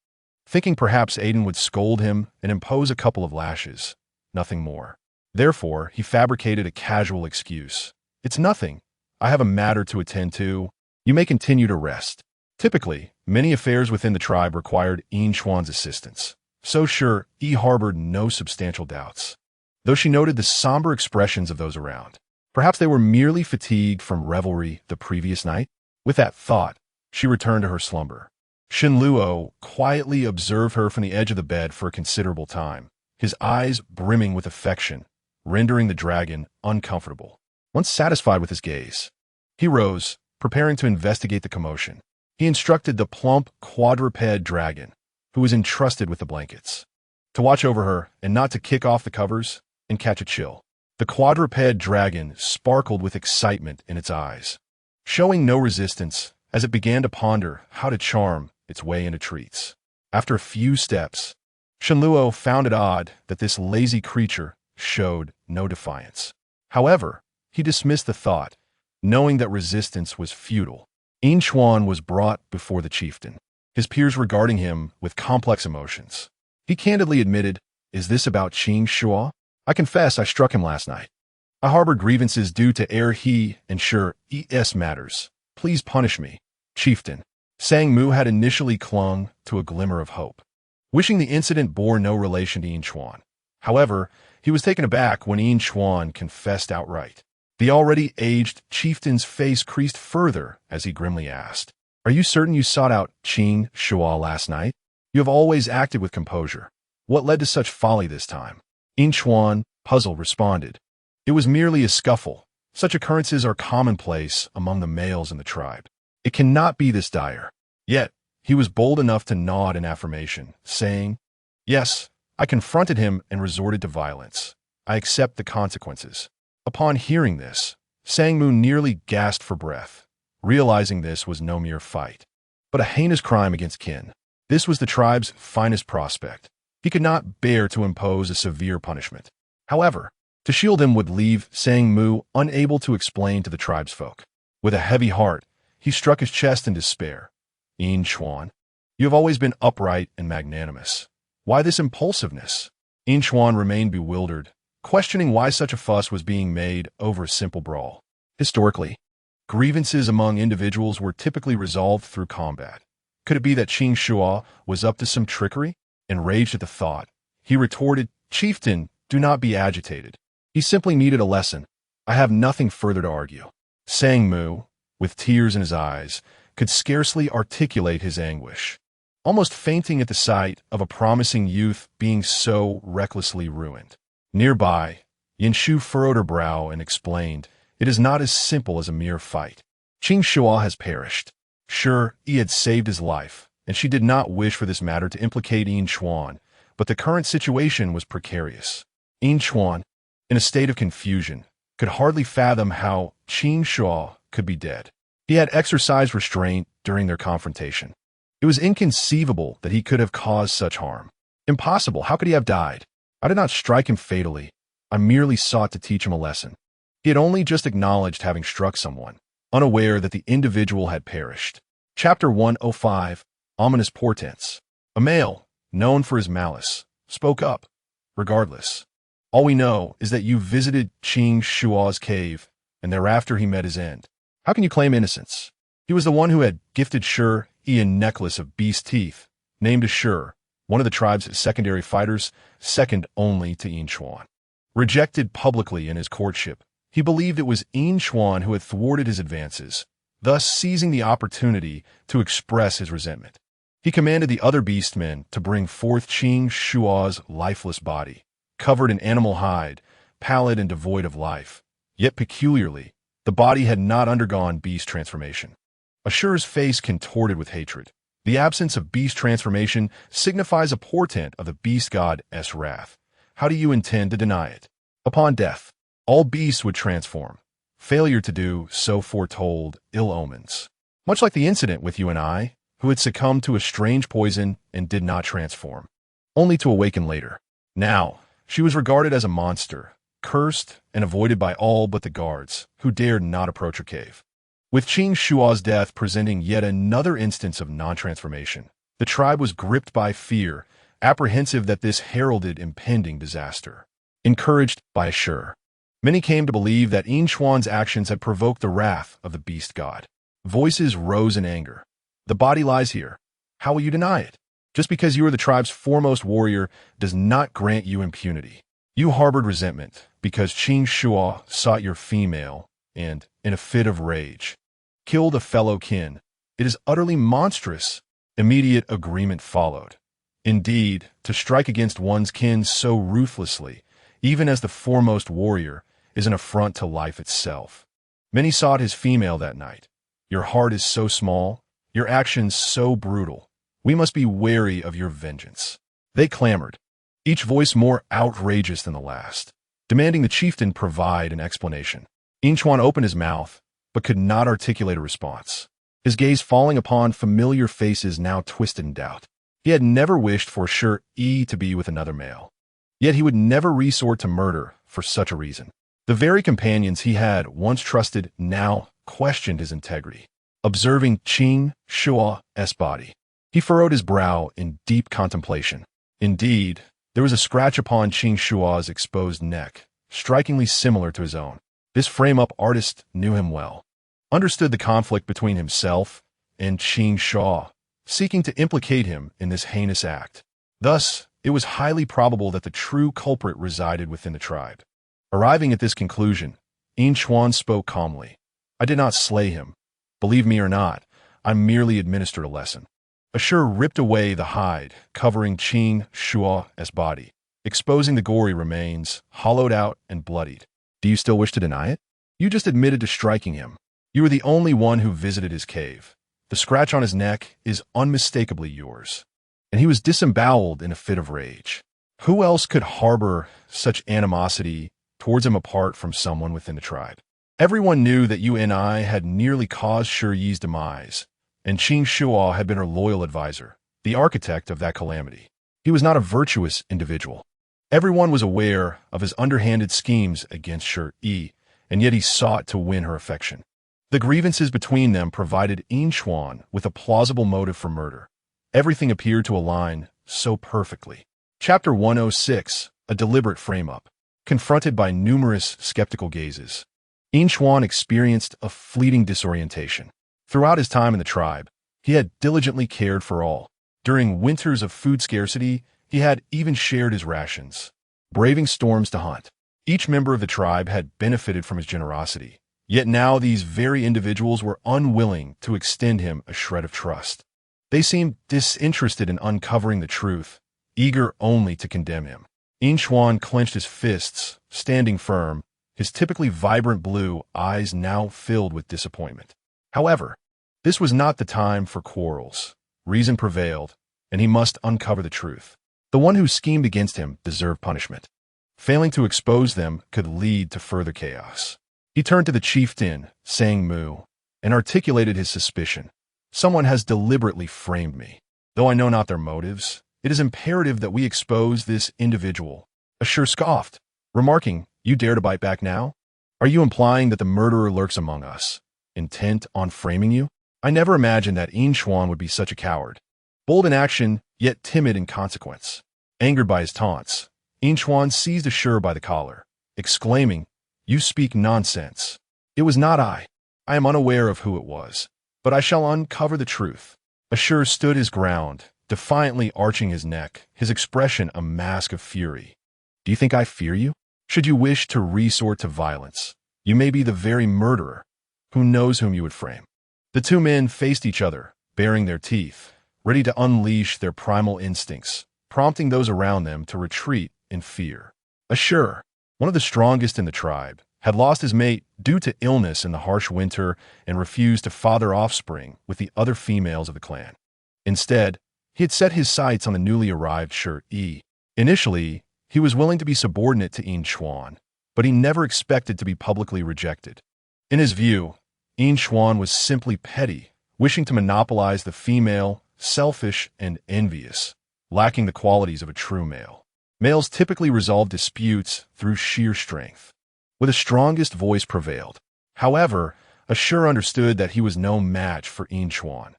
Thinking perhaps Aiden would scold him and impose a couple of lashes, nothing more. Therefore, he fabricated a casual excuse. It's nothing. I have a matter to attend to. You may continue to rest. Typically, many affairs within the tribe required Xuan's assistance. So sure, Yi harbored no substantial doubts, though she noted the somber expressions of those around. Perhaps they were merely fatigued from revelry the previous night? With that thought, she returned to her slumber. Shenluo quietly observed her from the edge of the bed for a considerable time, his eyes brimming with affection, rendering the dragon uncomfortable. Once satisfied with his gaze, he rose, preparing to investigate the commotion. He instructed the plump quadruped dragon, who was entrusted with the blankets, to watch over her and not to kick off the covers and catch a chill. The quadruped dragon sparkled with excitement in its eyes, showing no resistance as it began to ponder how to charm its way into treats. After a few steps, Shenluo found it odd that this lazy creature showed no defiance. However, he dismissed the thought, knowing that resistance was futile. Xuan was brought before the chieftain, his peers regarding him with complex emotions. He candidly admitted, "Is this about Qing Shua? I confess I struck him last night. I harbored grievances due to ere he ensure es matters. Please punish me, chieftain." Sang Mu had initially clung to a glimmer of hope, wishing the incident bore no relation to Xuan. However, he was taken aback when Xuan confessed outright. The already aged chieftain's face creased further as he grimly asked, "Are you certain you sought out Qing Shua last night? You have always acted with composure. What led to such folly this time?" Xuan, puzzled, responded, "It was merely a scuffle. Such occurrences are commonplace among the males in the tribe. It cannot be this dire." Yet, he was bold enough to nod in affirmation, saying, "Yes, I confronted him and resorted to violence. I accept the consequences." Upon hearing this, Sangmu nearly gasped for breath, realizing this was no mere fight, but a heinous crime against kin. This was the tribe's finest prospect. He could not bear to impose a severe punishment. However, to shield him would leave Sangmu unable to explain to the tribesfolk. With a heavy heart, he struck his chest in despair. "Xuan, you have always been upright and magnanimous. Why this impulsiveness?" Xuan remained bewildered, questioning why such a fuss was being made over a simple brawl. Historically, grievances among individuals were typically resolved through combat. Could it be that Qing Shua was up to some trickery? Enraged at the thought, he retorted, "Chieftain, do not be agitated. He simply needed a lesson. I have nothing further to argue." Sangmu, with tears in his eyes, could scarcely articulate his anguish, almost fainting at the sight of a promising youth being so recklessly ruined. Nearby, Yinshu furrowed her brow and explained, "It is not as simple as a mere fight. Qing Shua has perished. Sure, he had saved his life, and she did not wish for this matter to implicate Xuan, but the current situation was precarious." Xuan, in a state of confusion, could hardly fathom how Qing Shua could be dead. He had exercised restraint during their confrontation. It was inconceivable that he could have caused such harm. Impossible. How could he have died? "I did not strike him fatally. I merely sought to teach him a lesson." He had only just acknowledged having struck someone, unaware that the individual had perished. Chapter 105, Ominous Portents. A male, known for his malice, spoke up. "Regardless, all we know is that you visited Qing Shua's cave, and thereafter he met his end. How can you claim innocence? He was the one who had gifted Shi Yi a necklace of beast teeth, named as Shi, one of the tribe's secondary fighters, second only to Xuan. Rejected publicly in his courtship, he believed it was Xuan who had thwarted his advances, thus seizing the opportunity to express his resentment. He commanded the other beastmen to bring forth Qing Shua's lifeless body, covered in animal hide, pallid and devoid of life. Yet peculiarly, the body had not undergone beast transformation. Ashur's face contorted with hatred. The absence of beast transformation signifies a portent of the beast god's wrath. How do you intend to deny it? Upon death, all beasts would transform. Failure to do so foretold ill omens. Much like the incident with you and I, who had succumbed to a strange poison and did not transform, only to awaken later. Now, she was regarded as a monster, cursed and avoided by all but the guards, who dared not approach her cave. With Qing Shua's death presenting yet another instance of non-transformation, the tribe was gripped by fear, apprehensive that this heralded impending disaster. Encouraged by Ashur, many came to believe that Xuan's actions had provoked the wrath of the beast god. Voices rose in anger. The body lies here. How will you deny it? Just because you are the tribe's foremost warrior does not grant you impunity. You harbored resentment because Qing Shua sought your female and, in a fit of rage, killed a fellow kin. It is utterly monstrous. Immediate agreement followed. Indeed, to strike against one's kin so ruthlessly, even as the foremost warrior, is an affront to life itself. Many sought his female that night. Your heart is so small, your actions so brutal. We must be wary of your vengeance. They clamored, each voice more outrageous than the last, demanding the chieftain provide an explanation. Inchuan opened his mouth, but could not articulate a response, his gaze falling upon familiar faces now twisted in doubt. He had never wished for Shi Yi to be with another male. Yet he would never resort to murder for such a reason. The very companions he had once trusted now questioned his integrity. Observing Qing Shua's body, he furrowed his brow in deep contemplation. Indeed, there was a scratch upon Qing Shua's exposed neck, strikingly similar to his own. This frame-up artist knew him well, understood the conflict between himself and Qing Shua, seeking to implicate him in this heinous act. Thus, it was highly probable that the true culprit resided within the tribe. Arriving at this conclusion, Inchuan spoke calmly. I did not slay him. Believe me or not, I merely administered a lesson. Ashur ripped away the hide, covering Qing Shua's body, exposing the gory remains, hollowed out and bloodied. Do you still wish to deny it? You just admitted to striking him. You were the only one who visited his cave. The scratch on his neck is unmistakably yours. And he was disemboweled in a fit of rage. Who else could harbor such animosity towards him apart from someone within the tribe? Everyone knew that you and I had nearly caused Shi Yi's demise, and Qing Shua had been her loyal advisor, the architect of that calamity. He was not a virtuous individual. Everyone was aware of his underhanded schemes against Shi Yi, and yet he sought to win her affection. The grievances between them provided Inchuan with a plausible motive for murder. Everything appeared to align so perfectly. Chapter 106, a deliberate frame-up. Confronted by numerous skeptical gazes, Inchuan experienced a fleeting disorientation. Throughout his time in the tribe, he had diligently cared for all. During winters of food scarcity, he had even shared his rations. Braving storms to hunt, each member of the tribe had benefited from his generosity. Yet now these very individuals were unwilling to extend him a shred of trust. They seemed disinterested in uncovering the truth, eager only to condemn him. Inchuan clenched his fists, standing firm, his typically vibrant blue eyes now filled with disappointment. However, this was not the time for quarrels. Reason prevailed, and he must uncover the truth. The one who schemed against him deserved punishment. Failing to expose them could lead to further chaos. He turned to the chieftain, Sang Mu, and articulated his suspicion. Someone has deliberately framed me. Though I know not their motives, it is imperative that we expose this individual. Ashur scoffed, remarking, You dare to bite back now? Are you implying that the murderer lurks among us, intent on framing you? I never imagined that Inchuan would be such a coward. Bold in action, yet timid in consequence. Angered by his taunts, Inchuan seized Ashur by the collar, exclaiming, You speak nonsense. It was not I. I am unaware of who it was, but I shall uncover the truth. Ashur stood his ground, defiantly arching his neck, his expression a mask of fury. Do you think I fear you? Should you wish to resort to violence, you may be the very murderer. Who knows whom you would frame? The two men faced each other, baring their teeth, ready to unleash their primal instincts, prompting those around them to retreat in fear. Ashur, one of the strongest in the tribe, had lost his mate due to illness in the harsh winter and refused to father offspring with the other females of the clan. Instead, he had set his sights on the newly arrived Shi Yi. Initially, he was willing to be subordinate to Inchuan, but he never expected to be publicly rejected. In his view, Inchuan was simply petty, wishing to monopolize the female, selfish and envious, lacking the qualities of a true male. Males typically resolve disputes through sheer strength, where the strongest voice prevailed. However, Ashur understood that he was no match for Inchuan.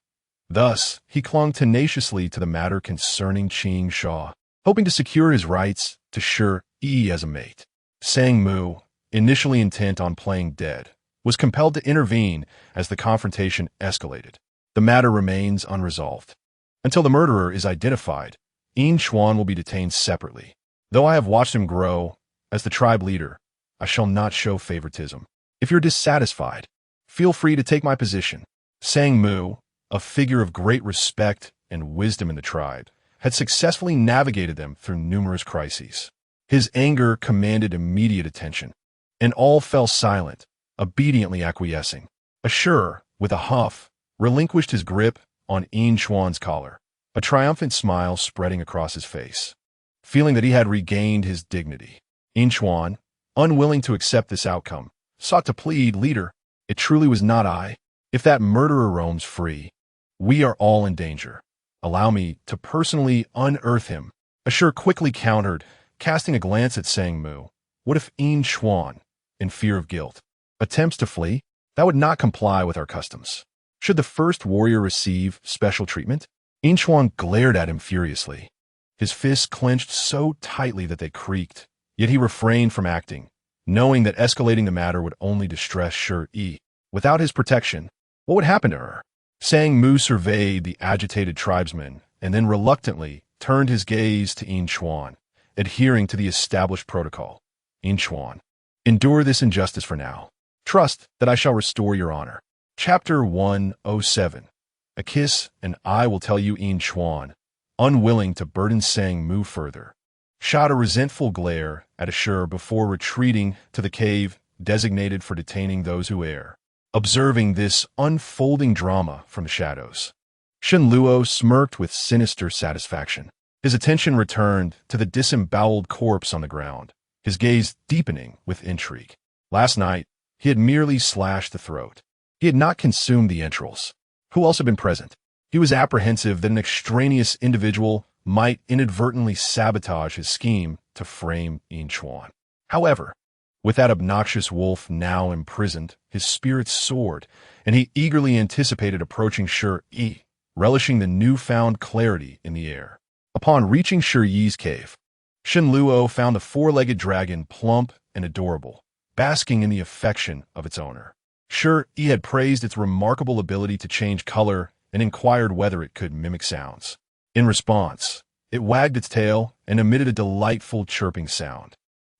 Thus, he clung tenaciously to the matter concerning Qing Shua, hoping to secure his rights to Shi Yi as a mate. Sang Mu, initially intent on playing dead, was compelled to intervene as the confrontation escalated. The matter remains unresolved. Until the murderer is identified, Yin Chuan will be detained separately. Though I have watched him grow, as the tribe leader, I shall not show favoritism. If you're dissatisfied, feel free to take my position. Sang Mu, a figure of great respect and wisdom in the tribe, had successfully navigated them through numerous crises. His anger commanded immediate attention, and all fell silent, obediently acquiescing. Ashur, with a huff, relinquished his grip on Yin Chuan's collar, a triumphant smile spreading across his face. Feeling that he had regained his dignity, Yin Chuan, unwilling to accept this outcome, sought to plead, "Leader, it truly was not I. If that murderer roams free, we are all in danger. Allow me to personally unearth him." Ashur quickly countered, casting a glance at Sang Mu. What if Yin Chuan, in fear of guilt, attempts to flee? That would not comply with our customs. Should the first warrior receive special treatment? Yin Chuan glared at him furiously. His fists clenched so tightly that they creaked, yet he refrained from acting, knowing that escalating the matter would only distress Shi Yi. Without his protection, what would happen to her? Sang Mu surveyed the agitated tribesmen and then reluctantly turned his gaze to Yin Chuan, adhering to the established protocol. Yin Chuan, endure this injustice for now. Trust that I shall restore your honor. Chapter 107. A kiss, and I will tell you. Yin Chuan, unwilling to burden Sang Mu further, shot a resentful glare at Ashur before retreating to the cave designated for detaining those who err. Observing this unfolding drama from the shadows, Shen Luo smirked with sinister satisfaction. His attention returned to the disemboweled corpse on the ground, his gaze deepening with intrigue. Last night, he had merely slashed the throat. He had not consumed the entrails. Who else had been present? He was apprehensive that an extraneous individual might inadvertently sabotage his scheme to frame Yin Chuan. However, with that obnoxious wolf now imprisoned, his spirits soared, and he eagerly anticipated approaching Shi Yi, relishing the newfound clarity in the air. Upon reaching Shi Yi's cave, Shen Luo found the four-legged dragon plump and adorable, basking in the affection of its owner. Shi Yi had praised its remarkable ability to change color and inquired whether it could mimic sounds. In response, it wagged its tail and emitted a delightful chirping sound.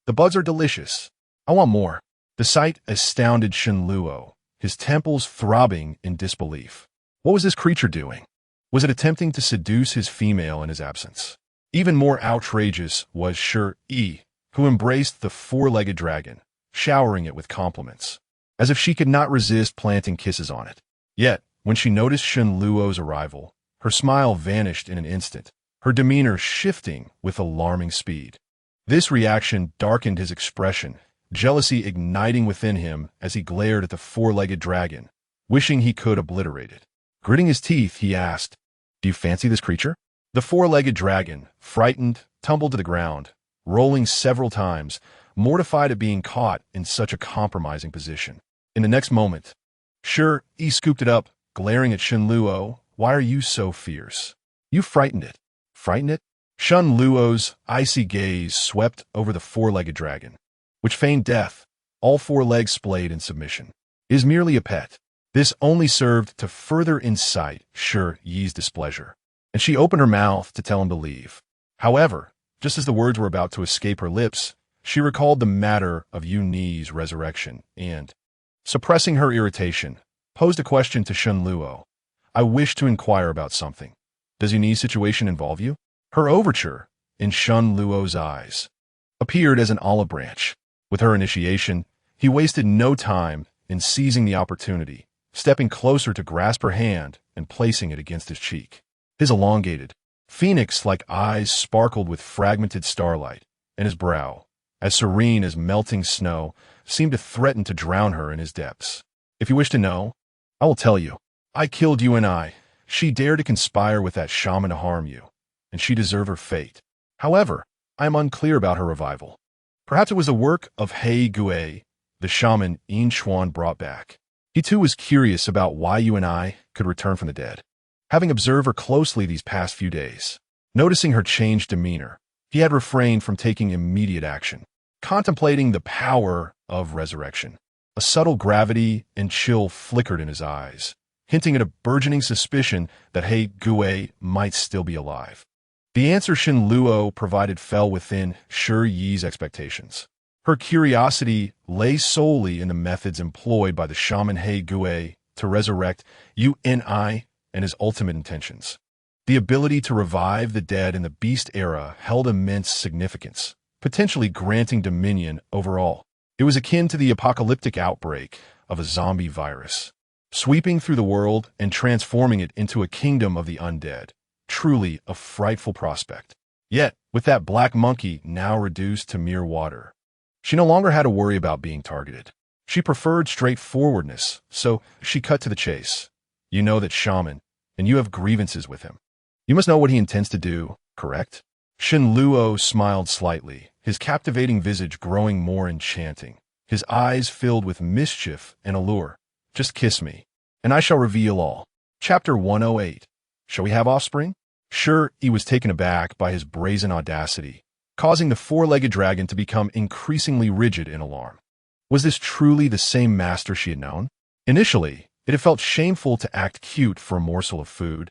"The buds are delicious. I want more." The sight astounded Shen Luo, his temples throbbing in disbelief. What was this creature doing? Was it attempting to seduce his female in his absence? Even more outrageous was Shi Yi, who embraced the four-legged dragon, showering it with compliments, as if she could not resist planting kisses on it. Yet, when she noticed Shen Luo's arrival, her smile vanished in an instant, her demeanor shifting with alarming speed. This reaction darkened his expression, jealousy igniting within him as he glared at the four-legged dragon, wishing he could obliterate it. Gritting his teeth, he asked, "Do you fancy this creature?" The four-legged dragon, frightened, tumbled to the ground, rolling several times, mortified at being caught in such a compromising position. In the next moment, Shi Yi scooped it up, glaring at Shen Luo. "Why are you so fierce? You frightened it." "Frightened it?" Shen Luo's icy gaze swept over the four-legged dragon, which feigned death, all four legs splayed in submission. "It is merely a pet." This only served to further incite Shi Yi's displeasure, and she opened her mouth to tell him to leave. However, just as the words were about to escape her lips, she recalled the matter of Yu Ni's resurrection and, suppressing her irritation, posed a question to Shen Luo. "I wish to inquire about something. Does Yu Ni's situation involve you?" Her overture, in Shen Luo's eyes, appeared as an olive branch. With her initiation, he wasted no time in seizing the opportunity, stepping closer to grasp her hand and placing it against his cheek. His elongated, phoenix-like eyes sparkled with fragmented starlight, and his brow, as serene as melting snow, seemed to threaten to drown her in his depths. "If you wish to know, I will tell you. I killed you and I. She dared to conspire with that shaman to harm you, and she deserved her fate. However, I am unclear about her revival. Perhaps it was the work of He Gue, the shaman Yin Chuan brought back. He too was curious about why you and I could return from the dead. Having observed her closely these past few days, noticing her changed demeanor, he had refrained from taking immediate action, contemplating the power of resurrection. A subtle gravity and chill flickered in his eyes, hinting at a burgeoning suspicion that He Gui might still be alive. The answer Shen Luo provided fell within Shi Yi's expectations. Her curiosity lay solely in the methods employed by the shaman He Gui to resurrect Uni and his ultimate intentions. The ability to revive the dead in the beast era held immense significance, potentially granting dominion over all. It was akin to the apocalyptic outbreak of a zombie virus, sweeping through the world and transforming it into a kingdom of the undead. Truly a frightful prospect. Yet, with that black monkey now reduced to mere water, she no longer had to worry about being targeted. She preferred straightforwardness, so she cut to the chase. You know that shaman, and you have grievances with him. You must know what he intends to do, correct? Shen Luo smiled slightly, his captivating visage growing more enchanting, his eyes filled with mischief and allure. Just kiss me, and I shall reveal all. Chapter 108. Shall we have offspring? Shi Yi was taken aback by his brazen audacity, causing the four-legged dragon to become increasingly rigid in alarm. Was this truly the same master she had known? Initially, it had felt shameful to act cute for a morsel of food,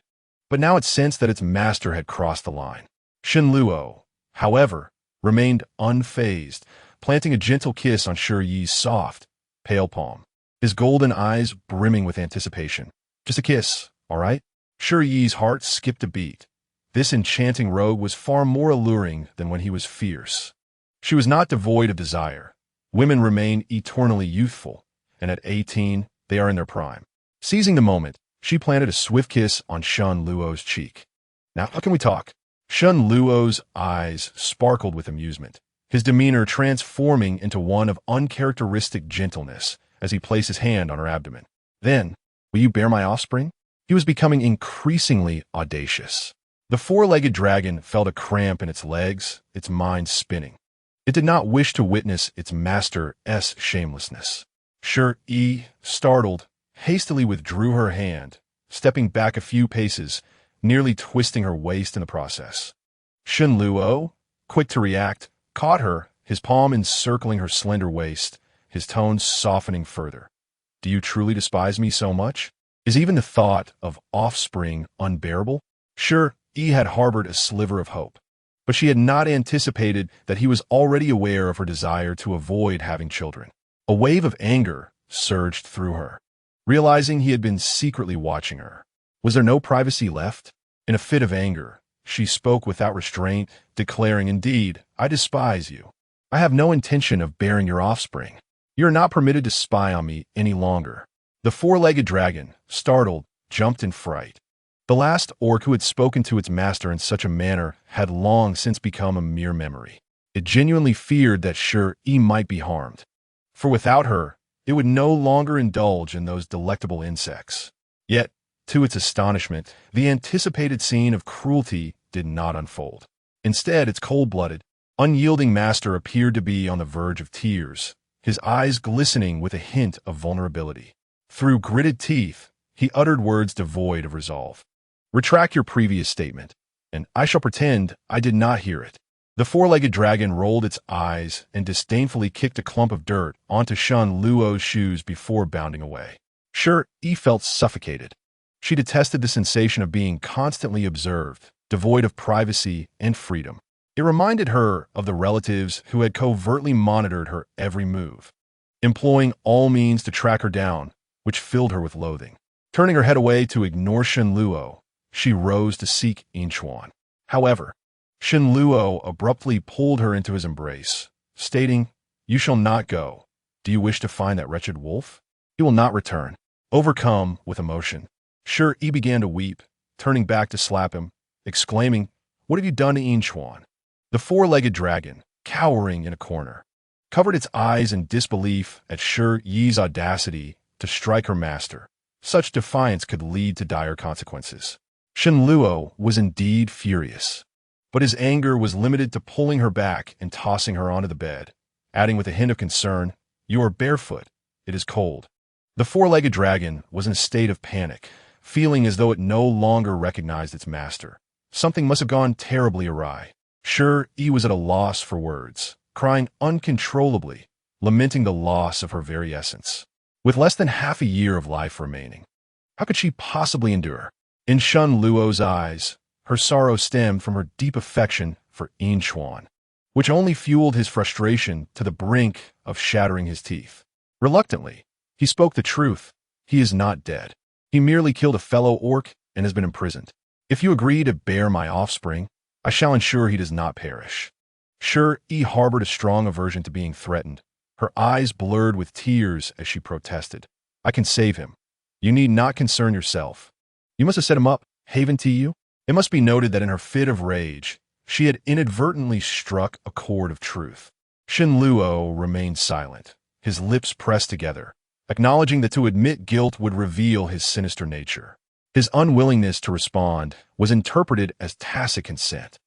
but now it sensed that its master had crossed the line. Shen Luo, however, remained unfazed, planting a gentle kiss on Shi Yi's soft, pale palm, his golden eyes brimming with anticipation. Just a kiss, all right? Shi Yi's heart skipped a beat. This enchanting rogue was far more alluring than when he was fierce. She was not devoid of desire. Women remain eternally youthful, and at 18, they are in their prime. Seizing the moment, she planted a swift kiss on Shen Luo's cheek. Now, how can we talk? Shen Luo's eyes sparkled with amusement, his demeanor transforming into one of uncharacteristic gentleness as he placed his hand on her abdomen. Then, will you bear my offspring? He was becoming increasingly audacious. The four-legged dragon felt a cramp in its legs, its mind spinning. It did not wish to witness its master's shamelessness. Shi Yi, startled, hastily withdrew her hand, stepping back a few paces, nearly twisting her waist in the process. Shen Luo, quick to react, caught her, his palm encircling her slender waist, his tone softening further. Do you truly despise me so much? Is even the thought of offspring unbearable? Shi Yi had harbored a sliver of hope, but she had not anticipated that he was already aware of her desire to avoid having children. A wave of anger surged through her, realizing he had been secretly watching her. Was there no privacy left? In a fit of anger, she spoke without restraint, declaring, "Indeed, I despise you. I have no intention of bearing your offspring. You are not permitted to spy on me any longer." The four-legged dragon, startled, jumped in fright. The last orc who had spoken to its master in such a manner had long since become a mere memory. It genuinely feared that Shi Yi might be harmed, for without her, it would no longer indulge in those delectable insects. Yet, to its astonishment, the anticipated scene of cruelty did not unfold. Instead, its cold-blooded, unyielding master appeared to be on the verge of tears, his eyes glistening with a hint of vulnerability. Through gritted teeth, he uttered words devoid of resolve. "Retract your previous statement, and I shall pretend I did not hear it." The four-legged dragon rolled its eyes and disdainfully kicked a clump of dirt onto Shen Luo's shoes before bounding away. Shi Yi felt suffocated. She detested the sensation of being constantly observed, devoid of privacy and freedom. It reminded her of the relatives who had covertly monitored her every move, employing all means to track her down, which filled her with loathing. Turning her head away to ignore Shen Luo, she rose to seek Yinchuan. However, Shen Luo abruptly pulled her into his embrace, stating, "You shall not go. Do you wish to find that wretched wolf? He will not return." Overcome with emotion, Shi Yi began to weep, turning back to slap him, exclaiming, "What have you done to Yinchuan?" The four-legged dragon, cowering in a corner, covered its eyes in disbelief at Shi Yi's audacity to strike her master. Such defiance could lead to dire consequences. Shen Luo was indeed furious, but his anger was limited to pulling her back and tossing her onto the bed, adding with a hint of concern, "You are barefoot. It is cold." The four-legged dragon was in a state of panic, feeling as though it no longer recognized its master. Something must have gone terribly awry. Shi Yi was at a loss for words, crying uncontrollably, lamenting the loss of her very essence. With less than half a year of life remaining, How could she possibly endure? In Shen Luo's eyes, her sorrow stemmed from her deep affection for Yin Chuan, which only fueled his frustration to the brink of shattering his teeth. Reluctantly, he spoke the truth. He is not dead. He merely killed a fellow orc and has been imprisoned. If you agree to bear my offspring, I shall ensure he does not perish. Shi Yi harbored a strong aversion to being threatened. Her eyes blurred with tears as she protested. I can save him. You need not concern yourself. You must have set him up, Haven to you. It must be noted that in her fit of rage, she had inadvertently struck a chord of truth. Shen Luo remained silent, his lips pressed together, acknowledging that to admit guilt would reveal his sinister nature. His unwillingness to respond was interpreted as tacit consent,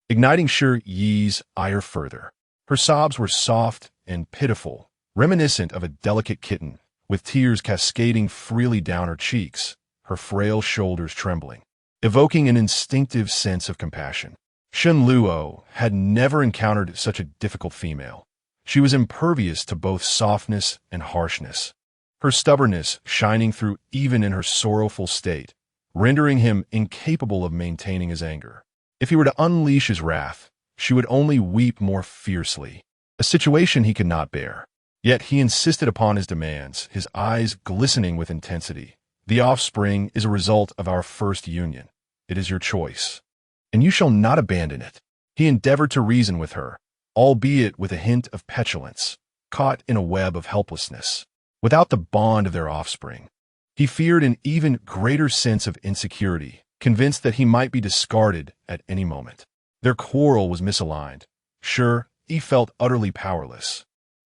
igniting Shi Yi's ire further. Her sobs were soft and pitiful, reminiscent of a delicate kitten, with tears cascading freely down her cheeks, her frail shoulders trembling, evoking an instinctive sense of compassion. Shen Luo had never encountered such a difficult female. She was impervious to both softness and harshness, her stubbornness shining through even in her sorrowful state, rendering him incapable of maintaining his anger. If he were to unleash his wrath, she would only weep more fiercely, a situation he could not bear. Yet he insisted upon his demands, his eyes glistening with intensity. The offspring is a result of our first union. It is your choice, and you shall not abandon it. He endeavored to reason with her, albeit with a hint of petulance, caught in a web of helplessness. Without the bond of their offspring, he feared an even greater sense of insecurity, convinced that he might be discarded at any moment. Their quarrel was misaligned. Sure, he felt utterly powerless,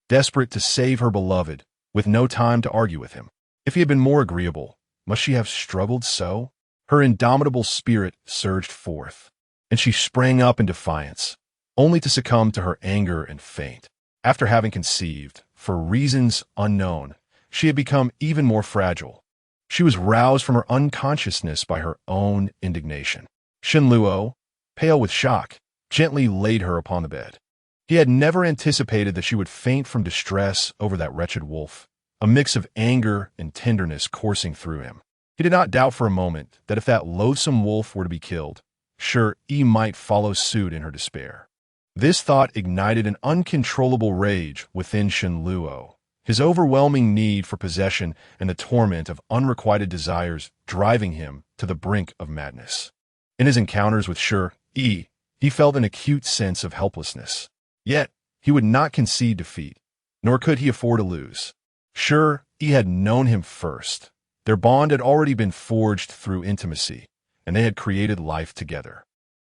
desperate to save her beloved, with no time to argue with him. If he had been more agreeable, must she have struggled so? Her indomitable spirit surged forth, and she sprang up in defiance, only to succumb to her anger and faint. After having conceived, for reasons unknown, she had become even more fragile. She was roused from her unconsciousness by her own indignation. Shen Luo, pale with shock, gently laid her upon the bed. He had never anticipated that she would faint from distress over that wretched wolf, a mix of anger and tenderness coursing through him. He did not doubt for a moment that if that loathsome wolf were to be killed, Shi Yi might follow suit in her despair. This thought ignited an uncontrollable rage within Shen Luo, his overwhelming need for possession and the torment of unrequited desires driving him to the brink of madness. In his encounters with Shi Yi, he felt an acute sense of helplessness. Yet, he would not concede defeat, nor could he afford to lose. Shi Yi had known him first. Their bond had already been forged through intimacy, and they had created life together.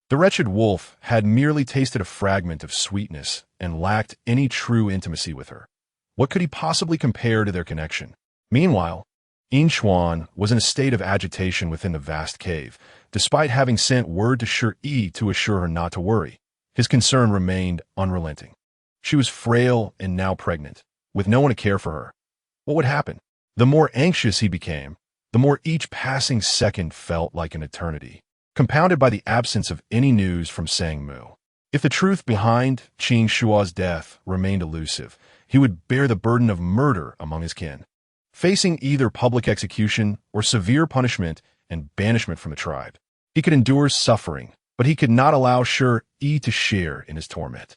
The wretched wolf had merely tasted a fragment of sweetness and lacked any true intimacy with her. What could he possibly compare to their connection? Meanwhile, Yin Chuan was in a state of agitation within the vast cave, despite having sent word to Shi Yi to assure her not to worry. His concern remained unrelenting. She was frail and now pregnant, with no one to care for her. What would happen? The more anxious he became, the more each passing second felt like an eternity, compounded by the absence of any news from Sangmu. If the truth behind Qin Shua's death remained elusive, he would bear the burden of murder among his kin, facing either public execution or severe punishment and banishment from the tribe. He could endure suffering, but he could not allow Shi Yi to share in his torment.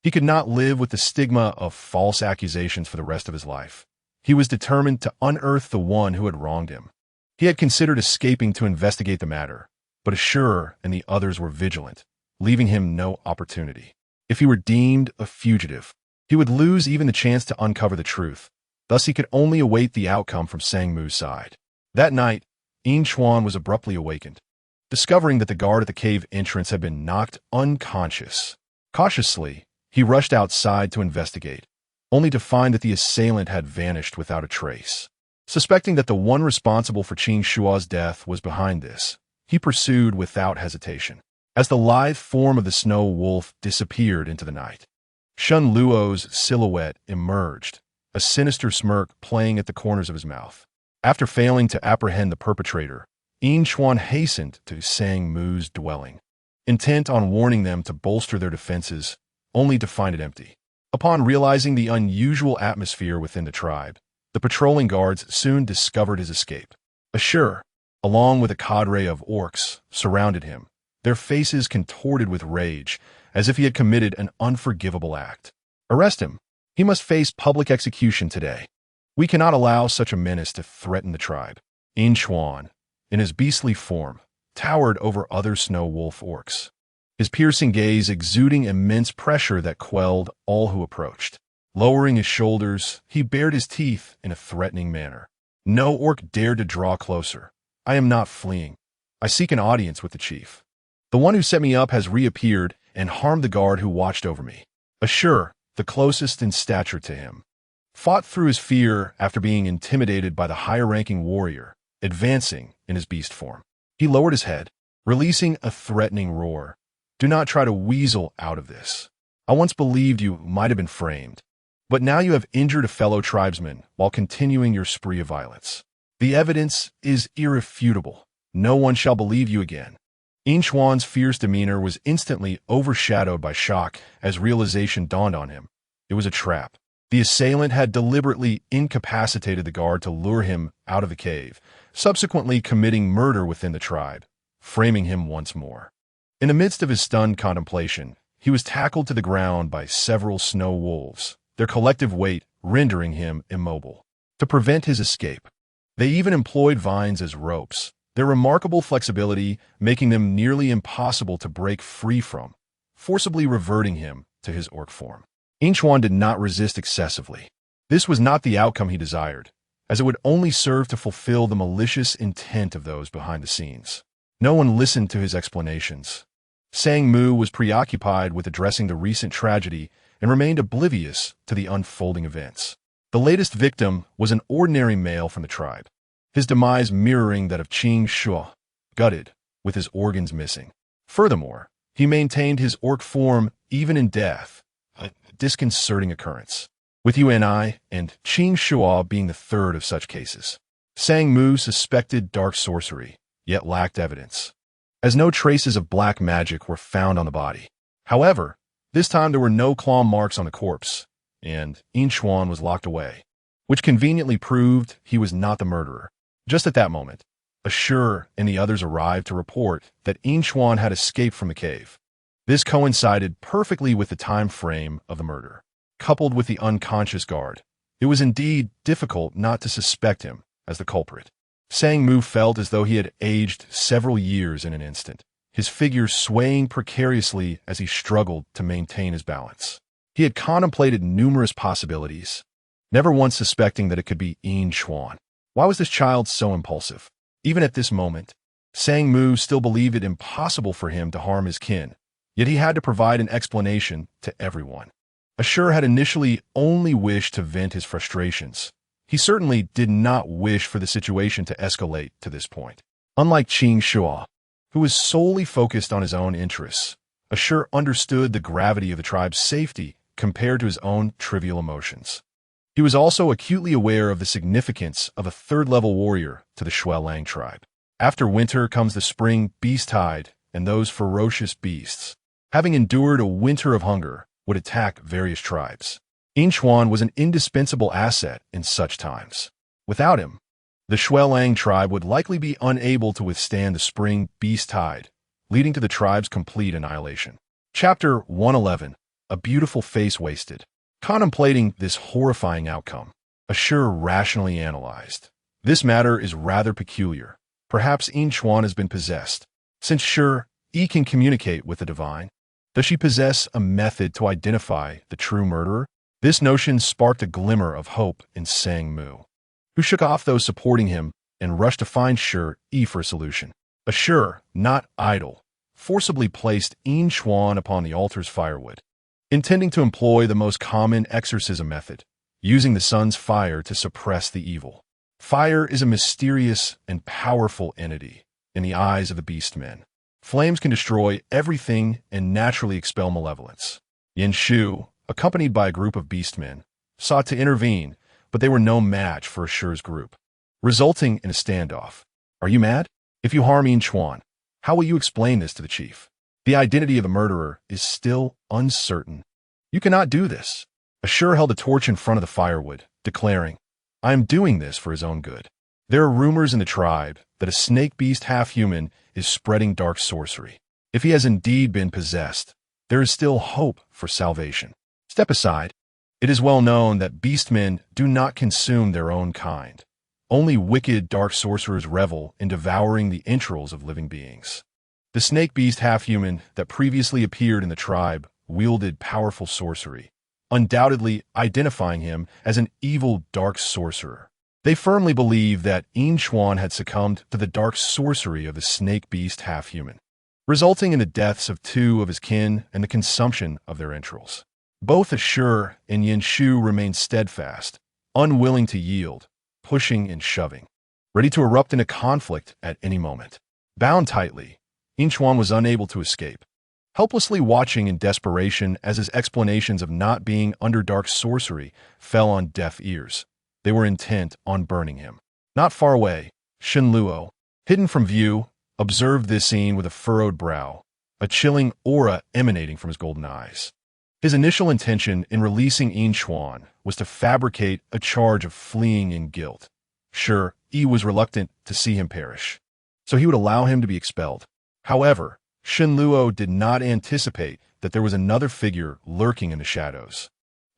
He could not live with the stigma of false accusations for the rest of his life. He was determined to unearth the one who had wronged him. He had considered escaping to investigate the matter, but Ashur and the others were vigilant, leaving him no opportunity. If he were deemed a fugitive, he would lose even the chance to uncover the truth. Thus he could only await the outcome from Sangmu's side. That night, Yin Chuan was abruptly awakened, discovering that the guard at the cave entrance had been knocked unconscious. Cautiously, he rushed outside to investigate, only to find that the assailant had vanished without a trace. Suspecting that the one responsible for Qin Shua's death was behind this, he pursued without hesitation. As the lithe form of the snow wolf disappeared into the night, Shen Luo's silhouette emerged, a sinister smirk playing at the corners of his mouth. After failing to apprehend the perpetrator, Yin Chuan hastened to Sangmu's dwelling, intent on warning them to bolster their defenses, only to find it empty. Upon realizing the unusual atmosphere within the tribe, the patrolling guards soon discovered his escape. Ashur, along with a cadre of orcs, surrounded him, their faces contorted with rage, as if he had committed an unforgivable act. Arrest him. He must face public execution today. We cannot allow such a menace to threaten the tribe. Inchuan, in his beastly form, towered over other snow wolf orcs, his piercing gaze exuding immense pressure that quelled all who approached. Lowering his shoulders, he bared his teeth in a threatening manner. No orc dared to draw closer. I am not fleeing. I seek an audience with the chief. The one who set me up has reappeared and harmed the guard who watched over me. Ashur, the closest in stature to him, fought through his fear after being intimidated by the higher-ranking warrior, advancing in his beast form. He lowered his head, releasing a threatening roar. Do not try to weasel out of this. I once believed you might have been framed, but now you have injured a fellow tribesman while continuing your spree of violence. The evidence is irrefutable. No one shall believe you again. Inchuan's fierce demeanor was instantly overshadowed by shock as realization dawned on him. It was a trap. The assailant had deliberately incapacitated the guard to lure him out of the cave, subsequently committing murder within the tribe, framing him once more. In the midst of his stunned contemplation, he was tackled to the ground by several snow wolves, their collective weight rendering him immobile. To prevent his escape, they even employed vines as ropes, their remarkable flexibility making them nearly impossible to break free from, forcibly reverting him to his orc form. Inchuan did not resist excessively. This was not the outcome he desired, as it would only serve to fulfill the malicious intent of those behind the scenes. No one listened to his explanations. Sang Mu was preoccupied with addressing the recent tragedy and remained oblivious to the unfolding events. The latest victim was an ordinary male from the tribe, his demise mirroring that of Qing Shuo, gutted, with his organs missing. Furthermore, he maintained his orc form even in death, a disconcerting occurrence, with Yuan and Qing Shuo being the third of such cases. Sang Mu suspected dark sorcery, yet lacked evidence, as no traces of black magic were found on the body. However, this time there were no claw marks on the corpse, and Inchuan was locked away, which conveniently proved he was not the murderer. Just at that moment, Ashur and the others arrived to report that Inchuan had escaped from the cave. This coincided perfectly with the time frame of the murder. Coupled with the unconscious guard, it was indeed difficult not to suspect him as the culprit. Sang Mu felt as though he had aged several years in an instant, his figure swaying precariously as he struggled to maintain his balance. He had contemplated numerous possibilities, never once suspecting that it could be Inchuan. Why was this child so impulsive? Even at this moment, Sang Mu still believed it impossible for him to harm his kin, yet he had to provide an explanation to everyone. Ashur had initially only wished to vent his frustrations. He certainly did not wish for the situation to escalate to this point. Unlike Qing Shuo, who was solely focused on his own interests, Ashur understood the gravity of the tribe's safety compared to his own trivial emotions. He was also acutely aware of the significance of a third-level warrior to the Shuelang tribe. After winter comes the spring beast tide, and those ferocious beasts, having endured a winter of hunger, would attack various tribes. Inchuan was an indispensable asset in such times. Without him, the Shuelang tribe would likely be unable to withstand the spring beast tide, leading to the tribe's complete annihilation. Chapter 111. A Beautiful Face Wasted. Contemplating this horrifying outcome, Ashur rationally analyzed. This matter is rather peculiar. Perhaps Inchuan has been possessed. Since Shi Yi can communicate with the divine, does she possess a method to identify the true murderer? This notion sparked a glimmer of hope in Sang Mu, who shook off those supporting him and rushed to find Shi Yi for a solution. Ashur, not idle, forcibly placed Inchuan upon the altar's firewood, intending to employ the most common exorcism method, using the sun's fire to suppress the evil. Fire is a mysterious and powerful entity in the eyes of the beastmen. Flames can destroy everything and naturally expel malevolence. Yin Shu, accompanied by a group of beastmen, sought to intervene, but they were no match for Ashur's group, resulting in a standoff. Are you mad? If you harm Inchuan, how will you explain this to the chief? The identity of the murderer is still uncertain. You cannot do this. Ashur held a torch in front of the firewood, declaring, I am doing this for his own good. There are rumors in the tribe that a snake beast half-human is spreading dark sorcery. If he has indeed been possessed, there is still hope for salvation. Step aside. It is well known that beastmen do not consume their own kind. Only wicked dark sorcerers revel in devouring the entrails of living beings. The snake beast half-human that previously appeared in the tribe wielded powerful sorcery, undoubtedly identifying him as an evil dark sorcerer. They firmly believed that Inchuan had succumbed to the dark sorcery of the snake beast half-human, resulting in the deaths of 2 of his kin and the consumption of their entrails. Both Allure and Yanshu remained steadfast, unwilling to yield, pushing and shoving, ready to erupt into conflict at any moment. Bound tightly, Inchuan was unable to escape, helplessly watching in desperation as his explanations of not being under dark sorcery fell on deaf ears. They were intent on burning him. Not far away, Shenluo, hidden from view, observed this scene with a furrowed brow, a chilling aura emanating from his golden eyes. His initial intention in releasing Inchuan was to fabricate a charge of fleeing in guilt. Shi Yi was reluctant to see him perish, so he would allow him to be expelled. However, Shenluo did not anticipate that there was another figure lurking in the shadows,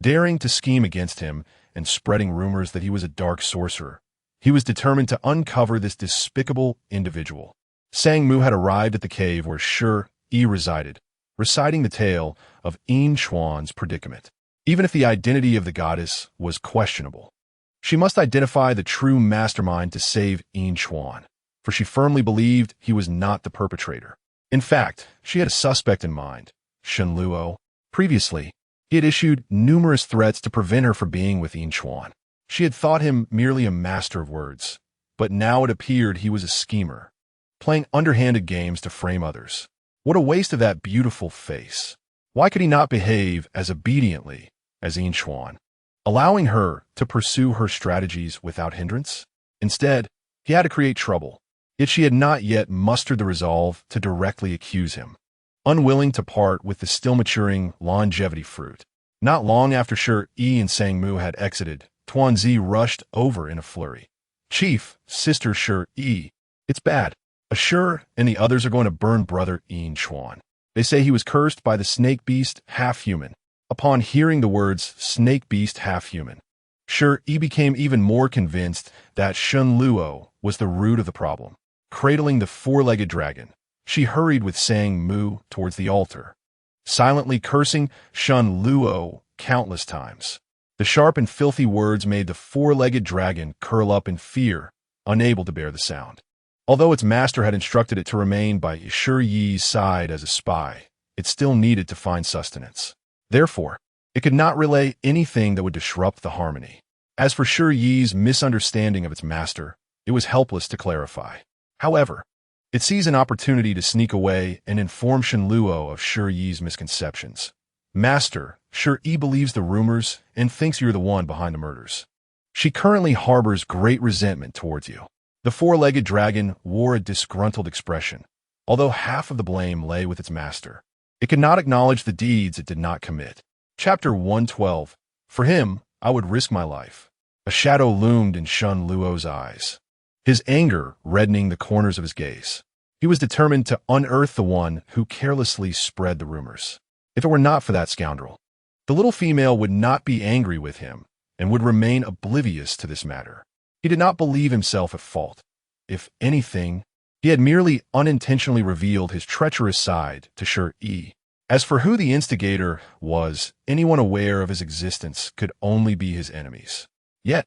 daring to scheme against him and spreading rumors that he was a dark sorcerer. He was determined to uncover this despicable individual. Sang Mu had arrived at the cave where Shi Yi resided, reciting the tale of Inchuan's predicament. Even if the identity of the goddess was questionable, she must identify the true mastermind to save Inchuan, for she firmly believed he was not the perpetrator. In fact, she had a suspect in mind, Shenluo. Previously, he had issued numerous threats to prevent her from being with Inchuan. She had thought him merely a master of words, but now it appeared he was a schemer, playing underhanded games to frame others. What a waste of that beautiful face. Why could he not behave as obediently as Inchuan, allowing her to pursue her strategies without hindrance? Instead, he had to create trouble, yet she had not yet mustered the resolve to directly accuse him. Unwilling to part with the still-maturing longevity fruit. Not long after Shi Yi and Sang Mu had exited, Tuanzi rushed over in a flurry. "Chief, Sister Shi Yi, it's bad. Allure and the others are going to burn brother Inchuan. They say he was cursed by the snake beast half-human." Upon hearing the words snake beast half-human, Shi Yi became even more convinced that Shenluo was the root of the problem. Cradling the 4-legged dragon, she hurried with Sang Mu towards the altar, silently cursing Shenluo countless times. The sharp and filthy words made the 4-legged dragon curl up in fear, unable to bear the sound. Although its master had instructed it to remain by Shi Yi's side as a spy, it still needed to find sustenance. Therefore, it could not relay anything that would disrupt the harmony. As for Shi Yi's misunderstanding of its master, it was helpless to clarify. However, it seized an opportunity to sneak away and inform Shenluo of Shi Yi's misconceptions. "Master, Shi Yi believes the rumors and thinks you're the one behind the murders. She currently harbors great resentment towards you." The 4-legged dragon wore a disgruntled expression. Although half of the blame lay with its master, it could not acknowledge the deeds it did not commit. Chapter 112. For him, I would risk my life. A shadow loomed in Shenluo's eyes, his anger reddening the corners of his gaze. He was determined to unearth the one who carelessly spread the rumors. If it were not for that scoundrel, the little female would not be angry with him and would remain oblivious to this matter. He did not believe himself at fault. If anything, he had merely unintentionally revealed his treacherous side to Shi Yi. As for who the instigator was, anyone aware of his existence could only be his enemies. Yet,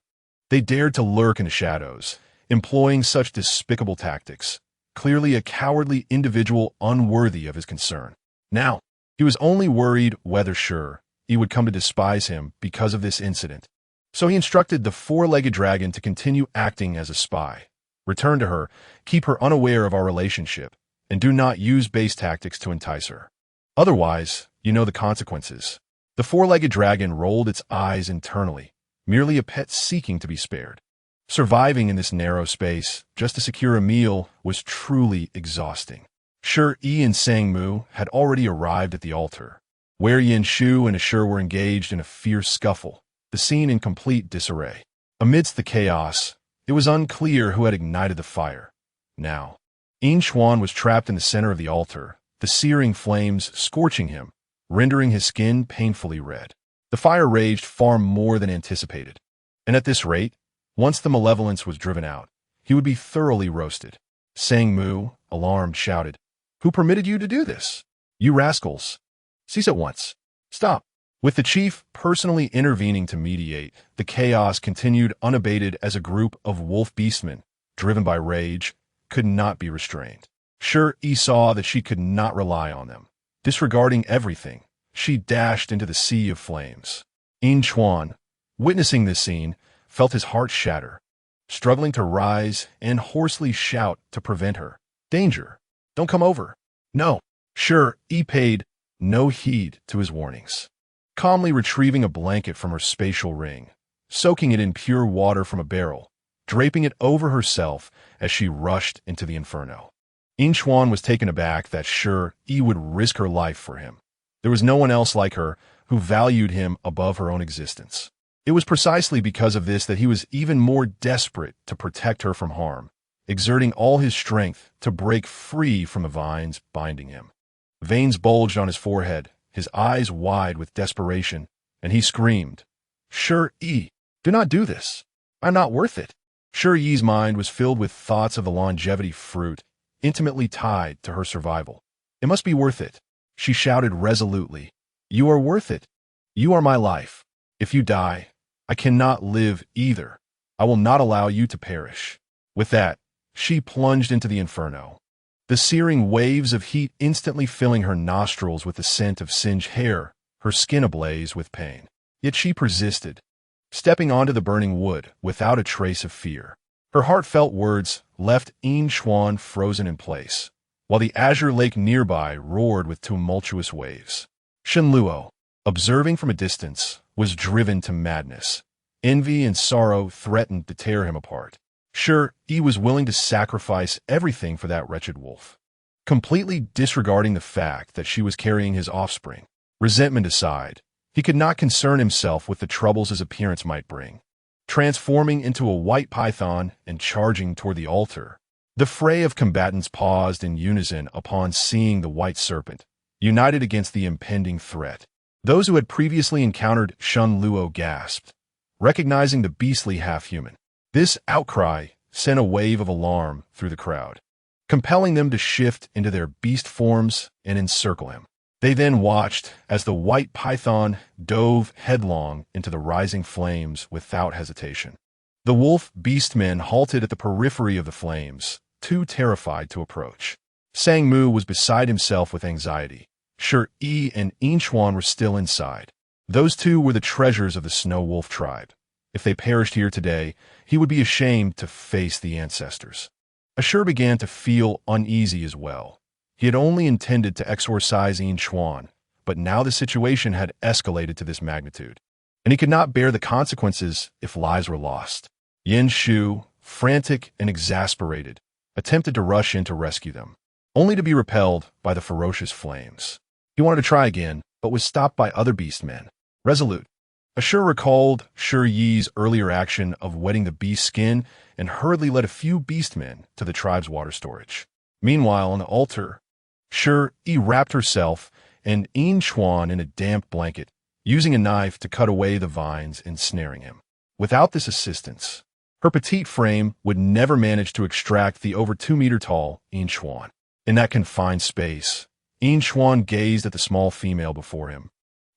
they dared to lurk in the shadows, employing such despicable tactics, clearly a cowardly individual unworthy of his concern. Now, he was only worried whether Shi Yi would come to despise him because of this incident. So he instructed the 4-legged dragon to continue acting as a spy. Return to her, keep her unaware of our relationship, and do not use base tactics to entice her. Otherwise, you know the consequences. The 4-legged dragon rolled its eyes internally, merely a pet seeking to be spared. Surviving in this narrow space, just to secure a meal, was truly exhausting. Shi Yi and Sang Mu had already arrived at the altar, where Yanshu and Allure were engaged in a fierce scuffle, the scene in complete disarray. Amidst the chaos, It was unclear who had ignited the fire. Now, Yin Xuan was trapped in the center of the altar, the searing flames scorching him, rendering his skin painfully red. The fire raged far more than anticipated, and at this rate, once the malevolence was driven out, he would be thoroughly roasted. Sang Mu, alarmed, shouted, "Who permitted you to do this? You rascals! Cease at once! Stop!" With the chief personally intervening to mediate, the chaos continued unabated as a group of wolf beastmen, driven by rage, could not be restrained. Shi Yi saw that she could not rely on them. Disregarding everything, she dashed into the sea of flames. Yin Xuan, witnessing this scene, felt his heart shatter, struggling to rise and hoarsely shout to prevent her. "Danger! Don't come over!" "No!" Shi Yi paid no heed to his warnings. Calmly retrieving a blanket from her spatial ring, soaking it in pure water from a barrel, draping it over herself as she rushed into the inferno. Yin Xuan was taken aback that Shi Yi would risk her life for him. There was no one else like her who valued him above her own existence. It was precisely because of this that he was even more desperate to protect her from harm, exerting all his strength to break free from the vines binding him. Veins bulged on his forehead, his eyes wide with desperation, and he screamed, "Shi Yi, do not do this. I'm not worth it." Shi Yi's mind was filled with thoughts of the longevity fruit, intimately tied to her survival. "It must be worth it," she shouted resolutely. "You are worth it. You are my life. If you die, I cannot live either. I will not allow you to perish." With that, she plunged into the inferno, the searing waves of heat instantly filling her nostrils with the scent of singed hair, her skin ablaze with pain. Yet she persisted, stepping onto the burning wood without a trace of fear. Her heartfelt words left Yin Xuan frozen in place, while the azure lake nearby roared with tumultuous waves. Shen Luo, observing from a distance, was driven to madness. Envy and sorrow threatened to tear him apart. Shi Yi was willing to sacrifice everything for that wretched wolf, completely disregarding the fact that she was carrying his offspring. Resentment aside, he could not concern himself with the troubles his appearance might bring. Transforming into a white python and charging toward the altar, the fray of combatants paused in unison upon seeing the white serpent, united against the impending threat. Those who had previously encountered Shen Luo gasped, recognizing the beastly half-human. This outcry sent a wave of alarm through the crowd, compelling them to shift into their beast forms and encircle him. They then watched as the white python dove headlong into the rising flames without hesitation. The wolf beastmen halted at the periphery of the flames, too terrified to approach. Sang Mu was beside himself with anxiety. Shi Yi and Yin Xuan were still inside. Those two were the treasures of the Snow Wolf tribe. If they perished here today, he would be ashamed to face the ancestors. Ashur began to feel uneasy as well. He had only intended to exorcise Yin Xuan, but now the situation had escalated to this magnitude, and he could not bear the consequences if lives were lost. Yin Shu, frantic and exasperated, attempted to rush in to rescue them, only to be repelled by the ferocious flames. He wanted to try again, but was stopped by other beastmen. Resolute, Ashur recalled Shi Yi's earlier action of wetting the beast's skin and hurriedly led a few beastmen to the tribe's water storage. Meanwhile, on the altar, Shi Yi wrapped herself and Yin Xuan in a damp blanket, using a knife to cut away the vines ensnaring him. Without this assistance, her petite frame would never manage to extract the over 2-meter-tall Yin Xuan. In that confined space, Yin Xuan gazed at the small female before him,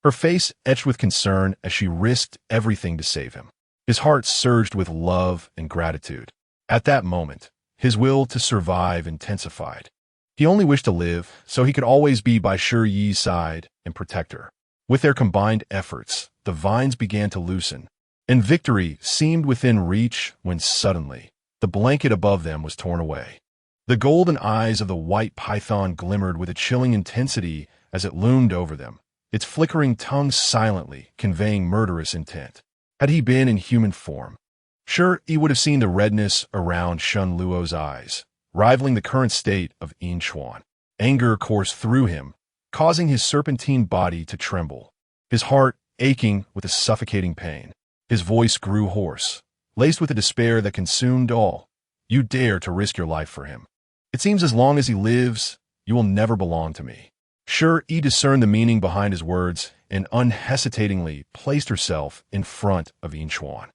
her face etched with concern as she risked everything to save him. His heart surged with love and gratitude. At that moment, his will to survive intensified. He only wished to live so he could always be by Shi Yi's side and protect her. With their combined efforts, the vines began to loosen, and victory seemed within reach when suddenly, the blanket above them was torn away. The golden eyes of the white python glimmered with a chilling intensity as it loomed over them, its flickering tongue silently conveying murderous intent. Had he been in human form, Shi Yi would have seen the redness around Shen Luo's eyes, rivaling the current state of Yin Xuan. Anger coursed through him, causing his serpentine body to tremble, his heart aching with a suffocating pain. His voice grew hoarse, laced with a despair that consumed all. You dare to risk your life for him. It seems as long as he lives, you will never belong to me. Shi Yi discerned the meaning behind his words and unhesitatingly placed herself in front of Inchuan.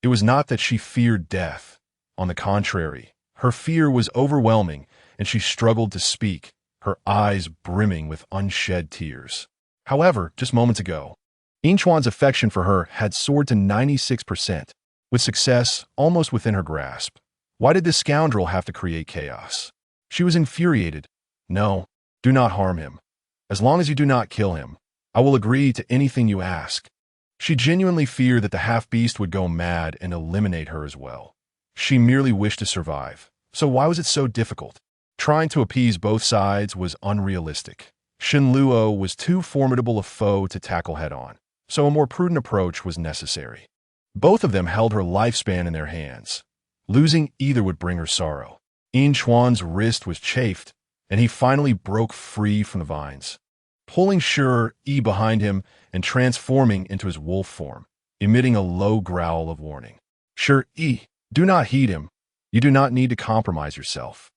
It was not that she feared death. On the contrary, her fear was overwhelming, and she struggled to speak, her eyes brimming with unshed tears. However, just moments ago, Inchuan's affection for her had soared to 96%, with success almost within her grasp. Why did this scoundrel have to create chaos? She was infuriated. No, do not harm him. As long as you do not kill him, I will agree to anything you ask. She genuinely feared that the half-beast would go mad and eliminate her as well. She merely wished to survive. So why was it so difficult? Trying to appease both sides was unrealistic. Shen Luo was too formidable a foe to tackle head-on, so a more prudent approach was necessary. Both of them held her lifespan in their hands. Losing either would bring her sorrow. Inchuan's wrist was chafed, and he finally broke free from the vines, pulling Shi Yi behind him and transforming into his wolf form, emitting a low growl of warning. Shi Yi, do not heed him. You do not need to compromise yourself.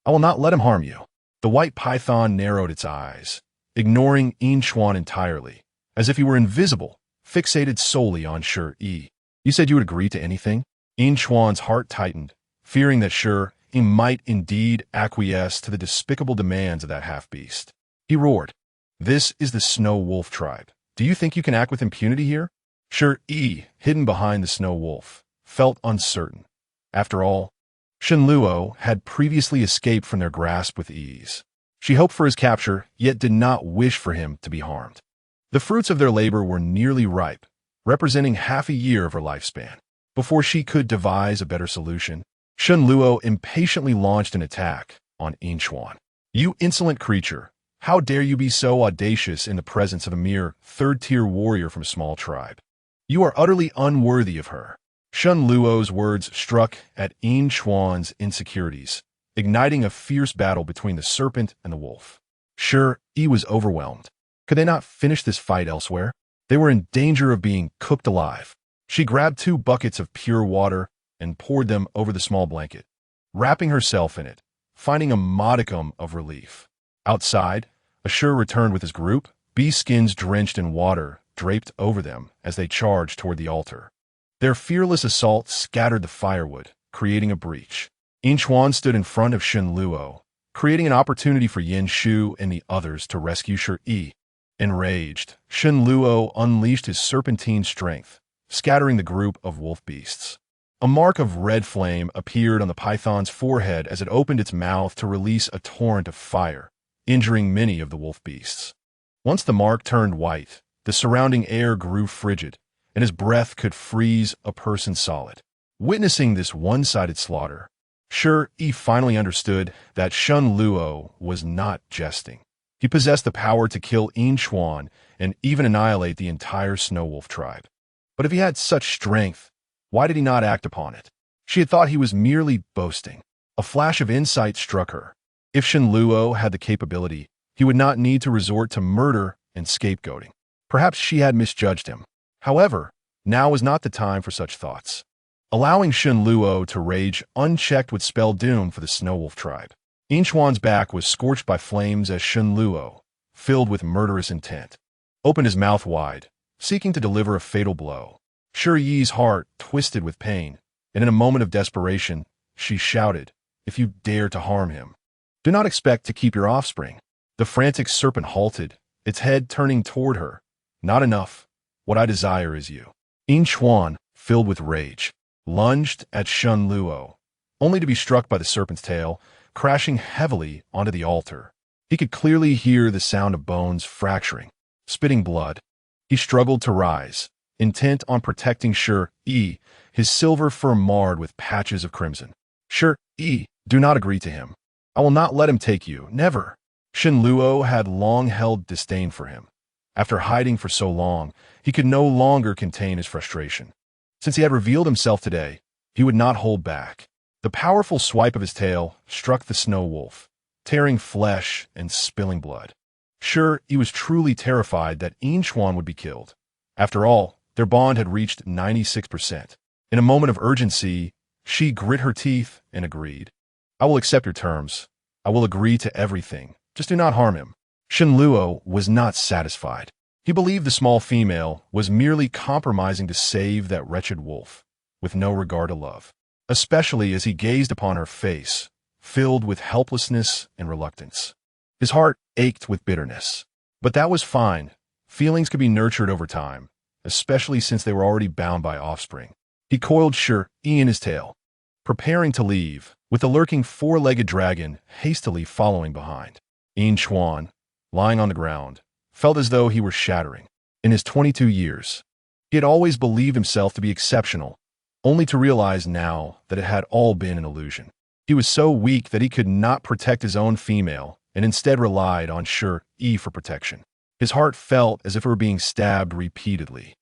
I will not let him harm you. The white python narrowed its eyes, ignoring Inchuan entirely, as if he were invisible, fixated solely on Shi Yi. You said you would agree to anything? Inchuan's heart tightened, fearing that Shi Yi might indeed acquiesce to the despicable demands of that half-beast. He roared, "This is the Snow Wolf tribe. Do you think you can act with impunity here?" Shi Yi, hidden behind the Snow Wolf, felt uncertain. After all, Shen Luo had previously escaped from their grasp with ease. She hoped for his capture, yet did not wish for him to be harmed. The fruits of their labor were nearly ripe, representing half a year of her lifespan. Before she could devise a better solution, Shen Luo impatiently launched an attack on Inchuan. "You insolent creature! How dare you be so audacious in the presence of a mere third-tier warrior from a small tribe? You are utterly unworthy of her." Shen Luo's words struck at Inchuan's insecurities, igniting a fierce battle between the serpent and the wolf. Shi Yi was overwhelmed. Could they not finish this fight elsewhere? They were in danger of being cooked alive. She grabbed 2 buckets of pure water and poured them over the small blanket, wrapping herself in it, finding a modicum of relief. Outside, Ashur returned with his group, bee skins drenched in water draped over them as they charged toward the altar. Their fearless assault scattered the firewood, creating a breach. Inchuan stood in front of Shen Luo, creating an opportunity for Yin Shu and the others to rescue Shi Yi. Enraged, Shen Luo unleashed his serpentine strength, scattering the group of wolf beasts. A mark of red flame appeared on the python's forehead as it opened its mouth to release a torrent of fire, injuring many of the wolf beasts. Once the mark turned white, the surrounding air grew frigid, and his breath could freeze a person solid. Witnessing this one-sided slaughter, Shi Yi finally understood that Shen Luo was not jesting. He possessed the power to kill Inchuan and even annihilate the entire Snow Wolf tribe. But if he had such strength, why did he not act upon it? She had thought he was merely boasting. A flash of insight struck her. If Shen Luo had the capability, he would not need to resort to murder and scapegoating. Perhaps she had misjudged him. However, now was not the time for such thoughts. Allowing Shen Luo to rage unchecked would spell doom for the Snow Wolf tribe. Inchuan's back was scorched by flames as Shen Luo, filled with murderous intent, opened his mouth wide, seeking to deliver a fatal blow. Shi Yi's heart twisted with pain, and in a moment of desperation, she shouted, "If you dare to harm him, do not expect to keep your offspring." The frantic serpent halted, its head turning toward her. "Not enough. What I desire is you." Inchuan, filled with rage, lunged at Shen Luo, only to be struck by the serpent's tail, crashing heavily onto the altar. He could clearly hear the sound of bones fracturing, spitting blood. He struggled to rise, intent on protecting Shi Yi, his silver fur marred with patches of crimson. "Shi Yi, do not agree to him. I will not let him take you, never." Shen Luo had long held disdain for him. After hiding for so long, he could no longer contain his frustration. Since he had revealed himself today, he would not hold back. The powerful swipe of his tail struck the Snow Wolf, tearing flesh and spilling blood. Sure, he was truly terrified that Inchuan would be killed. After all, their bond had reached 96%. In a moment of urgency, she grit her teeth and agreed. I will accept your terms. I will agree to everything. Just do not harm him. Shenluo was not satisfied. He believed the small female was merely compromising to save that wretched wolf, with no regard to love, especially as he gazed upon her face, filled with helplessness and reluctance. His heart ached with bitterness. But that was fine. Feelings could be nurtured over time, especially since they were already bound by offspring. He coiled Shi Yi in his tail, preparing to leave, with the lurking four-legged dragon hastily following behind. Yin Chuan, lying on the ground, felt as though he were shattering. In his 22 years, he had always believed himself to be exceptional, only to realize now that it had all been an illusion. He was so weak that he could not protect his own female and instead relied on Shi Yi for protection. His heart felt as if it were being stabbed repeatedly.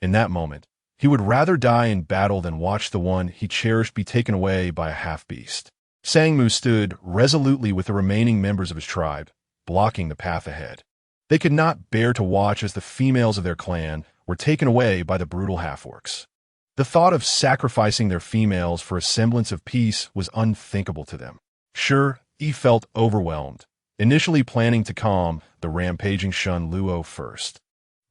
In that moment, he would rather die in battle than watch the one he cherished be taken away by a half-beast. Sangmu stood resolutely with the remaining members of his tribe, blocking the path ahead. They could not bear to watch as the females of their clan were taken away by the brutal half-orcs. The thought of sacrificing their females for a semblance of peace was unthinkable to them. Shi Yi felt overwhelmed, initially planning to calm the rampaging Shenluo first.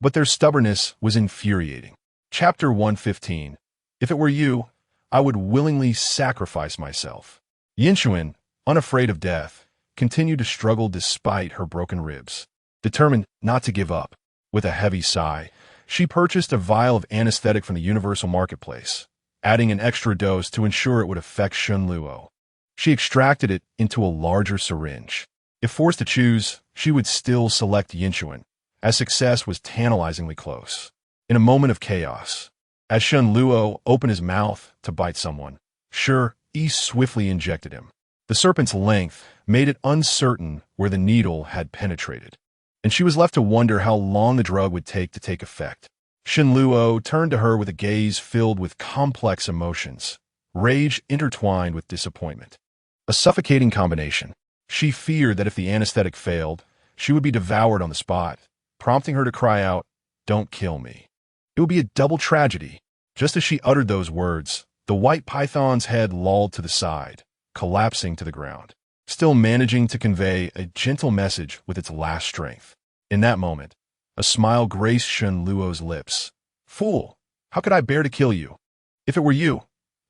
But their stubbornness was infuriating. Chapter 115. If it were you, I would willingly sacrifice myself. Yinchuan, unafraid of death, continued to struggle despite her broken ribs. Determined not to give up, with a heavy sigh, she purchased a vial of anesthetic from the universal marketplace, adding an extra dose to ensure it would affect Shenluo. She extracted it into a larger syringe. If forced to choose, she would still select Yinchuan, as success was tantalizingly close. In a moment of chaos, as Shenluo opened his mouth to bite someone, Shi Yi swiftly injected him. The serpent's length made it uncertain where the needle had penetrated, and she was left to wonder how long the drug would take to take effect. Shenluo turned to her with a gaze filled with complex emotions, rage intertwined with disappointment. A suffocating combination. She feared that if the anesthetic failed, she would be devoured on the spot, prompting her to cry out, "Don't kill me." It would be a double tragedy. Just as she uttered those words, the white python's head lolled to the side, collapsing to the ground, still managing to convey a gentle message with its last strength. In that moment, a smile graced Shenluo's lips. "Fool, how could I bear to kill you? If it were you,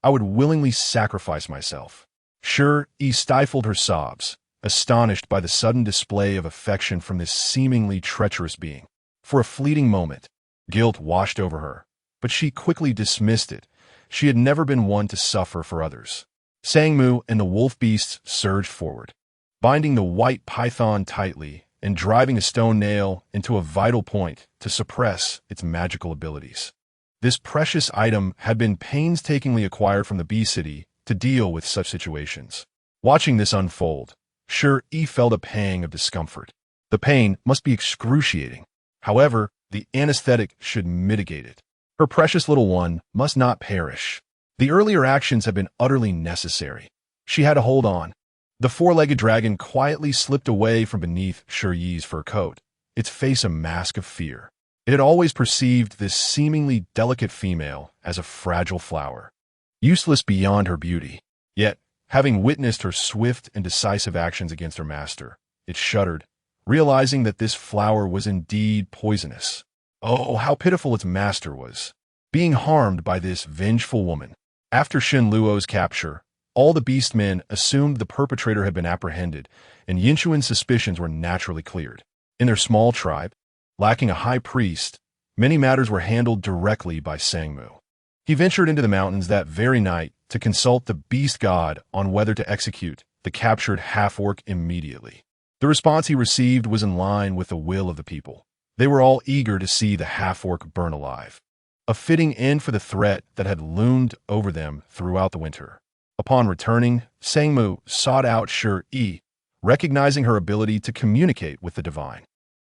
I would willingly sacrifice myself." Shi Yi stifled her sobs, astonished by the sudden display of affection from this seemingly treacherous being. For a fleeting moment, guilt washed over her, but she quickly dismissed it. She had never been one to suffer for others. Sangmu and the wolf beasts surged forward, binding the white python tightly and driving a stone nail into a vital point to suppress its magical abilities. This precious item had been painstakingly acquired from the Bee City to deal with such situations. Watching this unfold, Shi Yi felt a pang of discomfort. The pain must be excruciating. However, the anesthetic should mitigate it. Her precious little one must not perish. The earlier actions had been utterly necessary. She had to hold on. The four-legged dragon quietly slipped away from beneath Shi Yi's fur coat, its face a mask of fear. It had always perceived this seemingly delicate female as a fragile flower, useless beyond her beauty. Yet, having witnessed her swift and decisive actions against her master, it shuddered, realizing that this flower was indeed poisonous. Oh, how pitiful its master was, being harmed by this vengeful woman. After Shenluo's capture, all the beastmen assumed the perpetrator had been apprehended, and Yinchuan's suspicions were naturally cleared. In their small tribe, lacking a high priest, many matters were handled directly by Sangmu. He ventured into the mountains that very night to consult the beast god on whether to execute the captured half-orc immediately. The response he received was in line with the will of the people. They were all eager to see the half-orc burn alive, a fitting end for the threat that had loomed over them throughout the winter. Upon returning, Sangmu sought out Shi Yi, recognizing her ability to communicate with the divine.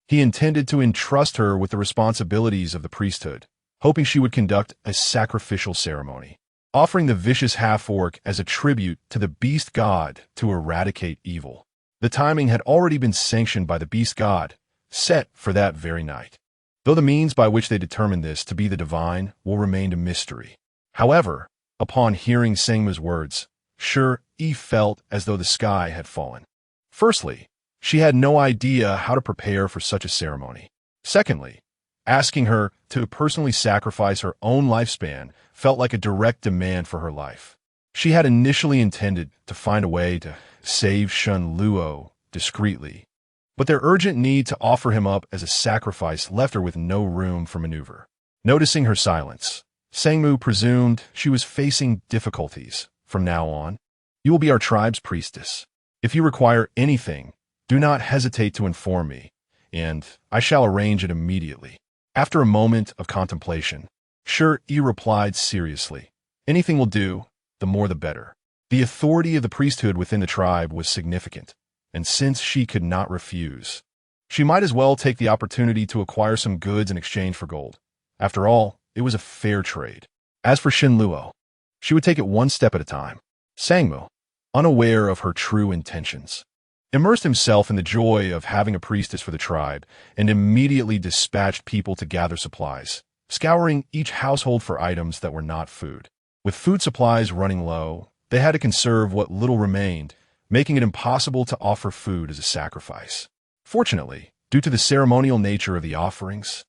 He intended to entrust her with the responsibilities of the priesthood, hoping she would conduct a sacrificial ceremony, offering the vicious half-orc as a tribute to the beast god to eradicate evil. The timing had already been sanctioned by the beast god, set for that very night, though the means by which they determined this to be the divine will remain a mystery. However, upon hearing Sangmu's words, Shi Yi felt as though the sky had fallen. Firstly, she had no idea how to prepare for such a ceremony. Secondly, asking her to personally sacrifice her own lifespan felt like a direct demand for her life. She had initially intended to find a way to save Shen Luo discreetly, but their urgent need to offer him up as a sacrifice left her with no room for maneuver. Noticing her silence, Sangmu presumed she was facing difficulties. From now on, you will be our tribe's priestess. If you require anything, do not hesitate to inform me, and I shall arrange it immediately. After a moment of contemplation, Shi Yi replied seriously, anything will do, the more the better. The authority of the priesthood within the tribe was significant, and since she could not refuse, she might as well take the opportunity to acquire some goods in exchange for gold. After all, it was a fair trade. As for Shen Luo, she would take it one step at a time. Sangmu, unaware of her true intentions, immersed himself in the joy of having a priestess for the tribe and immediately dispatched people to gather supplies, scouring each household for items that were not food. With food supplies running low, they had to conserve what little remained, making it impossible to offer food as a sacrifice. Fortunately, due to the ceremonial nature of the offerings,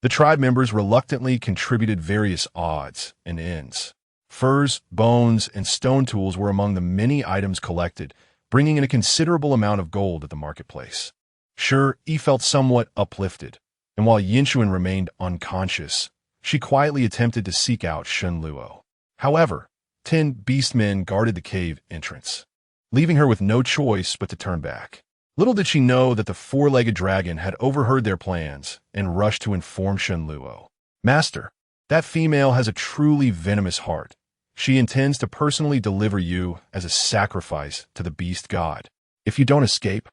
the tribe members reluctantly contributed various odds and ends. Furs, bones, and stone tools were among the many items collected, bringing in a considerable amount of gold at the marketplace. Shi Yi felt somewhat uplifted, and while Yinchuan remained unconscious, she quietly attempted to seek out Shen Luo. However, 10 beastmen guarded the cave entrance, leaving her with no choice but to turn back. Little did she know that the four-legged dragon had overheard their plans and rushed to inform Shen Luo. Master, that female has a truly venomous heart. She intends to personally deliver you as a sacrifice to the beast god. If you don't escape,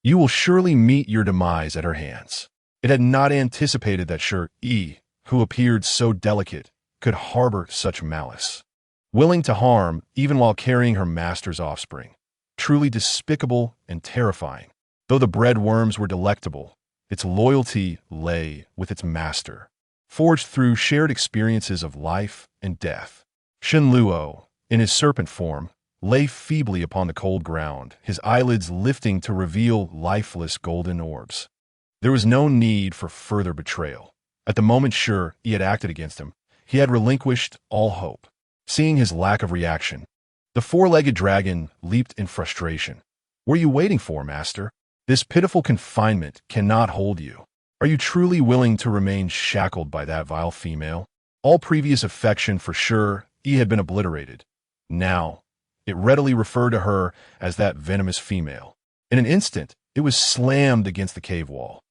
you will surely meet your demise at her hands. It had not anticipated that Shi Yi, who appeared so delicate, could harbor such malice. Willing to harm even while carrying her master's offspring. Truly despicable and terrifying. Though the bread worms were delectable, its loyalty lay with its master, forged through shared experiences of life and death. Shen Luo, in his serpent form, lay feebly upon the cold ground, his eyelids lifting to reveal lifeless golden orbs. There was no need for further betrayal. At the moment Shi Yi had acted against him, he had relinquished all hope. Seeing his lack of reaction, the four-legged dragon leaped in frustration. What are you waiting for, master? This pitiful confinement cannot hold you. Are you truly willing to remain shackled by that vile female? All previous affection for Shi Yi had been obliterated. Now, it readily referred to her as that venomous female. In an instant, it was slammed against the cave wall.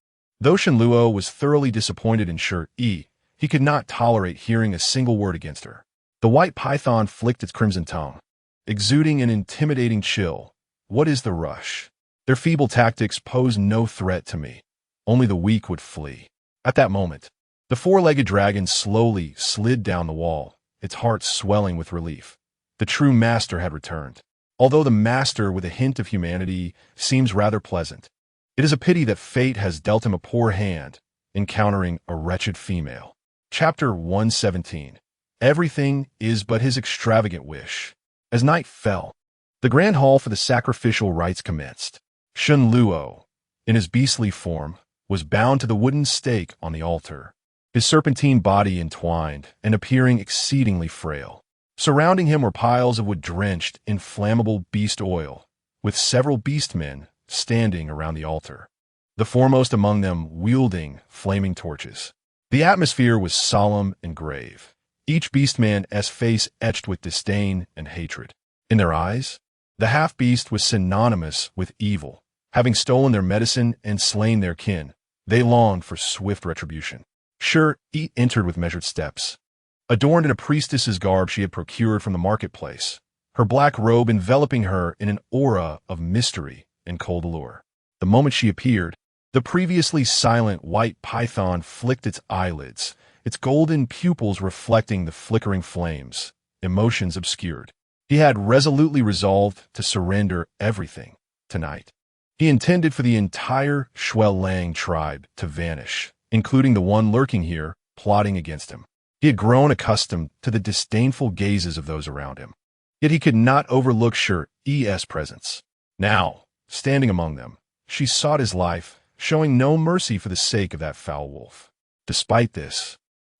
Though Shen Luo was thoroughly disappointed in Shi Yi, he could not tolerate hearing a single word against her. The white python flicked its crimson tongue, exuding an intimidating chill. What is the rush? Their feeble tactics pose no threat to me. Only the weak would flee. At that moment, the four-legged dragon slowly slid down the wall, its heart swelling with relief. The true master had returned. Although the master with a hint of humanity seems rather pleasant, it is a pity that fate has dealt him a poor hand, encountering a wretched female. Chapter 117. Everything is but his extravagant wish. As night fell, the grand hall for the sacrificial rites commenced. Shen Luo, in his beastly form, was bound to the wooden stake on the altar, his serpentine body entwined and appearing exceedingly frail. Surrounding him were piles of wood drenched in flammable beast oil, with several beastmen standing around the altar, the foremost among them wielding flaming torches. The atmosphere was solemn and grave, each beastman's face etched with disdain and hatred. In their eyes, the half-beast was synonymous with evil. Having stolen their medicine and slain their kin, they longed for swift retribution. Shi Yi entered with measured steps. Adorned in a priestess's garb she had procured from the marketplace, her black robe enveloping her in an aura of mystery and cold allure. The moment she appeared, the previously silent white python flicked its eyelids, its golden pupils reflecting the flickering flames, emotions obscured. He had resolutely resolved to surrender everything tonight. He intended for the entire Shuelang tribe to vanish, including the one lurking here, plotting against him. He had grown accustomed to the disdainful gazes of those around him. Yet he could not overlook Shi Yi's presence. Now, standing among them, she sought his life, showing no mercy for the sake of that foul wolf. Despite this,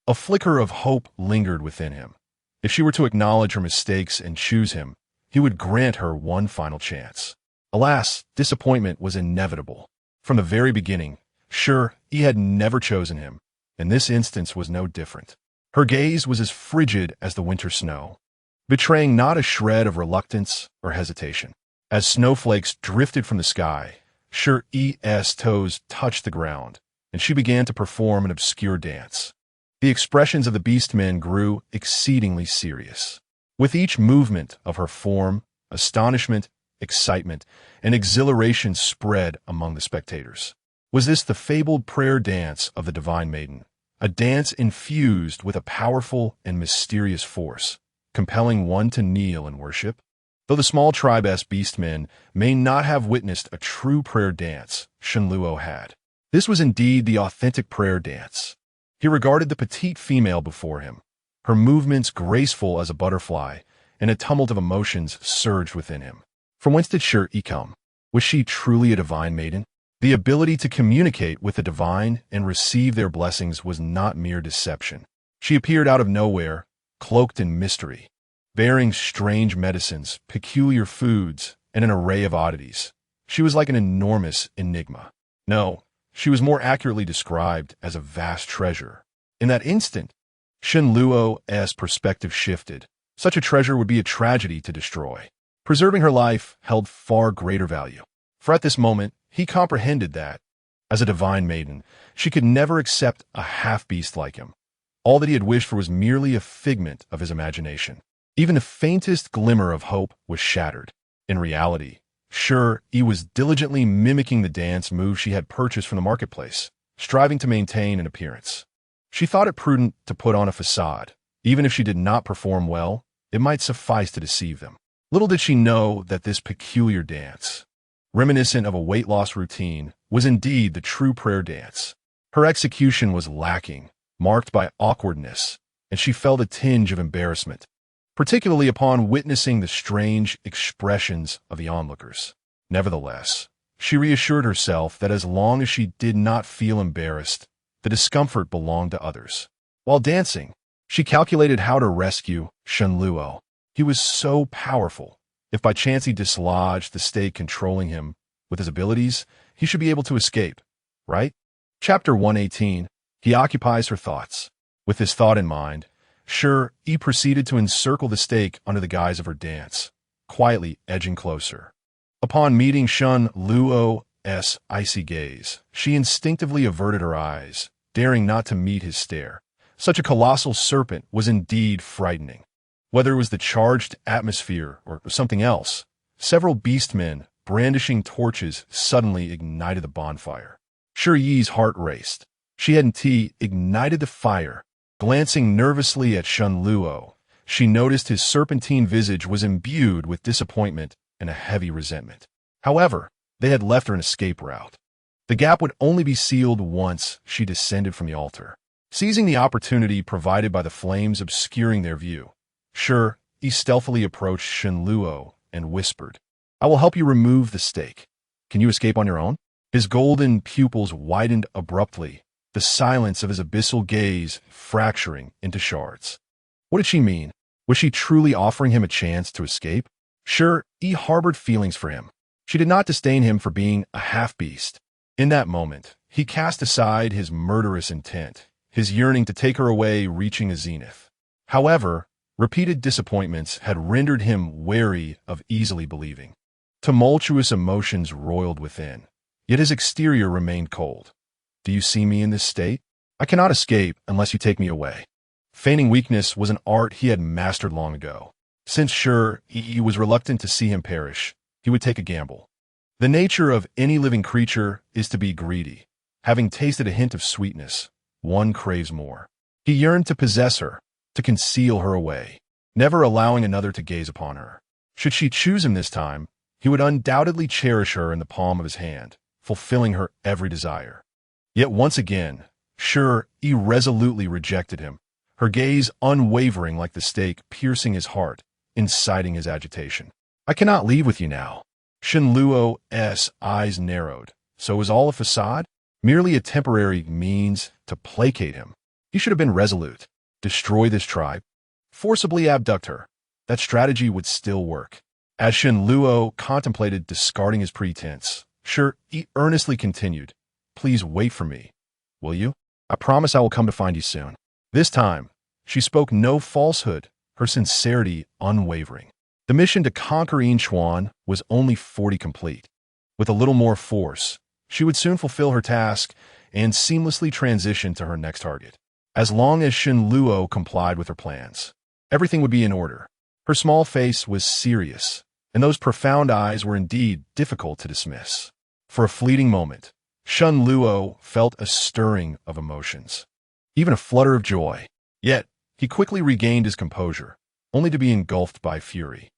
a flicker of hope lingered within him. If she were to acknowledge her mistakes and choose him, he would grant her one final chance. Alas, disappointment was inevitable. From the very beginning, Shi Yi had never chosen him, and this instance was no different. Her gaze was as frigid as the winter snow, betraying not a shred of reluctance or hesitation. As snowflakes drifted from the sky, Shi Yi's toes touched the ground, and she began to perform an obscure dance. The expressions of the beastmen grew exceedingly serious. With each movement of her form, astonishment, excitement, and exhilaration spread among the spectators. Was this the fabled prayer dance of the divine maiden? A dance infused with a powerful and mysterious force, compelling one to kneel and worship? Though the small tribe-s beastmen may not have witnessed a true prayer dance, Shenluo had. This was indeed the authentic prayer dance. He regarded the petite female before him, her movements graceful as a butterfly, and a tumult of emotions surged within him. From whence did Shi Yi come? Was she truly a divine maiden? The ability to communicate with the divine and receive their blessings was not mere deception. She appeared out of nowhere, cloaked in mystery, bearing strange medicines, peculiar foods, and an array of oddities. She was like an enormous enigma. No, she was more accurately described as a vast treasure. In that instant, Shenluo's perspective shifted. Such a treasure would be a tragedy to destroy. Preserving her life held far greater value. For at this moment, he comprehended that, as a divine maiden, she could never accept a half-beast like him. All that he had wished for was merely a figment of his imagination. Even the faintest glimmer of hope was shattered. In reality, Shi Yi was diligently mimicking the dance move she had purchased from the marketplace, striving to maintain an appearance. She thought it prudent to put on a facade. Even if she did not perform well, it might suffice to deceive them. Little did she know that this peculiar dance, reminiscent of a weight loss routine, was indeed the true prayer dance. Her execution was lacking, marked by awkwardness, and she felt a tinge of embarrassment, particularly upon witnessing the strange expressions of the onlookers. Nevertheless, she reassured herself that as long as she did not feel embarrassed, the discomfort belonged to others. While dancing, she calculated how to rescue Shenluo. He was so powerful. If by chance he dislodged the stake controlling him with his abilities, he should be able to escape, right? Chapter 118. He occupies her thoughts. With this thought in mind, Shi Yi proceeded to encircle the stake under the guise of her dance, quietly edging closer. Upon meeting Shenluo's icy gaze, she instinctively averted her eyes, daring not to meet his stare. Such a colossal serpent was indeed frightening. Whether it was the charged atmosphere or something else, several beastmen, brandishing torches, suddenly ignited the bonfire. Shi Yi's heart raced. She had ignited the fire. Glancing nervously at Shenluo, she noticed his serpentine visage was imbued with disappointment and a heavy resentment. However, they had left her an escape route. The gap would only be sealed once she descended from the altar. Seizing the opportunity provided by the flames obscuring their view, Shi Yi stealthily approached Shenluo and whispered, "I will help you remove the stake. Can you escape on your own?" His golden pupils widened abruptly, the silence of his abyssal gaze fracturing into shards. What did she mean? Was she truly offering him a chance to escape? Shi Yi harbored feelings for him. She did not disdain him for being a half-beast. In that moment, he cast aside his murderous intent, his yearning to take her away reaching a zenith. However, repeated disappointments had rendered him wary of easily believing. Tumultuous emotions roiled within, yet his exterior remained cold. "Do you see me in this state? I cannot escape unless you take me away." Feigning weakness was an art he had mastered long ago. Since Shi Yi was reluctant to see him perish, he would take a gamble. The nature of any living creature is to be greedy. Having tasted a hint of sweetness, one craves more. He yearned to possess her, to conceal her away, never allowing another to gaze upon her. Should she choose him this time, he would undoubtedly cherish her in the palm of his hand, fulfilling her every desire. Yet once again, Shi Yi resolutely rejected him, her gaze unwavering like the stake piercing his heart, inciting his agitation. "I cannot leave with you now." Shenluo's eyes narrowed. So was all a facade? Merely a temporary means to placate him? He should have been resolute. Destroy this tribe. Forcibly abduct her. That strategy would still work. As Shenluo contemplated discarding his pretense, he earnestly continued, "Please wait for me, will you? I promise I will come to find you soon." This time, she spoke no falsehood, her sincerity unwavering. The mission to conquer Yinchuan was only 40 complete. With a little more force, she would soon fulfill her task and seamlessly transition to her next target. As long as Shenluo complied with her plans, everything would be in order. Her small face was serious, and those profound eyes were indeed difficult to dismiss. For a fleeting moment, Shenluo felt a stirring of emotions, even a flutter of joy. Yet, he quickly regained his composure, only to be engulfed by fury.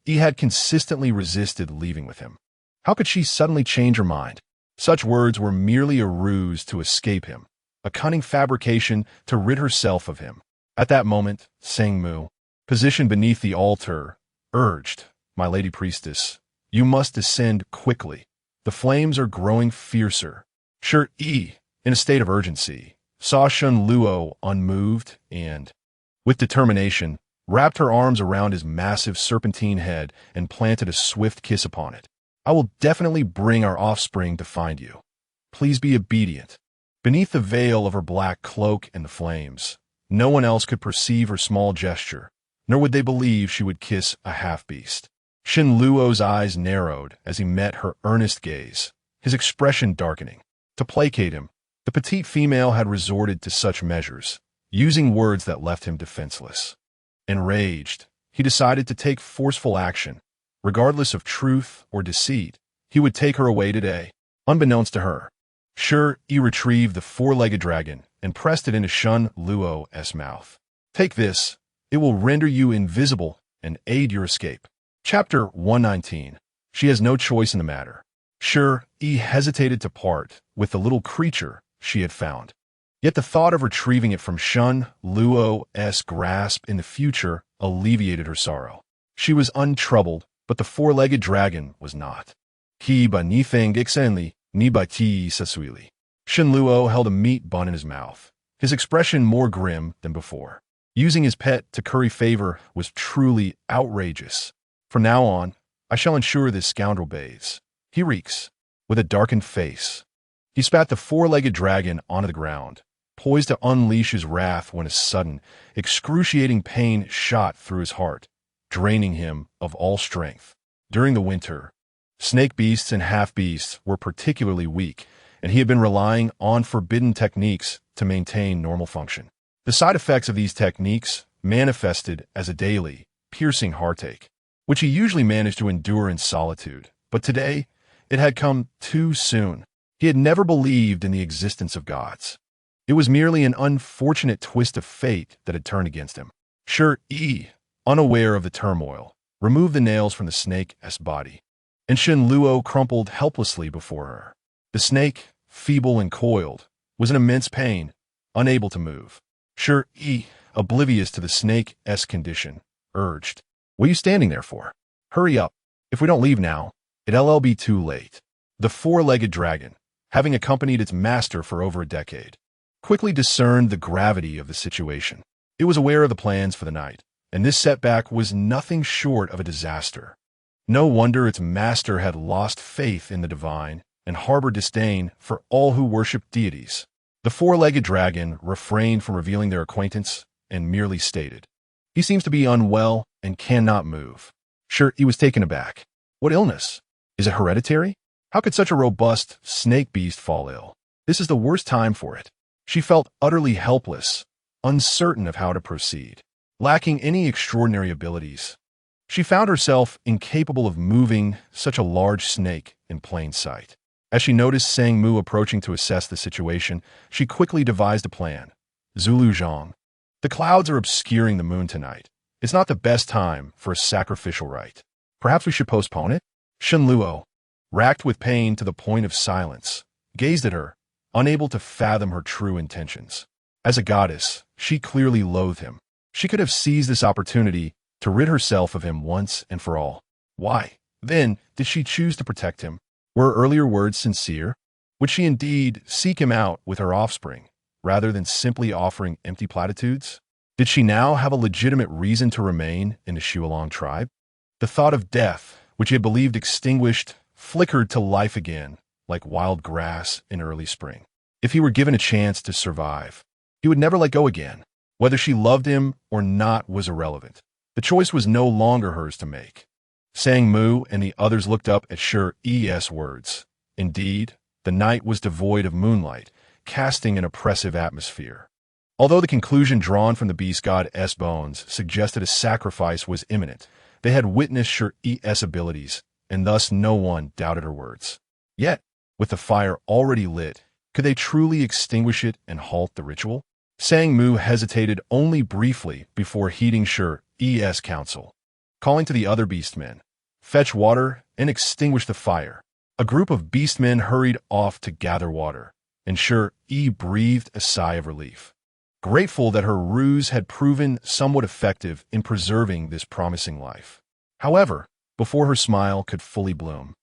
He had consistently resisted leaving with him. How could she suddenly change her mind? Such words were merely a ruse to escape him, a cunning fabrication to rid herself of him. At that moment, Sangmu, positioned beneath the altar, urged, "My lady priestess, you must descend quickly. The flames are growing fiercer." Shi Yi, in a state of urgency, saw Shenluo unmoved and, with determination, wrapped her arms around his massive serpentine head and planted a swift kiss upon it. "I will definitely bring our offspring to find you. Please be obedient." Beneath the veil of her black cloak and the flames, no one else could perceive her small gesture, nor would they believe she would kiss a half-beast. Shenluo's eyes narrowed as he met her earnest gaze, his expression darkening. To placate him, the petite female had resorted to such measures, using words that left him defenseless. Enraged, he decided to take forceful action. Regardless of truth or deceit, he would take her away today. Unbeknownst to her, Shi retrieved the four-legged dragon and pressed it into Shenluo's mouth. "Take this. It will render you invisible and aid your escape." Chapter 119. She has no choice in the matter. Shi hesitated to part with the little creature she had found. Yet the thought of retrieving it from Shenluo's grasp in the future alleviated her sorrow. She was untroubled, but the four-legged dragon was not. "Kiba ni thing ixenli, ni ba ti sasuili." Shenluo held a meat bun in his mouth, his expression more grim than before. Using his pet to curry favor was truly outrageous. "From now on, I shall ensure this scoundrel bathes. He reeks." With a darkened face, he spat the four-legged dragon onto the ground, poised to unleash his wrath when a sudden, excruciating pain shot through his heart, draining him of all strength. During the winter, snake beasts and half-beasts were particularly weak, and he had been relying on forbidden techniques to maintain normal function. The side effects of these techniques manifested as a daily, piercing heartache, which he usually managed to endure in solitude, but today it had come too soon. He had never believed in the existence of gods. It was merely an unfortunate twist of fate that had turned against him. Yi, unaware of the turmoil, removed the nails from the snake's body, and Shenluo crumpled helplessly before her. The snake, feeble and coiled, was in immense pain, unable to move. Yi, oblivious to the snake's condition, urged, "What are you standing there for? Hurry up. If we don't leave now, it'll be too late." The four-legged dragon, having accompanied its master for over a decade, quickly discerned the gravity of the situation. It was aware of the plans for the night, and this setback was nothing short of a disaster. No wonder its master had lost faith in the divine and harbored disdain for all who worshiped deities. The four-legged dragon refrained from revealing their acquaintance and merely stated, "He seems to be unwell and cannot move." He was taken aback. What illness? Is it hereditary? How could such a robust snake beast fall ill? This is the worst time for it. She felt utterly helpless, uncertain of how to proceed. Lacking any extraordinary abilities, she found herself incapable of moving such a large snake in plain sight. As she noticed Sangmu approaching to assess the situation, she quickly devised a plan. "Zulu Zhang, the clouds are obscuring the moon tonight. It's not the best time for a sacrificial rite. Perhaps we should postpone it?" Shenluo, racked with pain to the point of silence, gazed at her, unable to fathom her true intentions. As a goddess, she clearly loathed him. She could have seized this opportunity to rid herself of him once and for all. Why, then, did she choose to protect him? Were her earlier words sincere? Would she indeed seek him out with her offspring, rather than simply offering empty platitudes? Did she now have a legitimate reason to remain in the Shualong tribe? The thought of death, which he had believed extinguished, flickered to life again, like wild grass in early spring. If he were given a chance to survive, he would never let go again. Whether she loved him or not was irrelevant. The choice was no longer hers to make. Sang Mu and the others looked up at Shi Yi's words. Indeed, the night was devoid of moonlight, casting an oppressive atmosphere. Although the conclusion drawn from the beast god's bones suggested a sacrifice was imminent, they had witnessed Shi Yi's abilities, and thus no one doubted her words. Yet, with the fire already lit, could they truly extinguish it and halt the ritual? Sang Mu hesitated only briefly before heeding Shi Yi's counsel. Calling to the other beastmen, "Fetch water and extinguish the fire." A group of beastmen hurried off to gather water, and Shi Yi breathed a sigh of relief, grateful that her ruse had proven somewhat effective in preserving this promising life. However, before her smile could fully bloom,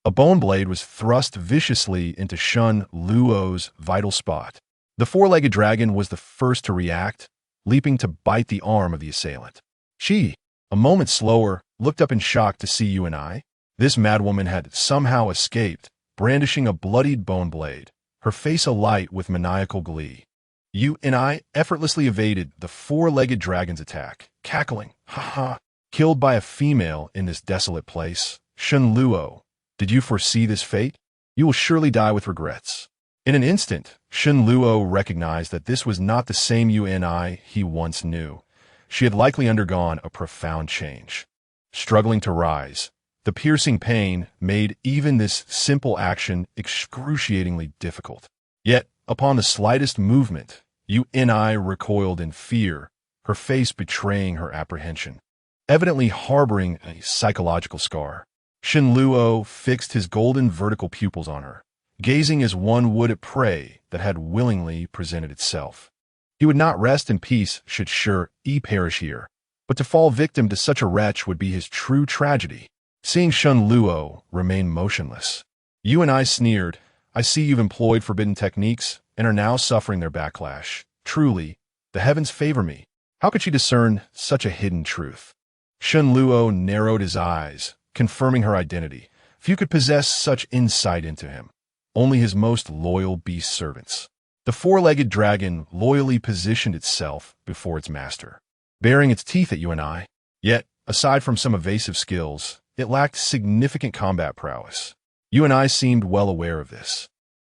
a bone blade was thrust viciously into Shun Luo's vital spot. The four-legged dragon was the first to react, leaping to bite the arm of the assailant. She, a moment slower, looked up in shock to see you and I. This madwoman had somehow escaped, brandishing a bloodied bone blade, her face alight with maniacal glee. You and I effortlessly evaded the four-legged dragon's attack, cackling, "Ha ha!" Killed by a female in this desolate place. Shun Luo, did you foresee this fate? You will surely die with regrets. In an instant, Shun Luo recognized that this was not the same you and I he once knew. She had likely undergone a profound change. Struggling to rise, the piercing pain made even this simple action excruciatingly difficult. Yet, upon the slightest movement, you and I recoiled in fear, her face betraying her apprehension. Evidently harboring a psychological scar, Shun Luo fixed his golden vertical pupils on her, gazing as one would at prey that had willingly presented itself. He would not rest in peace should Shi Yi perish here, but to fall victim to such a wretch would be his true tragedy. Seeing Shun Luo remain motionless, you and I sneered. "I see you've employed forbidden techniques and are now suffering their backlash. Truly, the heavens favor me." How could she discern such a hidden truth? Shun Luo narrowed his eyes, confirming her identity. Few could possess such insight into him. Only his most loyal beast servants. The four-legged dragon loyally positioned itself before its master, baring its teeth at you and I. Yet, aside from some evasive skills, it lacked significant combat prowess. You and I seemed well aware of this.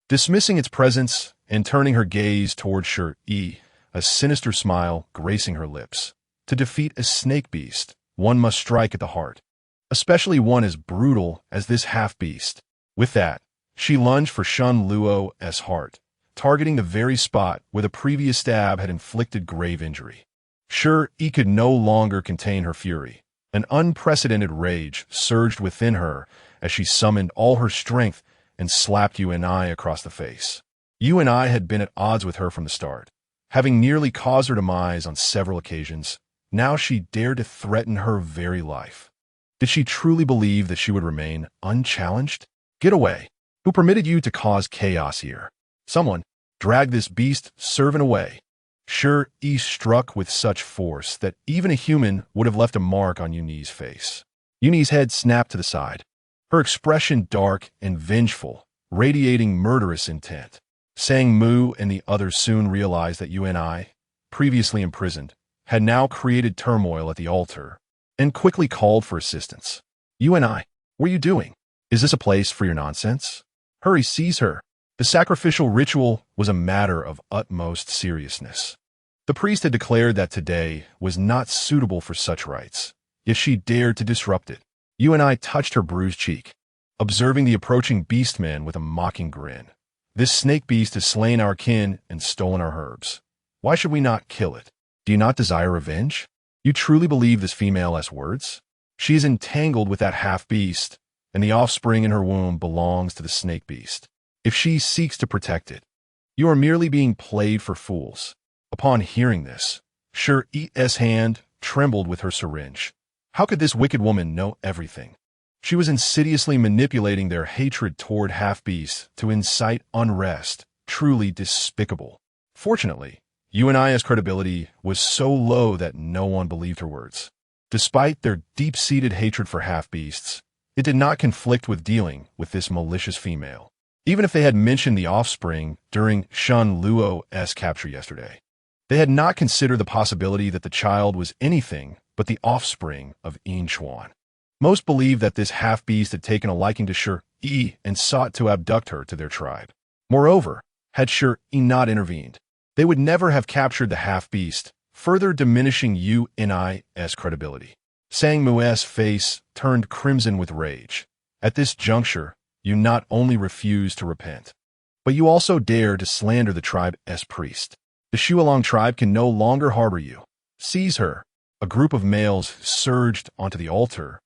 Dismissing its presence and turning her gaze toward Shi Yi, a sinister smile gracing her lips. To defeat a snake beast, one must strike at the heart, especially one as brutal as this half-beast. With that, she lunged for Shun Luo's heart, targeting the very spot where the previous stab had inflicted grave injury. Shi Yi could no longer contain her fury. An unprecedented rage surged within her as she summoned all her strength and slapped you and I across the face. You and I had been at odds with her from the start. Having nearly caused her demise on several occasions, now she dared to threaten her very life. Did she truly believe that she would remain unchallenged? Get away. Who permitted you to cause chaos here? Someone, drag this beast servant away. Shi Yi struck with such force that even a human would have left a mark on Yuni's face. Yuni's head snapped to the side, her expression dark and vengeful, radiating murderous intent. Sang Mu and the others soon realized that you and I, previously imprisoned, had now created turmoil at the altar, and quickly called for assistance. You and I, what are you doing? Is this a place for your nonsense? Hurry, seize her. The sacrificial ritual was a matter of utmost seriousness. The priest had declared that today was not suitable for such rites, yet she dared to disrupt it. You and I touched her bruised cheek, observing the approaching beastman with a mocking grin. This snake beast has slain our kin and stolen our herbs. Why should we not kill it? Do you not desire revenge? You truly believe this female's words? She is entangled with that half-beast, and the offspring in her womb belongs to the snake beast. If she seeks to protect it, you are merely being played for fools. Upon hearing this, Shi Yi's hand trembled with her syringe. How could this wicked woman know everything? She was insidiously manipulating their hatred toward half-beasts to incite unrest, truly despicable. Fortunately, Yuani's credibility was so low that no one believed her words. Despite their deep-seated hatred for half-beasts, it did not conflict with dealing with this malicious female, even if they had mentioned the offspring during Shen Luo's capture yesterday. They had not considered the possibility that the child was anything but the offspring of Yin Chuan. Most believed that this half-beast had taken a liking to Shi Yi and sought to abduct her to their tribe. Moreover, had Shi Yi not intervened, they would never have captured the half-beast, further diminishing Yuani's credibility. Sang Mu's face turned crimson with rage. At this juncture, you not only refuse to repent, but you also dare to slander the tribe's priest. The Shualong tribe can no longer harbor you. Seize her. A group of males surged onto the altar,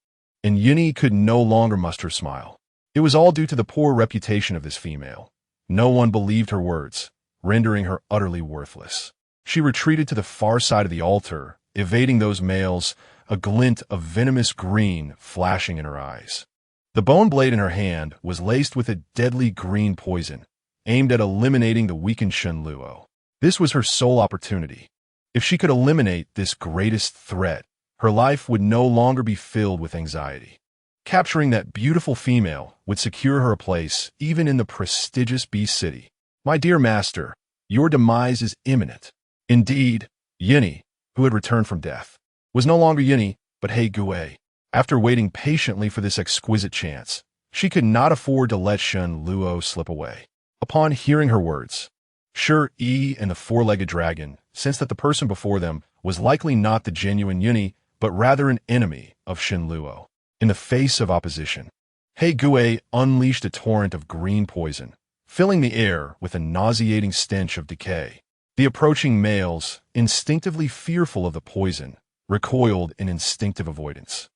and Yuni could no longer muster a smile. It was all due to the poor reputation of this female. No one believed her words, rendering her utterly worthless. She retreated to the far side of the altar, evading those males, a glint of venomous green flashing in her eyes. The bone blade in her hand was laced with a deadly green poison, aimed at eliminating the weakened Shen Luo. This was her sole opportunity. If she could eliminate this greatest threat, her life would no longer be filled with anxiety. Capturing that beautiful female would secure her a place even in the prestigious Beast City. My dear master, your demise is imminent. Indeed, Yuni, who had returned from death, was no longer Yuni, but He Gui. After waiting patiently for this exquisite chance, she could not afford to let Shen Luo slip away. Upon hearing her words, Shi Yi and the four-legged dragon sensed that the person before them was likely not the genuine Yuni, but rather an enemy of Shen Luo. In the face of opposition, He Gui unleashed a torrent of green poison, filling the air with a nauseating stench of decay. The approaching males, instinctively fearful of the poison, recoiled in instinctive avoidance,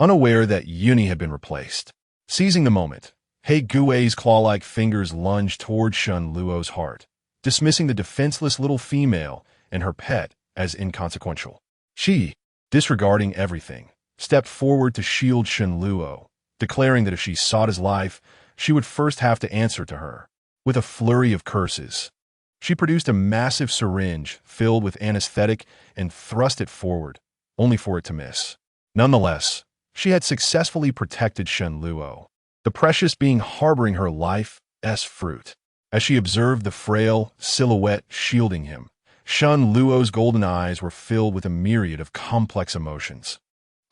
unaware that Yuni had been replaced. Seizing the moment, He Gui's claw-like fingers lunged toward Shen Luo's heart, dismissing the defenseless little female and her pet as inconsequential. She, disregarding everything, stepped forward to shield Shen Luo, declaring that if she sought his life, she would first have to answer to her. With a flurry of curses, she produced a massive syringe filled with anesthetic and thrust it forward, only for it to miss. Nonetheless, she had successfully protected Shen Luo, the precious being harboring her life's fruit. As she observed the frail silhouette shielding him, Shen Luo's golden eyes were filled with a myriad of complex emotions.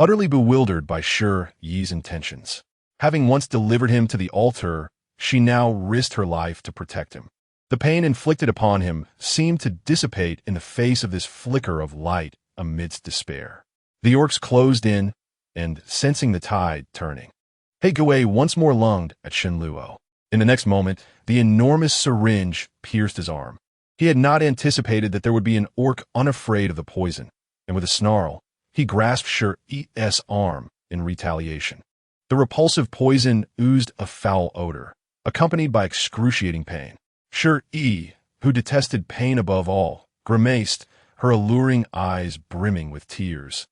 Utterly bewildered by Shi Yi's intentions, having once delivered him to the altar, she now risked her life to protect him. The pain inflicted upon him seemed to dissipate in the face of this flicker of light amidst despair. The orcs closed in, and, sensing the tide turning, He Gui once more lunged at Shen Luo. In the next moment, the enormous syringe pierced his arm. He had not anticipated that there would be an orc unafraid of the poison, and with a snarl, he grasped Shi Yi's arm in retaliation. The repulsive poison oozed a foul odor, accompanied by excruciating pain. Shi Yi, who detested pain above all, grimaced, her alluring eyes brimming with tears.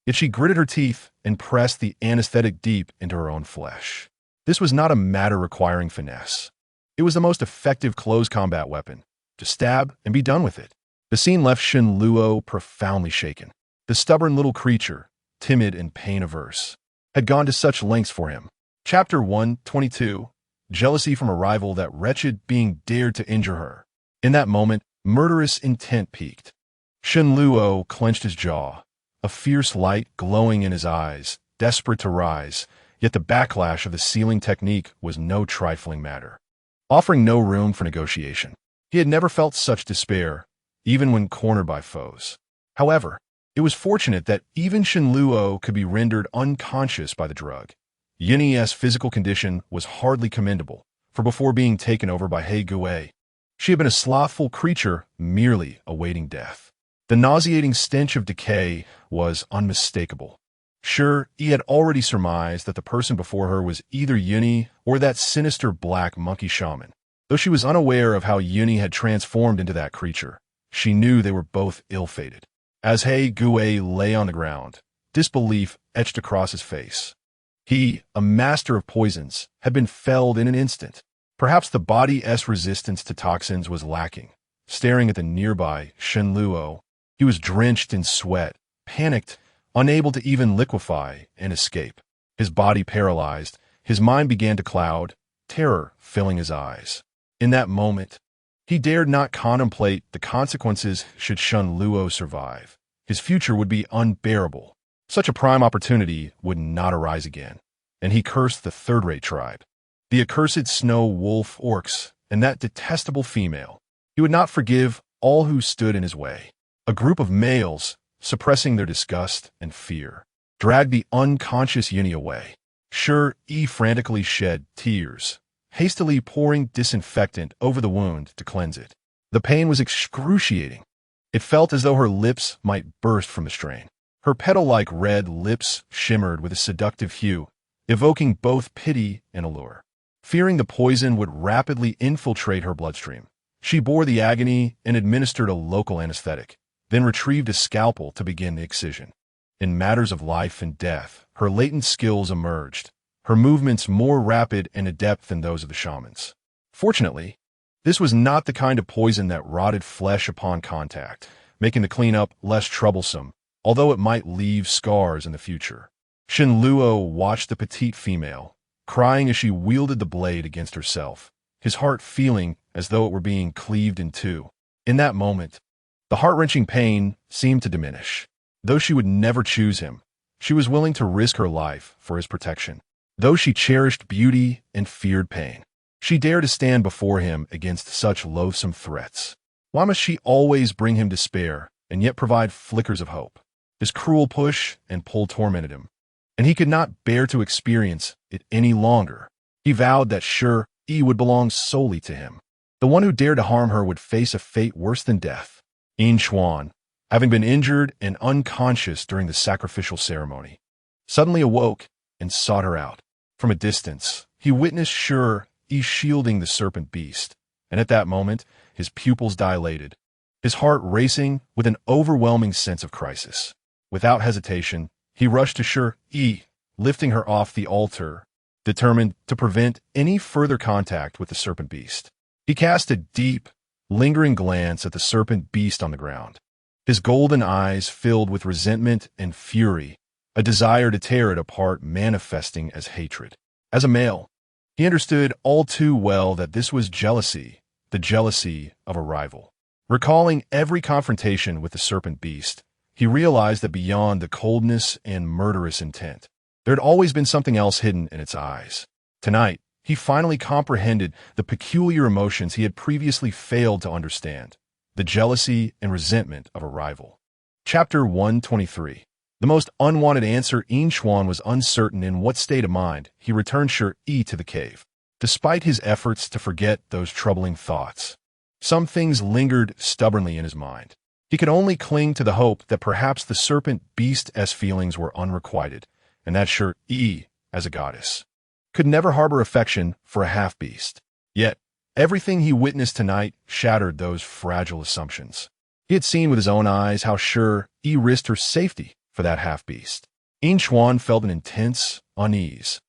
Yet she gritted her teeth and pressed the anesthetic deep into her own flesh. This was not a matter requiring finesse. It was the most effective close combat weapon. To stab and be done with it. The scene left Shen Luo profoundly shaken. The stubborn little creature, timid and pain-averse, had gone to such lengths for him. Chapter 122. Jealousy from a rival, that wretched being dared to injure her. In that moment, murderous intent peaked. Shen Luo clenched his jaw, a fierce light glowing in his eyes, desperate to rise, yet the backlash of the sealing technique was no trifling matter, offering no room for negotiation. He had never felt such despair, even when cornered by foes. However, it was fortunate that even Shen Luo could be rendered unconscious by the drug. Yuni's physical condition was hardly commendable, for before being taken over by He Gui, she had been a slothful creature merely awaiting death. The nauseating stench of decay was unmistakable. Sure, he had already surmised that the person before her was either Yuni or that sinister black monkey shaman. Though she was unaware of how Yuni had transformed into that creature, she knew they were both ill-fated. As He Gui lay on the ground, disbelief etched across his face. He, a master of poisons, had been felled in an instant. Perhaps the body's resistance to toxins was lacking. Staring at the nearby Shenluo, he was drenched in sweat, panicked, unable to even liquefy and escape. His body paralyzed, his mind began to cloud, terror filling his eyes. In that moment, he dared not contemplate the consequences should Shenluo survive. His future would be unbearable. Such a prime opportunity would not arise again. And he cursed the third-rate tribe, the accursed snow wolf orcs, and that detestable female. He would not forgive all who stood in his way. A group of males, suppressing their disgust and fear, dragged the unconscious Yuni away. Shi Yi frantically shed tears, hastily pouring disinfectant over the wound to cleanse it. The pain was excruciating. It felt as though her lips might burst from the strain. Her petal-like red lips shimmered with a seductive hue, evoking both pity and allure. Fearing the poison would rapidly infiltrate her bloodstream, she bore the agony and administered a local anesthetic, then retrieved a scalpel to begin the excision. In matters of life and death, her latent skills emerged, her movements more rapid and adept than those of the shamans. Fortunately, this was not the kind of poison that rotted flesh upon contact, making the cleanup less troublesome, although it might leave scars in the future. Shenluo watched the petite female, crying as she wielded the blade against herself, his heart feeling as though it were being cleaved in two. In that moment, the heart-wrenching pain seemed to diminish. Though she would never choose him, she was willing to risk her life for his protection. Though she cherished beauty and feared pain, she dared to stand before him against such loathsome threats. Why must she always bring him despair and yet provide flickers of hope? His cruel push and pull tormented him, and he could not bear to experience it any longer. He vowed that Shi Yi would belong solely to him. The one who dared to harm her would face a fate worse than death. Xuan, having been injured and unconscious during the sacrificial ceremony, suddenly awoke and sought her out. From a distance, he witnessed Shi Yi shielding the serpent beast, and at that moment, his pupils dilated, his heart racing with an overwhelming sense of crisis. Without hesitation, he rushed to Shi Yi, lifting her off the altar, determined to prevent any further contact with the serpent beast. He cast a deep, lingering glance at the serpent beast on the ground, his golden eyes filled with resentment and fury, a desire to tear it apart manifesting as hatred. As a male, he understood all too well that this was jealousy, the jealousy of a rival. Recalling every confrontation with the serpent beast, he realized that beyond the coldness and murderous intent, there had always been something else hidden in its eyes. Tonight, he finally comprehended the peculiar emotions he had previously failed to understand, the jealousy and resentment of a rival. Chapter 123. The most unwanted answer. Xuan was uncertain in what state of mind he returned Shi Yi to the cave. Despite his efforts to forget those troubling thoughts, some things lingered stubbornly in his mind. He could only cling to the hope that perhaps the serpent beast's feelings were unrequited, and that Shi Yi, as a goddess, could never harbor affection for a half-beast. Yet, everything he witnessed tonight shattered those fragile assumptions. He had seen with his own eyes how Shi Yi risked her safety for that half-beast. Xuan felt an intense unease,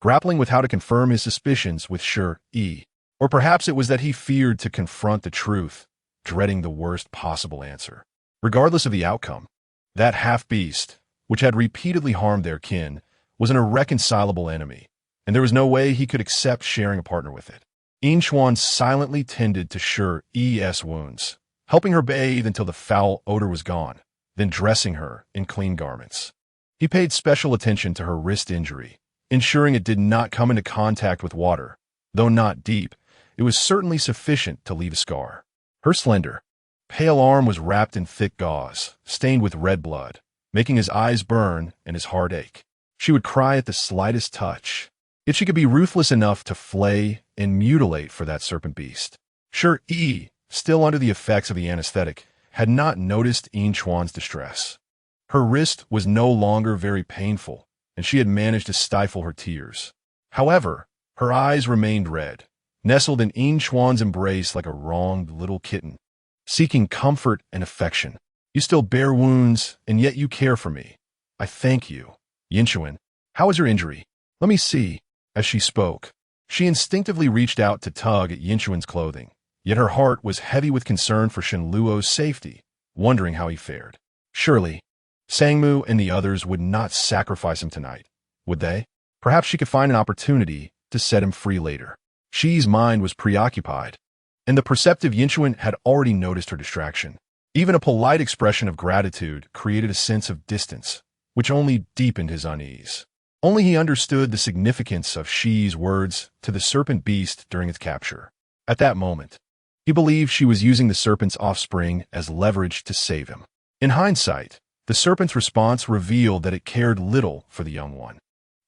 grappling with how to confirm his suspicions with Shi Yi. Or perhaps it was that he feared to confront the truth, dreading the worst possible answer. Regardless of the outcome, that half-beast, which had repeatedly harmed their kin, was an irreconcilable enemy, and there was no way he could accept sharing a partner with it. Xuan silently tended to Shi Yi's wounds, helping her bathe until the foul odor was gone, then dressing her in clean garments. He paid special attention to her wrist injury, ensuring it did not come into contact with water. Though not deep, it was certainly sufficient to leave a scar. Her slender, pale arm was wrapped in thick gauze, stained with red blood, making his eyes burn and his heart ache. She would cry at the slightest touch, yet she could be ruthless enough to flay and mutilate for that serpent beast. Shi Yi, still under the effects of the anesthetic, had not noticed Xuan's distress. Her wrist was no longer very painful, and she had managed to stifle her tears. However, her eyes remained red, nestled in Xuan's embrace like a wronged little kitten. seeking comfort and affection. You still bear wounds, and yet you care for me. I thank you. Yinchuan, how is your injury? Let me see. As she spoke, she instinctively reached out to tug at Yinchuan's clothing, yet her heart was heavy with concern for Shenluo's safety, wondering how he fared. Surely, Sangmu and the others would not sacrifice him tonight, would they? Perhaps she could find an opportunity to set him free later. Shi's mind was preoccupied, and the perceptive Yinchuan had already noticed her distraction. Even a polite expression of gratitude created a sense of distance, which only deepened his unease. Only he understood the significance of Shi's words to the serpent beast during its capture. At that moment, he believed she was using the serpent's offspring as leverage to save him. In hindsight, the serpent's response revealed that it cared little for the young one.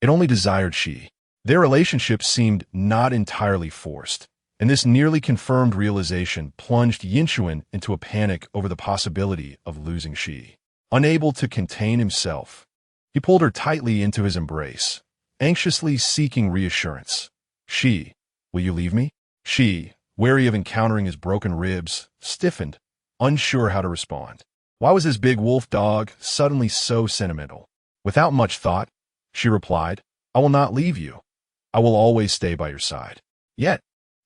It only desired Shi. Their relationship seemed not entirely forced, and this nearly confirmed realization plunged Yinchuan into a panic over the possibility of losing Shi. Unable to contain himself, he pulled her tightly into his embrace, anxiously seeking reassurance. Shi, will you leave me? Shi, wary of encountering his broken ribs, stiffened, unsure how to respond. Why was this big wolf dog suddenly so sentimental? Without much thought, she replied, I will not leave you. I will always stay by your side. Yet,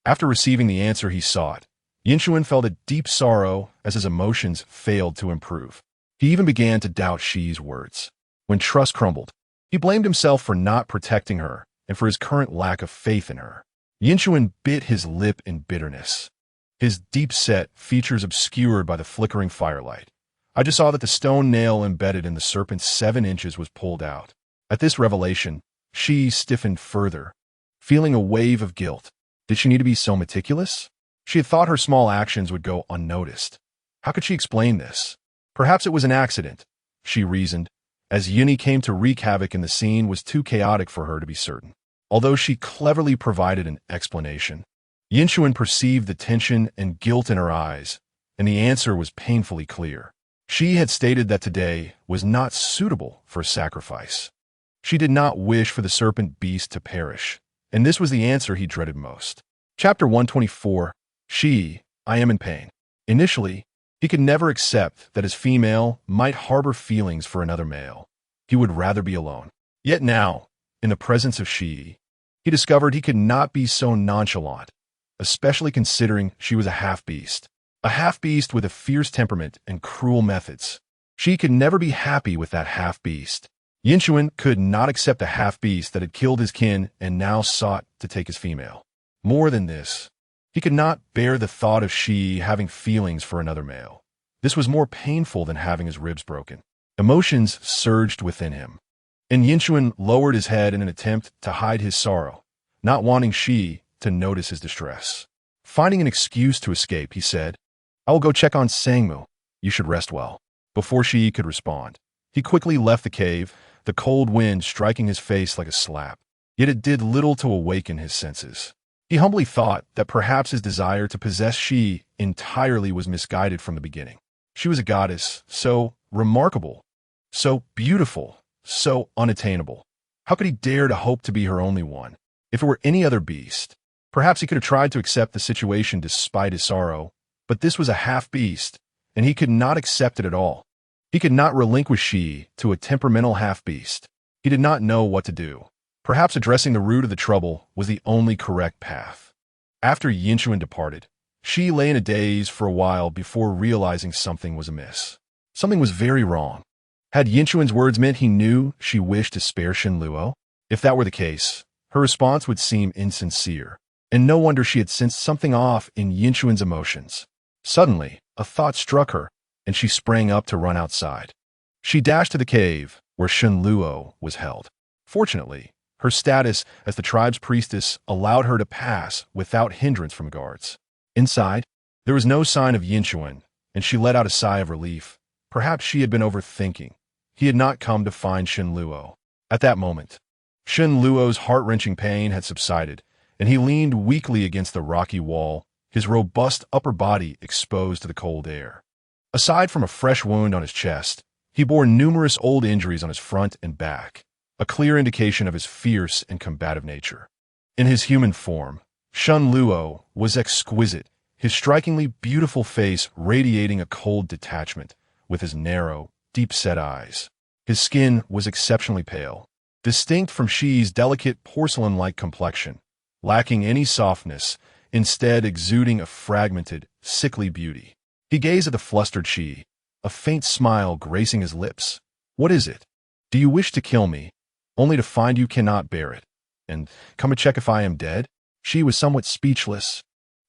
after receiving the answer he sought, Yinchuan felt a deep sorrow as his emotions failed to improve. He even began to doubt Shi's words. When trust crumbled, he blamed himself for not protecting her and for his current lack of faith in her. Yinchuan bit his lip in bitterness, his deep-set features obscured by the flickering firelight. I just saw that the stone nail embedded in the serpent's 7 inches was pulled out. At this revelation, Shi stiffened further, feeling a wave of guilt. Did she need to be so meticulous? She had thought her small actions would go unnoticed. How could she explain this? Perhaps it was an accident, she reasoned, as Yuni came to wreak havoc and the scene was too chaotic for her to be certain. Although she cleverly provided an explanation, Yinchuan perceived the tension and guilt in her eyes, and the answer was painfully clear. She had stated that today was not suitable for sacrifice. She did not wish for the serpent beast to perish, and this was the answer he dreaded most. Chapter 124, Shi Yi, I am in pain. Initially, he could never accept that his female might harbor feelings for another male. He would rather be alone. Yet now, in the presence of Shi Yi, he discovered he could not be so nonchalant, especially considering she was a half-beast. A half-beast with a fierce temperament and cruel methods. She could never be happy with that half-beast. Yinchuan could not accept the half-beast that had killed his kin and now sought to take his female. More than this, he could not bear the thought of Shi having feelings for another male. This was more painful than having his ribs broken. Emotions surged within him, and Yinchuan lowered his head in an attempt to hide his sorrow, not wanting Shi to notice his distress. Finding an excuse to escape, he said, I will go check on Sangmu. You should rest well. Before Shi could respond, he quickly left the cave, the cold wind striking his face like a slap. Yet it did little to awaken his senses. He humbly thought that perhaps his desire to possess Shi entirely was misguided from the beginning. She was a goddess, so remarkable, so beautiful, so unattainable. How could he dare to hope to be her only one? If it were any other beast, perhaps he could have tried to accept the situation despite his sorrow, but this was a half-beast, and he could not accept it at all. He could not relinquish Shi to a temperamental half-beast. He did not know what to do. Perhaps addressing the root of the trouble was the only correct path. After Yinchuan departed, Shi lay in a daze for a while before realizing something was amiss. Something was very wrong. Had Yinchuan's words meant he knew she wished to spare Shenluo? If that were the case, her response would seem insincere, and no wonder she had sensed something off in Yinchuan's emotions. Suddenly, a thought struck her, and she sprang up to run outside. She dashed to the cave, where Shenluo was held. Fortunately, her status as the tribe's priestess allowed her to pass without hindrance from guards. Inside, there was no sign of Yinchuan, and she let out a sigh of relief. Perhaps she had been overthinking. He had not come to find Shenluo. At that moment, Shenluo's heart-wrenching pain had subsided, and he leaned weakly against the rocky wall, his robust upper body exposed to the cold air. Aside from a fresh wound on his chest, he bore numerous old injuries on his front and back, a clear indication of his fierce and combative nature. In his human form, Shenluo was exquisite his strikingly beautiful face radiating a cold detachment with his narrow, deep-set eyes. His skin was exceptionally pale, distinct from Shi Yi's delicate porcelain-like complexion, lacking any softness, instead exuding a fragmented, sickly beauty. He gazed at the flustered Shi Yi, a faint smile gracing his lips. "What is it? Do you wish to kill me, only to find you cannot bear it? And come and check if I am dead?" She was somewhat speechless,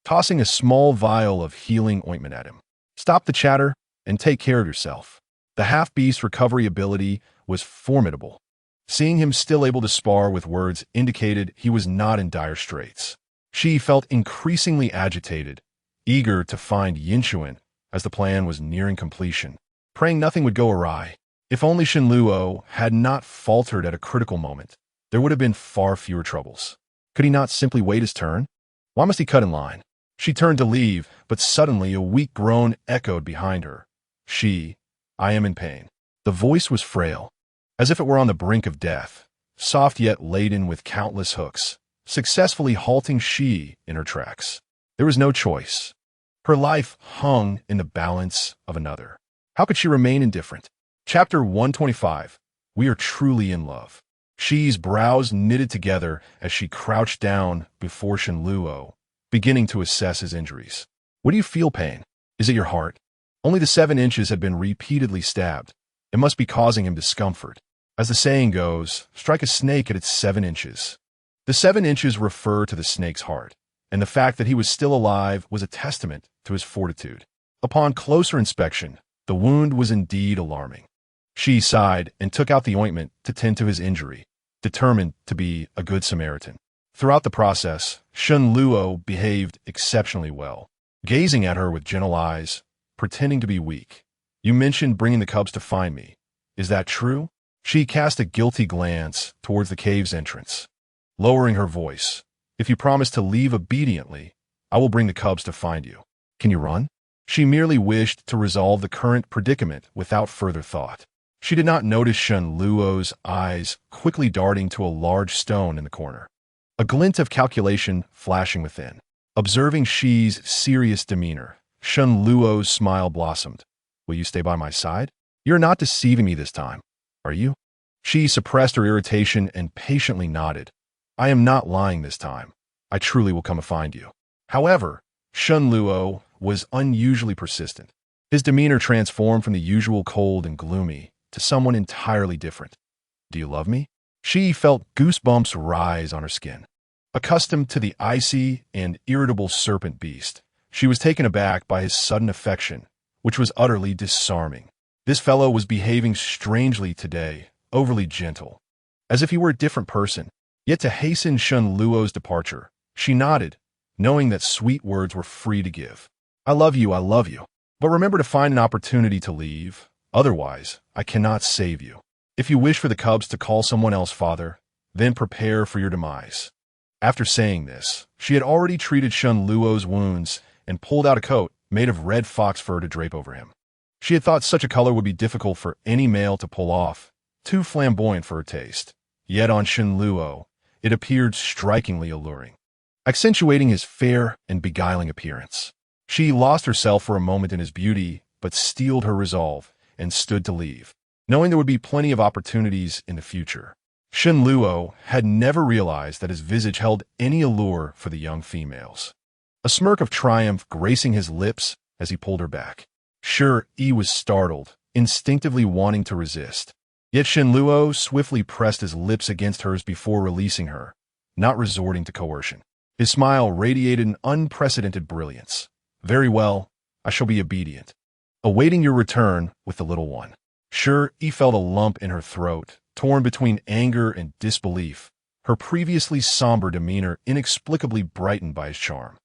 tossing a small vial of healing ointment at him. "Stop the chatter and take care of yourself." The half-beast's recovery ability was formidable. Seeing him still able to spar with words indicated he was not in dire straits. She felt increasingly agitated, eager to find Yinchuan as the plan was nearing completion, praying nothing would go awry. If only Shen Luo had not faltered at a critical moment, there would have been far fewer troubles. Could he not simply wait his turn? Why must he cut in line? She turned to leave, but suddenly a weak groan echoed behind her. I am in pain." The voice was frail, as if it were on the brink of death, soft yet laden with countless hooks, successfully halting Shi in her tracks. There was no choice. Her life hung in the balance of another. How could she remain indifferent? Chapter 125. We are truly in love. Shi's brows knitted together as she crouched down before Shen Luo, beginning to assess his injuries. "What do you feel, pain? Is it your heart?" Only the 7 inches had been repeatedly stabbed. It must be causing him discomfort. As the saying goes, strike a snake at its 7 inches. The 7 inches refer to the snake's heart, and the fact that he was still alive was a testament to his fortitude. Upon closer inspection, the wound was indeed alarming. She sighed and took out the ointment to tend to his injury, determined to be a good Samaritan. Throughout the process, Shen Luo behaved exceptionally well, gazing at her with gentle eyes, pretending to be weak. "You mentioned bringing the cubs to find me. Is that true?" She cast a guilty glance towards the cave's entrance, lowering her voice. "If you promise to leave obediently, I will bring the cubs to find you. Can you run?" She merely wished to resolve the current predicament without further thought. She did not notice Shen Luo's eyes quickly darting to a large stone in the corner, a glint of calculation flashing within. Observing Shi's serious demeanor, Shen Luo's smile blossomed. "Will you stay by my side? You're not deceiving me this time, are you?" Shi suppressed her irritation and patiently nodded. "I am not lying this time. I truly will come and find you." However, Shen Luo was unusually persistent. His demeanor transformed from the usual cold and gloomy to someone entirely different. "Do you love me?" She felt goosebumps rise on her skin. Accustomed to the icy and irritable serpent beast, she was taken aback by his sudden affection, which was utterly disarming. This fellow was behaving strangely today, overly gentle, as if he were a different person. Yet to hasten Shen Luo's departure, she nodded, knowing that sweet words were free to give. I love you, but remember to find an opportunity to leave. Otherwise, I cannot save you. If you wish for the cubs to call someone else father, then prepare for your demise." After saying this, she had already treated Shen Luo's wounds and pulled out a coat made of red fox fur to drape over him. She had thought such a color would be difficult for any male to pull off, too flamboyant for her taste. Yet on Shen Luo, it appeared strikingly alluring, accentuating his fair and beguiling appearance. She lost herself for a moment in his beauty, but steeled her resolve and stood to leave, knowing there would be plenty of opportunities in the future. Shen Luo had never realized that his visage held any allure for the young females. A smirk of triumph gracing his lips as he pulled her back. Shi Yi was startled, instinctively wanting to resist. Yet Shen Luo swiftly pressed his lips against hers before releasing her, not resorting to coercion. His smile radiated an unprecedented brilliance. "Very well, I shall be obedient. Awaiting your return with the little one." Shi Yi felt a lump in her throat, torn between anger and disbelief, her previously somber demeanor inexplicably brightened by his charm.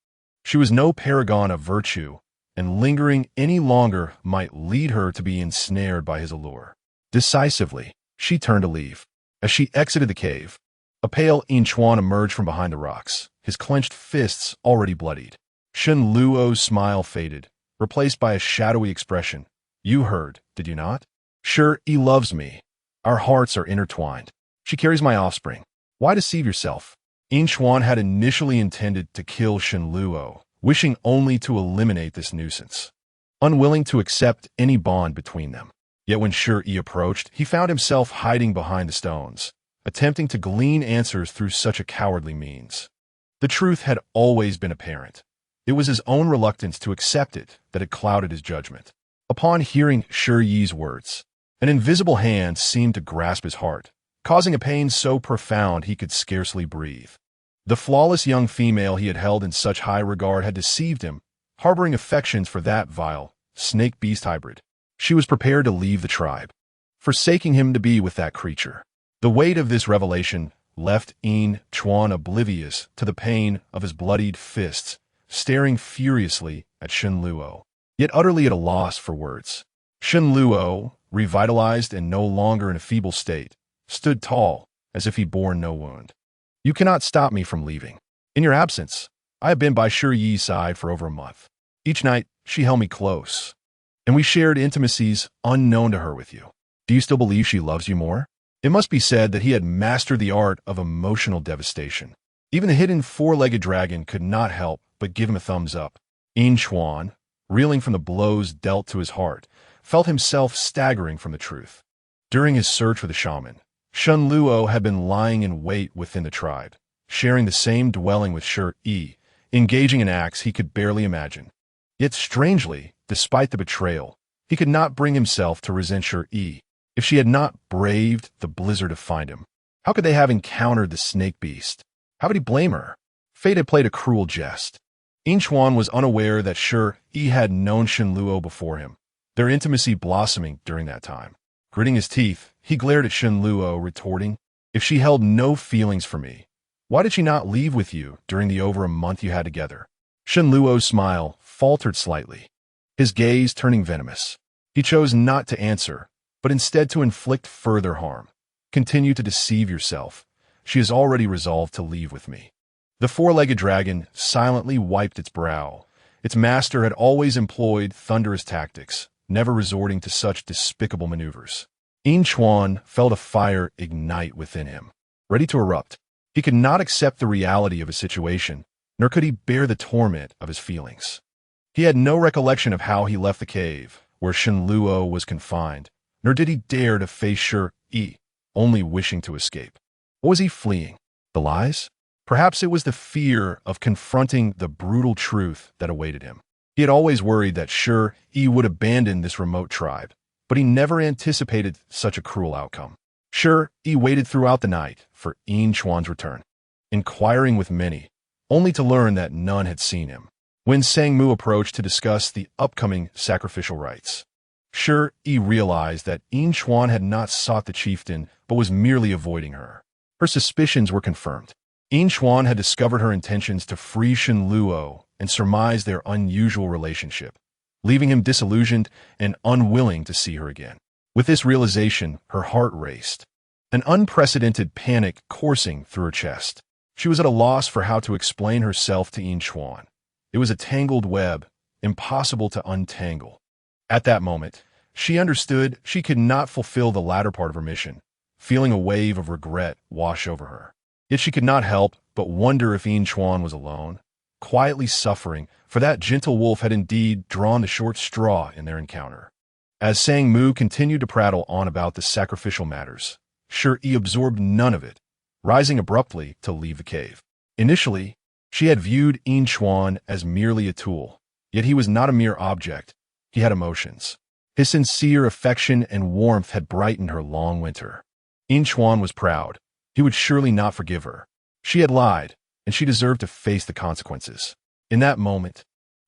She was no paragon of virtue, and lingering any longer might lead her to be ensnared by his allure. Decisively, she turned to leave. As she exited the cave, a pale Yinchuan emerged from behind the rocks, his clenched fists already bloodied. Shen Luo's smile faded, replaced by a shadowy expression. "You heard, did you not? Shi Yi loves me. Our hearts are intertwined. She carries my offspring. Why deceive yourself?" Yinchuan had initially intended to kill Shen Luo, wishing only to eliminate this nuisance, unwilling to accept any bond between them. Yet when Shi Yi approached, he found himself hiding behind the stones, attempting to glean answers through such a cowardly means. The truth had always been apparent. It was his own reluctance to accept it that had clouded his judgment. Upon hearing Shi Yi's words, an invisible hand seemed to grasp his heart, causing a pain so profound he could scarcely breathe. The flawless young female he had held in such high regard had deceived him, harboring affections for that vile, snake-beast hybrid. She was prepared to leave the tribe, forsaking him to be with that creature. The weight of this revelation left Chuan oblivious to the pain of his bloodied fists, staring furiously at Shen Luo, yet utterly at a loss for words. Shen Luo, revitalized and no longer in a feeble state, stood tall, as if he bore no wound. "You cannot stop me from leaving. In your absence, I have been by Shi Yi's side for over a month. Each night, she held me close, and we shared intimacies unknown to her with you. Do you still believe she loves you more?" It must be said that he had mastered the art of emotional devastation. Even the hidden four-legged dragon could not help but give him a thumbs up. Chuan, reeling from the blows dealt to his heart, felt himself staggering from the truth. During his search for the shaman, Shen Luo had been lying in wait within the tribe, sharing the same dwelling with Shi Yi, engaging in acts he could barely imagine. Yet strangely, despite the betrayal, he could not bring himself to resent Shi Yi. If she had not braved the blizzard to find him, how could they have encountered the snake beast? How could he blame her? Fate had played a cruel jest. Chuan was unaware that Shi Yi had known Shen Luo before him, their intimacy blossoming during that time. Gritting his teeth, he glared at Shen Luo, retorting, "If she held no feelings for me, why did she not leave with you during the over a month you had together?" Shen Luo's smile faltered slightly, his gaze turning venomous. He chose not to answer, but instead to inflict further harm. "Continue to deceive yourself. She has already resolved to leave with me." The four-legged dragon silently wiped its brow. Its master had always employed thunderous tactics, never resorting to such despicable maneuvers. Chuan felt a fire ignite within him, ready to erupt. He could not accept the reality of his situation, nor could he bear the torment of his feelings. He had no recollection of how he left the cave, where Shen Luo was confined, nor did he dare to face Shi Yi, only wishing to escape. What was he fleeing? The lies? Perhaps it was the fear of confronting the brutal truth that awaited him. He had always worried that Shi Yi would abandon this remote tribe, but he never anticipated such a cruel outcome. Shi Yi waited throughout the night for Chuan's return, inquiring with many, only to learn that none had seen him. When Sang-mu approached to discuss the upcoming sacrificial rites, Shi Yi realized that Chuan had not sought the chieftain, but was merely avoiding her. Her suspicions were confirmed. Chuan had discovered her intentions to free Shen Luo and surmised their unusual relationship, leaving him disillusioned and unwilling to see her again. With this realization, her heart raced, an unprecedented panic coursing through her chest. She was at a loss for how to explain herself to Chuan. It was a tangled web, impossible to untangle. At that moment, she understood she could not fulfill the latter part of her mission, feeling a wave of regret wash over her. Yet she could not help but wonder if Chuan was alone, quietly suffering, for that gentle wolf had indeed drawn the short straw in their encounter. As Sang-mu continued to prattle on about the sacrificial matters, Shi Yi absorbed none of it, rising abruptly to leave the cave. Initially, she had viewed Chuan as merely a tool, yet he was not a mere object. He had emotions. His sincere affection and warmth had brightened her long winter. Chuan was proud. He would surely not forgive her. She had lied, and she deserved to face the consequences. In that moment,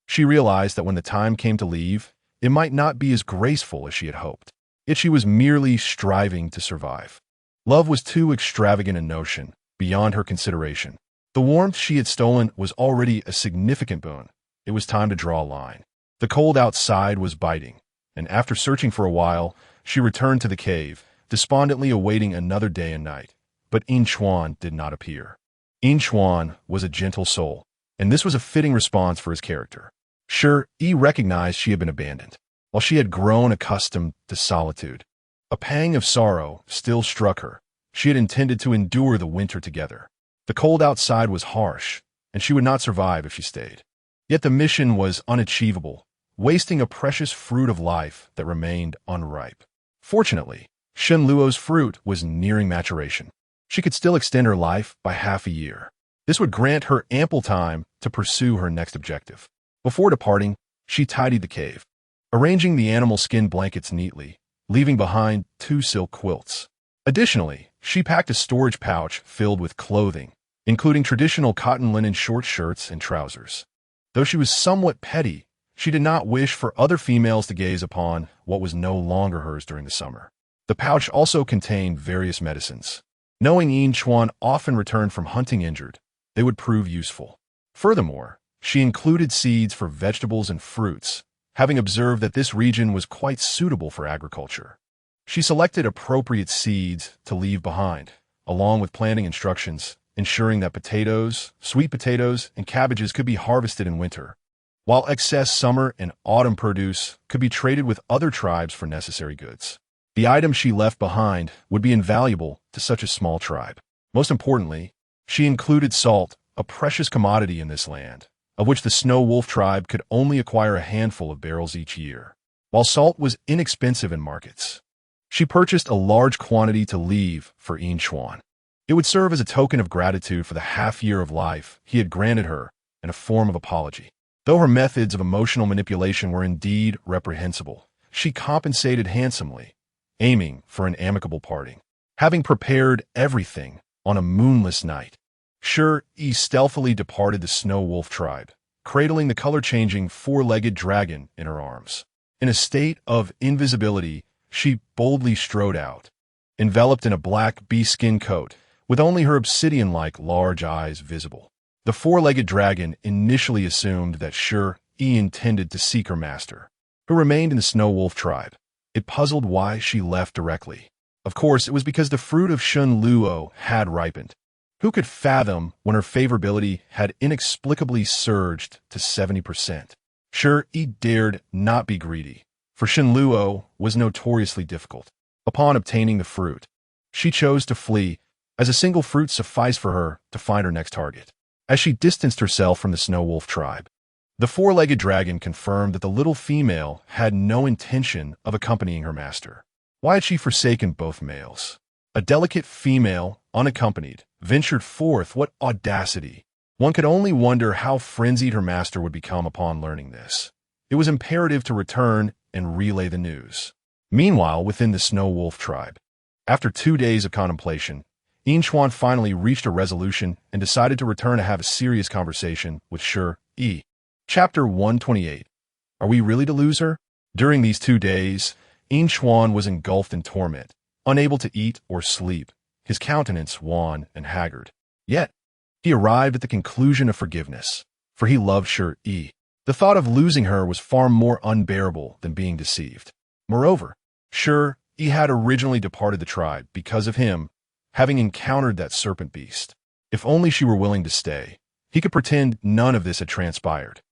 she realized that when the time came to leave, it might not be as graceful as she had hoped. Yet she was merely striving to survive. Love was too extravagant a notion, beyond her consideration. The warmth she had stolen was already a significant boon. It was time to draw a line. The cold outside was biting, and after searching for a while, she returned to the cave, despondently awaiting another day and night. But Chuan did not appear. Chuan was a gentle soul, and this was a fitting response for his character. Shi Yi recognized she had been abandoned, while she had grown accustomed to solitude. A pang of sorrow still struck her. She had intended to endure the winter together. The cold outside was harsh, and she would not survive if she stayed. Yet the mission was unachievable, wasting a precious fruit of life that remained unripe. Fortunately, Shenluo's fruit was nearing maturation. She could still extend her life by half a year. This would grant her ample time to pursue her next objective. Before departing, she tidied the cave, arranging the animal skin blankets neatly, leaving behind 2 silk quilts. Additionally, she packed a storage pouch filled with clothing, including traditional cotton linen short shirts and trousers. Though she was somewhat petty, she did not wish for other females to gaze upon what was no longer hers during the summer. The pouch also contained various medicines. Knowing Yin Chuan often returned from hunting injured, they would prove useful. Furthermore, she included seeds for vegetables and fruits, having observed that this region was quite suitable for agriculture. She selected appropriate seeds to leave behind, along with planting instructions, ensuring that potatoes, sweet potatoes, and cabbages could be harvested in winter, while excess summer and autumn produce could be traded with other tribes for necessary goods. The items she left behind would be invaluable to such a small tribe. Most importantly, she included salt, a precious commodity in this land, of which the Snow Wolf tribe could only acquire a handful of barrels each year. While salt was inexpensive in markets, she purchased a large quantity to leave for Yin Chuan. It would serve as a token of gratitude for the half-year of life he had granted her and a form of apology. Though her methods of emotional manipulation were indeed reprehensible, she compensated handsomely, aiming for an amicable parting. Having prepared everything on a moonless night, Shi Yi stealthily departed the Snow Wolf tribe, cradling the color-changing 4-legged dragon in her arms. In a state of invisibility, she boldly strode out, enveloped in a black bee-skin coat, with only her obsidian-like large eyes visible. The 4-legged dragon initially assumed that Shi Yi intended to seek her master, who remained in the Snow Wolf tribe. It puzzled why she left directly. Of course, it was because the fruit of Shenluo had ripened. Who could fathom when her favorability had inexplicably surged to 70%? Shi Yi dared not be greedy, for Shenluo was notoriously difficult. Upon obtaining the fruit, she chose to flee, as a single fruit sufficed for her to find her next target. As she distanced herself from the Snow Wolf tribe, the 4-legged dragon confirmed that the little female had no intention of accompanying her master. Why had she forsaken both males? A delicate female, unaccompanied, ventured forth. What audacity! One could only wonder how frenzied her master would become upon learning this. It was imperative to return and relay the news. Meanwhile, within the Snow Wolf tribe, after 2 days of contemplation, Yin Chuan finally reached a resolution and decided to return to have a serious conversation with Shi Yi. Chapter 128. Are we really to lose her? During these 2 days, Yin Chuan was engulfed in torment, unable to eat or sleep, his countenance wan and haggard. Yet, he arrived at the conclusion of forgiveness, for he loved Shi Yi. The thought of losing her was far more unbearable than being deceived. Moreover, Shi Yi had originally departed the tribe because of him, having encountered that serpent beast. If only she were willing to stay, he could pretend none of this had transpired.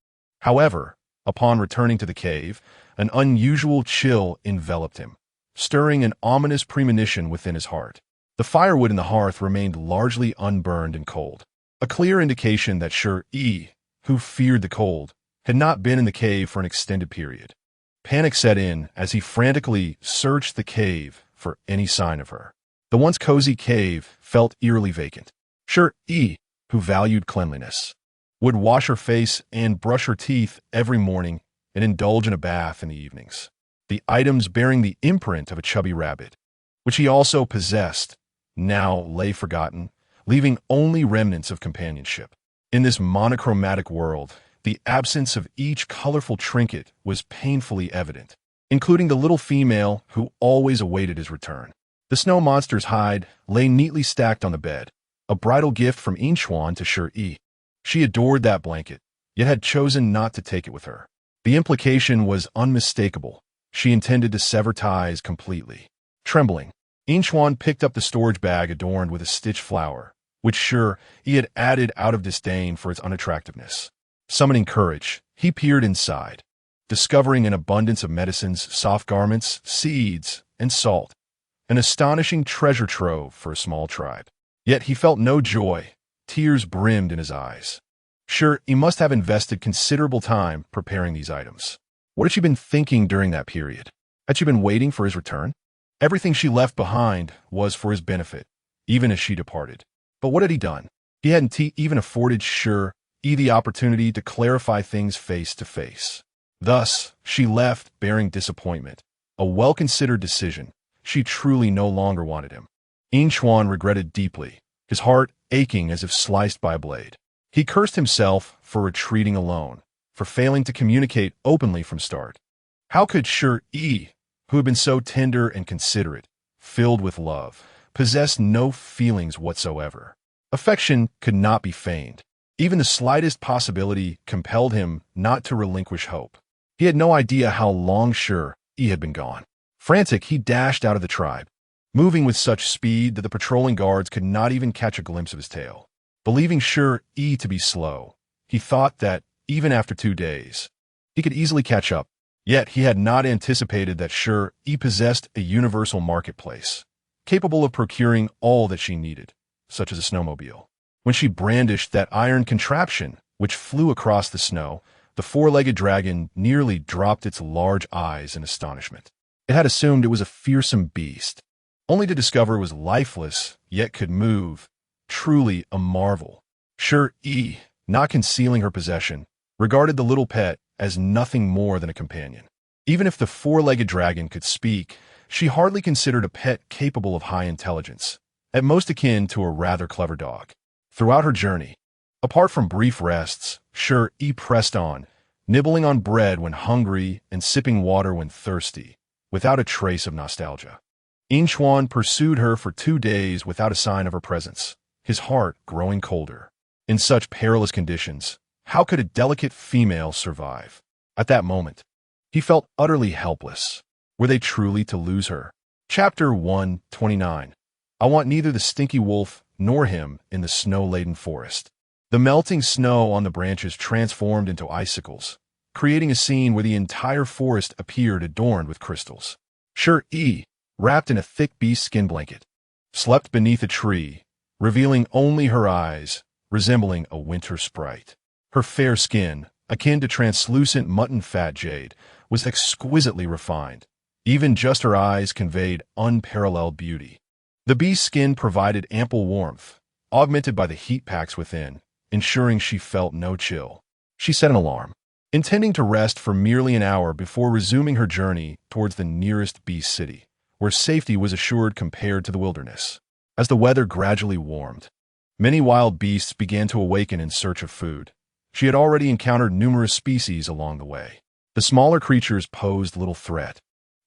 However, upon returning to the cave, an unusual chill enveloped him, stirring an ominous premonition within his heart. The firewood in the hearth remained largely unburned and cold, a clear indication that Shi Yi, who feared the cold, had not been in the cave for an extended period. Panic set in as he frantically searched the cave for any sign of her. The once cozy cave felt eerily vacant. Shi Yi, who valued cleanliness, would wash her face and brush her teeth every morning and indulge in a bath in the evenings. The items bearing the imprint of a chubby rabbit, which he also possessed, now lay forgotten, leaving only remnants of companionship. In this monochromatic world, the absence of each colorful trinket was painfully evident, including the little female who always awaited his return. The snow monster's hide lay neatly stacked on the bed, a bridal gift from Yin Chuan to Shi Yi. She adored that blanket, yet had chosen not to take it with her. The implication was unmistakable. She intended to sever ties completely. Trembling, Yin Chuan picked up the storage bag adorned with a stitched flower, which Shi Yi had added out of disdain for its unattractiveness. Summoning courage, he peered inside, discovering an abundance of medicines, soft garments, seeds, and salt, an astonishing treasure trove for a small tribe. Yet he felt no joy. Tears brimmed in his eyes. Sure, he must have invested considerable time preparing these items. What had she been thinking during that period? Had she been waiting for his return? Everything she left behind was for his benefit, even as she departed. But what had he done? He hadn't even afforded Shi Yi the opportunity to clarify things face to face. Thus, she left bearing disappointment. A well-considered decision. She truly no longer wanted him. Inchuan regretted deeply, his heart aching as if sliced by a blade. He cursed himself for retreating alone, for failing to communicate openly from start. How could Shi Yi, who had been so tender and considerate, filled with love, possess no feelings whatsoever? Affection could not be feigned. Even the slightest possibility compelled him not to relinquish hope. He had no idea how long Shi Yi had been gone. Frantic, he dashed out of the tribe, moving with such speed that the patrolling guards could not even catch a glimpse of his tail. Believing Shi Yi to be slow, he thought that, even after 2 days, he could easily catch up. Yet he had not anticipated that Shi Yi possessed a universal marketplace, capable of procuring all that she needed, such as a snowmobile. When she brandished that iron contraption, which flew across the snow, the four-legged dragon nearly dropped its large eyes in astonishment. It had assumed it was a fearsome beast, only to discover it was lifeless, yet could move. Truly a marvel. Shi Yi, not concealing her possession, regarded the little pet as nothing more than a companion. Even if the four-legged dragon could speak, she hardly considered a pet capable of high intelligence, at most akin to a rather clever dog. Throughout her journey, apart from brief rests, Shi Yi pressed on, nibbling on bread when hungry and sipping water when thirsty, without a trace of nostalgia. Inchuan pursued her for 2 days without a sign of her presence, his heart growing colder. In such perilous conditions, how could a delicate female survive? At that moment, he felt utterly helpless. Were they truly to lose her? Chapter 129. I want neither the stinky wolf nor him in the snow-laden forest. The melting snow on the branches transformed into icicles, creating a scene where the entire forest appeared adorned with crystals. Shi Yi, wrapped in a thick beast skin blanket, slept beneath a tree, revealing only her eyes, resembling a winter sprite. Her fair skin, akin to translucent mutton fat jade, was exquisitely refined. Even just her eyes conveyed unparalleled beauty. The beast's skin provided ample warmth, augmented by the heat packs within, ensuring she felt no chill. She set an alarm, intending to rest for merely an hour before resuming her journey towards the nearest beast city, where safety was assured compared to the wilderness. As the weather gradually warmed, many wild beasts began to awaken in search of food. She had already encountered numerous species along the way. The smaller creatures posed little threat,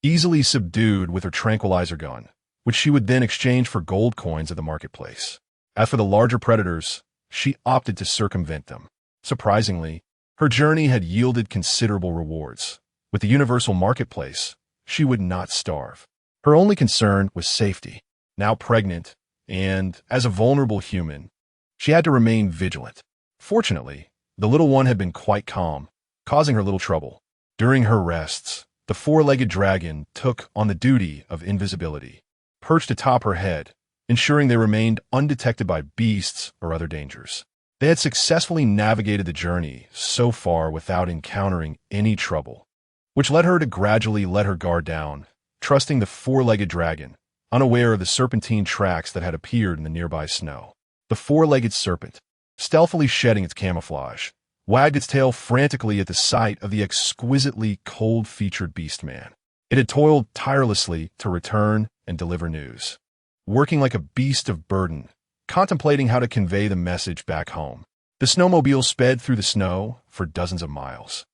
easily subdued with her tranquilizer gun, which she would then exchange for gold coins at the marketplace. As for the larger predators, she opted to circumvent them. Surprisingly, her journey had yielded considerable rewards. With the universal marketplace, she would not starve. Her only concern was safety. Now pregnant, and as a vulnerable human, she had to remain vigilant. Fortunately, the little one had been quite calm, causing her little trouble. During her rests, the four-legged dragon took on the duty of invisibility, perched atop her head, ensuring they remained undetected by beasts or other dangers. They had successfully navigated the journey so far without encountering any trouble, which led her to gradually let her guard down, trusting the four-legged dragon, unaware of the serpentine tracks that had appeared in the nearby snow. The four-legged serpent, stealthily shedding its camouflage, wagged its tail frantically at the sight of the exquisitely cold-featured beast-man. It had toiled tirelessly to return and deliver news, working like a beast of burden, contemplating how to convey the message back home. The snowmobile sped through the snow for dozens of miles,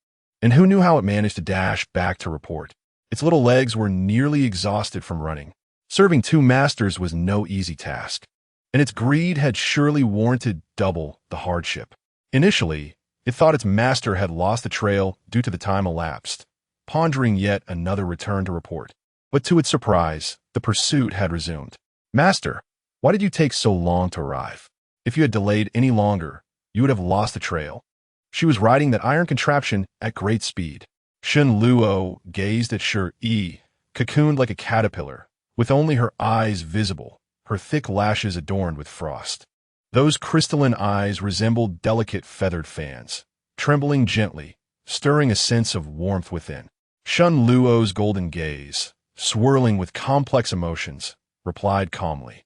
and who knew how it managed to dash back to report? Its little legs were nearly exhausted from running. Serving 2 masters was no easy task, and its greed had surely warranted double the hardship. Initially, it thought its master had lost the trail due to the time elapsed, pondering yet another return to report. But to its surprise, the pursuit had resumed. "Master, why did you take so long to arrive? If you had delayed any longer, you would have lost the trail." She was riding that iron contraption at great speed. Shen Luo gazed at Shi Yi, cocooned like a caterpillar, with only her eyes visible, her thick lashes adorned with frost. Those crystalline eyes resembled delicate feathered fans, trembling gently, stirring a sense of warmth within. Shun Luo's golden gaze, swirling with complex emotions, replied calmly.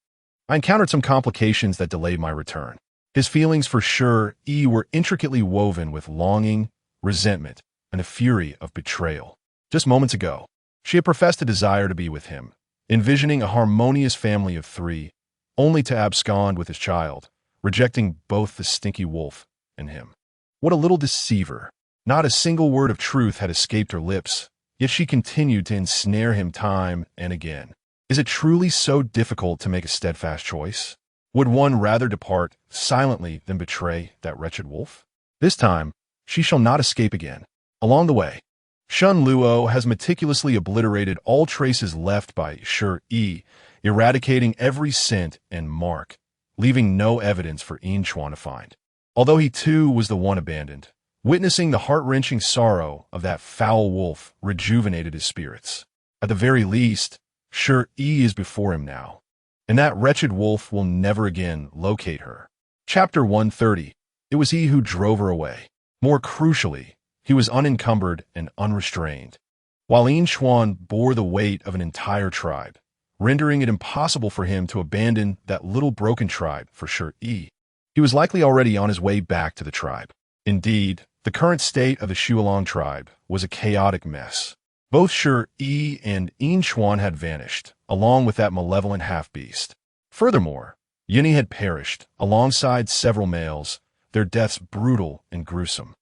I encountered some complications that delayed my return. His feelings for Shi Yi were intricately woven with longing, resentment, and a fury of betrayal. Just moments ago, she had professed a desire to be with him, envisioning a harmonious family of three, only to abscond with his child, rejecting both the stinky wolf and him. What a little deceiver. Not a single word of truth had escaped her lips, yet she continued to ensnare him time and again. Is it truly so difficult to make a steadfast choice? Would one rather depart silently than betray that wretched wolf? This time, she shall not escape again. Along the way, Shun Luo has meticulously obliterated all traces left by Shi Yi, eradicating every scent and mark, leaving no evidence for Yinchuan to find. Although he too was the one abandoned, witnessing the heart-wrenching sorrow of that foul wolf rejuvenated his spirits. At the very least, Shi Yi is before him now, and that wretched wolf will never again locate her. Chapter 130. It was he who drove her away. More crucially, he was unencumbered and unrestrained, while Yinchuan bore the weight of an entire tribe, rendering it impossible for him to abandon that little broken tribe for Shi Yi. He was likely already on his way back to the tribe. Indeed, the current state of the Shuolong tribe was a chaotic mess. Both Shi Yi and Yinchuan had vanished, along with that malevolent half-beast. Furthermore, Yuni had perished, alongside several males, their deaths brutal and gruesome.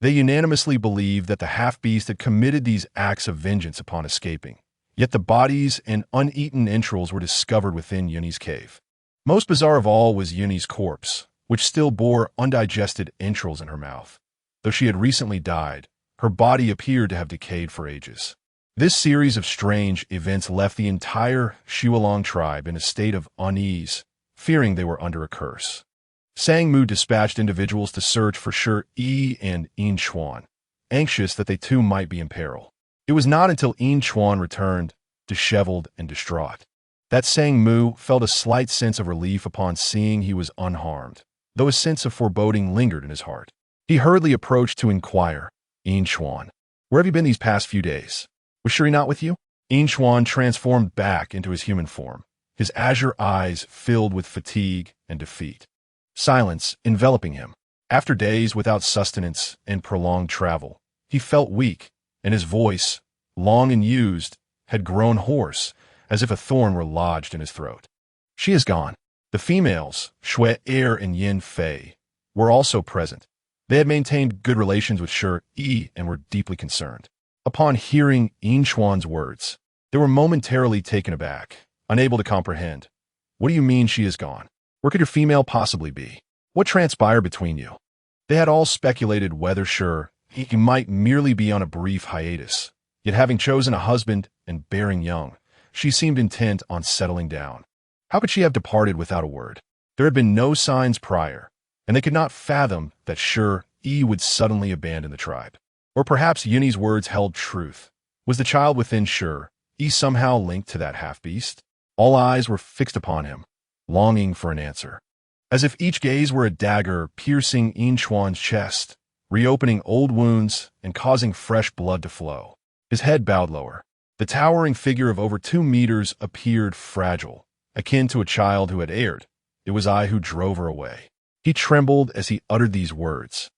They unanimously believed that the half-beast had committed these acts of vengeance upon escaping, yet the bodies and uneaten entrails were discovered within Yuni's cave. Most bizarre of all was Yuni's corpse, which still bore undigested entrails in her mouth. Though she had recently died, her body appeared to have decayed for ages. This series of strange events left the entire Shuolong tribe in a state of unease, fearing they were under a curse. Sang Mu dispatched individuals to search for Shi Yi and Yinchuan, anxious that they too might be in peril. It was not until Yinchuan returned, disheveled and distraught, that Sang Mu felt a slight sense of relief upon seeing he was unharmed, though a sense of foreboding lingered in his heart. He hurriedly approached to inquire, Yinchuan, where have you been these past few days? Was Shi not with you? Yinchuan transformed back into his human form, his azure eyes filled with fatigue and defeat. Silence enveloping him. After days without sustenance and prolonged travel, he felt weak, and his voice, long and used, had grown hoarse, as if a thorn were lodged in his throat. She is gone. The females, Shui Er and Yin Fei, were also present. They had maintained good relations with Shi Yi and were deeply concerned. Upon hearing Yinchuan's words, they were momentarily taken aback, unable to comprehend. What do you mean she is gone? Where could your female possibly be? What transpired between you? They had all speculated whether Shi Yi might merely be on a brief hiatus, yet having chosen a husband and bearing young, she seemed intent on settling down. How could she have departed without a word? There had been no signs prior, and they could not fathom that Shi Yi would suddenly abandon the tribe. Or perhaps Yuni's words held truth. Was the child within Shi Yi somehow linked to that half-beast? All eyes were fixed upon him, longing for an answer. As if each gaze were a dagger piercing Yinchuan's chest, reopening old wounds and causing fresh blood to flow. His head bowed lower. The towering figure of over 2 meters appeared fragile, akin to a child who had erred. It was I who drove her away. He trembled as he uttered these words,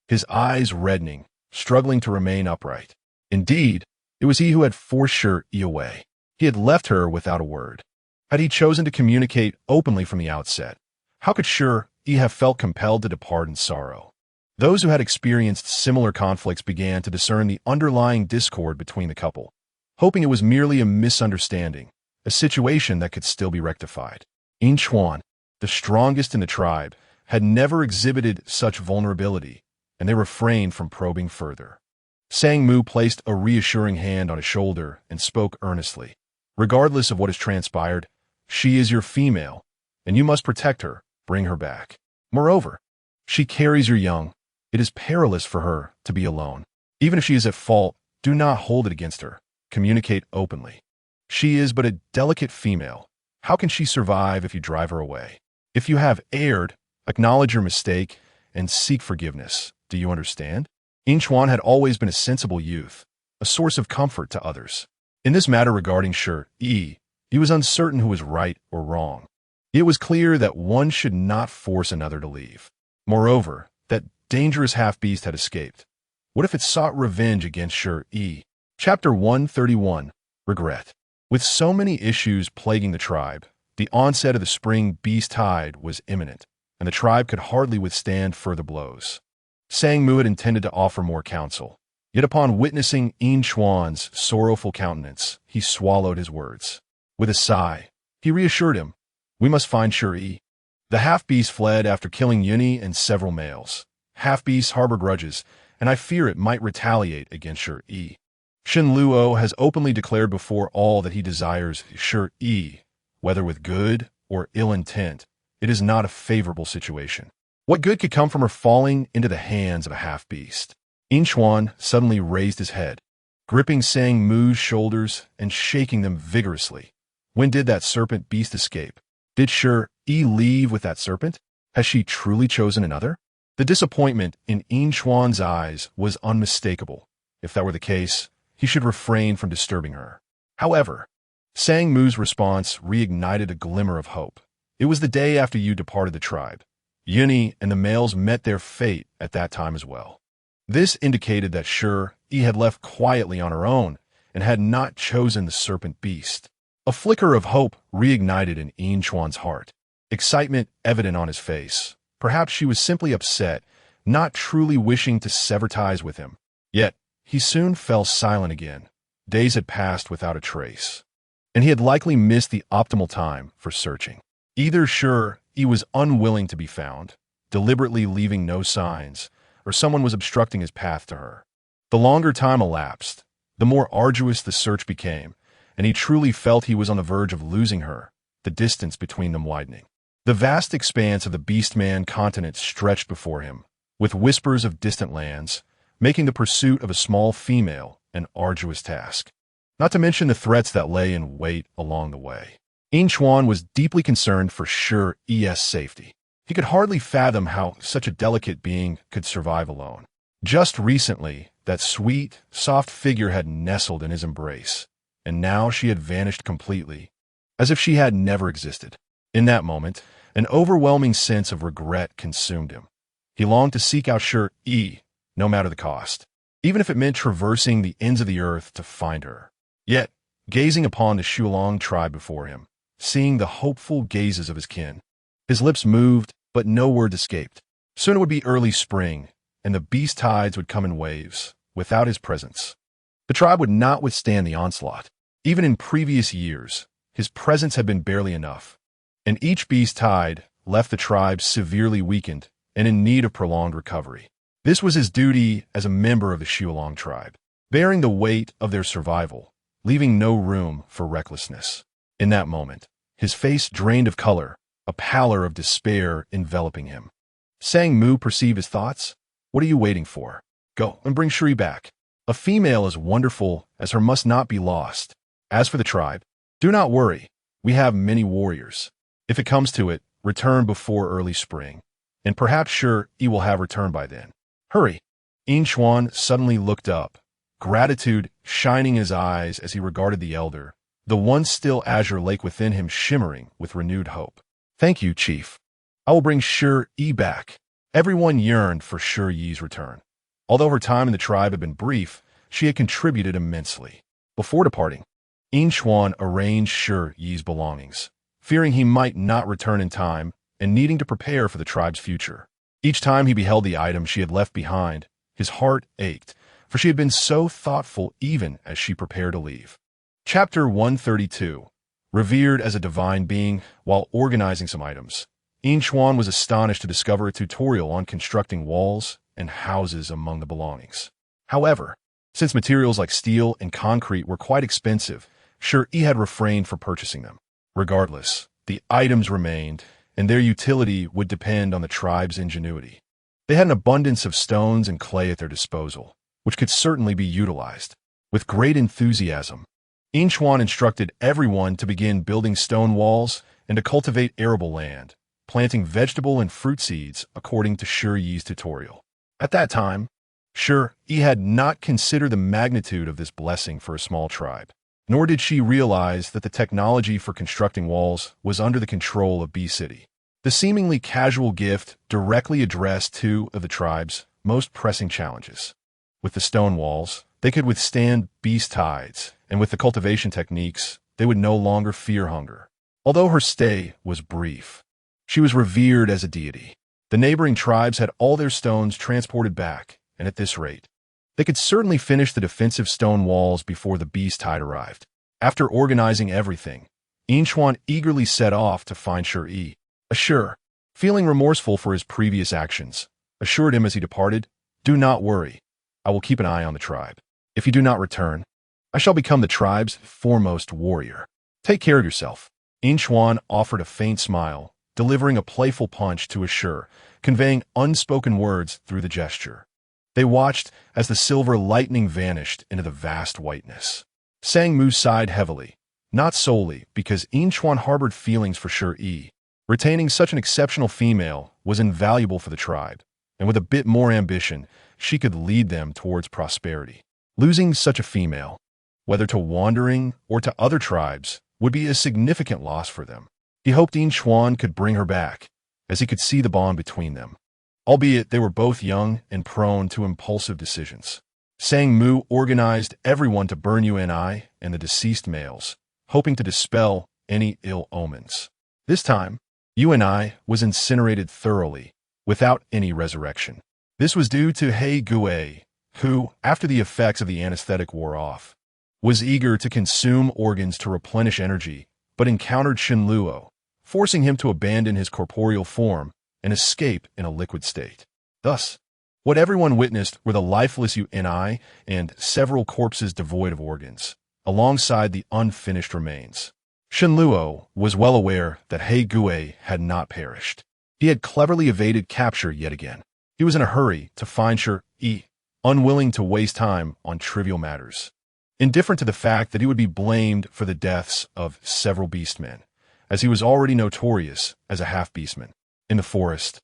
his eyes reddening, struggling to remain upright. Indeed, it was he who had forced Shi Yi away. He had left her without a word. Had he chosen to communicate openly from the outset, how could Shi Yi have felt compelled to depart in sorrow? Those who had experienced similar conflicts began to discern the underlying discord between the couple, hoping it was merely a misunderstanding, a situation that could still be rectified. Yinchuan, the strongest in the tribe, had never exhibited such vulnerability, and they refrained from probing further. Sang Mu placed a reassuring hand on his shoulder and spoke earnestly. Regardless of what has transpired, she is your female, and you must protect her, bring her back. Moreover, she carries your young. It is perilous for her to be alone. Even if she is at fault, do not hold it against her. Communicate openly. She is but a delicate female. How can she survive if you drive her away? If you have erred, Acknowledge your mistake and seek forgiveness. Do you understand? Inchuan had always been a sensible youth, a source of comfort to others. In this matter regarding Shi Yi, he was uncertain who was right or wrong. It was clear that one should not force another to leave. Moreover, that dangerous half-beast had escaped. What if it sought revenge against Shi Yi? Chapter 131, Regret. With so many issues plaguing the tribe, the onset of the spring beast tide was imminent, and the tribe could hardly withstand further blows. Sang Mu had intended to offer more counsel, yet upon witnessing Inchuan's sorrowful countenance, he swallowed his words. With a sigh, he reassured him, "We must find Shi Yi." The half-beast fled after killing Yuni and several males. Half-beasts harbor grudges, and I fear it might retaliate against Shi Yi. Shen Luo has openly declared before all that he desires Shi Yi, whether with good or ill intent. It is not a favorable situation. What good could come from her falling into the hands of a half-beast? Inchuan suddenly raised his head, gripping Sang Mu's shoulders and shaking them vigorously. When did that serpent beast escape? Did Shi Yi leave with that serpent? Has she truly chosen another? The disappointment in Inchuan's eyes was unmistakable. If that were the case, he should refrain from disturbing her. However, Sang Mu's response reignited a glimmer of hope. It was the day after you departed the tribe. Yuni and the males met their fate at that time as well. This indicated that Shi Yi had left quietly on her own and had not chosen the serpent beast. A flicker of hope reignited in Inchuan's heart, excitement evident on his face. Perhaps she was simply upset, not truly wishing to sever ties with him. Yet, he soon fell silent again. Days had passed without a trace, and he had likely missed the optimal time for searching. Either Shi Yi was unwilling to be found, deliberately leaving no signs, or someone was obstructing his path to her. The longer time elapsed, the more arduous the search became, and he truly felt he was on the verge of losing her, the distance between them widening. The vast expanse of the Beastman continent stretched before him, with whispers of distant lands, making the pursuit of a small female an arduous task. Not to mention the threats that lay in wait along the way. Inchuan was deeply concerned for Shi Yi's safety. He could hardly fathom how such a delicate being could survive alone. Just recently, that sweet, soft figure had nestled in his embrace, and now she had vanished completely, as if she had never existed. In that moment, an overwhelming sense of regret consumed him. He longed to seek out Shi Yi, no matter the cost, even if it meant traversing the ends of the earth to find her. Yet, gazing upon the Shuolong tribe before him, seeing the hopeful gazes of his kin, his lips moved, but no word escaped. Soon it would be early spring, and the beast tides would come in waves, without his presence. The tribe would not withstand the onslaught. Even in previous years, his presence had been barely enough, and each beast tide left the tribe severely weakened and in need of prolonged recovery. This was his duty as a member of the Shuolong tribe, bearing the weight of their survival, leaving no room for recklessness. In that moment, his face drained of color, a pallor of despair enveloping him. Sang Mu perceived his thoughts. What are you waiting for? Go and bring Shi back. A female as wonderful as her must not be lost. As for the tribe, do not worry. We have many warriors. If it comes to it, return before early spring, and perhaps Shi Yi will have returned by then. Hurry. Inchuan suddenly looked up, gratitude shining in his eyes as he regarded the elder, the once still azure lake within him shimmering with renewed hope. Thank you, Chief. I will bring Shi Yi back. Everyone yearned for Shi Yi's return. Although her time in the tribe had been brief, she had contributed immensely. Before departing, Inchuan arranged Shi Yi's belongings, fearing he might not return in time and needing to prepare for the tribe's future. Each time he beheld the item she had left behind, his heart ached, for she had been so thoughtful even as she prepared to leave. Chapter 132. Revered as a divine being while organizing some items, Inchuan was astonished to discover a tutorial on constructing walls and houses among the belongings. However, since materials like steel and concrete were quite expensive, Shi Yi had refrained from purchasing them. Regardless, the items remained, and their utility would depend on the tribe's ingenuity. They had an abundance of stones and clay at their disposal, which could certainly be utilized. With great enthusiasm, Inchuan instructed everyone to begin building stone walls and to cultivate arable land, planting vegetable and fruit seeds according to Shi Yi's tutorial. At that time, Shi Yi had not considered the magnitude of this blessing for a small tribe, nor did she realize that the technology for constructing walls was under the control of Bee City. The seemingly casual gift directly addressed two of the tribe's most pressing challenges. With the stone walls, they could withstand beast tides, and with the cultivation techniques, they would no longer fear hunger. Although her stay was brief, she was revered as a deity. The neighboring tribes had all their stones transported back, and at this rate, they could certainly finish the defensive stone walls before the beast tide arrived. After organizing everything, Inchuan eagerly set off to find Shi Yi. Shi, feeling remorseful for his previous actions, assured him as he departed, "Do not worry. I will keep an eye on the tribe. If you do not return, I shall become the tribe's foremost warrior. Take care of yourself." Inchuan offered a faint smile, delivering a playful punch to Shi, conveying unspoken words through the gesture. They watched as the silver lightning vanished into the vast whiteness. Sang Mu sighed heavily, not solely because Inchuan harbored feelings for Shi Yi. Retaining such an exceptional female was invaluable for the tribe, and with a bit more ambition, she could lead them towards prosperity. Losing such a female, whether to wandering or to other tribes, would be a significant loss for them. He hoped Inchuan could bring her back, as he could see the bond between them. Albeit they were both young and prone to impulsive decisions. Sang Mu organized everyone to burn Uni and the deceased males, hoping to dispel any ill omens. This time, Uni was incinerated thoroughly, without any resurrection. This was due to He Gui, who, after the effects of the anesthetic wore off, was eager to consume organs to replenish energy, but encountered Shenluo, forcing him to abandon his corporeal form and escape in a liquid state. Thus, what everyone witnessed were the lifeless Uni and several corpses devoid of organs, alongside the unfinished remains. Shenluo was well aware that He Gui had not perished. He had cleverly evaded capture yet again. He was in a hurry to find Shi Yi, unwilling to waste time on trivial matters. Indifferent to the fact that he would be blamed for the deaths of several beastmen, as he was already notorious as a half-beastman. In the forest,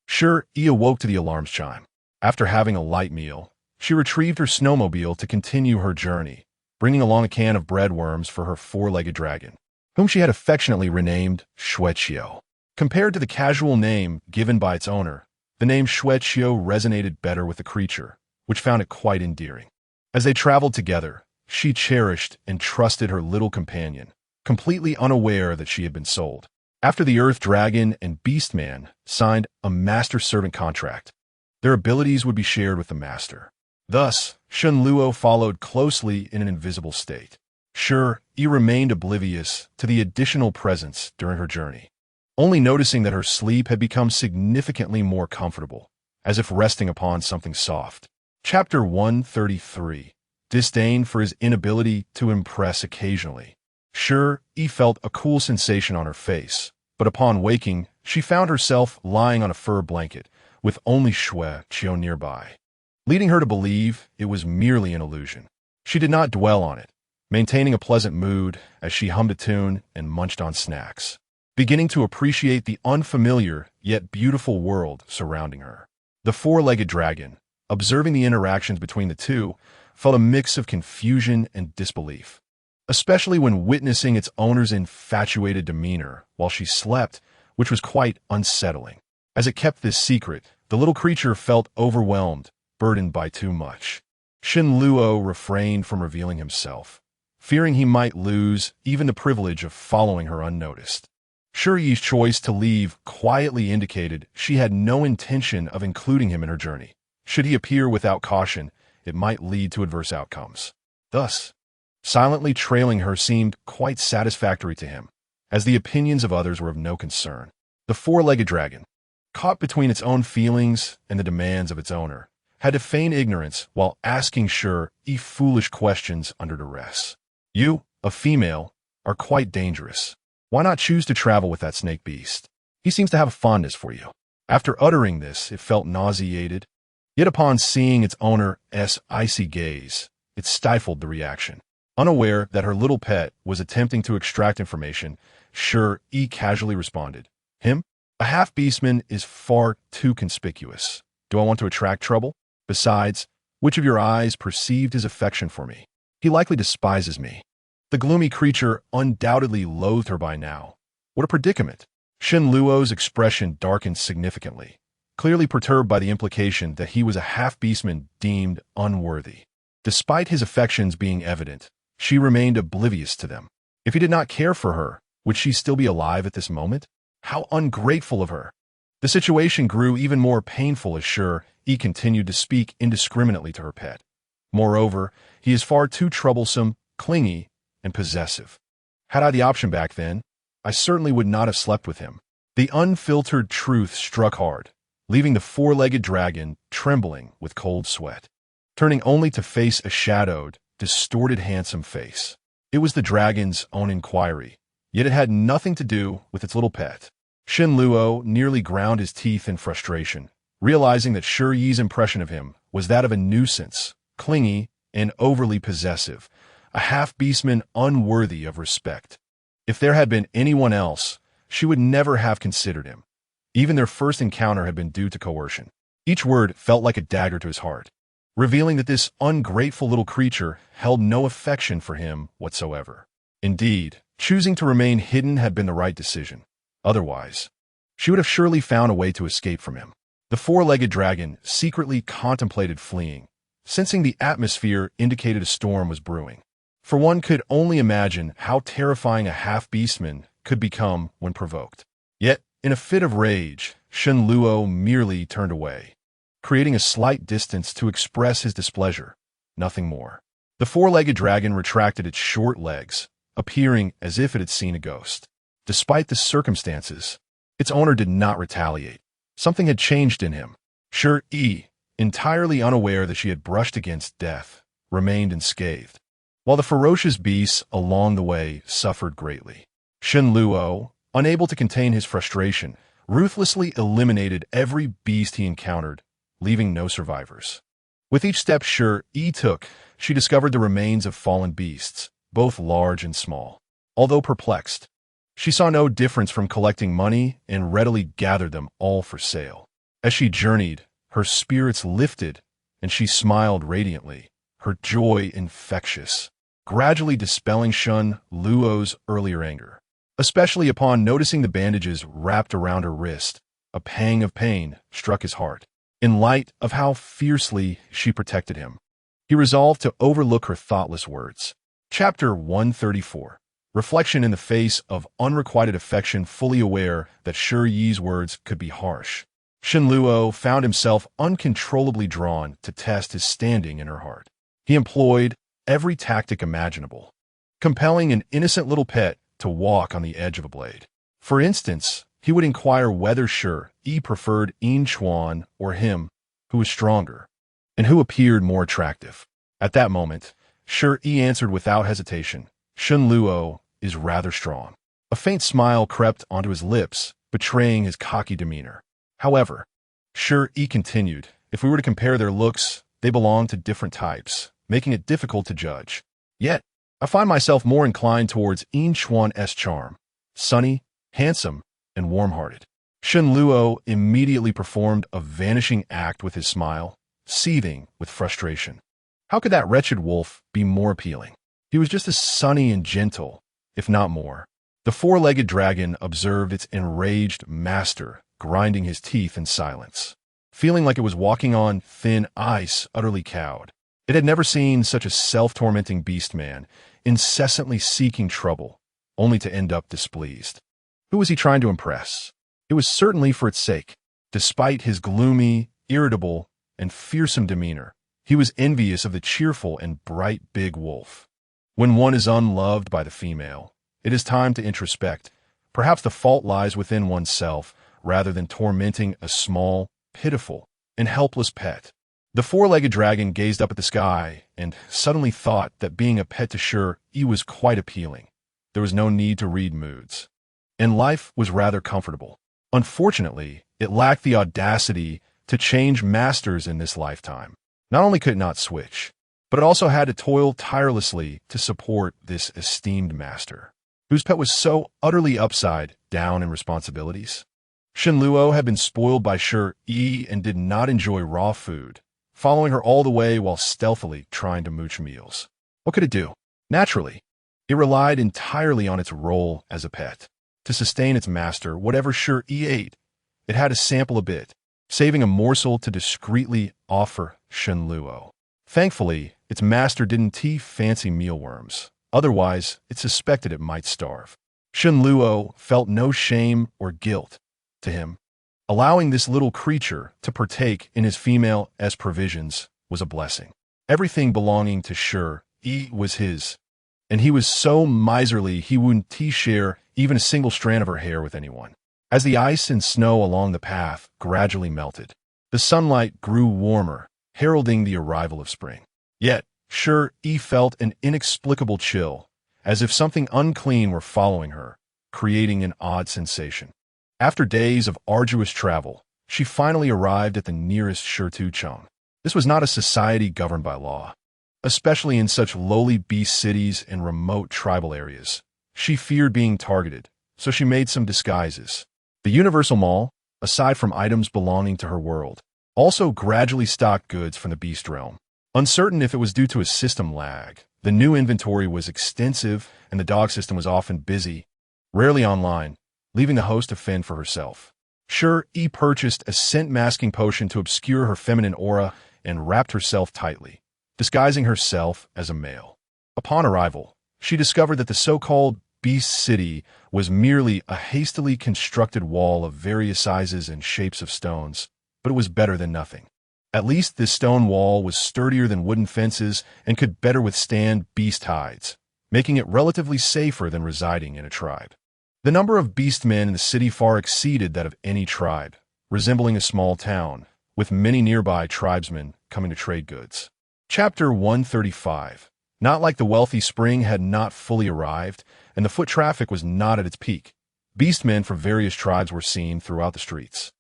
Shi Yi awoke to the alarm chime. After having a light meal, she retrieved her snowmobile to continue her journey, bringing along a can of breadworms for her four-legged dragon, whom she had affectionately renamed Xueqiu. Compared to the casual name given by its owner, the name Xueqiu resonated better with the creature, which found it quite endearing. As they traveled together, she cherished and trusted her little companion, completely unaware that she had been sold. After the Earth Dragon and Beastman signed a master-servant contract, their abilities would be shared with the master. Thus, Shenluo followed closely in an invisible state. Shi Yi remained oblivious to the additional presence during her journey, only noticing that her sleep had become significantly more comfortable, as if resting upon something soft. Chapter 133. Disdain for his inability to impress occasionally. Shi Yi felt a cool sensation on her face, but upon waking, she found herself lying on a fur blanket, with only Xueqiu nearby, leading her to believe it was merely an illusion. She did not dwell on it, maintaining a pleasant mood as she hummed a tune and munched on snacks, beginning to appreciate the unfamiliar yet beautiful world surrounding her. The four-legged dragon, observing the interactions between the two, felt a mix of confusion and disbelief, especially when witnessing its owner's infatuated demeanor while she slept, which was quite unsettling. As it kept this secret, the little creature felt overwhelmed, burdened by too much. Shenluo refrained from revealing himself, fearing he might lose even the privilege of following her unnoticed. Shi Yi's choice to leave quietly indicated she had no intention of including him in her journey. Should he appear without caution, it might lead to adverse outcomes. Thus, silently trailing her seemed quite satisfactory to him, as the opinions of others were of no concern. The four-legged dragon, caught between its own feelings and the demands of its owner, had to feign ignorance while asking Shi Yi foolish questions under duress. "You, a female, are quite dangerous. Why not choose to travel with that snake beast? He seems to have a fondness for you." After uttering this, it felt nauseated, yet upon seeing its owner's icy gaze, it stifled the reaction. Unaware that her little pet was attempting to extract information, Shi Yi casually responded, "Him? A half-beastman is far too conspicuous. Do I want to attract trouble? Besides, which of your eyes perceived his affection for me? He likely despises me. The gloomy creature undoubtedly loathed her by now. What a predicament! Shen Luo's expression darkened significantly, clearly perturbed by the implication that he was a half-beastman deemed unworthy. Despite his affections being evident, she remained oblivious to them. If he did not care for her, would she still be alive at this moment? How ungrateful of her! The situation grew even more painful as Shi Yi continued to speak indiscriminately to her pet. Moreover, he is far too troublesome, clingy, and possessive. Had I the option back then, I certainly would not have slept with him. The unfiltered truth struck hard, leaving the four-legged dragon trembling with cold sweat, turning only to face a shadowed, distorted, handsome face. It was the dragon's own inquiry, yet it had nothing to do with its little pet. Shen Luo nearly ground his teeth in frustration, realizing that Shi Yi's impression of him was that of a nuisance, clingy, and overly possessive, a half-beastman unworthy of respect. If there had been anyone else, she would never have considered him. Even their first encounter had been due to coercion. Each word felt like a dagger to his heart, revealing that this ungrateful little creature held no affection for him whatsoever. Indeed, choosing to remain hidden had been the right decision. Otherwise, she would have surely found a way to escape from him. The four-legged dragon secretly contemplated fleeing, sensing the atmosphere indicated a storm was brewing. For one could only imagine how terrifying a half-beastman could become when provoked. Yet, in a fit of rage, Shen Luo merely turned away, creating a slight distance to express his displeasure, nothing more. The four-legged dragon retracted its short legs, appearing as if it had seen a ghost. Despite the circumstances, its owner did not retaliate. Something had changed in him. Shi Yi, entirely unaware that she had brushed against death, remained unscathed, while the ferocious beasts along the way suffered greatly. Shen Luo, unable to contain his frustration, ruthlessly eliminated every beast he encountered, leaving no survivors. With each step Shi Yi took, she discovered the remains of fallen beasts, both large and small. Although perplexed, she saw no difference from collecting money and readily gathered them all for sale. As she journeyed, her spirits lifted, and she smiled radiantly, her joy infectious, gradually dispelling Shen Luo's earlier anger. Especially upon noticing the bandages wrapped around her wrist, a pang of pain struck his heart. In light of how fiercely she protected him, he resolved to overlook her thoughtless words. Chapter 134. Reflection in the face of unrequited affection, fully aware that Shi Yi's words could be harsh. Shen Luo found himself uncontrollably drawn to test his standing in her heart. He employed every tactic imaginable, compelling an innocent little pet to walk on the edge of a blade. For instance, he would inquire whether Shi Yi preferred Chuan or him, who was stronger, and who appeared more attractive. At that moment, Shi Yi answered without hesitation, Shen Luo is rather strong. A faint smile crept onto his lips, betraying his cocky demeanor. However, Shi Yi continued, if we were to compare their looks, they belong to different types, making it difficult to judge. Yet, I find myself more inclined towards Chuan's charm, sunny, handsome, and warm-hearted. Shen Luo immediately performed a vanishing act with his smile, seething with frustration. How could that wretched wolf be more appealing? He was just as sunny and gentle, if not more. The four-legged dragon observed its enraged master grinding his teeth in silence, feeling like it was walking on thin ice, utterly cowed. It had never seen such a self-tormenting beast man, incessantly seeking trouble, only to end up displeased. Who was he trying to impress? It was certainly for its sake. Despite his gloomy, irritable, and fearsome demeanor, he was envious of the cheerful and bright big wolf. When one is unloved by the female, it is time to introspect. Perhaps the fault lies within oneself, rather than tormenting a small, pitiful, and helpless pet. The four-legged dragon gazed up at the sky and suddenly thought that being a pet to Shi Yi was quite appealing. There was no need to read moods, and life was rather comfortable. Unfortunately, it lacked the audacity to change masters in this lifetime. Not only could it not switch, but it also had to toil tirelessly to support this esteemed master, whose pet was so utterly upside down in responsibilities. Shenluo had been spoiled by Shi Yi and did not enjoy raw food, following her all the way while stealthily trying to mooch meals. What could it do? Naturally, it relied entirely on its role as a pet. To sustain its master, whatever Shi Yi ate, it had to sample a bit, saving a morsel to discreetly offer Shenluo. Thankfully, its master didn't eat fancy mealworms. Otherwise, it suspected it might starve. Shenluo felt no shame or guilt to him. Allowing this little creature to partake in his female as provisions was a blessing. Everything belonging to Shi Yi was his, and he was so miserly he wouldn't share even a single strand of her hair with anyone. As the ice and snow along the path gradually melted, the sunlight grew warmer, heralding the arrival of spring. Yet, Shi Yi felt an inexplicable chill, as if something unclean were following her, creating an odd sensation. After days of arduous travel, she finally arrived at the nearest Shirtucheng. This was not a society governed by law. Especially in such lowly beast cities and remote tribal areas, she feared being targeted, so she made some disguises. The Universal Mall, aside from items belonging to her world, also gradually stocked goods from the beast realm. Uncertain if it was due to a system lag, the new inventory was extensive and the dog system was often busy, rarely online, leaving the host to fend for herself. Shi Yi purchased a scent-masking potion to obscure her feminine aura and wrapped herself tightly, disguising herself as a male. Upon arrival, she discovered that the so-called Beast City was merely a hastily constructed wall of various sizes and shapes of stones, but it was better than nothing. At least this stone wall was sturdier than wooden fences and could better withstand beast hides, making it relatively safer than residing in a tribe. The number of beastmen in the city far exceeded that of any tribe, resembling a small town, with many nearby tribesmen coming to trade goods. Chapter 135. Not like the wealthy spring had not fully arrived, and the foot traffic was not at its peak. Beastmen from various tribes were seen throughout the streets.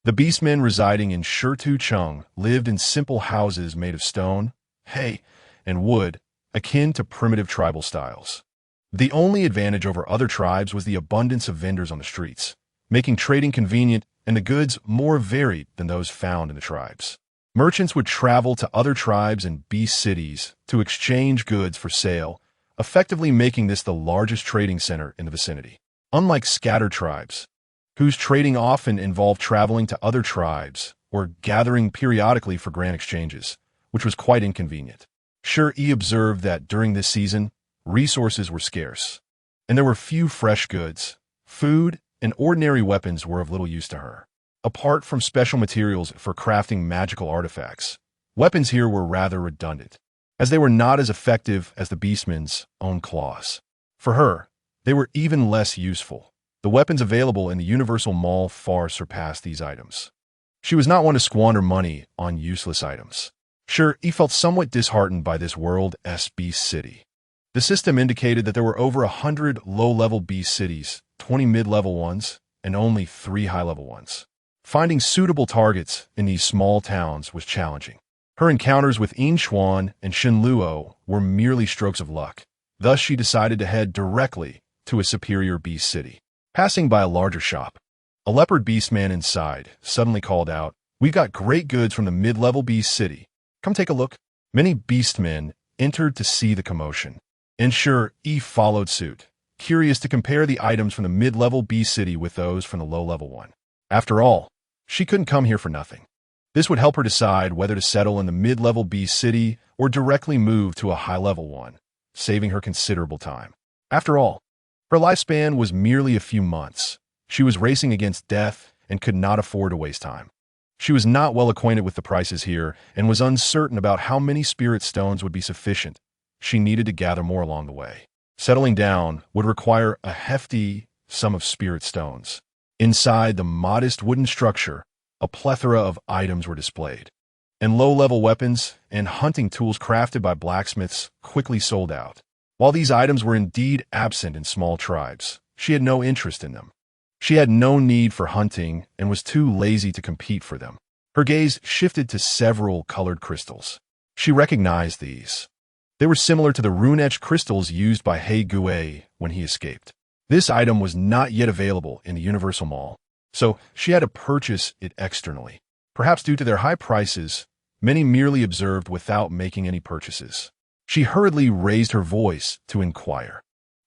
The beastmen residing in Shirtucheng lived in simple houses made of stone, hay, and wood, akin to primitive tribal styles. The only advantage over other tribes was the abundance of vendors on the streets, making trading convenient and the goods more varied than those found in the tribes. Merchants would travel to other tribes and beast cities to exchange goods for sale, effectively making this the largest trading center in the vicinity. Unlike scattered tribes, whose trading often involved traveling to other tribes or gathering periodically for grand exchanges, which was quite inconvenient. Shi Yi observed that during this season, resources were scarce, and there were few fresh goods. Food and ordinary weapons were of little use to her. Apart from special materials for crafting magical artifacts, weapons here were rather redundant, as they were not as effective as the beastmen's own claws. For her, they were even less useful. The weapons available in the Universal Mall far surpassed these items. She was not one to squander money on useless items. Shi Yi felt somewhat disheartened by this world-s beast city. The system indicated that there were over 100 low-level beast cities, 20 mid-level ones, and only 3 high-level ones. Finding suitable targets in these small towns was challenging. Her encounters with Yinchuan and Shenluo were merely strokes of luck. Thus, she decided to head directly to a superior beast city. Passing by a larger shop, a leopard beastman inside suddenly called out, "We've got great goods from the mid-level beast city. Come take a look." Many beastmen entered to see the commotion, and Shi Yi followed suit, curious to compare the items from the mid-level beast city with those from the low-level one. After all, she couldn't come here for nothing. This would help her decide whether to settle in the mid-level beast city or directly move to a high-level one, saving her considerable time. After all, her lifespan was merely a few months. She was racing against death and could not afford to waste time. She was not well acquainted with the prices here and was uncertain about how many spirit stones would be sufficient. She needed to gather more along the way. Settling down would require a hefty sum of spirit stones. Inside the modest wooden structure, a plethora of items were displayed, and low-level weapons and hunting tools crafted by blacksmiths quickly sold out. While these items were indeed absent in small tribes, she had no interest in them. She had no need for hunting and was too lazy to compete for them. Her gaze shifted to several colored crystals. She recognized these. They were similar to the rune-etched crystals used by He Gui when he escaped. This item was not yet available in the Universal Mall, so she had to purchase it externally. Perhaps due to their high prices, many merely observed without making any purchases. She hurriedly raised her voice to inquire,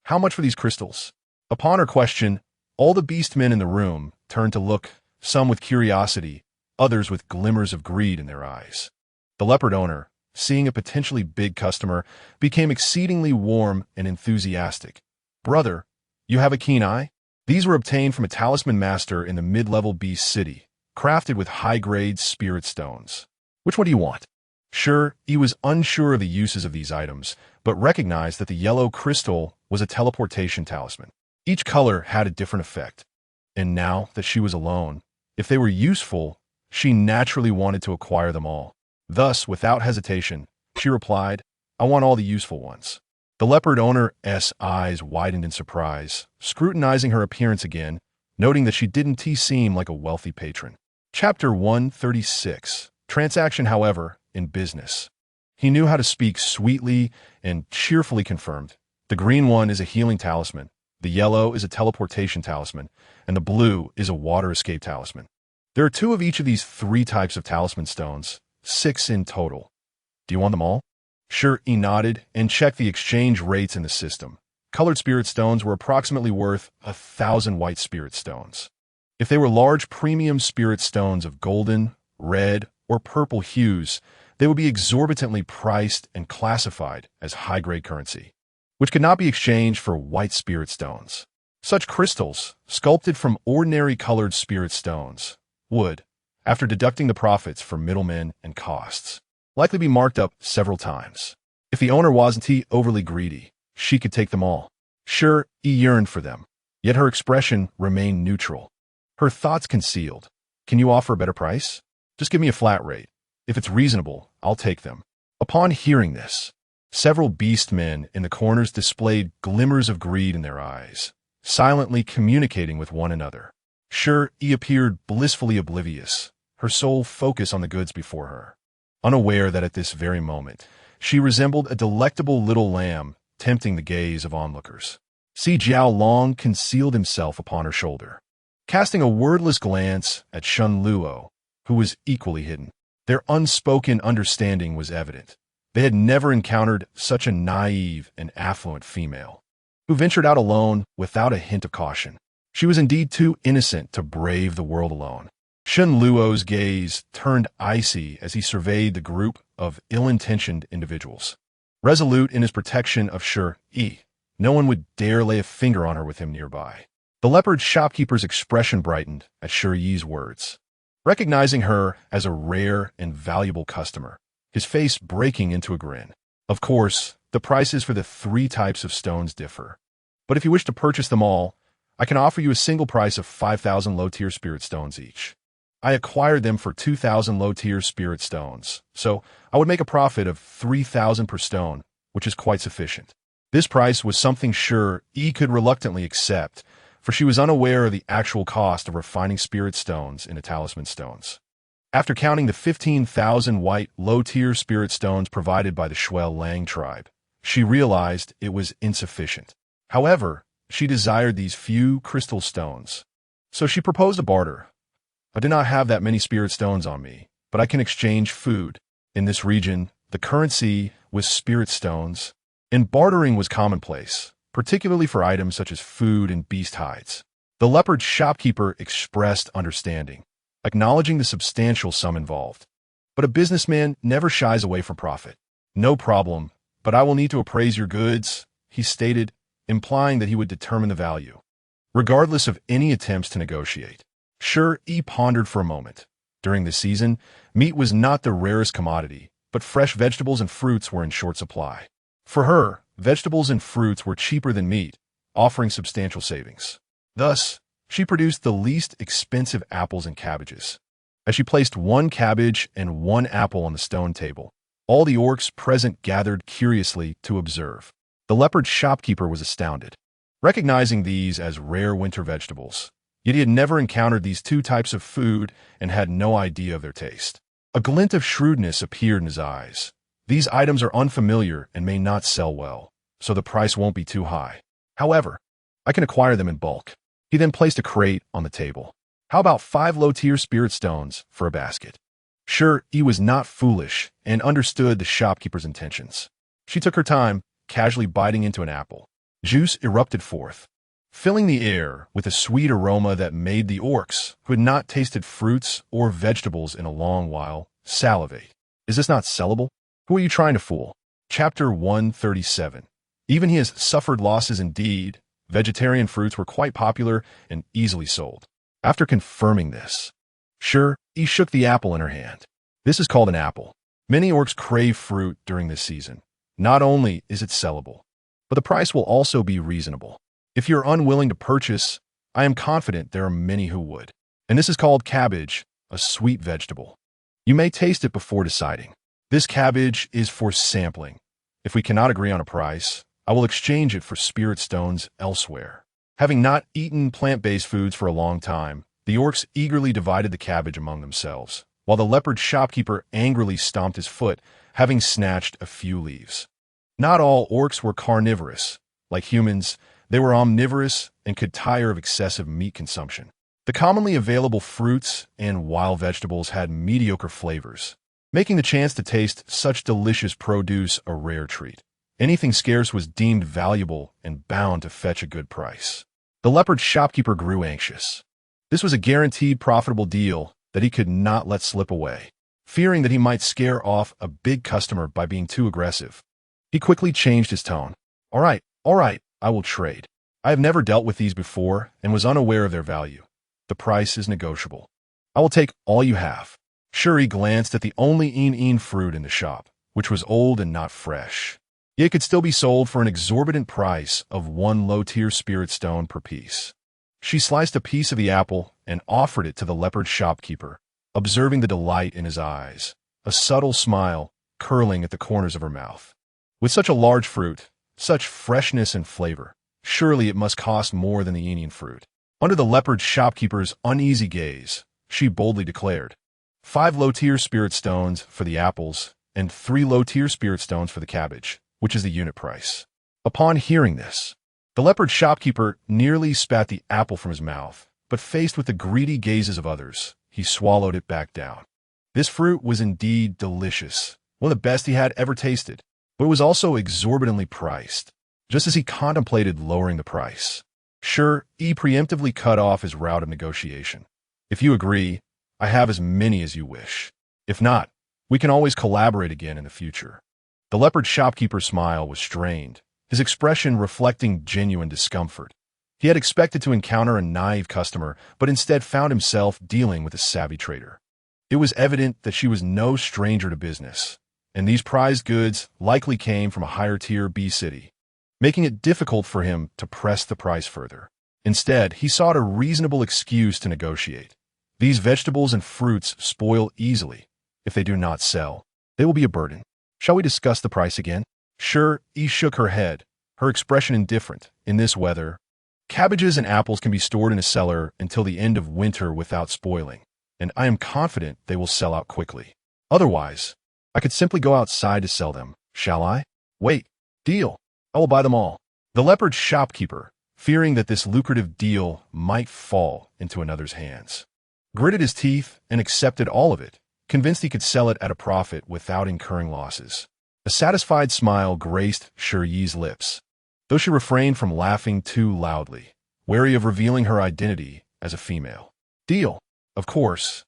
"How much for these crystals?" Upon her question, all the beastmen in the room turned to look, some with curiosity, others with glimmers of greed in their eyes. The leopard owner, seeing a potentially big customer, became exceedingly warm and enthusiastic. "Brother, you have a keen eye?" These were obtained from a talisman master in the mid-level beast city, crafted with high-grade spirit stones. "Which one do you want?" Sure, he was unsure of the uses of these items, but recognized that the yellow crystal was a teleportation talisman. Each color had a different effect. And now that she was alone, if they were useful, she naturally wanted to acquire them all. Thus, without hesitation, she replied, "I want all the useful ones." The leopard owner's eyes widened in surprise, scrutinizing her appearance again, noting that she didn't seem like a wealthy patron. Chapter 136. Transaction, however, in business. He knew how to speak sweetly and cheerfully confirmed. The green one is a healing talisman, the yellow is a teleportation talisman, and the blue is a water escape talisman. There are 2 of each of these 3 types of talisman stones, 6 in total. Do you want them all? Sure, he nodded and checked the exchange rates in the system. Colored spirit stones were approximately worth 1,000 white spirit stones. If they were large premium spirit stones of golden, red, or purple hues, they would be exorbitantly priced and classified as high-grade currency, which could not be exchanged for white spirit stones. Such crystals, sculpted from ordinary colored spirit stones, would, after deducting the profits for middlemen and costs, likely be marked up several times. If the owner wasn't overly greedy, she could take them all. Sure, he yearned for them, yet her expression remained neutral. Her thoughts concealed. "Can you offer a better price? Just give me a flat rate. If it's reasonable, I'll take them." Upon hearing this, several beastmen in the corners displayed glimmers of greed in their eyes, silently communicating with one another. Sure, he appeared blissfully oblivious, her sole focus on the goods before her, unaware that at this very moment, she resembled a delectable little lamb tempting the gaze of onlookers. Si Jiao Long concealed himself upon her shoulder, casting a wordless glance at Shun Luo, who was equally hidden. Their unspoken understanding was evident. They had never encountered such a naive and affluent female, who ventured out alone without a hint of caution. She was indeed too innocent to brave the world alone. Shun Luo's gaze turned icy as he surveyed the group of ill-intentioned individuals. Resolute in his protection of Shi Yi, no one would dare lay a finger on her with him nearby. The leopard shopkeeper's expression brightened at Shi Yi's words. Recognizing her as a rare and valuable customer, his face breaking into a grin. "Of course, the prices for the 3 types of stones differ. But if you wish to purchase them all, I can offer you a single price of 5,000 low-tier spirit stones each. I acquired them for 2,000 low-tier spirit stones, so I would make a profit of 3,000 per stone, which is quite sufficient." This price was something Shi Yi could reluctantly accept, for she was unaware of the actual cost of refining spirit stones into talisman stones. After counting the 15,000 white, low-tier spirit stones provided by the Shuel Lang tribe, she realized it was insufficient. However, she desired these few crystal stones, so she proposed a barter. "I do not have that many spirit stones on me, but I can exchange food. In this region, the currency was spirit stones, and bartering was commonplace, particularly for items such as food and beast hides." The leopard shopkeeper expressed understanding, acknowledging the substantial sum involved. But a businessman never shies away from profit. "No problem, but I will need to appraise your goods," he stated, implying that he would determine the value, regardless of any attempts to negotiate. Shi Yi pondered for a moment. During the season, meat was not the rarest commodity, but fresh vegetables and fruits were in short supply. For her, vegetables and fruits were cheaper than meat, offering substantial savings. Thus, she produced the least expensive apples and cabbages. As she placed 1 cabbage and 1 apple on the stone table, all the orcs present gathered curiously to observe. The leopard shopkeeper was astounded, recognizing these as rare winter vegetables. Yet he had never encountered these 2 types of food and had no idea of their taste. A glint of shrewdness appeared in his eyes. "These items are unfamiliar and may not sell well, so the price won't be too high. However, I can acquire them in bulk." He then placed a crate on the table. How about 5 low-tier spirit stones for a basket? Sure, Yi was not foolish and understood the shopkeeper's intentions. She took her time, casually biting into an apple. Juice erupted forth, filling the air with a sweet aroma that made the orcs, who had not tasted fruits or vegetables in a long while, salivate. Is this not sellable? Who are you trying to fool? Chapter 137. Even he has suffered losses indeed. Vegetarian fruits were quite popular and easily sold. After confirming this, sure, he shook the apple in her hand. This is called an apple. Many orcs crave fruit during this season. Not only is it sellable, but the price will also be reasonable. If you're unwilling to purchase, I am confident there are many who would. And this is called cabbage, a sweet vegetable. You may taste it before deciding. This cabbage is for sampling. If we cannot agree on a price, I will exchange it for spirit stones elsewhere. Having not eaten plant-based foods for a long time, the orcs eagerly divided the cabbage among themselves, while the leopard shopkeeper angrily stomped his foot, having snatched a few leaves. Not all orcs were carnivorous. Like humans, they were omnivorous and could tire of excessive meat consumption. The commonly available fruits and wild vegetables had mediocre flavors, making the chance to taste such delicious produce a rare treat. Anything scarce was deemed valuable and bound to fetch a good price. The leopard shopkeeper grew anxious. This was a guaranteed profitable deal that he could not let slip away. Fearing that he might scare off a big customer by being too aggressive, he quickly changed his tone. All right, I will trade. I have never dealt with these before and was unaware of their value. The price is negotiable. I will take all you have. Shuri glanced at the only een fruit in the shop, which was old and not fresh. Yet it could still be sold for an exorbitant price of 1 low-tier spirit stone per piece. She sliced a piece of the apple and offered it to the leopard shopkeeper, observing the delight in his eyes, a subtle smile curling at the corners of her mouth. With such a large fruit, such freshness and flavor, surely it must cost more than the Indian fruit. Under the leopard shopkeeper's uneasy gaze, she boldly declared, 5 low-tier spirit stones for the apples and 3 low-tier spirit stones for the cabbage, which is the unit price. Upon hearing this, the leopard shopkeeper nearly spat the apple from his mouth, but faced with the greedy gazes of others, he swallowed it back down. This fruit was indeed delicious, one of the best he had ever tasted, but it was also exorbitantly priced. Just as he contemplated lowering the price, sure, he preemptively cut off his route of negotiation. If you agree, I have as many as you wish. If not, we can always collaborate again in the future. The leopard shopkeeper's smile was strained, his expression reflecting genuine discomfort. He had expected to encounter a naive customer, but instead found himself dealing with a savvy trader. It was evident that she was no stranger to business, and these prized goods likely came from a higher-tier B city, making it difficult for him to press the price further. Instead, he sought a reasonable excuse to negotiate. These vegetables and fruits spoil easily. If they do not sell, they will be a burden. Shall we discuss the price again? Sure, Yi shook her head, her expression indifferent. In this weather, cabbages and apples can be stored in a cellar until the end of winter without spoiling, and I am confident they will sell out quickly. Otherwise, I could simply go outside to sell them. Shall I? Wait. Deal. I will buy them all. The leopard shopkeeper, fearing that this lucrative deal might fall into another's hands, gritted his teeth and accepted all of it, convinced he could sell it at a profit without incurring losses. A satisfied smile graced Shi Yi's lips, though she refrained from laughing too loudly, wary of revealing her identity as a female. Deal. Of course.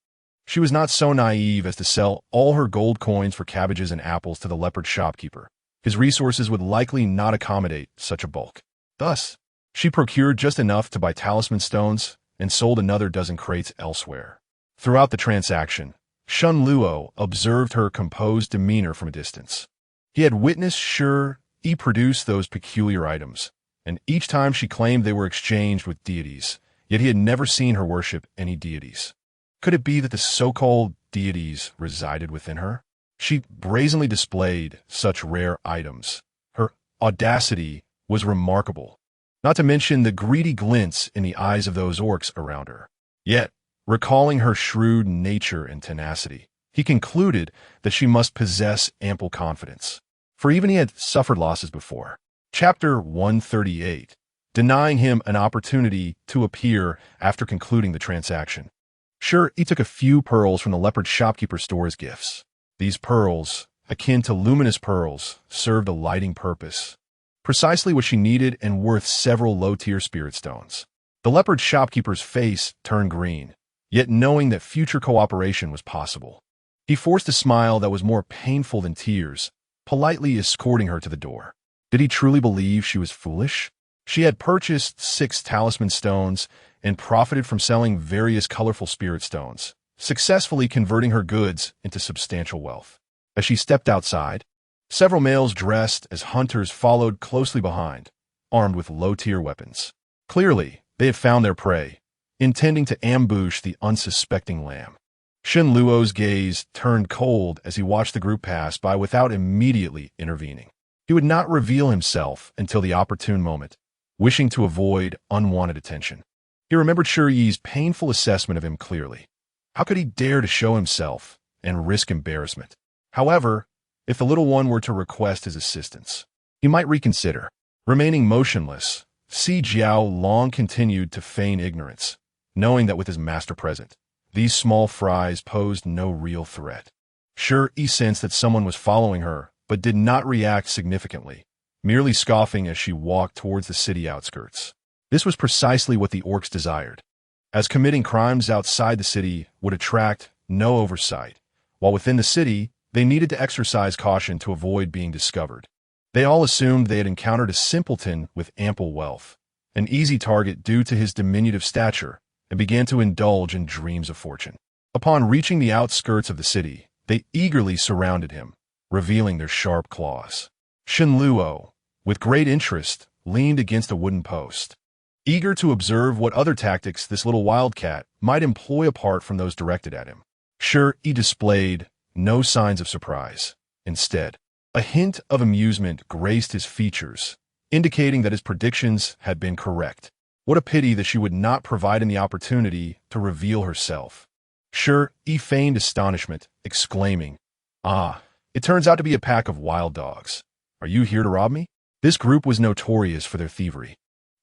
She was not so naive as to sell all her gold coins for cabbages and apples to the leopard shopkeeper. His resources would likely not accommodate such a bulk. Thus, she procured just enough to buy talisman stones and sold another dozen crates elsewhere. Throughout the transaction, Shun Luo observed her composed demeanor from a distance. He had witnessed Shi Yi produce those peculiar items, and each time she claimed they were exchanged with deities, yet he had never seen her worship any deities. Could it be that the so-called deities resided within her? She brazenly displayed such rare items. Her audacity was remarkable, not to mention the greedy glints in the eyes of those orcs around her. Yet, recalling her shrewd nature and tenacity, he concluded that she must possess ample confidence, for even he had suffered losses before. Chapter 138. denying him an opportunity to appear after concluding the transaction. Shi Yi took a few pearls from the leopard shopkeeper's store as gifts. These pearls, akin to luminous pearls, served a lighting purpose, precisely what she needed and worth several low-tier spirit stones. The leopard shopkeeper's face turned green, yet knowing that future cooperation was possible, he forced a smile that was more painful than tears, politely escorting her to the door. Did he truly believe she was foolish? She had purchased 6 talisman stones and profited from selling various colorful spirit stones, successfully converting her goods into substantial wealth. As she stepped outside, several males dressed as hunters followed closely behind, armed with low-tier weapons. Clearly, they had found their prey, intending to ambush the unsuspecting lamb. Shen Luo's gaze turned cold as he watched the group pass by without immediately intervening. He would not reveal himself until the opportune moment, wishing to avoid unwanted attention. He remembered Shi Yi's painful assessment of him clearly. How could he dare to show himself and risk embarrassment? However, if the little one were to request his assistance, he might reconsider. Remaining motionless, Si Jiao long continued to feign ignorance, knowing that with his master present, these small fries posed no real threat. Shi Yi sensed that someone was following her, but did not react significantly, merely scoffing as she walked towards the city outskirts. This was precisely what the orcs desired, as committing crimes outside the city would attract no oversight, while within the city, they needed to exercise caution to avoid being discovered. They all assumed they had encountered a simpleton with ample wealth, an easy target due to his diminutive stature, and began to indulge in dreams of fortune. Upon reaching the outskirts of the city, they eagerly surrounded him, revealing their sharp claws. Shen Luo, with great interest, leaned against a wooden post, eager to observe what other tactics this little wildcat might employ apart from those directed at him. Shi Yi displayed no signs of surprise. Instead, a hint of amusement graced his features, indicating that his predictions had been correct. What a pity that she would not provide him the opportunity to reveal herself. Shi Yi feigned astonishment, exclaiming, "Ah, it turns out to be a pack of wild dogs. Are you here to rob me?" This group was notorious for their thievery,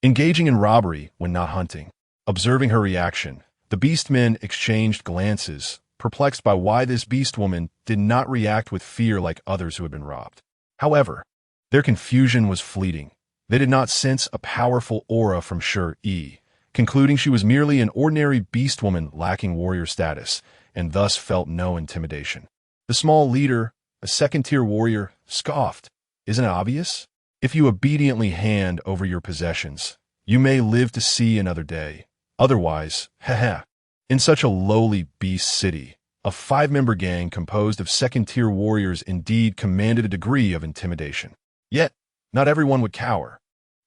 engaging in robbery when not hunting. Observing her reaction, the beastmen exchanged glances, perplexed by why this beast woman did not react with fear like others who had been robbed. However, their confusion was fleeting. They did not sense a powerful aura from Shi Yi, concluding she was merely an ordinary beast woman lacking warrior status, and thus felt no intimidation. The small leader, a second-tier warrior, scoffed. "Isn't it obvious? If you obediently hand over your possessions, you may live to see another day. Otherwise, haha." In such a lowly beast city, a 5-member gang composed of second-tier warriors indeed commanded a degree of intimidation. Yet, not everyone would cower.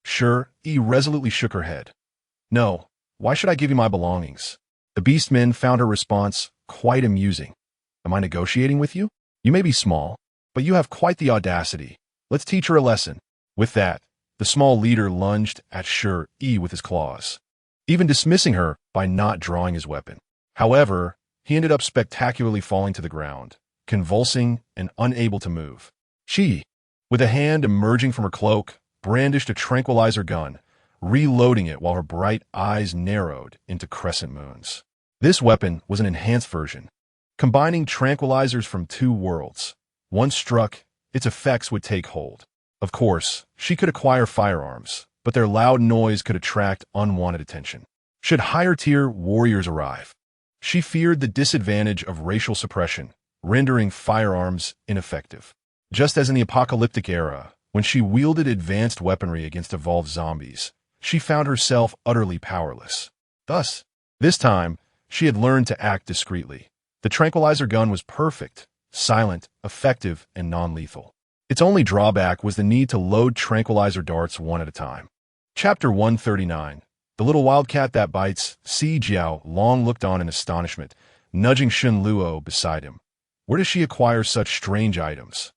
Shi Yi resolutely shook her head. "No, why should I give you my belongings?" The beastmen found her response quite amusing. "Am I negotiating with you? You may be small, but you have quite the audacity. Let's teach her a lesson." With that, the small leader lunged at Shi Yi with his claws, even dismissing her by not drawing his weapon. However, he ended up spectacularly falling to the ground, convulsing and unable to move. She, with a hand emerging from her cloak, brandished a tranquilizer gun, reloading it while her bright eyes narrowed into crescent moons. This weapon was an enhanced version, combining tranquilizers from 2 worlds. Once struck, its effects would take hold. Of course, she could acquire firearms, but their loud noise could attract unwanted attention. Should higher-tier warriors arrive, she feared the disadvantage of racial suppression, rendering firearms ineffective. Just as in the apocalyptic era, when she wielded advanced weaponry against evolved zombies, she found herself utterly powerless. Thus, this time, she had learned to act discreetly. The tranquilizer gun was perfect, silent, effective, and non-lethal. Its only drawback was the need to load tranquilizer darts one at a time. Chapter 139. The Little Wildcat That Bites. Si Jiao long looked on in astonishment, nudging Shen Luo beside him. Where does she acquire such strange items?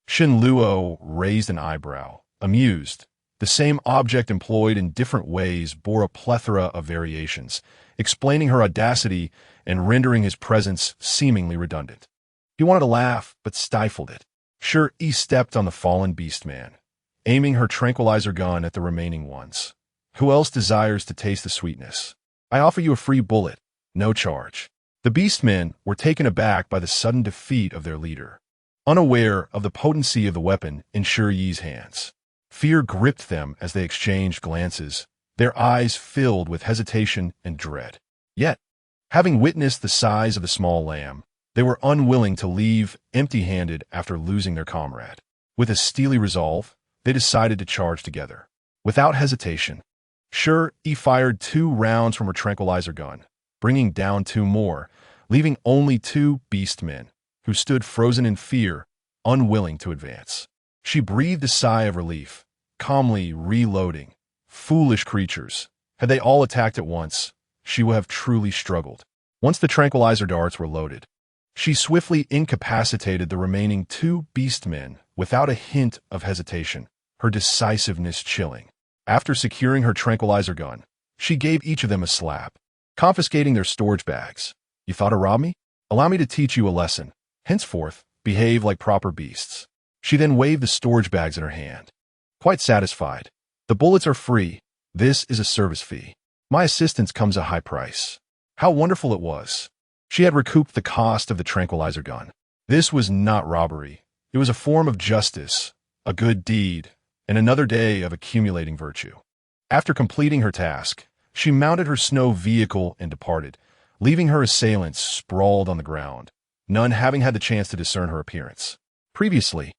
Shen Luo raised an eyebrow, amused. The same object employed in different ways bore a plethora of variations, explaining her audacity and rendering his presence seemingly redundant. He wanted to laugh, but stifled it. Shi Yi stepped on the fallen beastman, aiming her tranquilizer gun at the remaining ones. Who else desires to taste the sweetness? I offer you a free bullet, no charge. The beastmen were taken aback by the sudden defeat of their leader, unaware of the potency of the weapon in Shi Yi's hands. Fear gripped them as they exchanged glances, their eyes filled with hesitation and dread. Yet, having witnessed the size of the small lamb, they were unwilling to leave empty-handed after losing their comrade. With a steely resolve, they decided to charge together. Without hesitation, Shi Yi fired 2 rounds from her tranquilizer gun, bringing down 2 more, leaving only 2 beastmen, who stood frozen in fear, unwilling to advance. She breathed a sigh of relief, calmly reloading. Foolish creatures. Had they all attacked at once, she would have truly struggled. Once the tranquilizer darts were loaded, she swiftly incapacitated the remaining 2 beastmen without a hint of hesitation, her decisiveness chilling. After securing her tranquilizer gun, she gave each of them a slap, confiscating their storage bags. You thought to rob me? Allow me to teach you a lesson. Henceforth, behave like proper beasts. She then waved the storage bags in her hand. Quite satisfied. The bullets are free. This is a service fee. My assistance comes at a high price. How wonderful it was. She had recouped the cost of the tranquilizer gun. This was not robbery. It was a form of justice, a good deed, and another day of accumulating virtue. After completing her task, she mounted her snow vehicle and departed, leaving her assailants sprawled on the ground, none having had the chance to discern her appearance. Previously,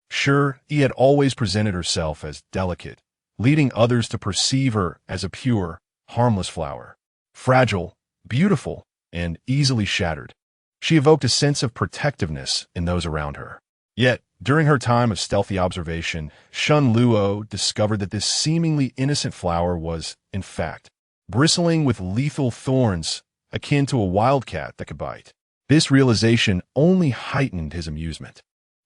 Shi Yi had always presented herself as delicate, leading others to perceive her as a pure, harmless flower. Fragile, beautiful, and easily shattered, she evoked a sense of protectiveness in those around her. Yet, during her time of stealthy observation, Shun Luo discovered that this seemingly innocent flower was, in fact, bristling with lethal thorns akin to a wildcat that could bite. This realization only heightened his amusement.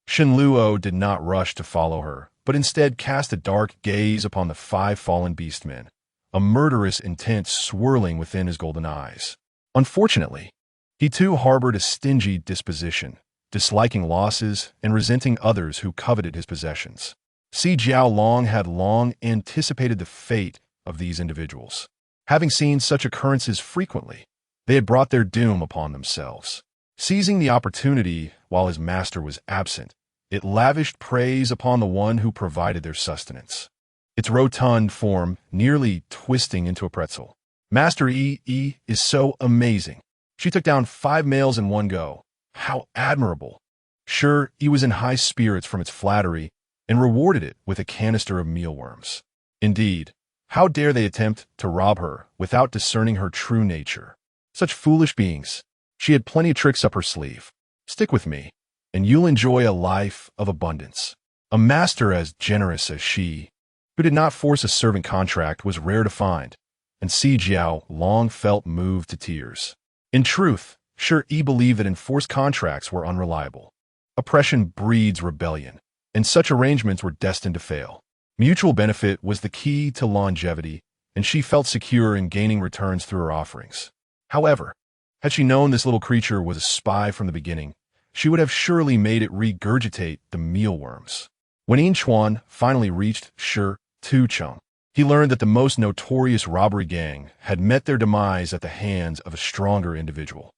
Shun Luo did not rush to follow her, but instead cast a dark gaze upon the 5 fallen beastmen, a murderous intent swirling within his golden eyes. Unfortunately, he too harbored a stingy disposition, disliking losses and resenting others who coveted his possessions. Si Jiao had long anticipated the fate of these individuals. Having seen such occurrences frequently, they had brought their doom upon themselves. Seizing the opportunity while his master was absent, it lavished praise upon the one who provided their sustenance, its rotund form nearly twisting into a pretzel. Master Yi is so amazing. She took down 5 males in one go. How admirable. Shi Yi was in high spirits from its flattery and rewarded it with a canister of mealworms. Indeed, how dare they attempt to rob her without discerning her true nature? Such foolish beings. She had plenty of tricks up her sleeve. Stick with me, and you'll enjoy a life of abundance. A master as generous as she, who did not force a servant contract, was rare to find, and Si Jiao long felt moved to tears. In truth, Shi Yi believed that enforced contracts were unreliable. Oppression breeds rebellion, and such arrangements were destined to fail. Mutual benefit was the key to longevity, and she felt secure in gaining returns through her offerings. However, had she known this little creature was a spy from the beginning, she would have surely made it regurgitate the mealworms. When Yin Chuan finally reached Shi Tucheng, he learned that the most notorious robbery gang had met their demise at the hands of a stronger individual.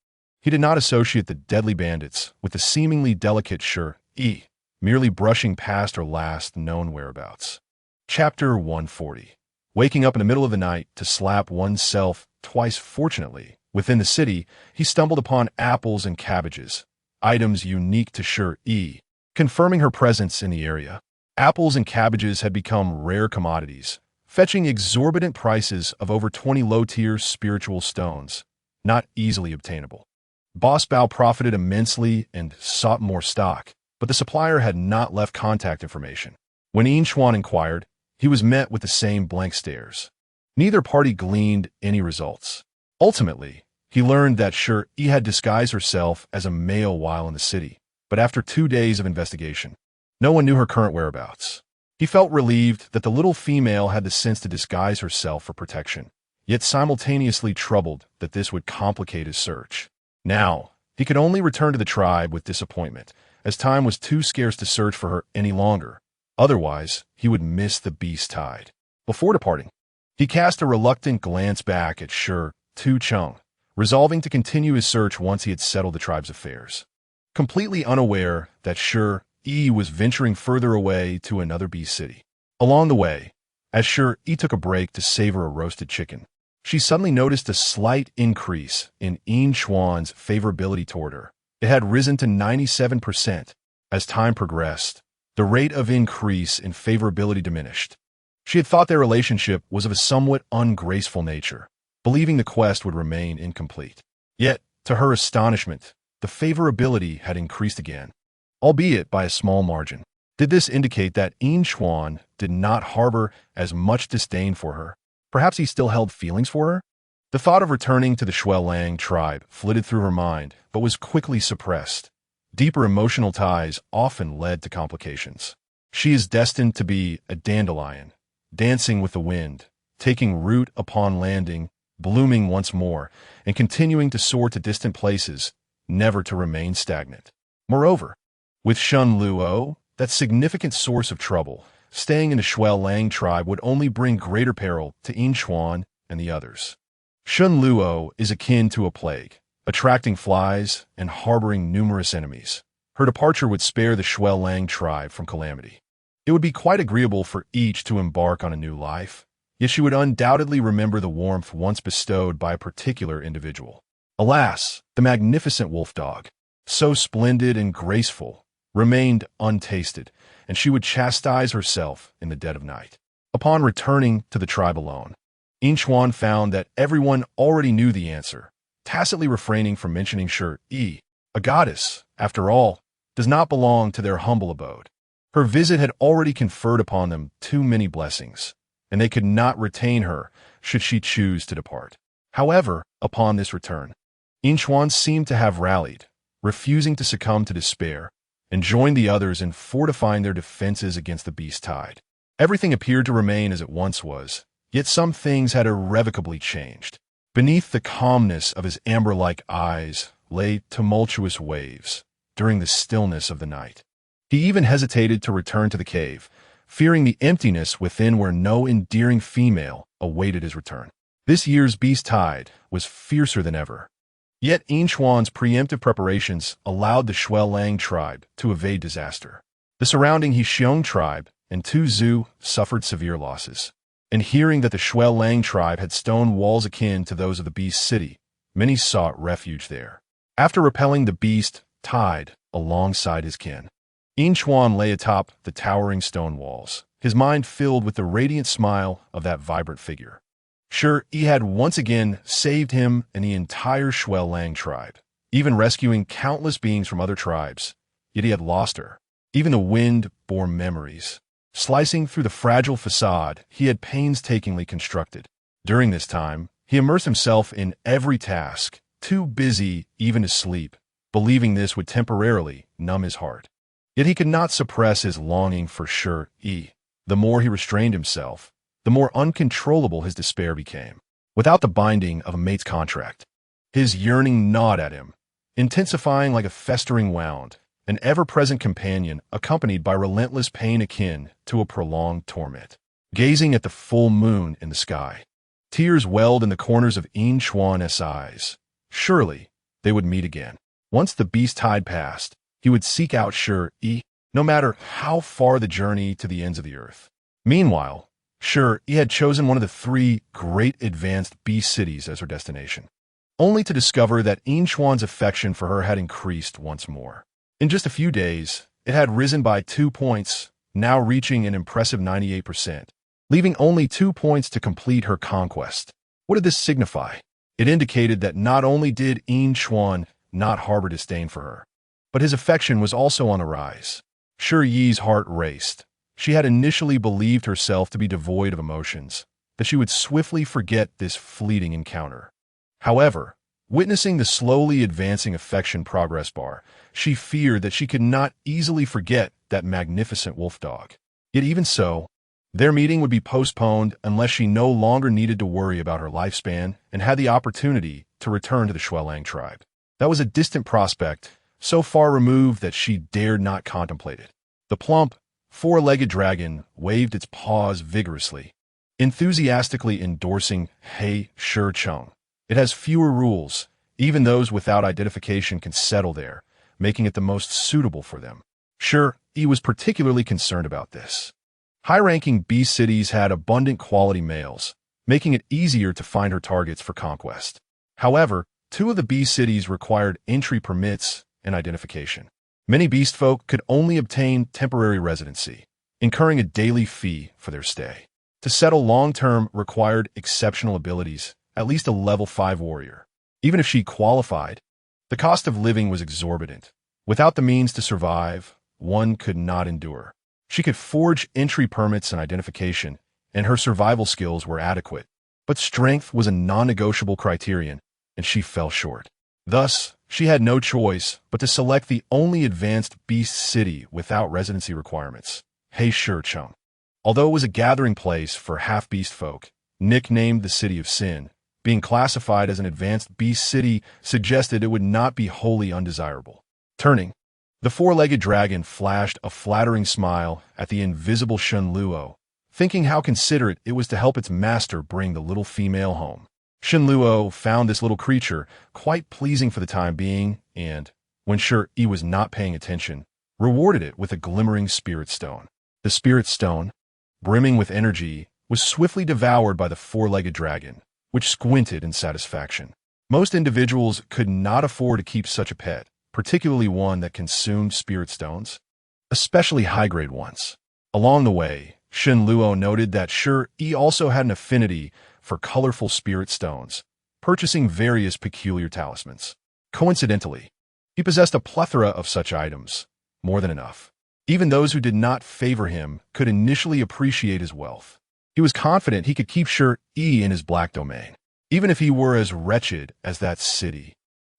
He did not associate the deadly bandits with the seemingly delicate Shi Yi, merely brushing past her last known whereabouts. Chapter 140. Waking up in the middle of the night to slap oneself twice. Fortunately, within the city, he stumbled upon apples and cabbages, items unique to Shi Yi, confirming her presence in the area. Apples and cabbages had become rare commodities, fetching exorbitant prices of over 20 low-tier spiritual stones, not easily obtainable. Boss Bao profited immensely and sought more stock, but the supplier had not left contact information. When Yin Chuan inquired, he was met with the same blank stares. Neither party gleaned any results. Ultimately, he learned that Shi Yi had disguised herself as a male while in the city, but after 2 days of investigation, no one knew her current whereabouts. He felt relieved that the little female had the sense to disguise herself for protection, yet simultaneously troubled that this would complicate his search. Now, he could only return to the tribe with disappointment, as time was too scarce to search for her any longer. Otherwise, he would miss the beast tide. Before departing, He cast a reluctant glance back at Shi Yi, resolving to continue his search once he had settled the tribe's affairs. Completely unaware that Shi Yi was venturing further away to another beast city. Along the way, as Shi Yi took a break to savor a roasted chicken, she suddenly noticed a slight increase in Xuan's favorability toward her. It had risen to 97%. As time progressed, the rate of increase in favorability diminished. She had thought their relationship was of a somewhat ungraceful nature, believing the quest would remain incomplete. Yet, to her astonishment, the favorability had increased again, albeit by a small margin. Did this indicate that Xuan did not harbor as much disdain for her? Perhaps he still held feelings for her? The thought of returning to the Shuelang tribe flitted through her mind, but was quickly suppressed. Deeper emotional ties often led to complications. She is destined to be a dandelion, dancing with the wind, taking root upon landing, blooming once more, and continuing to soar to distant places, never to remain stagnant. Moreover, with Shun Luo, that significant source of trouble, staying in the Shuelang tribe would only bring greater peril to Xuan and the others. Shun Luo is akin to a plague, attracting flies and harboring numerous enemies. Her departure would spare the Shuelang tribe from calamity. It would be quite agreeable for each to embark on a new life, yet she would undoubtedly remember the warmth once bestowed by a particular individual. Alas, the magnificent wolf dog, so splendid and graceful, remained untasted, and she would chastise herself in the dead of night. Upon returning to the tribe alone, Xuan found that everyone already knew the answer, tacitly refraining from mentioning Shi Yi. A goddess, after all, does not belong to their humble abode. Her visit had already conferred upon them too many blessings, and they could not retain her should she choose to depart. However, upon this return, Xuan seemed to have rallied, refusing to succumb to despair, and joined the others in fortifying their defenses against the beast tide. Everything appeared to remain as it once was, yet some things had irrevocably changed. Beneath the calmness of his amber-like eyes lay tumultuous waves during the stillness of the night. He even hesitated to return to the cave, fearing the emptiness within where no endearing female awaited his return. This year's beast tide was fiercer than ever. Yet Xuan's preemptive preparations allowed the Shuelang tribe to evade disaster. The surrounding Hexiong tribe and Tu Zhu suffered severe losses. And hearing that the Shuelang tribe had stone walls akin to those of the beast city, many sought refuge there. After repelling the beast tide alongside his kin, Xuan lay atop the towering stone walls, his mind filled with the radiant smile of that vibrant figure. Shi Yi had once again saved him and the entire Shuelang tribe, even rescuing countless beings from other tribes, yet he had lost her. Even the wind bore memories, slicing through the fragile facade he had painstakingly constructed. During this time, he immersed himself in every task, too busy even to sleep, believing this would temporarily numb his heart. Yet he could not suppress his longing for Shi Yi. The more he restrained himself, the more uncontrollable his despair became. Without the binding of a mate's contract, his yearning gnawed at him, intensifying like a festering wound, an ever-present companion accompanied by relentless pain akin to a prolonged torment. Gazing at the full moon in the sky, tears welled in the corners of Xuan's eyes. Surely, they would meet again. Once the beast tide passed, he would seek out Shi Yi, no matter how far the journey to the ends of the earth. Meanwhile, Shi Yi had chosen one of the 3 great advanced beast cities as her destination, only to discover that Xuan's affection for her had increased once more. In just a few days, it had risen by 2 points, now reaching an impressive 98%, leaving only 2 points to complete her conquest. What did this signify? It indicated that not only did Xuan not harbor disdain for her, but his affection was also on the rise. Shi Yi's heart raced. She had initially believed herself to be devoid of emotions, that she would swiftly forget this fleeting encounter. However, witnessing the slowly advancing affection progress bar, she feared that she could not easily forget that magnificent wolf dog. Yet even so, their meeting would be postponed unless she no longer needed to worry about her lifespan and had the opportunity to return to the Shuelang tribe. That was a distant prospect, so far removed that she dared not contemplate it. The plump, 4-legged dragon waved its paws vigorously, enthusiastically endorsing He Shi Cheng. It has fewer rules. Even those without identification can settle there, making it the most suitable for them. Shi Yi was particularly concerned about this. High-ranking beast cities had abundant quality males, making it easier to find her targets for conquest. However, 2 of the beast cities required entry permits and identification. Many beast folk could only obtain temporary residency, incurring a daily fee for their stay. To settle long-term required exceptional abilities, at least a level 5 warrior. Even if she qualified, the cost of living was exorbitant. Without the means to survive, one could not endure. She could forge entry permits and identification, and her survival skills were adequate. But strength was a non-negotiable criterion, and she fell short. Thus, she had no choice but to select the only advanced beast city without residency requirements, He Shi Cheng. Although it was a gathering place for half-beast folk, nicknamed the City of Sin, being classified as an advanced beast city suggested it would not be wholly undesirable. Turning, the 4-legged dragon flashed a flattering smile at the invisible Shen Luo, thinking how considerate it was to help its master bring the little female home. Shen Luo found this little creature quite pleasing for the time being and, when Shi Yi was not paying attention, rewarded it with a glimmering spirit stone. The spirit stone, brimming with energy, was swiftly devoured by the 4-legged dragon, which squinted in satisfaction. Most individuals could not afford to keep such a pet, particularly one that consumed spirit stones, especially high-grade ones. Along the way, Shen Luo noted that Shi Yi also had an affinity for colorful spirit stones, purchasing various peculiar talismans. Coincidentally, he possessed a plethora of such items, more than enough. Even those who did not favor him could initially appreciate his wealth. He was confident he could keep Shi Yi in his black domain, even if he were as wretched as that city.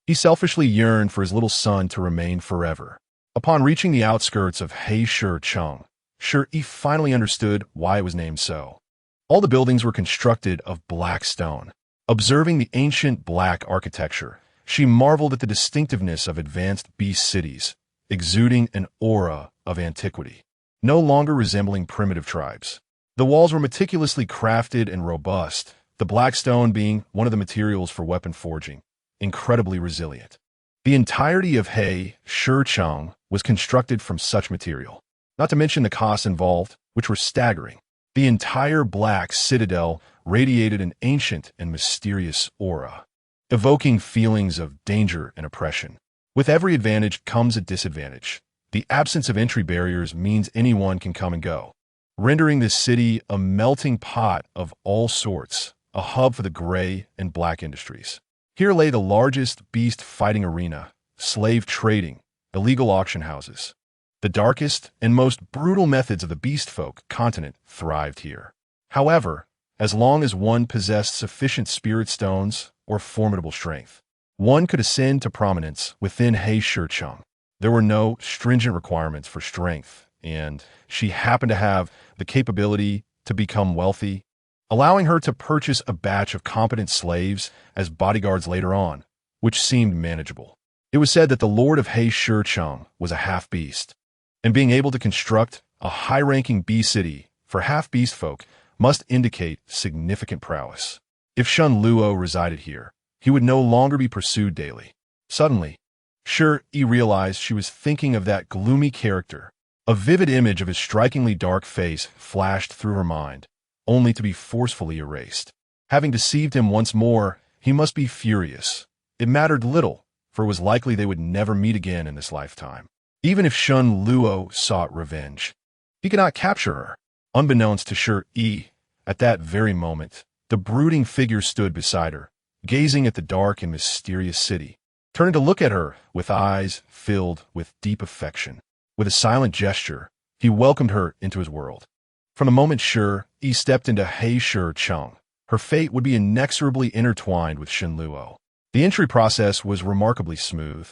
He selfishly yearned for his little son to remain forever. Upon reaching the outskirts of He Shi Cheng, Shi Yi finally understood why it was named so. All the buildings were constructed of black stone. Observing the ancient black architecture, she marveled at the distinctiveness of advanced beast cities, exuding an aura of antiquity, no longer resembling primitive tribes. The walls were meticulously crafted and robust, the black stone being one of the materials for weapon forging, incredibly resilient. The entirety of He Shi Cheng was constructed from such material, not to mention the costs involved, which were staggering. The entire black citadel radiated an ancient and mysterious aura, evoking feelings of danger and oppression. With every advantage comes a disadvantage. The absence of entry barriers means anyone can come and go, rendering this city a melting pot of all sorts, a hub for the gray and black industries. Here lay the largest beast fighting arena, slave trading, illegal auction houses. The darkest and most brutal methods of the beast folk continent thrived here. However, as long as one possessed sufficient spirit stones or formidable strength, one could ascend to prominence within He Shi Cheng. There were no stringent requirements for strength, and she happened to have the capability to become wealthy, allowing her to purchase a batch of competent slaves as bodyguards later on, which seemed manageable. It was said that the Lord of He Shi Cheng was a half-beast, and being able to construct a high-ranking beast city for half-beast folk must indicate significant prowess. If Shen Luo resided here, he would no longer be pursued daily. Suddenly, Shi Yi realized she was thinking of that gloomy character. A vivid image of his strikingly dark face flashed through her mind, only to be forcefully erased. Having deceived him once more, he must be furious. It mattered little, for it was likely they would never meet again in this lifetime. Even if Shen Luo sought revenge, he could not capture her. Unbeknownst to Shi Yi, at that very moment, the brooding figure stood beside her, gazing at the dark and mysterious city, turning to look at her with eyes filled with deep affection. With a silent gesture, he welcomed her into his world. From the moment Shi Yi stepped into He Shi Cheng, her fate would be inexorably intertwined with Shen Luo. The entry process was remarkably smooth,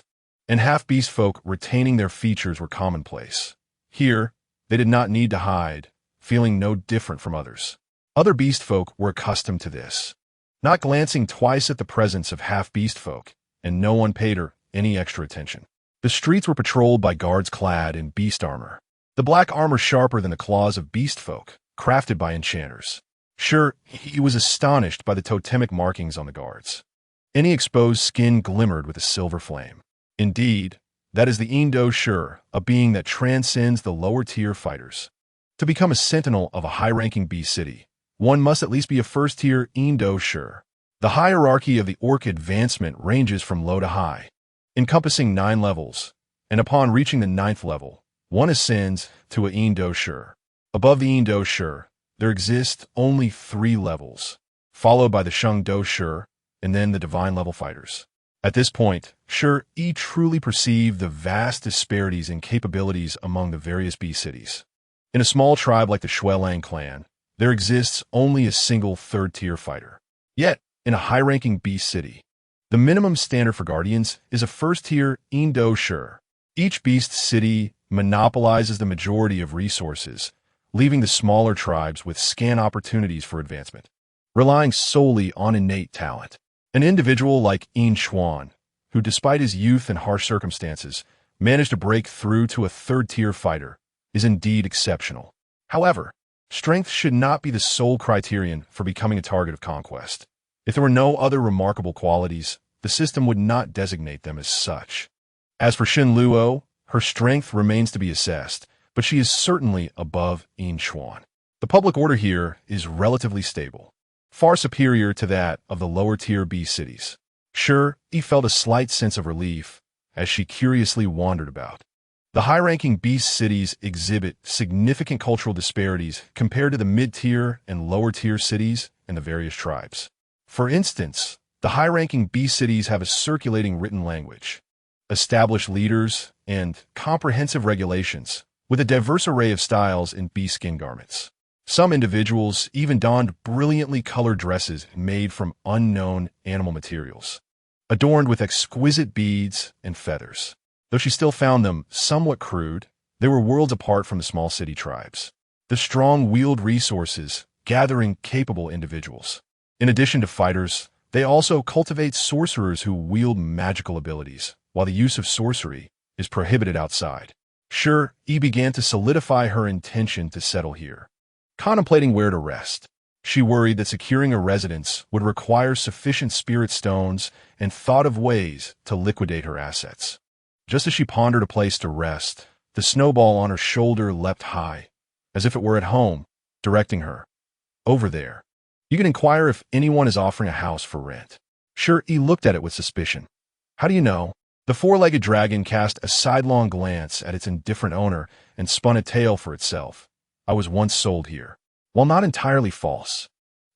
and half-beast folk retaining their features were commonplace. Here, they did not need to hide, feeling no different from others. Other beast folk were accustomed to this, not glancing twice at the presence of half-beast folk, and no one paid her any extra attention. The streets were patrolled by guards clad in beast armor, the black armor sharper than the claws of beast folk, crafted by enchanters. Sure, he was astonished by the totemic markings on the guards. Any exposed skin glimmered with a silver flame. Indeed, that is the indulges, a being that transcends the lower-tier fighters. To become a sentinel of a high-ranking beast city, one must at least be a first-tier indulges. The hierarchy of the orc advancement ranges from low to high, encompassing 9 levels, and upon reaching the 9th level, one ascends to an indulges. Above the indulges, there exist only 3 levels, followed by the shungdulges and then the divine level fighters. At this point, Shi Yi truly perceived the vast disparities in capabilities among the various beast cities. In a small tribe like the Shuelang clan, there exists only a single 3rd-tier fighter. Yet, in a high-ranking beast city, the minimum standard for guardians is a 1st-tier indulges. Each beast city monopolizes the majority of resources, leaving the smaller tribes with scant opportunities for advancement, relying solely on innate talent. An individual like Yin Xuan, who despite his youth and harsh circumstances, managed to break through to a 3rd-tier fighter, is indeed exceptional. However, strength should not be the sole criterion for becoming a target of conquest. If there were no other remarkable qualities, the system would not designate them as such. As for Xin Luo, her strength remains to be assessed, but she is certainly above Yin Xuan. The public order here is relatively stable, far superior to that of the lower-tier beast cities. Shi Yi felt a slight sense of relief as she curiously wandered about. The high-ranking beast cities exhibit significant cultural disparities compared to the mid-tier and lower-tier cities and the various tribes. For instance, the high-ranking beast cities have a circulating written language, established leaders, and comprehensive regulations, with a diverse array of styles in beast skin garments. Some individuals even donned brilliantly colored dresses made from unknown animal materials, adorned with exquisite beads and feathers. Though she still found them somewhat crude, they were worlds apart from the small city tribes. The strong wield resources, gathering capable individuals. In addition to fighters, they also cultivate sorcerers who wield magical abilities, while the use of sorcery is prohibited outside. Shi Yi began to solidify her intention to settle here. Contemplating where to rest, she worried that securing a residence would require sufficient spirit stones and thought of ways to liquidate her assets. Just as she pondered a place to rest, the snowball on her shoulder leapt high, as if it were at home, directing her. Over there. You can inquire if anyone is offering a house for rent. Shi Yi looked at it with suspicion. How do you know? The 4-legged dragon cast a sidelong glance at its indifferent owner and spun a tale for itself. I was once sold here. While not entirely false,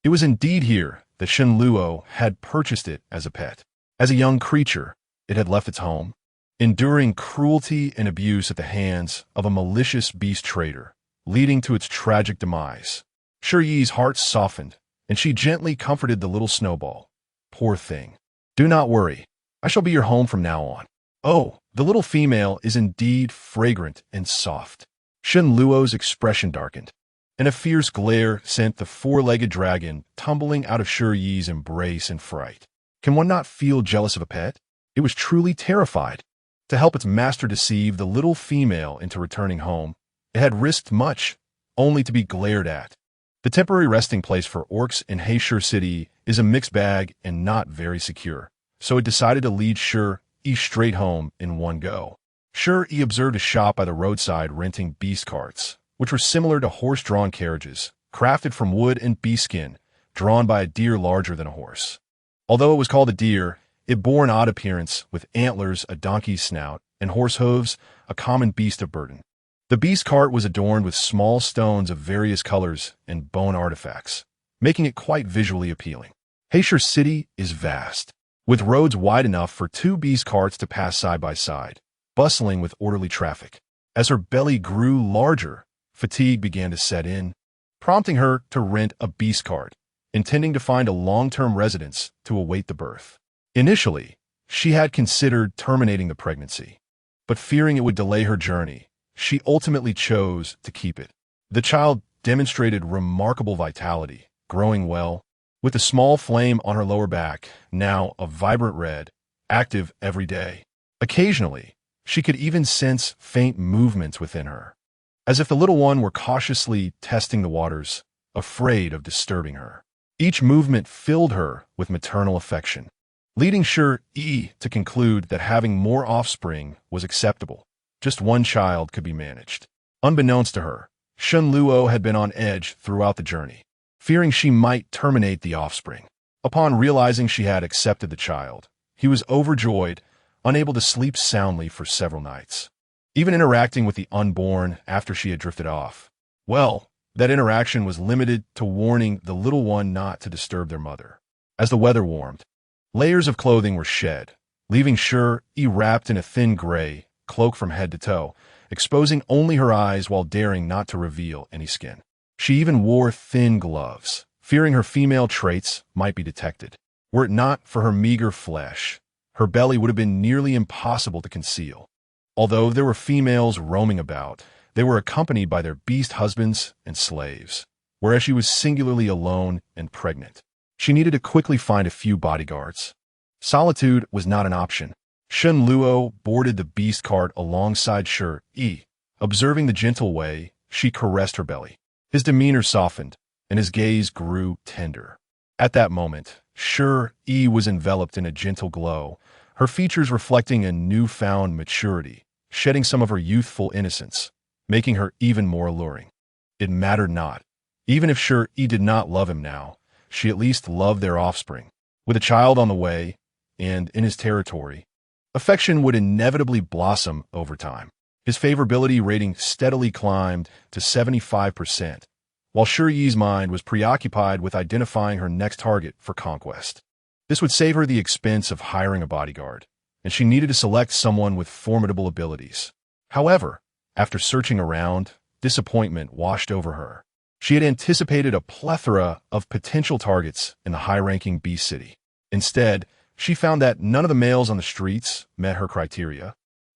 it was indeed here that Xin Luo had purchased it as a pet. As a young creature, it had left its home, enduring cruelty and abuse at the hands of a malicious beast trader, leading to its tragic demise. Shi Yi's heart softened, and she gently comforted the little snowball. Poor thing. Do not worry. I shall be your home from now on. Oh, the little female is indeed fragrant and soft. Xin Luo's expression darkened, and a fierce glare sent the 4-legged dragon tumbling out of Shi Yi's embrace in fright. Can one not feel jealous of a pet? It was truly terrified. To help its master deceive the little female into returning home, it had risked much, only to be glared at. The temporary resting place for orcs in Heisher City is a mixed bag and not very secure, so it decided to lead Shi Yi straight home in one go. Shi Yi observed a shop by the roadside renting beast carts, which were similar to horse-drawn carriages, crafted from wood and beast skin, drawn by a deer larger than a horse. Although it was called a deer, it bore an odd appearance, with antlers, a donkey's snout, and horse hooves, a common beast of burden. The beast cart was adorned with small stones of various colors and bone artifacts, making it quite visually appealing. Heisher City is vast, with roads wide enough for 2 beast carts to pass side by side, bustling with orderly traffic. As her belly grew larger, fatigue began to set in, prompting her to rent a beast cart, intending to find a long-term residence to await the birth. Initially, she had considered terminating the pregnancy, but fearing it would delay her journey, she ultimately chose to keep it. The child demonstrated remarkable vitality, growing well, with a small flame on her lower back, now a vibrant red, active every day. Occasionally, she could even sense faint movements within her, as if the little one were cautiously testing the waters, afraid of disturbing her. Each movement filled her with maternal affection, leading Shi Yi to conclude that having more offspring was acceptable. Just one child could be managed. Unbeknownst to her, Shen Luo had been on edge throughout the journey, fearing she might terminate the offspring. Upon realizing she had accepted the child, he was overjoyed, unable to sleep soundly for several nights. Even interacting with the unborn after she had drifted off, well, that interaction was limited to warning the little one not to disturb their mother. As the weather warmed, layers of clothing were shed, leaving Shi Yi wrapped in a thin gray cloak from head to toe, exposing only her eyes while daring not to reveal any skin. She even wore thin gloves, fearing her female traits might be detected. Were it not for her meager flesh, her belly would have been nearly impossible to conceal. Although there were females roaming about, they were accompanied by their beast husbands and slaves, whereas she was singularly alone and pregnant. She needed to quickly find a few bodyguards. Solitude was not an option. Shen Luo boarded the beast cart alongside Shi Yi. Observing the gentle way she caressed her belly, his demeanor softened, and his gaze grew tender. At that moment, Shi Yi was enveloped in a gentle glow, her features reflecting a newfound maturity, shedding some of her youthful innocence, making her even more alluring. It mattered not. Even if Shi Yi did not love him now, she at least loved their offspring. With a child on the way, and in his territory, affection would inevitably blossom over time. His favorability rating steadily climbed to 75%, while Shi Yi's mind was preoccupied with identifying her next target for conquest. This would save her the expense of hiring a bodyguard, and she needed to select someone with formidable abilities. However, after searching around, disappointment washed over her. She had anticipated a plethora of potential targets in the high-ranking beast city. Instead, she found that none of the males on the streets met her criteria,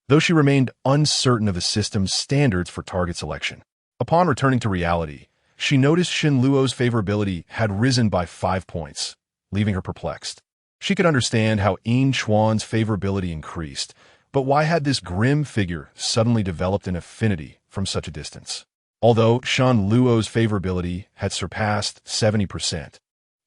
though she remained uncertain of the system's standards for target selection. Upon returning to reality, she noticed Shen Luo's favorability had risen by 5 points, leaving her perplexed. She could understand how Yin Chuan's favorability increased, but why had this grim figure suddenly developed an affinity from such a distance? Although Shen Luo's favorability had surpassed 70%,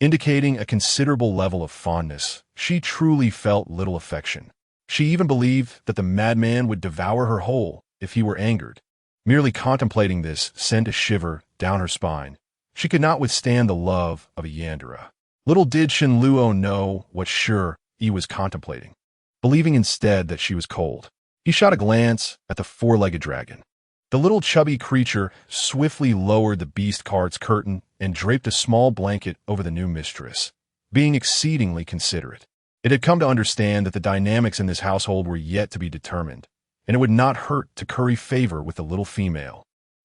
indicating a considerable level of fondness, she truly felt little affection. She even believed that the madman would devour her whole if he were angered. Merely contemplating this sent a shiver down her spine. She could not withstand the love of a Yandere. Little did Shen Luo know what Shi Yi was contemplating, believing instead that she was cold. He shot a glance at the four-legged dragon. The little chubby creature swiftly lowered the beast cart's curtain and draped a small blanket over the new mistress, being exceedingly considerate. It had come to understand that the dynamics in this household were yet to be determined, and it would not hurt to curry favor with the little female.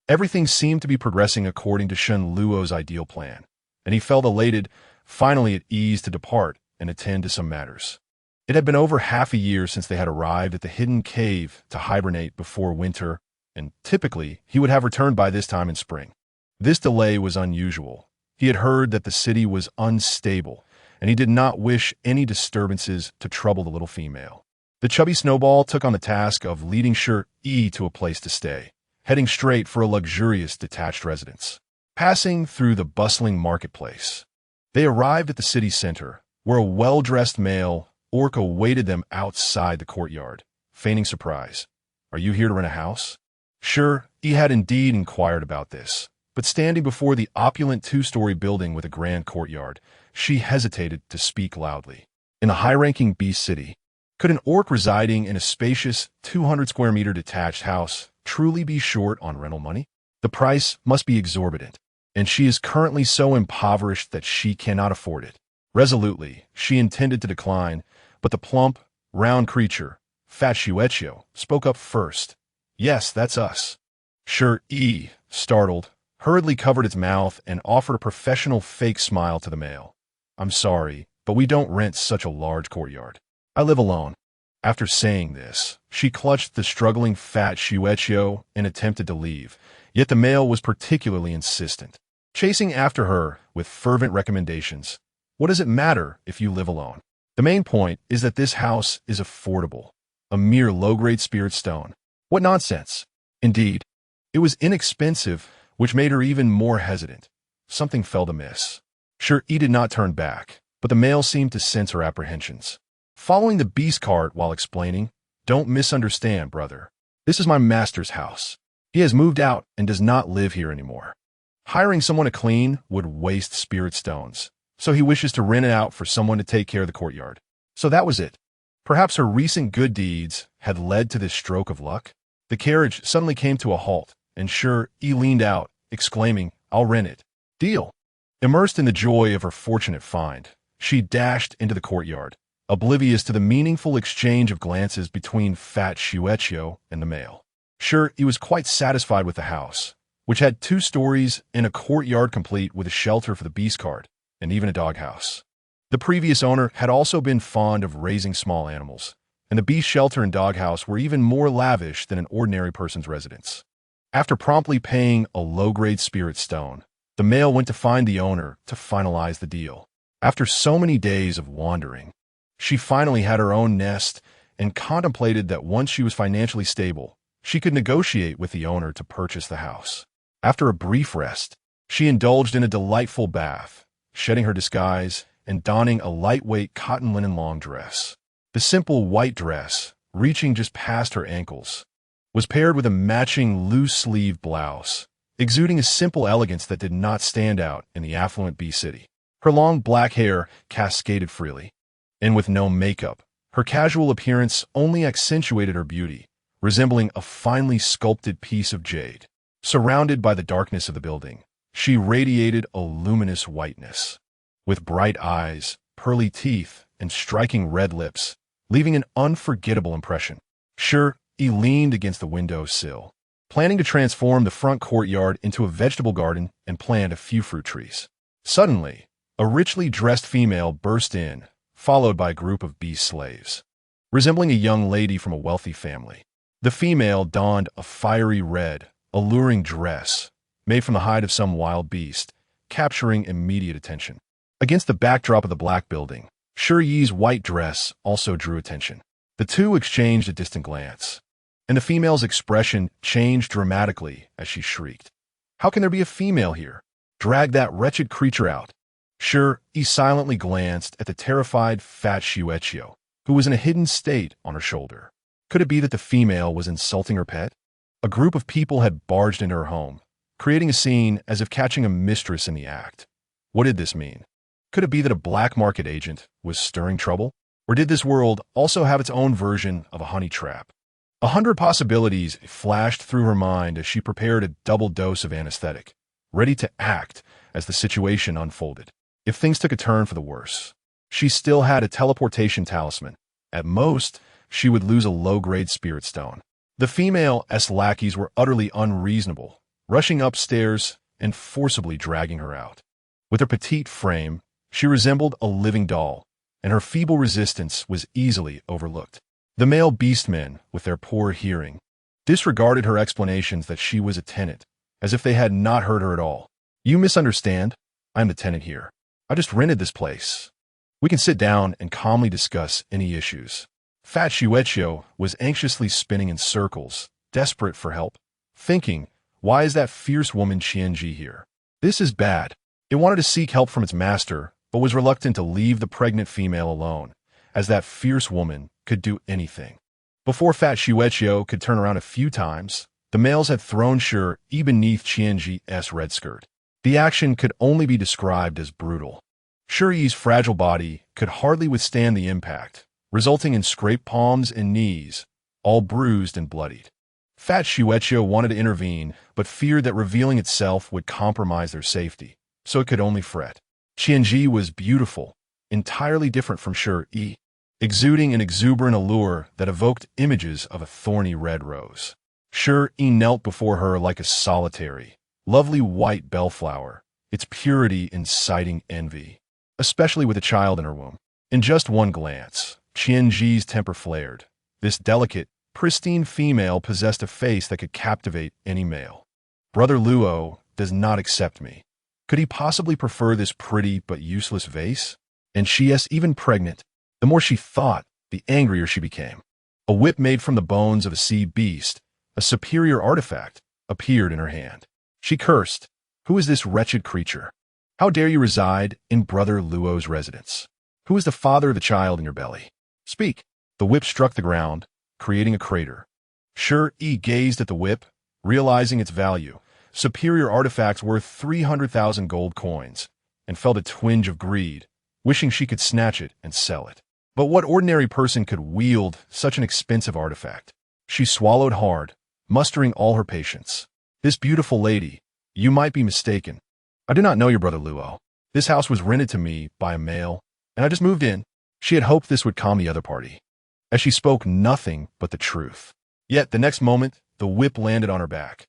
Everything seemed to be progressing according to Shen Luo's ideal plan, and he felt elated, finally at ease to depart and attend to some matters. It had been over half a year since they had arrived at the hidden cave to hibernate before winter, and typically he would have returned by this time in spring. This delay was unusual. He had heard that the city was unstable, and he did not wish any disturbances to trouble the little female. The chubby snowball took on the task of leading Shi Yi to a place to stay, heading straight for a luxurious detached residence. Passing through the bustling marketplace, they arrived at the city center, where a well-dressed male orc awaited them outside the courtyard, feigning surprise. "Are you here to rent a house?" Shi Yi had indeed inquired about this, but standing before the opulent two-story building with a grand courtyard, she hesitated to speak loudly. In a high-ranking beast city, could an orc residing in a spacious 200-square-meter detached house truly be short on rental money? The price must be exorbitant, and she is currently so impoverished that she cannot afford it. Resolutely, she intended to decline, but the plump, round creature, Fat Shueqiu, spoke up first. "Yes, that's us." Shi Yi, startled, hurriedly covered its mouth and offered a professional fake smile to the male. "I'm sorry, but we don't rent such a large courtyard. I live alone." After saying this, she clutched the struggling Fat Shueqiu and attempted to leave, yet the male was particularly insistent, chasing after her with fervent recommendations. "What does it matter if you live alone? The main point is that this house is affordable, a mere low-grade spirit stone. What nonsense!" Indeed, it was inexpensive, which made her even more hesitant. something felt amiss. Shi Yi did not turn back, but the male seemed to sense her apprehensions. Following the beast cart while explaining, "Don't misunderstand, brother. This is my master's house. He has moved out and does not live here anymore. Hiring someone to clean would waste spirit stones, so he wishes to rent it out for someone to take care of the courtyard." So that was it. Perhaps her recent good deeds had led to this stroke of luck? The carriage suddenly came to a halt, and Shi Yi leaned out, exclaiming, "I'll rent it." "Deal." Immersed in the joy of her fortunate find, she dashed into the courtyard, oblivious to the meaningful exchange of glances between fat Shi Yi and the male. Shi Yi was quite satisfied with the house, which had 2 stories and a courtyard complete with a shelter for the beast cart and even a doghouse. The previous owner had also been fond of raising small animals, and the beast shelter and doghouse were even more lavish than an ordinary person's residence. After promptly paying a low-grade spirit stone, the male went to find the owner to finalize the deal. After so many days of wandering, she finally had her own nest and contemplated that once she was financially stable, she could negotiate with the owner to purchase the house. After a brief rest, she indulged in a delightful bath, shedding her disguise and donning a lightweight cotton linen long dress. The simple white dress, reaching just past her ankles, was paired with a matching loose-sleeved blouse, exuding a simple elegance that did not stand out in the affluent bee city. Her long black hair cascaded freely, and with no makeup, her casual appearance only accentuated her beauty, resembling a finely sculpted piece of jade. Surrounded by the darkness of the building, she radiated a luminous whiteness, with bright eyes, pearly teeth, and striking red lips, leaving an unforgettable impression. Shi Yi leaned against the window sill, planning to transform the front courtyard into a vegetable garden and plant a few fruit trees. Suddenly, a richly dressed female burst in, followed by a group of bee slaves. Resembling a young lady from a wealthy family, the female donned a fiery red, alluring dress made from the hide of some wild beast, capturing immediate attention. Against the backdrop of the black building, Shi Yi's white dress also drew attention. The two exchanged a distant glance, and the female's expression changed dramatically as she shrieked, "How can there be a female here? Drag that wretched creature out." Shi Yi silently glanced at the terrified fat Shi Yi, who was in a hidden state on her shoulder. Could it be that the female was insulting her pet? A group of people had barged into her home, creating a scene as if catching a mistress in the act. What did this mean? Could it be that a black market agent was stirring trouble? Or did this world also have its own version of a honey trap? 100 possibilities flashed through her mind as she prepared a double dose of anesthetic, ready to act as the situation unfolded. If things took a turn for the worse, she still had a teleportation talisman. At most, she would lose a low-grade spirit stone. The female lackeys were utterly unreasonable, rushing upstairs and forcibly dragging her out. With her petite frame, she resembled a living doll, and her feeble resistance was easily overlooked. The male beastmen, with their poor hearing, disregarded her explanations that she was a tenant, as if they had not heard her at all. "You misunderstand. I'm the tenant here. I just rented this place. We can sit down and calmly discuss any issues." Fat Shi Yi was anxiously spinning in circles, desperate for help, thinking, why is that fierce woman Qianji here? This is bad. It wanted to seek help from its master, but was reluctant to leave the pregnant female alone, as that fierce woman could do anything. Before Fat Shi Yi could turn around a few times, the males had thrown Shi Yi beneath Qianji's red skirt. The action could only be described as brutal. Shi Yi's fragile body could hardly withstand the impact, resulting in scraped palms and knees, all bruised and bloodied. Fat Shi Yi wanted to intervene, but feared that revealing itself would compromise their safety, so it could only fret. Qianji was beautiful, entirely different from Shi Yi, exuding an exuberant allure that evoked images of a thorny red rose. Shi Yi knelt before her like a solitary, lovely white bellflower, its purity inciting envy, especially with a child in her womb. In just one glance, Qianji's temper flared. This delicate, pristine female possessed a face that could captivate any male. Brother Luo does not accept me. Could he possibly prefer this pretty but useless vase? And she is even pregnant. The more she thought, the angrier she became. A whip made from the bones of a sea beast, a superior artifact, appeared in her hand. She cursed. Who is this wretched creature? How dare you reside in Brother Luo's residence? Who is the father of the child in your belly? Speak. The whip struck the ground, creating a crater. Shi Yi gazed at the whip, realizing its value, superior artifacts worth 300,000 gold coins, and felt a twinge of greed, wishing she could snatch it and sell it. But what ordinary person could wield such an expensive artifact? She swallowed hard, mustering all her patience. This beautiful lady, you might be mistaken. I do not know your brother Luo. This house was rented to me by a male, and I just moved in. She had hoped this would calm the other party, as she spoke nothing but the truth. Yet the next moment, the whip landed on her back,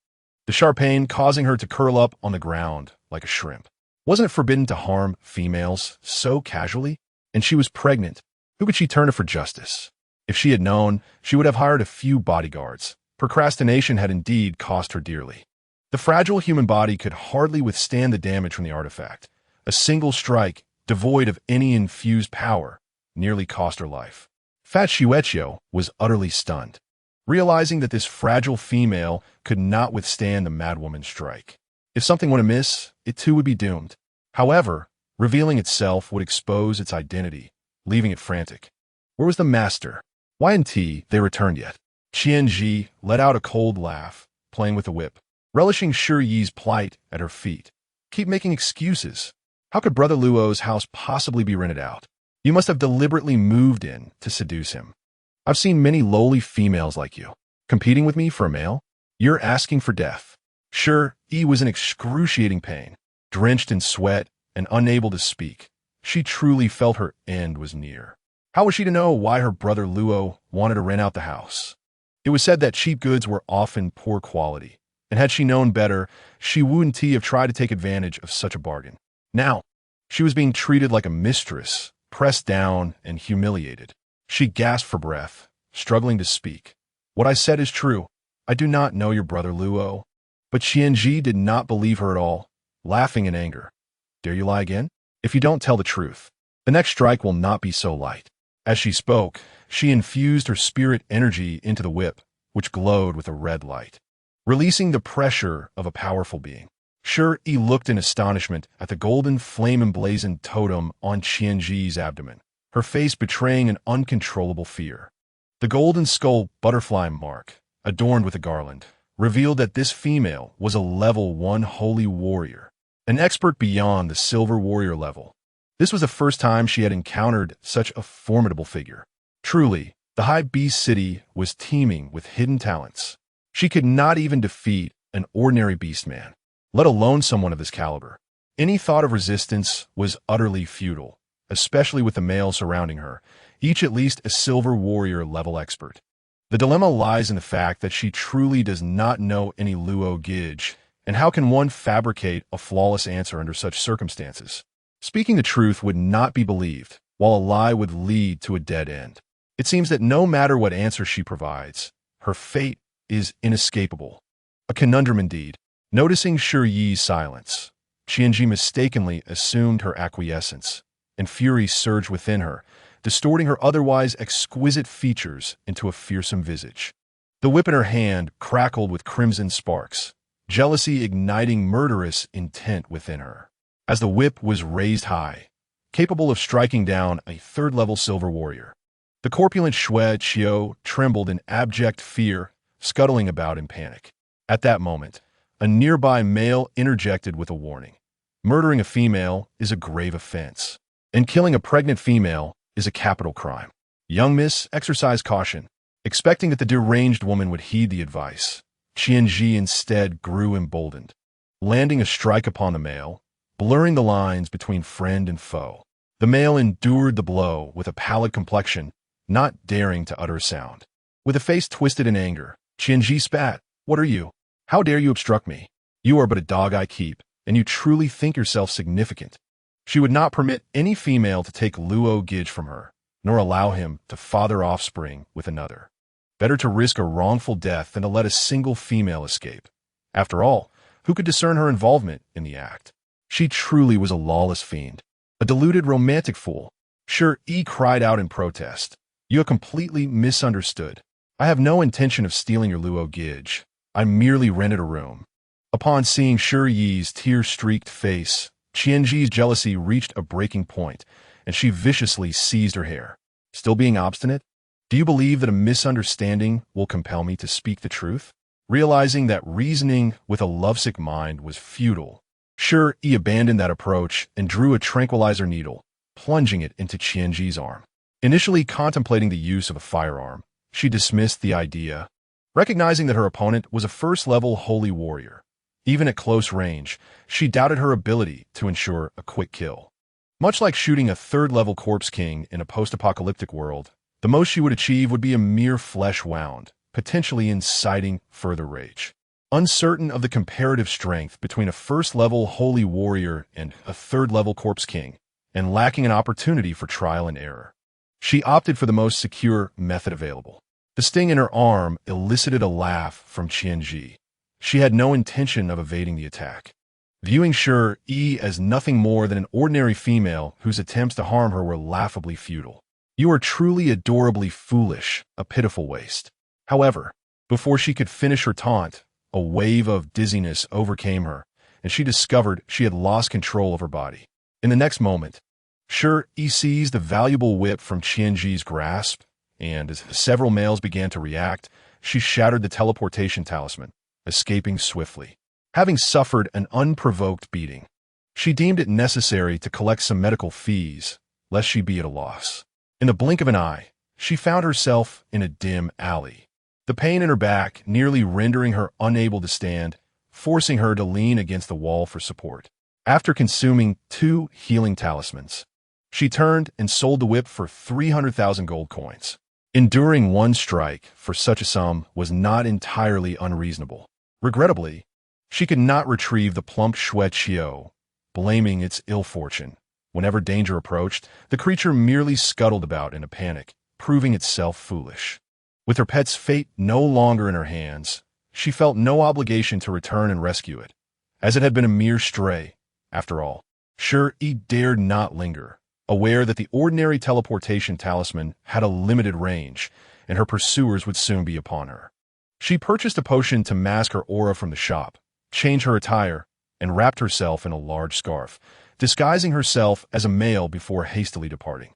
the sharp pain causing her to curl up on the ground like a shrimp. Wasn't it forbidden to harm females so casually? And she was pregnant. Who could she turn to for justice? If she had known, she would have hired a few bodyguards. Procrastination had indeed cost her dearly. The fragile human body could hardly withstand the damage from the artifact. A single strike, devoid of any infused power, nearly cost her life. Fat Shi Yi was utterly stunned, realizing that this fragile female could not withstand the madwoman's strike. If something went amiss, it too would be doomed. However, revealing itself would expose its identity, leaving it frantic. Where was the master? Why hadn't they returned yet? Qianji let out a cold laugh, playing with the whip, relishing Shi Yi's plight at her feet. Keep making excuses. How could Brother Luo's house possibly be rented out? You must have deliberately moved in to seduce him. I've seen many lowly females like you, competing with me for a male. You're asking for death. Shi Yi was in excruciating pain, drenched in sweat and unable to speak. She truly felt her end was near. How was she to know why her brother Luo wanted to rent out the house? It was said that cheap goods were often poor quality, and had she known better, she wouldn't have tried to take advantage of such a bargain. Now, she was being treated like a mistress, pressed down and humiliated. She gasped for breath, struggling to speak. What I said is true. I do not know your brother Luo. But Qianji did not believe her at all, laughing in anger. Dare you lie again? If you don't tell the truth, the next strike will not be so light. As she spoke, she infused her spirit energy into the whip, which glowed with a red light, releasing the pressure of a powerful being. Shi Yi looked in astonishment at the golden flame-emblazoned totem on Qianji's abdomen, her face betraying an uncontrollable fear. The golden skull butterfly mark, adorned with a garland, revealed that this female was a level 1 holy warrior, an expert beyond the silver warrior level. This was the first time she had encountered such a formidable figure. Truly, the high beast city was teeming with hidden talents. She could not even defeat an ordinary beast man, let alone someone of this caliber. Any thought of resistance was utterly futile, especially with the males surrounding her, each at least a silver warrior level expert. The dilemma lies in the fact that she truly does not know any Luo Gidge, and how can one fabricate a flawless answer under such circumstances? Speaking the truth would not be believed, while a lie would lead to a dead end. It seems that no matter what answer she provides, her fate is inescapable. A conundrum indeed. Noticing Shi Yi's silence, Qianji mistakenly assumed her acquiescence, and fury surged within her, distorting her otherwise exquisite features into a fearsome visage. The whip in her hand crackled with crimson sparks, jealousy igniting murderous intent within her. As the whip was raised high, capable of striking down a third-level silver warrior, the corpulent Xue Qiu trembled in abject fear, scuttling about in panic. At that moment, a nearby male interjected with a warning. Murdering a female is a grave offense, and killing a pregnant female is a capital crime. Young miss, exercise caution. Expecting that the deranged woman would heed the advice, Qianji instead grew emboldened, landing a strike upon the male, blurring the lines between friend and foe. The male endured the blow with a pallid complexion, not daring to utter a sound. With a face twisted in anger, Qianji spat. What are you? How dare you obstruct me? You are but a dog I keep, and you truly think yourself significant. She would not permit any female to take Luo Gidge from her, nor allow him to father offspring with another. Better to risk a wrongful death than to let a single female escape. After all, who could discern her involvement in the act? She truly was a lawless fiend, a deluded romantic fool. Shi Yi cried out in protest. You have completely misunderstood. I have no intention of stealing your Luo Gidge. I merely rented a room. Upon seeing Shi Yi's tear-streaked face, Qianji's jealousy reached a breaking point, and she viciously seized her hair. Still being obstinate? Do you believe that a misunderstanding will compel me to speak the truth? Realizing that reasoning with a lovesick mind was futile, Shi Yi abandoned that approach and drew a tranquilizer needle, plunging it into Qianji's arm. Initially contemplating the use of a firearm, she dismissed the idea, recognizing that her opponent was a first-level holy warrior. Even at close range, she doubted her ability to ensure a quick kill. Much like shooting a third-level corpse king in a post-apocalyptic world, the most she would achieve would be a mere flesh wound, potentially inciting further rage. Uncertain of the comparative strength between a first-level holy warrior and a third-level corpse king, and lacking an opportunity for trial and error, she opted for the most secure method available. The sting in her arm elicited a laugh from Qianji. She had no intention of evading the attack. Viewing Shi Yi as nothing more than an ordinary female whose attempts to harm her were laughably futile. You are truly adorably foolish, a pitiful waste. However, before she could finish her taunt, a wave of dizziness overcame her, and she discovered she had lost control of her body. In the next moment, Shi Yi seized the valuable whip from Qianji's grasp, and as several males began to react, she shattered the teleportation talisman, escaping swiftly. Having suffered an unprovoked beating, she deemed it necessary to collect some medical fees, lest she be at a loss. In the blink of an eye, she found herself in a dim alley, the pain in her back nearly rendering her unable to stand, forcing her to lean against the wall for support. After consuming 2 healing talismans, she turned and sold the whip for 300,000 gold coins. Enduring 1 strike for such a sum was not entirely unreasonable. Regrettably, she could not retrieve the plump Shi, blaming its ill fortune. Whenever danger approached, the creature merely scuttled about in a panic, proving itself foolish. With her pet's fate no longer in her hands, she felt no obligation to return and rescue it, as it had been a mere stray. After all, Shi Yi dared not linger, aware that the ordinary teleportation talisman had a limited range, and her pursuers would soon be upon her. She purchased a potion to mask her aura from the shop, changed her attire, and wrapped herself in a large scarf, disguising herself as a male before hastily departing.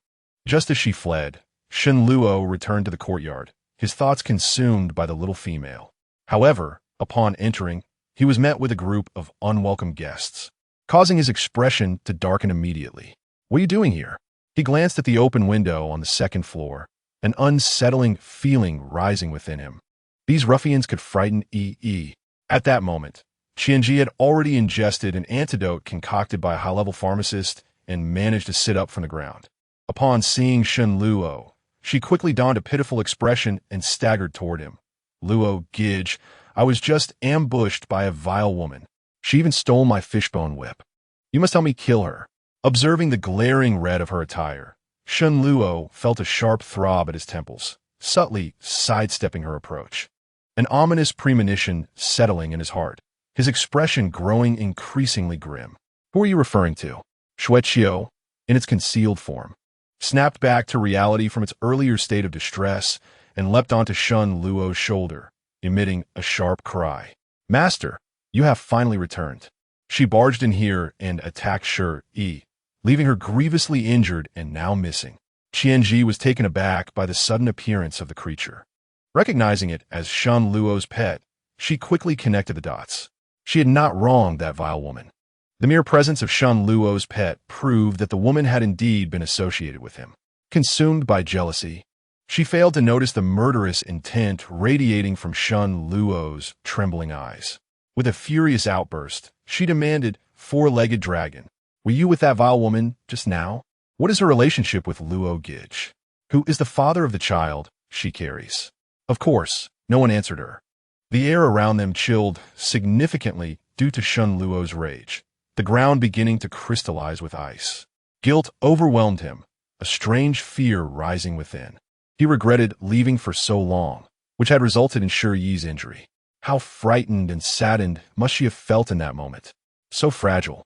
Just as she fled, Shen Luo returned to the courtyard, his thoughts consumed by the little female. However, upon entering, he was met with a group of unwelcome guests, causing his expression to darken immediately. "What are you doing here?" He glanced at the open window on the 2nd floor, an unsettling feeling rising within him. These ruffians could frighten Yi. At that moment, Qianji had already ingested an antidote concocted by a high-level pharmacist and managed to sit up from the ground. Upon seeing Shen Luo, she quickly donned a pitiful expression and staggered toward him. "Luo, Gidge, I was just ambushed by a vile woman. She even stole my fishbone whip. You must help me kill her." Observing the glaring red of her attire, Shen Luo felt a sharp throb at his temples, subtly sidestepping her approach. An ominous premonition settling in his heart, his expression growing increasingly grim. "Who are you referring to?" Shueqiu, in its concealed form, snapped back to reality from its earlier state of distress and leapt onto Shen Luo's shoulder, emitting a sharp cry. "Master, you have finally returned." She barged in here and attacked Shi Yi, leaving her grievously injured and now missing. Qianji was taken aback by the sudden appearance of the creature. Recognizing it as Shen Luo's pet, she quickly connected the dots. She had not wronged that vile woman. The mere presence of Shen Luo's pet proved that the woman had indeed been associated with him. Consumed by jealousy, she failed to notice the murderous intent radiating from Shen Luo's trembling eyes. With a furious outburst, she demanded, "Four-legged dragon, were you with that vile woman just now? What is her relationship with Luo Gidge? Who is the father of the child she carries?" Of course, no one answered her. The air around them chilled significantly due to Shen Luo's rage, the ground beginning to crystallize with ice. Guilt overwhelmed him, a strange fear rising within. He regretted leaving for so long, which had resulted in Shi Yi's injury. How frightened and saddened must she have felt in that moment? So fragile.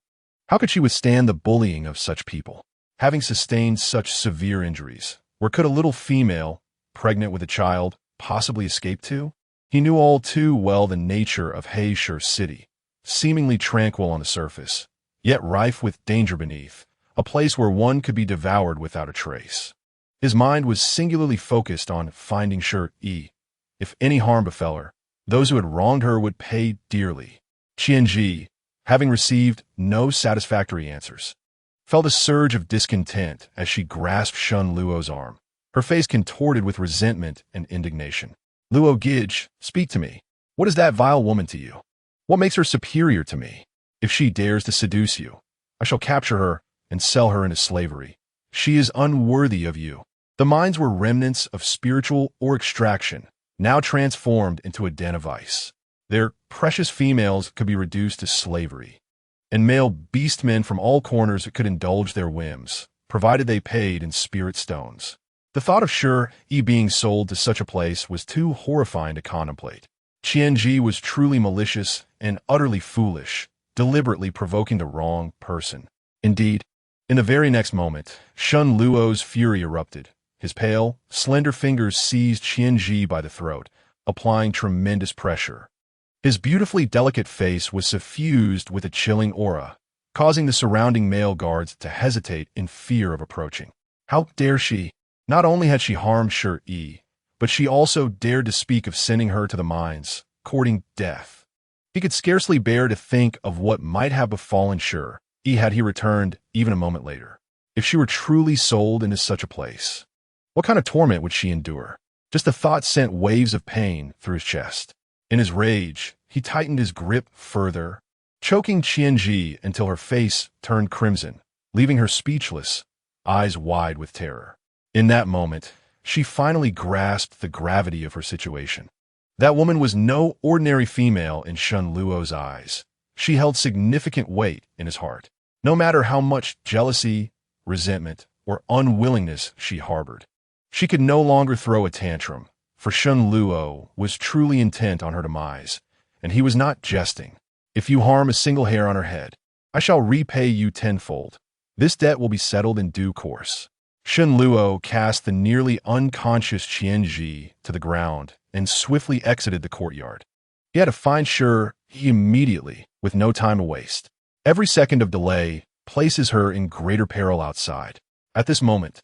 How could she withstand the bullying of such people? Having sustained such severe injuries, where could a little female, pregnant with a child, possibly escape to? He knew all too well the nature of Heisher City, seemingly tranquil on the surface, yet rife with danger beneath, a place where one could be devoured without a trace. His mind was singularly focused on finding Shi Yi. If any harm befell her, those who had wronged her would pay dearly. Yi, having received no satisfactory answers, felt a surge of discontent as she grasped Shun Luo's arm, her face contorted with resentment and indignation. "Luo Gidge, speak to me. What is that vile woman to you? What makes her superior to me? If she dares to seduce you, I shall capture her and sell her into slavery. She is unworthy of you." The mines were remnants of spiritual or extraction, now transformed into a den of vice. Their precious females could be reduced to slavery, and male beastmen from all corners could indulge their whims, provided they paid in spirit stones. The thought of Shi Yi being sold to such a place was too horrifying to contemplate. Yi was truly malicious and utterly foolish, deliberately provoking the wrong person. Indeed, in the very next moment, Shun Luo's fury erupted. His pale, slender fingers seized Yi by the throat, applying tremendous pressure. His beautifully delicate face was suffused with a chilling aura, causing the surrounding male guards to hesitate in fear of approaching. How dare she? Not only had she harmed Shi Yi, but she also dared to speak of sending her to the mines, courting death. He could scarcely bear to think of what might have befallen Shi Yi had he returned even a moment later. If she were truly sold into such a place, what kind of torment would she endure? Just the thought sent waves of pain through his chest. In his rage, he tightened his grip further, choking Yi until her face turned crimson, leaving her speechless, eyes wide with terror. In that moment, she finally grasped the gravity of her situation. That woman was no ordinary female in Shun Luo's eyes. She held significant weight in his heart, no matter how much jealousy, resentment, or unwillingness she harbored. She could no longer throw a tantrum, for Shun Luo was truly intent on her demise, and he was not jesting. "If you harm a single hair on her head, I shall repay you tenfold. This debt will be settled in due course." Shun Luo cast the nearly unconscious Yi to the ground and swiftly exited the courtyard. He had to find Shi Yi immediately, with no time to waste. Every second of delay places her in greater peril outside. At this moment,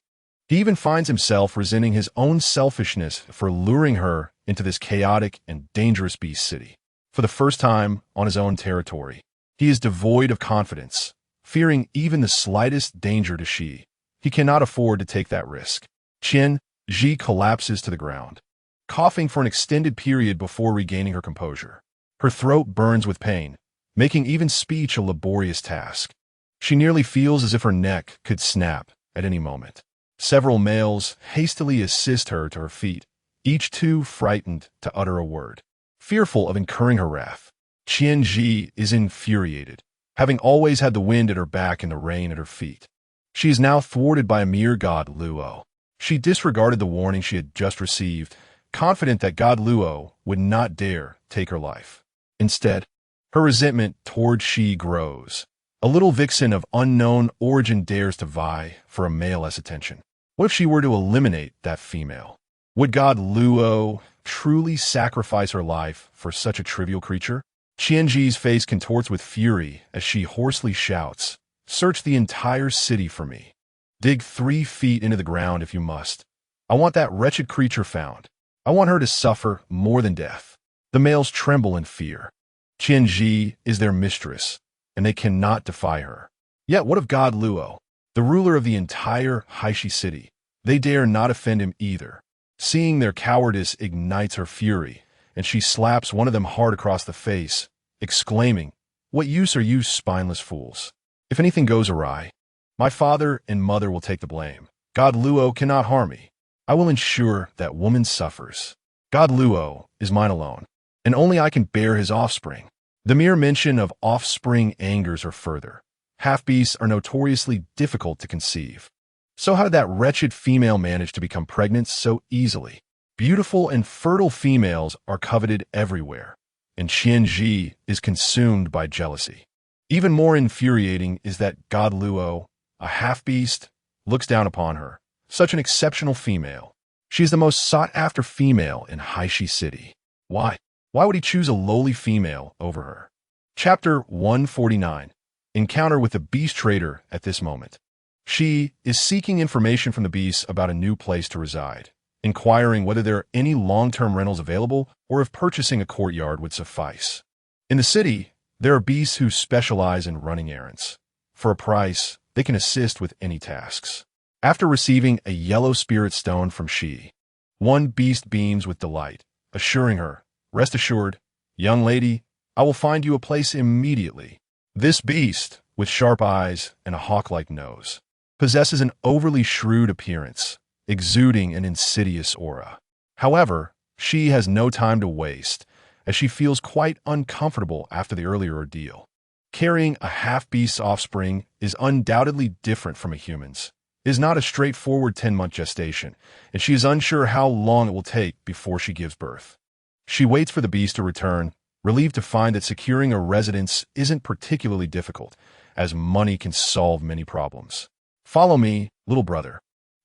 he even finds himself resenting his own selfishness for luring her into this chaotic and dangerous beast city. For the first time on his own territory, he is devoid of confidence, fearing even the slightest danger to Shi. He cannot afford to take that risk. Yi collapses to the ground, coughing for an extended period before regaining her composure. Her throat burns with pain, making even speech a laborious task. She nearly feels as if her neck could snap at any moment. Several males hastily assist her to her feet, each too frightened to utter a word. Fearful of incurring her wrath, Yi is infuriated, having always had the wind at her back and the rain at her feet. She is now thwarted by a mere god Luo. She disregarded the warning she had just received, confident that god Luo would not dare take her life. Instead, her resentment toward Shi grows. A little vixen of unknown origin dares to vie for a male's attention. What if she were to eliminate that female? Would god Luo truly sacrifice her life for such a trivial creature? Yi's face contorts with fury as she hoarsely shouts, "Search the entire city for me. Dig 3 feet into the ground if you must. I want that wretched creature found. I want her to suffer more than death." The males tremble in fear. Yi is their mistress, and they cannot defy her. Yet what of god Luo, the ruler of the entire Haishi city? They dare not offend him either. Seeing their cowardice ignites her fury, and she slaps one of them hard across the face, exclaiming, "What use are you, spineless fools? If anything goes awry, my father and mother will take the blame. God Luo cannot harm me. I will ensure that woman suffers. God Luo is mine alone, and only I can bear his offspring." The mere mention of offspring angers her further. Half-beasts are notoriously difficult to conceive. So how did that wretched female manage to become pregnant so easily? Beautiful and fertile females are coveted everywhere, and Yi is consumed by jealousy. Even more infuriating is that god Luo, a half-beast, looks down upon her. Such an exceptional female. She is the most sought-after female in Haishi City. Why? Why would he choose a lowly female over her? Chapter 149. Encounter with the beast trader at this moment. She is seeking information from the beasts about a new place to reside, inquiring whether there are any long-term rentals available or if purchasing a courtyard would suffice. In the city, there are beasts who specialize in running errands. For a price, they can assist with any tasks. After receiving a yellow spirit stone from Shi Yi, one beast beams with delight, assuring her, "Rest assured, young lady, I will find you a place immediately." This beast, with sharp eyes and a hawk-like nose, possesses an overly shrewd appearance, exuding an insidious aura. However, she has no time to waste, as she feels quite uncomfortable after the earlier ordeal. Carrying a half-beast's offspring is undoubtedly different from a human's. It is not a straightforward 10-month gestation, and she is unsure how long it will take before she gives birth. She waits for the beast to return, relieved to find that securing a residence isn't particularly difficult, as money can solve many problems. "Follow me, little brother.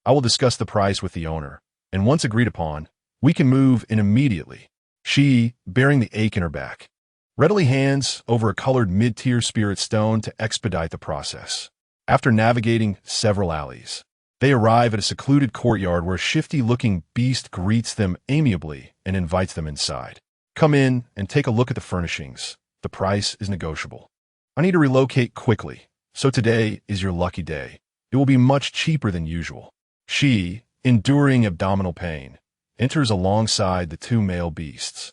I will discuss the price with the owner, and once agreed upon, we can move in immediately." She, bearing the ache in her back, readily hands over a colored mid-tier spirit stone to expedite the process. After navigating several alleys, they arrive at a secluded courtyard where a shifty-looking beast greets them amiably and invites them inside. "Come in and take a look at the furnishings. The price is negotiable. I need to relocate quickly, so today is your lucky day. It will be much cheaper than usual." She, enduring abdominal pain, enters alongside the two male beasts,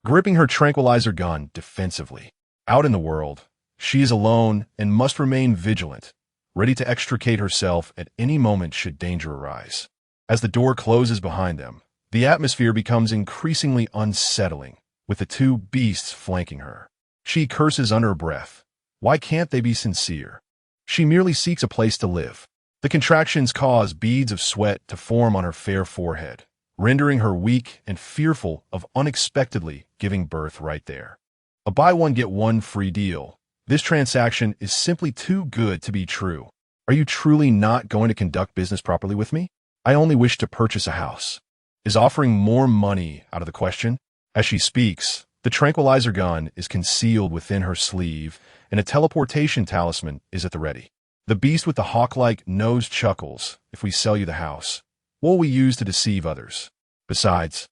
gripping her tranquilizer gun defensively. Out in the world, she is alone and must remain vigilant, ready to extricate herself at any moment should danger arise. As the door closes behind them, the atmosphere becomes increasingly unsettling, with the two beasts flanking her. She curses under her breath. Why can't they be sincere? She merely seeks a place to live. The contractions cause beads of sweat to form on her fair forehead, rendering her weak and fearful of unexpectedly giving birth right there. A buy-one-get-one free deal. This transaction is simply too good to be true. Are you truly not going to conduct business properly with me? I only wish to purchase a house. Is offering more money out of the question? As she speaks, the tranquilizer gun is concealed within her sleeve, and a teleportation talisman is at the ready. The beast with the hawk-like nose chuckles. "If we sell you the house, what will we use to deceive others? Besides,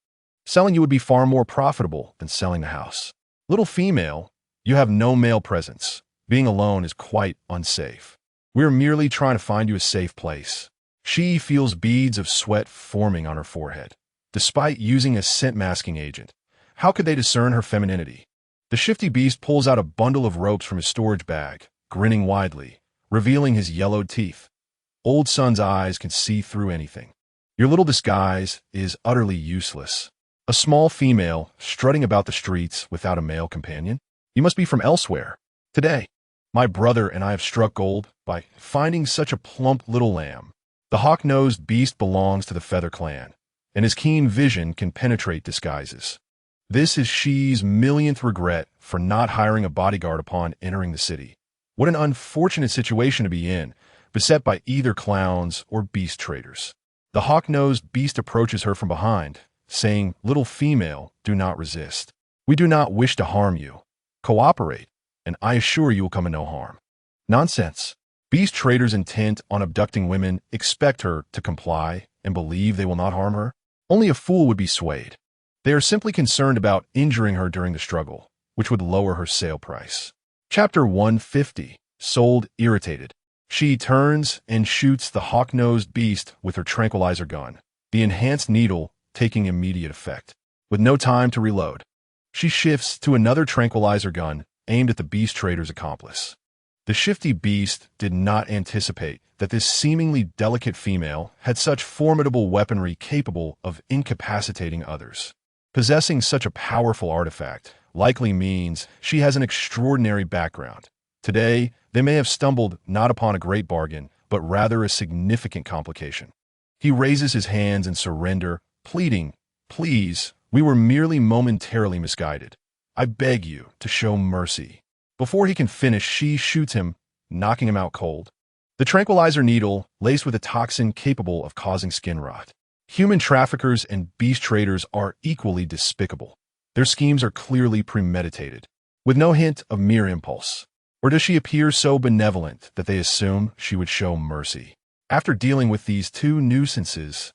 selling you would be far more profitable than selling the house. Little female, you have no male presence. Being alone is quite unsafe. We are merely trying to find you a safe place." She feels beads of sweat forming on her forehead. Despite using a scent-masking agent, how could they discern her femininity? The shifty beast pulls out a bundle of ropes from his storage bag, grinning widely, revealing his yellowed teeth. Old Sun's eyes can see through anything. "Your little disguise is utterly useless. A small female strutting about the streets without a male companion? You must be from elsewhere. Today, my brother and I have struck gold by finding such a plump little lamb." The hawk-nosed beast belongs to the Feather Clan, and his keen vision can penetrate disguises. This is Shi's millionth regret for not hiring a bodyguard upon entering the city. What an unfortunate situation to be in, beset by either clowns or beast traders. The hawk-nosed beast approaches her from behind, saying, "Little female, do not resist. We do not wish to harm you. Cooperate, and I assure you will come to no harm." Nonsense. Beast traders intent on abducting women expect her to comply and believe they will not harm her. Only a fool would be swayed. They are simply concerned about injuring her during the struggle, which would lower her sale price. Chapter 150. Sold irritated. She turns and shoots the hawk-nosed beast with her tranquilizer gun, the enhanced needle taking immediate effect. With no time to reload, she shifts to another tranquilizer gun aimed at the beast trader's accomplice. The shifty beast did not anticipate that this seemingly delicate female had such formidable weaponry capable of incapacitating others. Possessing such a powerful artifact likely means she has an extraordinary background. Today, they may have stumbled not upon a great bargain, but rather a significant complication. He raises his hands in surrender, pleading, "Please, we were merely momentarily misguided. I beg you to show mercy." Before he can finish, she shoots him, knocking him out cold. The tranquilizer needle, laced with a toxin capable of causing skin rot. Human traffickers and beast traders are equally despicable. Their schemes are clearly premeditated, with no hint of mere impulse. Or does she appear so benevolent that they assume she would show mercy? After dealing with these two nuisances,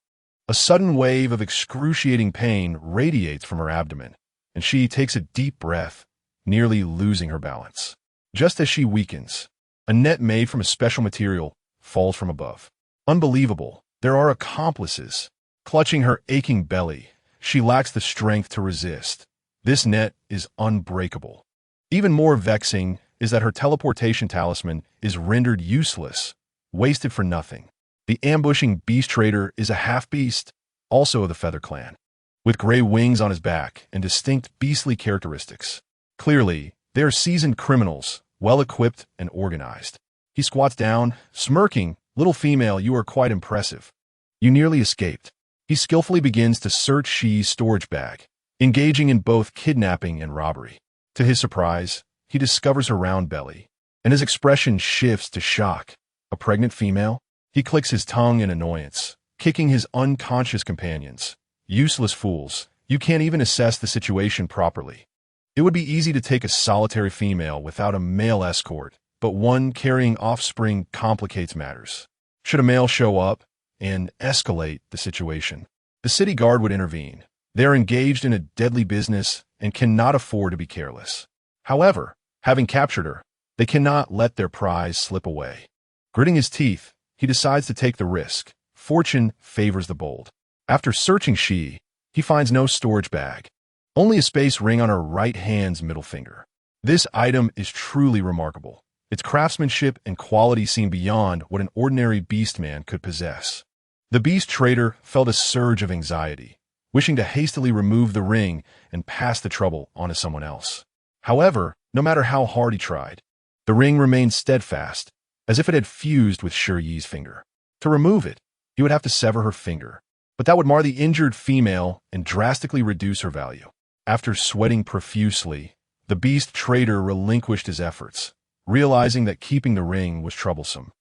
a sudden wave of excruciating pain radiates from her abdomen, and she takes a deep breath, nearly losing her balance. Just as she weakens, a net made from a special material falls from above. Unbelievable, there are accomplices. Clutching her aching belly, she lacks the strength to resist. This net is unbreakable. Even more vexing is that her teleportation talisman is rendered useless, wasted for nothing. The ambushing beast trader is a half-beast, also of the Feather Clan, with gray wings on his back and distinct beastly characteristics. Clearly, they are seasoned criminals, well-equipped and organized. He squats down, smirking. "Little female, you are quite impressive. You nearly escaped." He skillfully begins to search Shi Yi's storage bag, engaging in both kidnapping and robbery. To his surprise, he discovers her round belly, and his expression shifts to shock. A pregnant female? He clicks his tongue in annoyance, kicking his unconscious companions. Useless fools, you can't even assess the situation properly. It would be easy to take a solitary female without a male escort, but one carrying offspring complicates matters. Should a male show up and escalate the situation, the city guard would intervene. They are engaged in a deadly business and cannot afford to be careless. However, having captured her, they cannot let their prize slip away. Gritting his teeth, he decides to take the risk. Fortune favors the bold. After searching Shi Yi, he finds no storage bag, only a space ring on her right hand's middle finger. This item is truly remarkable. Its craftsmanship and quality seem beyond what an ordinary beastman could possess. The beast trader felt a surge of anxiety, wishing to hastily remove the ring and pass the trouble on to someone else. However, no matter how hard he tried, the ring remained steadfast, as if it had fused with Shi Yi's finger. To remove it, he would have to sever her finger, but that would mar the injured female and drastically reduce her value. After sweating profusely, the beast trader relinquished his efforts, realizing that keeping the ring was troublesome,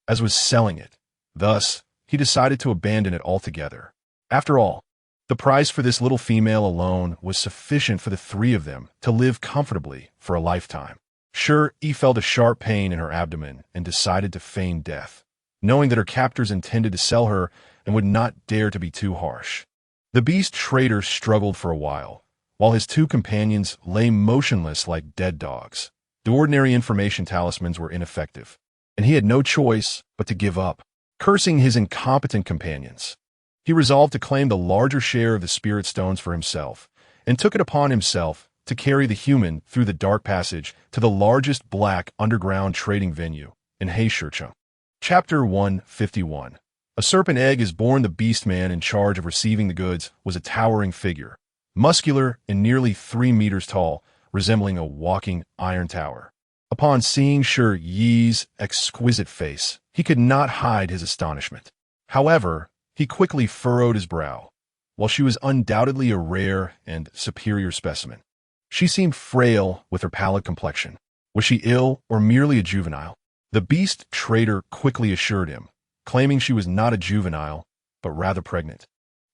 as was selling it. Thus, he decided to abandon it altogether. After all, the price for this little female alone was sufficient for the three of them to live comfortably for a lifetime. Shi Yi felt a sharp pain in her abdomen and decided to feign death, knowing that her captors intended to sell her and would not dare to be too harsh. The beast trader struggled for a while his two companions lay motionless like dead dogs. The ordinary information talismans were ineffective, and he had no choice but to give up. Cursing his incompetent companions, he resolved to claim the larger share of the spirit stones for himself, and took it upon himself to carry the human through the dark passage to the largest black underground trading venue in Heishurcheng. Chapter 151. A serpent egg is born. The beastman in charge of receiving the goods was a towering figure, muscular and nearly 3 meters tall, resembling a walking iron tower. Upon seeing Shi Yi's exquisite face, he could not hide his astonishment. However, he quickly furrowed his brow. While she was undoubtedly a rare and superior specimen, she seemed frail with her pallid complexion. Was she ill or merely a juvenile? The beast trader quickly assured him, claiming she was not a juvenile, but rather pregnant,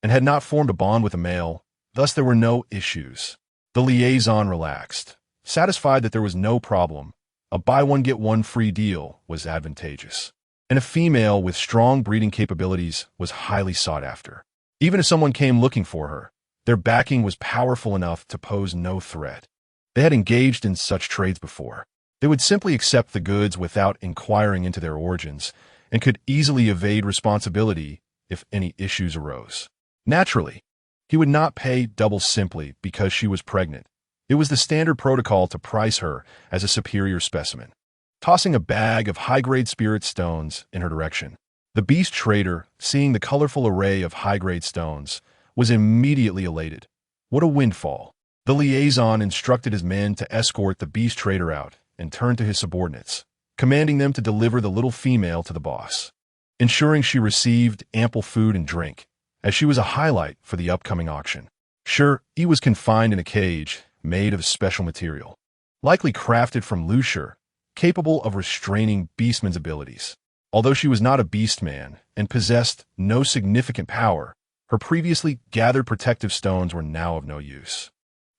and had not formed a bond with a male, thus there were no issues. The liaison relaxed, satisfied that there was no problem. A buy-one-get-one free deal was advantageous, and a female with strong breeding capabilities was highly sought after. Even if someone came looking for her, their backing was powerful enough to pose no threat. They had engaged in such trades before. They would simply accept the goods without inquiring into their origins, and could easily evade responsibility if any issues arose. Naturally, he would not pay double simply because she was pregnant. It was the standard protocol to price her as a superior specimen. Tossing a bag of high-grade spirit stones in her direction, the beast trader, seeing the colorful array of high-grade stones, was immediately elated. What a windfall! The liaison instructed his men to escort the beast trader out and turned to his subordinates, commanding them to deliver the little female to the boss, ensuring she received ample food and drink, as she was a highlight for the upcoming auction. Shi Yi was confined in a cage made of special material, likely crafted from luxure, capable of restraining beastman's abilities. Although she was not a beastman and possessed no significant power, her previously gathered protective stones were now of no use.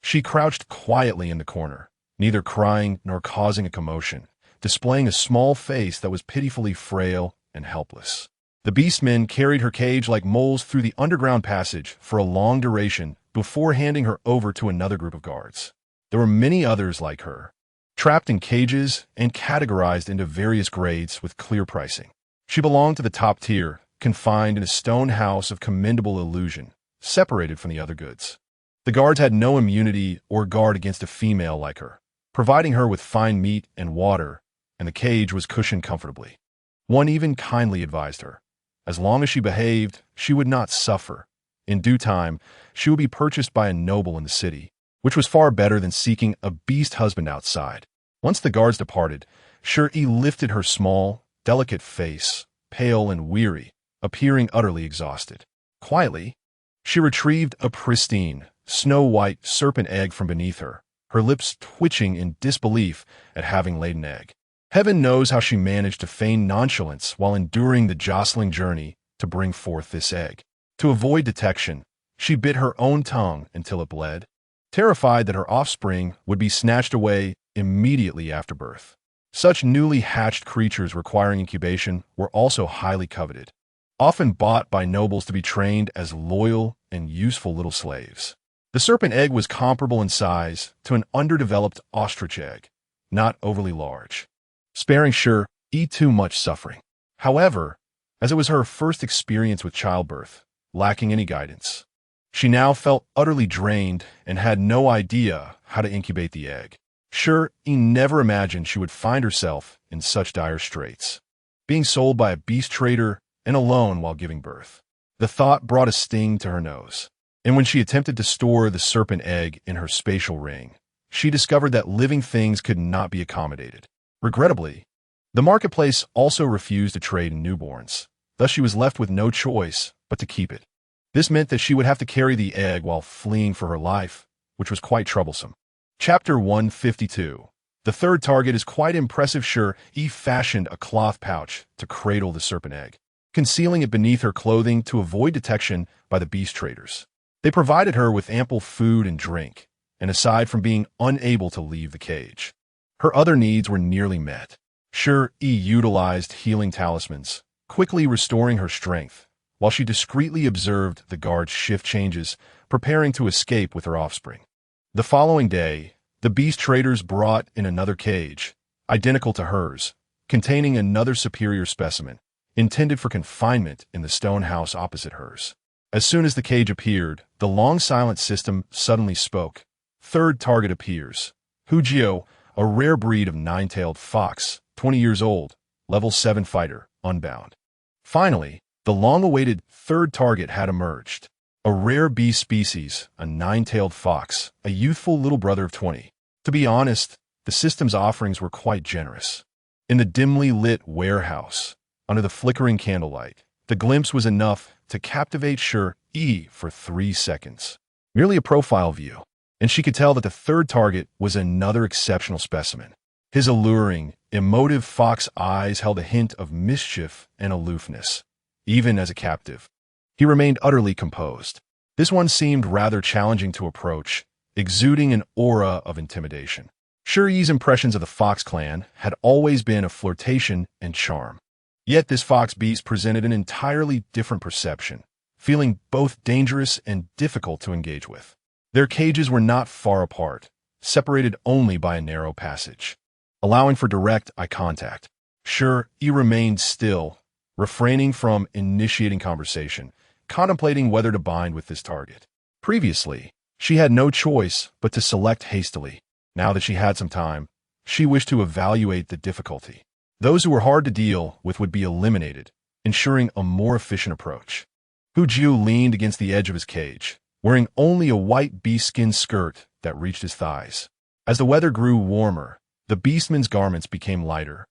She crouched quietly in the corner, neither crying nor causing a commotion, displaying a small face that was pitifully frail and helpless. The beastmen carried her cage like moles through the underground passage for a long duration before handing her over to another group of guards. There were many others like her, trapped in cages and categorized into various grades with clear pricing. She belonged to the top tier, confined in a stone house of commendable illusion, separated from the other goods. The guards had no immunity or guard against a female like her, providing her with fine meat and water, and the cage was cushioned comfortably. One even kindly advised her, as long as she behaved, she would not suffer. In due time, she would be purchased by a noble in the city, which was far better than seeking a beast husband outside. Once the guards departed, Shi Yi lifted her small, delicate face, pale and weary, appearing utterly exhausted. Quietly, she retrieved a pristine, snow-white serpent egg from beneath her, her lips twitching in disbelief at having laid an egg. Heaven knows how she managed to feign nonchalance while enduring the jostling journey to bring forth this egg. To avoid detection, she bit her own tongue until it bled, terrified that her offspring would be snatched away immediately after birth. Such newly hatched creatures requiring incubation were also highly coveted, often bought by nobles to be trained as loyal and useful little slaves. The serpent egg was comparable in size to an underdeveloped ostrich egg, not overly large, sparing Shi Yi too much suffering. However, as it was her first experience with childbirth, lacking any guidance, she now felt utterly drained and had no idea how to incubate the egg. Shi Yi never imagined she would find herself in such dire straits, being sold by a beast trader and alone while giving birth. The thought brought a sting to her nose, and when she attempted to store the serpent egg in her spatial ring, she discovered that living things could not be accommodated. Regrettably, the marketplace also refused to trade in newborns, thus she was left with no choice but to keep it. This meant that she would have to carry the egg while fleeing for her life, which was quite troublesome. Chapter 152. The third target is quite impressive. Shi Yi fashioned a cloth pouch to cradle the serpent egg, concealing it beneath her clothing to avoid detection by the beast traders. They provided her with ample food and drink, and aside from being unable to leave the cage, her other needs were nearly met. Shi Yi utilized healing talismans, quickly restoring her strength, while she discreetly observed the guard's shift changes, preparing to escape with her offspring. The following day, the beast traders brought in another cage, identical to hers, containing another superior specimen, intended for confinement in the stone house opposite hers. As soon as the cage appeared, the long silent system suddenly spoke. Third target appears. Hujio, a rare breed of nine-tailed fox, 20 years old, level 7 fighter, unbound. Finally, the long-awaited third target had emerged. A rare beast species, a nine-tailed fox, a youthful little brother of 20. To be honest, the system's offerings were quite generous. In the dimly lit warehouse, under the flickering candlelight, the glimpse was enough to captivate Shi Yi for 3 seconds. Merely a profile view, and she could tell that the third target was another exceptional specimen. His alluring, emotive fox eyes held a hint of mischief and aloofness, even as a captive. He remained utterly composed. This one seemed rather challenging to approach, exuding an aura of intimidation. Shi Yi's impressions of the fox clan had always been of flirtation and charm. Yet this fox beast presented an entirely different perception, feeling both dangerous and difficult to engage with. Their cages were not far apart, separated only by a narrow passage, allowing for direct eye contact. Shi Yi remained still, refraining from initiating conversation, contemplating whether to bind with this target. Previously, she had no choice but to select hastily. Now that she had some time, she wished to evaluate the difficulty. Those who were hard to deal with would be eliminated, ensuring a more efficient approach. Hujio leaned against the edge of his cage, wearing only a white beast-skin skirt that reached his thighs. As the weather grew warmer, the beastman's garments became lighter,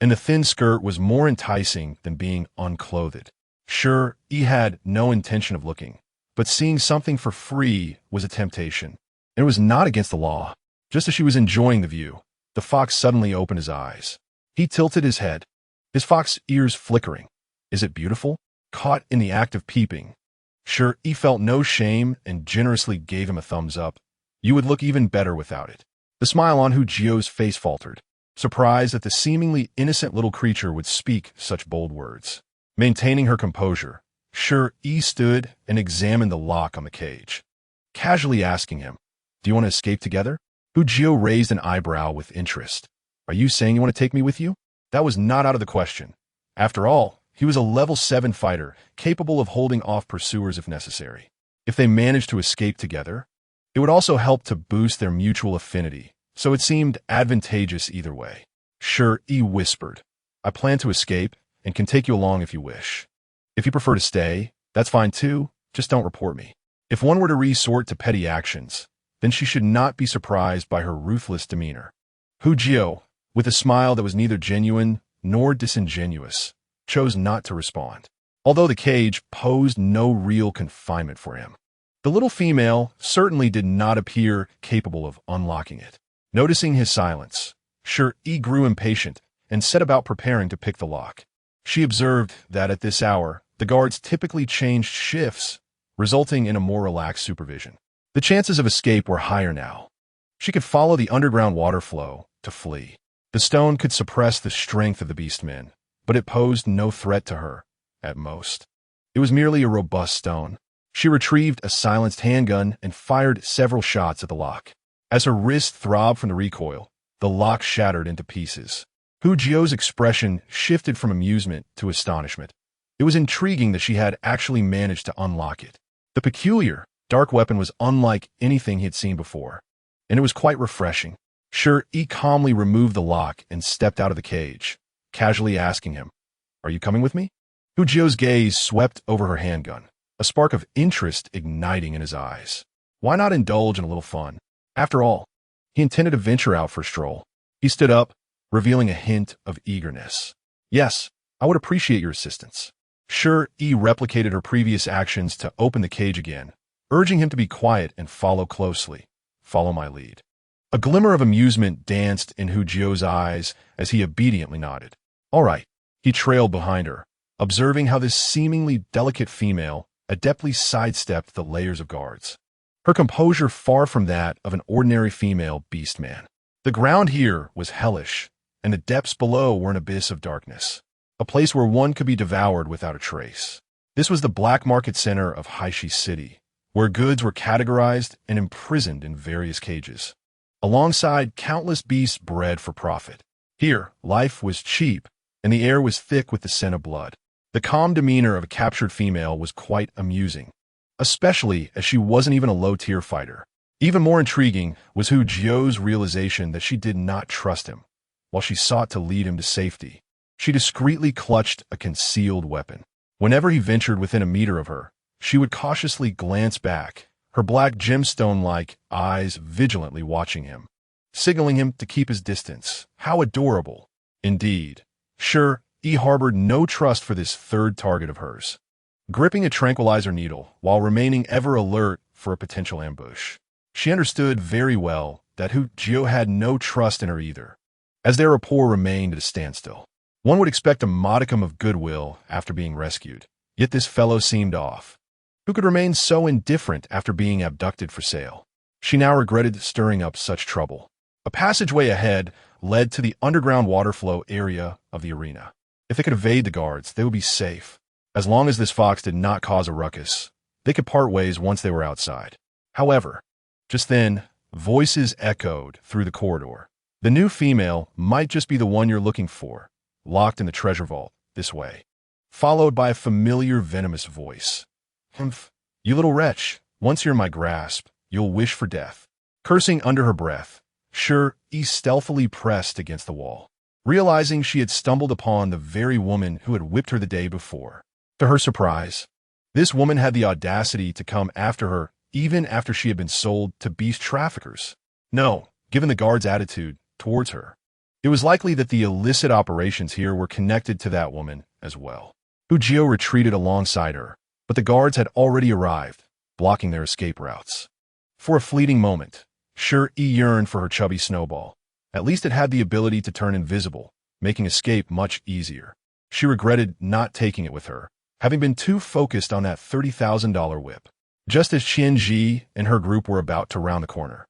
and the thin skirt was more enticing than being unclothed. Shi Yi had no intention of looking, but seeing something for free was a temptation. It was not against the law. Just as she was enjoying the view, the fox suddenly opened his eyes. He tilted his head, his fox ears flickering. Is it beautiful? Caught in the act of peeping, Shi Yi felt no shame and generously gave him a thumbs up. You would look even better without it. The smile on Hujio's face faltered. surprised that the seemingly innocent little creature would speak such bold words. Maintaining her composure, Shi Yi stood and examined the lock on the cage, casually asking him, "Do you want to escape together?" Hu Jio raised an eyebrow with interest. "Are you saying you want to take me with you?" That was not out of the question. After all, he was a level 7 fighter, capable of holding off pursuers if necessary. If they managed to escape together, it would also help to boost their mutual affinity, so it seemed advantageous either way. Shi Yi whispered, "I plan to escape and can take you along if you wish. If you prefer to stay, that's fine too, just don't report me." If one were to resort to petty actions, then she should not be surprised by her ruthless demeanor. Hu Jio, with a smile that was neither genuine nor disingenuous, chose not to respond, although the cage posed no real confinement for him. The little female certainly did not appear capable of unlocking it. Noticing his silence, Shi Yi grew impatient and set about preparing to pick the lock. She observed that at this hour, the guards typically changed shifts, resulting in a more relaxed supervision. The chances of escape were higher now. She could follow the underground water flow to flee. The stone could suppress the strength of the beastmen, but it posed no threat to her, at most. It was merely a robust stone. She retrieved a silenced handgun and fired several shots at the lock. As her wrist throbbed from the recoil, the lock shattered into pieces. Hu Jio's expression shifted from amusement to astonishment. It was intriguing that she had actually managed to unlock it. The peculiar, dark weapon was unlike anything he had seen before, and it was quite refreshing. Shi Yi calmly removed the lock and stepped out of the cage, casually asking him, "Are you coming with me?" Hu Jio's gaze swept over her handgun, a spark of interest igniting in his eyes. Why not indulge in a little fun? After all, he intended to venture out for a stroll. He stood up, revealing a hint of eagerness. "Yes, I would appreciate your assistance." Shi Yi replicated her previous actions to open the cage again, urging him to be quiet and follow closely. "Follow my lead." A glimmer of amusement danced in Hu Jio's eyes as he obediently nodded. "All right." He trailed behind her, observing how this seemingly delicate female adeptly sidestepped the layers of guards. Her composure far from that of an ordinary female beastman. The ground here was hellish, and the depths below were an abyss of darkness, a place where one could be devoured without a trace. This was the black market center of Haishi City, where goods were categorized and imprisoned in various cages, alongside countless beasts bred for profit. Here, life was cheap, and the air was thick with the scent of blood. The calm demeanor of a captured female was quite amusing, especially as she wasn't even a low-tier fighter. Even more intriguing was Hu Jio's realization that she did not trust him, while she sought to lead him to safety. She discreetly clutched a concealed weapon. Whenever he ventured within a meter of her, she would cautiously glance back, her black gemstone-like eyes vigilantly watching him, signaling him to keep his distance. How adorable! Indeed, Shi Yi harbored no trust for this third target of hers, gripping a tranquilizer needle while remaining ever alert for a potential ambush. She understood very well that Hu Jio had no trust in her either, as their rapport remained at a standstill. One would expect a modicum of goodwill after being rescued, yet this fellow seemed off. Who could remain so indifferent after being abducted for sale? She now regretted stirring up such trouble. A passageway ahead led to the underground water flow area of the arena. If they could evade the guards, they would be safe. As long as this fox did not cause a ruckus, they could part ways once they were outside. However, just then, voices echoed through the corridor. "The new female might just be the one you're looking for, locked in the treasure vault, this way." Followed by a familiar venomous voice. "Humph, you little wretch, once you're in my grasp, you'll wish for death." Cursing under her breath, Shi Yi stealthily pressed against the wall, realizing she had stumbled upon the very woman who had whipped her the day before. To her surprise, this woman had the audacity to come after her even after she had been sold to beast traffickers. No, given the guard's attitude towards her, it was likely that the illicit operations here were connected to that woman as well. Hu Jio retreated alongside her, but the guards had already arrived, blocking their escape routes. For a fleeting moment, Shi Yi yearned for her chubby snowball. At least it had the ability to turn invisible, making escape much easier. She regretted not taking it with her, having been too focused on that $30,000 whip. Just as Qian Ji and her group were about to round the corner,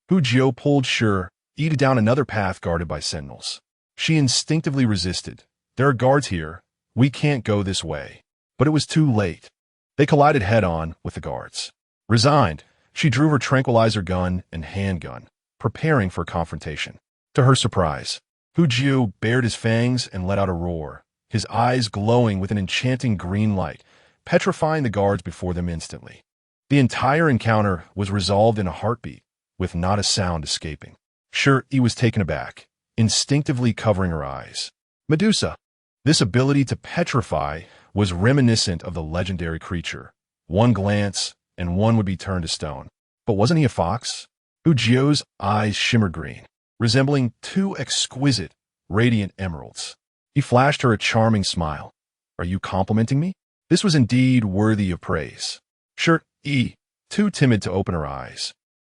Hu Jio pulled Shi Yi down another path guarded by sentinels. She instinctively resisted. There are guards here. We can't go this way. But it was too late. They collided head-on with the guards. Resigned, she drew her tranquilizer gun and handgun, preparing for a confrontation. To her surprise, Hu Jiu bared his fangs and let out a roar, his eyes glowing with an enchanting green light, petrifying the guards before them instantly. The entire encounter was resolved in a heartbeat, with not a sound escaping. Shi Yi was taken aback, instinctively covering her eyes. Medusa. This ability to petrify was reminiscent of the legendary creature. One glance, and one would be turned to stone. But wasn't he a fox? Hu Jiu's eyes shimmered green, resembling two exquisite, radiant emeralds. He flashed her a charming smile. Are you complimenting me? This was indeed worthy of praise. Shi Yi, too timid to open her eyes,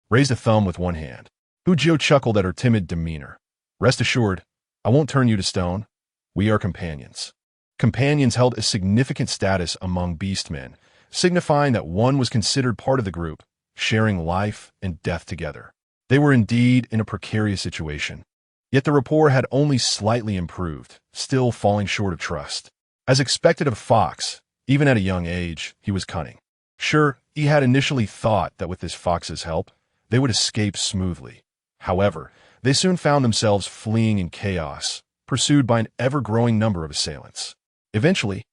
raised a thumb with one hand. Hu Jiu chuckled at her timid demeanor. Rest assured, I won't turn you to stone. We are companions. Companions held a significant status among beastmen, signifying that one was considered part of the group, sharing life and death together. They were indeed in a precarious situation. Yet the rapport had only slightly improved, still falling short of trust. As expected of Fox, even at a young age, he was cunning. Sure, he had initially thought that with this fox's help, they would escape smoothly. However, they soon found themselves fleeing in chaos, pursued by an ever-growing number of assailants. Eventually,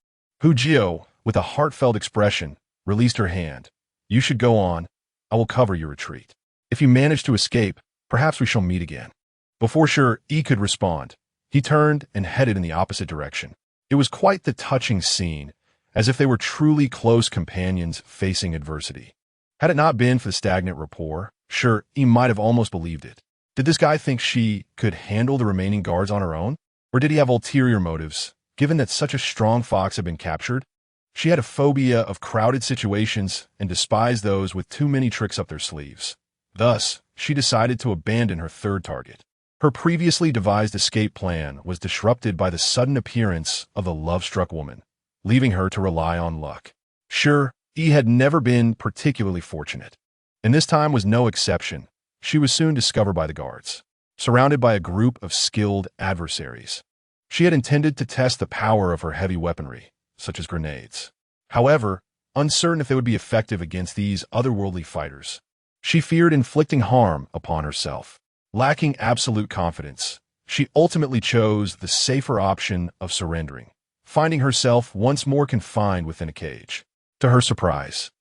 Hu Jiu, with a heartfelt expression, released her hand. You should go on. I will cover your retreat. If you manage to escape, perhaps we shall meet again. Before Shi Yi could respond, he turned and headed in the opposite direction. It was quite the touching scene, as if they were truly close companions facing adversity. Had it not been for the stagnant rapport, Shi Yi might have almost believed it. Did this guy think she could handle the remaining guards on her own? Or did he have ulterior motives, given that such a strong fox had been captured? She had a phobia of crowded situations and despised those with too many tricks up their sleeves. Thus, she decided to abandon her third target. Her previously devised escape plan was disrupted by the sudden appearance of the love-struck woman, leaving her to rely on luck. Shi Yi had never been particularly fortunate, and this time was no exception. She was soon discovered by the guards, surrounded by a group of skilled adversaries. She had intended to test the power of her heavy weaponry, such as grenades. However, uncertain if they would be effective against these otherworldly fighters, she feared inflicting harm upon herself. Lacking absolute confidence, she ultimately chose the safer option of surrendering, finding herself once more confined within a cage. To her surprise,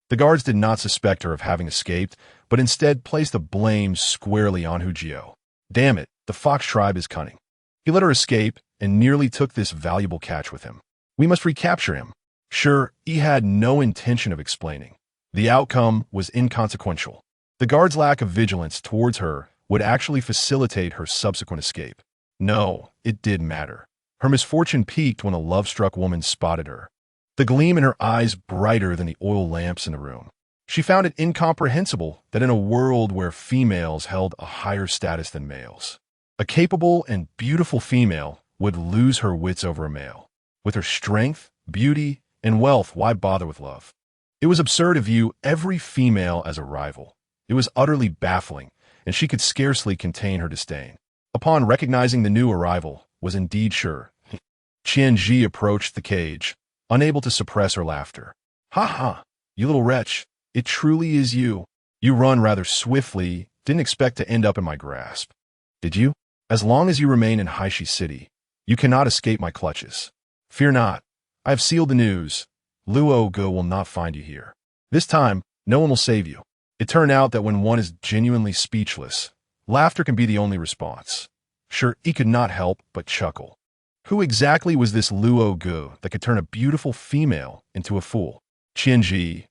the guards did not suspect her of having escaped, but instead placed the blame squarely on Hu Jiu. Damn it, the fox tribe is cunning. He let her escape and nearly took this valuable catch with him. We must recapture him. Sure, he had no intention of explaining. The outcome was inconsequential. The guard's lack of vigilance towards her would actually facilitate her subsequent escape. No, it did matter. Her misfortune peaked when a love-struck woman spotted her, the gleam in her eyes brighter than the oil lamps in the room. She found it incomprehensible that in a world where females held a higher status than males, a capable and beautiful female would lose her wits over a male. With her strength, beauty, and wealth, why bother with love? It was absurd to view every female as a rival. It was utterly baffling, and she could scarcely contain her disdain. Upon recognizing the new arrival was indeed sure, Qianji approached the cage, unable to suppress her laughter. Ha ha, you little wretch, it truly is you. You run rather swiftly, didn't expect to end up in my grasp. Did you? As long as you remain in Haishi City, you cannot escape my clutches. Fear not, I have sealed the news. Luo Go will not find you here. This time, no one will save you. It turned out that when one is genuinely speechless, laughter can be the only response. Sure, he could not help but chuckle. Who exactly was this Luo Go that could turn a beautiful female into a fool? Qianji,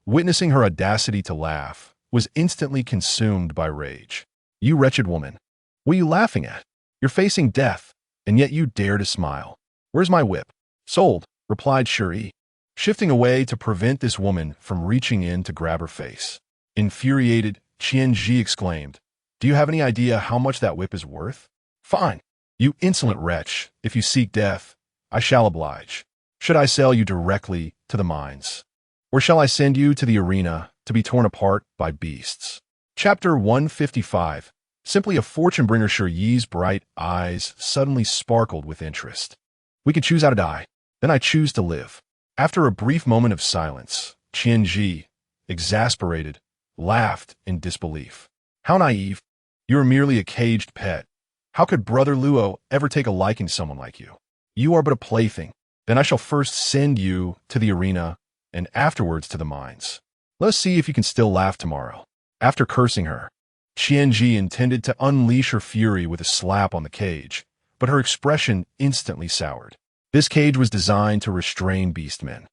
witnessing her audacity to laugh, was instantly consumed by rage. You wretched woman, what are you laughing at? You're facing death, and yet you dare to smile. Where's my whip? Sold, replied Shi Yi, shifting away to prevent this woman from reaching in to grab her face. Infuriated, Qianji exclaimed, Do you have any idea how much that whip is worth? Fine, you insolent wretch, if you seek death, I shall oblige. Should I sell you directly to the mines? Or shall I send you to the arena to be torn apart by beasts? Chapter 155, Simply a fortune bringer. Shi Yi's bright eyes suddenly sparkled with interest. We could choose how to die. Then I choose to live. After a brief moment of silence, Shi, exasperated, laughed in disbelief. How naive. You are merely a caged pet. How could Brother Luo ever take a liking to someone like you? You are but a plaything. Then I shall first send you to the arena and afterwards to the mines. Let us see if you can still laugh tomorrow. After cursing her, Ji intended to unleash her fury with a slap on the cage, but her expression instantly soured. This cage was designed to restrain beastmen.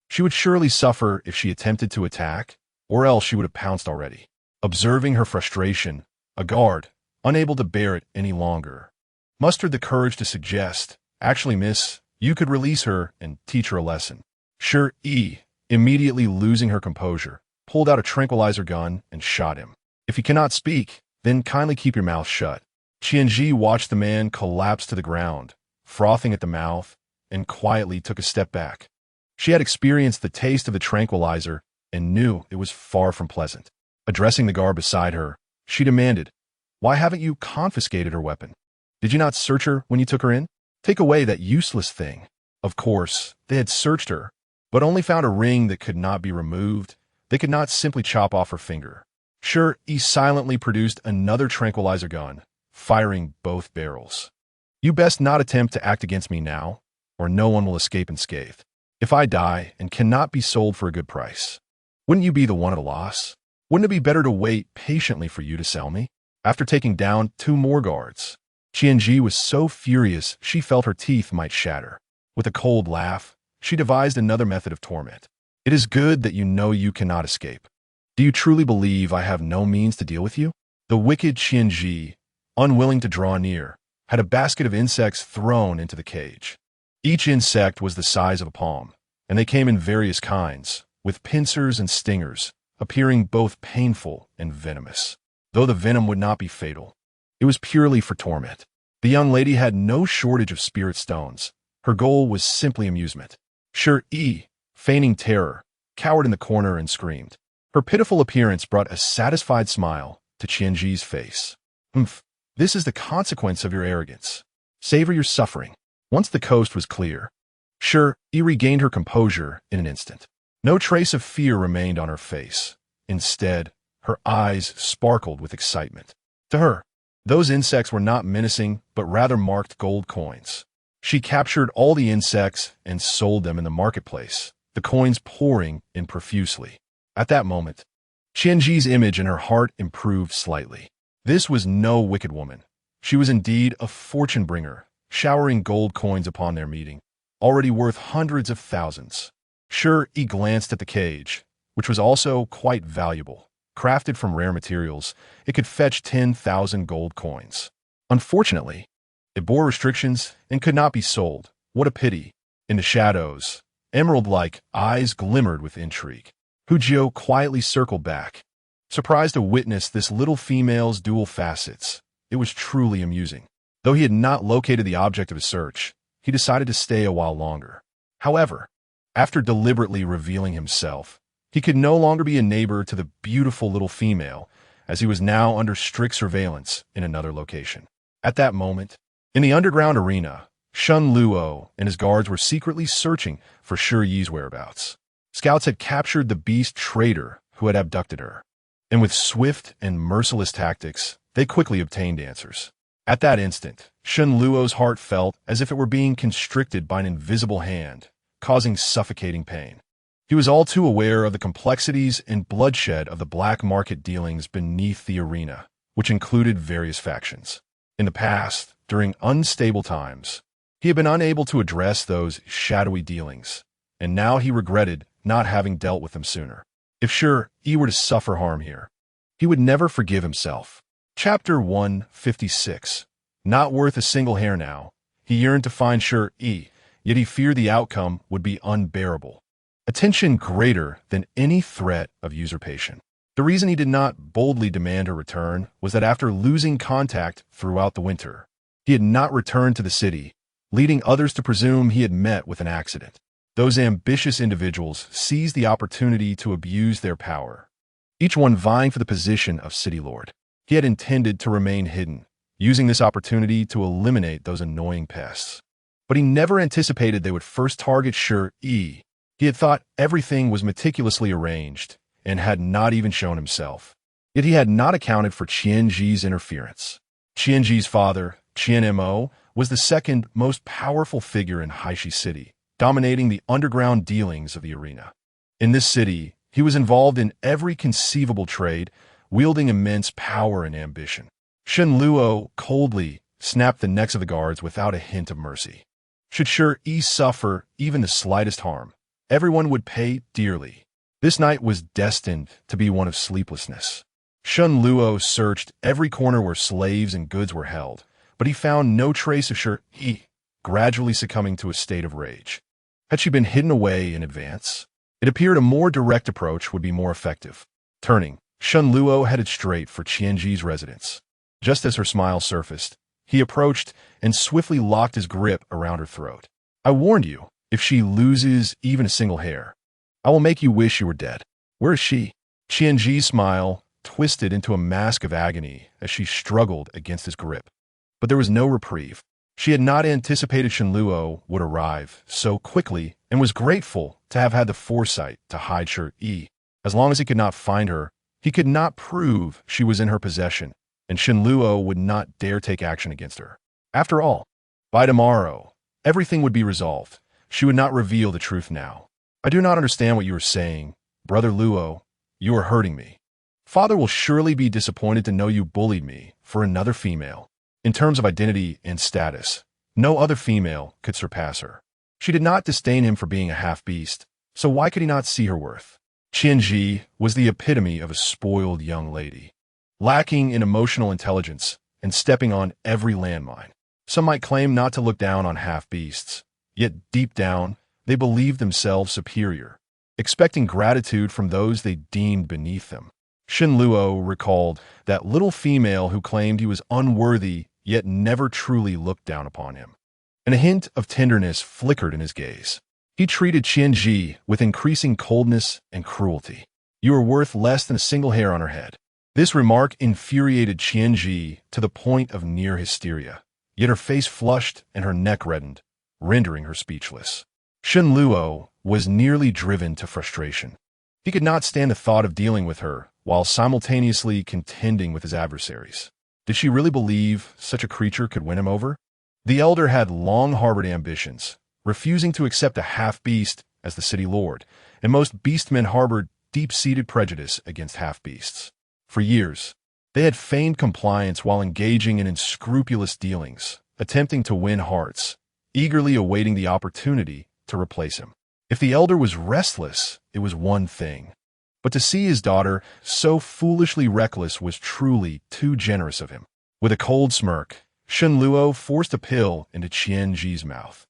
She would surely suffer if she attempted to attack, or else she would have pounced already. Observing her frustration, a guard, unable to bear it any longer, mustered the courage to suggest, "Actually, miss, you could release her and teach her a lesson." Shi Yi, immediately losing her composure, pulled out a tranquilizer gun and shot him. "If you cannot speak, then kindly keep your mouth shut." Ji watched the man collapse to the ground, frothing at the mouth, and quietly took a step back. She had experienced the taste of the tranquilizer and knew it was far from pleasant. Addressing the guard beside her, she demanded, "Why haven't you confiscated her weapon? Did you not search her when you took her in? Take away that useless thing." Of course, they had searched her, but only found a ring that could not be removed. They could not simply chop off her finger. Shi Yi silently produced another tranquilizer gun, firing both barrels. "You best not attempt to act against me now, or no one will escape unscathed. If I die and cannot be sold for a good price, wouldn't you be the one at a loss? Wouldn't it be better to wait patiently for you to sell me?" After taking down 2 more guards, Ji was so furious she felt her teeth might shatter. With a cold laugh, she devised another method of torment. "It is good that you know you cannot escape. Do you truly believe I have no means to deal with you?" The wicked Ji, unwilling to draw near, had a basket of insects thrown into the cage. Each insect was the size of a palm, and they came in various kinds, with pincers and stingers, appearing both painful and venomous. Though the venom would not be fatal, it was purely for torment. The young lady had no shortage of spirit stones. Her goal was simply amusement. Shi Yi, feigning terror, cowered in the corner and screamed. Her pitiful appearance brought a satisfied smile to Ji's face. "Humph, this is the consequence of your arrogance. Savor your suffering." Once the coast was clear, Shi Yi regained her composure in an instant. No trace of fear remained on her face. Instead, her eyes sparkled with excitement. To her, those insects were not menacing, but rather marked gold coins. She captured all the insects and sold them in the marketplace, the coins pouring in profusely. At that moment, Ji's image in her heart improved slightly. This was no wicked woman. She was indeed a fortune bringer, showering gold coins upon their meeting, already worth hundreds of thousands. Shi Yi glanced at the cage, which was also quite valuable. Crafted from rare materials, it could fetch 10,000 gold coins. Unfortunately, it bore restrictions and could not be sold. What a pity. In the shadows, emerald-like eyes glimmered with intrigue. Hujio quietly circled back, surprised to witness this little female's dual facets. It was truly amusing. Though he had not located the object of his search, he decided to stay a while longer. However, after deliberately revealing himself, he could no longer be a neighbor to the beautiful little female, as he was now under strict surveillance in another location. At that moment, in the underground arena, Shun Luo and his guards were secretly searching for Shi Yi's whereabouts. Scouts had captured the beast trader who had abducted her, and with swift and merciless tactics, they quickly obtained answers. At that instant, Shun Luo's heart felt as if it were being constricted by an invisible hand, causing suffocating pain. He was all too aware of the complexities and bloodshed of the black market dealings beneath the arena, which included various factions. In the past, during unstable times, he had been unable to address those shadowy dealings, and now he regretted not having dealt with them sooner. If Shi Yi were to suffer harm here, he would never forgive himself. Chapter 156. Not worth a single hair now, he yearned to find Shi Yi, yet he feared the outcome would be unbearable. A tension greater than any threat of usurpation. The reason he did not boldly demand her return was that after losing contact throughout the winter, he had not returned to the city, leading others to presume he had met with an accident. Those ambitious individuals seized the opportunity to abuse their power, each one vying for the position of city lord. He had intended to remain hidden, using this opportunity to eliminate those annoying pests. But he never anticipated they would first target Shi Yi. He had thought everything was meticulously arranged and had not even shown himself. Yet he had not accounted for Qianji's interference. Qianji's father, Qianmo, was the second most powerful figure in Haishi City, dominating the underground dealings of the arena. In this city, he was involved in every conceivable trade, wielding immense power and ambition. Shen Luo coldly snapped the necks of the guards without a hint of mercy. Should Shi Yi suffer even the slightest harm, everyone would pay dearly. This night was destined to be one of sleeplessness. Shen Luo searched every corner where slaves and goods were held, but he found no trace of Shi Yi, gradually succumbing to a state of rage. Had she been hidden away in advance? It appeared a more direct approach would be more effective. Turning, Shen Luo headed straight for Qianji's residence. Just as her smile surfaced, he approached and swiftly locked his grip around her throat. I warned you, if she loses even a single hair, I will make you wish you were dead. Where is she? Qianji's smile twisted into a mask of agony as she struggled against his grip. But there was no reprieve. She had not anticipated Shen Luo would arrive so quickly and was grateful to have had the foresight to hide Shi Yi. As long as he could not find her, he could not prove she was in her possession, and Shen Luo would not dare take action against her. After all, by tomorrow, everything would be resolved. She would not reveal the truth now. I do not understand what you are saying. Brother Luo, you are hurting me. Father will surely be disappointed to know you bullied me for another female. In terms of identity and status, no other female could surpass her. She did not disdain him for being a half-beast, so why could he not see her worth? Qianji was the epitome of a spoiled young lady, lacking in emotional intelligence and stepping on every landmine. Some might claim not to look down on half-beasts, yet deep down, they believed themselves superior, expecting gratitude from those they deemed beneath them. Shen Luo recalled that little female who claimed he was unworthy yet never truly looked down upon him, and a hint of tenderness flickered in his gaze. He treated Qianji with increasing coldness and cruelty. You are worth less than a single hair on her head. This remark infuriated Qianji to the point of near hysteria, yet her face flushed and her neck reddened, rendering her speechless. Shen Luo was nearly driven to frustration. He could not stand the thought of dealing with her while simultaneously contending with his adversaries. Did she really believe such a creature could win him over? The elder had long harbored ambitions, refusing to accept a half-beast as the city lord, and most beastmen harbored deep-seated prejudice against half-beasts. For years, they had feigned compliance while engaging in unscrupulous dealings, attempting to win hearts, eagerly awaiting the opportunity to replace him. If the elder was restless, it was one thing. But to see his daughter so foolishly reckless was truly too generous of him. With a cold smirk, Shen Luo forced a pill into Qianji's mouth.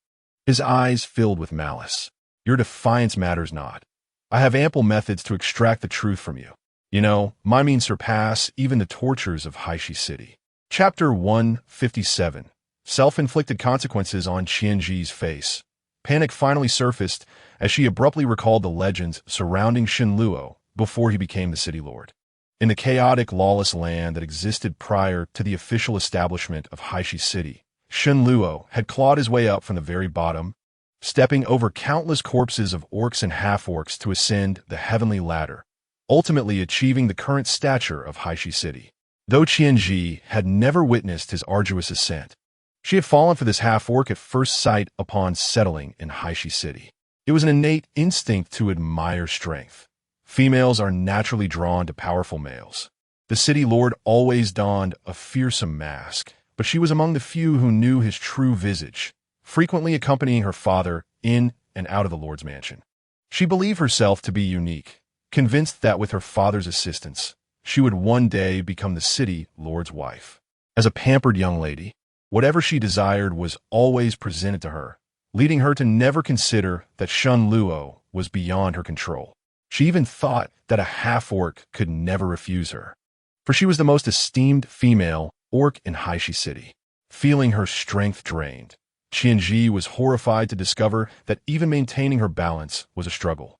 His eyes filled with malice. Your defiance matters not. I have ample methods to extract the truth from you. You know, my means surpass even the tortures of Haishi City. Chapter 157. Self-inflicted consequences on Qianji's face. Panic finally surfaced as she abruptly recalled the legends surrounding Shen Luo before he became the city lord. In the chaotic, lawless land that existed prior to the official establishment of Haishi City, Shen Luo had clawed his way up from the very bottom, stepping over countless corpses of orcs and half-orcs to ascend the heavenly ladder, ultimately achieving the current stature of Haishi City. Though Qianji had never witnessed his arduous ascent, she had fallen for this half-orc at first sight upon settling in Haishi City. It was an innate instinct to admire strength. Females are naturally drawn to powerful males. The city lord always donned a fearsome mask, but she was among the few who knew his true visage, frequently accompanying her father in and out of the lord's mansion. She believed herself to be unique, convinced that with her father's assistance, she would one day become the city lord's wife. As a pampered young lady, whatever she desired was always presented to her, leading her to never consider that Shen Luo was beyond her control. She even thought that a half-orc could never refuse her, for she was the most esteemed female orc in Haishi City. Feeling her strength drained, Qianji was horrified to discover that even maintaining her balance was a struggle,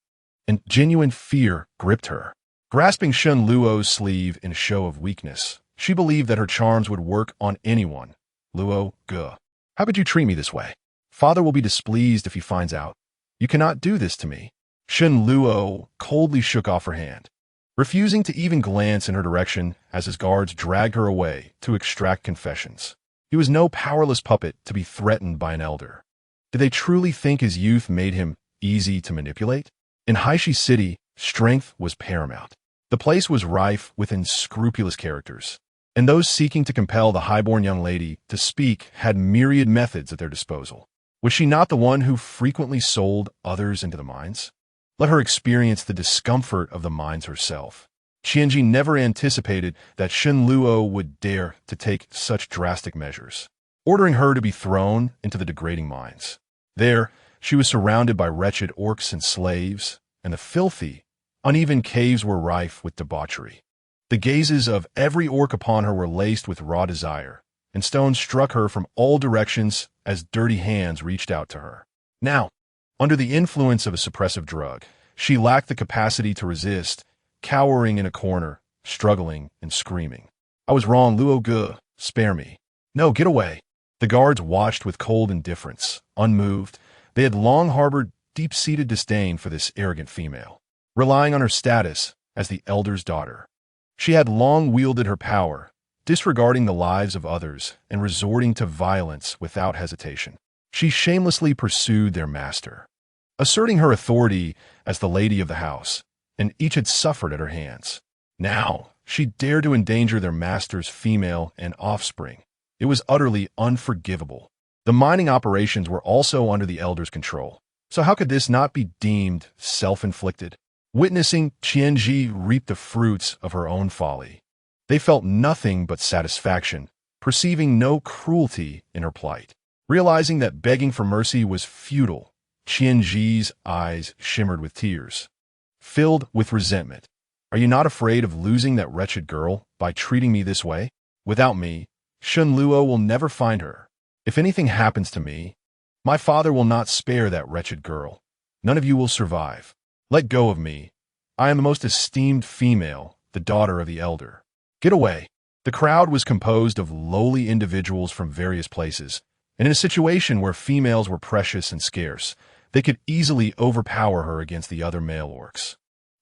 and genuine fear gripped her. Grasping Shen Luo's sleeve in a show of weakness, She believed that her charms would work on anyone. Luo, guh. How could you treat me this way? Father will be displeased if he finds out. You cannot do this to me. Shen Luo coldly shook off her hand, refusing to even glance in her direction as his guards dragged her away to extract confessions. He was no powerless puppet to be threatened by an elder. Did they truly think his youth made him easy to manipulate? In Haishi City, strength was paramount. The place was rife with unscrupulous characters, and those seeking to compel the highborn young lady to speak had myriad methods at their disposal. Was she not the one who frequently sold others into the mines? Let her experience the discomfort of the mines herself. Qianji never anticipated that Shen Luo would dare to take such drastic measures, ordering her to be thrown into the degrading mines. There, she was surrounded by wretched orcs and slaves, and the filthy, uneven caves were rife with debauchery. The gazes of every orc upon her were laced with raw desire, and stones struck her from all directions as dirty hands reached out to her. Now, under the influence of a suppressive drug, she lacked the capacity to resist, cowering in a corner, struggling and screaming. I was wrong, Luo Ge, spare me. No, get away. The guards watched with cold indifference, unmoved. They had long harbored deep-seated disdain for this arrogant female, relying on her status as the elder's daughter. She had long wielded her power, disregarding the lives of others and resorting to violence without hesitation. She shamelessly pursued their master, asserting her authority as the lady of the house, and each had suffered at her hands. Now, she dared to endanger their master's female and offspring. It was utterly unforgivable. The mining operations were also under the elder's control, so how could this not be deemed self-inflicted? Witnessing Qianji reap the fruits of her own folly, they felt nothing but satisfaction, perceiving no cruelty in her plight. Realizing that begging for mercy was futile, Qianji's eyes shimmered with tears, filled with resentment. Are you not afraid of losing that wretched girl by treating me this way? Without me, Shen Luo will never find her. If anything happens to me, my father will not spare that wretched girl. None of you will survive. Let go of me. I am the most esteemed female, the daughter of the elder. Get away. The crowd was composed of lowly individuals from various places, and in a situation where females were precious and scarce, they could easily overpower her against the other male orcs.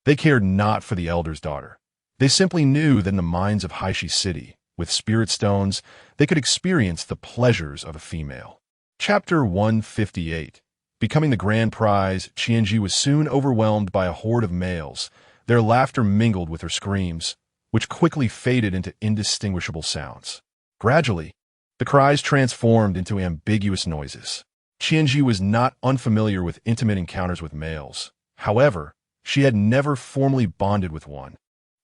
They cared not for the elder's daughter. They simply knew that in the mines of Haishi City, with spirit stones, they could experience the pleasures of a female. Chapter 158. Becoming the grand prize, Qianji was soon overwhelmed by a horde of males. Their laughter mingled with her screams, which quickly faded into indistinguishable sounds. Gradually, the cries transformed into ambiguous noises. Qianji was not unfamiliar with intimate encounters with males. However, she had never formally bonded with one,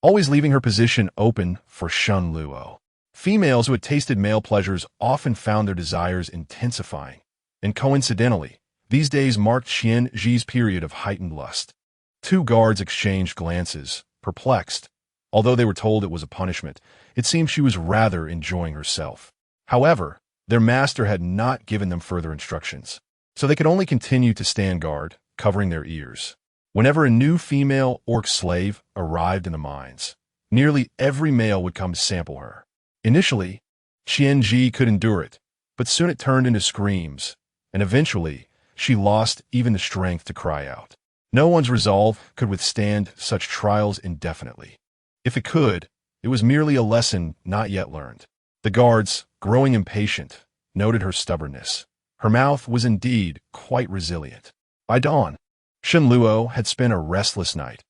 always leaving her position open for Shen Luo. Females who had tasted male pleasures often found their desires intensifying, and coincidentally, these days marked Qianji's period of heightened lust. Two guards exchanged glances, perplexed. Although they were told it was a punishment, it seemed she was rather enjoying herself. However, their master had not given them further instructions, so they could only continue to stand guard, covering their ears. Whenever a new female orc slave arrived in the mines, nearly every male would come to sample her. Initially, Qianji could endure it, but soon it turned into screams, and eventually, she lost even the strength to cry out. No one's resolve could withstand such trials indefinitely. If it could, it was merely a lesson not yet learned. The guards, growing impatient, noted her stubbornness. Her mouth was indeed quite resilient. By dawn, Shen Luo had spent a restless night,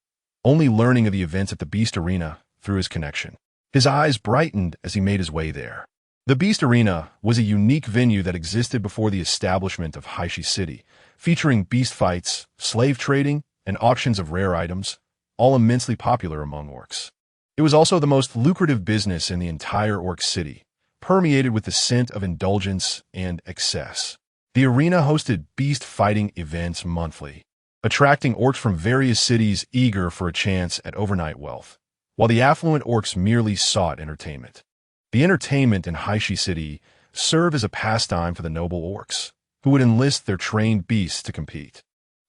only learning of the events at the Beast Arena through his connection. His eyes brightened as he made his way there. The Beast Arena was a unique venue that existed before the establishment of Haishi City, featuring beast fights, slave trading, and auctions of rare items, all immensely popular among orcs. It was also the most lucrative business in the entire orc city, permeated with the scent of indulgence and excess. The arena hosted beast fighting events monthly, attracting orcs from various cities eager for a chance at overnight wealth, while the affluent orcs merely sought entertainment. The entertainment in Haishi City served as a pastime for the noble orcs, who would enlist their trained beasts to compete.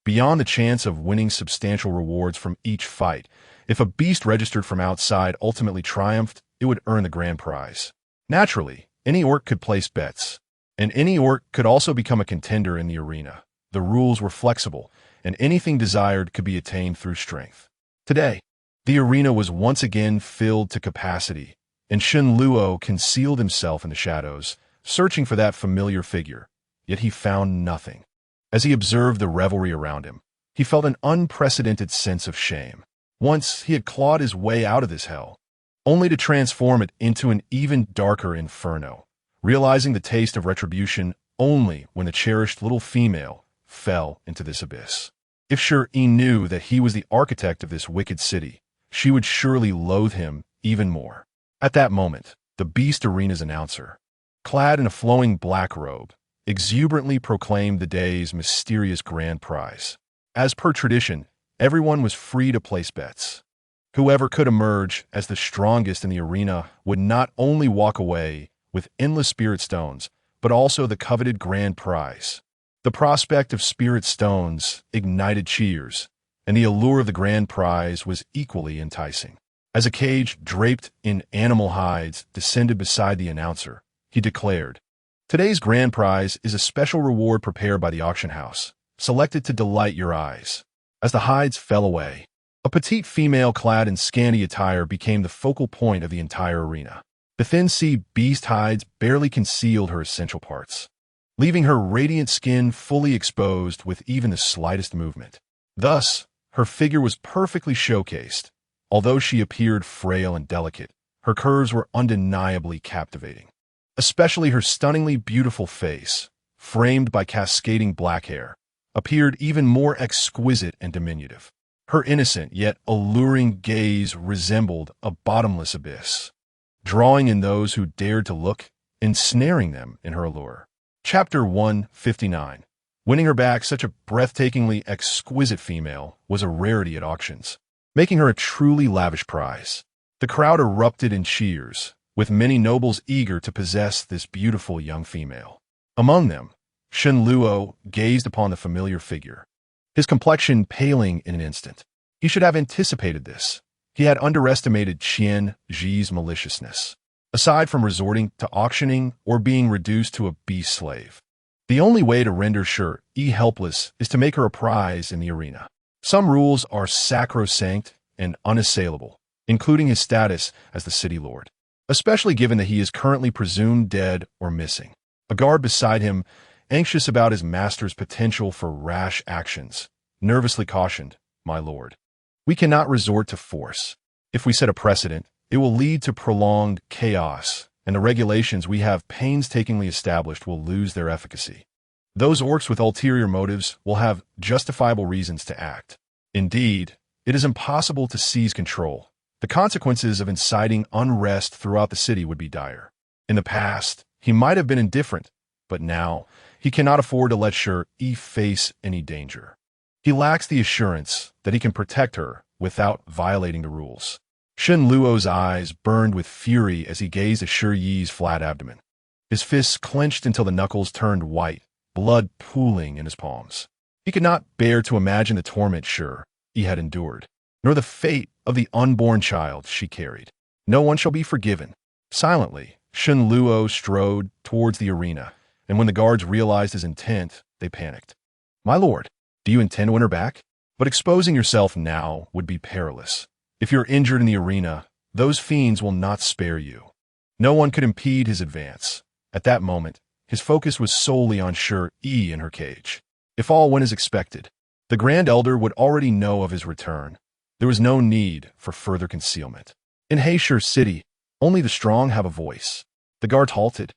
Beyond the chance of winning substantial rewards from each fight, if a beast registered from outside ultimately triumphed, it would earn the grand prize. Naturally, any orc could place bets, and any orc could also become a contender in the arena. The rules were flexible, and anything desired could be attained through strength. Today, the arena was once again filled to capacity, and Shen Luo concealed himself in the shadows, searching for that familiar figure, yet he found nothing. As he observed the revelry around him, he felt an unprecedented sense of shame. Once he had clawed his way out of this hell, only to transform it into an even darker inferno, realizing the taste of retribution only when the cherished little female fell into this abyss. If Shi Yi knew that he was the architect of this wicked city, she would surely loathe him even more. At that moment, the Beast Arena's announcer, clad in a flowing black robe, exuberantly proclaimed the day's mysterious grand prize. As per tradition, everyone was free to place bets. Whoever could emerge as the strongest in the arena would not only walk away with endless spirit stones, but also the coveted grand prize. The prospect of spirit stones ignited cheers, and the allure of the grand prize was equally enticing. As a cage draped in animal hides descended beside the announcer, he declared, "Today's grand prize is a special reward prepared by the auction house, selected to delight your eyes." As the hides fell away, a petite female clad in scanty attire became the focal point of the entire arena. The thin sea beast hides barely concealed her essential parts, leaving her radiant skin fully exposed with even the slightest movement. Thus, her figure was perfectly showcased. Although she appeared frail and delicate, her curves were undeniably captivating. Especially her stunningly beautiful face, framed by cascading black hair, appeared even more exquisite and diminutive. Her innocent yet alluring gaze resembled a bottomless abyss, drawing in those who dared to look, ensnaring them in her allure. Chapter 159. Winning her back, such a breathtakingly exquisite female was a rarity at auctions, making her a truly lavish prize. The crowd erupted in cheers, with many nobles eager to possess this beautiful young female. Among them, Shen Luo gazed upon the familiar figure, his complexion paling in an instant. He should have anticipated this. He had underestimated Qian Ji's maliciousness. Aside from resorting to auctioning or being reduced to a beast slave, the only way to render Shi Yi helpless is to make her a prize in the arena. Some rules are sacrosanct and unassailable, including his status as the city lord, especially given that he is currently presumed dead or missing. A guard beside him, anxious about his master's potential for rash actions, nervously cautioned, "My lord, we cannot resort to force. If we set a precedent, it will lead to prolonged chaos, and the regulations we have painstakingly established will lose their efficacy. Those orcs with ulterior motives will have justifiable reasons to act. Indeed, it is impossible to seize control. The consequences of inciting unrest throughout the city would be dire. In the past, he might have been indifferent, but now he cannot afford to let Shi Yi face any danger. He lacks the assurance that he can protect her without violating the rules." Shen Luo's eyes burned with fury as he gazed at Shi Yi's flat abdomen. His fists clenched until the knuckles turned white, blood pooling in his palms. He could not bear to imagine the torment Shi Yi had endured, nor the fate of the unborn child she carried. No one shall be forgiven. Silently, Shen Luo strode towards the arena, and when the guards realized his intent, they panicked. "My lord, do you intend to win her back? But exposing yourself now would be perilous. If you're injured in the arena, those fiends will not spare you." No one could impede his advance. At that moment, his focus was solely on Shi Yi in her cage. If all went as expected, the Grand Elder would already know of his return. There was no need for further concealment. In Heisher City, only the strong have a voice. The guards halted,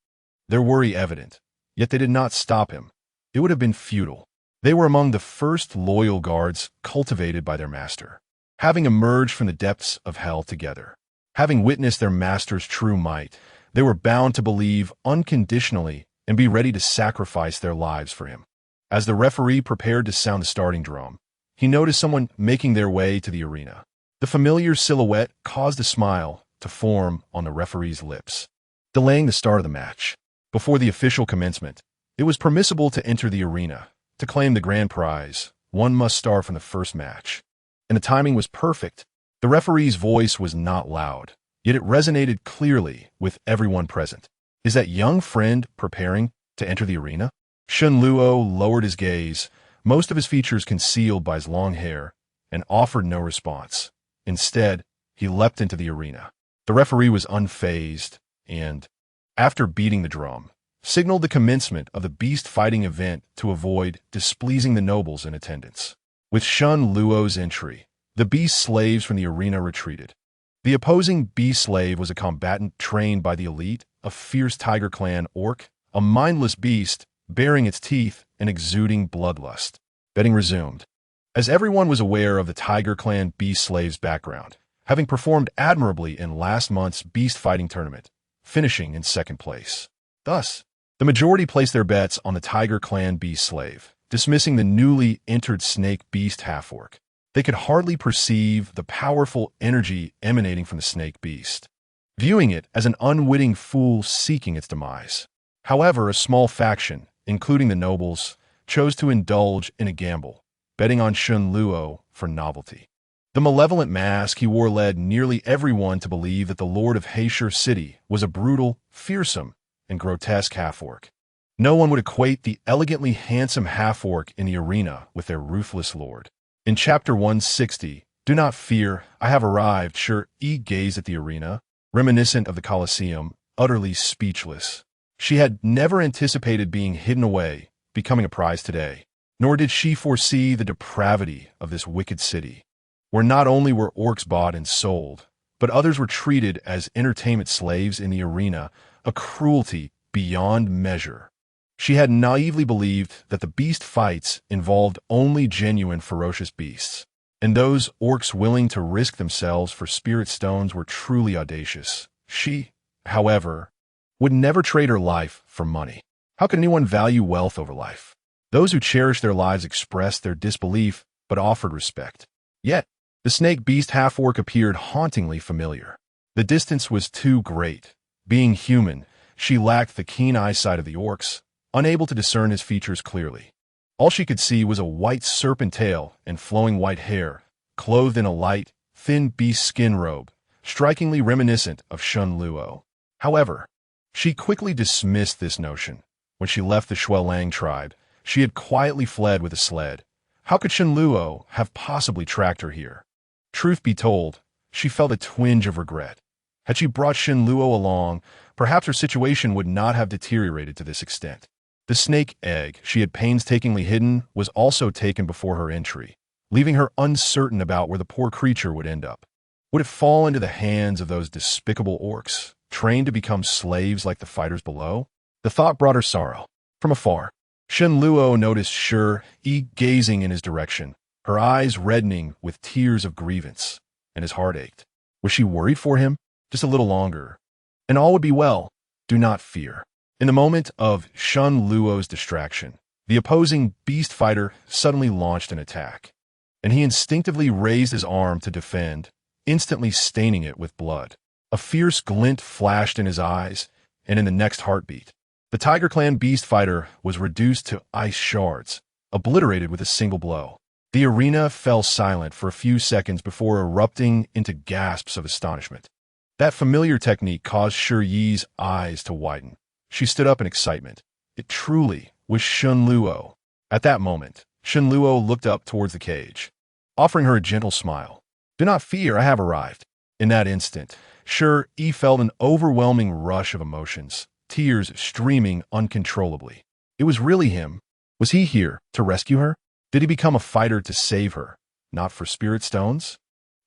their worry evident, yet they did not stop him. It would have been futile. They were among the first loyal guards cultivated by their master. Having emerged from the depths of hell together, having witnessed their master's true might, they were bound to believe unconditionally and be ready to sacrifice their lives for him. As the referee prepared to sound the starting drum, he noticed someone making their way to the arena. The familiar silhouette caused a smile to form on the referee's lips, delaying the start of the match. Before the official commencement, it was permissible to enter the arena. To claim the grand prize, one must start from the first match. And the timing was perfect. The referee's voice was not loud. yet it resonated clearly with everyone present. Is that young friend preparing to enter the arena? Shun Luo lowered his gaze, most of his features concealed by his long hair, and offered no response. Instead, he leapt into the arena. The referee was unfazed and, after beating the drum, signaled the commencement of the beast fighting event to avoid displeasing the nobles in attendance. With Shun Luo's entry, the beast slaves from the arena retreated. The opposing beast slave was a combatant trained by the elite, a fierce tiger clan orc, a mindless beast baring its teeth and exuding bloodlust. Betting resumed. As everyone was aware of the tiger clan beast slave's background, having performed admirably in last month's beast fighting tournament, finishing in second place. Thus, the majority placed their bets on the tiger clan beast slave, dismissing the newly entered snake beast half-orc. They could hardly perceive the powerful energy emanating from the snake beast, viewing it as an unwitting fool seeking its demise. However, a small faction, including the nobles, chose to indulge in a gamble, betting on Shun Luo for novelty. The malevolent mask he wore led nearly everyone to believe that the Lord of Heisher City was a brutal, fearsome, and grotesque half-orc. No one would equate the elegantly handsome half-orc in the arena with their ruthless lord. In Chapter 160, Do Not Fear, I Have Arrived, Shi Yi gazed at the arena, reminiscent of the Colosseum, utterly speechless. She had never anticipated being hidden away, becoming a prize today. Nor did she foresee the depravity of this wicked city, where not only were orcs bought and sold, but others were treated as entertainment slaves in the arena, a cruelty beyond measure. She had naively believed that the beast fights involved only genuine ferocious beasts, and those orcs willing to risk themselves for spirit stones were truly audacious. She, however, would never trade her life for money. How could anyone value wealth over life? Those who cherished their lives expressed their disbelief, but offered respect. Yet, the snake beast half-orc appeared hauntingly familiar. The distance was too great. Being human, she lacked the keen eyesight of the orcs, unable to discern his features clearly. All she could see was a white serpent tail and flowing white hair, clothed in a light, thin beast skin robe, strikingly reminiscent of Shun Luo. However, she quickly dismissed this notion. When she left the Shuelang tribe, she had quietly fled with a sled. How could Shun Luo have possibly tracked her here? Truth be told, she felt a twinge of regret. Had she brought Shun Luo along, perhaps her situation would not have deteriorated to this extent. The snake egg she had painstakingly hidden was also taken before her entry, leaving her uncertain about where the poor creature would end up. Would it fall into the hands of those despicable orcs, trained to become slaves like the fighters below? The thought brought her sorrow. From afar, Shun Luo noticed Shi Yi gazing in his direction, her eyes reddening with tears of grievance, and his heart ached. Was she worried for him? Just a little longer, and all would be well. Do not fear. In the moment of Shun Luo's distraction, the opposing beast fighter suddenly launched an attack, and he instinctively raised his arm to defend, instantly staining it with blood. A fierce glint flashed in his eyes, and in the next heartbeat, the Tiger Clan beast fighter was reduced to ice shards, obliterated with a single blow. The arena fell silent for a few seconds before erupting into gasps of astonishment. That familiar technique caused Shi Yi's eyes to widen. She stood up in excitement. It truly was Shun Luo. At that moment, Shun Luo looked up towards the cage, offering her a gentle smile. Do not fear, I have arrived. In that instant, Shi Yi felt an overwhelming rush of emotions, tears streaming uncontrollably. It was really him. Was he here to rescue her? Did he become a fighter to save her, not for spirit stones?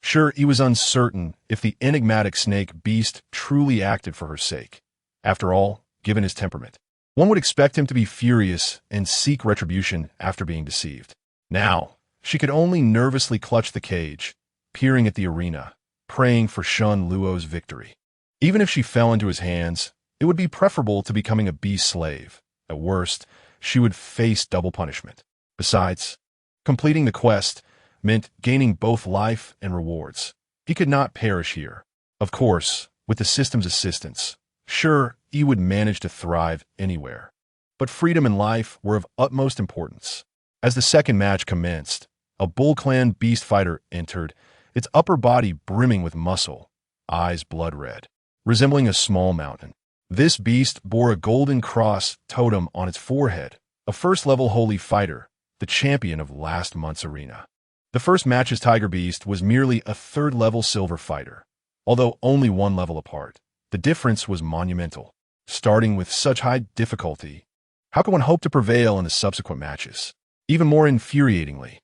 Shi Yi was uncertain if the enigmatic snake beast truly acted for her sake. After all, given his temperament, one would expect him to be furious and seek retribution after being deceived. Now, she could only nervously clutch the cage, peering at the arena, praying for Shun Luo's victory. Even if she fell into his hands, it would be preferable to becoming a beast slave. At worst, she would face double punishment. Besides, completing the quest meant gaining both life and rewards. He could not perish here. Of course, with the system's assistance, Shi Yi would manage to thrive anywhere. But freedom and life were of utmost importance. As the second match commenced, a Bull Clan beast fighter entered, its upper body brimming with muscle, eyes blood red, resembling a small mountain. This beast bore a golden cross totem on its forehead, a first-level holy fighter, the champion of last month's arena. The first match's tiger beast was merely a third-level silver fighter, although only one level apart. The difference was monumental. Starting with such high difficulty, how could one hope to prevail in the subsequent matches? Even more infuriatingly,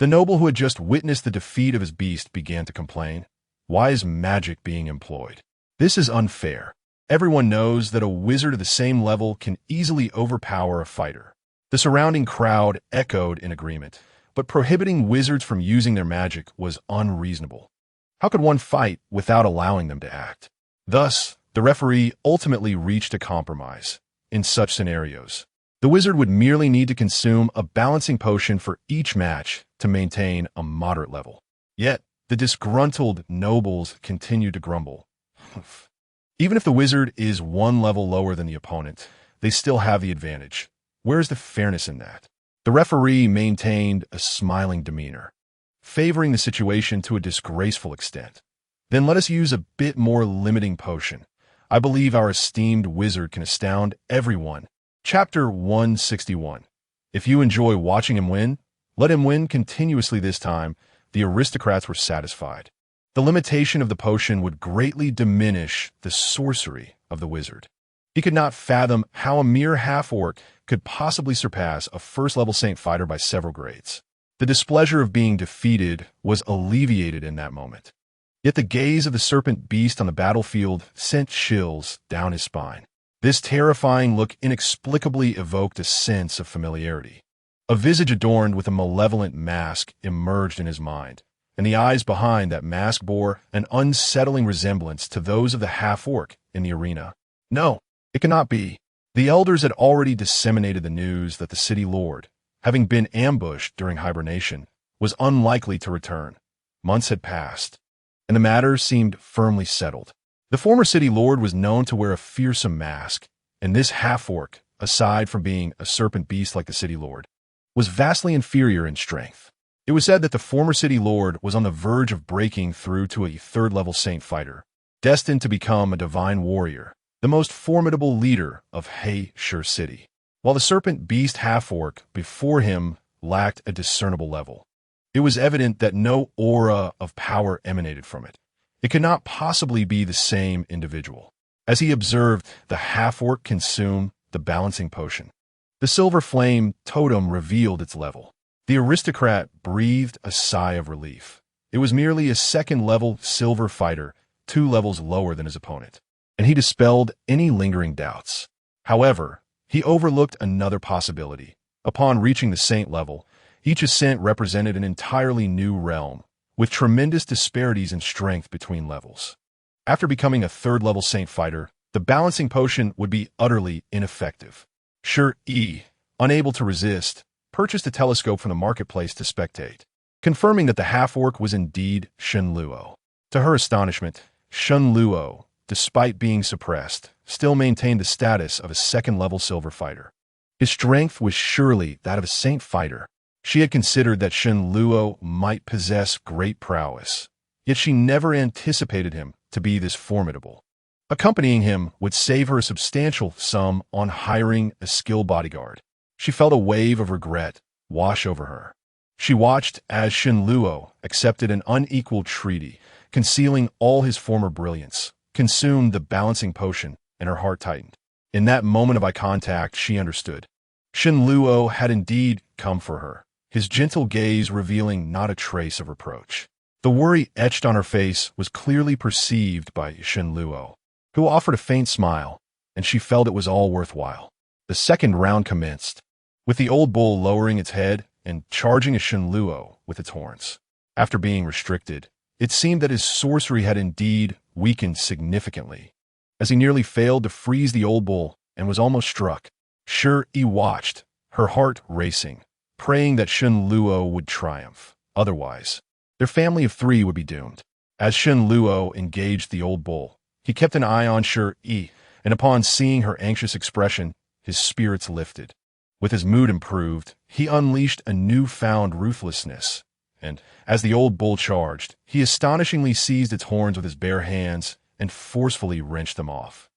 the noble who had just witnessed the defeat of his beast began to complain. Why is magic being employed? This is unfair. Everyone knows that a wizard of the same level can easily overpower a fighter. The surrounding crowd echoed in agreement, but prohibiting wizards from using their magic was unreasonable. How could one fight without allowing them to act? Thus, the referee ultimately reached a compromise. In such scenarios, the wizard would merely need to consume a balancing potion for each match to maintain a moderate level. Yet, the disgruntled nobles continued to grumble. Even if the wizard is one level lower than the opponent, they still have the advantage. Where is the fairness in that? The referee maintained a smiling demeanor, favoring the situation to a disgraceful extent. Then let us use a bit more limiting potion. I believe our esteemed wizard can astound everyone. Chapter 161. If you enjoy watching him win, let him win continuously. This time, the aristocrats were satisfied. The limitation of the potion would greatly diminish the sorcery of the wizard. He could not fathom how a mere half-orc could possibly surpass a first-level saint fighter by several grades. The displeasure of being defeated was alleviated in that moment. Yet the gaze of the serpent beast on the battlefield sent chills down his spine. This terrifying look inexplicably evoked a sense of familiarity. A visage adorned with a malevolent mask emerged in his mind, and the eyes behind that mask bore an unsettling resemblance to those of the half-orc in the arena. No, it cannot be. The elders had already disseminated the news that the city lord, having been ambushed during hibernation, was unlikely to return. Months had passed, and the matter seemed firmly settled. The former city lord was known to wear a fearsome mask, and this half-orc, aside from being a serpent beast like the city lord, was vastly inferior in strength. It was said that the former city lord was on the verge of breaking through to a third-level saint fighter, destined to become a divine warrior, the most formidable leader of Shur City, while the serpent beast half-orc before him lacked a discernible level. It was evident that no aura of power emanated from it. It could not possibly be the same individual. As he observed the half-orc consume the balancing potion, the silver flame totem revealed its level. The aristocrat breathed a sigh of relief. It was merely a second-level silver fighter, 2 levels lower than his opponent, and he dispelled any lingering doubts. However, he overlooked another possibility. Upon reaching the saint level, each ascent represented an entirely new realm, with tremendous disparities in strength between levels. After becoming a third-level saint fighter, the balancing potion would be utterly ineffective. Shi Yi, unable to resist, purchased a telescope from the marketplace to spectate, confirming that the half-orc was indeed Shen Luo. To her astonishment, Shen Luo, despite being suppressed, still maintained the status of a second-level silver fighter. His strength was surely that of a saint fighter. She had considered that Shen Luo might possess great prowess, yet she never anticipated him to be this formidable. Accompanying him would save her a substantial sum on hiring a skilled bodyguard. She felt a wave of regret wash over her. She watched as Shen Luo accepted an unequal treaty, concealing all his former brilliance, consumed the balancing potion, and her heart tightened. In that moment of eye contact, she understood. Shen Luo had indeed come for her, his gentle gaze revealing not a trace of reproach. The worry etched on her face was clearly perceived by Shen Luo, who offered a faint smile, and she felt it was all worthwhile. The second round commenced, with the old bull lowering its head and charging at Shen Luo with its horns. After being restricted, it seemed that his sorcery had indeed weakened significantly, as he nearly failed to freeze the old bull and was almost struck. Shi Yi watched, her heart racing, praying that Shen Luo would triumph. Otherwise, their family of 3 would be doomed. As Shen Luo engaged the old bull, he kept an eye on Shi Yi, and upon seeing her anxious expression, his spirits lifted. With his mood improved, he unleashed a newfound ruthlessness, and, as the old bull charged, he astonishingly seized its horns with his bare hands and forcefully wrenched them off.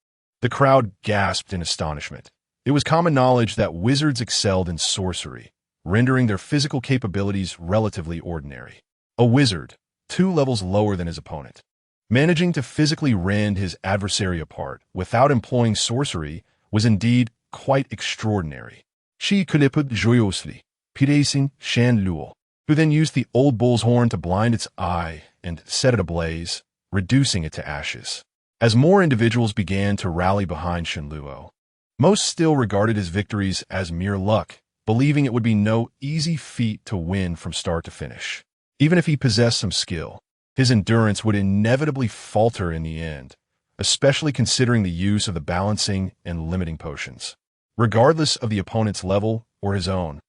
The crowd gasped in astonishment. It was common knowledge that wizards excelled in sorcery, rendering their physical capabilities relatively ordinary. A wizard, 2 levels lower than his opponent, managing to physically rend his adversary apart without employing sorcery was indeed quite extraordinary. Shi Yi joyously, praising Shan Luo, who then used the old bull's horn to blind its eye and set it ablaze, reducing it to ashes. As more individuals began to rally behind Shan Luo, most still regarded his victories as mere luck, believing it would be no easy feat to win from start to finish. Even if he possessed some skill, his endurance would inevitably falter in the end, especially considering the use of the balancing and limiting potions. Regardless of the opponent's level or his own,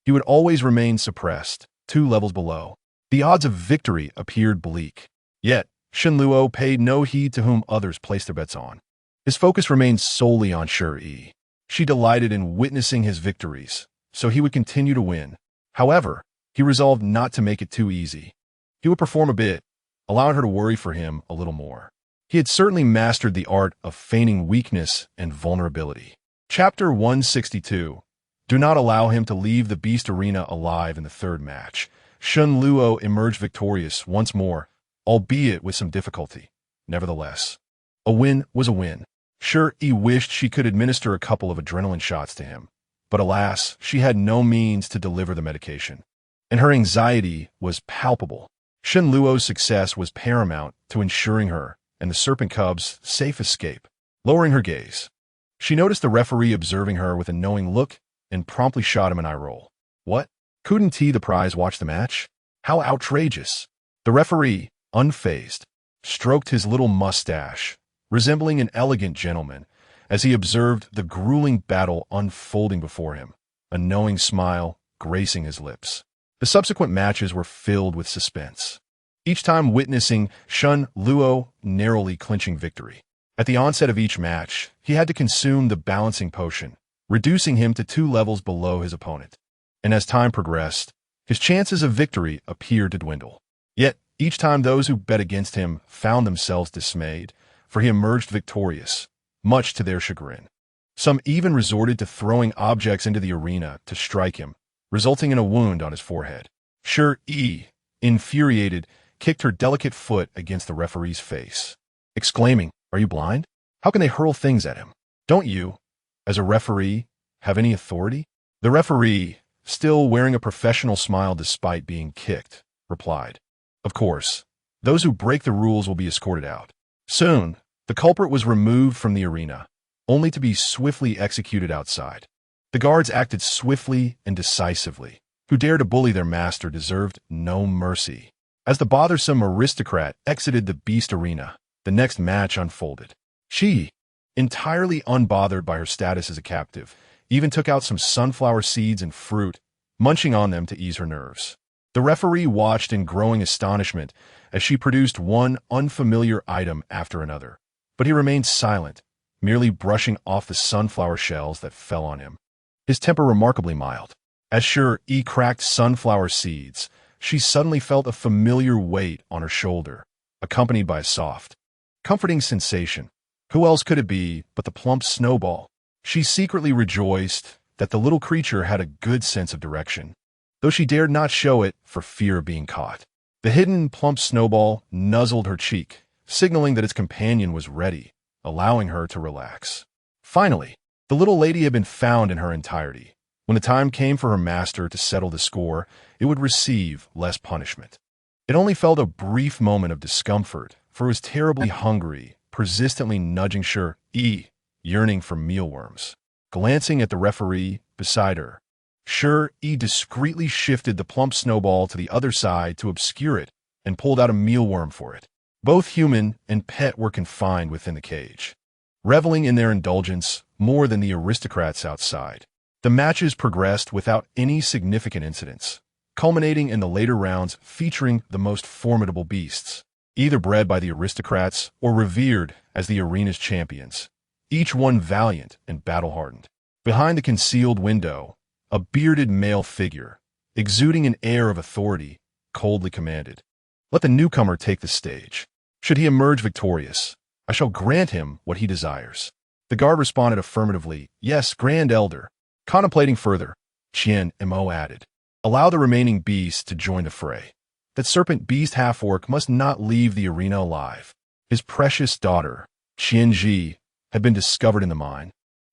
he would always remain suppressed, 2 levels below. The odds of victory appeared bleak. Yet, Shan Luo paid no heed to whom others placed their bets on. His focus remained solely on Shi Yi. She delighted in witnessing his victories, so he would continue to win. However, he resolved not to make it too easy. He would perform a bit, allowing her to worry for him a little more. He had certainly mastered the art of feigning weakness and vulnerability. Chapter 162. Do not allow him to leave the beast arena alive in the third match. Shan Luo emerged victorious once more, albeit with some difficulty. Nevertheless, a win was a win. Shi Yi wished she could administer a couple of adrenaline shots to him, but alas, she had no means to deliver the medication, and her anxiety was palpable. Shan Luo's success was paramount to ensuring her and the serpent cub's safe escape. Lowering her gaze, she noticed the referee observing her with a knowing look and promptly shot him an eye roll. What? Couldn't he, the prize, watch the match? How outrageous! The referee, unfazed, stroked his little mustache, resembling an elegant gentleman, as he observed the grueling battle unfolding before him, a knowing smile gracing his lips. The subsequent matches were filled with suspense, each time witnessing Shan Luo narrowly clinching victory. At the onset of each match, he had to consume the balancing potion, reducing him to 2 levels below his opponent. And as time progressed, his chances of victory appeared to dwindle. Yet, each time those who bet against him found themselves dismayed, for he emerged victorious, much to their chagrin. Some even resorted to throwing objects into the arena to strike him, resulting in a wound on his forehead. Shi Yi, infuriated, kicked her delicate foot against the referee's face, exclaiming, "Are you blind? How can they hurl things at him? Don't you, as a referee, have any authority?" The referee, still wearing a professional smile despite being kicked, replied, "Of course, those who break the rules will be escorted out." Soon, the culprit was removed from the arena, only to be swiftly executed outside. The guards acted swiftly and decisively. Who dared to bully their master deserved no mercy. As the bothersome aristocrat exited the beast arena, the next match unfolded. Shi Yi, entirely unbothered by her status as a captive, even took out some sunflower seeds and fruit, munching on them to ease her nerves. The referee watched in growing astonishment as she produced one unfamiliar item after another, but he remained silent, merely brushing off the sunflower shells that fell on him. His temper remarkably mild. As Shi Yi cracked sunflower seeds, she suddenly felt a familiar weight on her shoulder, accompanied by a soft, comforting sensation. Who else could it be but the plump snowball? She secretly rejoiced that the little creature had a good sense of direction, though she dared not show it for fear of being caught. The hidden plump snowball nuzzled her cheek, signaling that its companion was ready, allowing her to relax. Finally, the little lady had been found in her entirety. When the time came for her master to settle the score, it would receive less punishment. It only felt a brief moment of discomfort, for it was terribly hungry, persistently nudging Shi Yi, yearning for mealworms. Glancing at the referee beside her, Shi Yi discreetly shifted the plump snowball to the other side to obscure it and pulled out a mealworm for it. Both human and pet were confined within the cage, reveling in their indulgence more than the aristocrats outside. The matches progressed without any significant incidents, culminating in the later rounds featuring the most formidable beasts, either bred by the aristocrats or revered as the arena's champions, each one valiant and battle-hardened. Behind the concealed window, a bearded male figure, exuding an air of authority, coldly commanded, "Let the newcomer take the stage. Should he emerge victorious, I shall grant him what he desires." The guard responded affirmatively, "Yes, Grand Elder." Contemplating further, Qian Mo added, "Allow the remaining beasts to join the fray. That serpent beast half-orc must not leave the arena alive." His precious daughter, Qian Ji, had been discovered in the mine,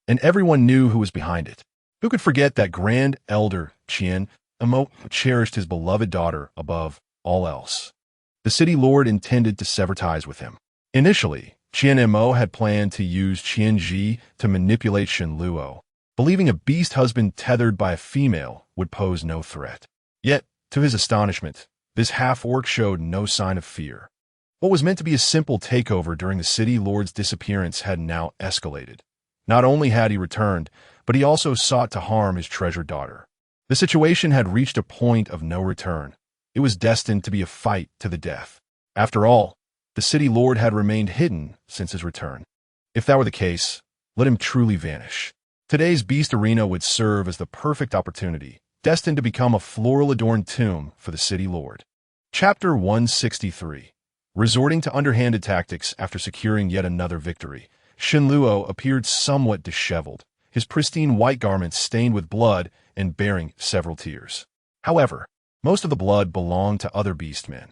and everyone knew who was behind it. Who could forget that Grand Elder Qian Mo cherished his beloved daughter above all else? The city lord intended to sever ties with him. Initially, Qian Mo had planned to use Qian Ji to manipulate Shen Luo, believing a beast husband tethered by a female would pose no threat. Yet, to his astonishment, this half-orc showed no sign of fear. What was meant to be a simple takeover during the city lord's disappearance had now escalated. Not only had he returned, but he also sought to harm his treasured daughter. The situation had reached a point of no return. It was destined to be a fight to the death. After all, the city lord had remained hidden since his return. If that were the case, let him truly vanish. Today's Beast Arena would serve as the perfect opportunity, destined to become a floral-adorned tomb for the city lord. Chapter 163. Resorting to underhanded tactics after securing yet another victory, Shen Luo appeared somewhat disheveled, his pristine white garments stained with blood and bearing several tears. However, most of the blood belonged to other beastmen.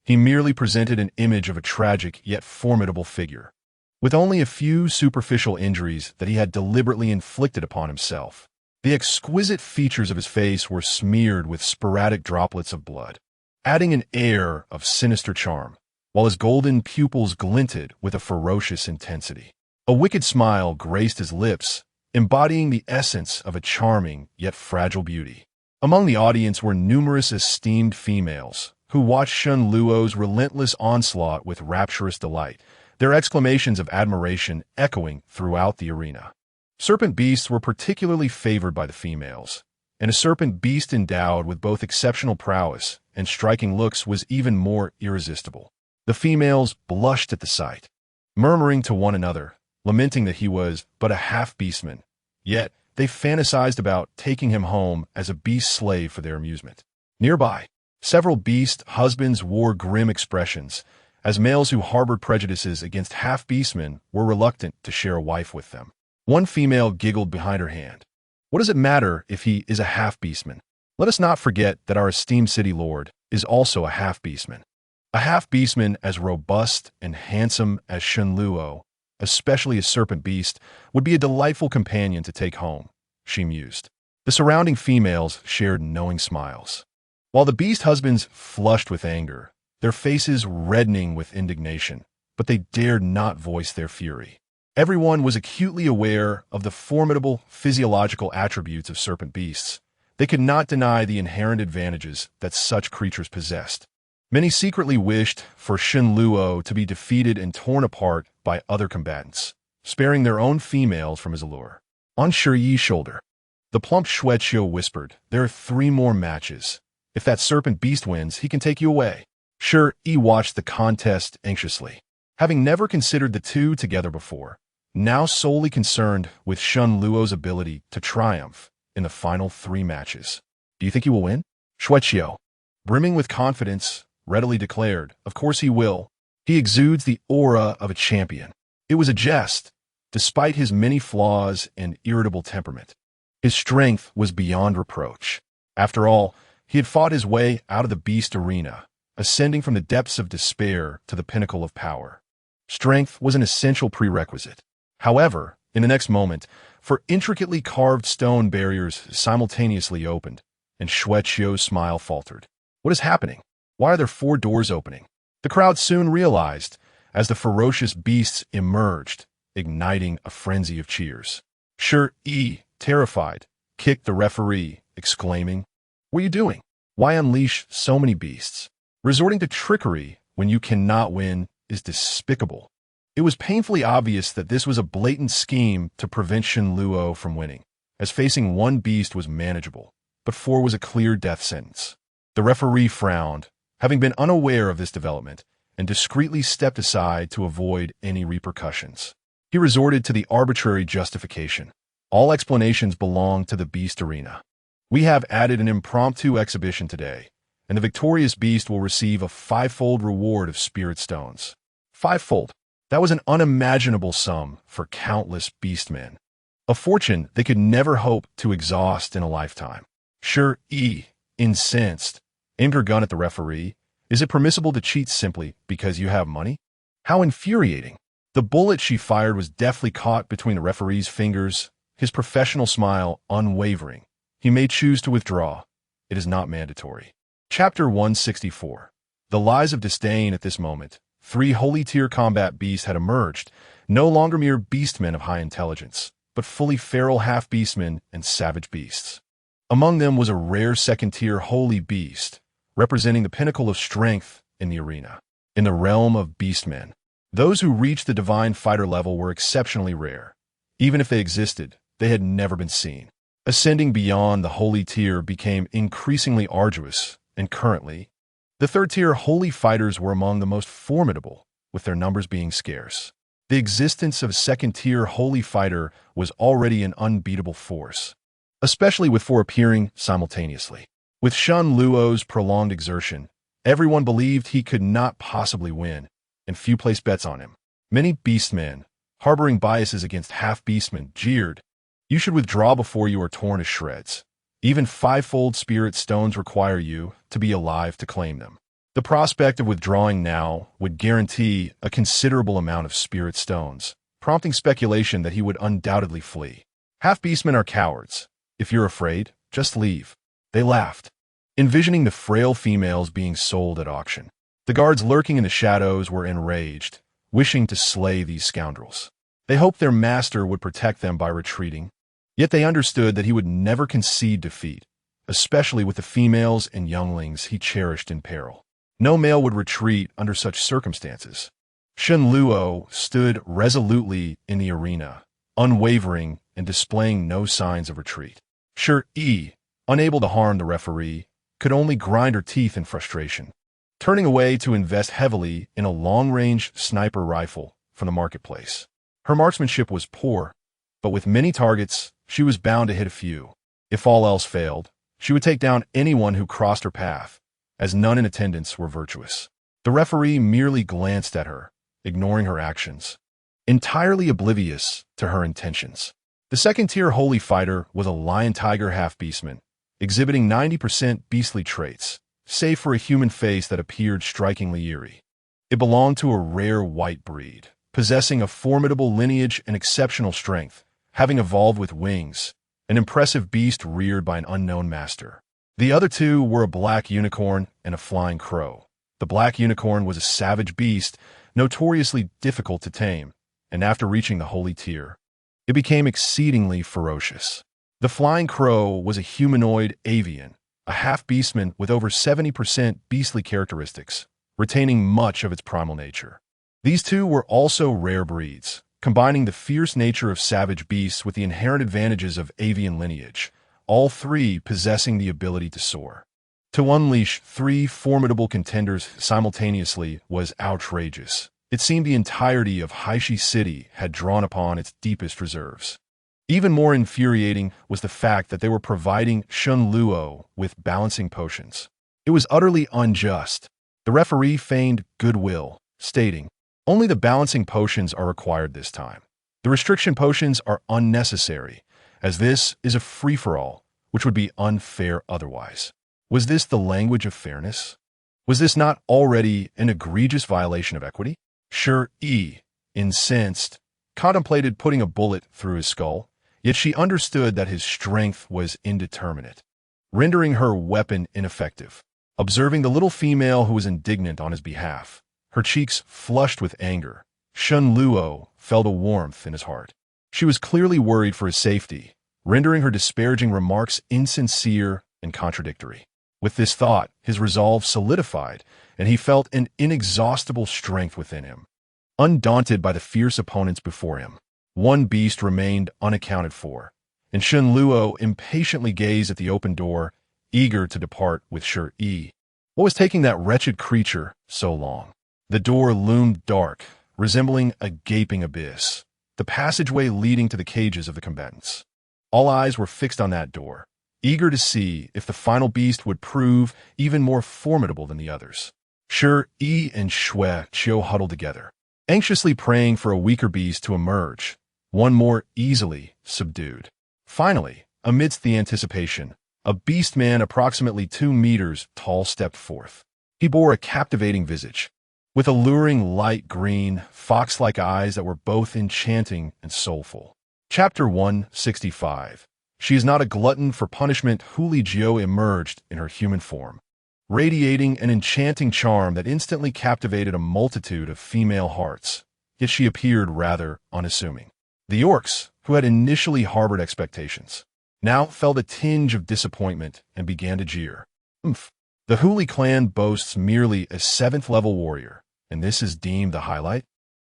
He merely presented an image of a tragic yet formidable figure, with only a few superficial injuries that he had deliberately inflicted upon himself. The exquisite features of his face were smeared with sporadic droplets of blood, adding an air of sinister charm, while his golden pupils glinted with a ferocious intensity. A wicked smile graced his lips, embodying the essence of a charming yet fragile beauty. Among the audience were numerous esteemed females, who watched Shen Luo's relentless onslaught with rapturous delight, their exclamations of admiration echoing throughout the arena. Serpent beasts were particularly favored by the females, and a serpent beast endowed with both exceptional prowess and striking looks was even more irresistible. The females blushed at the sight, murmuring to one another, lamenting that he was but a half-beastman, yet they fantasized about taking him home as a beast slave for their amusement. Nearby, several beast husbands wore grim expressions, as males who harbored prejudices against half-beastmen were reluctant to share a wife with them. One female giggled behind her hand. "What does it matter if he is a half-beastman? Let us not forget that our esteemed city lord is also a half-beastman. A half-beastman as robust and handsome as Shen Luo, especially a serpent beast, would be a delightful companion to take home," she mused. The surrounding females shared knowing smiles, while the beast husbands flushed with anger, their faces reddening with indignation, but they dared not voice their fury. Everyone was acutely aware of the formidable physiological attributes of serpent beasts. They could not deny the inherent advantages that such creatures possessed. Many secretly wished for Shen Luo to be defeated and torn apart by other combatants, sparing their own females from his allure. On Shi Yi's shoulder, the plump Shueqiu whispered, "There are 3 more matches. If that serpent beast wins, he can take you away." Shi Yi watched the contest anxiously, having never considered the two together before, now solely concerned with Shen Luo's ability to triumph in the final 3 matches. "Do you think he will win?" Shueqiu, brimming with confidence, readily declared, "Of course he will. He exudes the aura of a champion." It was a jest, despite his many flaws and irritable temperament. His strength was beyond reproach. After all, he had fought his way out of the beast arena, ascending from the depths of despair to the pinnacle of power. Strength was an essential prerequisite. However, in the next moment, 4 intricately carved stone barriers simultaneously opened, and Shueqiu's smile faltered. "What is happening? Why are there 4 doors opening?" The crowd soon realized, as the ferocious beasts emerged, igniting a frenzy of cheers. Shi Yi, terrified, kicked the referee, exclaiming, "What are you doing? Why unleash so many beasts? Resorting to trickery when you cannot win is despicable." It was painfully obvious that this was a blatant scheme to prevent Shen Luo from winning, as facing 1 beast was manageable, but 4 was a clear death sentence. The referee frowned, having been unaware of this development, and discreetly stepped aside to avoid any repercussions. He resorted to the arbitrary justification. "All explanations belong to the beast arena. We have added an impromptu exhibition today, and the victorious beast will receive a fivefold reward of spirit stones. Fivefold. That was an unimaginable sum for countless beastmen. A fortune they could never hope to exhaust in a lifetime. Shi Yi, incensed, aimed her gun at the referee. Is it permissible to cheat simply because you have money? How infuriating. The bullet she fired was deftly caught between the referee's fingers, his professional smile unwavering. He may choose to withdraw. It is not mandatory. Chapter 164. The lies of disdain. At this moment, 3 holy tier combat beasts had emerged, no longer mere beastmen of high intelligence, but fully feral half-beastmen and savage beasts. Among them was a rare second-tier holy beast, representing the pinnacle of strength in the arena. In the realm of beastmen, those who reached the divine fighter level were exceptionally rare. Even if they existed, they had never been seen. Ascending beyond the holy tier became increasingly arduous, and currently, the third-tier holy fighters were among the most formidable, with their numbers being scarce. The existence of a second-tier holy fighter was already an unbeatable force, especially with 4 appearing simultaneously. With Shun Luo's prolonged exertion, everyone believed he could not possibly win, and few placed bets on him. Many beastmen, harboring biases against half-beastmen, jeered, "You should withdraw before you are torn to shreds. Even fivefold spirit stones require you to be alive to claim them." The prospect of withdrawing now would guarantee a considerable amount of spirit stones, prompting speculation that he would undoubtedly flee. Half-beastmen are cowards. If you're afraid, just leave. They laughed, envisioning the frail females being sold at auction. The guards lurking in the shadows were enraged, wishing to slay these scoundrels. They hoped their master would protect them by retreating, yet they understood that he would never concede defeat, especially with the females and younglings he cherished in peril. No male would retreat under such circumstances. Shun Luo stood resolutely in the arena, unwavering and displaying no signs of retreat. Shi Yi, unable to harm the referee, could only grind her teeth in frustration, turning away to invest heavily in a long-range sniper rifle from the marketplace. Her marksmanship was poor, but with many targets, she was bound to hit a few. If all else failed, she would take down anyone who crossed her path, as none in attendance were virtuous. The referee merely glanced at her, ignoring her actions, entirely oblivious to her intentions. The second-tier holy fighter was a lion-tiger half-beastman, exhibiting 90% beastly traits, save for a human face that appeared strikingly eerie. It belonged to a rare white breed, possessing a formidable lineage and exceptional strength, having evolved with wings, an impressive beast reared by an unknown master. The other 2 were a black unicorn and a flying crow. The black unicorn was a savage beast, notoriously difficult to tame, and after reaching the holy tier, it became exceedingly ferocious. The flying crow was a humanoid avian, a half-beastman with over 70% beastly characteristics, retaining much of its primal nature. These 2 were also rare breeds, combining the fierce nature of savage beasts with the inherent advantages of avian lineage, all 3 possessing the ability to soar. To unleash 3 formidable contenders simultaneously was outrageous. It seemed the entirety of Haishi City had drawn upon its deepest reserves. Even more infuriating was the fact that they were providing Shun Luo with balancing potions. It was utterly unjust. The referee feigned goodwill, stating, "Only the balancing potions are required this time. The restriction potions are unnecessary, as this is a free-for-all, which would be unfair otherwise." Was this the language of fairness? Was this not already an egregious violation of equity? Shi Yi, incensed, contemplated putting a bullet through his skull, yet she understood that his strength was indeterminate, rendering her weapon ineffective. Observing the little female who was indignant on his behalf, her cheeks flushed with anger, Shun Luo felt a warmth in his heart. She was clearly worried for his safety, rendering her disparaging remarks insincere and contradictory. With this thought, his resolve solidified, and he felt an inexhaustible strength within him. Undaunted by the fierce opponents before him, one beast remained unaccounted for, and Shun Luo impatiently gazed at the open door, eager to depart with Shi Yi. What was taking that wretched creature so long? The door loomed dark, resembling a gaping abyss, the passageway leading to the cages of the combatants. All eyes were fixed on that door, eager to see if the final beast would prove even more formidable than the others. Shi Yi and Shui Qiu huddled together, anxiously praying for a weaker beast to emerge, one more easily subdued. Finally, amidst the anticipation, a beast man approximately 2 meters tall stepped forth. He bore a captivating visage, with alluring light green, fox-like eyes that were both enchanting and soulful. Chapter 165. She is not a glutton for punishment. Huli Jiu emerged in her human form, radiating an enchanting charm that instantly captivated a multitude of female hearts, yet she appeared rather unassuming. The orcs, who had initially harbored expectations, now felt a tinge of disappointment and began to jeer. The Huli clan boasts merely a 7th-level warrior, and this is deemed the highlight?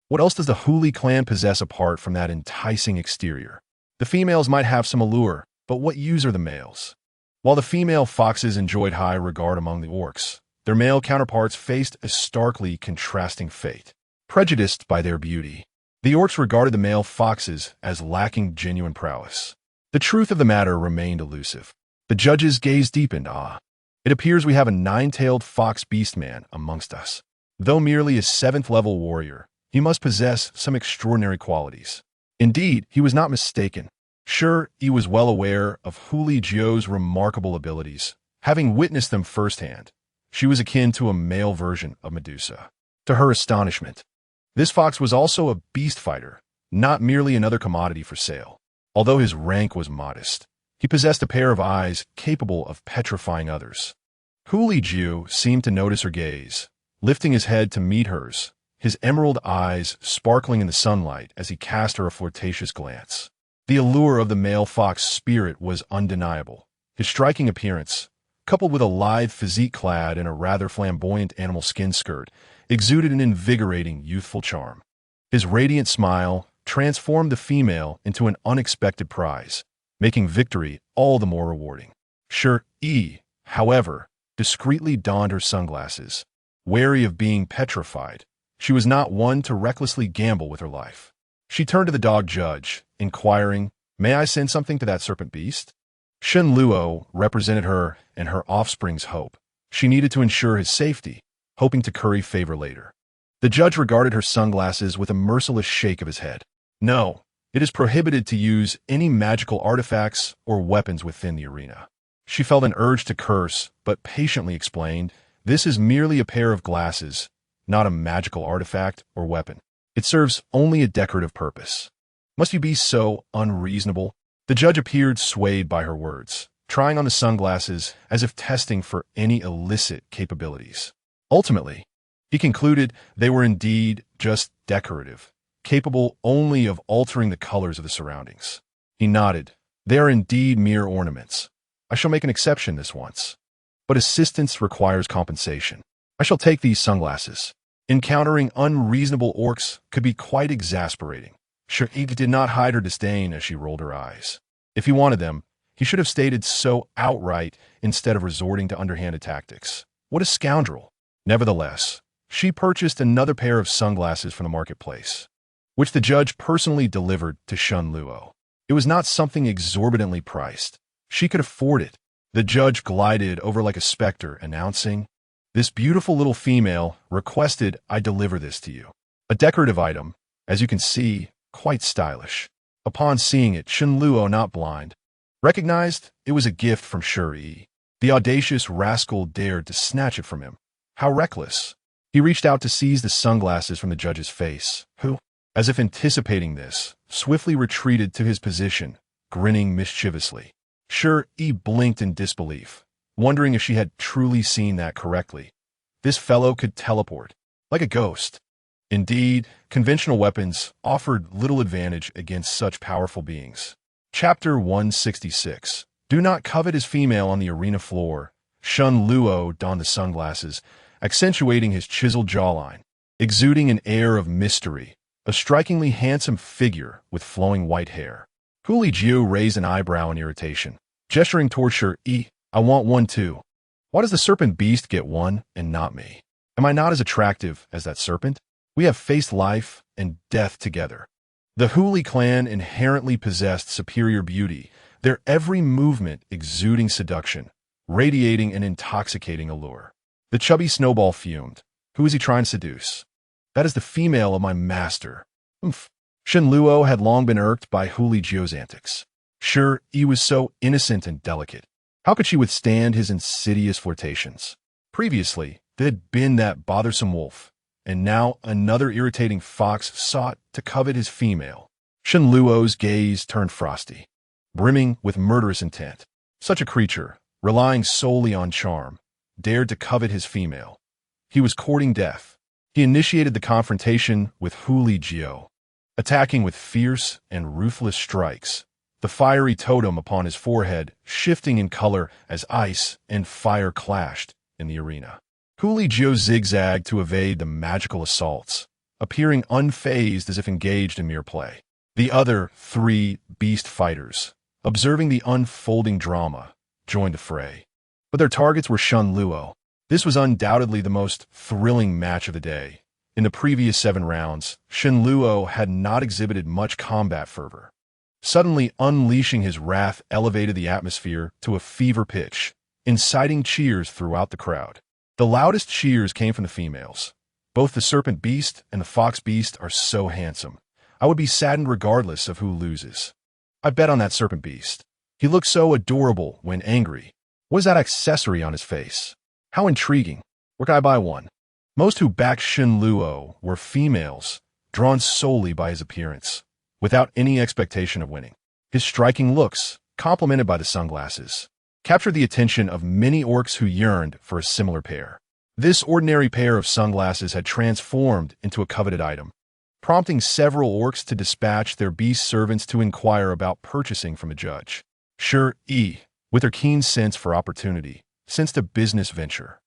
What else does the Huli clan possess apart from that enticing exterior? The females might have some allure, but what use are the males? While the female foxes enjoyed high regard among the orcs, their male counterparts faced a starkly contrasting fate. Prejudiced by their beauty, the orcs regarded the male foxes as lacking genuine prowess. The truth of the matter remained elusive. The judges gazed deep in awe. It appears we have a 9-tailed fox beastman amongst us. Though merely a 7th-level warrior, he must possess some extraordinary qualities. Indeed, he was not mistaken. Sure, he was well aware of Huli Jiu's remarkable abilities. Having witnessed them firsthand, she was akin to a male version of Medusa. To her astonishment, this fox was also a beast fighter, not merely another commodity for sale. Although his rank was modest, he possessed a pair of eyes capable of petrifying others. Huli Jiu seemed to notice her gaze, lifting his head to meet hers, his emerald eyes sparkling in the sunlight as he cast her a flirtatious glance. The allure of the male fox spirit was undeniable. His striking appearance, coupled with a lithe physique clad in a rather flamboyant animal skin skirt, exuded an invigorating youthful charm. His radiant smile transformed the female into an unexpected prize, making victory all the more rewarding. Shi Yi, however, discreetly donned her sunglasses. Wary of being petrified, she was not one to recklessly gamble with her life. She turned to the dog judge, inquiring, "May I send something to that serpent beast?" Shen Luo represented her and her offspring's hope. She needed to ensure his safety, hoping to curry favor later. The judge regarded her sunglasses with a merciless shake of his head. "No, it is prohibited to use any magical artifacts or weapons within the arena." She felt an urge to curse, but patiently explained, "This is merely a pair of glasses, not a magical artifact or weapon. It serves only a decorative purpose." "Must you be so unreasonable?" The judge appeared swayed by her words, trying on the sunglasses as if testing for any illicit capabilities. Ultimately, he concluded they were indeed just decorative, capable only of altering the colors of the surroundings. He nodded. "They are indeed mere ornaments. I shall make an exception this once. But assistance requires compensation. I shall take these sunglasses." Encountering unreasonable orcs could be quite exasperating. Shi Yi did not hide her disdain as she rolled her eyes. If he wanted them, he should have stated so outright instead of resorting to underhanded tactics. What a scoundrel! Nevertheless, she purchased another pair of sunglasses from the marketplace, which the judge personally delivered to Shen Luo. It was not something exorbitantly priced. She could afford it. The judge glided over like a specter, announcing, "This beautiful little female requested I deliver this to you. A decorative item, as you can see, quite stylish." Upon seeing it, Shen Luo, not blind, recognized it was a gift from Shi Yi. The audacious rascal dared to snatch it from him. How reckless! He reached out to seize the sunglasses from the judge's face, who, as if anticipating this, swiftly retreated to his position, grinning mischievously. Shi Yi blinked in disbelief, wondering if she had truly seen that correctly. This fellow could teleport, like a ghost. Indeed, conventional weapons offered little advantage against such powerful beings. Chapter 166. Do not covet his female on the arena floor. Shen Luo donned the sunglasses, accentuating his chiseled jawline, exuding an air of mystery, a strikingly handsome figure with flowing white hair. Huli Jiu raised an eyebrow in irritation, gesturing toward Shi Yi. "I want one too. Why does the serpent beast get one and not me? Am I not as attractive as that serpent? We have faced life and death together." The Huli clan inherently possessed superior beauty, their every movement exuding seduction, radiating an intoxicating allure. The chubby snowball fumed. Who is he trying to seduce? That is the female of my master. Oomph. Shen Luo had long been irked by Hu Lijio's antics. Sure, he was so innocent and delicate. How could she withstand his insidious flirtations? Previously, there had been that bothersome wolf, and now another irritating fox sought to covet his female. Shen Luo's gaze turned frosty, brimming with murderous intent. Such a creature, relying solely on charm, dared to covet his female. He was courting death. He initiated the confrontation with Hu Lijio, attacking with fierce and ruthless strikes, the fiery totem upon his forehead shifting in color as ice and fire clashed in the arena. Hu Lijio zigzagged to evade the magical assaults, appearing unfazed as if engaged in mere play. The other 3 beast fighters, observing the unfolding drama, joined the fray. But their targets were Shen Luo. This was undoubtedly the most thrilling match of the day. In the previous 7 rounds, Shen Luo had not exhibited much combat fervor. Suddenly unleashing his wrath elevated the atmosphere to a fever pitch, inciting cheers throughout the crowd. The loudest cheers came from the females. Both the serpent beast and the fox beast are so handsome. I would be saddened regardless of who loses. I bet on that serpent beast. He looks so adorable when angry. What is that accessory on his face? How intriguing. Where can I buy one? Most who backed Shen Luo were females, drawn solely by his appearance, without any expectation of winning. His striking looks, complemented by the sunglasses, captured the attention of many orcs who yearned for a similar pair. This ordinary pair of sunglasses had transformed into a coveted item, prompting several orcs to dispatch their beast servants to inquire about purchasing from a judge. Shi Yi, with her keen sense for opportunity, sensed a business venture.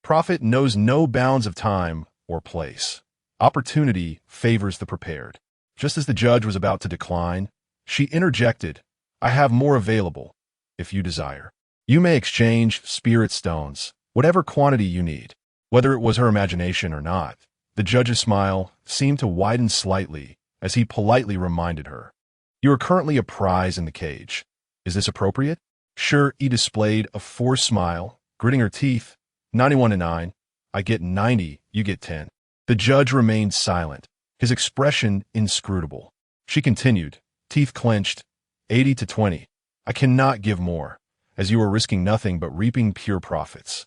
Profit knows no bounds of time or place. Opportunity favors the prepared. Just as the judge was about to decline, she interjected, "I have more available, if you desire. You may exchange spirit stones, whatever quantity you need." Whether it was her imagination or not, the judge's smile seemed to widen slightly as he politely reminded her, "You are currently a prize in the cage. Is this appropriate?" Shi Yi displayed a forced smile, gritting her teeth. 91 to 9. I get 90, you get 10. The judge remained silent, his expression inscrutable. She continued, teeth clenched. 80 to 20. I cannot give more, as you are risking nothing but reaping pure profits.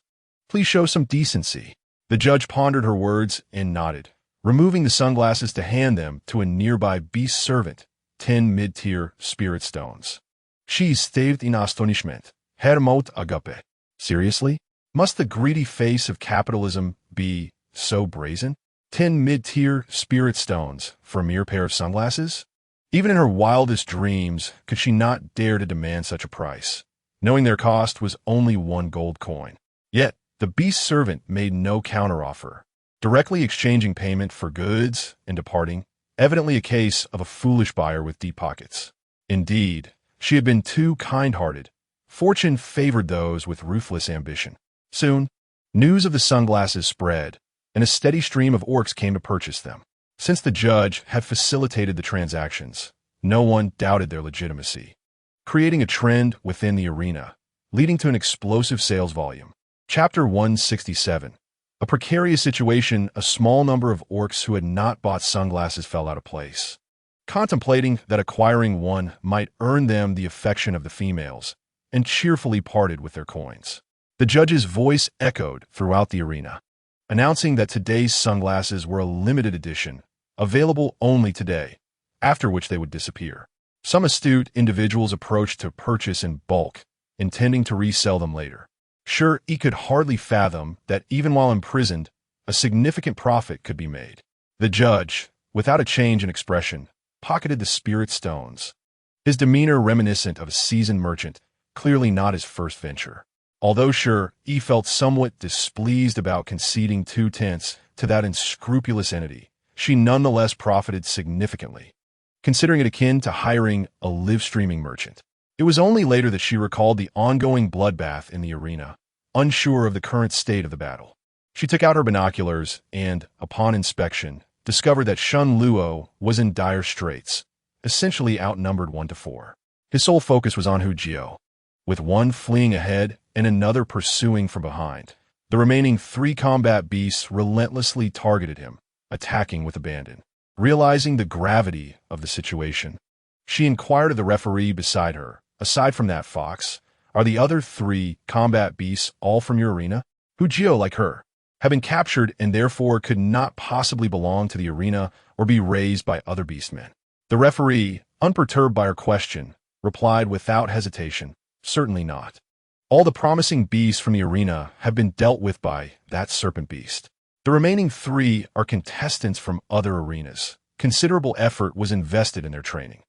Please show some decency. The judge pondered her words and nodded, removing the sunglasses to hand them to a nearby beast servant, 10 mid-tier spirit stones. She staved in astonishment. Hermot agape. Seriously? Must the greedy face of capitalism be so brazen? 10 mid-tier spirit stones for a mere pair of sunglasses? Even in her wildest dreams could she not dare to demand such a price, knowing their cost was only 1 gold coin. Yet, the beast servant made no counteroffer, directly exchanging payment for goods and departing, evidently a case of a foolish buyer with deep pockets. Indeed, she had been too kind-hearted. Fortune favored those with ruthless ambition. Soon, news of the sunglasses spread, and a steady stream of orcs came to purchase them. Since the judge had facilitated the transactions, no one doubted their legitimacy, creating a trend within the arena, leading to an explosive sales volume. Chapter 167. A precarious situation. A small number of orcs who had not bought sunglasses fell out of place, contemplating that acquiring one might earn them the affection of the females, and cheerfully parted with their coins. The judge's voice echoed throughout the arena, announcing that today's sunglasses were a limited edition, available only today, after which they would disappear. Some astute individuals approached to purchase in bulk, intending to resell them later. Shi Yi could hardly fathom that even while imprisoned, a significant profit could be made. The judge, without a change in expression, pocketed the spirit stones, his demeanor reminiscent of a seasoned merchant, clearly not his first venture. Although Shi Yi felt somewhat displeased about conceding 2/10 to that unscrupulous entity, she nonetheless profited significantly, considering it akin to hiring a live-streaming merchant. It was only later that she recalled the ongoing bloodbath in the arena, unsure of the current state of the battle. She took out her binoculars and, upon inspection, discovered that Shen Luo was in dire straits, essentially outnumbered 1 to 4. His sole focus was on Hu, with one fleeing ahead and another pursuing from behind. The remaining 3 combat beasts relentlessly targeted him, attacking with abandon. Realizing the gravity of the situation, she inquired of the referee beside her, "Aside from that fox, are the other 3 combat beasts all from your arena?" Hu, like her, had been captured and therefore could not possibly belong to the arena or be raised by other beastmen. The referee, unperturbed by her question, replied without hesitation, "Certainly not. All the promising beasts from the arena have been dealt with by that serpent beast. The remaining 3 are contestants from other arenas. Considerable effort was invested in their training."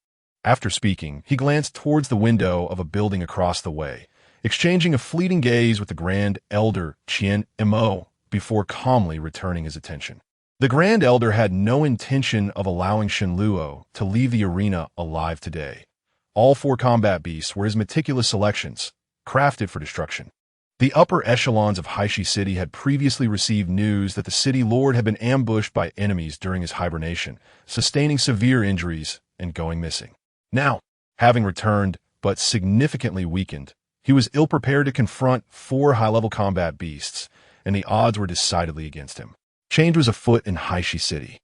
After speaking, he glanced towards the window of a building across the way, exchanging a fleeting gaze with the Grand Elder Qian Mo before calmly returning his attention. The Grand Elder had no intention of allowing Shenluo to leave the arena alive today. All 4 combat beasts were his meticulous selections, crafted for destruction. The upper echelons of Haishi City had previously received news that the city lord had been ambushed by enemies during his hibernation, sustaining severe injuries and going missing. Now, having returned, but significantly weakened, he was ill-prepared to confront 4 high-level combat beasts, and the odds were decidedly against him. Change was afoot in Haishi City.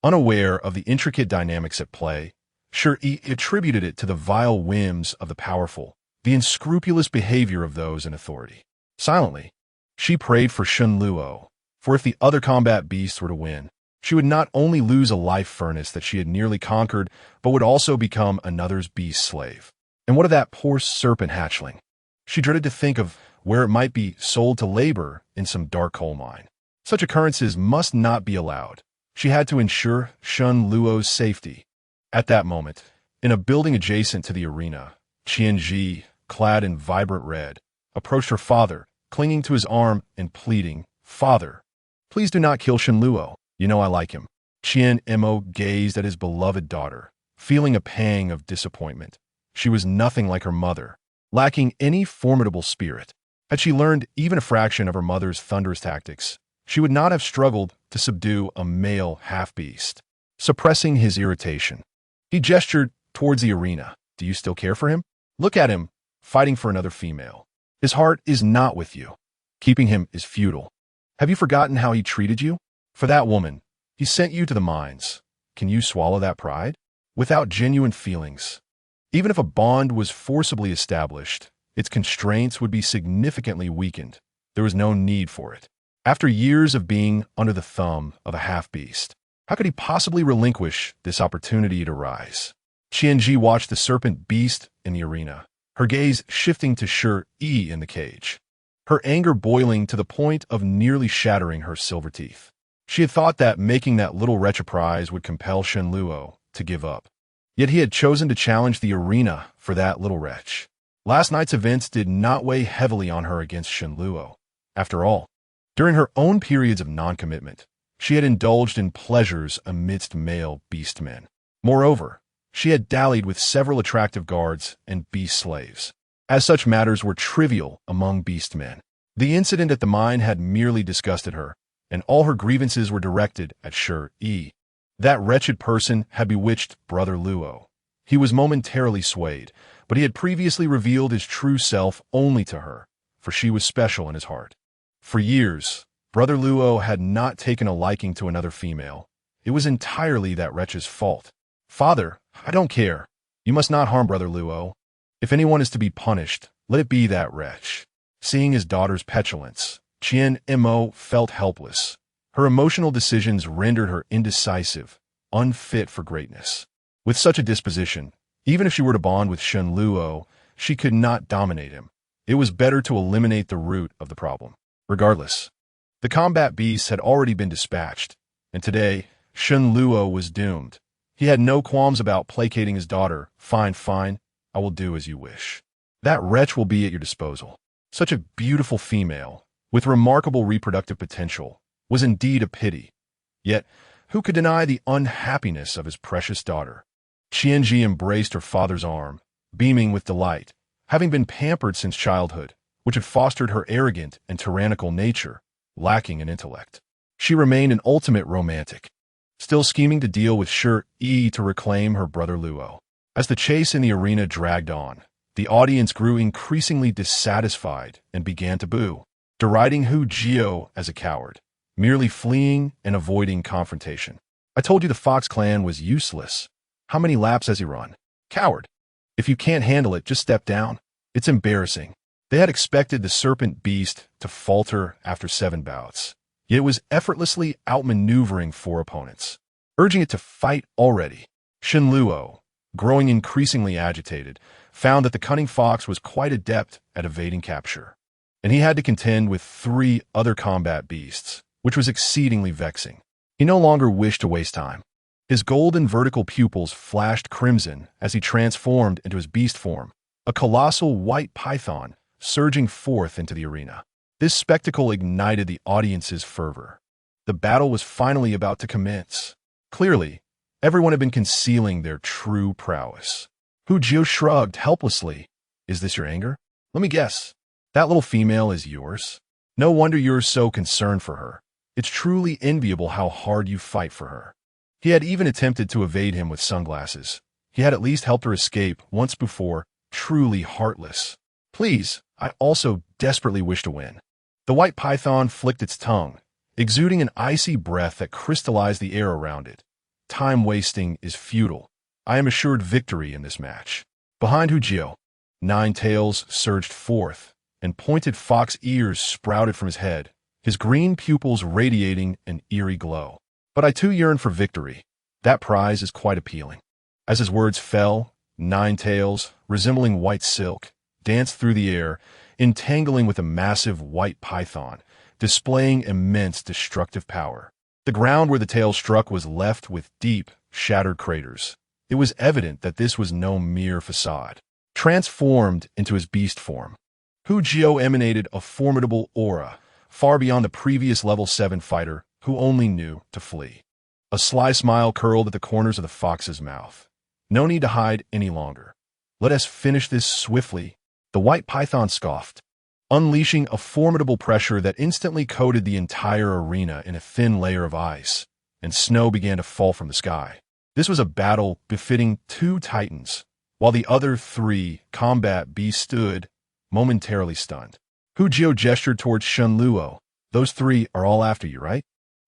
Unaware of the intricate dynamics at play, Shi Yi attributed it to the vile whims of the powerful, the unscrupulous behavior of those in authority. Silently, she prayed for Shenluo, for if the other combat beasts were to win, she would not only lose a life furnace that she had nearly conquered, but would also become another's beast slave. And what of that poor serpent hatchling? She dreaded to think of where it might be sold to labor in some dark coal mine. Such occurrences must not be allowed. She had to ensure Shenluo's safety. At that moment, in a building adjacent to the arena, Qianji, clad in vibrant red, approached her father, clinging to his arm and pleading, "Father, please do not kill Shenluo. You know I like him." Qian Mo gazed at his beloved daughter, feeling a pang of disappointment. She was nothing like her mother, lacking any formidable spirit. Had she learned even a fraction of her mother's thunderous tactics, she would not have struggled to subdue a male half-beast. Suppressing his irritation, he gestured towards the arena. "Do you still care for him? Look at him, fighting for another female. His heart is not with you. Keeping him is futile. Have you forgotten how he treated you? For that woman, he sent you to the mines. Can you swallow that pride? Without genuine feelings, even if a bond was forcibly established, its constraints would be significantly weakened. There was no need for it. After years of being under the thumb of a half-beast, how could he possibly relinquish this opportunity to rise?" Qianji watched the serpent beast in the arena, her gaze shifting to Shi Yi in the cage, her anger boiling to the point of nearly shattering her silver teeth. She had thought that making that little wretch a prize would compel Shenluo to give up. Yet he had chosen to challenge the arena for that little wretch. Last night's events did not weigh heavily on her against Shenluo. After all, during her own periods of non-commitment, she had indulged in pleasures amidst male beastmen. Moreover, she had dallied with several attractive guards and beast slaves. As such matters were trivial among beastmen. The incident at the mine had merely disgusted her, and all her grievances were directed at Shi Yi. That wretched person had bewitched Brother Luo. He was momentarily swayed, but he had previously revealed his true self only to her, for she was special in his heart. For years, Brother Luo had not taken a liking to another female. It was entirely that wretch's fault. "Father, I don't care. You must not harm Brother Luo. If anyone is to be punished, let it be that wretch." Seeing his daughter's petulance, Qian Mo felt helpless. Her emotional decisions rendered her indecisive, unfit for greatness. With such a disposition, even if she were to bond with Shenluo, she could not dominate him. It was better to eliminate the root of the problem. Regardless, the combat beasts had already been dispatched, and today, Shenluo was doomed. He had no qualms about placating his daughter. "Fine, fine, I will do as you wish. That wretch will be at your disposal." Such a beautiful female, with remarkable reproductive potential, was indeed a pity. Yet, who could deny the unhappiness of his precious daughter? Qianji embraced her father's arm, beaming with delight, having been pampered since childhood, which had fostered her arrogant and tyrannical nature, lacking in intellect. She remained an ultimate romantic, still scheming to deal with Shi Yi to reclaim her brother Luo. As the chase in the arena dragged on, the audience grew increasingly dissatisfied and began to boo, deriding Hu Jio as a coward, merely fleeing and avoiding confrontation. I told you the Fox clan was useless. How many laps has he run? Coward. If you can't handle it, just step down. It's embarrassing. They had expected the serpent beast to falter after 7 bouts, yet it was effortlessly outmaneuvering 4 opponents, urging it to fight already. Shen Luo, growing increasingly agitated, found that the cunning fox was quite adept at evading capture, and he had to contend with 3 other combat beasts, which was exceedingly vexing. He no longer wished to waste time. His golden vertical pupils flashed crimson as he transformed into his beast form, a colossal white python surging forth into the arena. This spectacle ignited the audience's fervor. The battle was finally about to commence. Clearly, everyone had been concealing their true prowess. Hu Jio shrugged helplessly. Is this your anger? Let me guess. That little female is yours? No wonder you're so concerned for her. It's truly enviable how hard you fight for her. He had even attempted to evade him with sunglasses. He had at least helped her escape once before, truly heartless. Please, I also desperately wish to win. The white python flicked its tongue, exuding an icy breath that crystallized the air around it. Time wasting is futile. I am assured victory in this match. Behind Hu Jio, 9 tails surged forth, and pointed fox ears sprouted from his head, his green pupils radiating an eerie glow. But I too yearn for victory. That prize is quite appealing. As his words fell, 9 tails, resembling white silk, danced through the air, entangling with a massive white python, displaying immense destructive power. The ground where the tail struck was left with deep, shattered craters. It was evident that this was no mere facade. Transformed into his beast form, Hu Jio emanated a formidable aura, far beyond the previous level 7 fighter who only knew to flee. A sly smile curled at the corners of the fox's mouth. No need to hide any longer. Let us finish this swiftly. The white python scoffed, unleashing a formidable pressure that instantly coated the entire arena in a thin layer of ice, and snow began to fall from the sky. This was a battle befitting 2 titans, while the other 3 combat beasts stood, momentarily stunned. Hu Jio gestured towards Shen Luo. Those 3 are all after you, right?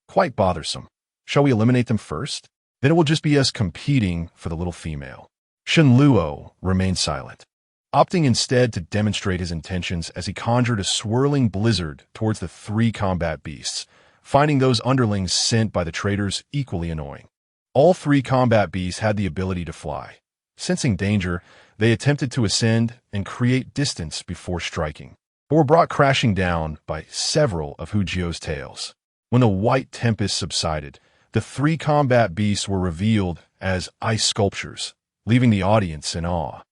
Quite bothersome. Shall we eliminate them first? Then it will just be us competing for the little female. Shen Luo remained silent, opting instead to demonstrate his intentions as he conjured a swirling blizzard towards the 3 combat beasts, finding those underlings sent by the traitors equally annoying. All 3 combat beasts had the ability to fly. Sensing danger, they attempted to ascend and create distance before striking, but were brought crashing down by several of Hu Jio's tails. When the white tempest subsided, the 3 combat beasts were revealed as ice sculptures, leaving the audience in awe.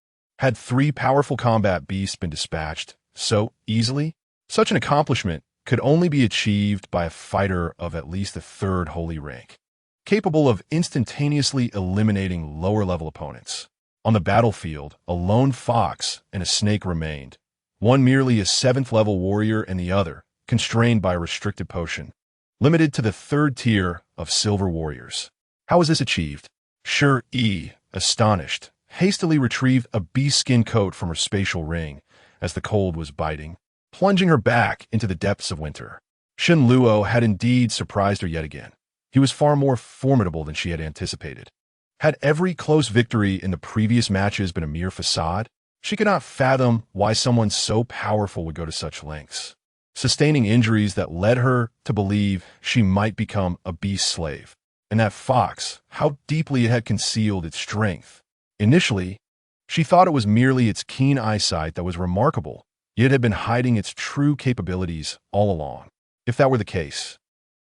Had 3 powerful combat beasts been dispatched so easily? Such an accomplishment could only be achieved by a fighter of at least the 3rd holy rank, capable of instantaneously eliminating lower-level opponents. On the battlefield, a lone fox and a snake remained, one merely a 7th-level warrior and the other, constrained by a restricted potion, limited to the 3rd tier of silver warriors. How was this achieved? Shi Yi, astonished, hastily retrieved a beast-skin coat from her spatial ring as the cold was biting, plunging her back into the depths of winter. Shen Luo had indeed surprised her yet again. He was far more formidable than she had anticipated. Had every close victory in the previous matches been a mere facade? She could not fathom why someone so powerful would go to such lengths, sustaining injuries that led her to believe she might become a beast slave. And that fox, how deeply it had concealed its strength. Initially, she thought it was merely its keen eyesight that was remarkable, yet it had been hiding its true capabilities all along. If that were the case,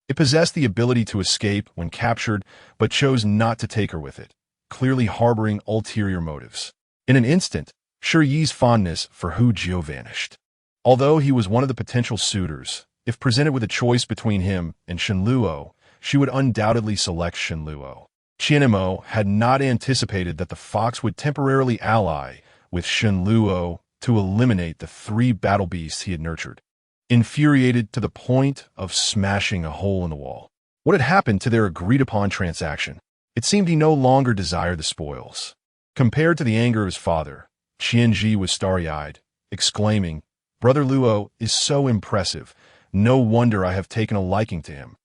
it possessed the ability to escape when captured, but chose not to take her with it, clearly harboring ulterior motives. In an instant, Shi Yi's fondness for Hu Jio vanished. Although he was one of the potential suitors, if presented with a choice between him and Shen Luo, she would undoubtedly select Shen Luo. Qianmo had not anticipated that the fox would temporarily ally with Shen Luo to eliminate the 3 battle beasts he had nurtured. Infuriated to the point of smashing a hole in the wall. What had happened to their agreed-upon transaction? It seemed he no longer desired the spoils. Compared to the anger of his father, Qianji was starry-eyed, exclaiming, "Brother Luo is so impressive. No wonder I have taken a liking to him.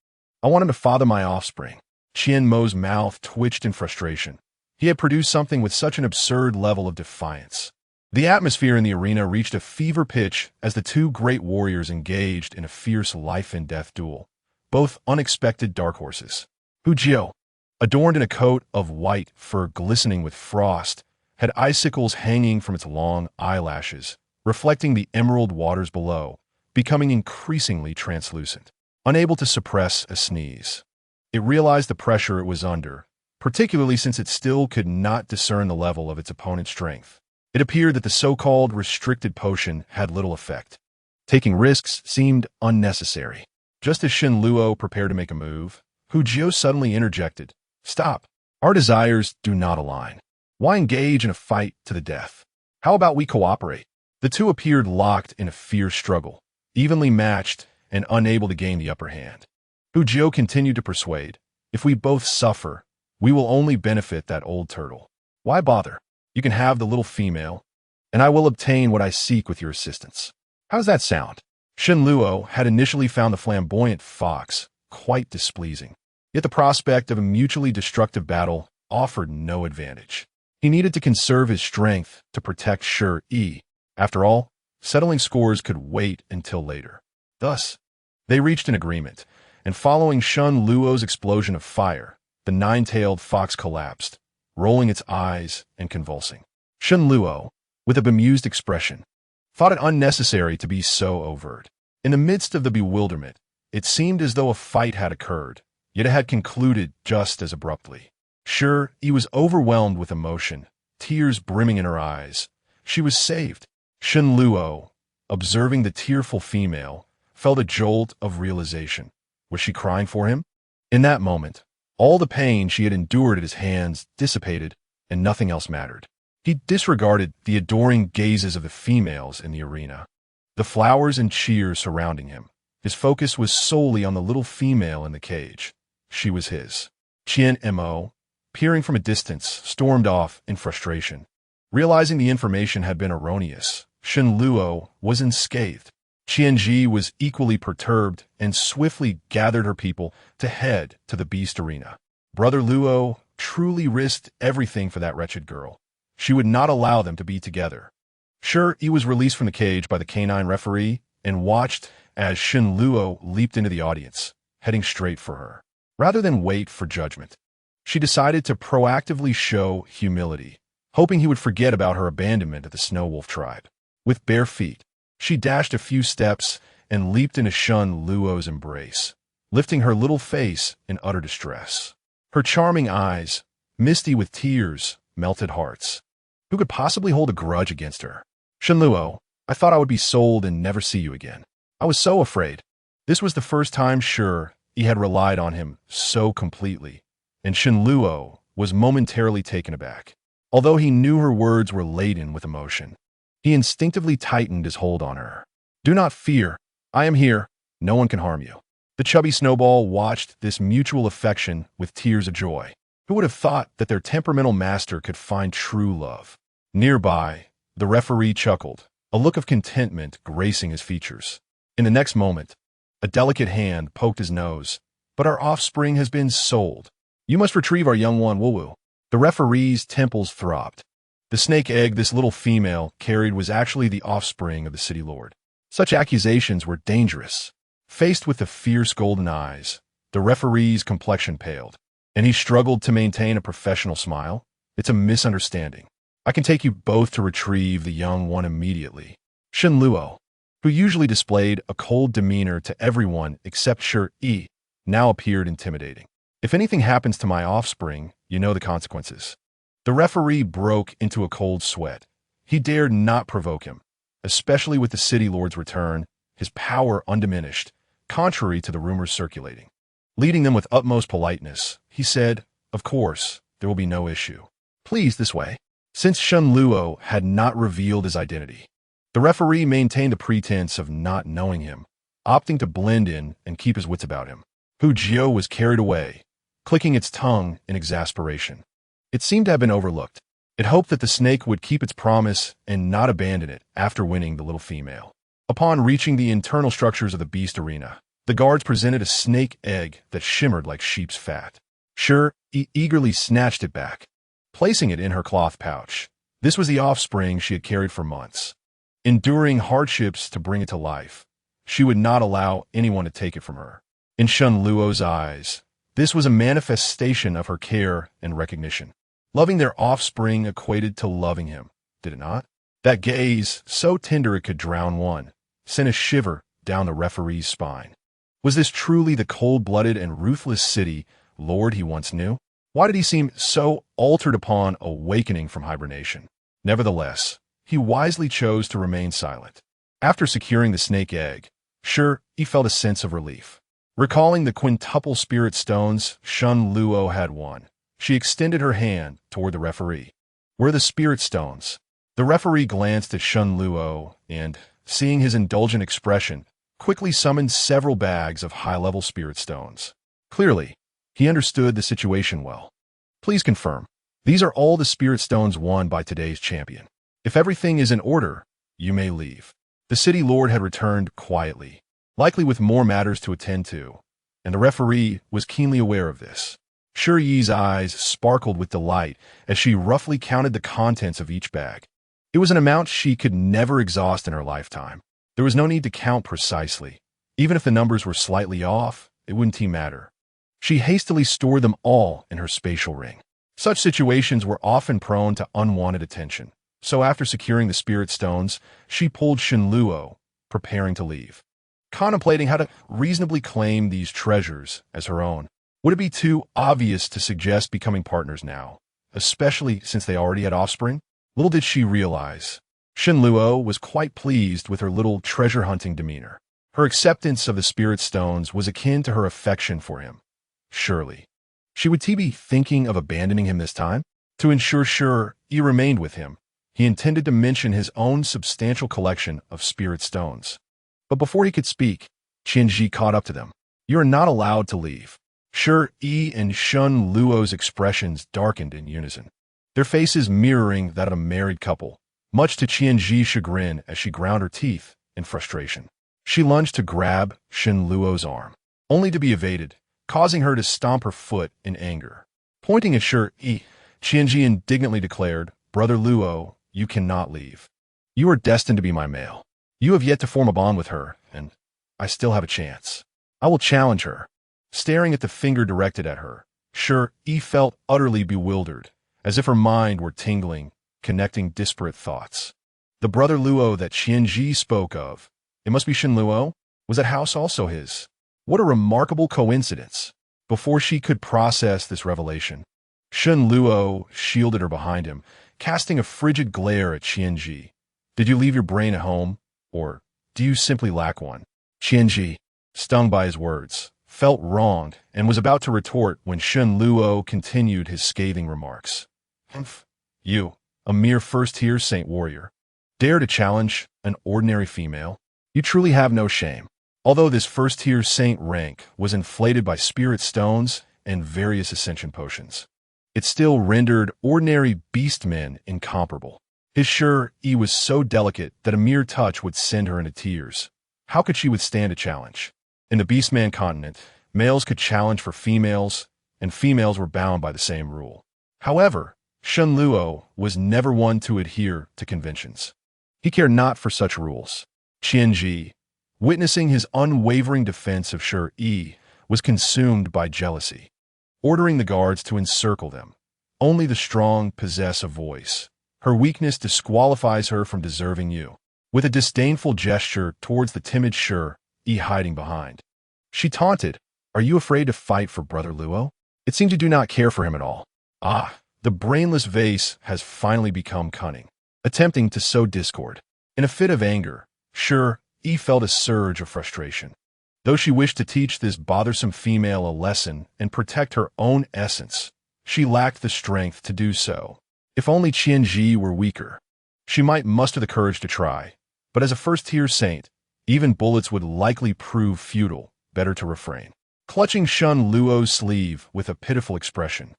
I want him to father my offspring." Qian Mo's mouth twitched in frustration. He had produced something with such an absurd level of defiance. The atmosphere in the arena reached a fever pitch as the two great warriors engaged in a fierce life-and-death duel, both unexpected dark horses. Hu Jiao, adorned in a coat of white fur glistening with frost, had icicles hanging from its long eyelashes, reflecting the emerald waters below, becoming increasingly translucent. Unable to suppress a sneeze, it realized the pressure it was under, particularly since it still could not discern the level of its opponent's strength. It appeared that the so-called restricted potion had little effect. Taking risks seemed unnecessary. Just as Shen Luo prepared to make a move, Hu Jiao suddenly interjected, "Stop. Our desires do not align. Why engage in a fight to the death? How about we cooperate?" The two appeared locked in a fierce struggle, evenly matched and unable to gain the upper hand. Hu Jiao continued to persuade, "If we both suffer, we will only benefit that old turtle. Why bother? You can have the little female, and I will obtain what I seek with your assistance. How does that sound?" Shen Luo had initially found the flamboyant fox quite displeasing, yet the prospect of a mutually destructive battle offered no advantage. He needed to conserve his strength to protect Shi Yi. After all, settling scores could wait until later. Thus, they reached an agreement, and following Shen Luo's explosion of fire, the nine-tailed fox collapsed, rolling its eyes and convulsing. Shen Luo, with a bemused expression, thought it unnecessary to be so overt. In the midst of the bewilderment, it seemed as though a fight had occurred, yet it had concluded just as abruptly. Shi Yi was overwhelmed with emotion, tears brimming in her eyes. She was saved. Shen Luo, observing the tearful female, felt a jolt of realization. Was she crying for him? In that moment, all the pain she had endured at his hands dissipated, and nothing else mattered. He disregarded the adoring gazes of the females in the arena, the flowers and cheers surrounding him. His focus was solely on the little female in the cage. She was his. Qian Mo, peering from a distance, stormed off in frustration. Realizing the information had been erroneous, Shen Luo was unscathed. Qianji was equally perturbed and swiftly gathered her people to head to the beast arena. Brother Luo truly risked everything for that wretched girl. She would not allow them to be together. Shi Yi was released from the cage by the canine referee and watched as Shen Luo leaped into the audience, heading straight for her. Rather than wait for judgment, she decided to proactively show humility, hoping he would forget about her abandonment of the Snow Wolf tribe. With bare feet, she dashed a few steps and leaped into Shen Luo's embrace, lifting her little face in utter distress. Her charming eyes, misty with tears, melted hearts. Who could possibly hold a grudge against her? "Shen Luo, I thought I would be sold and never see you again. I was so afraid." This was the first time Shi Yi had relied on him so completely, and Shen Luo was momentarily taken aback. Although he knew her words were laden with emotion, he instinctively tightened his hold on her. "Do not fear. I am here. No one can harm you." The chubby snowball watched this mutual affection with tears of joy. Who would have thought that their temperamental master could find true love? Nearby, the referee chuckled, a look of contentment gracing his features. In the next moment, a delicate hand poked his nose. "But our offspring has been sold. You must retrieve our young one, Wu." The referee's temples throbbed. The snake egg this little female carried was actually the offspring of the city lord. Such accusations were dangerous. Faced with the fierce golden eyes, the referee's complexion paled, and he struggled to maintain a professional smile. "It's a misunderstanding. I can take you both to retrieve the young one immediately." Shen Luo, who usually displayed a cold demeanor to everyone except Shi Yi, now appeared intimidating. "If anything happens to my offspring, you know the consequences." The referee broke into a cold sweat. He dared not provoke him, especially with the city lord's return, his power undiminished, contrary to the rumors circulating. Leading them with utmost politeness, he said, "Of course, there will be no issue. Please, this way." Since Shen Luo had not revealed his identity, the referee maintained the pretense of not knowing him, opting to blend in and keep his wits about him. Hu Jiao was carried away, clicking its tongue in exasperation. It seemed to have been overlooked. It hoped that the snake would keep its promise and not abandon it after winning the little female. Upon reaching the internal structures of the beast arena, the guards presented a snake egg that shimmered like sheep's fat. Shi Yi eagerly snatched it back, placing it in her cloth pouch. This was the offspring she had carried for months. Enduring hardships to bring it to life, she would not allow anyone to take it from her. In Shun Luo's eyes, this was a manifestation of her care and recognition. Loving their offspring equated to loving him, did it not? That gaze, so tender it could drown one, sent a shiver down the referee's spine. Was this truly the cold-blooded and ruthless city lord he once knew? Why did he seem so altered upon awakening from hibernation? Nevertheless, he wisely chose to remain silent. After securing the snake egg, Shi Yi felt a sense of relief. Recalling the quintuple spirit stones Shun Luo had won, she extended her hand toward the referee. Where the spirit stones? The referee glanced at Shun Luo and, seeing his indulgent expression, quickly summoned several bags of high-level spirit stones. Clearly, he understood the situation well. Please confirm. These are all the spirit stones won by today's champion. If everything is in order, you may leave. The city lord had returned quietly, likely with more matters to attend to, and the referee was keenly aware of this. Shi Yi's eyes sparkled with delight as she roughly counted the contents of each bag. It was an amount she could never exhaust in her lifetime. There was no need to count precisely. Even if the numbers were slightly off, it wouldn't matter. She hastily stored them all in her spatial ring. Such situations were often prone to unwanted attention, so after securing the spirit stones, she pulled Shun Luo, preparing to leave. Contemplating how to reasonably claim these treasures as her own. Would it be too obvious to suggest becoming partners now, especially since they already had offspring? Little did she realize, Shun Luo was quite pleased with her little treasure-hunting demeanor. Her acceptance of the spirit stones was akin to her affection for him. Surely. She would be thinking of abandoning him this time? To ensure Shi Yi remained with him, he intended to mention his own substantial collection of spirit stones. But before he could speak, Qianji caught up to them. You are not allowed to leave. Shi Yi and Shun Luo's expressions darkened in unison, their faces mirroring that of a married couple, much to Qianji's chagrin as she ground her teeth in frustration. She lunged to grab Shun Luo's arm, only to be evaded, causing her to stomp her foot in anger. Pointing at Shi Yi, Qianji indignantly declared, Brother Luo, you cannot leave. You are destined to be my male. You have yet to form a bond with her, and I still have a chance. I will challenge her. Staring at the finger directed at her, Shi Yi felt utterly bewildered, as if her mind were tingling, connecting disparate thoughts. The brother Luo that Qianji spoke of, it must be Shun Luo? Was that house also his? What a remarkable coincidence. Before she could process this revelation, Shun Luo shielded her behind him, casting a frigid glare at Qianji. Did you leave your brain at home, or do you simply lack one? Qianji, stung by his words, felt wronged and was about to retort when Shun Luo continued his scathing remarks. Humph. You, a mere first-tier saint warrior, dare to challenge an ordinary female? You truly have no shame. Although this first-tier saint rank was inflated by spirit stones and various ascension potions, it still rendered ordinary beastmen incomparable. His Shi Yi was so delicate that a mere touch would send her into tears. How could she withstand a challenge? In the beastman continent, males could challenge for females, and females were bound by the same rule. However, Shun Luo was never one to adhere to conventions. He cared not for such rules. Qianji, witnessing his unwavering defense of Shi Yi, was consumed by jealousy, ordering the guards to encircle them. Only the strong possess a voice. Her weakness disqualifies her from deserving you. With a disdainful gesture towards the timid Shi Yi hiding behind, she taunted, Are you afraid to fight for Brother Luo? It seems you do not care for him at all. Ah, the brainless vase has finally become cunning, attempting to sow discord. In a fit of anger, Shi Yi felt a surge of frustration. Though she wished to teach this bothersome female a lesson and protect her own essence, she lacked the strength to do so. If only Qianji were weaker, she might muster the courage to try. But as a first-tier saint, even bullets would likely prove futile, better to refrain. Clutching Shun Luo's sleeve with a pitiful expression,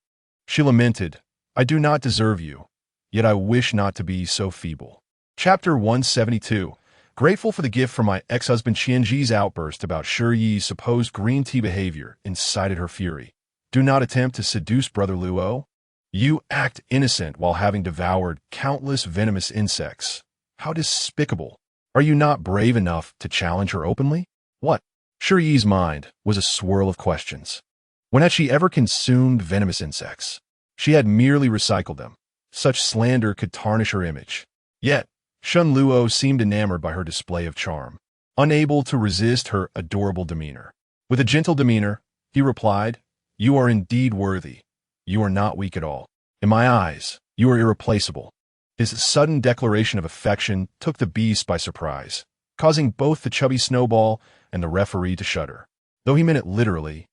she lamented, I do not deserve you. yet I wish not to be so feeble. Chapter 172. Grateful for the gift from my ex-husband. Qianji's outburst about Shi Yi's supposed green tea behavior incited her fury. Do not attempt to seduce Brother Luo. You act innocent while having devoured countless venomous insects. How despicable. Are you not brave enough to challenge her openly? What? Shi Yi's mind was a swirl of questions. When had she ever consumed venomous insects? She had merely recycled them. Such slander could tarnish her image. Yet, Shun Luo seemed enamored by her display of charm, unable to resist her adorable demeanor. With a gentle demeanor, he replied, You are indeed worthy. You are not weak at all. In my eyes, you are irreplaceable. His sudden declaration of affection took the beast by surprise, causing both the chubby Snowball and the referee to shudder. Though he meant it literally,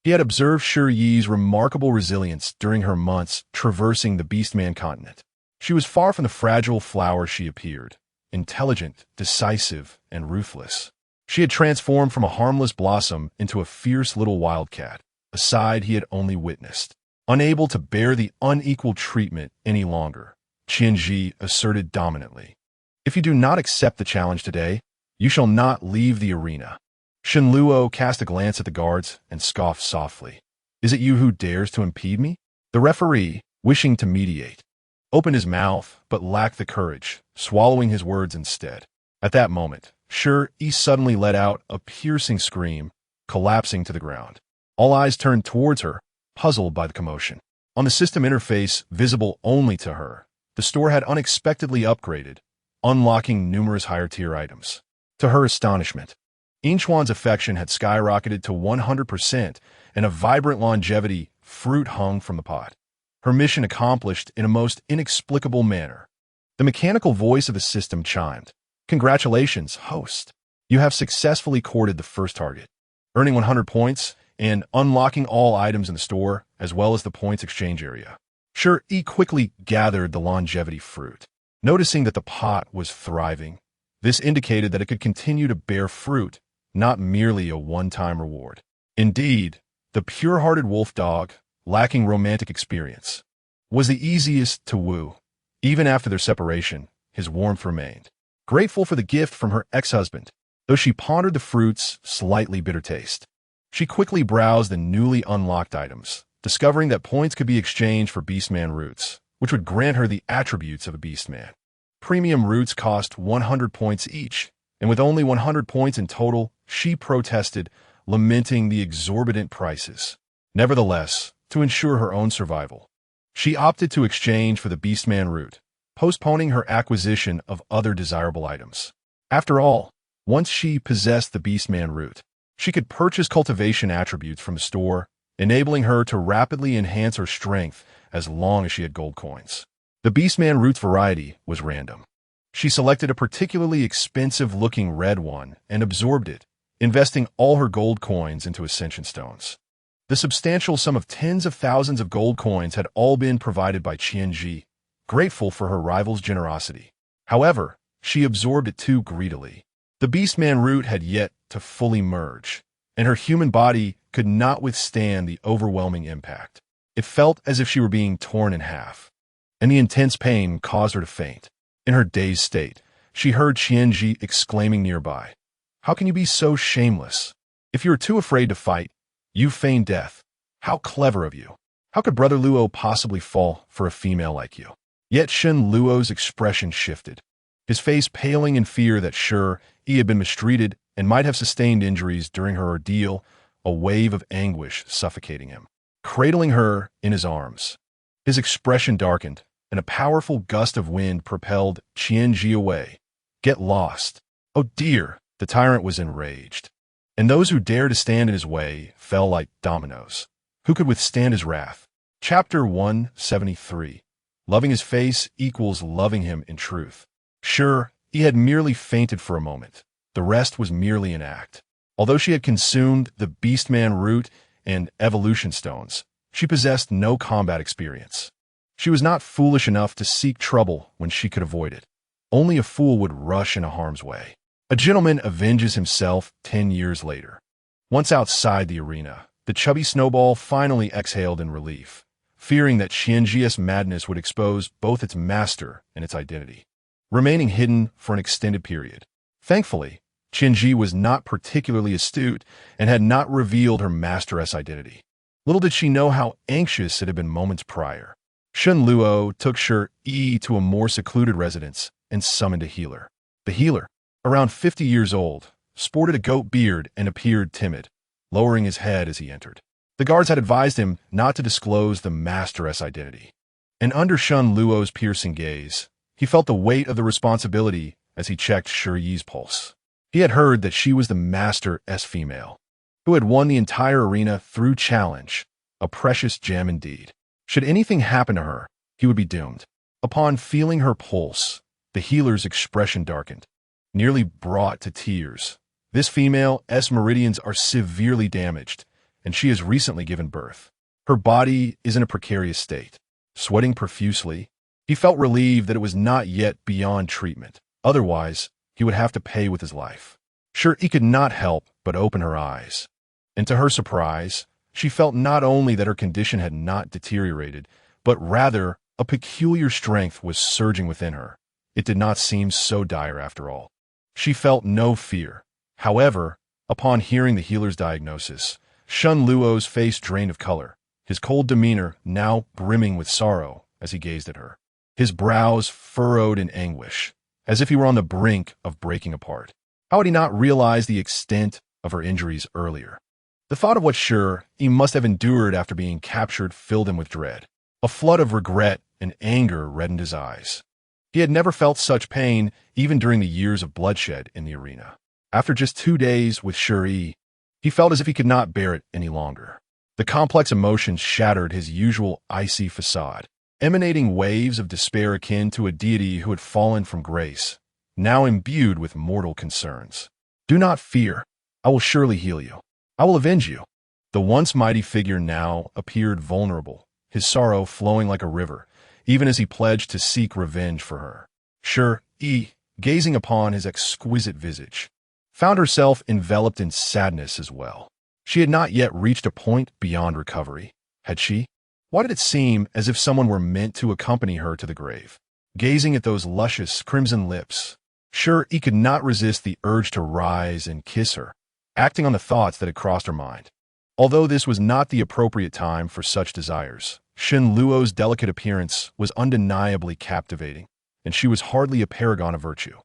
he had observed Shi Yi's remarkable resilience during her months traversing the Beastman continent. She was far from the fragile flower she appeared, intelligent, decisive, and ruthless. She had transformed from a harmless blossom into a fierce little wildcat, a side he had only witnessed. Unable to bear the unequal treatment any longer, Qianji asserted dominantly, If you do not accept the challenge today, you shall not leave the arena. Shun Luo cast a glance at the guards and scoffed softly. Is it you who dares to impede me? The referee, wishing to mediate, opened his mouth but lacked the courage, swallowing his words instead. At that moment, Shi Yi suddenly let out a piercing scream, collapsing to the ground. All eyes turned towards her, puzzled by the commotion. On the system interface visible only to her, the store had unexpectedly upgraded, unlocking numerous higher-tier items. To her astonishment, Inchuan's affection had skyrocketed to 100%, and a vibrant longevity fruit hung from the pot. Her mission accomplished in a most inexplicable manner. The mechanical voice of the system chimed. Congratulations, host. You have successfully courted the first target, earning 100 points and unlocking all items in the store, as well as the points exchange area. Shi Yi quickly gathered the longevity fruit. Noticing that the pot was thriving, this indicated that it could continue to bear fruit, not merely a one-time reward. Indeed, the pure-hearted wolf dog, lacking romantic experience, was the easiest to woo. Even after their separation, his warmth remained. Grateful for the gift from her ex-husband, though she pondered the fruit's slightly bitter taste. She quickly browsed the newly unlocked items, discovering that points could be exchanged for Beastman roots, which would grant her the attributes of a Beastman. Premium roots cost 100 points each, and with only 100 points in total, she protested, lamenting the exorbitant prices. Nevertheless, to ensure her own survival, she opted to exchange for the Beastman root, postponing her acquisition of other desirable items. After all, once she possessed the Beastman root, she could purchase cultivation attributes from the store, enabling her to rapidly enhance her strength as long as she had gold coins. The Beastman root's variety was random. She selected a particularly expensive-looking red one and absorbed it, investing all her gold coins into ascension stones. The substantial sum of tens of thousands of gold coins had all been provided by Qianji, grateful for her rival's generosity. However, she absorbed it too greedily. The Beastman root had yet to fully merge, and her human body could not withstand the overwhelming impact. It felt as if she were being torn in half, and the intense pain caused her to faint. In her dazed state, she heard Qianji exclaiming nearby, How can you be so shameless? If you are too afraid to fight, you feign death. How clever of you. How could Brother Luo possibly fall for a female like you? Yet Shun Luo's expression shifted, his face paling in fear that Shi Yi had been mistreated and might have sustained injuries during her ordeal, a wave of anguish suffocating him. Cradling her in his arms, his expression darkened, and a powerful gust of wind propelled Qianji away. Get lost. Oh dear, the tyrant was enraged. And those who dared to stand in his way fell like dominoes. Who could withstand his wrath? Chapter 173. Loving his face equals loving him in truth. Sure, he had merely fainted for a moment. The rest was merely an act. Although she had consumed the Beastman root and evolution stones, she possessed no combat experience. She was not foolish enough to seek trouble when she could avoid it. Only a fool would rush into harm's way. A gentleman avenges himself 10 years later. Once outside the arena, the chubby Snowball finally exhaled in relief, fearing that Qianji's madness would expose both its master and its identity, remaining hidden for an extended period. Thankfully, Qianji was not particularly astute and had not revealed her master's identity. Little did she know how anxious it had been moments prior. Shen Luo took Shi Yi to a more secluded residence and summoned a healer. The healer, around 50 years old, sported a goat beard and appeared timid, lowering his head as he entered. The guards had advised him not to disclose the master's identity. And under Shen Luo's piercing gaze, he felt the weight of the responsibility as he checked Shi Yi's pulse. He had heard that she was the master's female, who had won the entire arena through challenge, a precious gem indeed. Should anything happen to her, he would be doomed. Upon feeling her pulse, the healer's expression darkened, nearly brought to tears. This female's meridians are severely damaged, and she has recently given birth. Her body is in a precarious state. Sweating profusely, he felt relieved that it was not yet beyond treatment. Otherwise, he would have to pay with his life. Sure, he could not help but open her eyes. And to her surprise, she felt not only that her condition had not deteriorated, but rather a peculiar strength was surging within her. It did not seem so dire after all. She felt no fear. However, upon hearing the healer's diagnosis, Shen Luo's face drained of color, his cold demeanor now brimming with sorrow as he gazed at her. His brows furrowed in anguish, as if he were on the brink of breaking apart. How had he not realized the extent of her injuries earlier? The thought of what he must have endured after being captured filled him with dread. A flood of regret and anger reddened his eyes. He had never felt such pain even during the years of bloodshed in the arena. After just 2 days with Shi Yi, he felt as if he could not bear it any longer. The complex emotions shattered his usual icy facade, emanating waves of despair akin to a deity who had fallen from grace, now imbued with mortal concerns. Do not fear. I will surely heal you. I will avenge you. The once mighty figure now appeared vulnerable, his sorrow flowing like a river, even as he pledged to seek revenge for her. Shi Yi, gazing upon his exquisite visage, found herself enveloped in sadness as well. She had not yet reached a point beyond recovery, had she? Why did it seem as if someone were meant to accompany her to the grave? Gazing at those luscious crimson lips, Shi Yi could not resist the urge to rise and kiss her, acting on the thoughts that had crossed her mind. Although this was not the appropriate time for such desires, Shen Luo's delicate appearance was undeniably captivating, and she was hardly a paragon of virtue.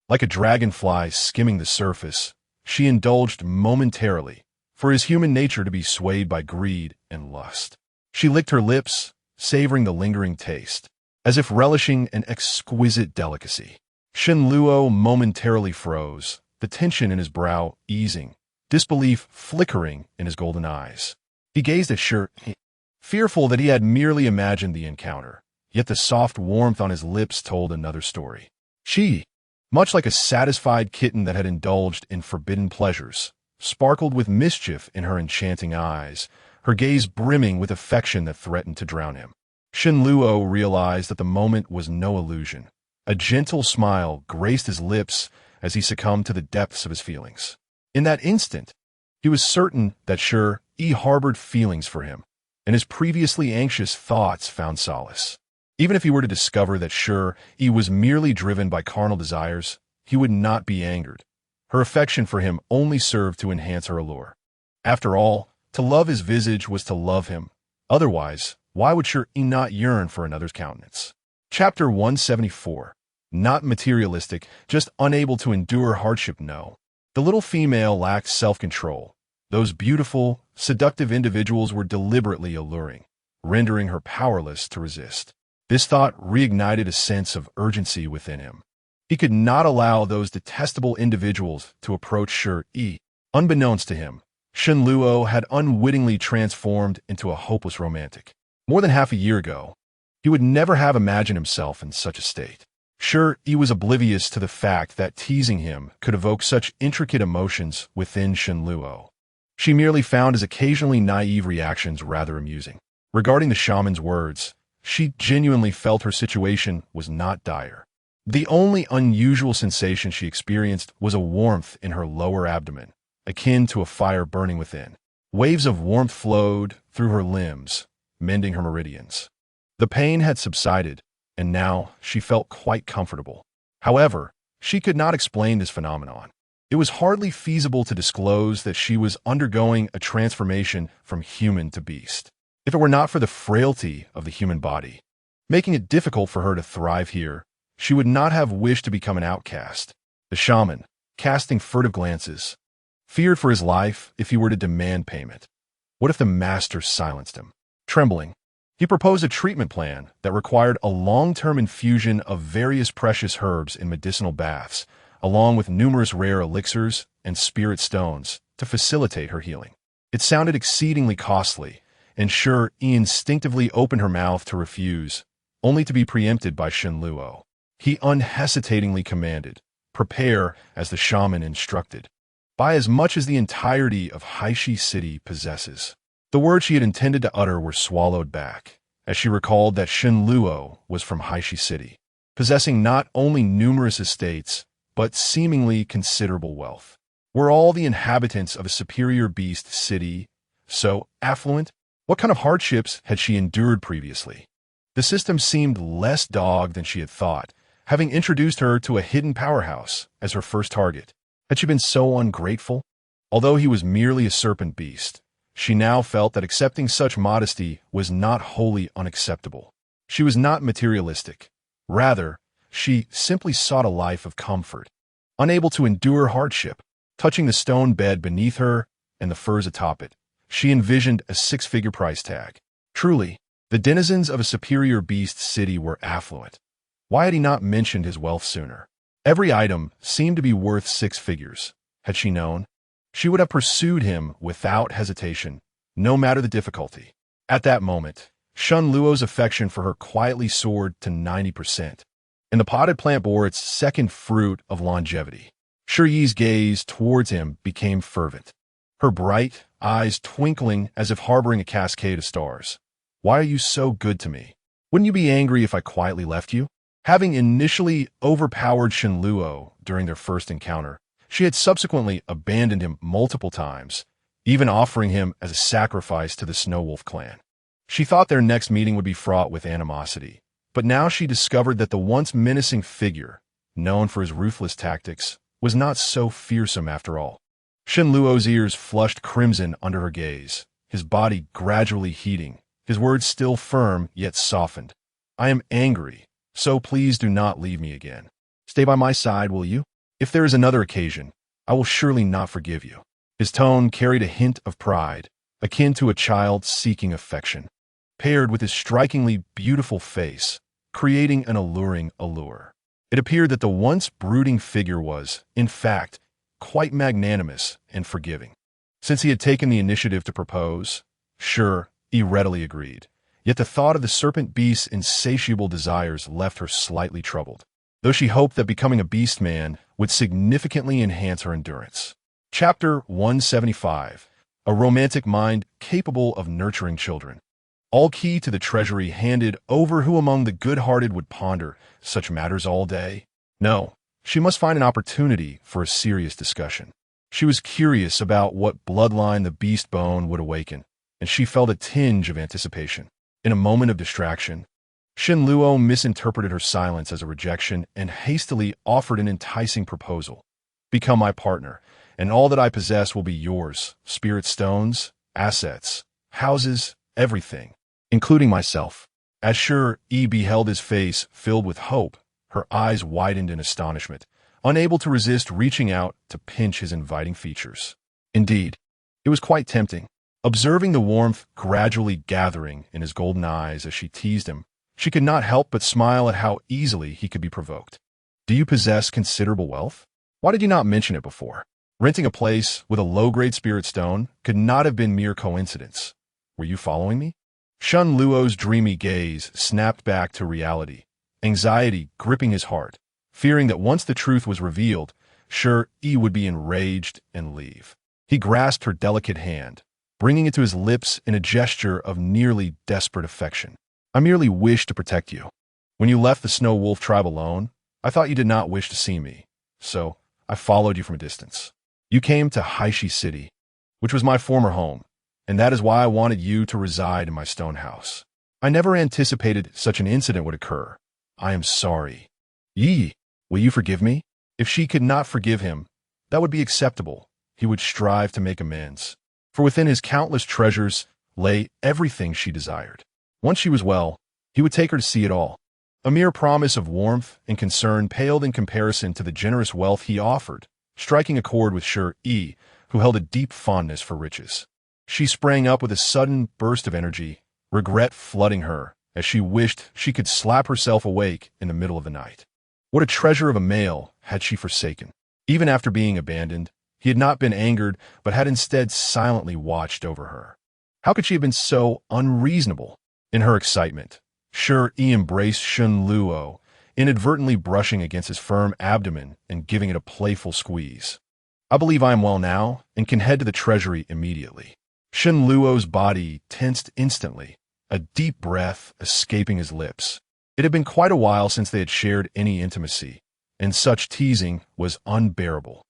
Like a dragonfly skimming the surface, she indulged momentarily, for his human nature to be swayed by greed and lust. She licked her lips, savoring the lingering taste, as if relishing an exquisite delicacy. Shen Luo momentarily froze, the tension in his brow easing, disbelief flickering in his golden eyes. He gazed at Shi Yi, fearful that he had merely imagined the encounter, yet the soft warmth on his lips told another story. Shi Yi, much like a satisfied kitten that had indulged in forbidden pleasures, sparkled with mischief in her enchanting eyes, her gaze brimming with affection that threatened to drown him. Shen Luo realized that the moment was no illusion. A gentle smile graced his lips as he succumbed to the depths of his feelings. In that instant, he was certain that Shi Yi harbored feelings for him, and his previously anxious thoughts found solace. Even if he were to discover that Shi Yi was merely driven by carnal desires, he would not be angered. Her affection for him only served to enhance her allure. After all, to love his visage was to love him. Otherwise, why would Shi Yi not yearn for another's countenance? Chapter 174. Not materialistic, just unable to endure hardship, no. The little female lacked self-control. Those beautiful, seductive individuals were deliberately alluring, rendering her powerless to resist. This thought reignited a sense of urgency within him. He could not allow those detestable individuals to approach Shi Yi. Unbeknownst to him, Shen Luo had unwittingly transformed into a hopeless romantic. More than half a year ago, he would never have imagined himself in such a state. Shi Yi was oblivious to the fact that teasing him could evoke such intricate emotions within Shen Luo. She merely found his occasionally naive reactions rather amusing. Regarding the shaman's words, she genuinely felt her situation was not dire. The only unusual sensation she experienced was a warmth in her lower abdomen, akin to a fire burning within. Waves of warmth flowed through her limbs, mending her meridians. The pain had subsided, and now she felt quite comfortable. However, she could not explain this phenomenon. It was hardly feasible to disclose that she was undergoing a transformation from human to beast, if it were not for the frailty of the human body, making it difficult for her to thrive here. She would not have wished to become an outcast. The shaman, casting furtive glances, feared for his life if he were to demand payment. What if the master silenced him? Trembling, he proposed a treatment plan that required a long-term infusion of various precious herbs in medicinal baths, along with numerous rare elixirs and spirit stones to facilitate her healing. It sounded exceedingly costly, and Shi Yi instinctively opened her mouth to refuse, only to be preempted by Shen Luo. He unhesitatingly commanded, "Prepare as the shaman instructed. Buy as much as the entirety of Haishi City possesses." The words she had intended to utter were swallowed back, as she recalled that Shen Luo was from Haishi City, possessing not only numerous estates, but seemingly considerable wealth. Were all the inhabitants of a superior beast city so affluent? What kind of hardships had she endured previously? The system seemed less dogged than she had thought, having introduced her to a hidden powerhouse as her first target. Had she been so ungrateful? Although he was merely a serpent beast, she now felt that accepting such modesty was not wholly unacceptable. She was not materialistic. Rather, she simply sought a life of comfort. Unable to endure hardship, touching the stone bed beneath her and the furs atop it, she envisioned a six-figure price tag. Truly, the denizens of a superior beast city were affluent. Why had he not mentioned his wealth sooner? Every item seemed to be worth 6 figures. Had she known, she would have pursued him without hesitation, no matter the difficulty. At that moment, Shen Luo's affection for her quietly soared to 90%, and the potted plant bore its second fruit of longevity. Shi Yi's gaze towards him became fervent, her bright eyes twinkling as if harboring a cascade of stars. "Why are you so good to me? Wouldn't you be angry if I quietly left you?" Having initially overpowered Shen Luo during their first encounter, she had subsequently abandoned him multiple times, even offering him as a sacrifice to the Snow Wolf clan. She thought their next meeting would be fraught with animosity, but now she discovered that the once menacing figure, known for his ruthless tactics, was not so fearsome after all. Shen Luo's ears flushed crimson under her gaze, his body gradually heating, his words still firm yet softened. "I am angry, so please do not leave me again. Stay by my side, will you? If there is another occasion, I will surely not forgive you." His tone carried a hint of pride, akin to a child seeking affection, paired with his strikingly beautiful face, creating an alluring allure. It appeared that the once brooding figure was, in fact, quite magnanimous and forgiving. Since he had taken the initiative to propose, Shi Yi readily agreed. Yet the thought of the serpent beast's insatiable desires left her slightly troubled, though she hoped that becoming a beast man would significantly enhance her endurance. Chapter 175. A romantic mind capable of nurturing children. All key to the treasury handed over. Who among the good-hearted would ponder such matters all day? No, she must find an opportunity for a serious discussion. She was curious about what bloodline the beast bone would awaken, and she felt a tinge of anticipation. In a moment of distraction, Shen Luo misinterpreted her silence as a rejection and hastily offered an enticing proposal. "Become my partner, and all that I possess will be yours, spirit stones, assets, houses, everything, including myself." As Shi Yi beheld his face filled with hope, her eyes widened in astonishment, unable to resist reaching out to pinch his inviting features. Indeed, it was quite tempting. Observing the warmth gradually gathering in his golden eyes as she teased him, she could not help but smile at how easily he could be provoked. "Do you possess considerable wealth? Why did you not mention it before? Renting a place with a low-grade spirit stone could not have been mere coincidence. Were you following me?" Shen Luo's dreamy gaze snapped back to reality, anxiety gripping his heart, fearing that once the truth was revealed, Shi Yi would be enraged and leave. He grasped her delicate hand, bringing it to his lips in a gesture of nearly desperate affection. "I merely wish to protect you. When you left the Snow Wolf tribe alone, I thought you did not wish to see me, so I followed you from a distance. You came to Haishi City, which was my former home, and that is why I wanted you to reside in my stone house. I never anticipated such an incident would occur. I am sorry. Yi, will you forgive me? If she could not forgive him, that would be acceptable. He would strive to make amends. For within his countless treasures lay everything she desired. Once she was well, he would take her to see it all. A mere promise of warmth and concern paled in comparison to the generous wealth he offered, striking a chord with Shi Yi, who held a deep fondness for riches. She sprang up with a sudden burst of energy, regret flooding her, as she wished she could slap herself awake in the middle of the night. What a treasure of a male had she forsaken. Even after being abandoned, he had not been angered, but had instead silently watched over her. How could she have been so unreasonable? In her excitement, Shi Yi embraced Shen Luo, inadvertently brushing against his firm abdomen and giving it a playful squeeze. I believe I am well now and can head to the treasury immediately. Shen Luo's body tensed instantly, a deep breath escaping his lips. It had been quite a while since they had shared any intimacy, and such teasing was unbearable.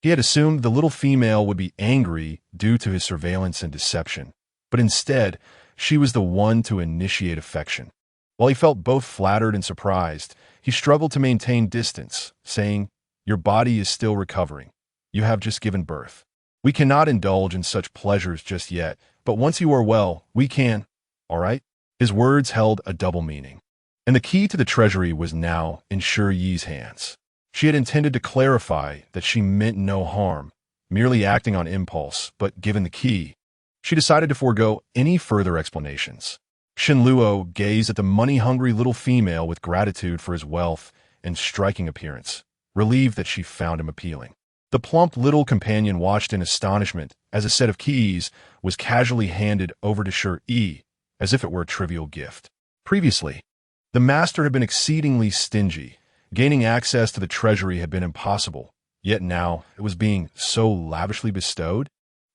He had assumed the little female would be angry due to his surveillance and deception, but instead, she was the one to initiate affection. While he felt both flattered and surprised, he struggled to maintain distance, saying, "Your body is still recovering. You have just given birth. We cannot indulge in such pleasures just yet, but once you are well, we can, all right?" His words held a double meaning. And the key to the treasury was now in Shi Yi's hands. She had intended to clarify that she meant no harm, merely acting on impulse, but given the key, she decided to forego any further explanations. Shen Luo gazed at the money-hungry little female with gratitude for his wealth and striking appearance, relieved that she found him appealing. The plump little companion watched in astonishment as a set of keys was casually handed over to Shi Yi, as if it were a trivial gift. Previously, the master had been exceedingly stingy. Gaining access to the treasury had been impossible, yet now it was being so lavishly bestowed.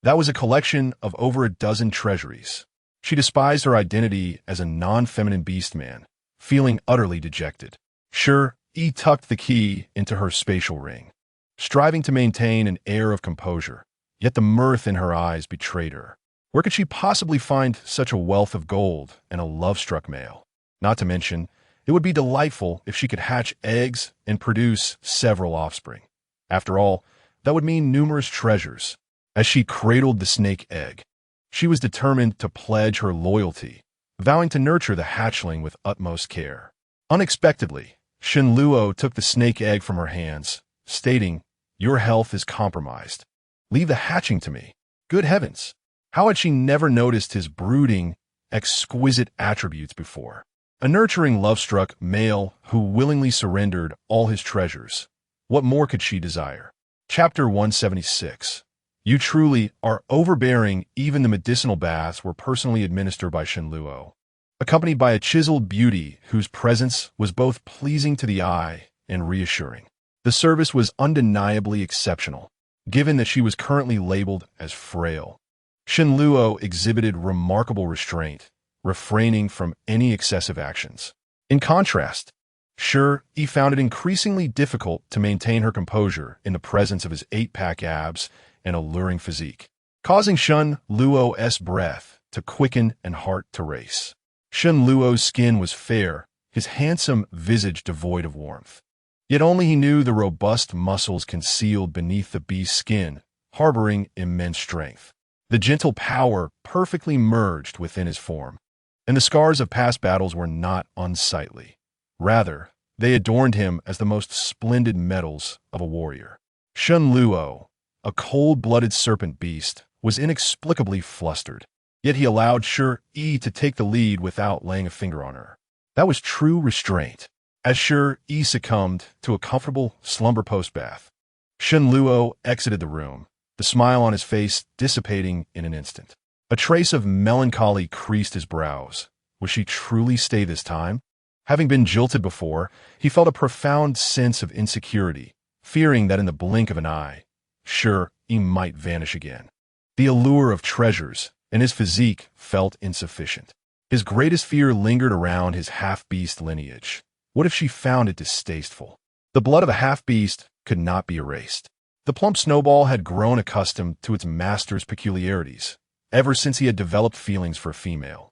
That was a collection of over a dozen treasuries. She despised her identity as a non-feminine beast-man, feeling utterly dejected. Shi Yi tucked the key into her spatial ring, striving to maintain an air of composure, yet the mirth in her eyes betrayed her. Where could she possibly find such a wealth of gold and a love-struck male? Not to mention, it would be delightful if she could hatch eggs and produce several offspring. After all, that would mean numerous treasures. As she cradled the snake egg, she was determined to pledge her loyalty, vowing to nurture the hatchling with utmost care. Unexpectedly, Shen Luo took the snake egg from her hands, stating, "Your health is compromised. Leave the hatching to me." Good heavens! How had she never noticed his brooding, exquisite attributes before? A nurturing, love-struck male who willingly surrendered all his treasures. What more could she desire? Chapter 176. You truly are overbearing. Even the medicinal baths were personally administered by Shen Luo, accompanied by a chiseled beauty whose presence was both pleasing to the eye and reassuring. The service was undeniably exceptional, given that she was currently labeled as frail. Shen Luo exhibited remarkable restraint, refraining from any excessive actions. In contrast, Shi Yi found it increasingly difficult to maintain her composure in the presence of his 8-pack abs and alluring physique, causing Shen Luo's breath to quicken and heart to race. Shen Luo's skin was fair, his handsome visage devoid of warmth. Yet only he knew the robust muscles concealed beneath the beast's skin, harboring immense strength. The gentle power perfectly merged within his form, and the scars of past battles were not unsightly. Rather, they adorned him as the most splendid medals of a warrior. Shen Luo, a cold-blooded serpent beast, was inexplicably flustered, yet he allowed Shi Yi to take the lead without laying a finger on her. That was true restraint. As Shi Yi succumbed to a comfortable slumber post-bath, Shen Luo exited the room, the smile on his face dissipating in an instant. A trace of melancholy creased his brows. Would she truly stay this time? Having been jilted before, he felt a profound sense of insecurity, fearing that in the blink of an eye, Shi Yi might vanish again. The allure of treasures and his physique felt insufficient. His greatest fear lingered around his half-beast lineage. What if she found it distasteful? The blood of a half-beast could not be erased. The plump snowball had grown accustomed to its master's peculiarities, ever since he had developed feelings for a female.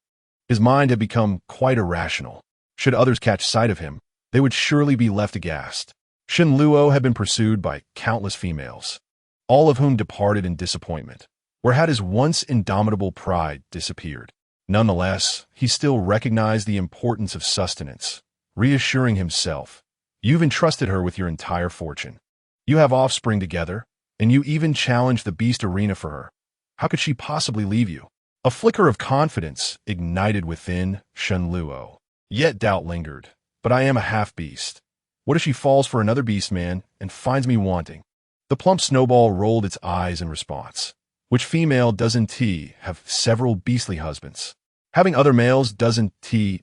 His mind had become quite irrational. Should others catch sight of him, they would surely be left aghast. Shen Luo had been pursued by countless females, all of whom departed in disappointment. Where had his once indomitable pride disappeared? Nonetheless, he still recognized the importance of sustenance, reassuring himself, "You've entrusted her with your entire fortune. You have offspring together, and you even challenged the beast arena for her. How could she possibly leave you?" A flicker of confidence ignited within Shen Luo. Yet doubt lingered. "But I am a half-beast. What if she falls for another beast man and finds me wanting?" The plump snowball rolled its eyes in response. Which female doesn't have several beastly husbands? Having other males doesn't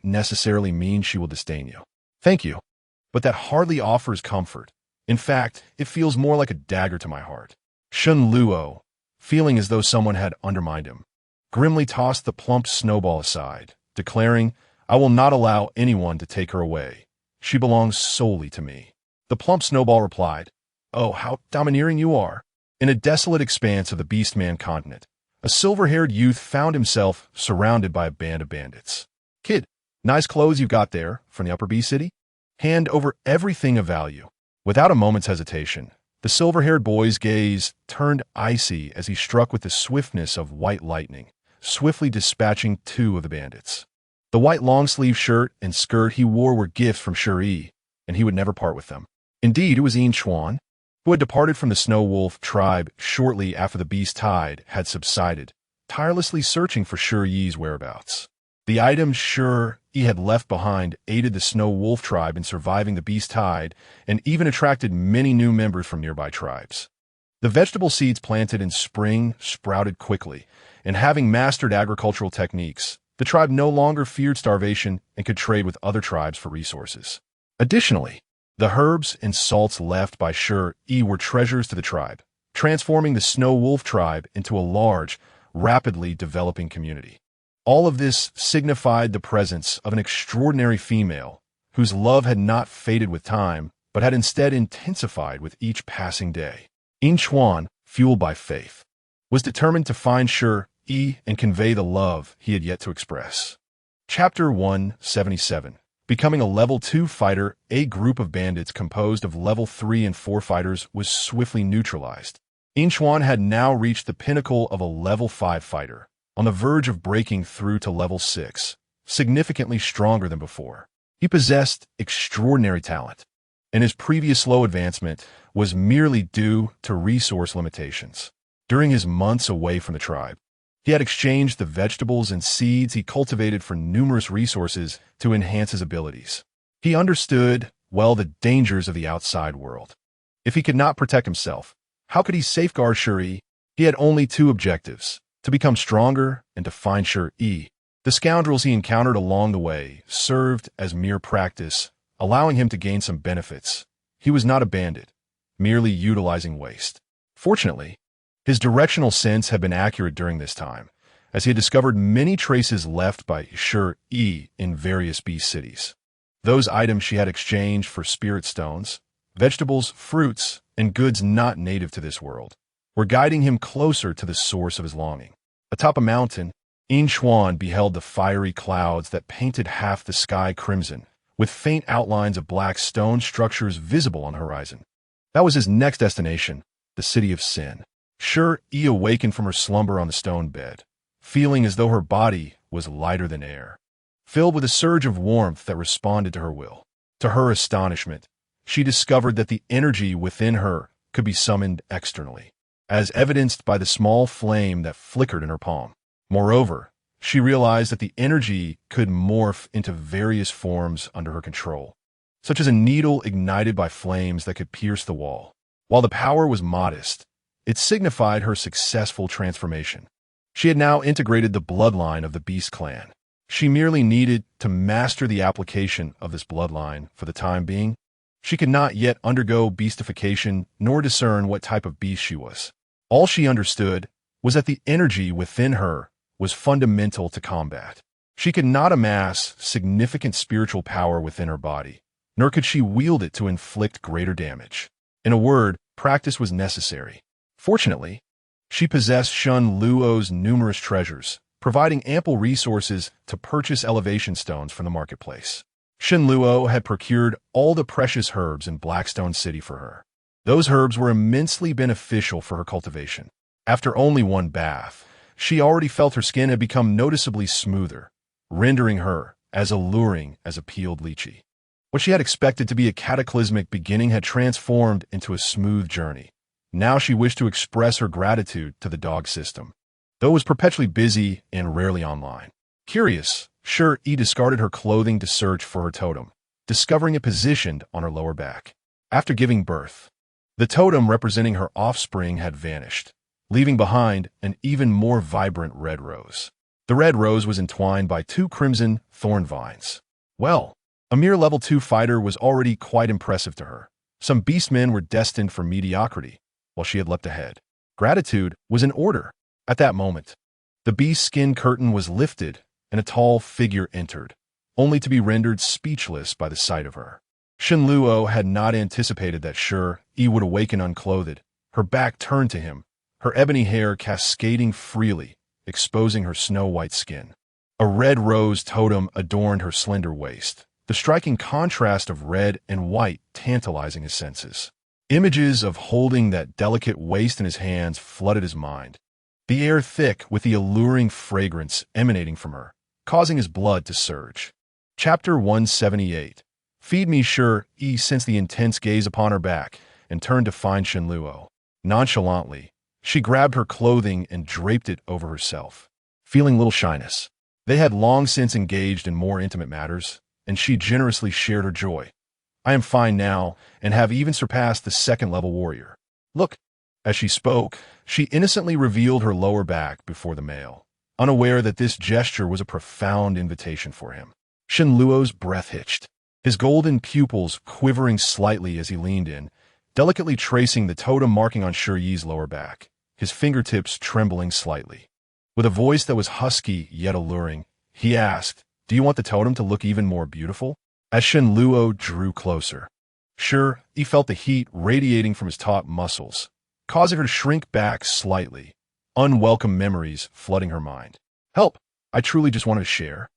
necessarily mean she will disdain you. Thank you. But that hardly offers comfort. In fact, it feels more like a dagger to my heart. Shen Luo, feeling as though someone had undermined him, grimly tossed the plump snowball aside, declaring, "I will not allow anyone to take her away. She belongs solely to me." The plump snowball replied, "Oh, how domineering you are." In a desolate expanse of the Beastman continent, a silver-haired youth found himself surrounded by a band of bandits. "Kid, nice clothes you've got there from the Upper Beast City. Hand over everything of value." Without a moment's hesitation, the silver-haired boy's gaze turned icy as he struck with the swiftness of white lightning, swiftly dispatching two of the bandits. The white long-sleeve shirt and skirt he wore were gifts from Shi Yi, and he would never part with them. Indeed, it was Yin Chuan, who had departed from the Snow Wolf tribe shortly after the beast tide had subsided, tirelessly searching for Shi Yi's whereabouts. The items Shi Yi had left behind aided the Snow Wolf tribe in surviving the beast tide and even attracted many new members from nearby tribes. The vegetable seeds planted in spring sprouted quickly, and having mastered agricultural techniques, the tribe no longer feared starvation and could trade with other tribes for resources. Additionally, the herbs and salts left by Shi Yi were treasures to the tribe, transforming the Snow Wolf tribe into a large, rapidly developing community. All of this signified the presence of an extraordinary female, whose love had not faded with time, but had instead intensified with each passing day. Yin Chuan, fueled by faith, was determined to find Shi Yi and convey the love he had yet to express. Chapter 177. Becoming a Level 2 fighter, a group of bandits composed of Level 3 and 4 fighters was swiftly neutralized. Yin Chuan had now reached the pinnacle of a Level 5 fighter, on the verge of breaking through to Level 6, significantly stronger than before. He possessed extraordinary talent, and his previous slow advancement was merely due to resource limitations. During his months away from the tribe, he had exchanged the vegetables and seeds he cultivated for numerous resources to enhance his abilities. He understood well the dangers of the outside world. If he could not protect himself, how could he safeguard Shi Yi? He had only two objectives: to become stronger and to find Shi Yi. The scoundrels he encountered along the way served as mere practice, allowing him to gain some benefits. He was not a bandit, merely utilizing waste. Fortunately, his directional sense had been accurate during this time, as he had discovered many traces left by Shi Yi in various beast cities. Those items she had exchanged for spirit stones, vegetables, fruits, and goods not native to this world, were guiding him closer to the source of his longing. Atop a mountain, Yin Chuan beheld the fiery clouds that painted half the sky crimson, with faint outlines of black stone structures visible on the horizon. That was his next destination, the city of sin. Shi Yi awakened from her slumber on the stone bed, feeling as though her body was lighter than air, filled with a surge of warmth that responded to her will. To her astonishment, she discovered that the energy within her could be summoned externally, as evidenced by the small flame that flickered in her palm. Moreover, she realized that the energy could morph into various forms under her control, such as a needle ignited by flames that could pierce the wall. While the power was modest, it signified her successful transformation. She had now integrated the bloodline of the Beast clan. She merely needed to master the application of this bloodline for the time being. She could not yet undergo beastification nor discern what type of beast she was. All she understood was that the energy within her was fundamental to combat. She could not amass significant spiritual power within her body, nor could she wield it to inflict greater damage. In a word, practice was necessary. Fortunately, She possessed Shun Luo's numerous treasures, providing ample resources to purchase elevation stones from the marketplace. Shun Luo had procured all the precious herbs in Blackstone City for her. Those herbs were immensely beneficial for her cultivation. After only one bath, she already felt her skin had become noticeably smoother, rendering her as alluring as a peeled lychee. What she had expected to be a cataclysmic beginning had transformed into a smooth journey. Now she wished to express her gratitude to the dog system, though it was perpetually busy and rarely online. Curious, Shi Yi discarded her clothing to search for her totem, discovering it positioned on her lower back. After giving birth, the totem representing her offspring had vanished, leaving behind an even more vibrant red rose. The red rose was entwined by 2 crimson thorn vines. Well, a mere level 2 fighter was already quite impressive to her. Some beastmen were destined for mediocrity, while she had leapt ahead. Gratitude was in order. At that moment, the beast skin curtain was lifted and a tall figure entered, only to be rendered speechless by the sight of her. Shun Luo had not anticipated that Shi Yi would awaken unclothed, her back turned to him, her ebony hair cascading freely, exposing her snow-white skin. A red rose totem adorned her slender waist, the striking contrast of red and white tantalizing his senses. Images of holding that delicate waist in his hands flooded his mind, the air thick with the alluring fragrance emanating from her, causing his blood to surge. Chapter 178. Feed me, Shi Yi sensed the intense gaze upon her back and turned to find Shun Luo. Nonchalantly, she grabbed her clothing and draped it over herself, feeling little shyness. They had long since engaged in more intimate matters, and she generously shared her joy. I am fine now, and have even surpassed the 2nd-level warrior. Look. As she spoke, she innocently revealed her lower back before the male, unaware that this gesture was a profound invitation for him. Shun Luo's breath hitched, his golden pupils quivering slightly as he leaned in, delicately tracing the totem marking on Shi Yi's lower back, his fingertips trembling slightly. With a voice that was husky yet alluring, he asked, "Do you want the totem to look even more beautiful?" As Shun Luo drew closer, Shi Yi felt the heat radiating from his taut muscles, causing her to shrink back slightly, unwelcome memories flooding her mind. "Help! I truly just wanted to share."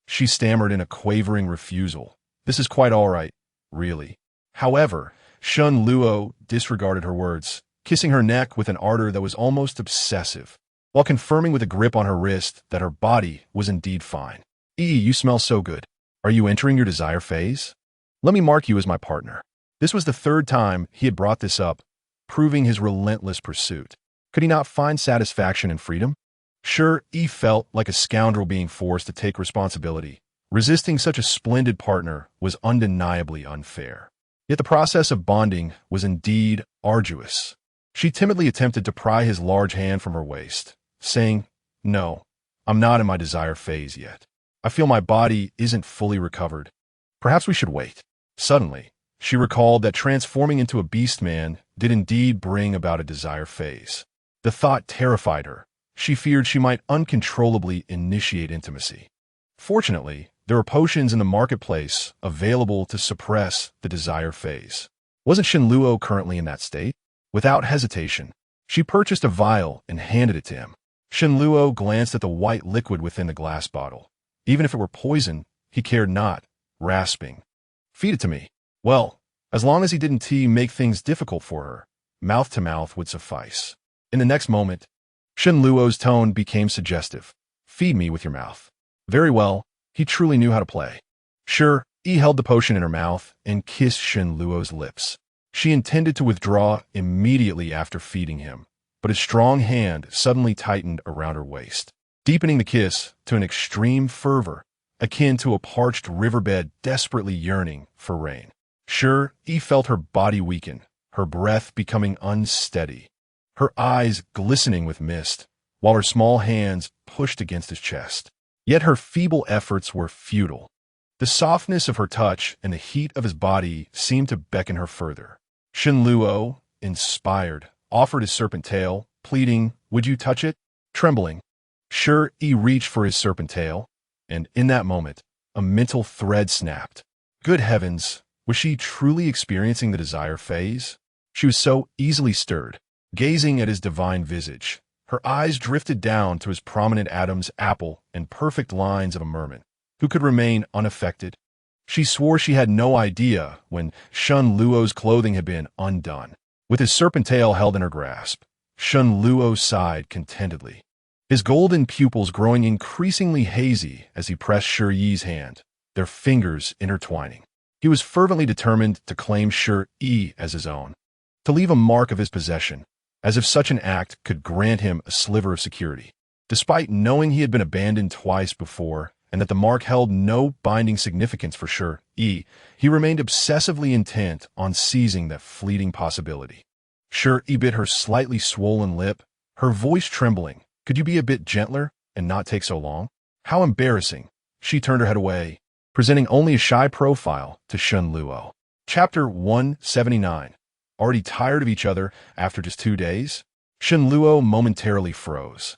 She stammered in a quavering refusal. "This is quite all right, really." However, Shun Luo disregarded her words, kissing her neck with an ardor that was almost obsessive, while confirming with a grip on her wrist that her body was indeed fine. "You smell so good. Are you entering your desire phase? Let me mark you as my partner." This was the 3rd time he had brought this up, proving his relentless pursuit. Could he not find satisfaction in freedom? Shi Yi felt like a scoundrel being forced to take responsibility. Resisting such a splendid partner was undeniably unfair. Yet the process of bonding was indeed arduous. She timidly attempted to pry his large hand from her waist, saying, "No, I'm not in my desire phase yet. I feel my body isn't fully recovered. Perhaps we should wait." Suddenly, she recalled that transforming into a beast man did indeed bring about a desire phase. The thought terrified her. She feared she might uncontrollably initiate intimacy. Fortunately, there were potions in the marketplace available to suppress the desire phase. Wasn't Shun Luo currently in that state? Without hesitation, she purchased a vial and handed it to him. Shun Luo glanced at the white liquid within the glass bottle. Even if it were poison, he cared not, rasping, "Feed it to me." Well, as long as he didn't make things difficult for her, mouth to mouth would suffice. In the next moment, Shun Luo's tone became suggestive. "Feed me with your mouth." Very well, he truly knew how to play. Shi Yi held the potion in her mouth and kissed Shun Luo's lips. She intended to withdraw immediately after feeding him, but his strong hand suddenly tightened around her waist, deepening the kiss to an extreme fervor, akin to a parched riverbed desperately yearning for rain. Shi Yi felt her body weaken, her breath becoming unsteady, her eyes glistening with mist, while her small hands pushed against his chest. Yet her feeble efforts were futile. The softness of her touch and the heat of his body seemed to beckon her further. Shun Luo, inspired, offered his serpent tail, pleading, "Would you touch it?" Trembling, Shi Yi reached for his serpent tail, and in that moment, a mental thread snapped. Good heavens, was she truly experiencing the desire phase? She was so easily stirred, gazing at his divine visage, Her eyes drifted down to his prominent Adam's apple and perfect lines of a merman, who could remain unaffected. She swore she had no idea when Shun Luo's clothing had been undone. With his serpent tail held in her grasp, Shun Luo sighed contentedly, his golden pupils growing increasingly hazy as he pressed Shi Yi's hand, their fingers intertwining. He was fervently determined to claim Shi Yi as his own, to leave a mark of his possession, as if such an act could grant him a sliver of security. Despite knowing he had been abandoned twice before and that the mark held no binding significance for Shi Yi, he remained obsessively intent on seizing that fleeting possibility. Shi Yi bit her slightly swollen lip, her voice trembling. "Could you be a bit gentler and not take so long?" How embarrassing. She turned her head away, presenting only a shy profile to Shun Luo. Chapter 179. Already tired of each other after just 2 days? Shun Luo momentarily froze,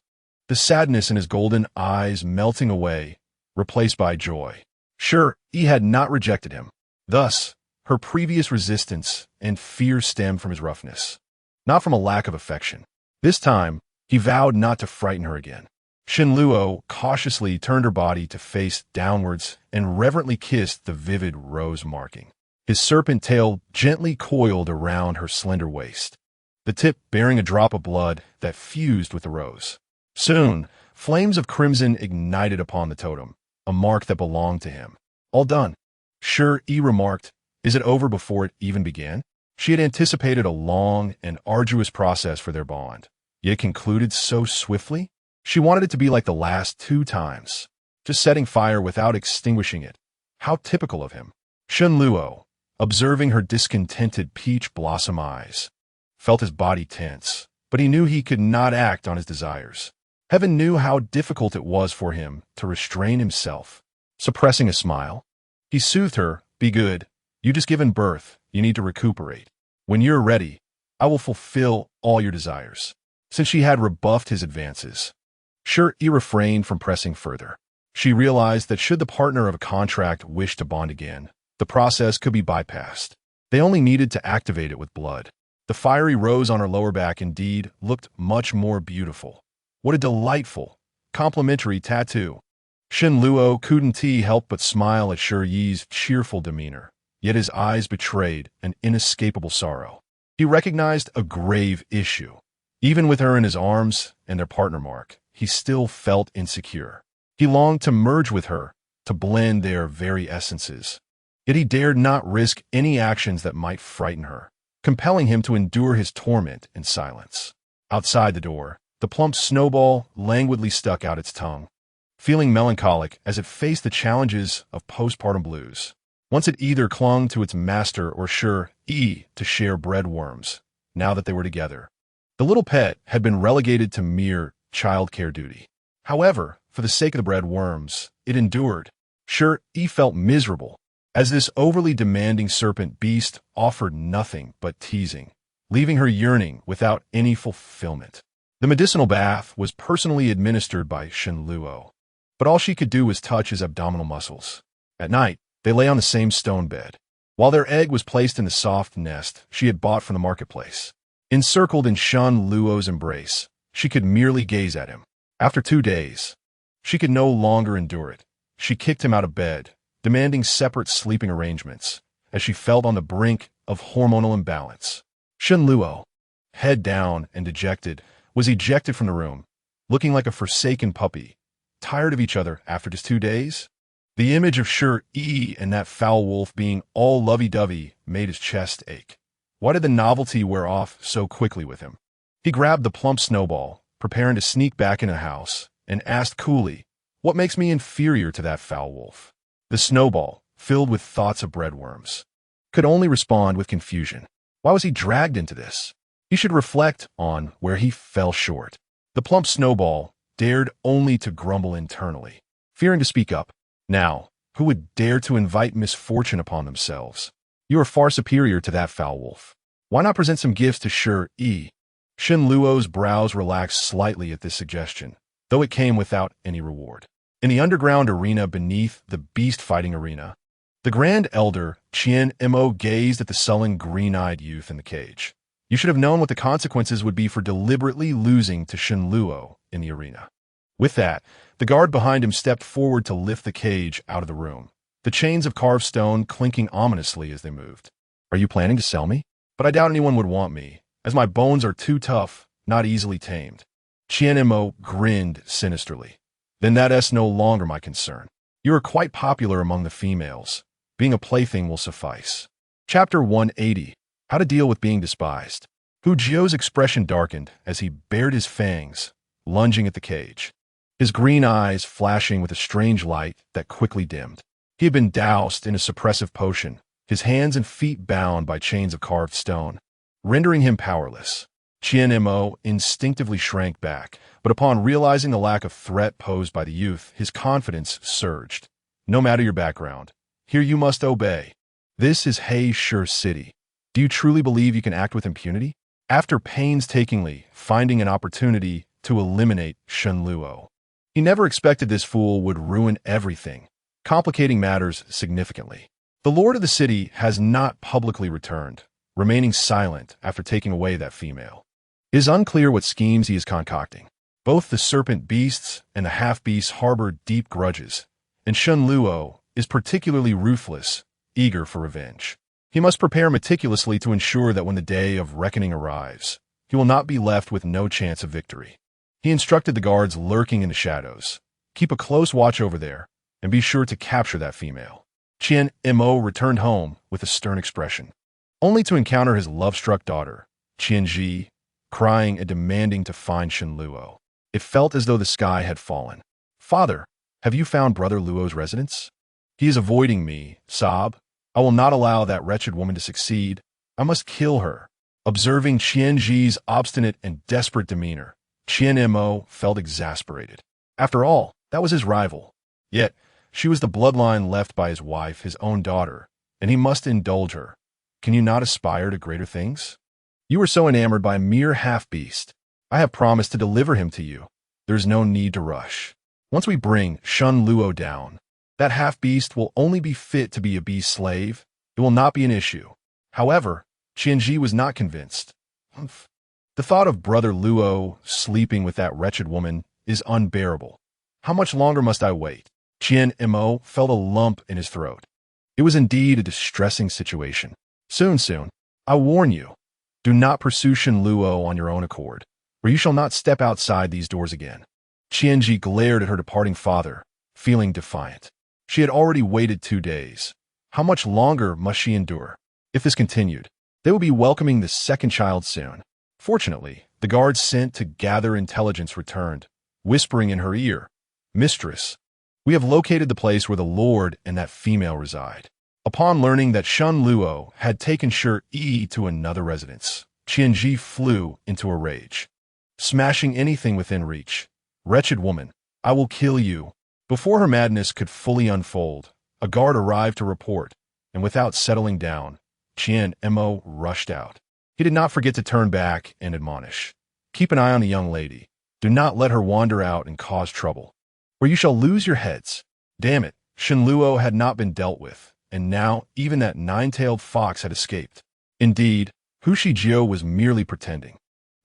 the sadness in his golden eyes melting away, replaced by joy. Sure, he had not rejected him. Thus, her previous resistance and fear stemmed from his roughness, not from a lack of affection. This time, he vowed not to frighten her again. Shun Luo cautiously turned her body to face downwards and reverently kissed the vivid rose marking. His serpent tail gently coiled around her slender waist, the tip bearing a drop of blood that fused with the rose. Soon, flames of crimson ignited upon the totem, a mark that belonged to him. "All done," Shi Yi remarked. "Is it over before it even began?" She had anticipated a long and arduous process for their bond, yet concluded so swiftly. She wanted it to be like the last 2 times, just setting fire without extinguishing it. How typical of him. Shun Luo, observing her discontented peach blossom eyes, felt his body tense, but he knew he could not act on his desires. Heaven knew how difficult it was for him to restrain himself. Suppressing a smile, he soothed her. "Be good. You just given birth. You need to recuperate. When you're ready, I will fulfill all your desires." Since she had rebuffed his advances, Shi Yi refrained from pressing further. She realized that should the partner of a contract wish to bond again, the process could be bypassed. They only needed to activate it with blood. The fiery rose on her lower back indeed looked much more beautiful. What a delightful, complimentary tattoo. Shun Luo couldn't help but smile at Shi Yi's cheerful demeanor, yet his eyes betrayed an inescapable sorrow. He recognized a grave issue. Even with her in his arms and their partner mark, he still felt insecure. He longed to merge with her, to blend their very essences. Yet he dared not risk any actions that might frighten her, compelling him to endure his torment in silence. Outside the door, the plump snowball languidly stuck out its tongue, feeling melancholic as it faced the challenges of postpartum blues. Once it either clung to its master or Shi Yi to share bread worms, now that they were together. The little pet had been relegated to mere childcare duty. However, for the sake of the bread worms, it endured. Shi Yi felt miserable, as this overly demanding serpent beast offered nothing but teasing, leaving her yearning without any fulfillment. The medicinal bath was personally administered by Shun Luo, but all she could do was touch his abdominal muscles. At night, they lay on the same stone bed, while their egg was placed in the soft nest she had bought from the marketplace. Encircled in Shun Luo's embrace, she could merely gaze at him. After 2 days, she could no longer endure it. She kicked him out of bed, demanding separate sleeping arrangements, as she felt on the brink of hormonal imbalance. Shun Luo, head down and dejected, was ejected from the room, looking like a forsaken puppy. Tired of each other after just 2 days? The image of Shi Yi and that foul wolf being all lovey-dovey made his chest ache. Why did the novelty wear off so quickly with him? He grabbed the plump snowball, preparing to sneak back into the house, and asked coolly, "What makes me inferior to that foul wolf?" The snowball, filled with thoughts of breadworms, could only respond with confusion. Why was he dragged into this? He should reflect on where he fell short. The plump snowball dared only to grumble internally, fearing to speak up. Now, who would dare to invite misfortune upon themselves? You are far superior to that foul wolf. Why not present some gifts to Shi Yi? Shun Luo's brows relaxed slightly at this suggestion, though it came without any reward. In the underground arena beneath the beast-fighting arena, the Grand Elder Qian Mo gazed at the sullen green-eyed youth in the cage. You should have known what the consequences would be for deliberately losing to Shen Luo in the arena. With that, the guard behind him stepped forward to lift the cage out of the room, the chains of carved stone clinking ominously as they moved. Are you planning to sell me? But I doubt anyone would want me, as my bones are too tough, not easily tamed. Qian Mo grinned sinisterly. Then that's no longer my concern. You are quite popular among the females. Being a plaything will suffice. Chapter 180. How to Deal with Being Despised. Hu Jio's expression darkened as he bared his fangs, lunging at the cage, his green eyes flashing with a strange light that quickly dimmed. He had been doused in a suppressive potion, his hands and feet bound by chains of carved stone, rendering him powerless. Qian Mo instinctively shrank back, but upon realizing the lack of threat posed by the youth, his confidence surged. No matter your background, here you must obey. This is He Shi City. Do you truly believe you can act with impunity? After painstakingly finding an opportunity to eliminate Shen Luo, he never expected this fool would ruin everything, complicating matters significantly. The lord of the city has not publicly returned, remaining silent after taking away that female. It is unclear what schemes he is concocting. Both the serpent beasts and the half-beasts harbor deep grudges, and Shen Luo is particularly ruthless, eager for revenge. He must prepare meticulously to ensure that when the day of reckoning arrives, he will not be left with no chance of victory. He instructed the guards lurking in the shadows, keep a close watch over there, and be sure to capture that female. Qian Mo returned home with a stern expression, only to encounter his love-struck daughter, Qian Ji, crying and demanding to find Shen Luo. It felt as though the sky had fallen. Father, have you found Brother Luo's residence? He is avoiding me, sob. I will not allow that wretched woman to succeed. I must kill her. Observing Qian Ji's obstinate and desperate demeanor, Qian Mo felt exasperated. After all, that was his rival. Yet, she was the bloodline left by his wife, his own daughter, and he must indulge her. Can you not aspire to greater things? You are so enamored by a mere half-beast. I have promised to deliver him to you. There is no need to rush. Once we bring Shen Luo down, that half-beast will only be fit to be a beast slave. It will not be an issue. However, Qianji was not convinced. The thought of Brother Luo sleeping with that wretched woman is unbearable. How much longer must I wait? Qian Mo felt a lump in his throat. It was indeed a distressing situation. Soon, I warn you, do not pursue Shen Luo on your own accord, or you shall not step outside these doors again. Qianji glared at her departing father, feeling defiant. She had already waited 2 days. How much longer must she endure? If this continued, they would be welcoming the second child soon. Fortunately, the guards sent to gather intelligence returned, whispering in her ear, "Mistress, we have located the place where the Lord and that female reside." Upon learning that Shen Luo had taken Shi Yi to another residence, Qianji flew into a rage, smashing anything within reach. "Wretched woman, I will kill you." Before her madness could fully unfold, a guard arrived to report, and without settling down, Qian Mo rushed out. He did not forget to turn back and admonish. "Keep an eye on the young lady. Do not let her wander out and cause trouble, or you shall lose your heads." Damn it, Shen Luo had not been dealt with, and now even that nine-tailed fox had escaped. Indeed, Hu Shijio was merely pretending.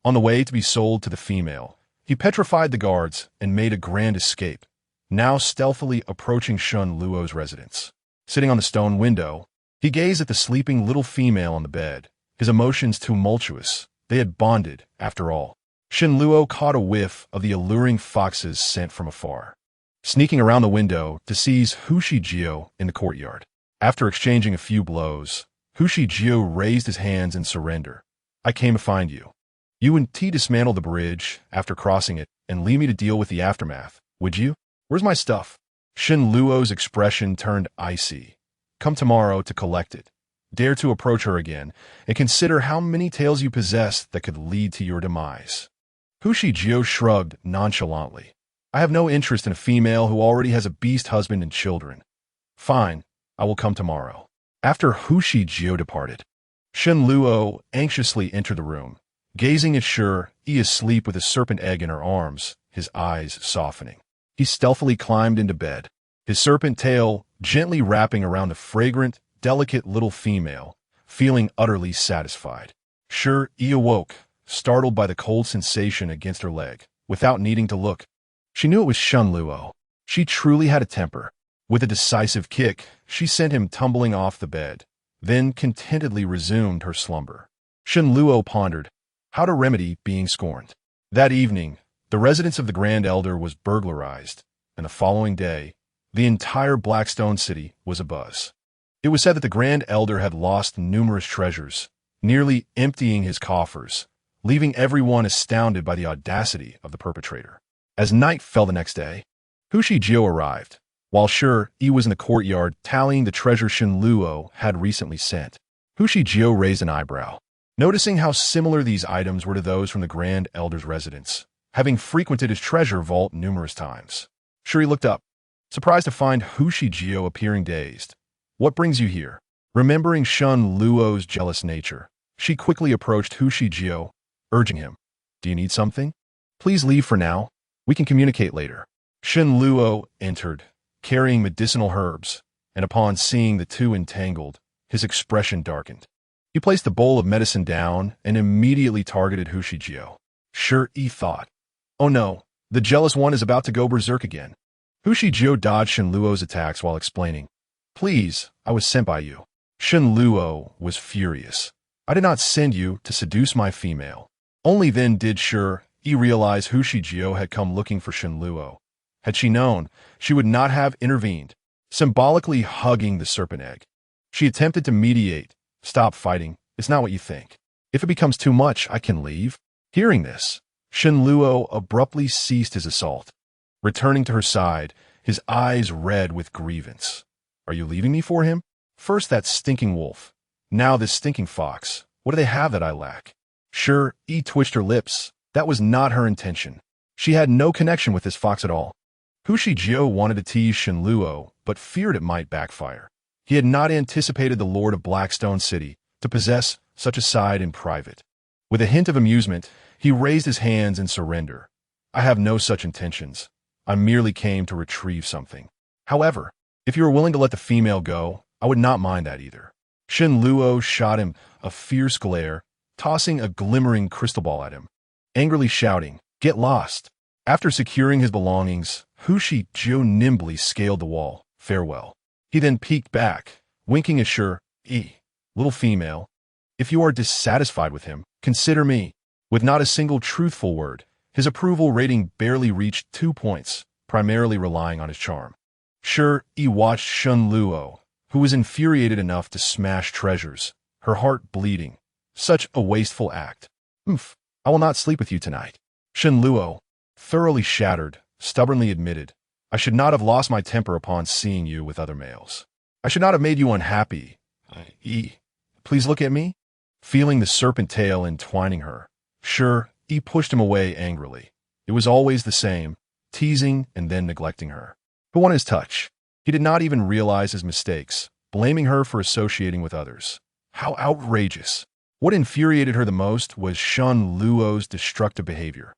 On the way to be sold to the female, he petrified the guards and made a grand escape, now stealthily approaching Shen Luo's residence. Sitting on the stone window, he gazed at the sleeping little female on the bed, his emotions tumultuous. They had bonded, after all. Shen Luo caught a whiff of the alluring fox's scent from afar, sneaking around the window to seize Hu Shijio in the courtyard. After exchanging a few blows, Hu Shijio raised his hands in surrender. "I came to find you. You and T dismantle the bridge after crossing it and leave me to deal with the aftermath, would you? Where's my stuff?" Shen Luo's expression turned icy. "Come tomorrow to collect it. Dare to approach her again, and consider how many tales you possess that could lead to your demise." Hu Shijio shrugged nonchalantly. "I have no interest in a female who already has a beast husband and children. Fine, I will come tomorrow." After Hu Shijio departed, Shen Luo anxiously entered the room, gazing at Shi Yi asleep with a serpent egg in her arms, his eyes softening. He stealthily climbed into bed, his serpent tail gently wrapping around the fragrant, delicate little female, feeling utterly satisfied. Shi Yi awoke, startled by the cold sensation against her leg. Without needing to look, she knew it was Shen Luo. She truly had a temper. With a decisive kick, she sent him tumbling off the bed, then contentedly resumed her slumber. Shen Luo pondered how to remedy being scorned. That evening, the residence of the Grand Elder was burglarized, and the following day, the entire Blackstone city was abuzz. It was said that the Grand Elder had lost numerous treasures, nearly emptying his coffers, leaving everyone astounded by the audacity of the perpetrator. As night fell the next day, Shi Yi arrived, while Shi Yi was in the courtyard tallying the treasure Shen Luo had recently sent. Shi Yi raised an eyebrow, noticing how similar these items were to those from the Grand Elder's residence, having frequented his treasure vault numerous times. Shi looked up, surprised to find Shi Yi appearing dazed. "What brings you here?" Remembering Shen Luo's jealous nature, she quickly approached Shi Yi, urging him, "Do you need something? Please leave for now. We can communicate later." Shen Luo entered, carrying medicinal herbs, and upon seeing the two entangled, his expression darkened. He placed the bowl of medicine down and immediately targeted Shi Yi. Shi Yi thought, "Oh no, the jealous one is about to go berserk again." Shi Yi dodged Shen Luo's attacks while explaining, "Please, I was sent by you." Shen Luo was furious. "I did not send you to seduce my female." Only then did Shi Yi realize Shi Yi had come looking for Shen Luo. Had she known, she would not have intervened, symbolically hugging the serpent egg. She attempted to mediate. "Stop fighting. It's not what you think. If it becomes too much, I can leave." Hearing this, Shen Luo abruptly ceased his assault. Returning to her side, his eyes red with grievance. "Are you leaving me for him? First that stinking wolf. Now this stinking fox. What do they have that I lack?" Shi Yi twitched her lips. That was not her intention. She had no connection with this fox at all. Shi Yi wanted to tease Shen Luo, but feared it might backfire. He had not anticipated the Lord of Blackstone City to possess such a side in private. With a hint of amusement, he raised his hands in surrender. "I have no such intentions. I merely came to retrieve something. However, if you are willing to let the female go, I would not mind that either." Shen Luo shot him a fierce glare, tossing a glimmering crystal ball at him, angrily shouting, "Get lost." After securing his belongings, Shi Yi nimbly scaled the wall. "Farewell." He then peeked back, winking at Shi Yi. "Little female, if you are dissatisfied with him, consider me." With not a single truthful word, his approval rating barely reached 2 points, primarily relying on his charm. Shi Yi watched Shen Luo, who was infuriated enough to smash treasures, her heart bleeding. Such a wasteful act. I will not sleep with you tonight." Shen Luo, thoroughly shattered, stubbornly admitted, "I should not have lost my temper upon seeing you with other males. I should not have made you unhappy. Please look at me." Feeling the serpent tail entwining her, Shi Yi pushed him away angrily. It was always the same, teasing and then neglecting her. Who won his touch? He did not even realize his mistakes, blaming her for associating with others. How outrageous. What infuriated her the most was Shen Luo's destructive behavior.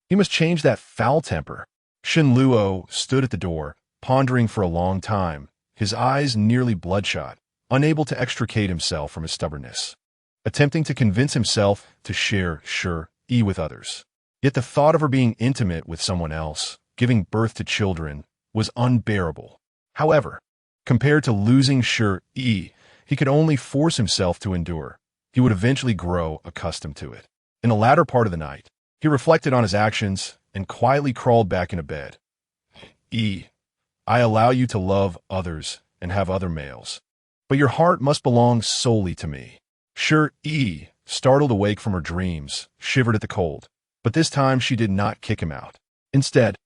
He must change that foul temper. Shen Luo stood at the door, pondering for a long time, his eyes nearly bloodshot, unable to extricate himself from his stubbornness, attempting to convince himself to share Shi Yi with others. Yet the thought of her being intimate with someone else, giving birth to children, was unbearable. However, compared to losing Shi Yi, he could only force himself to endure. He would eventually grow accustomed to it. In the latter part of the night, he reflected on his actions and quietly crawled back into bed. I allow you to love others and have other males, but your heart must belong solely to me." Shi Yi, startled awake from her dreams, shivered at the cold, but this time she did not kick him out. Instead,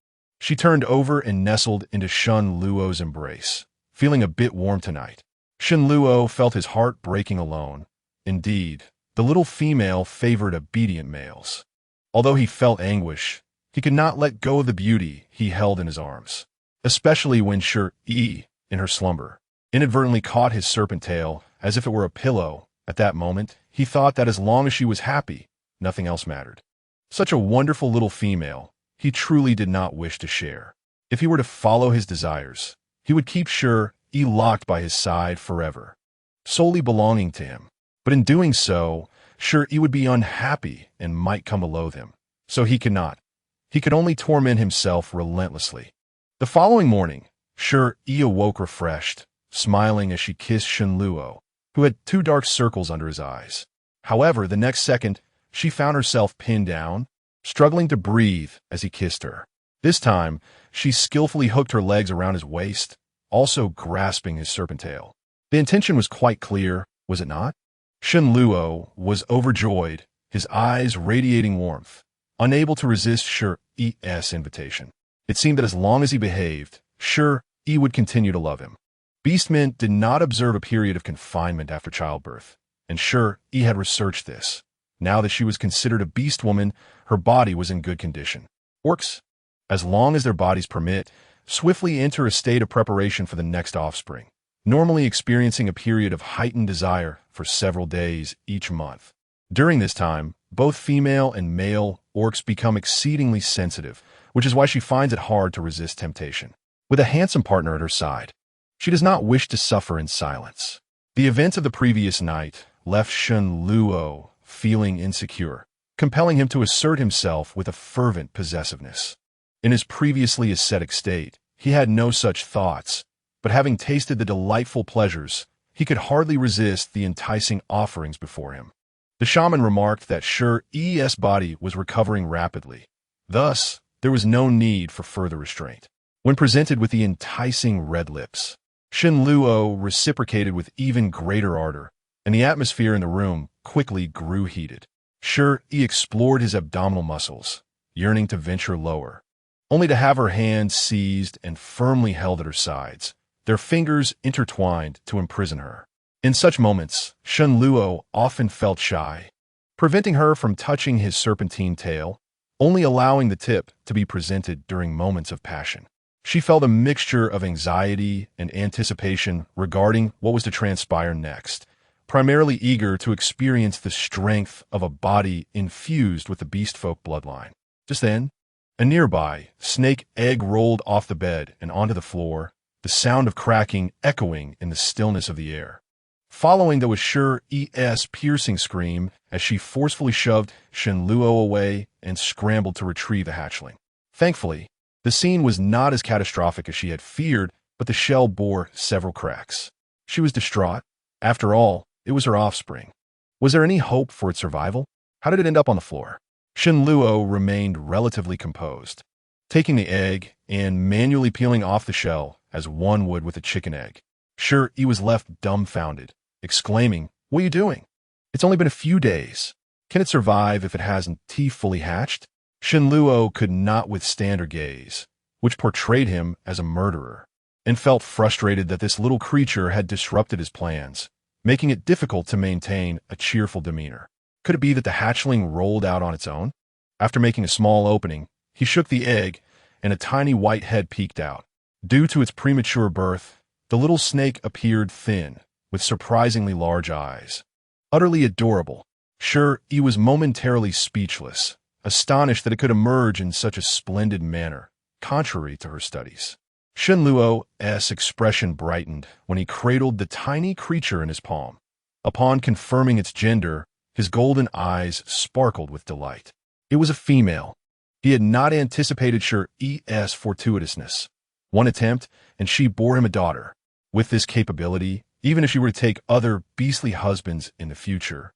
she turned over and nestled into Shen Luo's embrace, feeling a bit warm tonight. Shen Luo felt his heart breaking alone. Indeed, the little female favored obedient males. Although he felt anguish, he could not let go of the beauty he held in his arms, especially when Shi Yi, in her slumber, inadvertently caught his serpent tail as if it were a pillow. At that moment, he thought that as long as she was happy, nothing else mattered. Such a wonderful little female, he truly did not wish to share. If he were to follow his desires, he would keep Shi Yi locked by his side forever, solely belonging to him. But in doing so, Shi Yi would be unhappy and might come to loathe him. So he could not. He could only torment himself relentlessly. The following morning, Shi Yi awoke refreshed, smiling as she kissed Shenluo, who had 2 dark circles under his eyes. However, the next second, she found herself pinned down, struggling to breathe as he kissed her. This time, she skillfully hooked her legs around his waist, also grasping his serpent tail. The intention was quite clear, was it not? Shenluo was overjoyed, his eyes radiating warmth, unable to resist Shi Yi's invitation. It seemed that as long as he behaved, Shi Yi would continue to love him. Beastmen did not observe a period of confinement after childbirth, and Shi Yi had researched this. Now that she was considered a beast woman, her body was in good condition. Orcs, as long as their bodies permit, swiftly enter a state of preparation for the next offspring, normally experiencing a period of heightened desire for several days each month. During this time, both female and male orcs become exceedingly sensitive, which is why she finds it hard to resist temptation. With a handsome partner at her side, she does not wish to suffer in silence. The events of the previous night left Shenluo feeling insecure, compelling him to assert himself with a fervent possessiveness. In his previously ascetic state, he had no such thoughts, but having tasted the delightful pleasures, he could hardly resist the enticing offerings before him. The shaman remarked that Shi Yi's body was recovering rapidly. Thus, there was no need for further restraint. When presented with the enticing red lips, Shenluo reciprocated with even greater ardor, and the atmosphere in the room quickly grew heated. Shi Yi explored his abdominal muscles, yearning to venture lower, only to have her hands seized and firmly held at her sides, their fingers intertwined to imprison her. In such moments, Shenluo often felt shy, preventing her from touching his serpentine tail, only allowing the tip to be presented during moments of passion. She felt a mixture of anxiety and anticipation regarding what was to transpire next, primarily eager to experience the strength of a body infused with the beastfolk bloodline. Just then, a nearby snake egg rolled off the bed and onto the floor, the sound of cracking echoing in the stillness of the air. Following there was Shi Yi's piercing scream as she forcefully shoved Shenluo away and scrambled to retrieve the hatchling. Thankfully, the scene was not as catastrophic as she had feared, but the shell bore several cracks. She was distraught. After all, it was her offspring. Was there any hope for its survival? How did it end up on the floor? Shenluo remained relatively composed, taking the egg and manually peeling off the shell as one would with a chicken egg. Shi Yi was left dumbfounded, exclaiming, "What are you doing? It's only been a few days. Can it survive if it hasn't fully hatched?" Shenluo could not withstand her gaze, which portrayed him as a murderer, and felt frustrated that this little creature had disrupted his plans, making it difficult to maintain a cheerful demeanor. Could it be that the hatchling rolled out on its own? After making a small opening, he shook the egg, and a tiny white head peeked out. Due to its premature birth, the little snake appeared thin, with surprisingly large eyes. Utterly adorable, Shi Yi was momentarily speechless, astonished that it could emerge in such a splendid manner, contrary to her studies. Shenluo's expression brightened when he cradled the tiny creature in his palm. Upon confirming its gender, his golden eyes sparkled with delight. It was a female. He had not anticipated Shi Yi's fortuitousness. One attempt, and she bore him a daughter. With this capability, even if she were to take other beastly husbands in the future,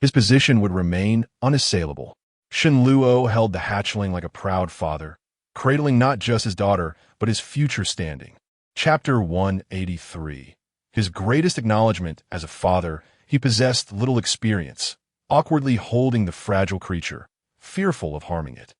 his position would remain unassailable. Shenluo held the hatchling like a proud father, cradling not just his daughter, but his future standing. Chapter 183. His greatest acknowledgement as a father, he possessed little experience, awkwardly holding the fragile creature, fearful of harming it.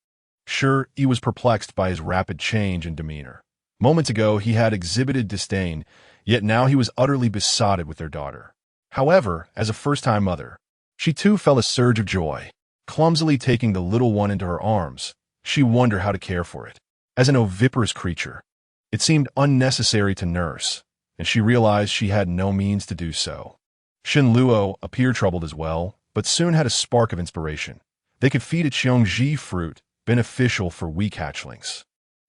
Shi Yi was perplexed by his rapid change in demeanor. Moments ago he had exhibited disdain, yet now he was utterly besotted with their daughter. However, as a first-time mother, she too felt a surge of joy. Clumsily taking the little one into her arms, she wondered how to care for it. As an oviparous creature, it seemed unnecessary to nurse, and she realized she had no means to do so. Shenluo appeared troubled as well, but soon had a spark of inspiration. They could feed it xiongji fruit, beneficial for weak hatchlings.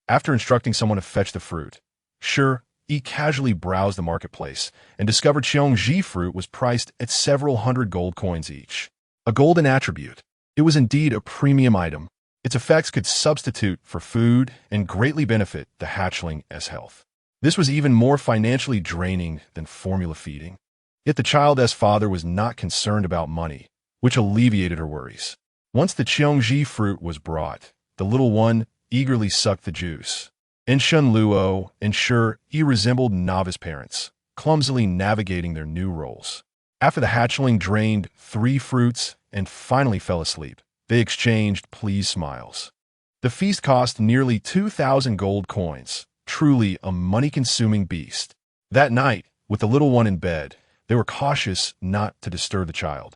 After instructing someone to fetch the fruit, Shi Yi casually browsed the marketplace and discovered xiongji fruit was priced at several hundred gold coins each. A golden attribute. It was indeed a premium item. Its effects could substitute for food and greatly benefit the hatchling's health. This was even more financially draining than formula feeding. Yet the child's father was not concerned about money, which alleviated her worries. Once the Cheongji fruit was brought, the little one eagerly sucked the juice. And Shen Luo and Shi Yi resembled novice parents, clumsily navigating their new roles. After the hatchling drained 3 fruits and finally fell asleep, they exchanged pleased smiles. The feast cost nearly 2,000 gold coins, truly a money-consuming beast. That night, with the little one in bed, they were cautious not to disturb the child,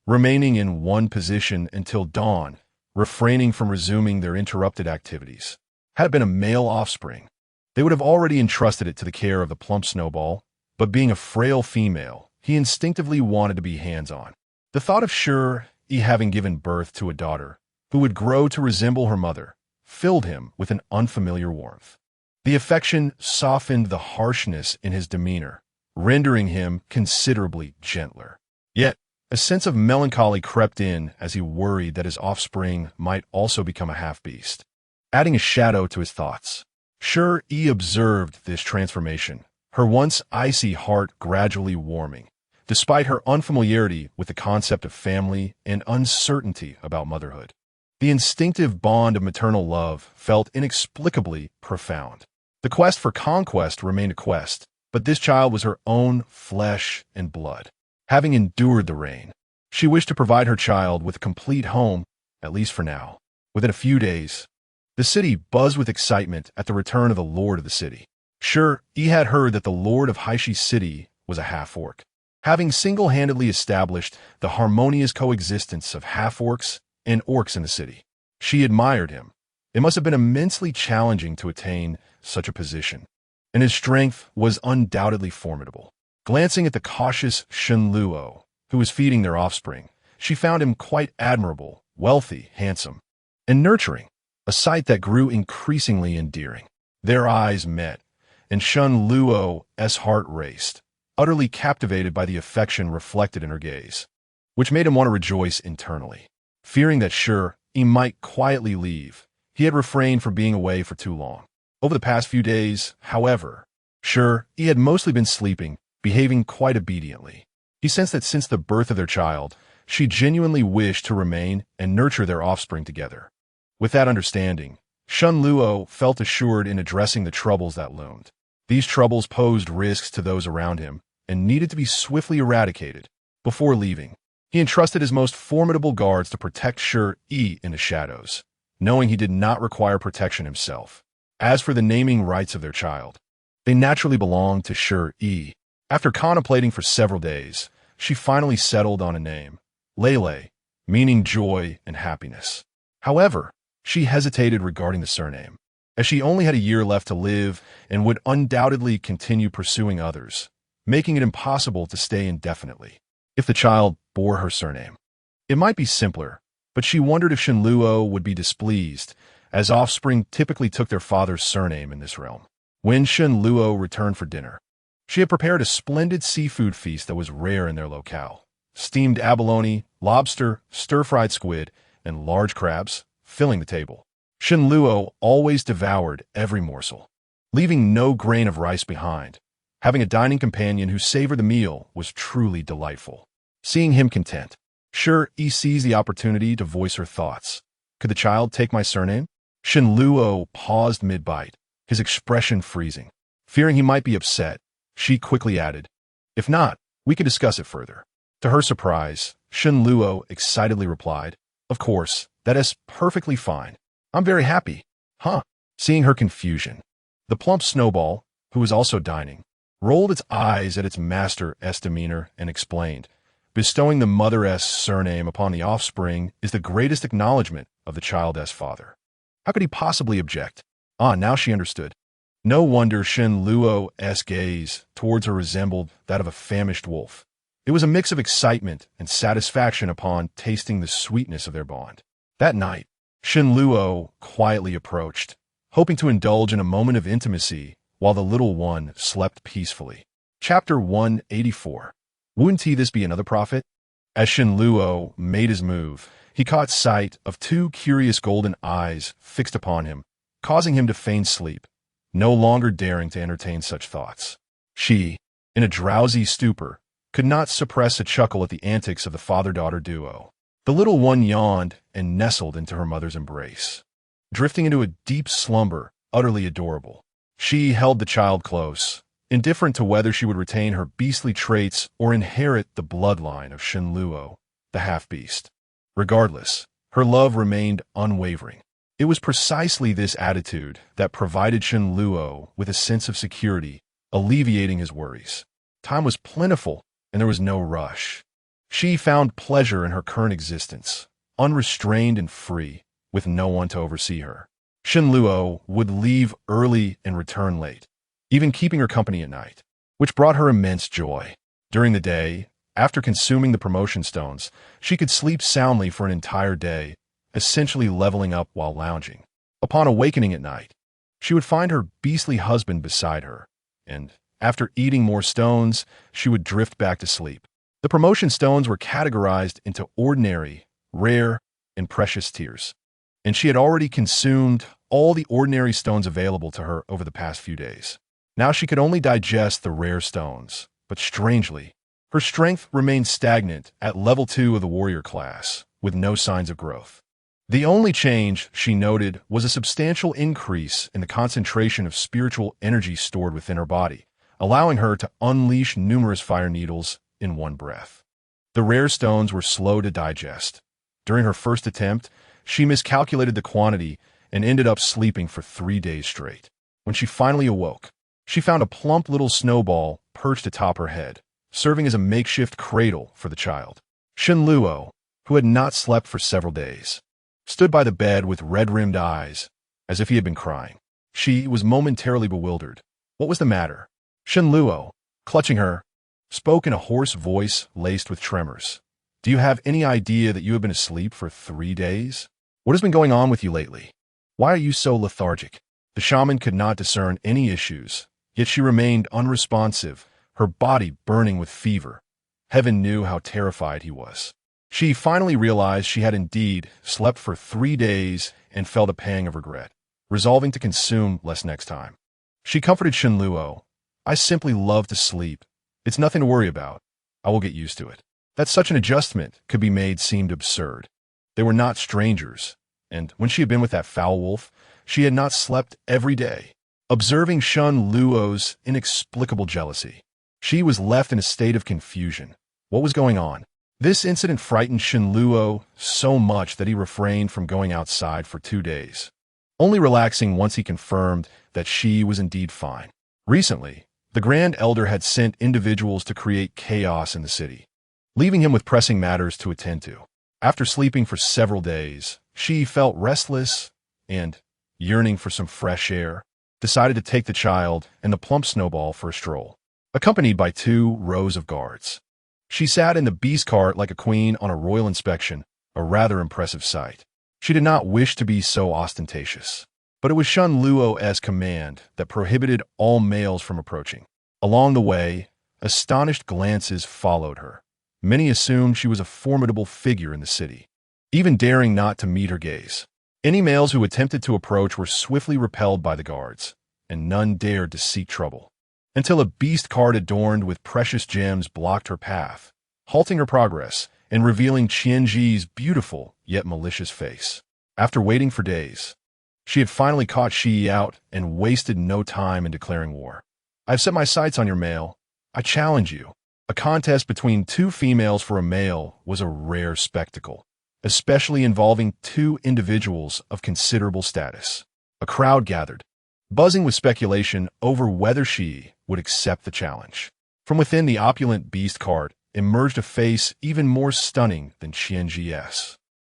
remaining in one position until dawn, refraining from resuming their interrupted activities. Had it been a male offspring, they would have already entrusted it to the care of the plump snowball, but being a frail female, he instinctively wanted to be hands-on. The thought of Shi Yi having given birth to a daughter, who would grow to resemble her mother, filled him with an unfamiliar warmth. The affection softened the harshness in his demeanor, rendering him considerably gentler. Yet, a sense of melancholy crept in as he worried that his offspring might also become a half-beast, adding a shadow to his thoughts. Shi Yi observed this transformation, her once icy heart gradually warming, despite her unfamiliarity with the concept of family and uncertainty about motherhood. The instinctive bond of maternal love felt inexplicably profound. The quest for conquest remained a quest, but this child was her own flesh and blood. Having endured the rain, she wished to provide her child with a complete home, at least for now. Within a few days, the city buzzed with excitement at the return of the lord of the city. Shi Yi had heard that the lord of Haishi City was a half-orc. Having single-handedly established the harmonious coexistence of half-orcs and orcs in the city, she admired him. It must have been immensely challenging to attain such a position, and his strength was undoubtedly formidable. Glancing at the cautious Shen Luo, who was feeding their offspring, she found him quite admirable, wealthy, handsome, and nurturing, a sight that grew increasingly endearing. Their eyes met, and Shen Luo's heart raced, utterly captivated by the affection reflected in her gaze, which made him want to rejoice internally. Fearing that Shi Yi might quietly leave, he had refrained from being away for too long. Over the past few days, however, Shi Yi had mostly been sleeping, behaving quite obediently. He sensed that since the birth of their child, she genuinely wished to remain and nurture their offspring together. With that understanding, Shen Luo felt assured in addressing the troubles that loomed. These troubles posed risks to those around him and needed to be swiftly eradicated. Before leaving, he entrusted his most formidable guards to protect Shi Yi in the shadows, knowing he did not require protection himself. As for the naming rights of their child, they naturally belonged to Shi Yi. After contemplating for several days, she finally settled on a name, Lele, meaning joy and happiness. However, she hesitated regarding the surname, as she only had a year left to live and would undoubtedly continue pursuing others, making it impossible to stay indefinitely. If the child bore her surname, it might be simpler, but she wondered if Shen Luo would be displeased, as offspring typically took their father's surname in this realm. When Shen Luo returned for dinner, she had prepared a splendid seafood feast that was rare in their locale. Steamed abalone, lobster, stir-fried squid, and large crabs, filling the table. Shen Luo always devoured every morsel, leaving no grain of rice behind. Having a dining companion who savored the meal was truly delightful. Seeing him content, Shi Yi seized the opportunity to voice her thoughts. Could the child take my surname? Shen Luo paused mid-bite, his expression freezing. Fearing he might be upset, she quickly added, "If not, we can discuss it further." To her surprise, Shen Luo excitedly replied, "Of course, that is perfectly fine. I'm very happy." Huh? Seeing her confusion, the plump snowball, who was also dining, rolled its eyes at its master's demeanor and explained, "Bestowing the mother's surname upon the offspring is the greatest acknowledgement of the child's father." How could he possibly object? Now she understood. No wonder Shen Luo's gaze towards her resembled that of a famished wolf. It was a mix of excitement and satisfaction upon tasting the sweetness of their bond. That night, Shen Luo quietly approached, hoping to indulge in a moment of intimacy while the little one slept peacefully. Chapter 184. Wouldn't this be another prophet? As Shen Luo made his move, he caught sight of two curious golden eyes fixed upon him, causing him to feign sleep, no longer daring to entertain such thoughts. She, in a drowsy stupor, could not suppress a chuckle at the antics of the father-daughter duo. The little one yawned and nestled into her mother's embrace, drifting into a deep slumber, utterly adorable. She held the child close, indifferent to whether she would retain her beastly traits or inherit the bloodline of Shen Luo, the half-beast. Regardless, her love remained unwavering. It was precisely this attitude that provided Shen Luo with a sense of security, alleviating his worries. Time was plentiful, and there was no rush. She found pleasure in her current existence, unrestrained and free, with no one to oversee her. Shen Luo would leave early and return late, even keeping her company at night, which brought her immense joy. During the day, after consuming the promotion stones, she could sleep soundly for an entire day, essentially leveling up while lounging. Upon awakening at night, she would find her beastly husband beside her, and, after eating more stones, she would drift back to sleep. The promotion stones were categorized into ordinary, rare, and precious tiers, and she had already consumed all the ordinary stones available to her over the past few days. Now she could only digest the rare stones, but strangely, her strength remained stagnant at level 2 of the warrior class, with no signs of growth. The only change she noted was a substantial increase in the concentration of spiritual energy stored within her body, allowing her to unleash numerous fire needles in one breath. The rare stones were slow to digest. During her first attempt, she miscalculated the quantity and ended up sleeping for 3 days straight. When she finally awoke, she found a plump little snowball perched atop her head, serving as a makeshift cradle for the child. Shen Luo, who had not slept for several days, stood by the bed with red-rimmed eyes, as if he had been crying. She was momentarily bewildered. What was the matter? Shen Luo, clutching her, spoke in a hoarse voice laced with tremors. Do you have any idea that you have been asleep for 3 days? What has been going on with you lately? Why are you so lethargic? The shaman could not discern any issues, yet she remained unresponsive, her body burning with fever. Heaven knew how terrified he was. She finally realized she had indeed slept for 3 days and felt a pang of regret, resolving to consume less next time. She comforted Shen Luo. I simply love to sleep. It's nothing to worry about. I will get used to it. That such an adjustment could be made seemed absurd. They were not strangers, and when she had been with that foul wolf, she had not slept every day. Observing Shen Luo's inexplicable jealousy, she was left in a state of confusion. What was going on? This incident frightened Shen Luo so much that he refrained from going outside for 2 days, only relaxing once he confirmed that she was indeed fine. Recently, the Grand Elder had sent individuals to create chaos in the city, leaving him with pressing matters to attend to. After sleeping for several days, she felt restless and, yearning for some fresh air, decided to take the child and the plump snowball for a stroll, accompanied by 2 rows of guards. She sat in the beast cart like a queen on a royal inspection, a rather impressive sight. She did not wish to be so ostentatious, but it was Shen Luo's command that prohibited all males from approaching. Along the way, astonished glances followed her. Many assumed she was a formidable figure in the city, even daring not to meet her gaze. Any males who attempted to approach were swiftly repelled by the guards, and none dared to seek trouble, until a beast cart adorned with precious gems blocked her path, halting her progress and revealing Qianji's beautiful yet malicious face. After waiting for days, she had finally caught Shi Yi out and wasted no time in declaring war. I've set my sights on your male. I challenge you. A contest between 2 females for a male was a rare spectacle, especially involving 2 individuals of considerable status. A crowd gathered, buzzing with speculation over whether Shi would accept the challenge. From within the opulent beast cart emerged a face even more stunning than Qianji's,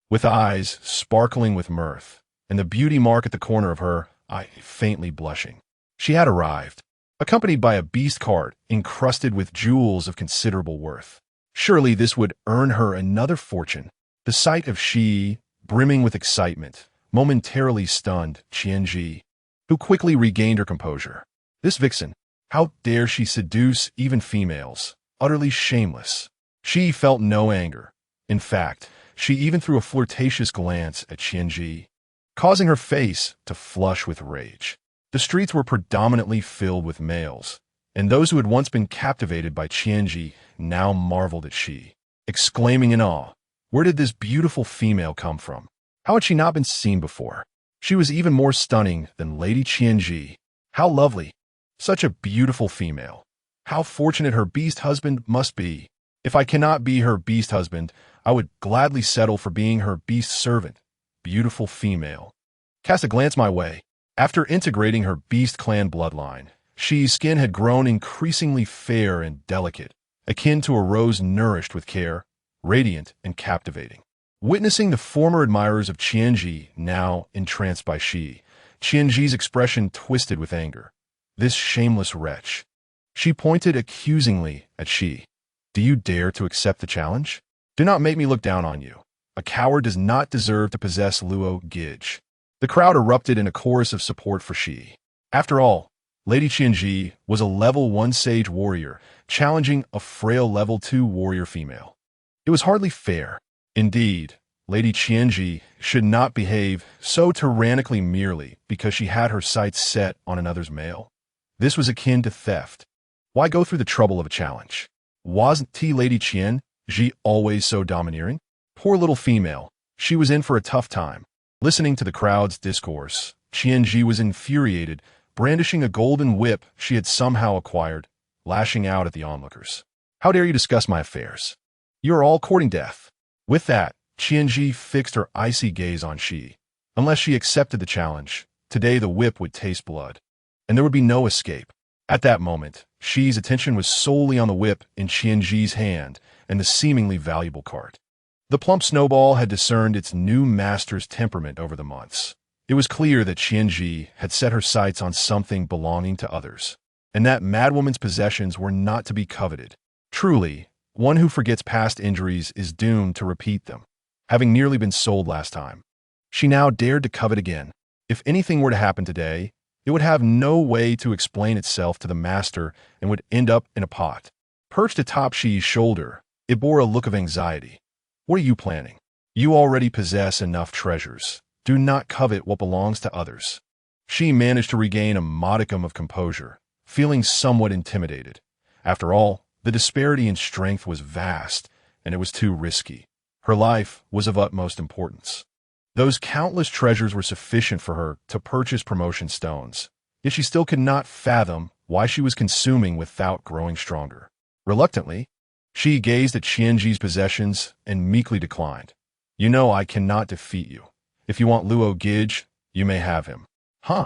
with eyes sparkling with mirth, and the beauty mark at the corner of her eye faintly blushing. She had arrived, accompanied by a beast cart encrusted with jewels of considerable worth. Surely this would earn her another fortune. The sight of Shi, brimming with excitement, momentarily stunned Qianji, who quickly regained her composure. This vixen, how dare she seduce even females? Utterly shameless. Shi Yi felt no anger. In fact, she even threw a flirtatious glance at Yi, causing her face to flush with rage. The streets were predominantly filled with males, and those who had once been captivated by Yi now marveled at Shi, exclaiming in awe, "Where did this beautiful female come from? How had she not been seen before? She was even more stunning than Lady Yi. How lovely! Such a beautiful female. How fortunate her beast husband must be. If I cannot be her beast husband, I would gladly settle for being her beast servant. Beautiful female." Cast a glance my way. After integrating her beast clan bloodline, Shi's skin had grown increasingly fair and delicate, akin to a rose nourished with care, radiant and captivating. Witnessing the former admirers of Yi now entranced by Shi, Yi's expression twisted with anger. This shameless wretch. She pointed accusingly at Shi. "Do you dare to accept the challenge? Do not make me look down on you. A coward does not deserve to possess Luo Gidge." The crowd erupted in a chorus of support for Shi. After all, Lady Yi was a level 1 sage warrior, challenging a frail level 2 warrior female. It was hardly fair. Indeed, Lady Yi should not behave so tyrannically merely because she had her sights set on another's male. This was akin to theft. Why go through the trouble of a challenge? Wasn't Lady Yi always so domineering? Poor little female, she was in for a tough time. Listening to the crowd's discourse, Yi was infuriated, brandishing a golden whip she had somehow acquired, lashing out at the onlookers. "How dare you discuss my affairs? You are all courting death." With that, Yi fixed her icy gaze on Shi. Unless she accepted the challenge, today the whip would taste blood, and there would be no escape. At that moment, Shi's attention was solely on the whip in Yi's hand and the seemingly valuable cart. The plump snowball had discerned its new master's temperament over the months. It was clear that Yi had set her sights on something belonging to others, and that madwoman's possessions were not to be coveted. Truly, one who forgets past injuries is doomed to repeat them. Having nearly been sold last time, she now dared to covet again. If anything were to happen today, it would have no way to explain itself to the master and would end up in a pot. Perched atop Shi's shoulder, it bore a look of anxiety. "What are you planning? You already possess enough treasures. Do not covet what belongs to others." Shi managed to regain a modicum of composure, feeling somewhat intimidated. After all, the disparity in strength was vast, and it was too risky. Her life was of utmost importance. Those countless treasures were sufficient for her to purchase promotion stones, yet she still could not fathom why she was consuming without growing stronger. Reluctantly, she gazed at Yi's possessions and meekly declined. "You know I cannot defeat you. If you want Luo Gidge, you may have him." Huh.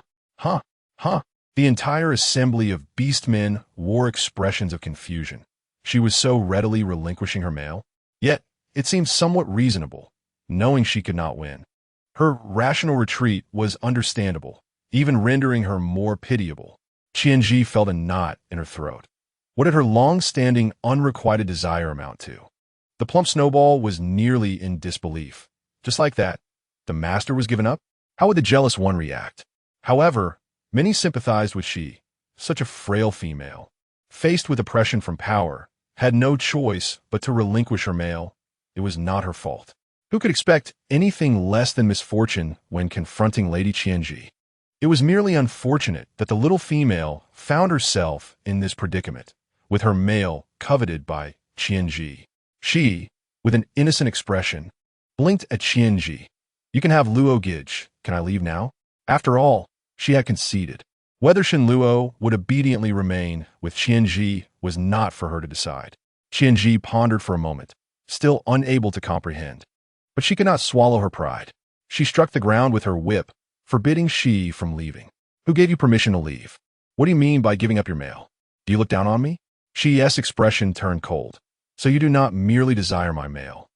The entire assembly of beastmen wore expressions of confusion. She was so readily relinquishing her male. Yet, it seemed somewhat reasonable, knowing she could not win. Her rational retreat was understandable, even rendering her more pitiable. Yi felt a knot in her throat. What did her long-standing, unrequited desire amount to? The plump snowball was nearly in disbelief. Just like that, the master was given up? How would the jealous one react? However, many sympathized with Shi. Such a frail female, faced with oppression from power, had no choice but to relinquish her male. It was not her fault. Who could expect anything less than misfortune when confronting Lady Yi? It was merely unfortunate that the little female found herself in this predicament, with her male coveted by Yi. She, with an innocent expression, blinked at Yi. "You can have Luo Gidge. Can I leave now?" After all, she had conceded. Whether Shin Luo would obediently remain with Yi was not for her to decide. Yi pondered for a moment, still unable to comprehend. But she could not swallow her pride. She struck the ground with her whip, forbidding Shi from leaving. "Who gave you permission to leave? What do you mean by giving up your male? Do you look down on me?" Shi's expression turned cold. "So you do not merely desire my male.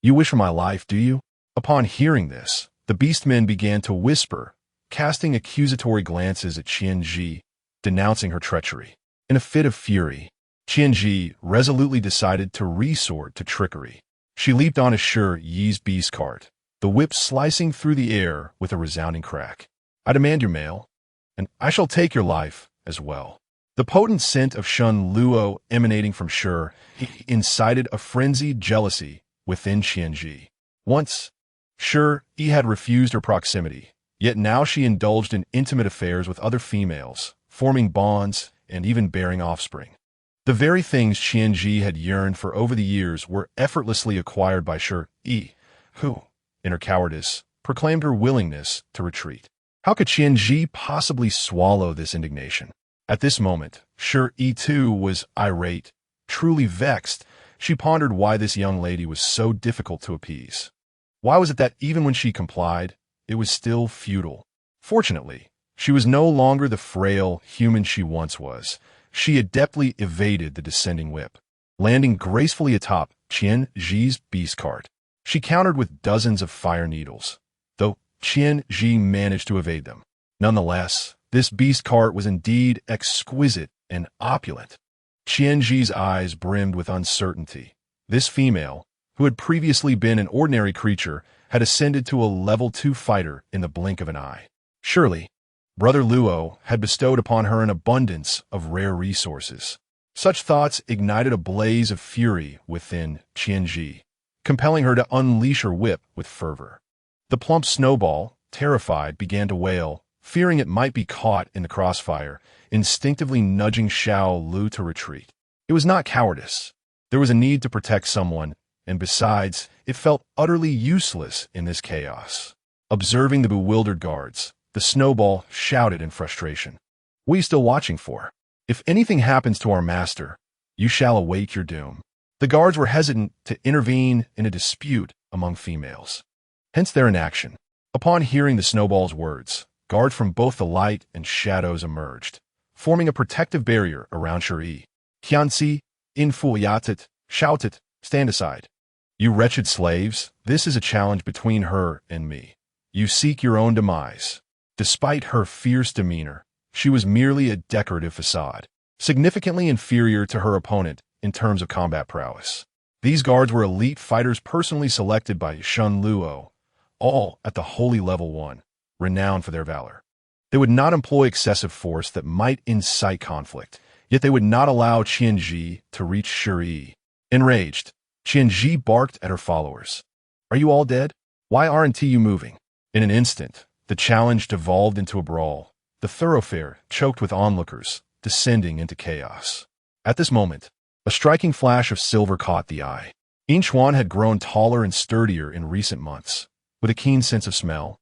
You wish for my life, do you?" Upon hearing this, the beastmen began to whisper, casting accusatory glances at Yi, denouncing her treachery. In a fit of fury, Yi resolutely decided to resort to trickery. She leaped on Assure Yi's beast cart, the whip slicing through the air with a resounding crack. "I demand your male, and I shall take your life as well." The potent scent of Shun Luo emanating from Shi Yi incited a frenzied jealousy within Qianji. Once, Shi Yi had refused her proximity, yet now she indulged in intimate affairs with other females, forming bonds and even bearing offspring. The very things Qianji had yearned for over the years were effortlessly acquired by Shi Yi, who, in her cowardice, proclaimed her willingness to retreat. How could Qianji possibly swallow this indignation? At this moment, Shi Yi too was irate, truly vexed. She pondered why this young lady was so difficult to appease. Why was it that even when she complied, it was still futile? Fortunately, she was no longer the frail human she once was. She adeptly evaded the descending whip, landing gracefully atop Qianji's beast cart. She countered with dozens of fire needles, though Qianji managed to evade them. Nonetheless, this beast cart was indeed exquisite and opulent. Qianji's eyes brimmed with uncertainty. This female, who had previously been an ordinary creature, had ascended to a level 2 fighter in the blink of an eye. Surely, Brother Luo had bestowed upon her an abundance of rare resources. Such thoughts ignited a blaze of fury within Qianji, compelling her to unleash her whip with fervor. The plump snowball, terrified, began to wail, fearing it might be caught in the crossfire, instinctively nudging Xiao Lu to retreat. It was not cowardice. There was a need to protect someone, and besides, it felt utterly useless in this chaos. Observing the bewildered guards, the snowball shouted in frustration. "What are you still watching for? If anything happens to our master, you shall await your doom." The guards were hesitant to intervene in a dispute among females, hence their inaction. Upon hearing the snowball's words, guards from both the light and shadows emerged, forming a protective barrier around Shi Yi. "Qianzi, infu yatit," shouted, "stand aside. You wretched slaves, this is a challenge between her and me. You seek your own demise." Despite her fierce demeanor, she was merely a decorative facade, significantly inferior to her opponent in terms of combat prowess. These guards were elite fighters personally selected by Shun Luo, all at the holy level 1, renowned for their valor. They would not employ excessive force that might incite conflict, yet they would not allow Qianji to reach Shi Yi. Enraged, Qianji barked at her followers. "Are you all dead? Why aren't you moving?" In an instant, the challenge devolved into a brawl, the thoroughfare choked with onlookers, descending into chaos. At this moment, a striking flash of silver caught the eye. Inchuan had grown taller and sturdier in recent months. With a keen sense of smell,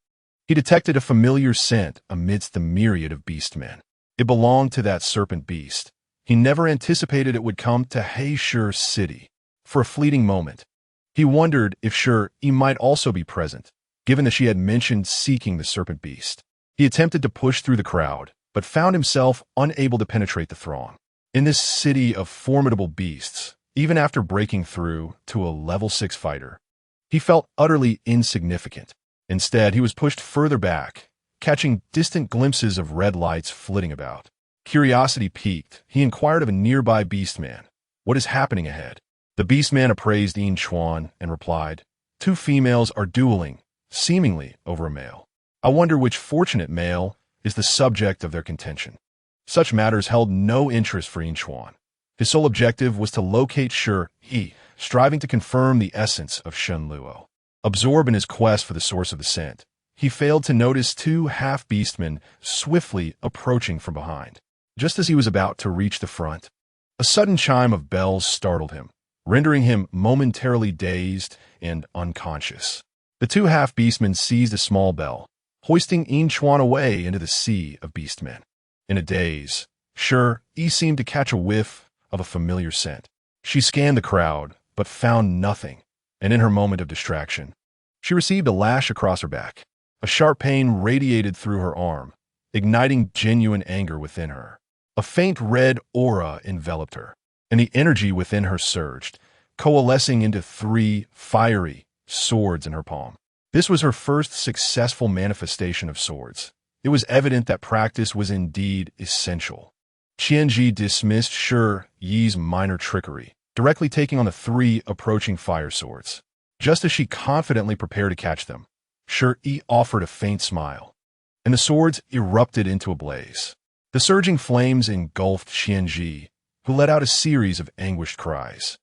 he detected a familiar scent amidst the myriad of beastmen. It belonged to that serpent beast. He never anticipated it would come to Heisher City. For a fleeting moment, he wondered if Shi Yi might also be present, given that she had mentioned seeking the serpent beast. He attempted to push through the crowd, but found himself unable to penetrate the throng. In this city of formidable beasts, even after breaking through to a level 6 fighter, he felt utterly insignificant. Instead, he was pushed further back, catching distant glimpses of red lights flitting about. Curiosity piqued, he inquired of a nearby beastman, "What is happening ahead?" The beastman appraised Yin Chuan and replied, "Two females are dueling, seemingly over a male. I wonder which fortunate male is the subject of their contention." Such matters held no interest for Yin Chuan. His sole objective was to locate Shi Yi, striving to confirm the essence of Shun Luo. Absorbed in his quest for the source of the scent, he failed to notice two half-beastmen swiftly approaching from behind. Just as he was about to reach the front, a sudden chime of bells startled him, rendering him momentarily dazed and unconscious. The two half-beastmen seized a small bell, hoisting Yin Chuan away into the sea of beastmen. In a daze, Shi Yi seemed to catch a whiff of a familiar scent. She scanned the crowd, but found nothing, and in her moment of distraction, she received a lash across her back. A sharp pain radiated through her arm, igniting genuine anger within her. A faint red aura enveloped her, and the energy within her surged, coalescing into 3 fiery swords in her palm. This was her first successful manifestation of swords. It was evident that practice was indeed essential. Qianji dismissed Shi Yi's minor trickery, directly taking on the 3 approaching fire swords. Just as she confidently prepared to catch them, Shi Yi offered a faint smile, and the swords erupted into a blaze. The The surging flames engulfed Yi, who let out a series of anguished cries,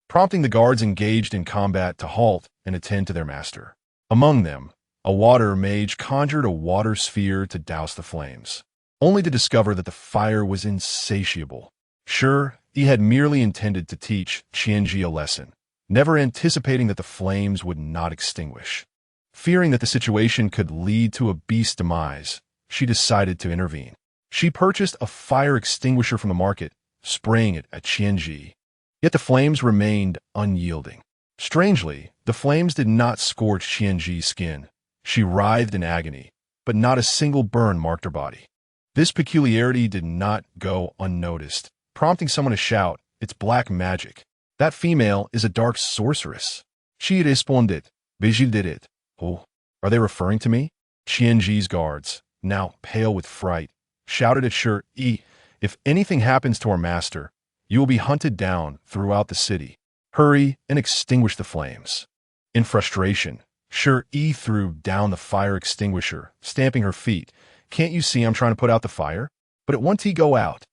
prompting the guards engaged in combat to halt and attend to their master. Among them, a water mage conjured a water sphere to douse the flames, only to discover that the fire was insatiable. Sure, he had merely intended to teach Yi a lesson, never anticipating that the flames would not extinguish. Fearing that the situation could lead to a beast's demise, she decided to intervene. She purchased a fire extinguisher from the market, spraying it at Yi. Yet the flames remained unyielding. Strangely, the flames did not scorch Yi's skin. She writhed in agony, but not a single burn marked her body. This peculiarity did not go unnoticed, prompting someone to shout, "It's black magic. That female is a dark sorceress." She responded, "Vigil did it." Oh, are they referring to me? Yi's guards, now pale with fright, shouted at Shi Yi, "If anything happens to our master, you will be hunted down throughout the city. Hurry and extinguish the flames." In frustration, Shi Yi threw down the fire extinguisher, stamping her feet. "Can't you see I'm trying to put out the fire? But it won't go out.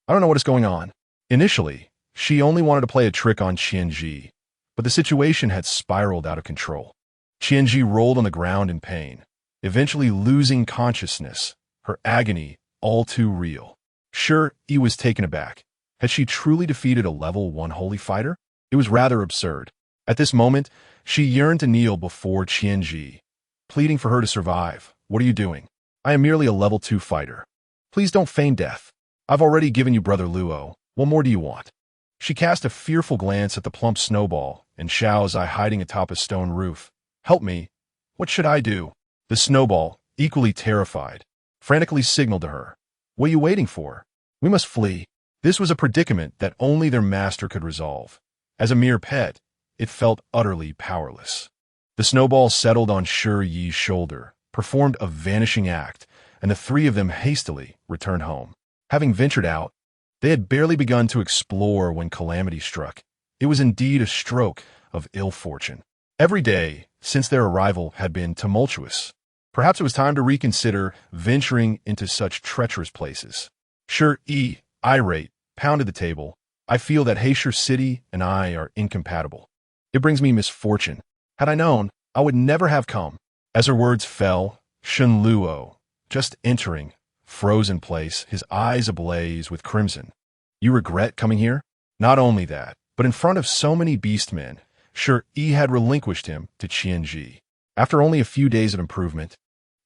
I don't know what is going on." Initially, she only wanted to play a trick on Yi, but the situation had spiraled out of control. Yi rolled on the ground in pain, eventually losing consciousness, her agony all too real. Shi Yi was taken aback. Had she truly defeated a level 1 holy fighter? It was rather absurd. At this moment, she yearned to kneel before Yi, pleading for her to survive. "What are you doing? I am merely a level 2 fighter. Please don't feign death. I've already given you Brother Luo. What more do you want?" She cast a fearful glance at the plump snowball and Xiao's eye hiding atop a stone roof. "Help me. What should I do?" The snowball, equally terrified, frantically signaled to her. "What are you waiting for? We must flee." This was a predicament that only their master could resolve. As a mere pet, it felt utterly powerless. The snowball settled on Shi Yi's shoulder, performed a vanishing act, and the three of them hastily returned home. Having ventured out, they had barely begun to explore when calamity struck. It was indeed a stroke of ill fortune. Every day since their arrival had been tumultuous. Perhaps it was time to reconsider venturing into such treacherous places. Shi Yi, irate, pounded the table. "I feel that Heisher City and I are incompatible. It brings me misfortune. Had I known, I would never have come." As her words fell, Shen Luo, just entering, froze in place, his eyes ablaze with crimson. "You regret coming here?" Not only that, but in front of so many beastmen, Shi Yi had relinquished him to Yi. After only a few days of improvement,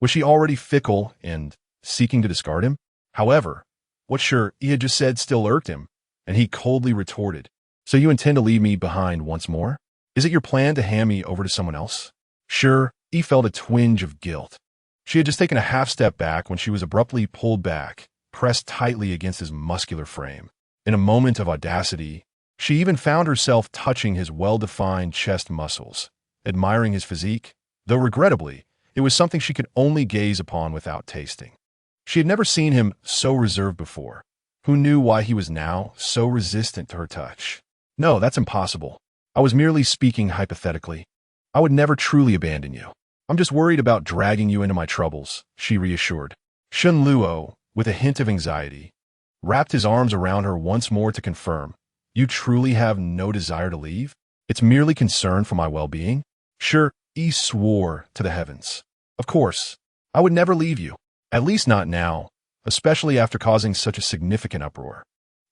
was she already fickle and seeking to discard him? However, what Shi Yi had just said still irked him, and he coldly retorted, "So you intend to leave me behind once more? Is it your plan to hand me over to someone else?" Shi Yi felt a twinge of guilt. She had just taken a half step back when she was abruptly pulled back, pressed tightly against his muscular frame. In a moment of audacity, she even found herself touching his well-defined chest muscles, admiring his physique, though regrettably, it was something she could only gaze upon without tasting. She had never seen him so reserved before. Who knew why he was now so resistant to her touch? "No, that's impossible. I was merely speaking hypothetically. I would never truly abandon you. I'm just worried about dragging you into my troubles," she reassured. Shen Luo, with a hint of anxiety, wrapped his arms around her once more to confirm, "You truly have no desire to leave? It's merely concern for my well-being?" Shi Yi swore to the heavens. "Of course, I would never leave you. At least not now, especially after causing such a significant uproar.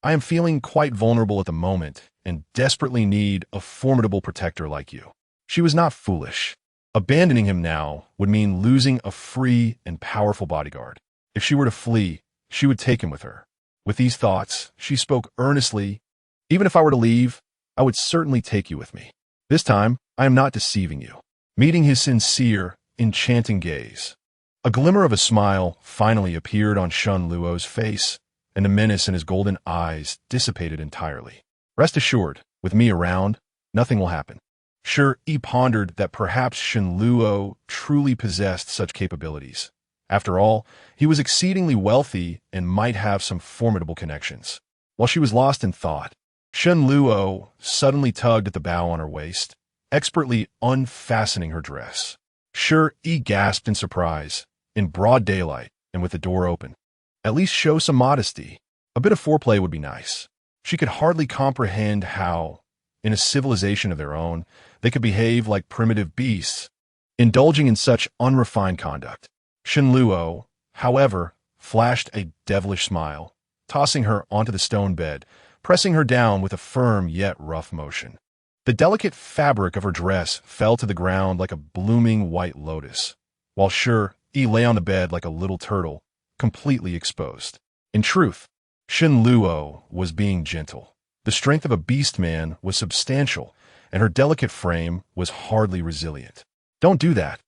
I am feeling quite vulnerable at the moment and desperately need a formidable protector like you." She was not foolish. Abandoning him now would mean losing a free and powerful bodyguard. If she were to flee, she would take him with her. With these thoughts, she spoke earnestly. "Even if I were to leave, I would certainly take you with me. This time, I am not deceiving you." Meeting his sincere, enchanting gaze, a glimmer of a smile finally appeared on Shen Luo's face, and the menace in his golden eyes dissipated entirely. "Rest assured, with me around, nothing will happen." Shi Yi pondered that perhaps Shen Luo truly possessed such capabilities. After all, he was exceedingly wealthy and might have some formidable connections. While she was lost in thought, Shen Luo suddenly tugged at the bow on her waist, expertly unfastening her dress. Shi Yi gasped in surprise, in broad daylight and with the door open. At least show some modesty. A bit of foreplay would be nice. She could hardly comprehend how, in a civilization of their own, they could behave like primitive beasts, indulging in such unrefined conduct. Shenluo, however, flashed a devilish smile, tossing her onto the stone bed, pressing her down with a firm yet rough motion. The delicate fabric of her dress fell to the ground like a blooming white lotus, while Shi Yi lay on the bed like a little turtle, completely exposed. In truth, Shenluo was being gentle. The strength of a beast man was substantial, and her delicate frame was hardly resilient. Don't do that.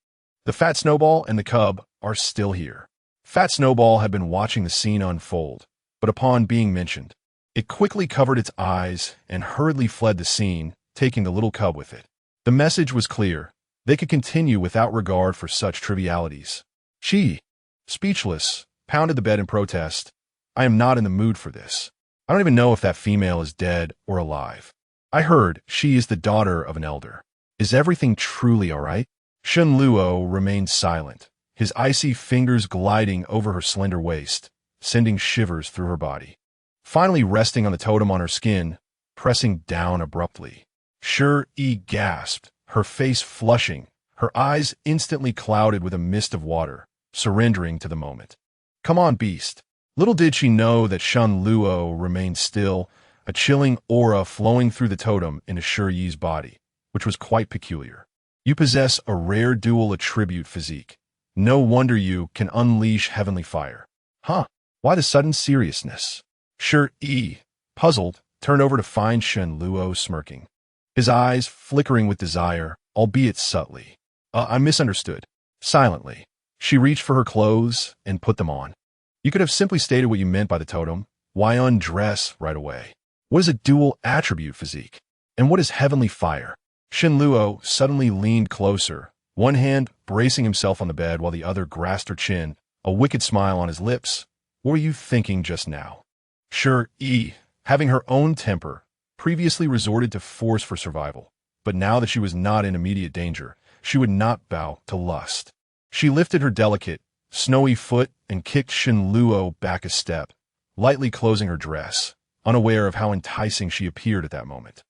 The fat snowball and the cub are still here. Fat Snowball had been watching the scene unfold, but upon being mentioned, it quickly covered its eyes and hurriedly fled the scene, taking the little cub with it. The message was clear. They could continue without regard for such trivialities. Shi Yi, speechless, pounded the bed in protest. I am not in the mood for this. I don't even know if that female is dead or alive. I heard she is the daughter of an elder. Is everything truly all right? Shenluo remained silent, his icy fingers gliding over her slender waist, sending shivers through her body. Finally resting on the totem on her skin, pressing down abruptly. Shi Yi gasped, her face flushing, her eyes instantly clouded with a mist of water, surrendering to the moment. Come on, beast. Little did she know that Shenluo remained still, a chilling aura flowing through the totem into Shi Yi's body, which was quite peculiar. You possess a rare dual attribute physique. No wonder you can unleash heavenly fire. Huh? Why the sudden seriousness? Shi Yi, puzzled, turned over to find Shenluo smirking, his eyes flickering with desire, albeit subtly. I misunderstood. Silently, she reached for her clothes and put them on. You could have simply stated what you meant by the totem. Why undress right away? What is a dual attribute physique? And what is heavenly fire? Shenluo suddenly leaned closer, one hand bracing himself on the bed while the other grasped her chin, a wicked smile on his lips. What were you thinking just now? Shi Yi, having her own temper, previously resorted to force for survival, but now that she was not in immediate danger, she would not bow to lust. She lifted her delicate, snowy foot and kicked Shenluo back a step, lightly closing her dress, unaware of how enticing she appeared at that moment.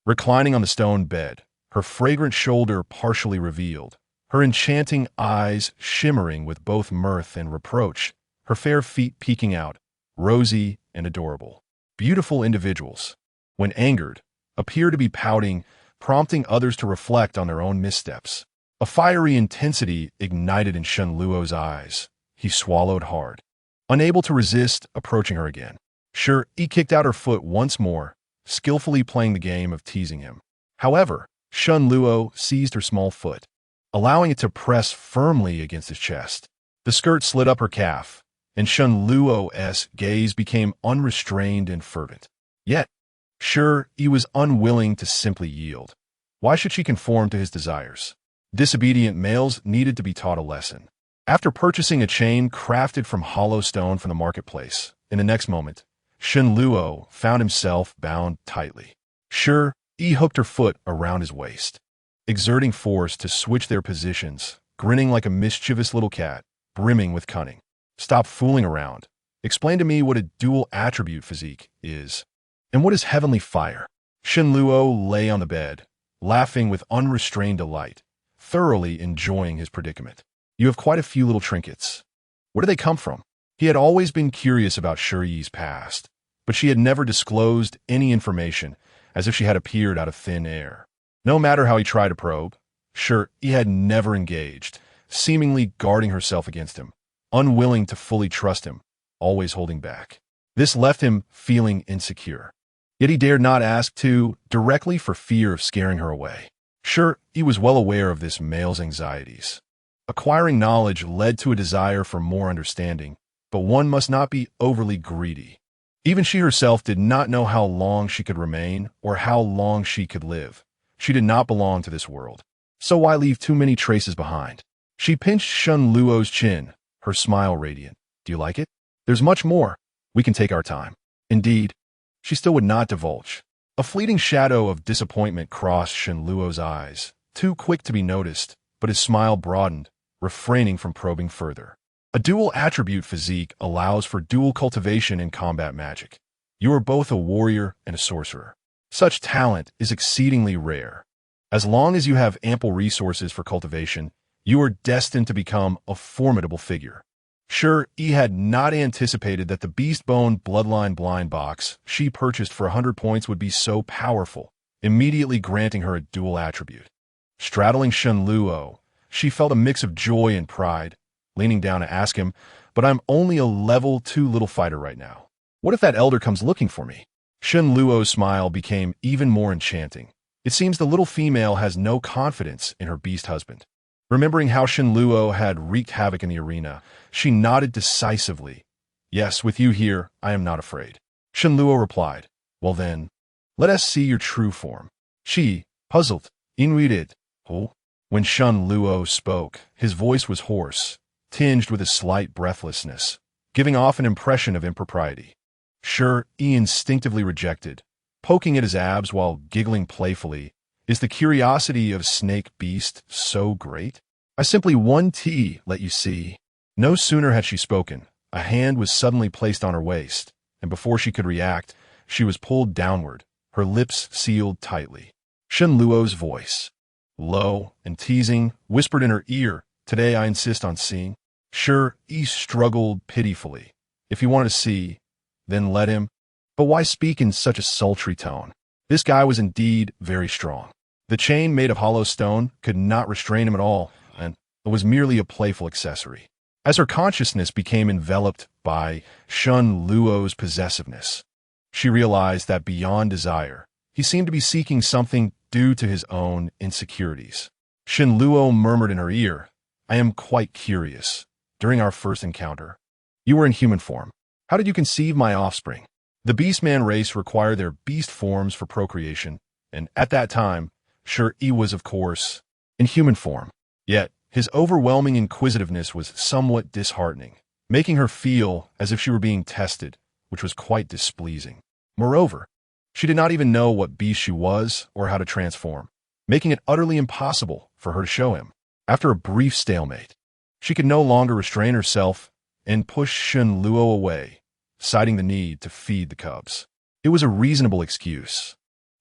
Reclining on the stone bed, her fragrant shoulder partially revealed, her enchanting eyes shimmering with both mirth and reproach, her fair feet peeking out, rosy and adorable. Beautiful individuals, when angered, appear to be pouting, prompting others to reflect on their own missteps. A fiery intensity ignited in Shenluo's eyes. He swallowed hard, unable to resist approaching her again. Shi Yi kicked out her foot once more, skillfully playing the game of teasing him. However, Shenluo seized her small foot, allowing it to press firmly against his chest. The skirt slid up her calf, and Shenluo's gaze became unrestrained and fervent. Yet, Shi Yi was unwilling to simply yield. Why should she conform to his desires? Disobedient males needed to be taught a lesson. After purchasing a chain crafted from hollow stone from the marketplace, in the next moment, Shenluo found himself bound tightly. Shi Yi hooked her foot around his waist, exerting force to switch their positions, grinning like a mischievous little cat, brimming with cunning. Stop fooling around. Explain to me what a dual attribute physique is. And what is heavenly fire? Shenluo lay on the bed, laughing with unrestrained delight, thoroughly enjoying his predicament. You have quite a few little trinkets. Where do they come from? He had always been curious about Shi Yi's past, but she had never disclosed any information, as if she had appeared out of thin air. No matter how he tried to probe, Shi Yi had never engaged, seemingly guarding herself against him, unwilling to fully trust him, always holding back. This left him feeling insecure. Yet he dared not ask too directly for fear of scaring her away. Shi Yi was well aware of this male's anxieties. Acquiring knowledge led to a desire for more understanding, but one must not be overly greedy. Even she herself did not know how long she could remain or how long she could live. She did not belong to this world. So why leave too many traces behind? She pinched Shenluo's chin, her smile radiant. Do you like it? There's much more. We can take our time. Indeed, she still would not divulge. A fleeting shadow of disappointment crossed Shenluo's eyes, too quick to be noticed, but his smile broadened, refraining from probing further. A dual attribute physique allows for dual cultivation in combat magic. You are both a warrior and a sorcerer. Such talent is exceedingly rare. As long as you have ample resources for cultivation, you are destined to become a formidable figure. Sure, Yi had not anticipated that the Beastbone Bloodline blind box she purchased for 100 points would be so powerful, immediately granting her a dual attribute. Straddling Shen Luo, she felt a mix of joy and pride, leaning down to ask him, "But I'm only a level 2 little fighter right now. What if that elder comes looking for me?" Shen Luo's smile became even more enchanting. It seems the little female has no confidence in her beast husband. Remembering how Shen Luo had wreaked havoc in the arena, she nodded decisively. "Yes, with you here, I am not afraid." Shen Luo replied, "Well then, let us see your true form." She, puzzled, "Inuited." "Oh?" When Shen Luo spoke, his voice was hoarse, tinged with a slight breathlessness, giving off an impression of impropriety. Sure, Yi instinctively rejected, poking at his abs while giggling playfully. "Is the curiosity of snake beast so great? I simply one T let you see." No sooner had she spoken, a hand was suddenly placed on her waist, and before she could react, she was pulled downward, her lips sealed tightly. Shen Luo's voice, low and teasing, whispered in her ear, "Today I insist on seeing." Sure, Yi struggled pitifully. If he wanted to see, then let him. But why speak in such a sultry tone? This guy was indeed very strong. The chain made of hollow stone could not restrain him at all, and it was merely a playful accessory. As her consciousness became enveloped by Shen Luo's possessiveness, she realized that beyond desire, he seemed to be seeking something due to his own insecurities. Shen Luo murmured in her ear, "I am quite curious. During our first encounter, you were in human form. How did you conceive my offspring?" The Beastman race required their beast forms for procreation, and at that time, sure, Yi was, of course, in human form. Yet, his overwhelming inquisitiveness was somewhat disheartening, making her feel as if she were being tested, which was quite displeasing. Moreover, she did not even know what beast she was or how to transform, making it utterly impossible for her to show him. After a brief stalemate, she could no longer restrain herself and pushed Shen Luo away, citing the need to feed the cubs. It was a reasonable excuse,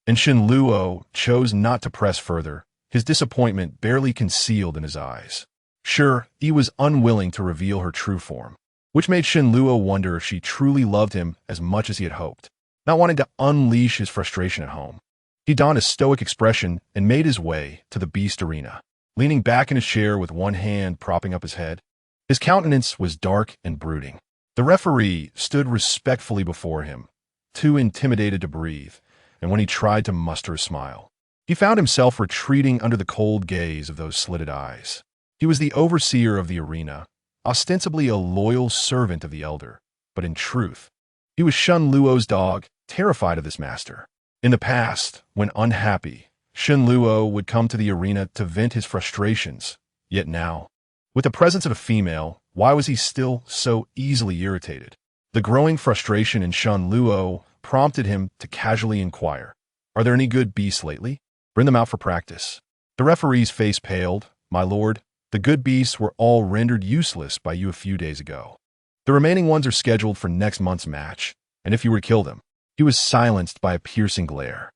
and Shen Luo chose not to press further, his disappointment barely concealed in his eyes. Sure, Yi was unwilling to reveal her true form, which made Shen Luo wonder if she truly loved him as much as he had hoped. Not wanting to unleash his frustration at home, he donned a stoic expression and made his way to the beast arena. Leaning back in his chair with one hand propping up his head, his countenance was dark and brooding. The referee stood respectfully before him, too intimidated to breathe, and when he tried to muster a smile, he found himself retreating under the cold gaze of those slitted eyes. He was the overseer of the arena, ostensibly a loyal servant of the elder, but in truth, he was Shen Luo's dog, terrified of this master. In the past, when unhappy, Shen Luo would come to the arena to vent his frustrations, yet now, with the presence of a female, why was he still so easily irritated? The growing frustration in Shen Luo prompted him to casually inquire, "Are there any good beasts lately? Bring them out for practice." The referee's face paled. "My lord, the good beasts were all rendered useless by you a few days ago. The remaining ones are scheduled for next month's match, and if you were to kill them." He was silenced by a piercing glare.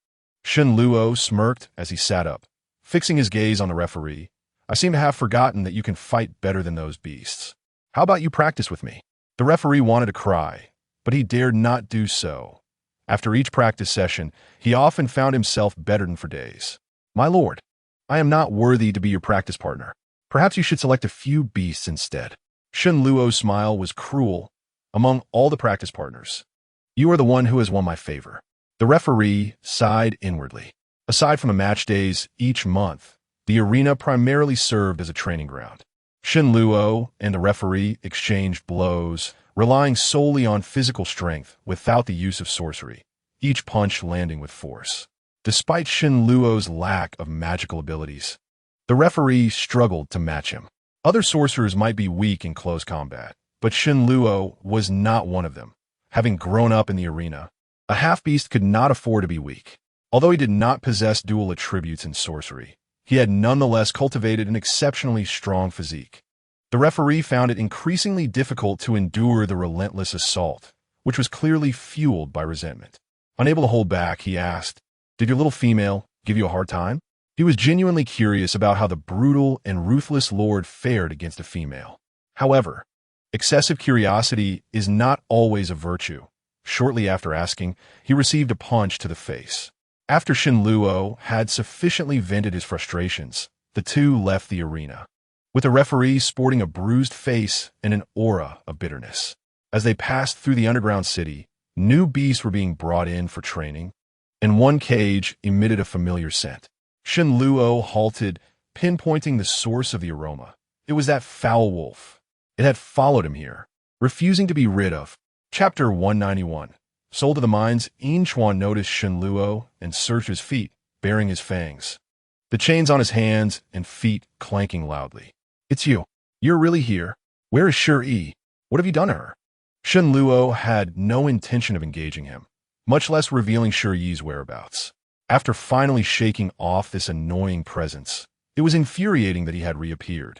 Shen Luo smirked as he sat up, fixing his gaze on the referee. "I seem to have forgotten that you can fight better than those beasts. How about you practice with me?" The referee wanted to cry, but he dared not do so. After each practice session, he often found himself bedridden for days. "My lord, I am not worthy to be your practice partner. Perhaps you should select a few beasts instead." Shen Luo's smile was cruel. "Among all the practice partners, you are the one who has won my favor." The referee sighed inwardly. Aside from the match days each month, the arena primarily served as a training ground. Shen Luo and the referee exchanged blows, relying solely on physical strength without the use of sorcery, each punch landing with force. Despite Shen Luo's lack of magical abilities, the referee struggled to match him. Other sorcerers might be weak in close combat, but Shen Luo was not one of them. Having grown up in the arena, a half-beast could not afford to be weak. Although he did not possess dual attributes in sorcery, he had nonetheless cultivated an exceptionally strong physique. The referee found it increasingly difficult to endure the relentless assault, which was clearly fueled by resentment. Unable to hold back, he asked, "Did your little female give you a hard time?" He was genuinely curious about how the brutal and ruthless lord fared against a female. However, excessive curiosity is not always a virtue. Shortly after asking, he received a punch to the face. After Shen Luo had sufficiently vented his frustrations, the two left the arena, with the referee sporting a bruised face and an aura of bitterness. As they passed through the underground city, new beasts were being brought in for training, and one cage emitted a familiar scent. Shen Luo halted, pinpointing the source of the aroma. It was that foul wolf. It had followed him here, refusing to be rid of. Chapter 191. Soul to the Mines. Yinchuan noticed Shen Luo and searched his feet, baring his fangs, the chains on his hands and feet clanking loudly. "It's you. You're really here. Where is Shi Yi? What have you done to her?" Shen Luo had no intention of engaging him, much less revealing Shi Yi's whereabouts. After finally shaking off this annoying presence, it was infuriating that he had reappeared.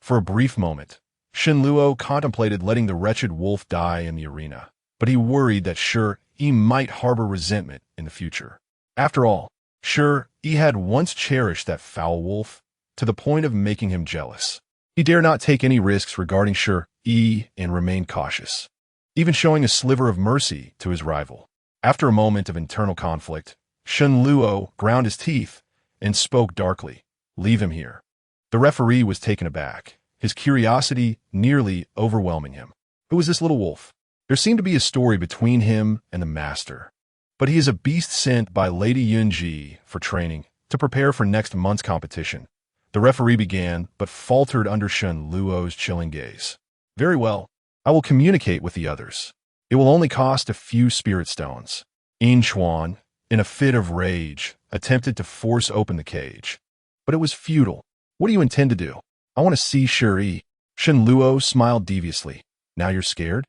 For a brief moment, Shen Luo contemplated letting the wretched wolf die in the arena, but he worried that Shi Yi might harbor resentment in the future. After all, Shi Yi had once cherished that foul wolf to the point of making him jealous. He dare not take any risks regarding Shi Yi and remained cautious, even showing a sliver of mercy to his rival. After a moment of internal conflict, Shen Luo ground his teeth and spoke darkly, "Leave him here." The referee was taken aback, his curiosity nearly overwhelming him. Who was this little wolf? There seemed to be a story between him and the master, but he is a beast sent by Lady Yunji for training to prepare for next month's competition. The referee began, but faltered under Shen Luo's chilling gaze. "Very well, I will communicate with the others. It will only cost a few spirit stones." Yinchuan, in a fit of rage, attempted to force open the cage, but it was futile. "What do you intend to do?" "I want to see Shi Yi." Shen Luo smiled deviously. "Now you're scared?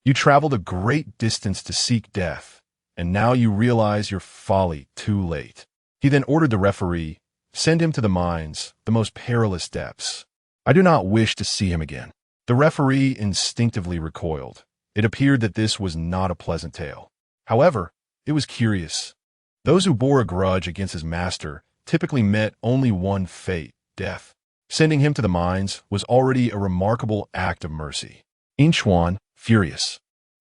You traveled a great distance to seek death, and now you realize your folly too late." He then ordered the referee, "Send him to the mines, the most perilous depths. I do not wish to see him again." The referee instinctively recoiled. It appeared that this was not a pleasant tale. However, it was curious. Those who bore a grudge against his master typically met only one fate, death. Sending him to the mines was already a remarkable act of mercy. Yinchuan, furious,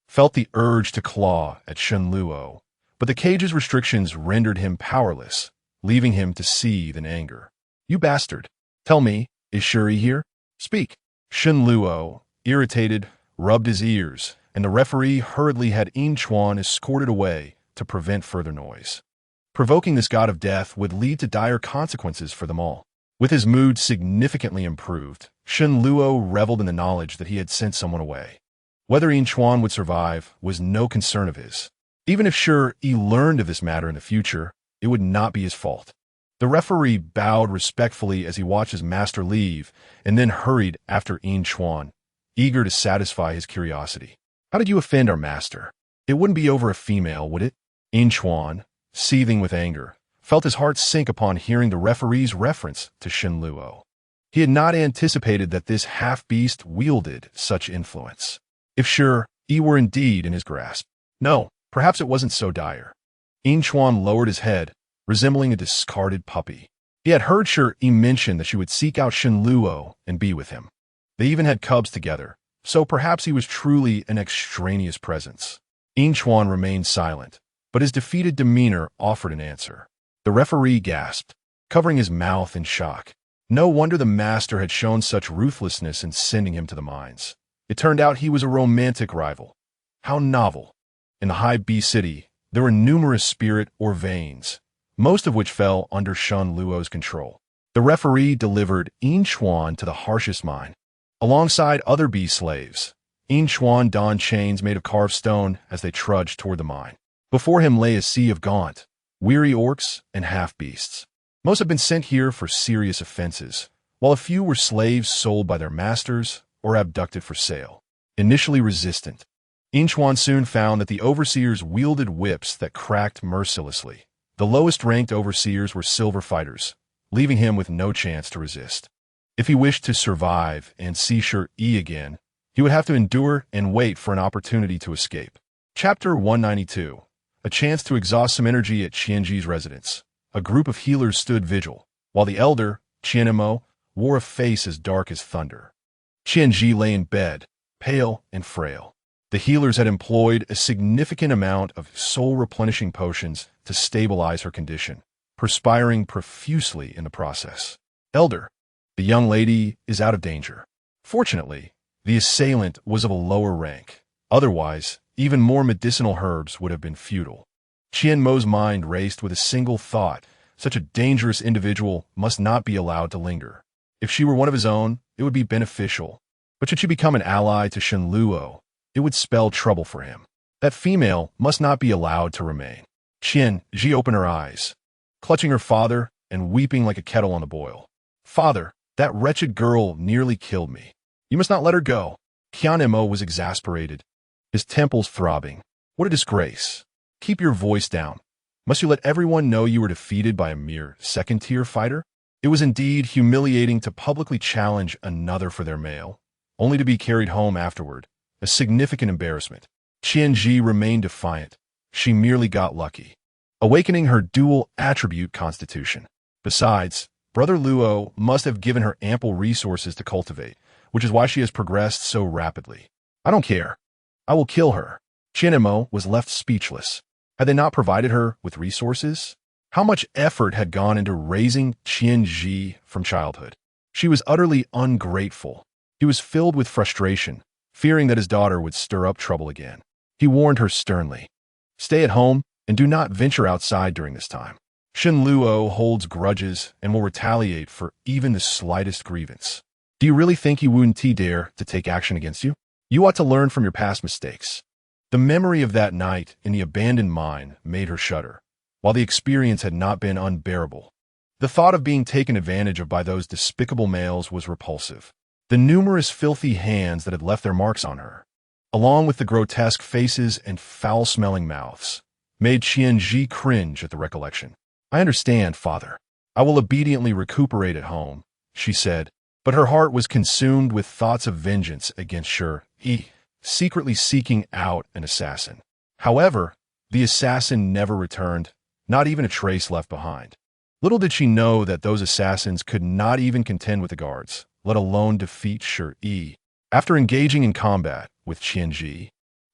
felt the urge to claw at Shen Luo, but the cage's restrictions rendered him powerless, leaving him to seethe in anger. "You bastard! Tell me, is Shi Yi here? Speak!" Shen Luo, irritated, rubbed his ears, and the referee hurriedly had Yinchuan escorted away to prevent further noise. Provoking this god of death would lead to dire consequences for them all. With his mood significantly improved, Shen Luo reveled in the knowledge that he had sent someone away. Whether Yinchuan would survive was no concern of his. Even if Shi Yi learned of this matter in the future, it would not be his fault. The referee bowed respectfully as he watched his master leave, and then hurried after Yinchuan, eager to satisfy his curiosity. "How did you offend our master? It wouldn't be over a female, would it?" Yinchuan, seething with anger, felt his heart sink upon hearing the referee's reference to Shen Luo. He had not anticipated that this half-beast wielded such influence. If Shi Yi were indeed in his grasp. No, perhaps it wasn't so dire. Yinchuan lowered his head, resembling a discarded puppy. He had heard Shi Yi mention that she would seek out Shen Luo and be with him. They even had cubs together, so perhaps he was truly an extraneous presence. Yinchuan remained silent, but his defeated demeanor offered an answer. The referee gasped, covering his mouth in shock. No wonder the master had shown such ruthlessness in sending him to the mines. It turned out he was a romantic rival. How novel. In the High B City, there were numerous spirit or veins, most of which fell under Shen Luo's control. The referee delivered Yinchuan to the harshest mine. Alongside other bee slaves, Yinchuan donned chains made of carved stone as they trudged toward the mine. Before him lay a sea of gaunt, weary orcs and half-beasts. Most had been sent here for serious offenses, while a few were slaves sold by their masters or abducted for sale. Initially resistant, Yinchuan soon found that the overseers wielded whips that cracked mercilessly. The lowest-ranked overseers were silver fighters, leaving him with no chance to resist. If he wished to survive and see Shi Yi again, he would have to endure and wait for an opportunity to escape. Chapter 192. A chance to exhaust some energy at Qianji's residence. A group of healers stood vigil, while the elder, Qianmo, wore a face as dark as thunder. Qianji lay in bed, pale and frail. The healers had employed a significant amount of soul-replenishing potions to stabilize her condition, perspiring profusely in the process. Elder, the young lady is out of danger. Fortunately, the assailant was of a lower rank. Otherwise, even more medicinal herbs would have been futile. Qianmo's mind raced with a single thought. Such a dangerous individual must not be allowed to linger. If she were one of his own, it would be beneficial. But should she become an ally to Shen Luo, it would spell trouble for him. That female must not be allowed to remain. Qianji opened her eyes, clutching her father and weeping like a kettle on the boil. Father, that wretched girl nearly killed me. You must not let her go. Qianmo was exasperated, his temples throbbing. What a disgrace. Keep your voice down. Must you let everyone know you were defeated by a mere second-tier fighter? It was indeed humiliating to publicly challenge another for their male, only to be carried home afterward. A significant embarrassment. Qianji remained defiant. She merely got lucky, awakening her dual attribute constitution. Besides, Brother Luo must have given her ample resources to cultivate, which is why she has progressed so rapidly. I don't care. I will kill her. Qianmo was left speechless. Had they not provided her with resources? How much effort had gone into raising Qianji from childhood? She was utterly ungrateful. He was filled with frustration, fearing that his daughter would stir up trouble again. He warned her sternly, "Stay at home and do not venture outside during this time. Shen Luo holds grudges and will retaliate for even the slightest grievance. Do you really think he wouldn't dare to take action against you? You ought to learn from your past mistakes." The memory of that night in the abandoned mine made her shudder. While the experience had not been unbearable, the thought of being taken advantage of by those despicable males was repulsive. The numerous filthy hands that had left their marks on her, along with the grotesque faces and foul-smelling mouths, made Qianji cringe at the recollection. "I understand, father. I will obediently recuperate at home," she said, but her heart was consumed with thoughts of vengeance against Shi Yi, secretly seeking out an assassin. However, the assassin never returned, not even a trace left behind. Little did she know that those assassins could not even contend with the guards, let alone defeat Shi Yi. After engaging in combat with Qianji,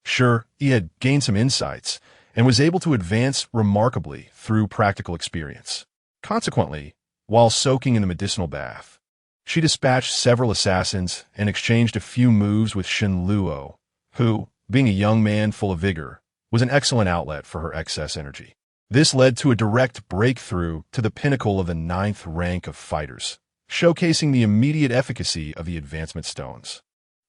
Shi Yi had gained some insights and was able to advance remarkably through practical experience. Consequently, while soaking in the medicinal bath, she dispatched several assassins and exchanged a few moves with Shen Luo, who, being a young man full of vigor, was an excellent outlet for her excess energy. This led to a direct breakthrough to the pinnacle of the 9th rank of fighters, showcasing the immediate efficacy of the advancement stones.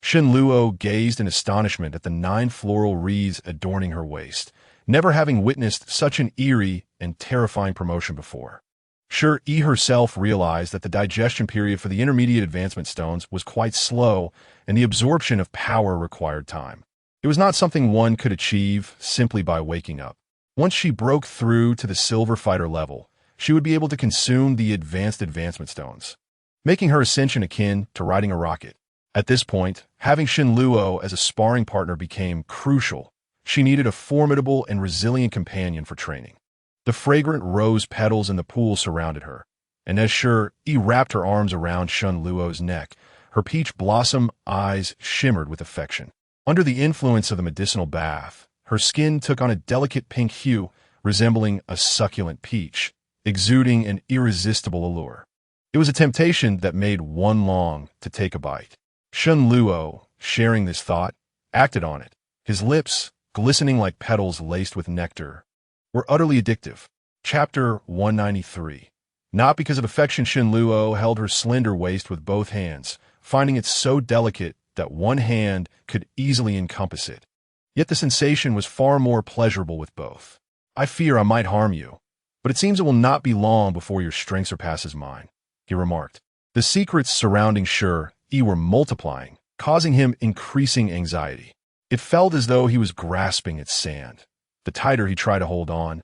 Shen Luo gazed in astonishment at the 9 floral wreaths adorning her waist, never having witnessed such an eerie and terrifying promotion before. Shi Yi herself realized that the digestion period for the intermediate advancement stones was quite slow, and the absorption of power required time. It was not something one could achieve simply by waking up. Once she broke through to the silver fighter level, she would be able to consume the advanced advancement stones, making her ascension akin to riding a rocket. At this point, having Shen Luo as a sparring partner became crucial. She needed a formidable and resilient companion for training. The fragrant rose petals in the pool surrounded her, and as Shi Yi wrapped her arms around Shen Luo's neck, her peach blossom eyes shimmered with affection. Under the influence of the medicinal bath, her skin took on a delicate pink hue, resembling a succulent peach, exuding an irresistible allure. It was a temptation that made one long to take a bite. Shen Luo, sharing this thought, acted on it, his lips, glistening like petals laced with nectar, were utterly addictive. Chapter 193. Not because of affection, Shen Luo held her slender waist with both hands, finding it so delicate that one hand could easily encompass it. Yet the sensation was far more pleasurable with both. "I fear I might harm you, but it seems it will not be long before your strength surpasses mine," he remarked. The secrets surrounding Shi Yi were multiplying, causing him increasing anxiety. It felt as though he was grasping at sand. The tighter he tried to hold on,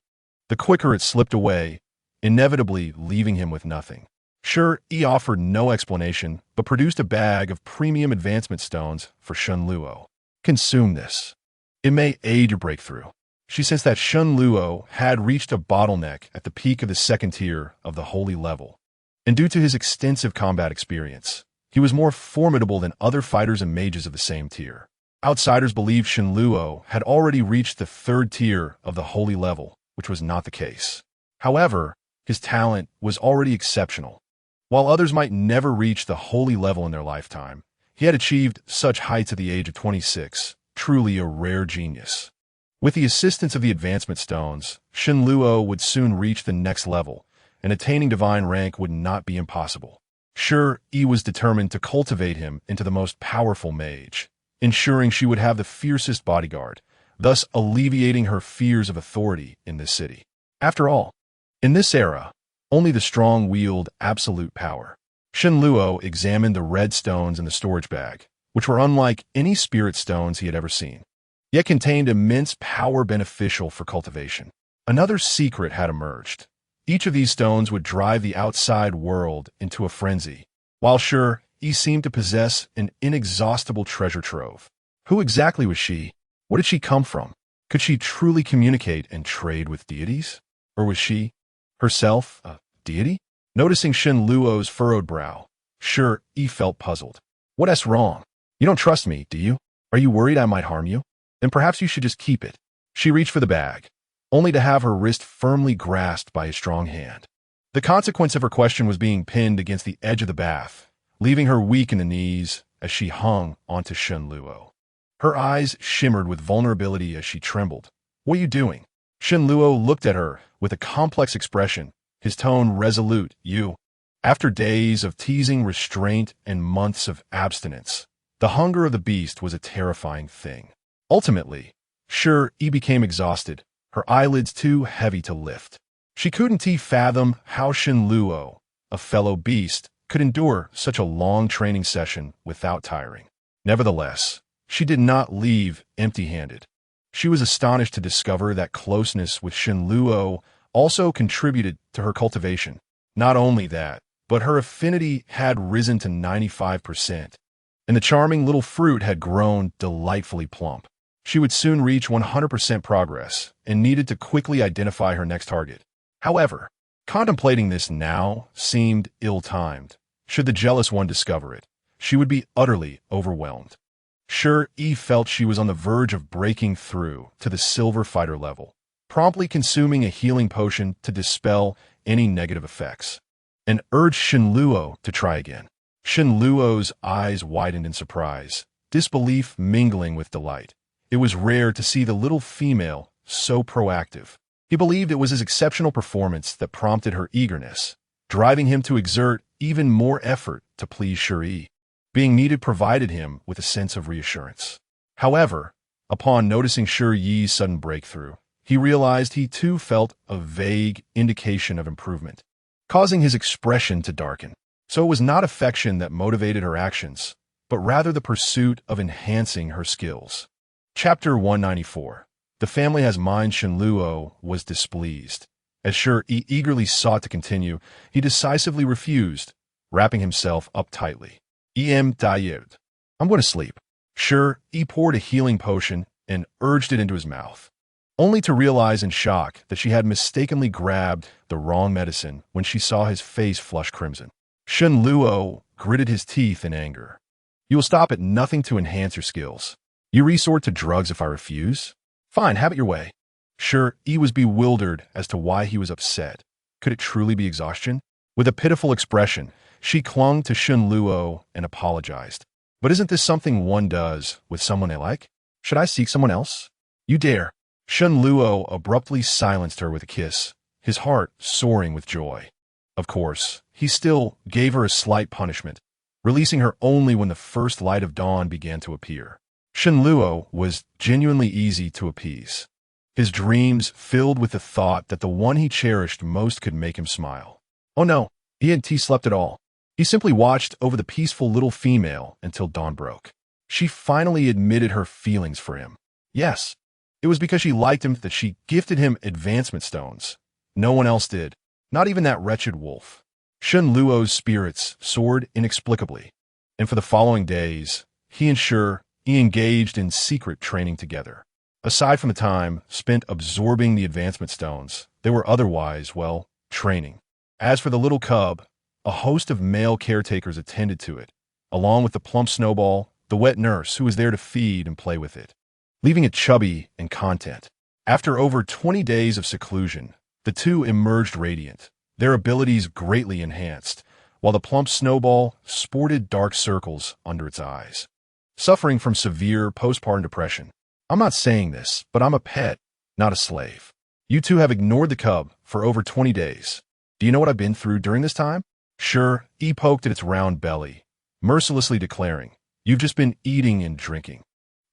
the quicker it slipped away, inevitably leaving him with nothing. Shi Yi offered no explanation, but produced a bag of premium advancement stones for Shen Luo. Consume this. It may aid your breakthrough. She sensed that Shen Luo had reached a bottleneck at the peak of the second tier of the holy level. And due to his extensive combat experience, he was more formidable than other fighters and mages of the same tier. Outsiders believed Shen Luo had already reached the third tier of the holy level, which was not the case. However, his talent was already exceptional. While others might never reach the holy level in their lifetime, he had achieved such heights at the age of 26, truly a rare genius. With the assistance of the advancement stones, Shen Luo would soon reach the next level, and attaining divine rank would not be impossible. Shi Yi was determined to cultivate him into the most powerful mage, ensuring she would have the fiercest bodyguard, thus alleviating her fears of authority in this city. After all, in this era, only the strong wield absolute power. Shen Luo examined the red stones in the storage bag, which were unlike any spirit stones he had ever seen, yet contained immense power beneficial for cultivation. Another secret had emerged. Each of these stones would drive the outside world into a frenzy, while Shi Yi seemed to possess an inexhaustible treasure trove. Who exactly was she? Where did she come from? Could she truly communicate and trade with deities? Or was she, herself, a deity? Noticing Shen Luo's furrowed brow, Shi Yi felt puzzled. What's wrong? You don't trust me, do you? Are you worried I might harm you? Then perhaps you should just keep it. She reached for the bag, only to have her wrist firmly grasped by a strong hand. The consequence of her question was being pinned against the edge of the bath, leaving her weak in the knees as she hung onto Shen Luo. Her eyes shimmered with vulnerability as she trembled. What are you doing? Shen Luo looked at her with a complex expression, his tone resolute. You. After days of teasing restraint and months of abstinence, the hunger of the beast was a terrifying thing. Ultimately, Shi Yi became exhausted, her eyelids too heavy to lift. She couldn't fathom how Shen Luo, a fellow beast, could endure such a long training session without tiring. Nevertheless, she did not leave empty-handed. She was astonished to discover that closeness with Shen Luo also contributed to her cultivation. Not only that, but her affinity had risen to 95%, and the charming little fruit had grown delightfully plump. She would soon reach 100% progress and needed to quickly identify her next target. However, contemplating this now seemed ill-timed. Should the jealous one discover it, she would be utterly overwhelmed. Shi Yi felt she was on the verge of breaking through to the silver fighter level, promptly consuming a healing potion to dispel any negative effects, and urged Shen Luo to try again. Shen Luo's eyes widened in surprise, disbelief mingling with delight. It was rare to see the little female so proactive. He believed it was his exceptional performance that prompted her eagerness, driving him to exert even more effort to please Shi Yi. Being needed provided him with a sense of reassurance. However, upon noticing Shi Yi's sudden breakthrough, he realized he too felt a vague indication of improvement, causing his expression to darken. So it was not affection that motivated her actions, but rather the pursuit of enhancing her skills. Chapter 194. The family has mind. Shen Luo was displeased. As Shi Yi eagerly sought to continue, he decisively refused, wrapping himself up tightly. Tired. I'm going to sleep. Shi Yi poured a healing potion and urged it into his mouth, only to realize in shock that she had mistakenly grabbed the wrong medicine when she saw his face flush crimson. Shen Luo gritted his teeth in anger. You will stop at nothing to enhance your skills. You resort to drugs if I refuse? Fine, have it your way. Shi Yi was bewildered as to why he was upset. Could it truly be exhaustion? With a pitiful expression, she clung to Shen Luo and apologized. But isn't this something one does with someone they like? Should I seek someone else? You dare. Shen Luo abruptly silenced her with a kiss, his heart soaring with joy. Of course, he still gave her a slight punishment, releasing her only when the first light of dawn began to appear. Shen Luo was genuinely easy to appease, his dreams filled with the thought that the one he cherished most could make him smile. Oh no, he hadn't slept at all. He simply watched over the peaceful little female until dawn broke. She finally admitted her feelings for him. Yes, it was because she liked him that she gifted him advancement stones. No one else did, not even that wretched wolf. Shen Luo's spirits soared inexplicably, and for the following days, he and Shi Yi engaged in secret training together. Aside from the time spent absorbing the advancement stones, they were otherwise, well, training. As for the little cub, a host of male caretakers attended to it, along with the plump Snowball, the wet nurse who was there to feed and play with it, leaving it chubby and content. After over 20 days of seclusion, the two emerged radiant, their abilities greatly enhanced, while the plump Snowball sported dark circles under its eyes. Suffering from severe postpartum depression. I'm not saying this, but I'm a pet, not a slave. You two have ignored the cub for over 20 days. Do you know what I've been through during this time? Shi Yi poked at its round belly, mercilessly declaring, "You've just been eating and drinking.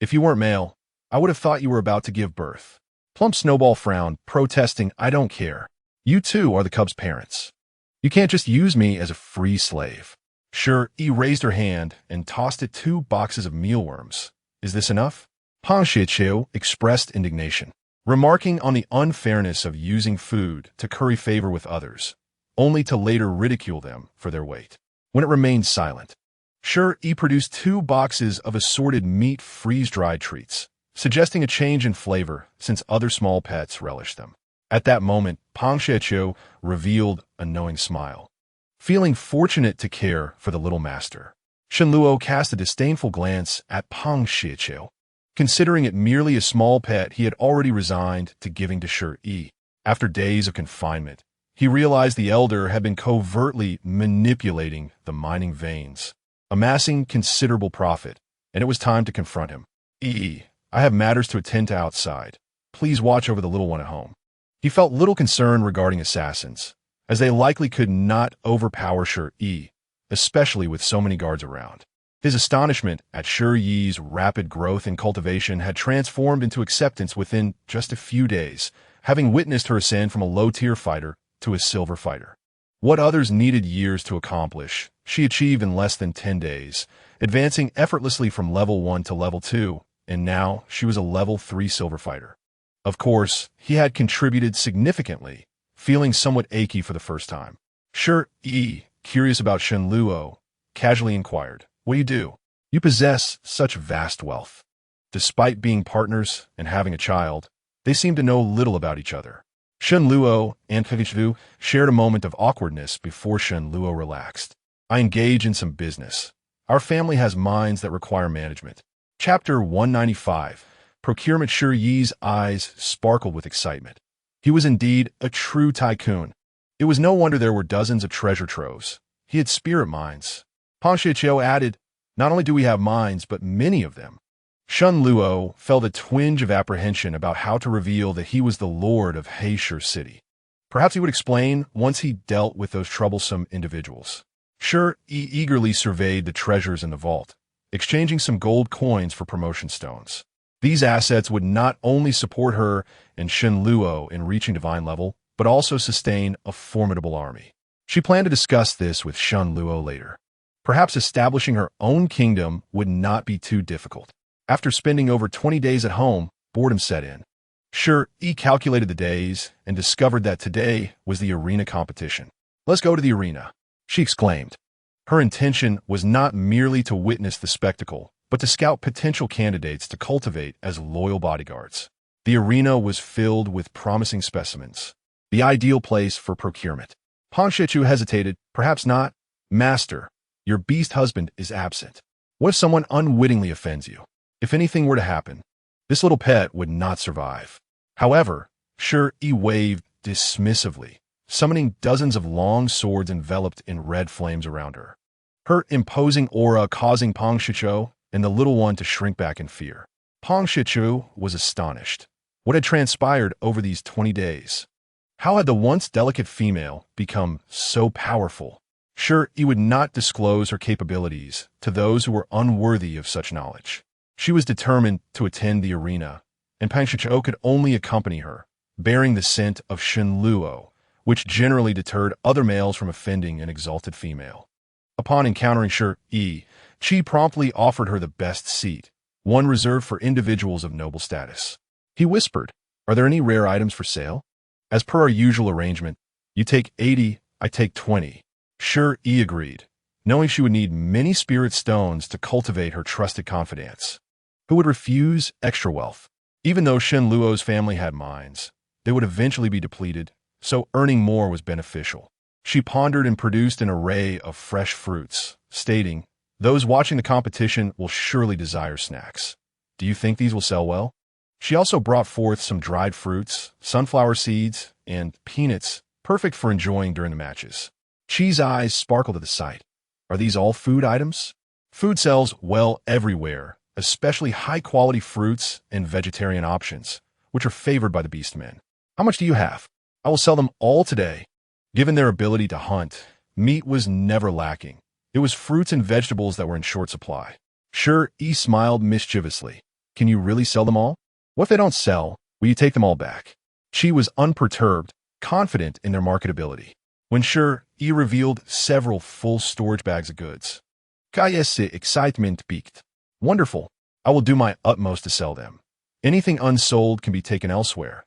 If you weren't male, I would have thought you were about to give birth." Plump Snowball frowned, protesting, "I don't care. You two are the cub's parents. You can't just use me as a free slave." Shi Yi raised her hand and tossed it 2 boxes of mealworms. "Is this enough?" Pang Shiqiu expressed indignation, remarking on the unfairness of using food to curry favor with others, only to later ridicule them for their weight. When it remained silent, Shi Yi produced 2 boxes of assorted meat freeze-dried treats, suggesting a change in flavor since other small pets relished them. At that moment, Pang Shiqiu revealed a knowing smile. Feeling fortunate to care for the little master, Shen Luo cast a disdainful glance at Pang Shiqiu. Considering it merely a small pet, he had already resigned to giving to Shi Yi. After days of confinement, he realized the elder had been covertly manipulating the mining veins, amassing considerable profit, and it was time to confront him. "Yi, I have matters to attend to outside. Please watch over the little one at home." He felt little concern regarding assassins, as they likely could not overpower Shi Yi, especially with so many guards around. His astonishment at Shi Yi's rapid growth and cultivation had transformed into acceptance within just a few days, having witnessed her ascend from a low-tier fighter to a silver fighter. What others needed years to accomplish, she achieved in less than 10 days, advancing effortlessly from level 1 to level 2, and now she was a level 3 silver fighter. Of course, he had contributed significantly, feeling somewhat achy for the first time. Shi Yi, curious about Shen Luo, casually inquired, "What do you do? You possess such vast wealth." Despite being partners and having a child, they seemed to know little about each other. Shen Luo and Kavichu shared a moment of awkwardness before Shen Luo relaxed. "I engage in some business. Our family has mines that require management." Chapter 195. Procurement. Shi Yi's eyes sparkled with excitement. He was indeed a true tycoon. It was no wonder there were dozens of treasure troves. He had spirit mines. Pang Shiqiu added, "Not only do we have mines, but many of them." Shen Luo felt a twinge of apprehension about how to reveal that he was the lord of Heisher City. Perhaps he would explain once he dealt with those troublesome individuals. Shi Yi eagerly surveyed the treasures in the vault, exchanging some gold coins for promotion stones. These assets would not only support her and Shen Luo in reaching divine level, but also sustain a formidable army. She planned to discuss this with Shen Luo later. Perhaps establishing her own kingdom would not be too difficult. After spending over 20 days at home, boredom set in. Shi Yi calculated the days and discovered that today was the arena competition. "Let's go to the arena," she exclaimed. Her intention was not merely to witness the spectacle, but to scout potential candidates to cultivate as loyal bodyguards. The arena was filled with promising specimens, the ideal place for procurement. Pang Shiqiu hesitated. "Perhaps not. Master, your beast husband is absent. What if someone unwittingly offends you? If anything were to happen, this little pet would not survive." However, Shi Yi waved dismissively, summoning dozens of long swords enveloped in red flames around her, her imposing aura causing Pang Shiqiu and the little one to shrink back in fear. Pang Shiqiu was astonished. What had transpired over these 20 days? How had the once delicate female become so powerful? Shi Yi would not disclose her capabilities to those who were unworthy of such knowledge. She was determined to attend the arena, and Pang Shiqiu could only accompany her, bearing the scent of Shen Luo, which generally deterred other males from offending an exalted female. Upon encountering Shi Yi, Qi promptly offered her the best seat, one reserved for individuals of noble status. He whispered, "Are there any rare items for sale? As per our usual arrangement, you take 80, I take 20. Shi Yi agreed, knowing she would need many spirit stones to cultivate her trusted confidants. Who would refuse extra wealth? Even though Shen Luo's family had mines, they would eventually be depleted, so earning more was beneficial. She pondered and produced an array of fresh fruits, stating, "Those watching the competition will surely desire snacks. Do you think these will sell well?" She also brought forth some dried fruits, sunflower seeds, and peanuts, perfect for enjoying during the matches. Qi's eyes sparkled at the sight. Are these all food items? Food sells well everywhere, especially high-quality fruits and vegetarian options, which are favored by the beastmen. How much do you have? I will sell them all today. Given their ability to hunt, meat was never lacking. It was fruits and vegetables that were in short supply. Shi Yi smiled mischievously. Can you really sell them all? What if they don't sell? Will you take them all back? Qi was unperturbed, confident in their marketability. When Shi Yi revealed several full storage bags of goods, Kai's excitement peaked. Wonderful. I will do my utmost to sell them. Anything unsold can be taken elsewhere.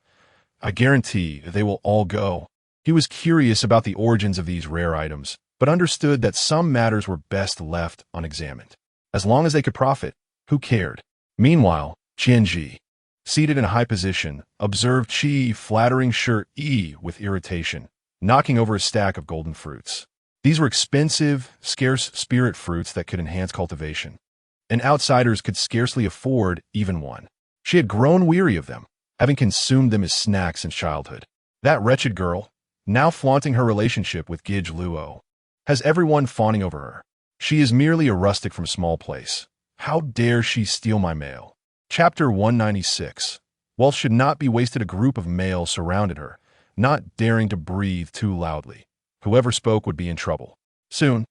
I guarantee they will all go. He was curious about the origins of these rare items, but understood that some matters were best left unexamined. As long as they could profit, who cared? Meanwhile, Qianji, seated in a high position, observed Qi flattering Shi Yi with irritation, knocking over a stack of golden fruits. These were expensive, scarce spirit fruits that could enhance cultivation, and outsiders could scarcely afford even one. She had grown weary of them, having consumed them as snacks in childhood. That wretched girl, now flaunting her relationship with Gij Luo, has everyone fawning over her. She is merely a rustic from a small place. How dare she steal my mail? Chapter 196. Wealth should not be wasted. A group of males surrounded her, not daring to breathe too loudly. Whoever spoke would be in trouble. Soon,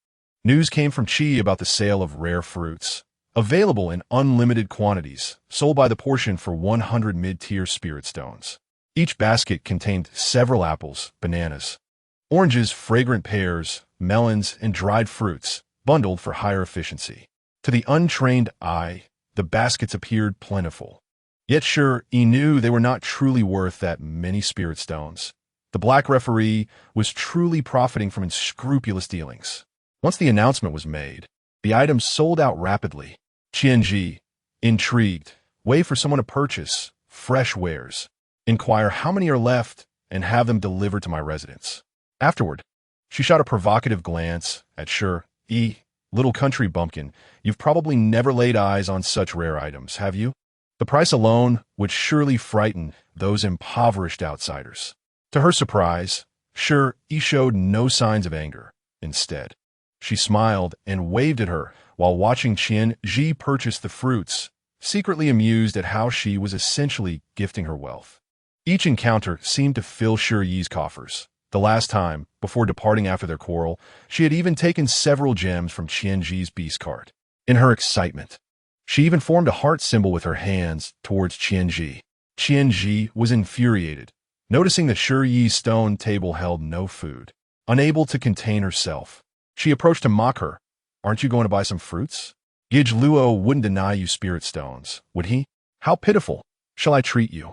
news came from Qi about the sale of rare fruits, available in unlimited quantities, sold by the portion for 100 mid-tier spirit stones. Each basket contained several apples, bananas, oranges, fragrant pears, melons, and dried fruits, bundled for higher efficiency. To the untrained eye, the baskets appeared plentiful. Yet Shi Yi knew they were not truly worth that many spirit stones. The black referee was truly profiting from unscrupulous dealings. Once the announcement was made, the items sold out rapidly. Qianji, intrigued, wait for someone to purchase fresh wares, inquire how many are left, and have them delivered to my residence. Afterward, she shot a provocative glance at Shi Yi. Little country bumpkin, you've probably never laid eyes on such rare items, have you? The price alone would surely frighten those impoverished outsiders. To her surprise, Shi Yi showed no signs of anger. Instead, she smiled and waved at her while watching Qianji purchase the fruits, secretly amused at how she was essentially gifting her wealth. Each encounter seemed to fill Shi Yi's coffers. The last time, before departing after their quarrel, she had even taken several gems from Qianji's beast cart. In her excitement, she even formed a heart symbol with her hands towards Qianji. Qianji was infuriated, noticing that Shi Yi's stone table held no food. Unable to contain herself, she approached to mock her. Aren't you going to buy some fruits? Gij Luo wouldn't deny you spirit stones, would he? How pitiful. Shall I treat you?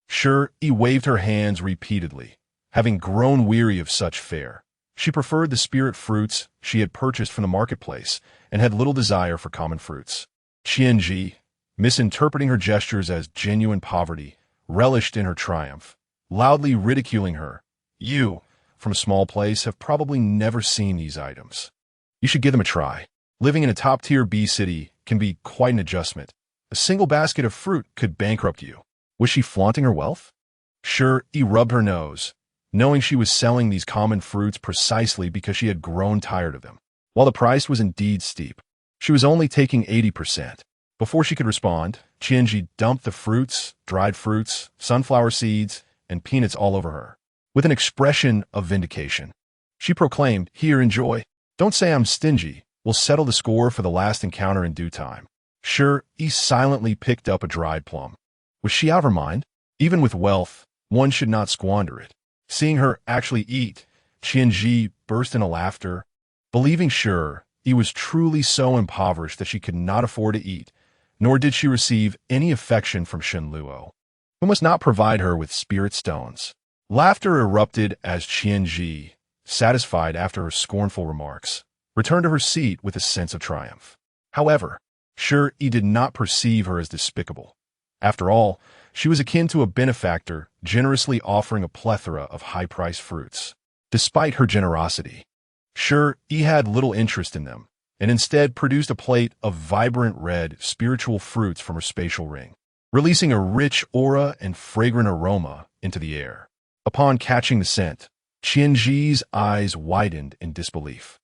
Shi Yi waved her hands repeatedly. Having grown weary of such fare, she preferred the spirit fruits she had purchased from the marketplace and had little desire for common fruits. Qianji, misinterpreting her gestures as genuine poverty, relished in her triumph, loudly ridiculing her. You, from a small place, have probably never seen these items. You should give them a try. Living in a top-tier B city can be quite an adjustment. A single basket of fruit could bankrupt you. Was she flaunting her wealth? Shi Yi rubbed her nose, knowing she was selling these common fruits precisely because she had grown tired of them. While the price was indeed steep, she was only taking 80%. Before she could respond, Qianji dumped the fruits, dried fruits, sunflower seeds, and peanuts all over her. With an expression of vindication, she proclaimed, "Here, enjoy. Don't say I'm stingy. We'll settle the score for the last encounter in due time." Shi Yi silently picked up a dried plum. Was she out of her mind? Even with wealth, one should not squander it. Seeing her actually eat, Qianji burst into laughter, believing Shi Yi was truly so impoverished that she could not afford to eat, nor did she receive any affection from Shen Luo, who must not provide her with spirit stones. Laughter erupted as Qianji, satisfied after her scornful remarks, returned to her seat with a sense of triumph. However, Shi Yi did not perceive her as despicable. After all, she was akin to a benefactor generously offering a plethora of high-priced fruits. Despite her generosity, Shi Yi had little interest in them, and instead produced a plate of vibrant red spiritual fruits from her spatial ring, releasing a rich aura and fragrant aroma into the air. Upon catching the scent, Qianji's eyes widened in disbelief.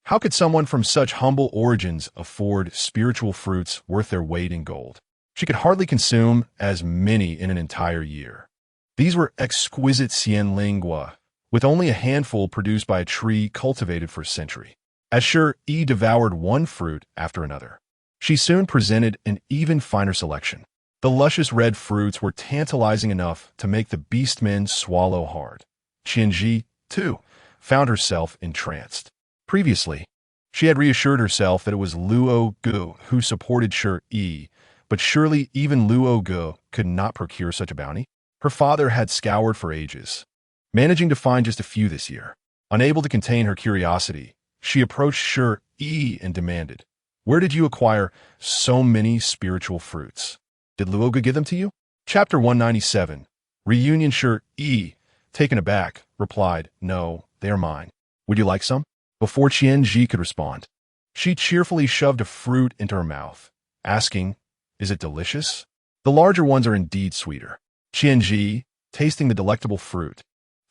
How could someone from such humble origins afford spiritual fruits worth their weight in gold? She could hardly consume as many in an entire year. These were exquisite xianlingua, with only a handful produced by a tree cultivated for a century. As Shi Yi devoured one fruit after another, she soon presented an even finer selection. The luscious red fruits were tantalizing enough to make the beastmen swallow hard. Qianji, too, found herself entranced. Previously, she had reassured herself that it was Luo Gu who supported Shi Yi, but surely even Luo Gu could not procure such a bounty. Her father had scoured for ages, managing to find just a few this year. Unable to contain her curiosity, she approached Shi Yi and demanded, "Where did you acquire so many spiritual fruits? Did Luo Gu give them to you?" Chapter 197. Reunion. Shi Yi, taken aback, replied, "No, they are mine. Would you like some?" Before Qianji could respond, she cheerfully shoved a fruit into her mouth, asking, "Is it delicious?" The larger ones are indeed sweeter. Qianji, tasting the delectable fruit,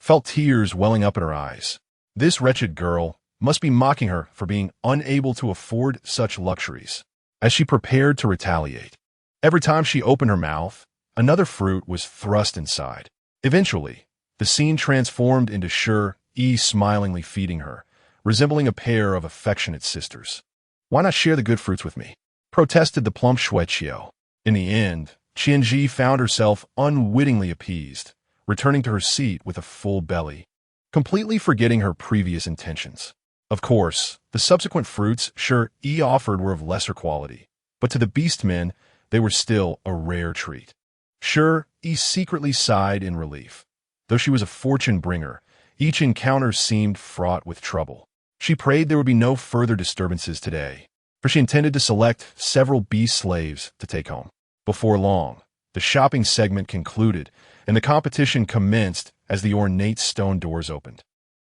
felt tears welling up in her eyes. This wretched girl must be mocking her for being unable to afford such luxuries. As she prepared to retaliate, every time she opened her mouth, another fruit was thrust inside. Eventually, the scene transformed into Shi Yi smilingly feeding her, resembling a pair of affectionate sisters. "Why not share the good fruits with me?" protested the plump Xueqiu. In the end, Qianji found herself unwittingly appeased, returning to her seat with a full belly, completely forgetting her previous intentions. Of course, the subsequent fruits Shi Yi offered were of lesser quality, but to the beastmen, they were still a rare treat. Shi Yi secretly sighed in relief. Though she was a fortune bringer, each encounter seemed fraught with trouble. She prayed there would be no further disturbances today, for she intended to select several beast slaves to take home. Before long, the shopping segment concluded, and the competition commenced as the ornate stone doors opened.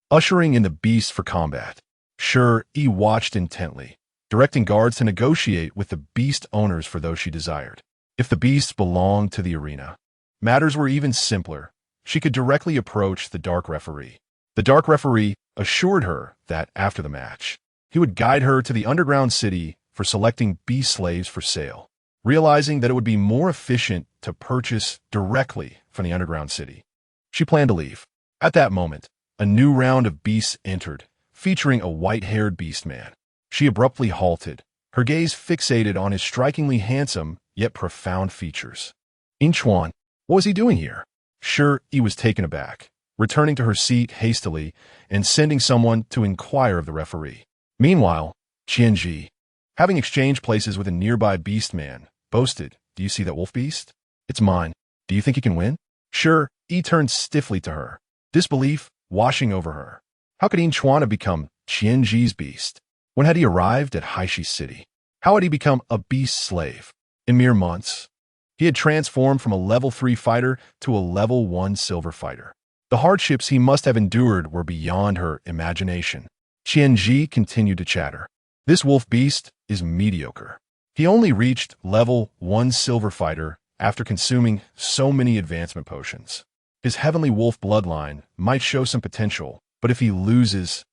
Ushering in the beasts for combat, Shi Yi watched intently, directing guards to negotiate with the beast owners for those she desired. If the beasts belonged to the arena, matters were even simpler. She could directly approach the dark referee. The dark referee assured her that, after the match, he would guide her to the underground city for selecting beast slaves for sale, realizing that it would be more efficient to purchase directly from the underground city. She planned to leave. At that moment, a new round of beasts entered, featuring a white-haired beast man. She abruptly halted, her gaze fixated on his strikingly handsome yet profound features. Inchuan, what was he doing here? Shi Yi was taken aback, returning to her seat hastily and sending someone to inquire of the referee. Meanwhile, Qianji, having exchanged places with a nearby beast man, boasted, "Do you see that wolf beast? It's mine. Do you think he can win?" Shi Yi turned stiffly to her, disbelief washing over her. How could Inchuan have become Qianji's beast? When had he arrived at Haishi City? How had he become a beast slave? In mere months, he had transformed from a level 3 fighter to a level 1 silver fighter. The hardships he must have endured were beyond her imagination. Qianji continued to chatter. "This wolf beast is mediocre. He only reached level 1 silver fighter after consuming so many advancement potions. His heavenly wolf bloodline might show some potential, but if he loses,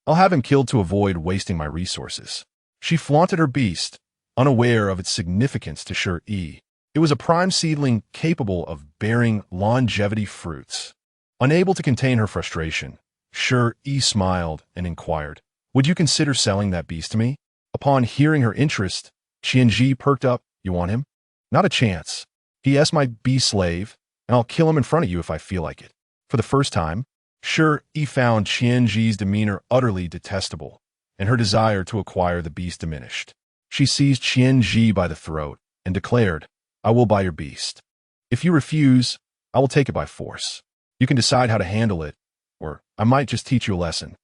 I'll have him killed to avoid wasting my resources." She flaunted her beast, unaware of its significance to Shi Yi. It was a prime seedling capable of bearing longevity fruits. Unable to contain her frustration, Shi Yi smiled and inquired, "Would you consider selling that beast to me?" Upon hearing her interest, Qianji perked up. "You want him?" "Not a chance. He is my beast slave, and I'll kill him in front of you if I feel like it." For the first time, Shi Yi found Qianji's demeanor utterly detestable, and her desire to acquire the beast diminished. She seized Qianji by the throat and declared, "I will buy your beast. If you refuse, I will take it by force. You can decide how to handle it, or I might just teach you a lesson."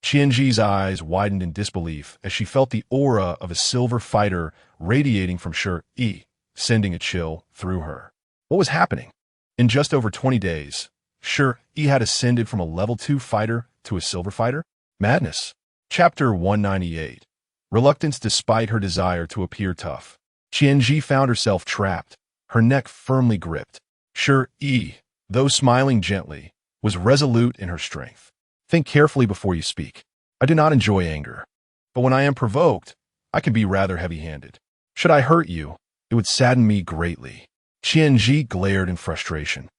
Qianji's eyes widened in disbelief as she felt the aura of a silver fighter radiating from Shi Yi, sending a chill through her. What was happening? In just over 20 days, Shi Yi had ascended from a level 2 fighter to a silver fighter? Madness. Chapter 198. Reluctance despite her desire to appear tough. Qianji found herself trapped, her neck firmly gripped. Shi Yi, though smiling gently, was resolute in her strength. Think carefully before you speak. I do not enjoy anger, but when I am provoked, I can be rather heavy-handed. Should I hurt you, it would sadden me greatly. Qianji glared in frustration.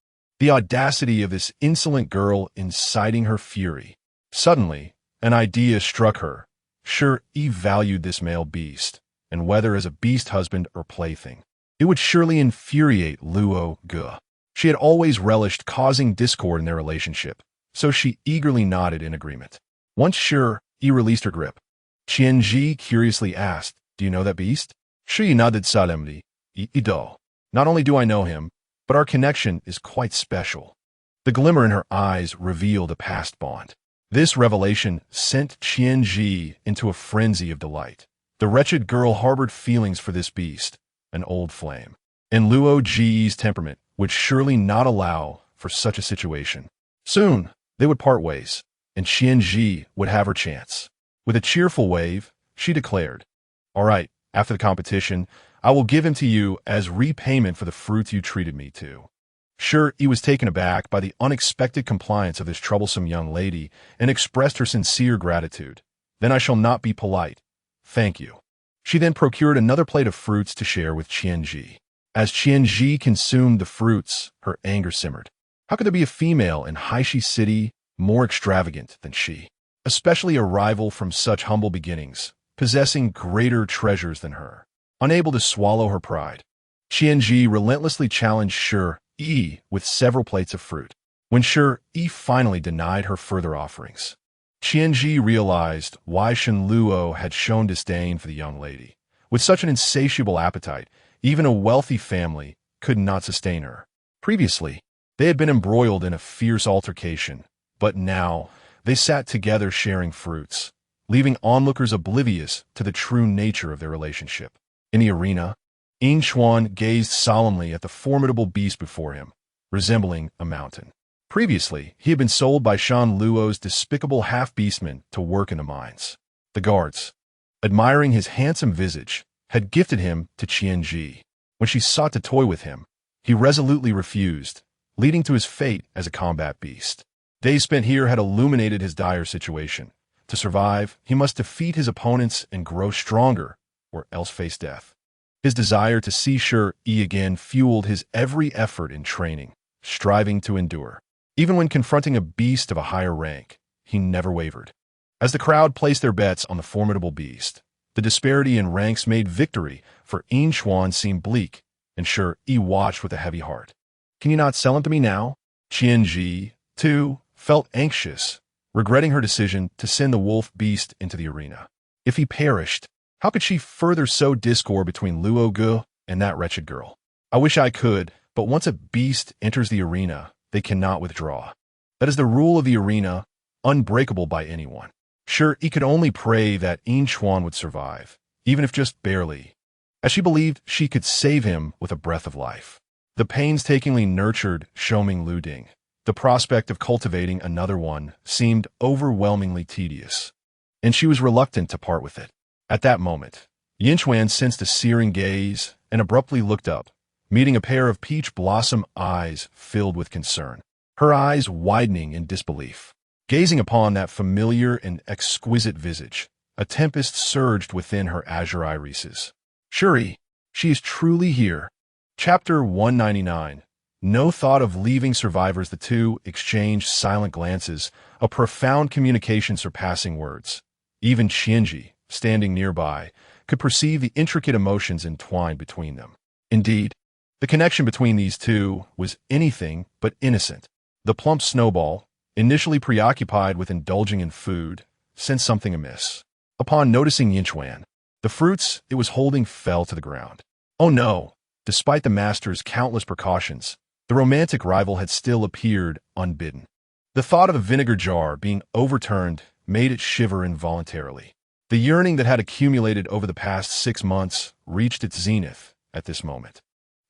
The audacity of this insolent girl inciting her fury. Suddenly, an idea struck her. Shi Yi valued this male beast, and whether as a beast husband or plaything, it would surely infuriate Luo Ge. She had always relished causing discord in their relationship, so she eagerly nodded in agreement. Once Shi Yi released her grip, Qianji curiously asked, "Do you know that beast?" Shi Yi nodded solemnly. "Ido. Not only do I know him, but our connection is quite special." The glimmer in her eyes revealed a past bond. This revelation sent Qianji into a frenzy of delight. The wretched girl harbored feelings for this beast, an old flame, and Luo Ge's temperament would surely not allow for such a situation. Soon, they would part ways, and Qianji would have her chance. With a cheerful wave, she declared, "All right, after the competition, I will give him to you as repayment for the fruits you treated me to." Shi Yi was taken aback by the unexpected compliance of this troublesome young lady and expressed her sincere gratitude. "Then I shall not be polite. Thank you." She then procured another plate of fruits to share with Qianji. As Qianji consumed the fruits, her anger simmered. How could there be a female in Haishi City more extravagant than she? Especially a rival from such humble beginnings, possessing greater treasures than her. Unable to swallow her pride, Qianji relentlessly challenged Shi Yi with several plates of fruit. When Shi Yi finally denied her further offerings, Qianji realized why Shen Luo had shown disdain for the young lady. With such an insatiable appetite, even a wealthy family could not sustain her. Previously, they had been embroiled in a fierce altercation, but now they sat together sharing fruits, leaving onlookers oblivious to the true nature of their relationship. In the arena, Yinchuan gazed solemnly at the formidable beast before him, resembling a mountain. Previously, he had been sold by Shan Luo's despicable half-beastmen to work in the mines. The guards, admiring his handsome visage, had gifted him to Qianji. When she sought to toy with him, he resolutely refused, leading to his fate as a combat beast. Days spent here had illuminated his dire situation. To survive, he must defeat his opponents and grow stronger, or else face death. His desire to see Shi Yi again fueled his every effort in training, striving to endure. Even when confronting a beast of a higher rank, he never wavered. As the crowd placed their bets on the formidable beast, the disparity in ranks made victory for Yinchuan seem bleak, and Shi Yi watched with a heavy heart. "Can you not sell him to me now?" Qianji, too, felt anxious, regretting her decision to send the wolf beast into the arena. If he perished, how could she further sow discord between Luo Ge and that wretched girl? "I wish I could, but once a beast enters the arena, they cannot withdraw. That is the rule of the arena, unbreakable by anyone." Shi Yi could only pray that Yinchuan would survive, even if just barely, as she believed she could save him with a breath of life. The painstakingly nurtured Shouming Luding, the prospect of cultivating another one, seemed overwhelmingly tedious, and she was reluctant to part with it. At that moment, Yinchuan sensed a searing gaze and abruptly looked up, meeting a pair of peach blossom eyes filled with concern. Her eyes widening in disbelief. Gazing upon that familiar and exquisite visage, a tempest surged within her azure irises. "Shi, she is truly here." Chapter 199. No thought of leaving survivors. The two exchanged silent glances, a profound communication surpassing words. Even Qianji, standing nearby, could perceive the intricate emotions entwined between them. Indeed, the connection between these two was anything but innocent. The plump snowball, initially preoccupied with indulging in food, sensed something amiss. Upon noticing Yinchuan, the fruits it was holding fell to the ground. Oh no! Despite the master's countless precautions, the romantic rival had still appeared unbidden. The thought of the vinegar jar being overturned made it shiver involuntarily. The yearning that had accumulated over the past 6 months reached its zenith at this moment.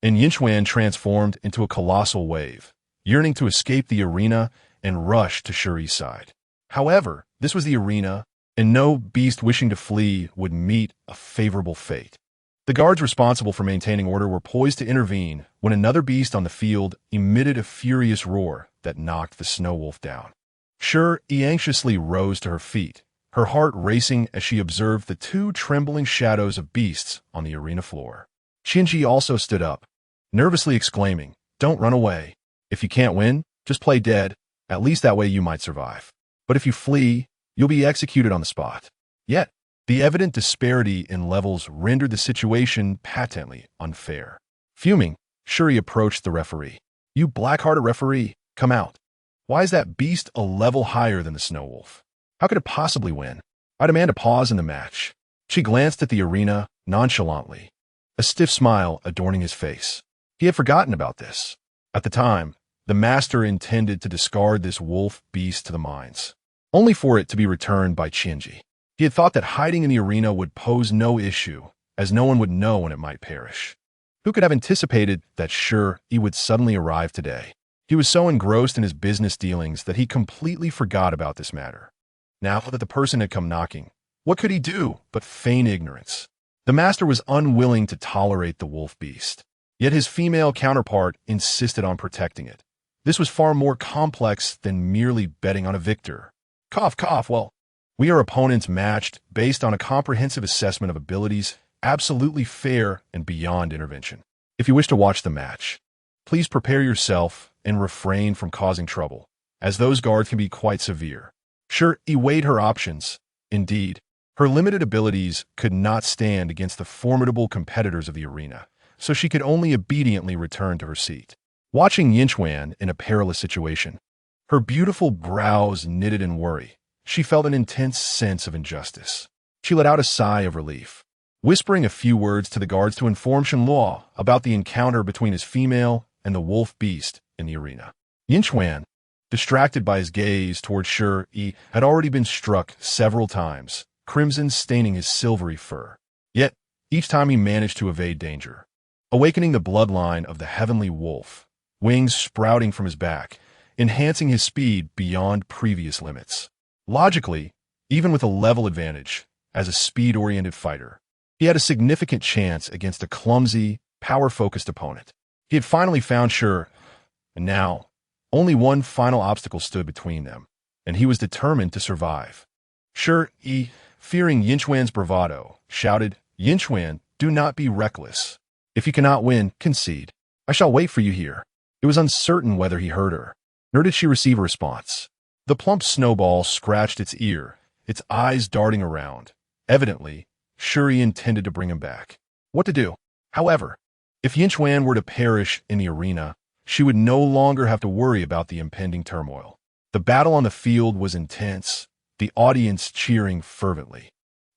And Yinchuan transformed into a colossal wave, yearning to escape the arena and rush to Shi Yi's side. However, this was the arena, and no beast wishing to flee would meet a favorable fate. The guards responsible for maintaining order were poised to intervene when another beast on the field emitted a furious roar that knocked the snow wolf down. Shi Yi anxiously rose to her feet, her heart racing as she observed the 2 trembling shadows of beasts on the arena floor. Qinji also stood up, nervously exclaiming, "Don't run away. If you can't win, just play dead. At least that way you might survive. But if you flee, you'll be executed on the spot." Yet, the evident disparity in levels rendered the situation patently unfair. Fuming, Shi Yi approached the referee. "You black-hearted referee, come out. Why is that beast a level higher than the snow wolf? How could it possibly win? I demand a pause in the match." She glanced at the arena nonchalantly, a stiff smile adorning his face. He had forgotten about this. At the time, the master intended to discard this wolf beast to the mines, only for it to be returned by Qinji. He had thought that hiding in the arena would pose no issue, as no one would know when it might perish. Who could have anticipated that Shi Yi would suddenly arrive today? He was so engrossed in his business dealings that he completely forgot about this matter. Now that the person had come knocking, what could he do but feign ignorance? The master was unwilling to tolerate the wolf beast, yet his female counterpart insisted on protecting it. This was far more complex than merely betting on a victor. Cough, cough, well, we are opponents matched based on a comprehensive assessment of abilities, absolutely fair and beyond intervention. If you wish to watch the match, please prepare yourself and refrain from causing trouble, as those guards can be quite severe. Shi Yi weighed her options. Indeed, her limited abilities could not stand against the formidable competitors of the arena, so she could only obediently return to her seat. Watching Yinchuan in a perilous situation, her beautiful brows knitted in worry, she felt an intense sense of injustice. She let out a sigh of relief, whispering a few words to the guards to inform Shenluo about the encounter between his female and the wolf beast in the arena. Yinchuan, distracted by his gaze toward Shi Yi, had already been struck several times, crimson staining his silvery fur. Yet, each time he managed to evade danger, awakening the bloodline of the heavenly wolf, wings sprouting from his back, enhancing his speed beyond previous limits. Logically, even with a level advantage, as a speed-oriented fighter, he had a significant chance against a clumsy, power-focused opponent. He had finally found Shi, and now, only one final obstacle stood between them, and he was determined to survive. Shi Yi, fearing Yinchuan's bravado, shouted, "Yinchuan, do not be reckless. If you cannot win, concede. I shall wait for you here." It was uncertain whether he heard her, nor did she receive a response. The plump snowball scratched its ear, its eyes darting around. Evidently, Shi Yi intended to bring him back. What to do? However, if Yinchuan were to perish in the arena, she would no longer have to worry about the impending turmoil. The battle on the field was intense, the audience cheering fervently.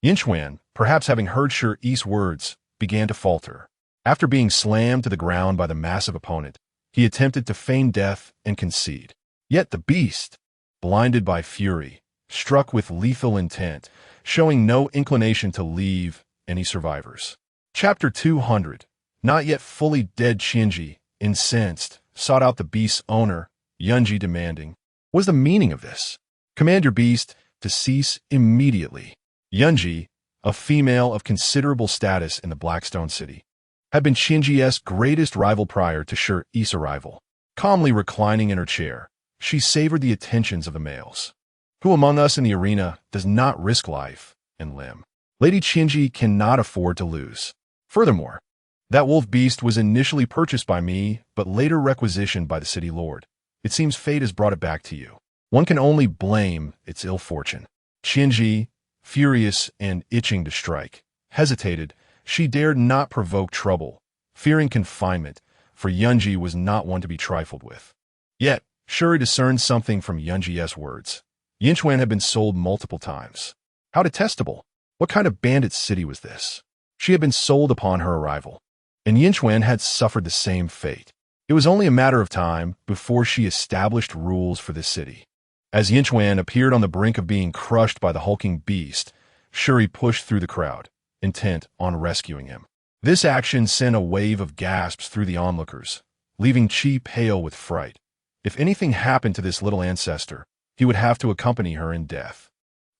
Yinchuan, perhaps having heard Shi Yi's words, began to falter. After being slammed to the ground by the massive opponent, he attempted to feign death and concede. Yet the beast, blinded by fury, struck with lethal intent, showing no inclination to leave any survivors. Chapter 200. Not yet fully dead Qinji, incensed, sought out the beast's owner, Yunji, demanding, "What is the meaning of this? Command your beast to cease immediately." Yunji, a female of considerable status in the Blackstone City, had been Qinji's greatest rival prior to Shi Yi's arrival. Calmly reclining in her chair, she savored the attentions of the males. Who among us in the arena does not risk life and limb? Lady Qinji cannot afford to lose. Furthermore, that wolf beast was initially purchased by me, but later requisitioned by the city lord. It seems fate has brought it back to you. One can only blame its ill fortune. Qinji, furious and itching to strike, hesitated. She dared not provoke trouble, fearing confinement, for Yunji was not one to be trifled with. Yet, Shi discerned something from Yunji's words. Yinchuan had been sold multiple times. How detestable! What kind of bandit city was this? She had been sold upon her arrival, and Yinchuan had suffered the same fate. It was only a matter of time before she established rules for this city. As Yinchuan appeared on the brink of being crushed by the hulking beast, Shi Yi pushed through the crowd, intent on rescuing him. This action sent a wave of gasps through the onlookers, leaving Qi pale with fright. If anything happened to this little ancestor, he would have to accompany her in death.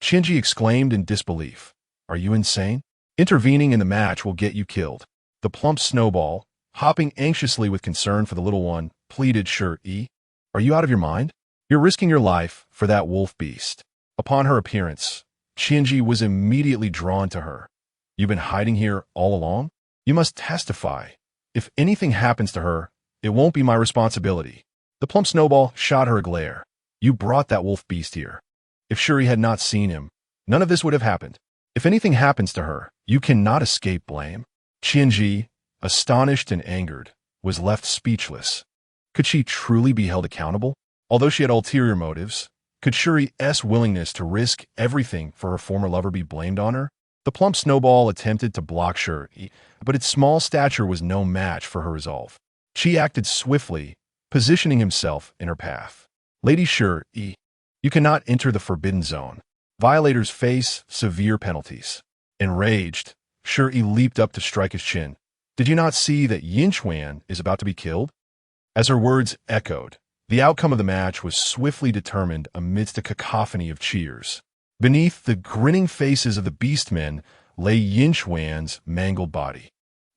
Qinji exclaimed in disbelief. Are you insane? Intervening in the match will get you killed. The plump snowball, hopping anxiously with concern for the little one, pleaded Shi Yi. Are you out of your mind? You're risking your life for that wolf beast. Upon her appearance, Qinji was immediately drawn to her. You've been hiding here all along? You must testify. If anything happens to her, it won't be my responsibility. The plump snowball shot her a glare. You brought that wolf beast here. If Shi Yi had not seen him, none of this would have happened. If anything happens to her, you cannot escape blame. Qinji, astonished and angered, was left speechless. Could she truly be held accountable? Although she had ulterior motives, could Shi Yi's willingness to risk everything for her former lover be blamed on her? The plump snowball attempted to block Shi Yi, but its small stature was no match for her resolve. She acted swiftly, positioning himself in her path. Lady Shi Yi, you cannot enter the forbidden zone. Violators face severe penalties. Enraged, Shi Yi leaped up to strike his chin. Did you not see that Yinchuan is about to be killed? As her words echoed, the outcome of the match was swiftly determined amidst a cacophony of cheers. Beneath the grinning faces of the beastmen lay Yinchuan's mangled body,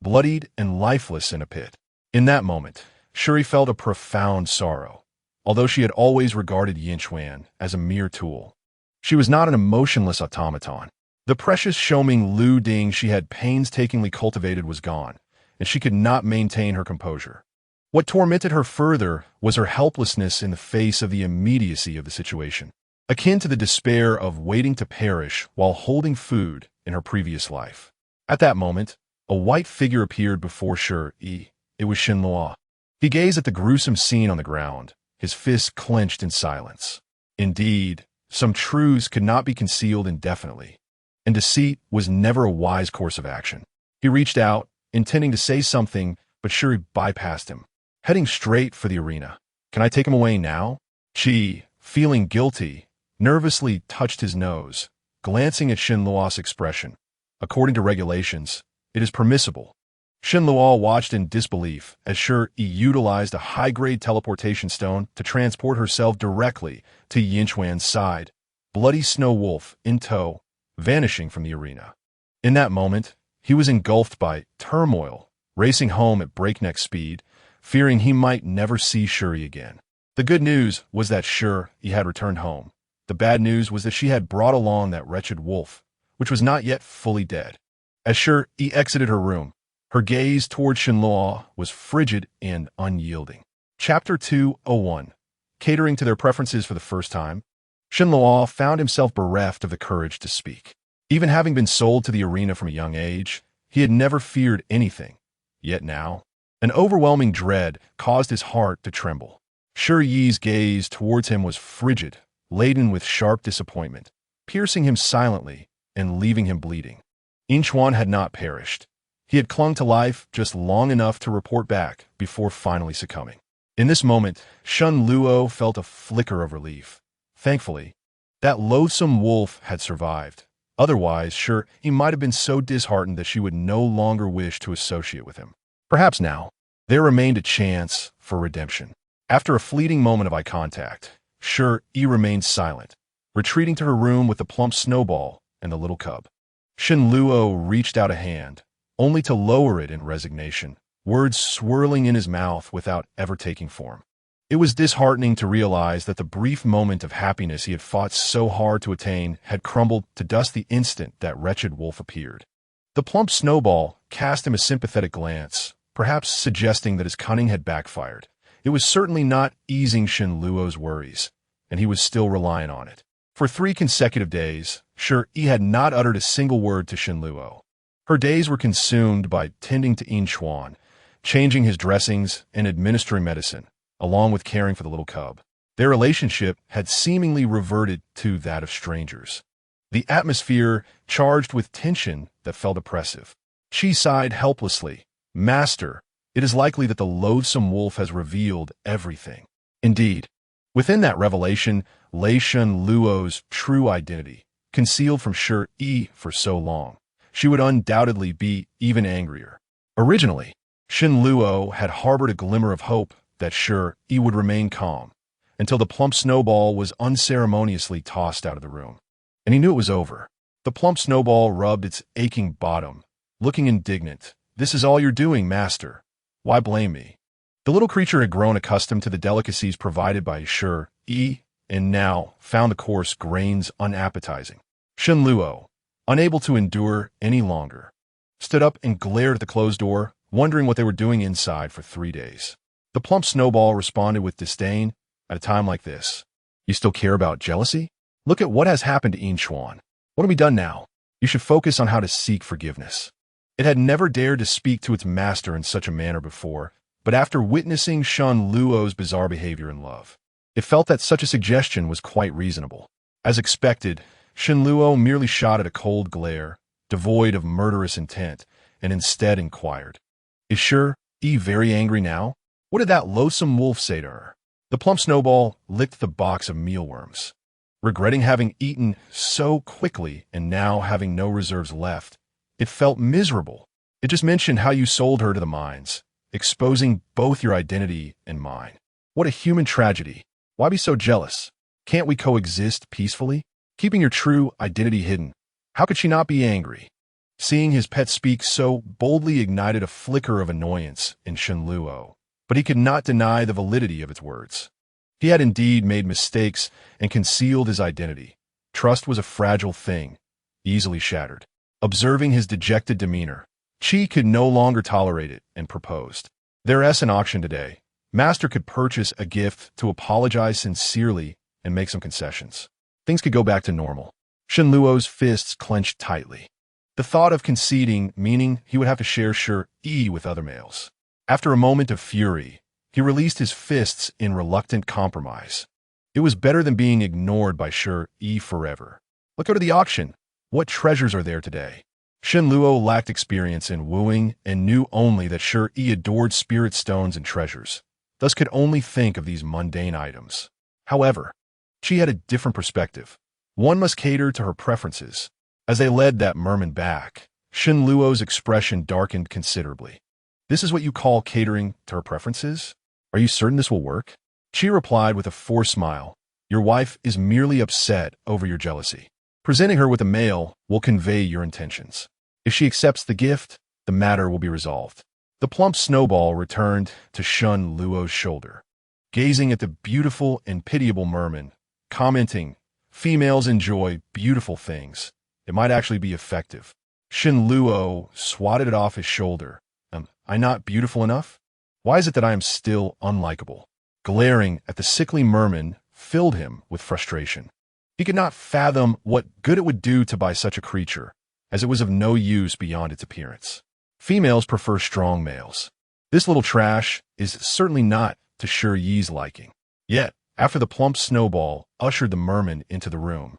bloodied and lifeless in a pit. In that moment, Shi Yi felt a profound sorrow. Although she had always regarded Yinchuan as a mere tool, she was not an emotionless automaton. The precious Xiaoming Lu Ding she had painstakingly cultivated was gone, and she could not maintain her composure. What tormented her further was her helplessness in the face of the immediacy of the situation, akin to the despair of waiting to perish while holding food in her previous life. At that moment, a white figure appeared before Shi Yi. It was Xinluo. He gazed at the gruesome scene on the ground, his fists clenched in silence. Indeed, some truths could not be concealed indefinitely, and deceit was never a wise course of action. He reached out, intending to say something, but Shi Yi bypassed him, heading straight for the arena. Can I take him away now? Qi, feeling guilty, nervously touched his nose, glancing at Xinluo's expression. According to regulations, it is permissible. Xinluo watched in disbelief as Shi Yi utilized a high-grade teleportation stone to transport herself directly to Yinchuan's side, bloody snow wolf in tow, vanishing from the arena. In that moment, he was engulfed by turmoil, racing home at breakneck speed, fearing he might never see Shi Yi again. The good news was that Shi Yi had returned home. The bad news was that she had brought along that wretched wolf, which was not yet fully dead. As Shi Yi exited her room, her gaze toward Xinluo was frigid and unyielding. Chapter 201. Catering to their preferences for the first time, Xinluo found himself bereft of the courage to speak. Even having been sold to the arena from a young age, he had never feared anything. Yet now, an overwhelming dread caused his heart to tremble. Shi Yi's gaze towards him was frigid, laden with sharp disappointment, piercing him silently and leaving him bleeding. Yinchuan had not perished. He had clung to life just long enough to report back before finally succumbing. In this moment, Shun Luo felt a flicker of relief. Thankfully, that loathsome wolf had survived. Otherwise, sure, he might have been so disheartened that she would no longer wish to associate with him. Perhaps now, there remained a chance for redemption. After a fleeting moment of eye contact, Shi Yi remained silent, retreating to her room with the plump snowball and the little cub. Shen Luo reached out a hand, only to lower it in resignation, words swirling in his mouth without ever taking form. It was disheartening to realize that the brief moment of happiness he had fought so hard to attain had crumbled to dust the instant that wretched wolf appeared. The plump snowball cast him a sympathetic glance, perhaps suggesting that his cunning had backfired. It was certainly not easing Shen Luo's worries, and he was still relying on it. For 3 consecutive days, Shi Yi had not uttered a single word to Shen Luo. Her days were consumed by tending to Yinchuan, changing his dressings and administering medicine, along with caring for the little cub. Their relationship had seemingly reverted to that of strangers. The atmosphere charged with tension that felt oppressive. She sighed helplessly. Master, it is likely that the loathsome wolf has revealed everything. Indeed, Within that revelation lay Shen Luo's true identity, concealed from Shi Yi for so long. She would undoubtedly be even angrier. Originally, Shen Luo had harbored a glimmer of hope that Shi Yi would remain calm, until the plump snowball was unceremoniously tossed out of the room. And he knew it was over. The plump snowball rubbed its aching bottom, looking indignant. "This is all you're doing, master. Why blame me?" The little creature had grown accustomed to the delicacies provided by Shi Yi, and now found the coarse grains unappetizing. Shen Luo, unable to endure any longer, stood up and glared at the closed door, wondering what they were doing inside for 3 days. The plump snowball responded with disdain. "At a time like this, you still care about jealousy? Look at what has happened to Yin Xuan. What have we done now? You should focus on how to seek forgiveness." It had never dared to speak to its master in such a manner before, but after witnessing Shen Luo's bizarre behavior in love, it felt that such a suggestion was quite reasonable. As expected, Shen Luo merely shot at a cold glare, devoid of murderous intent, and instead inquired, "Is Shi Yi very angry now? What did that loathsome wolf say to her?" The plump snowball licked the box of mealworms. Regretting having eaten so quickly and now having no reserves left, it felt miserable. It just mentioned how you sold her to the mines, exposing both your identity and mine. What a human tragedy. Why be so jealous? Can't we coexist peacefully? Keeping your true identity hidden. How could she not be angry? Seeing his pet speak so boldly ignited a flicker of annoyance in Shen Luo, but he could not deny the validity of its words. He had indeed made mistakes and concealed his identity. Trust was a fragile thing, easily shattered. Observing his dejected demeanor, Qi could no longer tolerate it and proposed. "There's an auction today. Master could purchase a gift to apologize sincerely and make some concessions. Things could go back to normal." Shen Luo's fists clenched tightly. The thought of conceding, meaning he would have to share Shi Yi with other males. After a moment of fury, he released his fists in reluctant compromise. It was better than being ignored by Shi Yi forever. "Let's go to the auction. What treasures are there today?" Shen Luo lacked experience in wooing and knew only that Shi Yi adored spirit stones and treasures, thus could only think of these mundane items. However, she had a different perspective. One must cater to her preferences. As they led that merman back, Shen Luo's expression darkened considerably. "This is what you call catering to her preferences? Are you certain this will work?" She replied with a forced smile, "Your wife is merely upset over your jealousy. Presenting her with a male will convey your intentions. If she accepts the gift, the matter will be resolved." The plump snowball returned to Shen Luo's shoulder, gazing at the beautiful and pitiable merman, commenting, "Females enjoy beautiful things. It might actually be effective." Shen Luo swatted it off his shoulder. Am I not beautiful enough? Why is it that I am still unlikable?" Glaring at the sickly merman filled him with frustration. He could not fathom what good it would do to buy such a creature, as it was of no use beyond its appearance. Females prefer strong males. This little trash is certainly not to Shi Yi's liking. Yet, after the plump snowball ushered the merman into the room,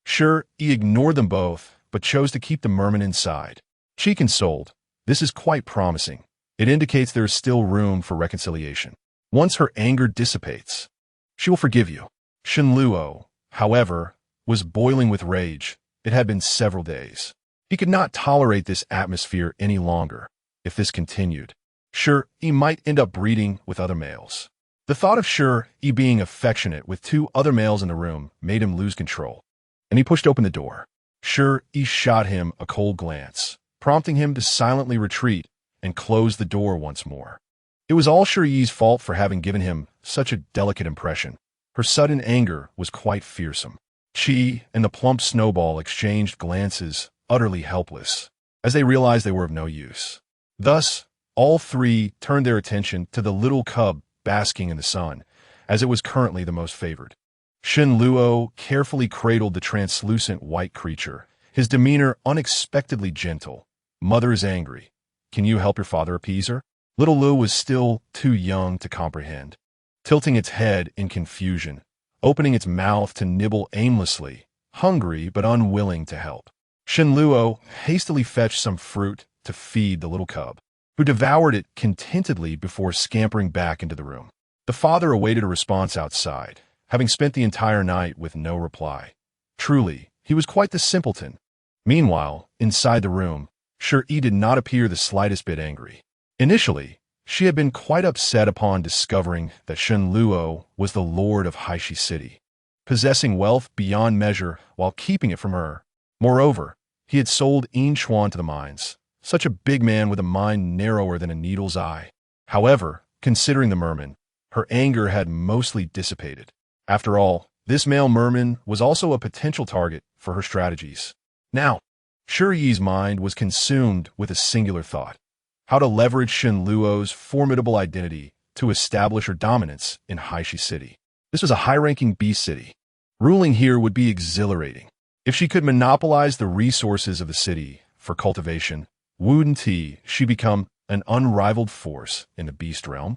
Shi Yi ignored them both, but chose to keep the merman inside. She consoled, "This is quite promising. It indicates there is still room for reconciliation. Once her anger dissipates, she will forgive you." Shen Luo, however, was boiling with rage. It had been several days. He could not tolerate this atmosphere any longer. If this continued, Shi Yi might end up breeding with other males. The thought of Shi Yi being affectionate with 2 other males in the room made him lose control, and he pushed open the door. Shi Yi shot him a cold glance, prompting him to silently retreat and close the door once more. It was all Shi Yi's fault for having given him such a delicate impression. Her sudden anger was quite fearsome. Qi and the plump snowball exchanged glances, utterly helpless, as they realized they were of no use. Thus, all three turned their attention to the little cub basking in the sun, as it was currently the most favored. Shen Luo carefully cradled the translucent white creature, his demeanor unexpectedly gentle. "Mother is angry. Can you help your father appease her?" Little Lu was still too young to comprehend, tilting its head in confusion, opening its mouth to nibble aimlessly, hungry but unwilling to help. Shen Luo hastily fetched some fruit to feed the little cub, who devoured it contentedly before scampering back into the room. The father awaited a response outside, having spent the entire night with no reply. Truly, he was quite the simpleton. Meanwhile, inside the room, Shi Yi did not appear the slightest bit angry. Initially, she had been quite upset upon discovering that Shen Luo was the lord of Haishi City, possessing wealth beyond measure while keeping it from her. Moreover, he had sold Yin Xuan to the mines, such a big man with a mind narrower than a needle's eye. However, considering the merman, her anger had mostly dissipated. After all, this male merman was also a potential target for her strategies. Now, Shi Yi's mind was consumed with a singular thought: how to leverage Shen Luo's formidable identity to establish her dominance in Haishi City. This was a high-ranking beast city. Ruling here would be exhilarating. If she could monopolize the resources of the city for cultivation, wouldn't she become an unrivaled force in the beast realm?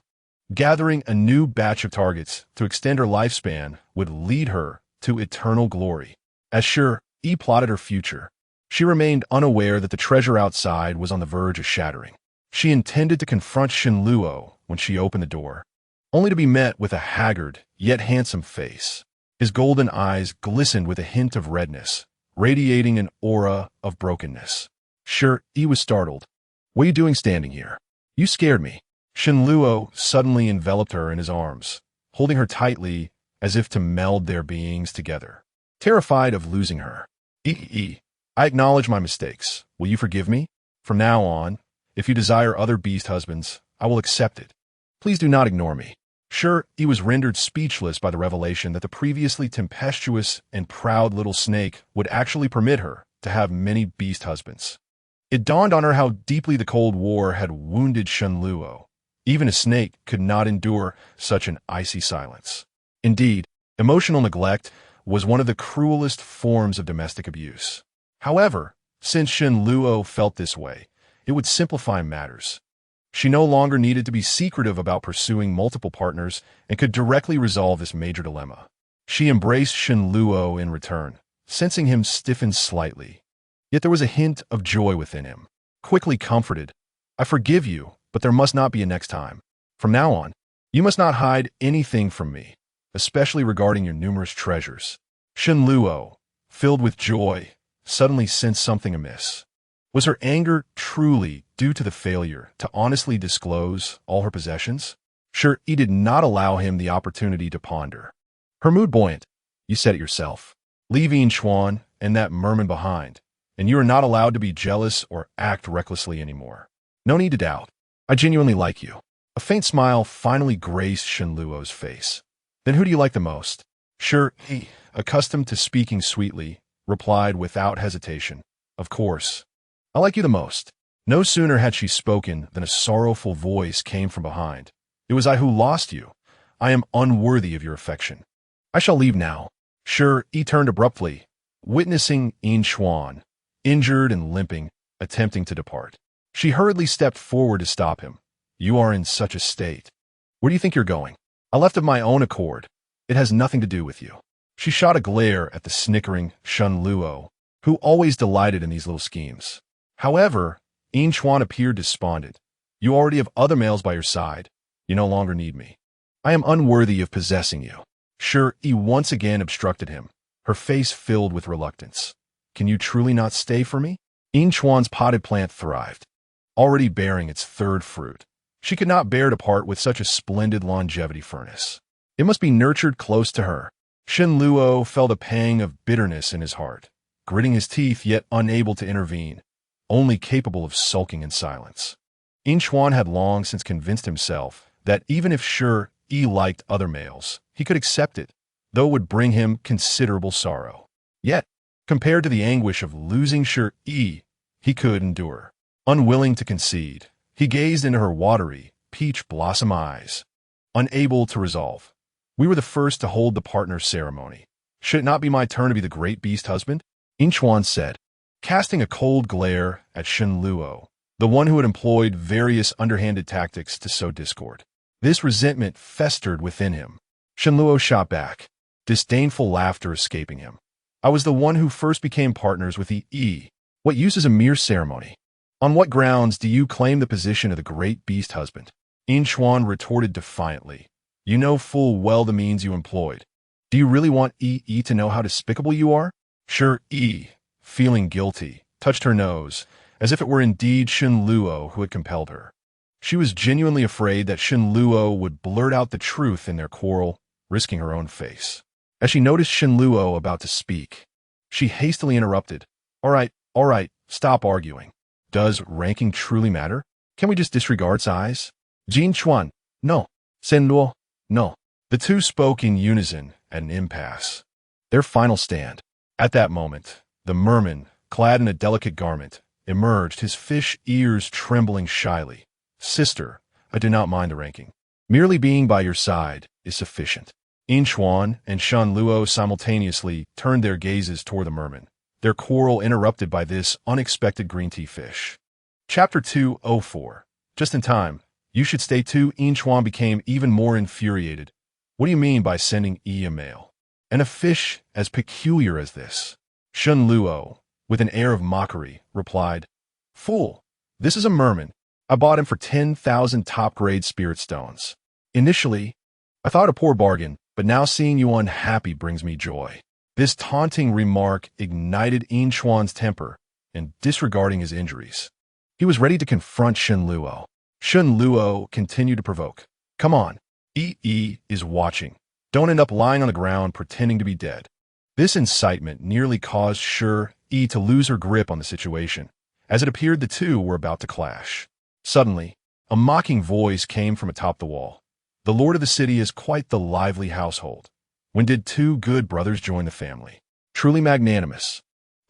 Gathering a new batch of targets to extend her lifespan would lead her to eternal glory. As Shi Yi plotted her future, she remained unaware that the treasure outside was on the verge of shattering. She intended to confront Shen Luo when she opened the door, only to be met with a haggard yet handsome face. His golden eyes glistened with a hint of redness, radiating an aura of brokenness. Shi Yi was startled. "What are you doing standing here? You scared me." Shen Luo suddenly enveloped her in his arms, holding her tightly as if to meld their beings together. Terrified of losing her, I acknowledge my mistakes. Will you forgive me? From now on, if you desire other beast husbands, I will accept it. Please do not ignore me." Shi Yi was rendered speechless by the revelation that the previously tempestuous and proud little snake would actually permit her to have many beast husbands. It dawned on her how deeply the Cold War had wounded Shen Luo. Even a snake could not endure such an icy silence. Indeed, emotional neglect was one of the cruelest forms of domestic abuse. However, since Shen Luo felt this way, it would simplify matters. She no longer needed to be secretive about pursuing multiple partners and could directly resolve this major dilemma. She embraced Shen Luo in return, sensing him stiffen slightly. Yet there was a hint of joy within him. Quickly comforted, "I forgive you, but there must not be a next time. From now on, you must not hide anything from me, especially regarding your numerous treasures." Shen Luo, filled with joy, suddenly sensed something amiss. Was her anger truly due to the failure to honestly disclose all her possessions? Shi Yi did not allow him the opportunity to ponder. Her mood buoyant. "You said it yourself. Leave Yin Xuan and that merman behind, and you are not allowed to be jealous or act recklessly anymore. No need to doubt. I genuinely like you." A faint smile finally graced Shen Luo's face. "Then who do you like the most?" Shi Yi, accustomed to speaking sweetly, replied without hesitation, "Of course. I like you the most." No sooner had she spoken than a sorrowful voice came from behind. "It was I who lost you. I am unworthy of your affection. I shall leave now." Shi Yi turned abruptly, witnessing Yin Xuan, injured and limping, attempting to depart. She hurriedly stepped forward to stop him. "You are in such a state. Where do you think you're going?" "I left of my own accord. It has nothing to do with you." She shot a glare at the snickering Shen Luo, who always delighted in these little schemes. However, Yin Xuan appeared despondent. "You already have other males by your side. You no longer need me. I am unworthy of possessing you." Shi Yi once again obstructed him, her face filled with reluctance. "Can you truly not stay for me?" Yin Xuan's potted plant thrived, already bearing its third fruit. She could not bear to part with such a splendid longevity furnace. It must be nurtured close to her. Shen Luo felt a pang of bitterness in his heart, gritting his teeth yet unable to intervene, only capable of sulking in silence. Yin Xuan had long since convinced himself that even if Shi Yi liked other males, he could accept it, though it would bring him considerable sorrow. Yet, compared to the anguish of losing Shi Yi, he could endure. Unwilling to concede, he gazed into her watery, peach blossom eyes, unable to resolve. "We were the first to hold the partner ceremony. Should it not be my turn to be the great beast husband?" Yin Xuan said, casting a cold glare at Shen Luo, the one who had employed various underhanded tactics to sow discord. This resentment festered within him. Shen Luo shot back, disdainful laughter escaping him. "I was the one who first became partners with Yi. What use is a mere ceremony? On what grounds do you claim the position of the great beast husband?" Yin Xuan retorted defiantly. "You know full well the means you employed. Do you really want Yi to know how despicable you are? Sure, Yi, feeling guilty, touched her nose, as if it were indeed Shen Luo who had compelled her. She was genuinely afraid that Shen Luo would blurt out the truth in their quarrel, risking her own face. As she noticed Shen Luo about to speak, she hastily interrupted. All right, stop arguing. Does ranking truly matter? Can we just disregard size? Jin Chuan, no. Sen Luo, no. The two spoke in unison at an impasse. Their final stand. At that moment, the merman, clad in a delicate garment, emerged, his fish ears trembling shyly. Sister, I do not mind the ranking. Merely being by your side is sufficient. In Chuan and Shen Luo simultaneously turned their gazes toward the merman, their quarrel interrupted by this unexpected green tea fish. Chapter 204. Just in time. You should stay too. In Chuan became even more infuriated. What do you mean by sending Yi a mail? And a fish as peculiar as this? Shen Luo, with an air of mockery, replied, Fool, this is a merman. I bought him for 10,000 top-grade spirit stones. Initially, I thought a poor bargain, but now seeing you unhappy brings me joy. This taunting remark ignited In Chuan's temper, and disregarding his injuries, he was ready to confront Shen Luo. Shen Luo continued to provoke. Come on, Yi is watching. Don't end up lying on the ground pretending to be dead. This incitement nearly caused Shi Yi to lose her grip on the situation, as it appeared the two were about to clash. Suddenly, a mocking voice came from atop the wall. The lord of the city is quite the lively household. When did two good brothers join the family? Truly magnanimous.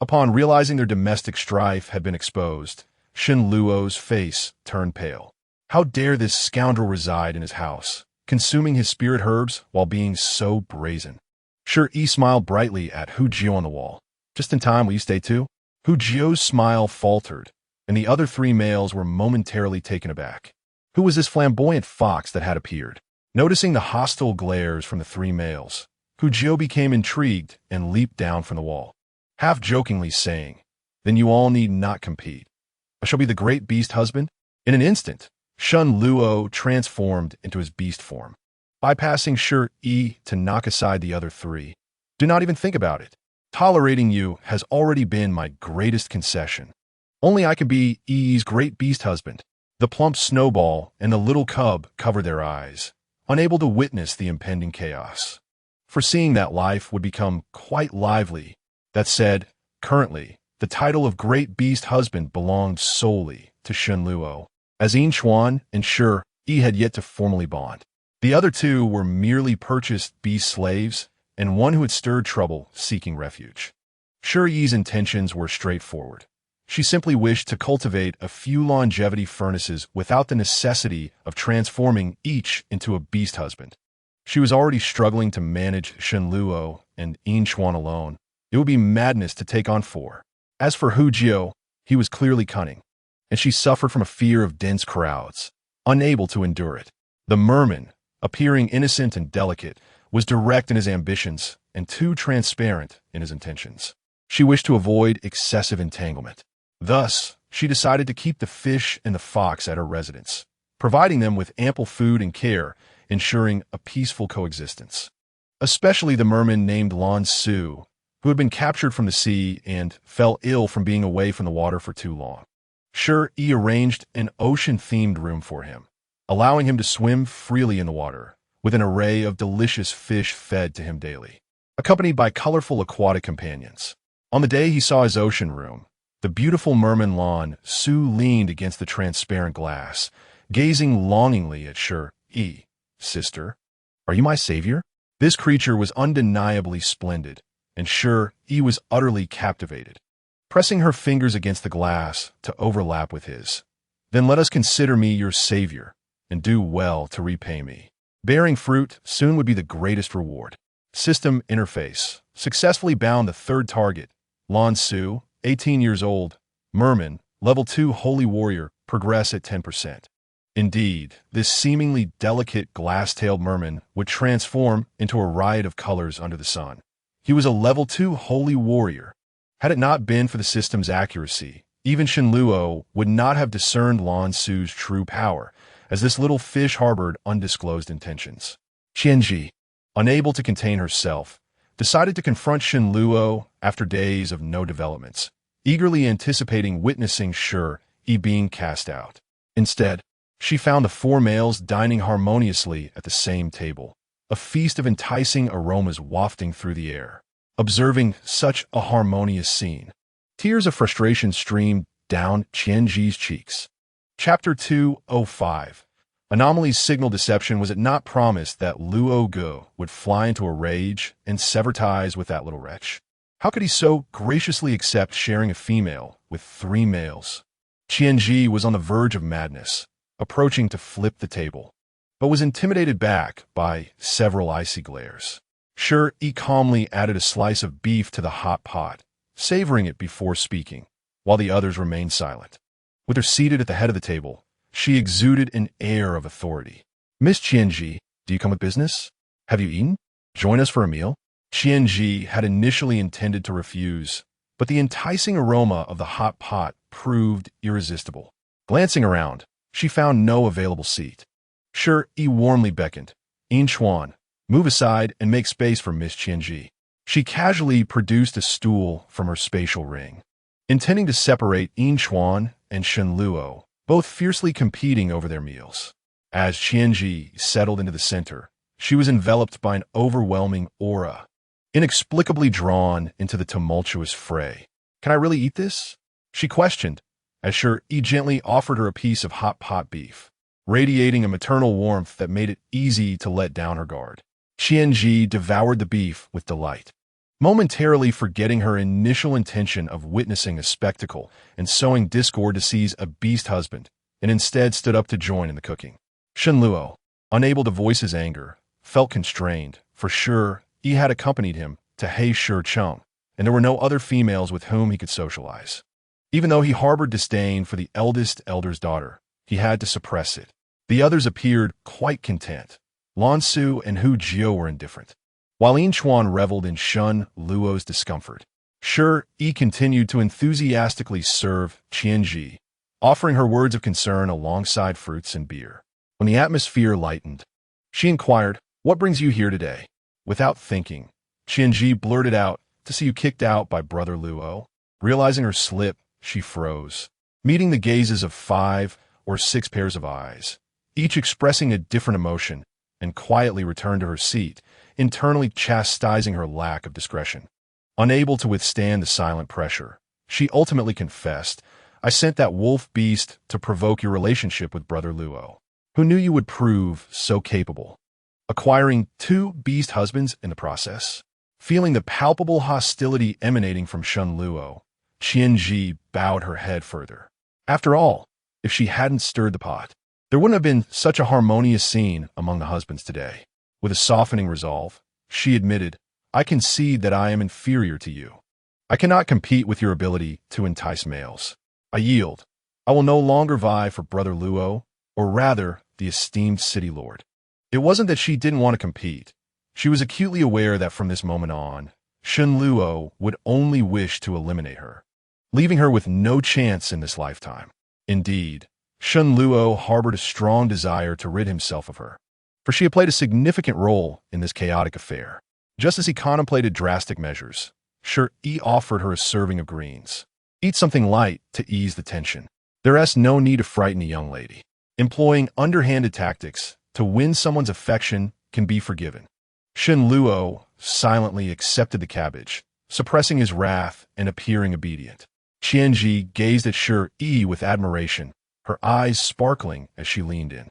Upon realizing their domestic strife had been exposed, Shen Luo's face turned pale. How dare this scoundrel reside in his house, consuming his spirit herbs while being so brazen? Shi Yi smiled brightly at Hu Jio on the wall. Just in time, will you stay too? Hu Jio's smile faltered, and the other three males were momentarily taken aback. Who was this flamboyant fox that had appeared? Noticing the hostile glares from the three males, Hu Jio became intrigued and leaped down from the wall, half-jokingly saying, Then you all need not compete. I shall be the great beast husband. In an instant, Shen Luo transformed into his beast form, bypassing Shi Yi to knock aside the other three. Do not even think about it. Tolerating you has already been my greatest concession. Only I can be Yi's great beast husband. The plump snowball and the little cub covered their eyes, unable to witness the impending chaos. Foreseeing that life would become quite lively, that said, currently, the title of great beast husband belonged solely to Shen Luo, as In Chuan and Shi Yi had yet to formally bond. The other two were merely purchased beast slaves, and one who had stirred trouble seeking refuge. Shi Yi's intentions were straightforward. She simply wished to cultivate a few longevity furnaces without the necessity of transforming each into a beast husband. She was already struggling to manage Shen Luo and In Chuan alone. It would be madness to take on four. As for Hu Jio, he was clearly cunning, and she suffered from a fear of dense crowds, unable to endure it. The merman, appearing innocent and delicate, was direct in his ambitions and too transparent in his intentions. She wished to avoid excessive entanglement. Thus, she decided to keep the fish and the fox at her residence, providing them with ample food and care, ensuring a peaceful coexistence. Especially the merman named Lan Su, who had been captured from the sea and fell ill from being away from the water for too long. Shi Yi arranged an ocean-themed room for him, allowing him to swim freely in the water, with an array of delicious fish fed to him daily, accompanied by colorful aquatic companions. On the day he saw his ocean room, the beautiful merman Lan Su leaned against the transparent glass, gazing longingly at Shi Yi. Sister, are you my savior? This creature was undeniably splendid, and Shi Yi was utterly captivated. Pressing her fingers against the glass to overlap with his, Then let us consider me your savior, and do well to repay me. Bearing fruit soon would be the greatest reward. System interface. Successfully bound the third target. Lan Su, 18 years old, merman, level 2 holy warrior, progress at 10%. Indeed, this seemingly delicate glass-tailed merman would transform into a riot of colors under the sun. He was a level 2 holy warrior. Had it not been for the system's accuracy, even Shen Luo would not have discerned Lan Su's true power, as this little fish harbored undisclosed intentions. Qianji, unable to contain herself, decided to confront Shen Luo after days of no developments, eagerly anticipating witnessing Shi Yi being cast out. Instead, she found the four males dining harmoniously at the same table, a feast of enticing aromas wafting through the air. Observing such a harmonious scene, tears of frustration streamed down Qianji's cheeks. Chapter 205. Anomaly's signal deception. Was it not promised that Luo Ge would fly into a rage and sever ties with that little wretch? How could he so graciously accept sharing a female with three males? Qianji was on the verge of madness, approaching to flip the table, but was intimidated back by several icy glares. Shi Yi calmly added a slice of beef to the hot pot, savoring it before speaking, while the others remained silent. With her seated at the head of the table, she exuded an air of authority. "Miss Qianji, do you come with business? Have you eaten? Join us for a meal?" Qianji had initially intended to refuse, but the enticing aroma of the hot pot proved irresistible. Glancing around, she found no available seat. Shi Yi warmly beckoned. "In Chuan, move aside and make space for Miss Qianji." She casually produced a stool from her spatial ring, intending to separate In Chuan and Shen Luo, both fiercely competing over their meals. As Qianji settled into the center, she was enveloped by an overwhelming aura, inexplicably drawn into the tumultuous fray. "Can I really eat this?" she questioned, as Shi Yi gently offered her a piece of hot pot beef, radiating a maternal warmth that made it easy to let down her guard. Qianji devoured the beef with delight, momentarily forgetting her initial intention of witnessing a spectacle and sowing discord to seize a beast husband, and instead stood up to join in the cooking. Shen Luo, unable to voice his anger, felt constrained, for Shi Yi had accompanied him to He Shi Cheng, and there were no other females with whom he could socialize. Even though he harbored disdain for the eldest elder's daughter, he had to suppress it. The others appeared quite content. Lan Su and Hu Jiu were indifferent, while In Chuan reveled in Shen Luo's discomfort. Shi Yi continued to enthusiastically serve Qianji, offering her words of concern alongside fruits and beer. When the atmosphere lightened, she inquired, "What brings you here today?" Without thinking, Qianji blurted out, "To see you kicked out by Brother Luo." Realizing her slip, she froze, meeting the gazes of 5 or 6 pairs of eyes, each expressing a different emotion, and quietly returned to her seat, internally chastising her lack of discretion. Unable to withstand the silent pressure, she ultimately confessed, "I sent that wolf beast to provoke your relationship with Brother Luo, who knew you would prove so capable, acquiring 2 beast husbands in the process." Feeling the palpable hostility emanating from Shen Luo, Qianji bowed her head further. After all, if she hadn't stirred the pot, there wouldn't have been such a harmonious scene among the husbands today. With a softening resolve, she admitted, "I concede that I am inferior to you. I cannot compete with your ability to entice males. I yield. I will no longer vie for Brother Luo, or rather, the esteemed city lord." It wasn't that she didn't want to compete. She was acutely aware that from this moment on, Shen Luo would only wish to eliminate her, leaving her with no chance in this lifetime. Indeed, Shen Luo harbored a strong desire to rid himself of her, for she had played a significant role in this chaotic affair. Just as he contemplated drastic measures, Shi Yi offered her a serving of greens. "Eat something light to ease the tension. There is no need to frighten a young lady. Employing underhanded tactics to win someone's affection can be forgiven." Shen Luo silently accepted the cabbage, suppressing his wrath and appearing obedient. Qianji gazed at Shi Yi with admiration, her eyes sparkling as she leaned in.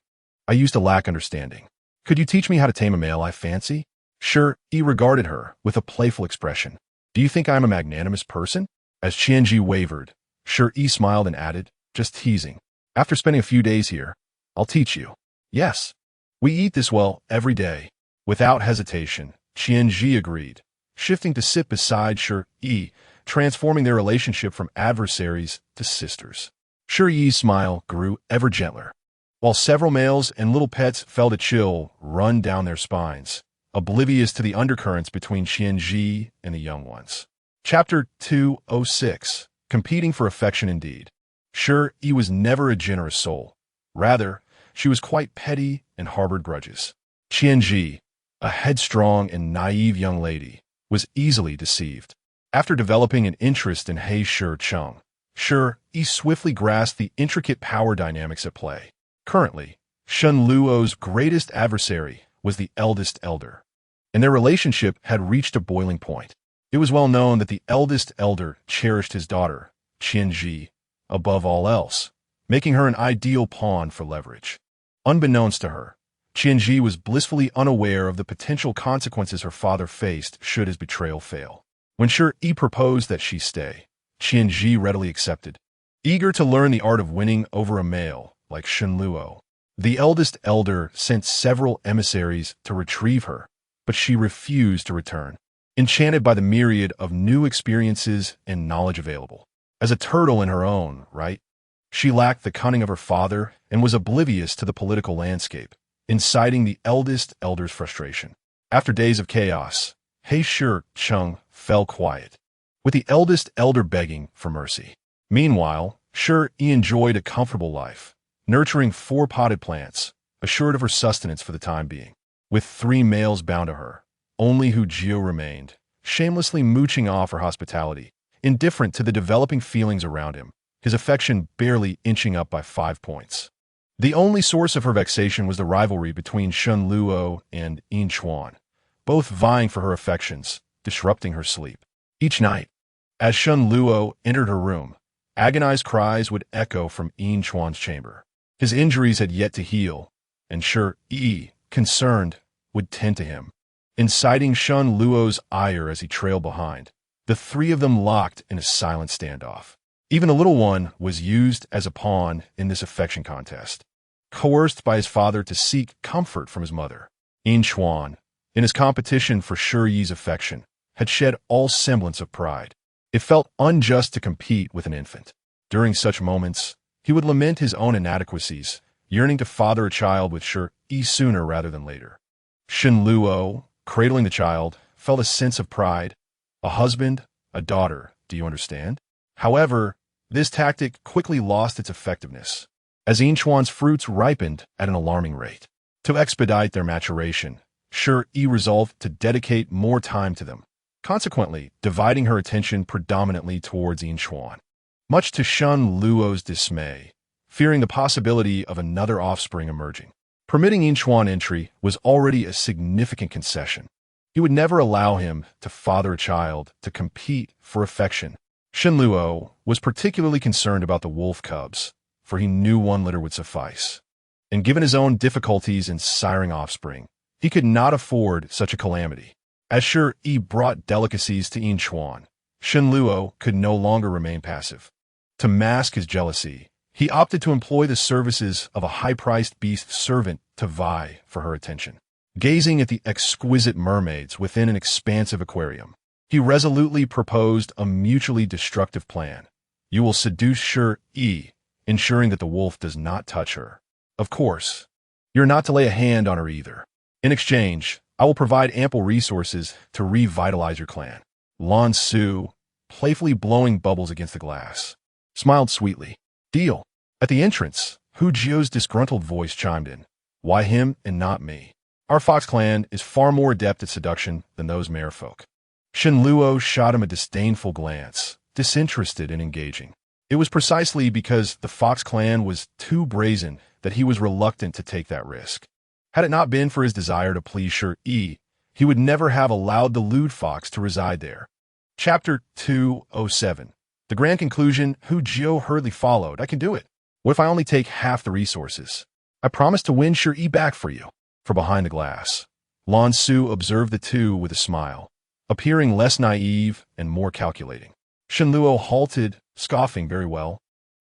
"I used to lack understanding. Could you teach me how to tame a male I fancy?" Shi Yi regarded her with a playful expression. "Do you think I am a magnanimous person?" As Qianji wavered, Shi Yi smiled and added, "Just teasing. After spending a few days here, I'll teach you." "Yes. We eat this well every day." Without hesitation, Qianji agreed, shifting to sit beside Shi Yi, transforming their relationship from adversaries to sisters. Shi Yi's smile grew ever gentler, while several males and little pets felt a chill run down their spines, oblivious to the undercurrents between Qianji and the young ones. Chapter 206. Competing for affection indeed. Shi Yi was never a generous soul. Rather, she was quite petty and harbored grudges. Qianji, a headstrong and naive young lady, was easily deceived. After developing an interest in Shi Yi swiftly grasped the intricate power dynamics at play. Currently, Shen Luo's greatest adversary was the eldest elder, and their relationship had reached a boiling point. It was well known that the eldest elder cherished his daughter, Ji, above all else, making her an ideal pawn for leverage. Unbeknownst to her, Ji was blissfully unaware of the potential consequences her father faced should his betrayal fail. When Shi Yi proposed that she stay, Ji readily accepted. Eager to learn the art of winning over a male like Shen Luo, the eldest elder sent several emissaries to retrieve her, but she refused to return, enchanted by the myriad of new experiences and knowledge available. As a turtle in her own right, she lacked the cunning of her father and was oblivious to the political landscape, inciting the eldest elder's frustration. After days of chaos, Shi fell quiet, with the eldest elder begging for mercy. Meanwhile, Shi Yi enjoyed a comfortable life, nurturing 4 potted plants, assured of her sustenance for the time being. With 3 males bound to her, only Hu Jio remained, shamelessly mooching off her hospitality, indifferent to the developing feelings around him, his affection barely inching up by 5 points. The only source of her vexation was the rivalry between Shen Luo and Yin Chuan, both vying for her affections, disrupting her sleep. Each night, as Shen Luo entered her room, agonized cries would echo from Yin Chuan's chamber. His injuries had yet to heal, and Shi Yi, concerned, would tend to him, inciting Shen Luo's ire as he trailed behind. The 3 of them locked in a silent standoff. Even the little one was used as a pawn in this affection contest. Coerced by his father to seek comfort from his mother, Yin Chuan, in his competition for Shi Yi's affection, had shed all semblance of pride. It felt unjust to compete with an infant. During such moments, he would lament his own inadequacies, yearning to father a child with Shi Yi sooner rather than later. Shen Luo, cradling the child, felt a sense of pride. A husband, a daughter, do you understand? However, this tactic quickly lost its effectiveness, as Yin Chuan's fruits ripened at an alarming rate. To expedite their maturation, Shi Yi resolved to dedicate more time to them, consequently dividing her attention predominantly towards Yin Chuan. Much to Shen Luo's dismay, fearing the possibility of another offspring emerging, permitting Yin Chuan entry was already a significant concession. He would never allow him to father a child to compete for affection. Shen Luo was particularly concerned about the wolf cubs, for he knew 1 litter would suffice. And given his own difficulties in siring offspring, he could not afford such a calamity. As Shi Yi brought delicacies to Yin Chuan, Shen Luo could no longer remain passive. To mask his jealousy, he opted to employ the services of a high-priced beast servant to vie for her attention. Gazing at the exquisite mermaids within an expansive aquarium, he resolutely proposed a mutually destructive plan. You will seduce Shi Yi, ensuring that the wolf does not touch her. Of course, you're not to lay a hand on her either. In exchange, I will provide ample resources to revitalize your clan. Lan Su, playfully blowing bubbles against the glass, smiled sweetly. Deal. At the entrance, Hu Jio's disgruntled voice chimed in. Why him and not me? Our fox clan is far more adept at seduction than those merfolk. Shen Luo shot him a disdainful glance, disinterested and engaging. It was precisely because the fox clan was too brazen that he was reluctant to take that risk. Had it not been for his desire to please Shi Yi, he would never have allowed the lewd fox to reside there. Chapter 207. The grand conclusion Hu Jio hurriedly followed. I can do it. What if I only take half the resources? I promise to win Shi Yi back for you. From behind the glass, Lan Su observed the 2 with a smile, appearing less naive and more calculating. Shen Luo halted, scoffing. Very well.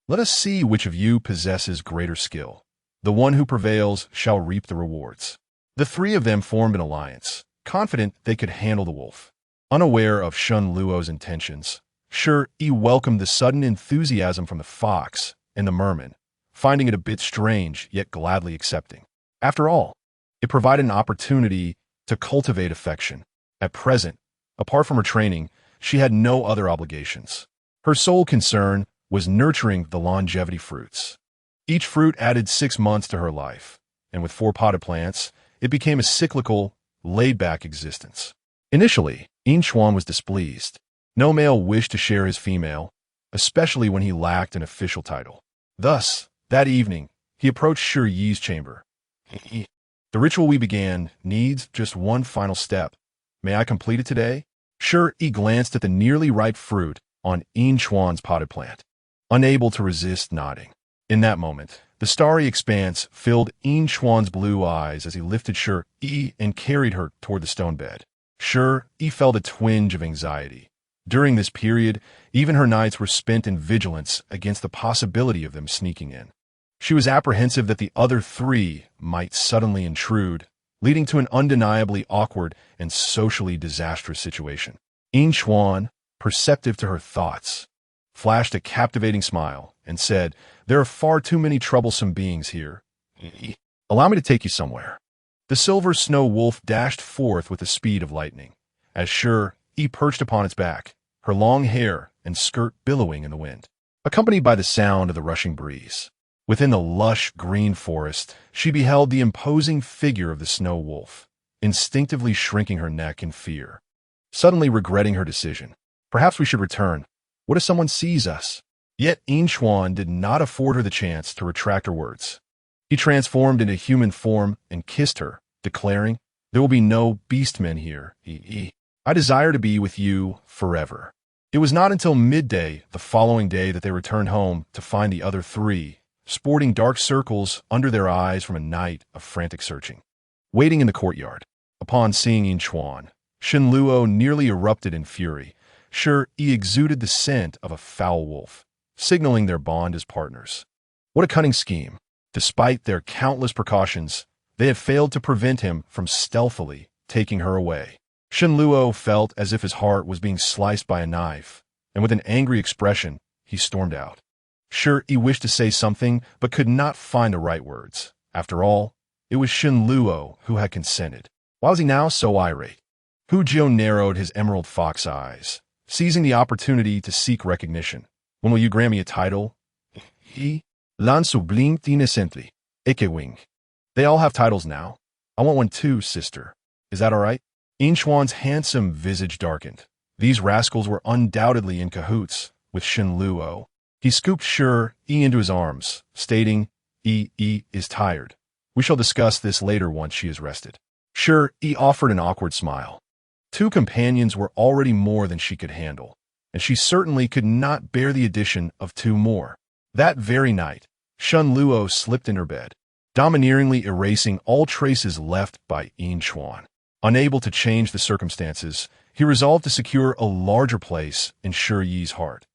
Let us see which of you possesses greater skill. The one who prevails shall reap the rewards. The 3 of them formed an alliance, confident they could handle the wolf. Unaware of Shen Luo's intentions, Shi Yi welcomed the sudden enthusiasm from the fox and the merman, finding it a bit strange, yet gladly accepting. After all, it provided an opportunity to cultivate affection. At present, apart from her training, she had no other obligations. Her sole concern was nurturing the longevity fruits. Each fruit added 6 months to her life, and with 4 potted plants, it became a cyclical, laid-back existence. Initially, Inchuan was displeased. No male wished to share his female, especially when he lacked an official title. Thus, that evening, he approached Shi Yi's chamber. The ritual we began needs just one final step. May I complete it today? Shi Yi glanced at the nearly ripe fruit on Inchuan's potted plant, unable to resist nodding. In that moment, the starry expanse filled Inchuan's blue eyes as he lifted Shi Yi and carried her toward the stone bed. Shi Yi felt a twinge of anxiety. During this period, even her nights were spent in vigilance against the possibility of them sneaking in. She was apprehensive that the other three might suddenly intrude, leading to an undeniably awkward and socially disastrous situation. Inchuan, perceptive to her thoughts, flashed a captivating smile and said, "There are far too many troublesome beings here. Allow me to take you somewhere." The silver snow wolf dashed forth with the speed of lightning, as Shi Yi perched upon its back, her long hair and skirt billowing in the wind, accompanied by the sound of the rushing breeze. Within the lush green forest, she beheld the imposing figure of the snow wolf, instinctively shrinking her neck in fear, suddenly regretting her decision. Perhaps we should return. What if someone sees us? Yet Inchuan did not afford her the chance to retract her words. He transformed into human form and kissed her, declaring, "There will be no beastmen here. I desire to be with you forever." It was not until midday the following day that they returned home to find the other three, sporting dark circles under their eyes from a night of frantic searching. Waiting in the courtyard, upon seeing Inchuan, Shenluo nearly erupted in fury. Shi Yi exuded the scent of a foul wolf, signaling their bond as partners. What a cunning scheme! Despite their countless precautions, they had failed to prevent him from stealthily taking her away. Shenluo felt as if his heart was being sliced by a knife, and with an angry expression, he stormed out. Shi Yi wished to say something, but could not find the right words. After all, it was Shenluo who had consented. Why was he now so irate? Hu Jiu narrowed his emerald fox eyes, seizing the opportunity to seek recognition. "When will you grant me a title?" "Lan sublime innocently. Ekewing." "They all have titles now. I want one too, sister. Is that all right?" Inchuan's handsome visage darkened. These rascals were undoubtedly in cahoots with Shenluo. He scooped Shi Yi into his arms, stating, Yi is tired. We shall discuss this later once she is rested." Shi Yi offered an awkward smile. 2 companions were already more than she could handle, and she certainly could not bear the addition of 2 more. That very night, Shenluo slipped in her bed, domineeringly erasing all traces left by Inchuan. Unable to change the circumstances, he resolved to secure a larger place in Shi Yi's heart.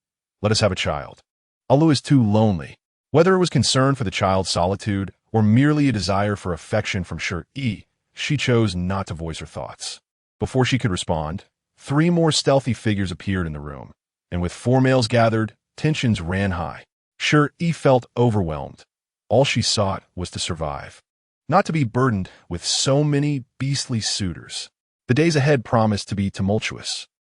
"Let us have a child. Alu is too lonely." Whether it was concern for the child's solitude or merely a desire for affection from Shi Yi, she chose not to voice her thoughts. Before she could respond, 3 more stealthy figures appeared in the room, and with 4 males gathered, tensions ran high. Shi Yi felt overwhelmed. All she sought was to survive, not to be burdened with so many beastly suitors. The days ahead promised to be tumultuous.